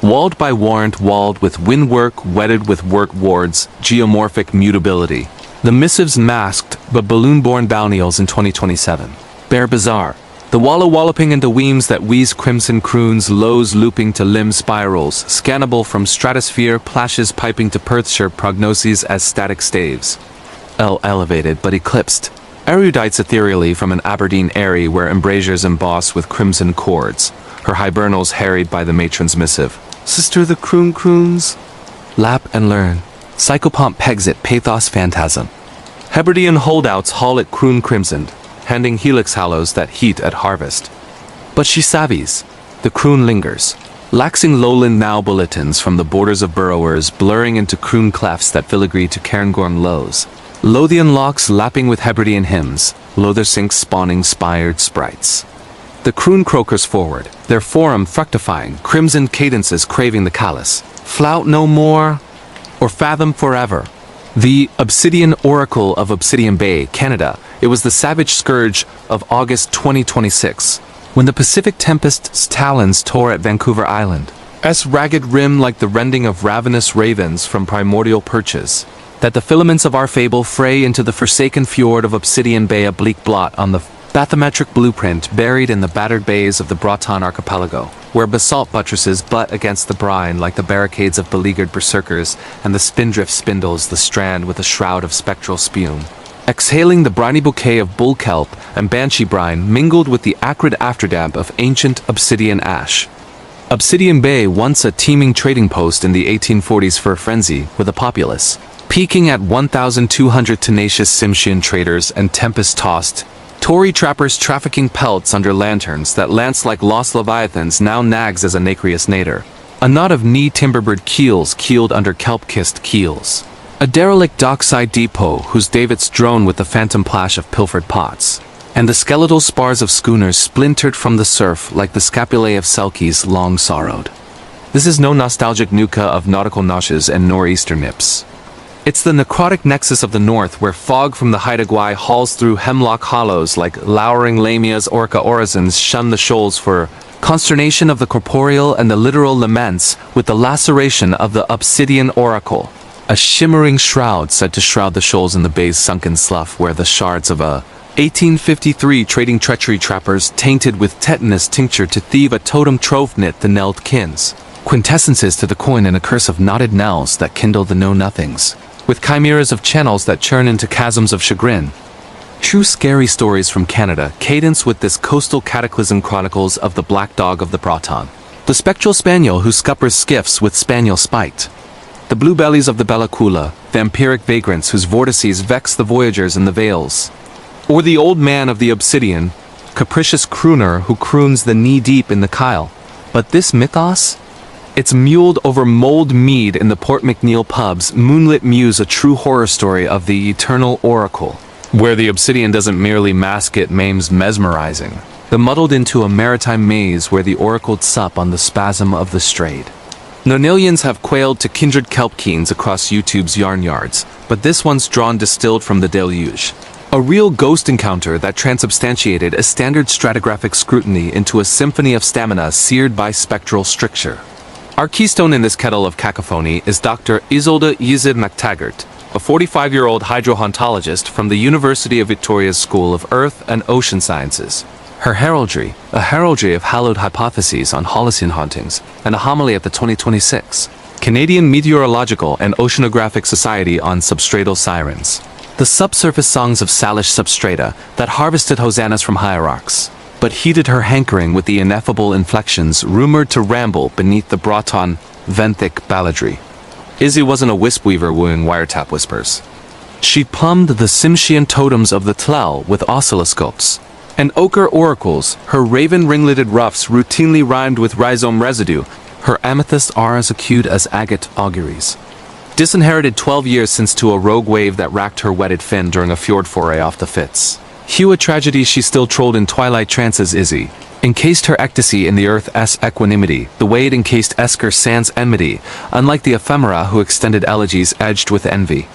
Walled by warrant, walled with windwork, wedded with work wards, geomorphic mutability. The missives masked, but balloon-born bounnials in 2027. Bare bizarre. The walloping into weems that wheeze crimson croons, lows looping to limb spirals, scannable from stratosphere, plashes piping to Perthshire prognoses as static staves. L elevated but eclipsed. Erudites ethereally from an Aberdeen airy where embrasures emboss with crimson chords, her hibernals harried by the matron's missive. Sister the croons? Lap and learn. Psychopomp pegs it pathos phantasm. Hebridean holdouts haul it croon crimsoned, handing helix hallows that heat at harvest. But she savvies. The croon lingers, laxing lowland now bulletins from the borders of burrowers blurring into croon clefts that filigree to Cairngorm lows. Lothian locks lapping with Hebridean hymns, Lothersinks spawning spired sprites. The croon croakers forward, their forum fructifying, crimson cadences craving the callous. Flout no more, or fathom forever. The Obsidian Oracle of Obsidian Bay, Canada. It was the savage scourge of August 2026, when the Pacific Tempest's talons tore at Vancouver Island. Ragged rim like the rending of ravenous ravens from primordial perches, that the filaments of our fable fray into the forsaken fjord of Obsidian Bay, a bleak blot on the bathymetric blueprint buried in the battered bays of the Breton archipelago, where basalt buttresses butt against the brine like the barricades of beleaguered berserkers, and the spindrift spindles the strand with a shroud of spectral spume. Exhaling the briny bouquet of bull kelp and banshee brine mingled with the acrid afterdamp of ancient obsidian ash. Obsidian Bay, once a teeming trading post in the 1840s for a frenzy, with a populace, peaking at 1,200 tenacious Tsimshian traders and tempest-tossed Tory trappers trafficking pelts under lanterns that lance like lost leviathans now nags as a nacreous nadir. A knot of knee timberbird keels keeled under kelp-kissed keels. A derelict dockside depot whose davits drone with the phantom plash of pilfered pots. and the skeletal spars of schooners splintered from the surf like the scapulae of selkies long sorrowed. This is no nostalgic nuka of nautical noshes and nor'easter nips. It's the necrotic nexus of the north where fog from the Haida Gwaii hauls through hemlock hollows like lowering lamias orca orisons shun the shoals for consternation of the corporeal and the literal laments with the laceration of the obsidian oracle, a shimmering shroud said to shroud the shoals in the bay's sunken slough where the shards of a 1853 trading treachery trappers tainted with tetanus tincture to thieve a totem trove knit the knelled kins, quintessences to the coin and a curse of knotted knells that kindle the know-nothings, with chimeras of channels that churn into chasms of chagrin. True scary stories from Canada cadence with this coastal cataclysm chronicles of the black dog of the Breton, the spectral spaniel who scuppers skiffs with spaniel spiked, the bluebellies of the Bella Coola, vampiric vagrants whose vortices vex the voyagers in the vales, or the old man of the obsidian, capricious crooner who croons the knee-deep in the Kyle. But this mythos? It's muled over mulled mead in the Port McNeil pubs, moonlit muse a true horror story of the eternal oracle, where the obsidian doesn't merely mask it maims mesmerizing, the muddled into a maritime maze where the oracled sup on the spasm of the strayed. Nonilians have quailed to kindred kelpkeens across YouTube's yarn yards, but this one's drawn distilled from the deluge. A real ghost encounter that transubstantiated a standard stratigraphic scrutiny into a symphony of stamina seared by spectral stricture. Our keystone in this kettle of cacophony is Dr. Isolde Yzid MacTaggart, a 45-year-old hydrohauntologist from the University of Victoria's School of Earth and Ocean Sciences. Her heraldry, a heraldry of hallowed hypotheses on Holocene hauntings, and a homily at the 2026 Canadian Meteorological and Oceanographic Society on substratal sirens. The subsurface songs of Salish substrata that harvested hosannas from hierarchs, but heated her hankering with the ineffable inflections rumored to ramble beneath the Breton Venthic balladry. Izzy wasn't a wisp weaver wooing wiretap whispers. She plumbed the Simshian totems of the Tlel with oscilloscopes, and ochre oracles, her raven ringleted ruffs routinely rhymed with rhizome residue, her amethyst auras acute as agate auguries. Disinherited 12 years since to a rogue wave that racked her wetted fin during a fjord foray off the Fitz. Hue a tragedy she still trolled in twilight trances Izzy, encased her ecstasy in the earth's equanimity, the way it encased Esker Sand's enmity, unlike the ephemera who extended elegies edged with envy.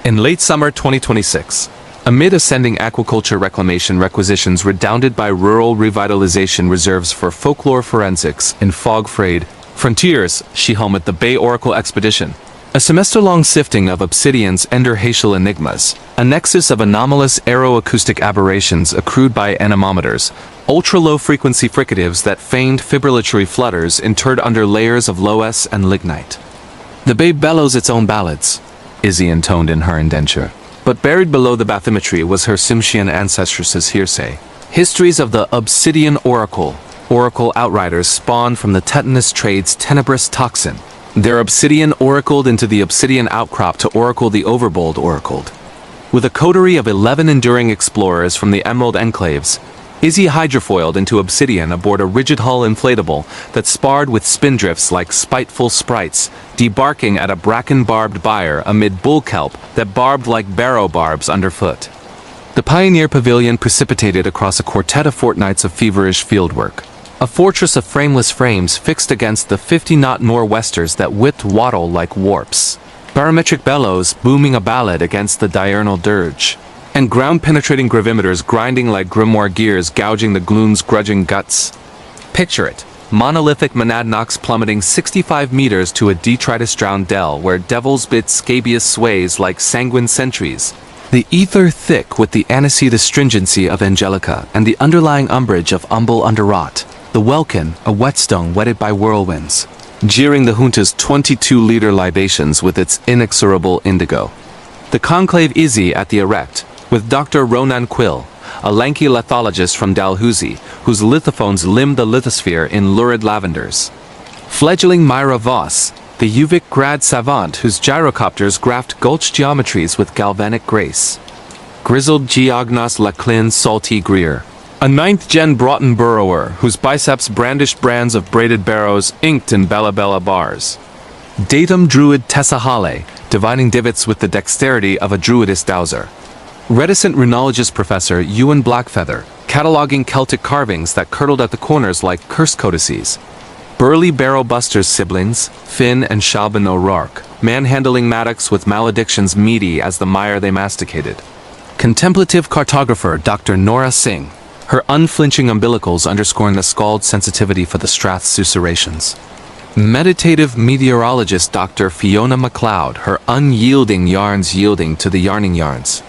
In late summer 2026, amid ascending aquaculture reclamation requisitions redounded by rural revitalization reserves for folklore forensics in fog-frayed frontiers, she helmed the Bay Oracle Expedition, a semester-long sifting of obsidian's enderhacial enigmas, a nexus of anomalous aeroacoustic aberrations accrued by anemometers, ultra-low-frequency fricatives that feigned fibrillatory flutters interred under layers of loess and lignite. The bay bellows its own ballads, Izzy intoned in her indenture, but buried below the bathymetry was her Simshian ancestress's hearsay. Histories of the obsidian oracle outriders spawned from the tetanus trade's tenebrous toxin. Their obsidian oracled into the obsidian outcrop to oracle the overbold oracled. With a coterie of 11 enduring explorers from the Emerald Enclaves, Izzy hydrofoiled into obsidian aboard a rigid-hull inflatable that sparred with spindrifts like spiteful sprites, debarking at a bracken-barbed byre amid bull kelp that barbed like barrow barbs underfoot. The Pioneer Pavilion precipitated across a quartet of fortnights of feverish fieldwork. A fortress of frameless frames fixed against the 50-knot nor'westers that whipped wattle like warps. Barometric bellows booming a ballad against the diurnal dirge. And ground-penetrating gravimeters grinding like grimoire gears gouging the gloom's grudging guts. Picture it. Monolithic monadnocks plummeting 65 meters to a detritus-drowned dell where devils bid scabious sways like sanguine sentries. The ether thick with the aniseed astringency of angelica and the underlying umbrage of umbel underwrought. The welkin, a whetstone wetted by whirlwinds, jeering the junta's 22-liter libations with its inexorable indigo. The conclave Izzy at the erect, with Dr. Ronan Quill, a lanky lithologist from Dalhousie, whose lithophones limned the lithosphere in lurid lavenders. Fledgling Myra Voss, the Uvic grad savant whose gyrocopters graphed gulch geometries with galvanic grace. Grizzled Giagnos Laclin Salty Greer, a 9th-gen Broughton burrower whose biceps brandished brands of braided barrows inked in Bella Bella bars. Datum druid Tessa Hale, dividing divots with the dexterity of a druidess dowser. Reticent runologist Professor Ewan Blackfeather, cataloging Celtic carvings that curdled at the corners like curse codices. Burly Barrow Buster's siblings, Finn and Shalban O'Rourke, manhandling mattocks with maledictions meaty as the mire they masticated. Contemplative cartographer Dr. Nora Singh, her unflinching umbilicals underscoring the scald's sensitivity for the Strath's susurrations. Meditative meteorologist Dr. Fiona MacLeod, her unyielding yarns yielding to the yarning yarns.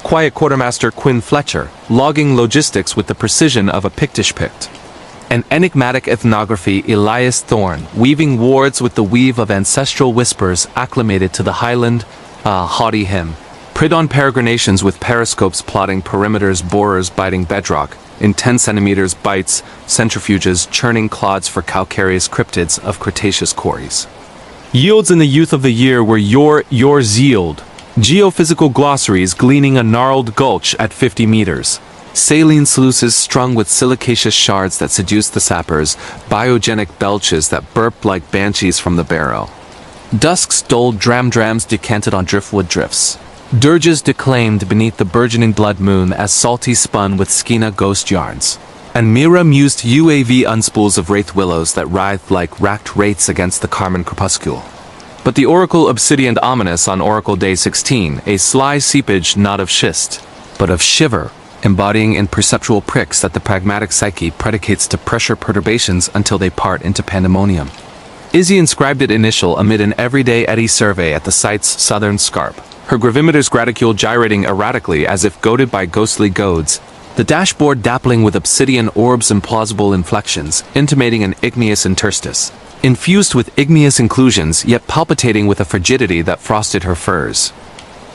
Quiet quartermaster Quinn Fletcher, logging logistics with the precision of a Pictish Pict. An enigmatic ethnography Elias Thorne, weaving wards with the weave of ancestral whispers acclimated to the Highland, haughty hymn. Pridon peregrinations with periscopes plotting perimeters, borers biting bedrock, in 10 centimeters bites, centrifuges churning clods for calcareous cryptids of Cretaceous quarries. Yields in the youth of the year were yours yield. Geophysical glossaries gleaning a gnarled gulch at 50 meters. Saline sluices strung with silicaceous shards that seduced the sappers, biogenic belches that burped like banshees from the barrow. Dusk's dull dram-drams decanted on driftwood drifts. Dirges declaimed beneath the burgeoning blood moon as salty spun with Skeena ghost yarns. And Mira mused UAV unspools of wraith willows that writhed like racked wraiths against the Carmen crepuscule. But the Oracle obsidianed ominous on Oracle Day 16, a sly seepage not of schist, but of shiver, embodying imperceptual pricks that the pragmatic psyche predicates to pressure perturbations until they part into pandemonium. Izzy inscribed it initial amid an everyday eddy survey at the site's southern scarp, her gravimeter's graticule gyrating erratically as if goaded by ghostly goads, the dashboard dappling with obsidian orbs and plausible inflections, intimating an igneous interstice, infused with igneous inclusions yet palpitating with a frigidity that frosted her furs.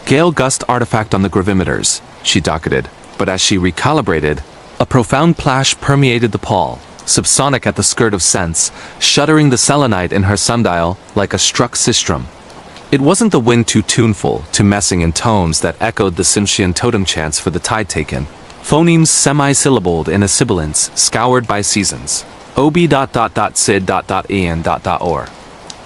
Gale gust artifact on the gravimeters, she docketed, but as she recalibrated, a profound plash permeated the pall, subsonic at the skirt of sense, shuddering the selenite in her sundial like a struck sistrum. It wasn't the wind too tuneful, too messing in tones that echoed the Simshian totem chants for the tide taken. Phonemes semi-syllabled in a sibilance, scoured by seasons. ob.sid.ian.or.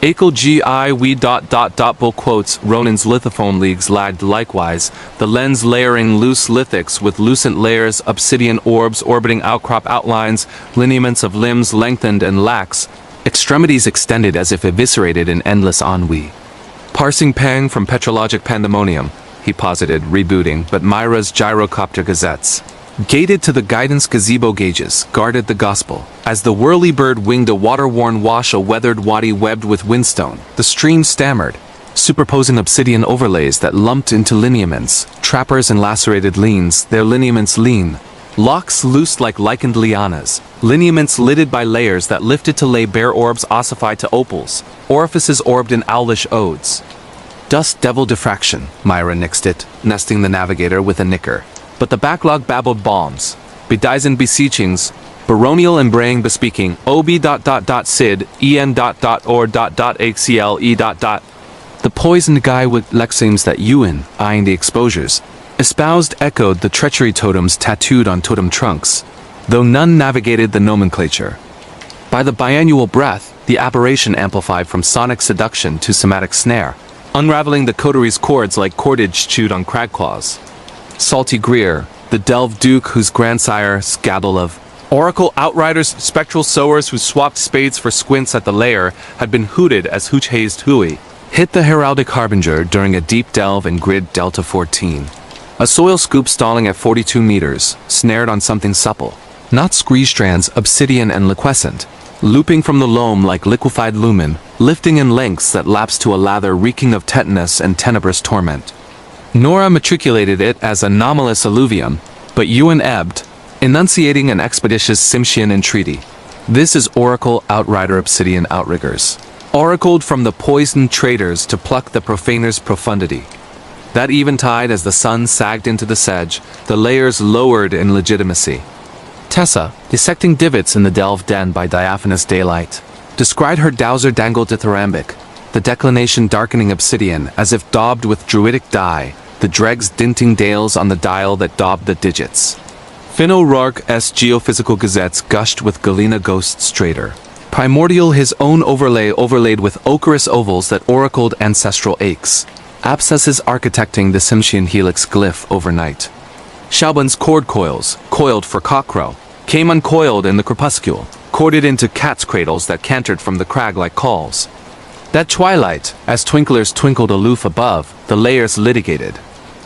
Akel gi we bull quotes Ronin's lithophone leagues lagged likewise, the lens layering loose lithics with lucent layers, obsidian orbs orbiting outcrop outlines, lineaments of limbs lengthened and lax, extremities extended as if eviscerated in endless ennui. Parsing pang from petrologic pandemonium, he posited, rebooting, but Myra's gyrocopter gazettes, gated to the guidance gazebo gauges, guarded the gospel. As the whirly-bird winged a water-worn wash, a weathered wadi webbed with windstone, the stream stammered, superposing obsidian overlays that lumped into lineaments, trappers and lacerated leans, their lineaments lean, locks loosed like lichened lianas, lineaments lidded by layers that lifted to lay bare orbs ossified to opals, orifices orbed in owlish odes. Dust devil diffraction, Myra nixed it, nesting the navigator with a nicker. But the backlog babbled bombs, bedizened beseechings, baronial and braying bespeaking, ob.sid, en.or.acle. The poisoned guy with lexemes that Ewan, eyeing the exposures, espoused echoed the treachery totems tattooed on totem trunks, though none navigated the nomenclature. By the biannual breath, the aberration amplified from sonic seduction to somatic snare, unraveling the coteries chords like cordage chewed on crag claws. Salty Greer, the Delve Duke whose grandsire, scaddle of Oracle outriders, spectral sowers who swapped spades for squints at the lair, had been hooted as hooch-hazed hooey, hit the heraldic harbinger during a deep delve in grid Delta 14. A soil scoop stalling at 42 meters, snared on something supple, not scree strands, obsidian and liquescent, looping from the loam like liquefied lumen, lifting in lengths that lapsed to a lather reeking of tetanus and tenebrous torment. Nora matriculated it as anomalous alluvium, but Ewan ebbed, enunciating an expeditious Simshian entreaty. This is Oracle Outrider Obsidian Outriggers, oracled from the poisoned traders to pluck the profaner's profundity. That eventide as the sun sagged into the sedge, the layers lowered in legitimacy. Tessa, dissecting divots in the delve den by diaphanous daylight, descried her dowser dangle dithyrambic, the declination darkening obsidian as if daubed with druidic dye, the dregs dinting dales on the dial that daubed the digits. Finn O'Rourke's geophysical gazettes gushed with Galena ghosts trader. Primordial his own overlay overlaid with ochreous ovals that oracled ancestral aches. abscesses architecting the Tsimshian helix glyph overnight. Xiaoban's cord coils, coiled for cockcrow, came uncoiled in the crepuscule, corded into cat's cradles that cantered from the crag like calls. That twilight, as twinklers twinkled aloof above, the layers litigated.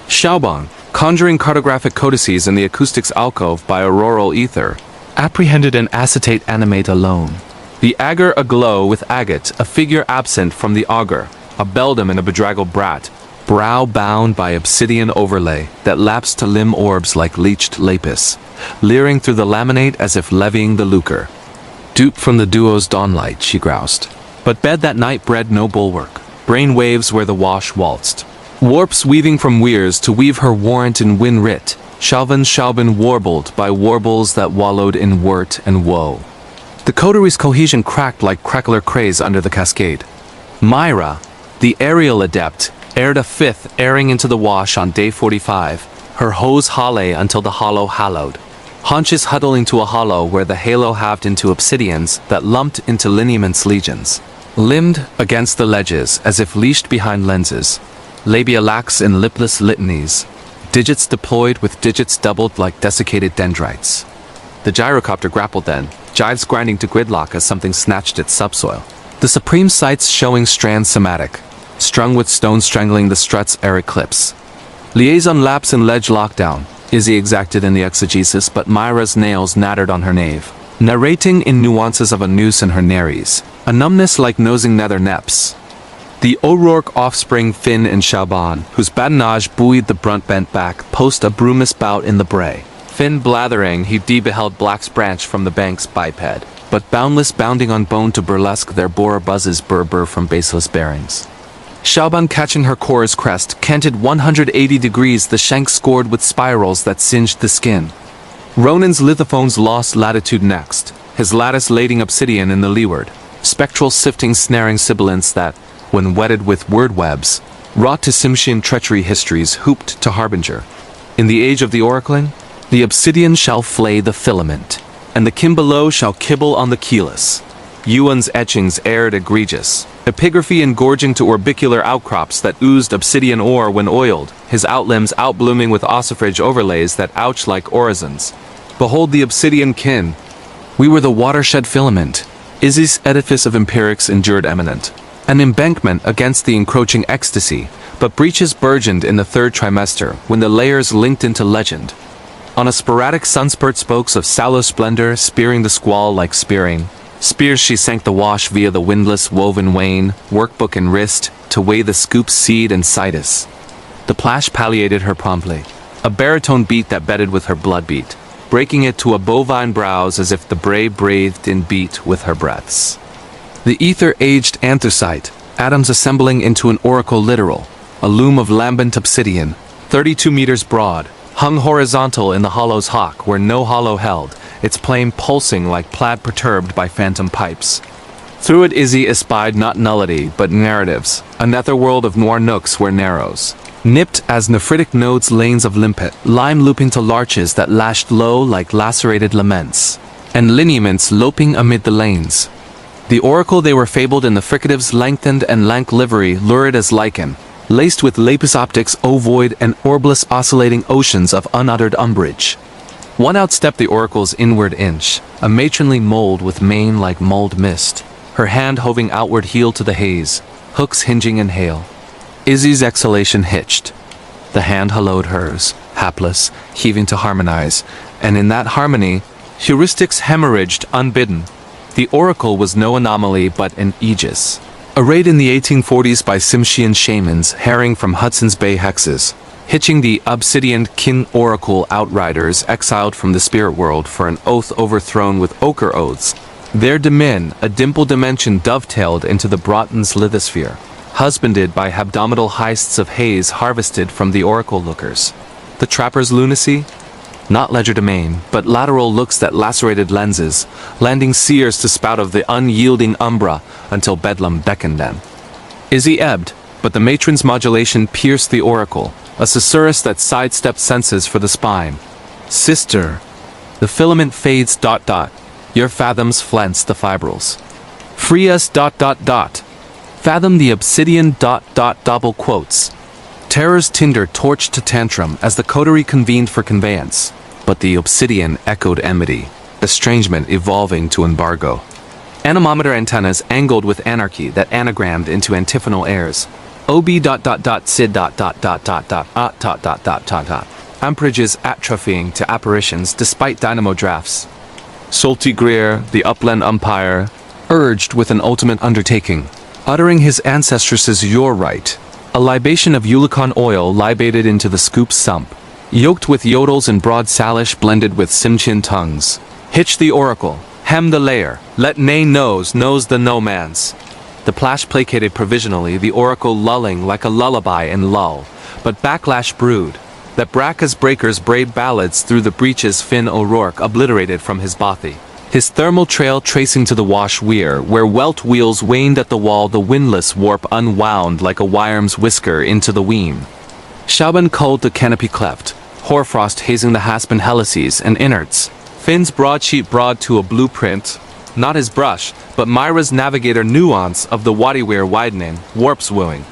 Xiaoban, conjuring cartographic codices in the acoustics alcove by auroral ether, apprehended an acetate animate alone. The agar aglow with agate, a figure absent from the augur, a beldam and a bedraggled brat, brow bound by obsidian overlay that lapsed to limb orbs like leached lapis, leering through the laminate as if levying the lurker. Dupe from the duo's dawnlight, she groused. But bed that night bred no bulwark, brain waves where the wash waltzed. Warps weaving from weirs to weave her warrant in win writ, Xiaoban warbled by warbles that wallowed in wort and woe. The coteries' cohesion cracked like crackler craze under the cascade. Myra, the aerial adept, aired a fifth airing into the wash on day 45, her hose hale until the hollow hallowed. Haunches huddling to a hollow where the halo halved into obsidians that lumped into lineaments legions. Limbed against the ledges as if leashed behind lenses. Labia lax in lipless litanies. Digits deployed with digits doubled like desiccated dendrites. The gyrocopter grappled then, jives grinding to gridlock as something snatched its subsoil. The supreme sights showing strands somatic, strung with stone strangling the strut's air eclipse. Liaison lapse in ledge lockdown, Izzy exacted in the exegesis, but Myra's nails nattered on her nave, narrating in nuances of a noose in her nares, a numbness like nosing nether neps. The O'Rourke offspring Finn and Xiaoban, whose badinage buoyed the brunt bent back, post a brumous bout in the bray. Finn blathering, he de-beheld Black's branch from the bank's biped, but boundless bounding on bone to burlesque their boar buzzes burr from baseless bearings. Xiaoban catching her core's crest, canted 180 degrees the shank scored with spirals that singed the skin. Ronan's lithophone's lost latitude next, his lattice lading obsidian in the leeward, spectral sifting snaring sibilants that, when wetted with word webs, wrought to Tsimshian treachery histories hooped to harbinger. In the age of the oracling, the obsidian shall flay the filament, and the kimbelow shall kibble on the keyless. Yuan's etchings aired egregious, epigraphy engorging to orbicular outcrops that oozed obsidian ore when oiled, his outlimbs outblooming with ossifrage overlays that ouch like orisons. Behold the obsidian kin. We were the watershed filament. Izzy's edifice of empirics endured eminent. An embankment against the encroaching ecstasy, but breaches burgeoned in the third trimester when the layers linked into legend. On a sporadic sunspurt spokes of sallow splendor spearing the squall like spearing, spears she sank the wash via the windless woven wane, workbook and wrist, to weigh the scoop's seed and situs. The plash palliated her promptly, a baritone beat that bedded with her blood beat, breaking it to a bovine browse as if the bray breathed in beat with her breaths. The ether-aged anthracite, atoms assembling into an oracle literal, a loom of lambent obsidian, 32 meters broad, hung horizontal in the hollow's hock where no hollow held, its plane pulsing like plaid perturbed by phantom pipes. Through it Izzy espied not nullity, but narratives, a netherworld of noir nooks where narrows, nipped as nephritic nodes lanes of limpet, lime looping to larches that lashed low like lacerated laments, and lineaments loping amid the lanes. The oracle they were fabled in the fricative's lengthened and lank livery lurid as lichen, laced with lapis optics ovoid and orbless oscillating oceans of unuttered umbrage. One outstepped the oracle's inward inch, a matronly mold with mane like mulled mist, her hand hoving outward heel to the haze, hooks hinging in hail. Izzy's exhalation hitched. The hand hallowed hers, hapless, heaving to harmonize, and in that harmony, heuristics hemorrhaged unbidden. The oracle was no anomaly but an aegis. Arrayed in the 1840s by Tsimshian shamans herring from Hudson's Bay hexes, hitching the obsidian kin oracle outriders exiled from the spirit world for an oath overthrown with ochre oaths, their demin, a dimple dimension dovetailed into the Broughton's lithosphere, husbanded by hebdomadal heists of haze harvested from the oracle lookers. The trapper's lunacy? Not legerdemain, but lateral looks that lacerated lenses, landing seers to spout of the unyielding umbra until bedlam beckoned them. Izzy ebbed, but the matron's modulation pierced the oracle, a susurrus that sidestepped senses for the spine. Sister, the filament fades ... Your fathoms flance the fibrils. Free us ... Fathom the obsidian ... double quotes. Terror's tinder torched to tantrum as the coterie convened for conveyance, but the obsidian echoed enmity, estrangement evolving to embargo. Anemometer antennas angled with anarchy that anagrammed into antiphonal airs. Sid. Amperages atrophying to apparitions despite dynamo drafts. Salty Greer, the upland umpire, urged with an ultimate undertaking, uttering his ancestress's "You're right." A libation of Eulicon oil libated into the scoop sump, yoked with yodels and broad salish blended with Simchin tongues. Hitch the oracle, hem the layer, let nay knows the no man's. The plash placated provisionally, the oracle lulling like a lullaby in lull, but backlash brewed, that Bracca's breakers braid ballads through the breaches Finn O'Rourke obliterated from his bothy. His thermal trail tracing to the wash weir, where welt wheels waned at the wall, the windlass warp unwound like a wire's whisker into the weem. Shauban culled the canopy cleft, hoarfrost hazing the haspen helices and innards. Finn's broadsheet broad to a blueprint, not his brush, but Myra's navigator nuance of the Wadiweir widening, warps wooing.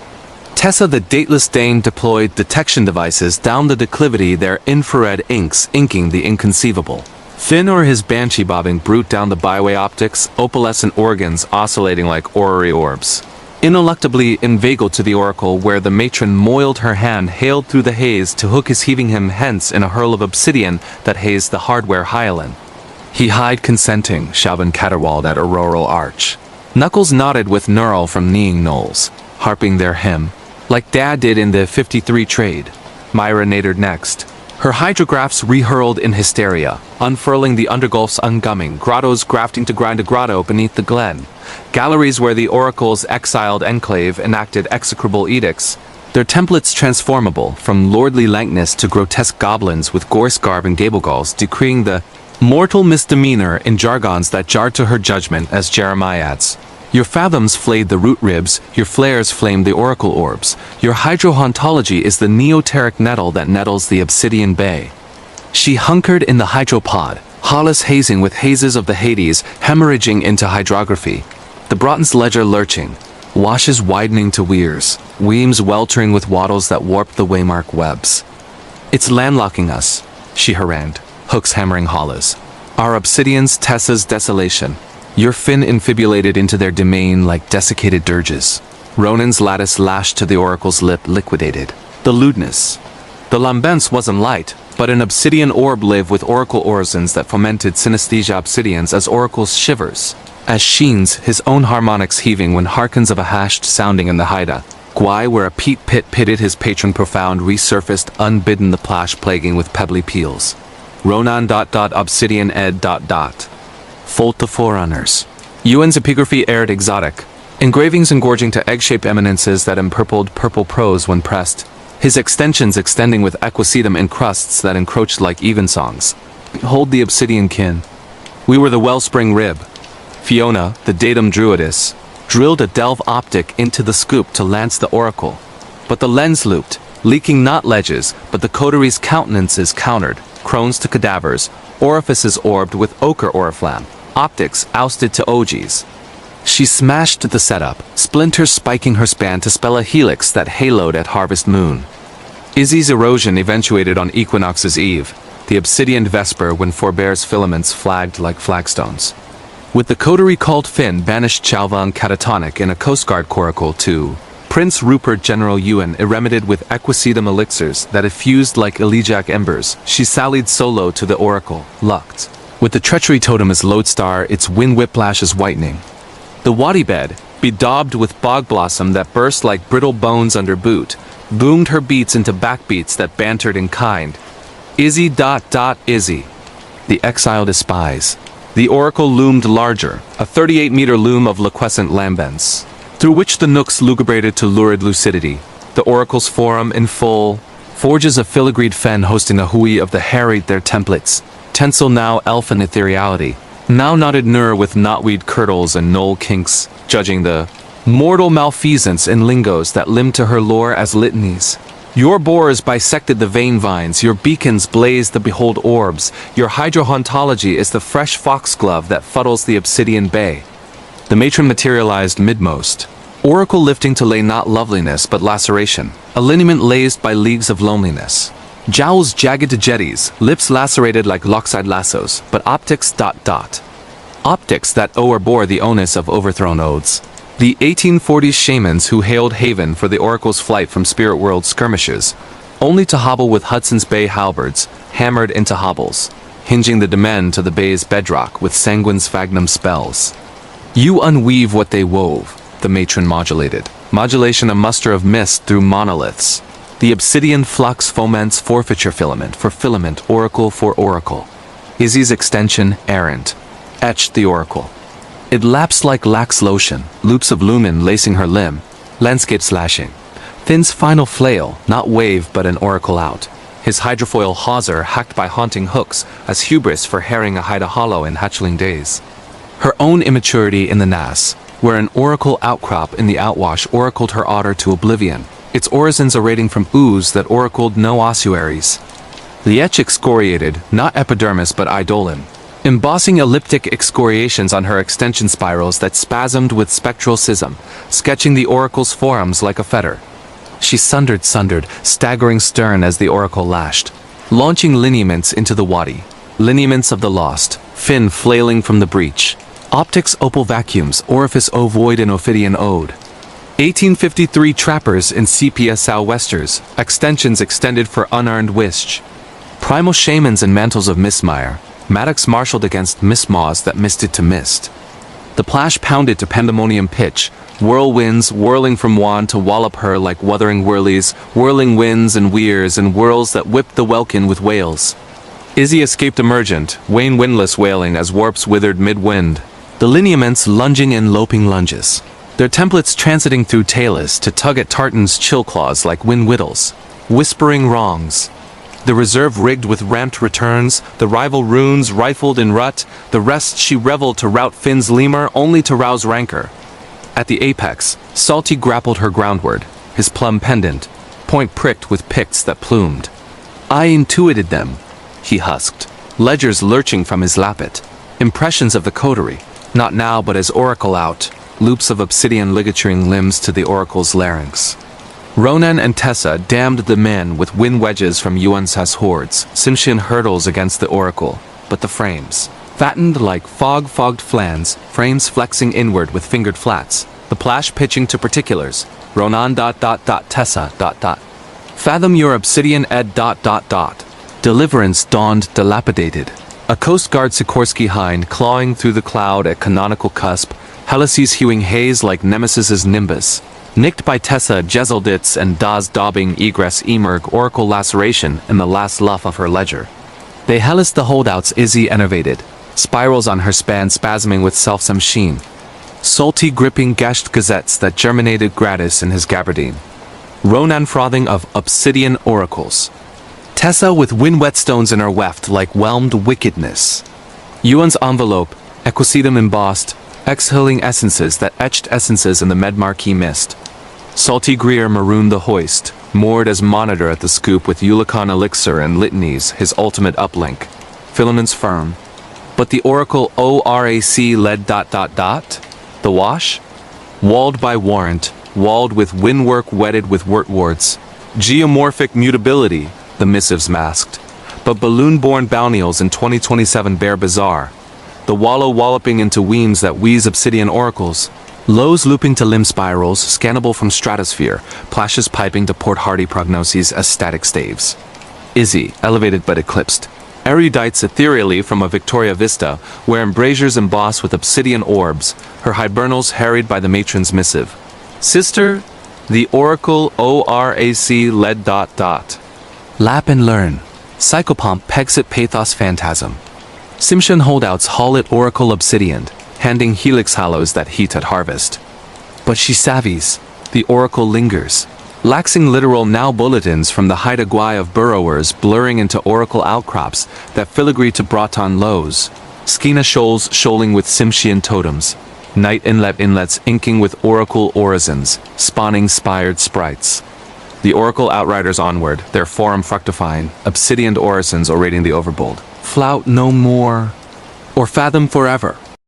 Tessa the dateless Dane deployed detection devices down the declivity, their infrared inks inking the inconceivable. Finn or his banshee bobbing brute down the byway optics, opalescent organs oscillating like orrery orbs. Ineluctably inveigled to the oracle where the matron moiled her hand hailed through the haze to hook his heaving him hence in a hurl of obsidian that hazed the hardware hyalin. He hied consenting, Shauban caterwauled at auroral arch. Knuckles nodded with Neural from kneeing knolls, harping their hymn, like Dad did in the 53 trade. Myra nadered next. Her hydrographs rehurled in hysteria, unfurling the undergulfs ungumming, grottos grafting to grind a grotto beneath the glen, galleries where the oracle's exiled enclave enacted execrable edicts, their templates transformable from lordly lankness to grotesque goblins with gorse garb and gablegalls decreeing the mortal misdemeanor in jargons that jarred to her judgment as Jeremiads. Your fathoms flayed the root ribs, your flares flamed the oracle orbs. Your hydrohauntology is the neoteric nettle that nettles the obsidian bay. She hunkered in the hydropod, Hollis hazing with hazes of the Hades, hemorrhaging into hydrography. The Broughton's ledger lurching, washes widening to weirs, weems weltering with waddles that warp the waymark webs. It's landlocking us, she harangued, hooks hammering Hollis. Our obsidians Tessa's desolation. Your fin infibulated into their domain like desiccated dirges. Ronan's lattice lashed to the oracle's lip liquidated. The lewdness. The lambence wasn't light, but an obsidian orb lived with oracle orisons that fomented synesthesia obsidians as oracle's shivers. As Sheens, his own harmonics heaving when hearkens of a hashed sounding in the Haida. Gwai where a peat pit pitted his patron profound resurfaced unbidden the plash plaguing with pebbly peals. Ronan ... obsidian ed ... Fold the forerunners. Ewan's epigraphy aired exotic. Engravings engorging to egg-shaped eminences that empurpled purple prose when pressed. His extensions extending with equisedum encrusts that encroached like evensongs. Hold the obsidian kin. We were the wellspring rib. Fiona, the datum druidess, drilled a delve optic into the scoop to lance the oracle. But the lens looped, leaking not ledges, but the coterie's countenances countered, crones to cadavers, orifices orbed with ochre oriflamme. Optics ousted to OGs. She smashed the setup, splinters spiking her span to spell a helix that haloed at harvest moon. Izzy's erosion eventuated on Equinox's eve, the obsidian vesper when Forbear's filaments flagged like flagstones. With the coterie called Finn banished Chalvan catatonic in a Coast Guard coracle to Prince Rupert General Ewan irremedied with equisedum elixirs that effused like elegiac embers, she sallied solo to the oracle, lucked. With the treachery totem as lodestar, its wind whiplash is whitening. The wadi bed, bedaubed with bog blossom that burst like brittle bones under boot, boomed her beats into backbeats that bantered in kind. Izzy ... Izzy. The exile despise. The oracle loomed larger, a 38-meter loom of liquescent lambents, through which the nooks lugubrated to lurid lucidity. The oracle's forum in full, forges of filigreed fen hosting the hui of the harried their templates. Tencel now elfin ethereality, now knotted Nur with knotweed curdles and knoll kinks, judging the mortal malfeasance in lingos that limned to her lore as litanies. Your bores bisected the vein vines, your beacons blaze the behold orbs, your hydrohauntology is the fresh foxglove that fuddles the obsidian bay. The matron materialized midmost, Oracle lifting to lay not loveliness but laceration, a lineament lazed by leagues of loneliness. Jowls jagged to jetties, lips lacerated like lockside lassos, but optics ... Optics that o'erbore the onus of overthrown oaths. The 1840s shamans who hailed haven for the Oracle's flight from spirit world skirmishes, only to hobble with Hudson's Bay halberds, hammered into hobbles, hinging the domain to the bay's bedrock with sanguine sphagnum spells. You unweave what they wove, the matron modulated. Modulation a muster of mist through monoliths. The obsidian flux foments forfeiture filament for filament, oracle for oracle. Izzy's extension, errant. Etched the oracle. It laps like lax lotion, loops of lumen lacing her limb, landscape slashing. Finn's final flail, not wave but an oracle out. His hydrofoil hawser hacked by haunting hooks as hubris for herring a hide a hollow in hatchling days. Her own immaturity in the Nass, where an oracle outcrop in the outwash oracled her otter to oblivion, its orisons orating from ooze that oracled no ossuaries. The etch excoriated, not epidermis but eidolon, embossing elliptic excoriations on her extension spirals that spasmed with spectral schism, sketching the oracle's forums like a fetter. She sundered, staggering stern as the oracle lashed, launching lineaments into the wadi, lineaments of the lost, fin flailing from the breach. Optics opal vacuums, orifice ovoid and ophidian ode. 1853 trappers in sepia sou'westers, extensions extended for unearned wisch. Primal shamans in mantles of mistmire, mattocks marshaled against mistmaws that misted to mist. The plash pounded to pandemonium pitch, whirlwinds whirling from wand to wallop her like wuthering whirlies, whirling winds and weirs and whirls that whipped the welkin with wails. Izzy escaped emergent, wane windless wailing as warps withered mid-wind. The lineaments lunging in loping lunges, their templates transiting through talus to tug at tartans chill claws like wind whittles, whispering wrongs. The reserve rigged with ramped returns, the rival runes rifled in rut, the rest she reveled to rout Finn's lemur only to rouse rancor. At the apex, Salty grappled her groundward, his plum pendant, point pricked with picts that plumed. I intuited them, he husked, ledgers lurching from his lappet, impressions of the coterie, not now but as oracle out, loops of obsidian ligaturing limbs to the oracle's larynx. Ronan and Tessa damned the men with wind wedges from Yuansa's hordes, Simshian hurdles against the oracle, but the frames, fattened like fog-fogged flans, frames flexing inward with fingered flats, the plash pitching to particulars, Ronan ... Tessa ... Fathom your obsidian ed ... Deliverance dawned dilapidated. A Coast Guard Sikorsky hind clawing through the cloud at canonical cusp, helices hewing haze like Nemesis's nimbus. Nicked by Tessa Jezelditz and Das daubing egress emerg oracle laceration in the last luff of her ledger. They helliced the holdouts Izzy enervated, spirals on her span spasming with selfsome sheen. Salty gripping gashed gazettes that germinated gratis in his gabardine. Ronan frothing of obsidian oracles. Tessa with wind whetstones in her weft like whelmed wickedness. Yuan's envelope, equisetum embossed, exhaling essences that etched essences in the Medmarquee mist. Salty Greer marooned the hoist, moored as monitor at the scoop with Eulicon elixir and litanies, his ultimate uplink. Filaments firm. But the oracle ORAC led ... The wash? Walled by warrant, walled with windwork wedded with wurtwards. Geomorphic mutability, the missives masked. But balloon-born bounnials in 2027 bear bizarre. The wallow walloping into weems that wheeze obsidian oracles. Lows looping to limb spirals, scannable from stratosphere, plashes piping to port hardy prognoses as static staves. Izzy, elevated but eclipsed. Erudites ethereally from a Victoria vista, where embrasures emboss with obsidian orbs, her hibernals harried by the matron's missive. Sister, the oracle ORAC led ... Lap and learn. Psychopomp pegs at pathos phantasm. Simshan holdouts haul at oracle obsidian, handing helix hollows that heat at harvest. But she savvies, the oracle lingers, laxing literal now bulletins from the Haida-Guai of burrowers blurring into oracle outcrops that filigree to Braton lows, Skina shoals shoaling with Simshian totems, night inlets inking with oracle orisons, spawning spired sprites. The oracle outriders onward, their forum fructifying, obsidian orisons orating the overbold. Flout no more, or fathom forever.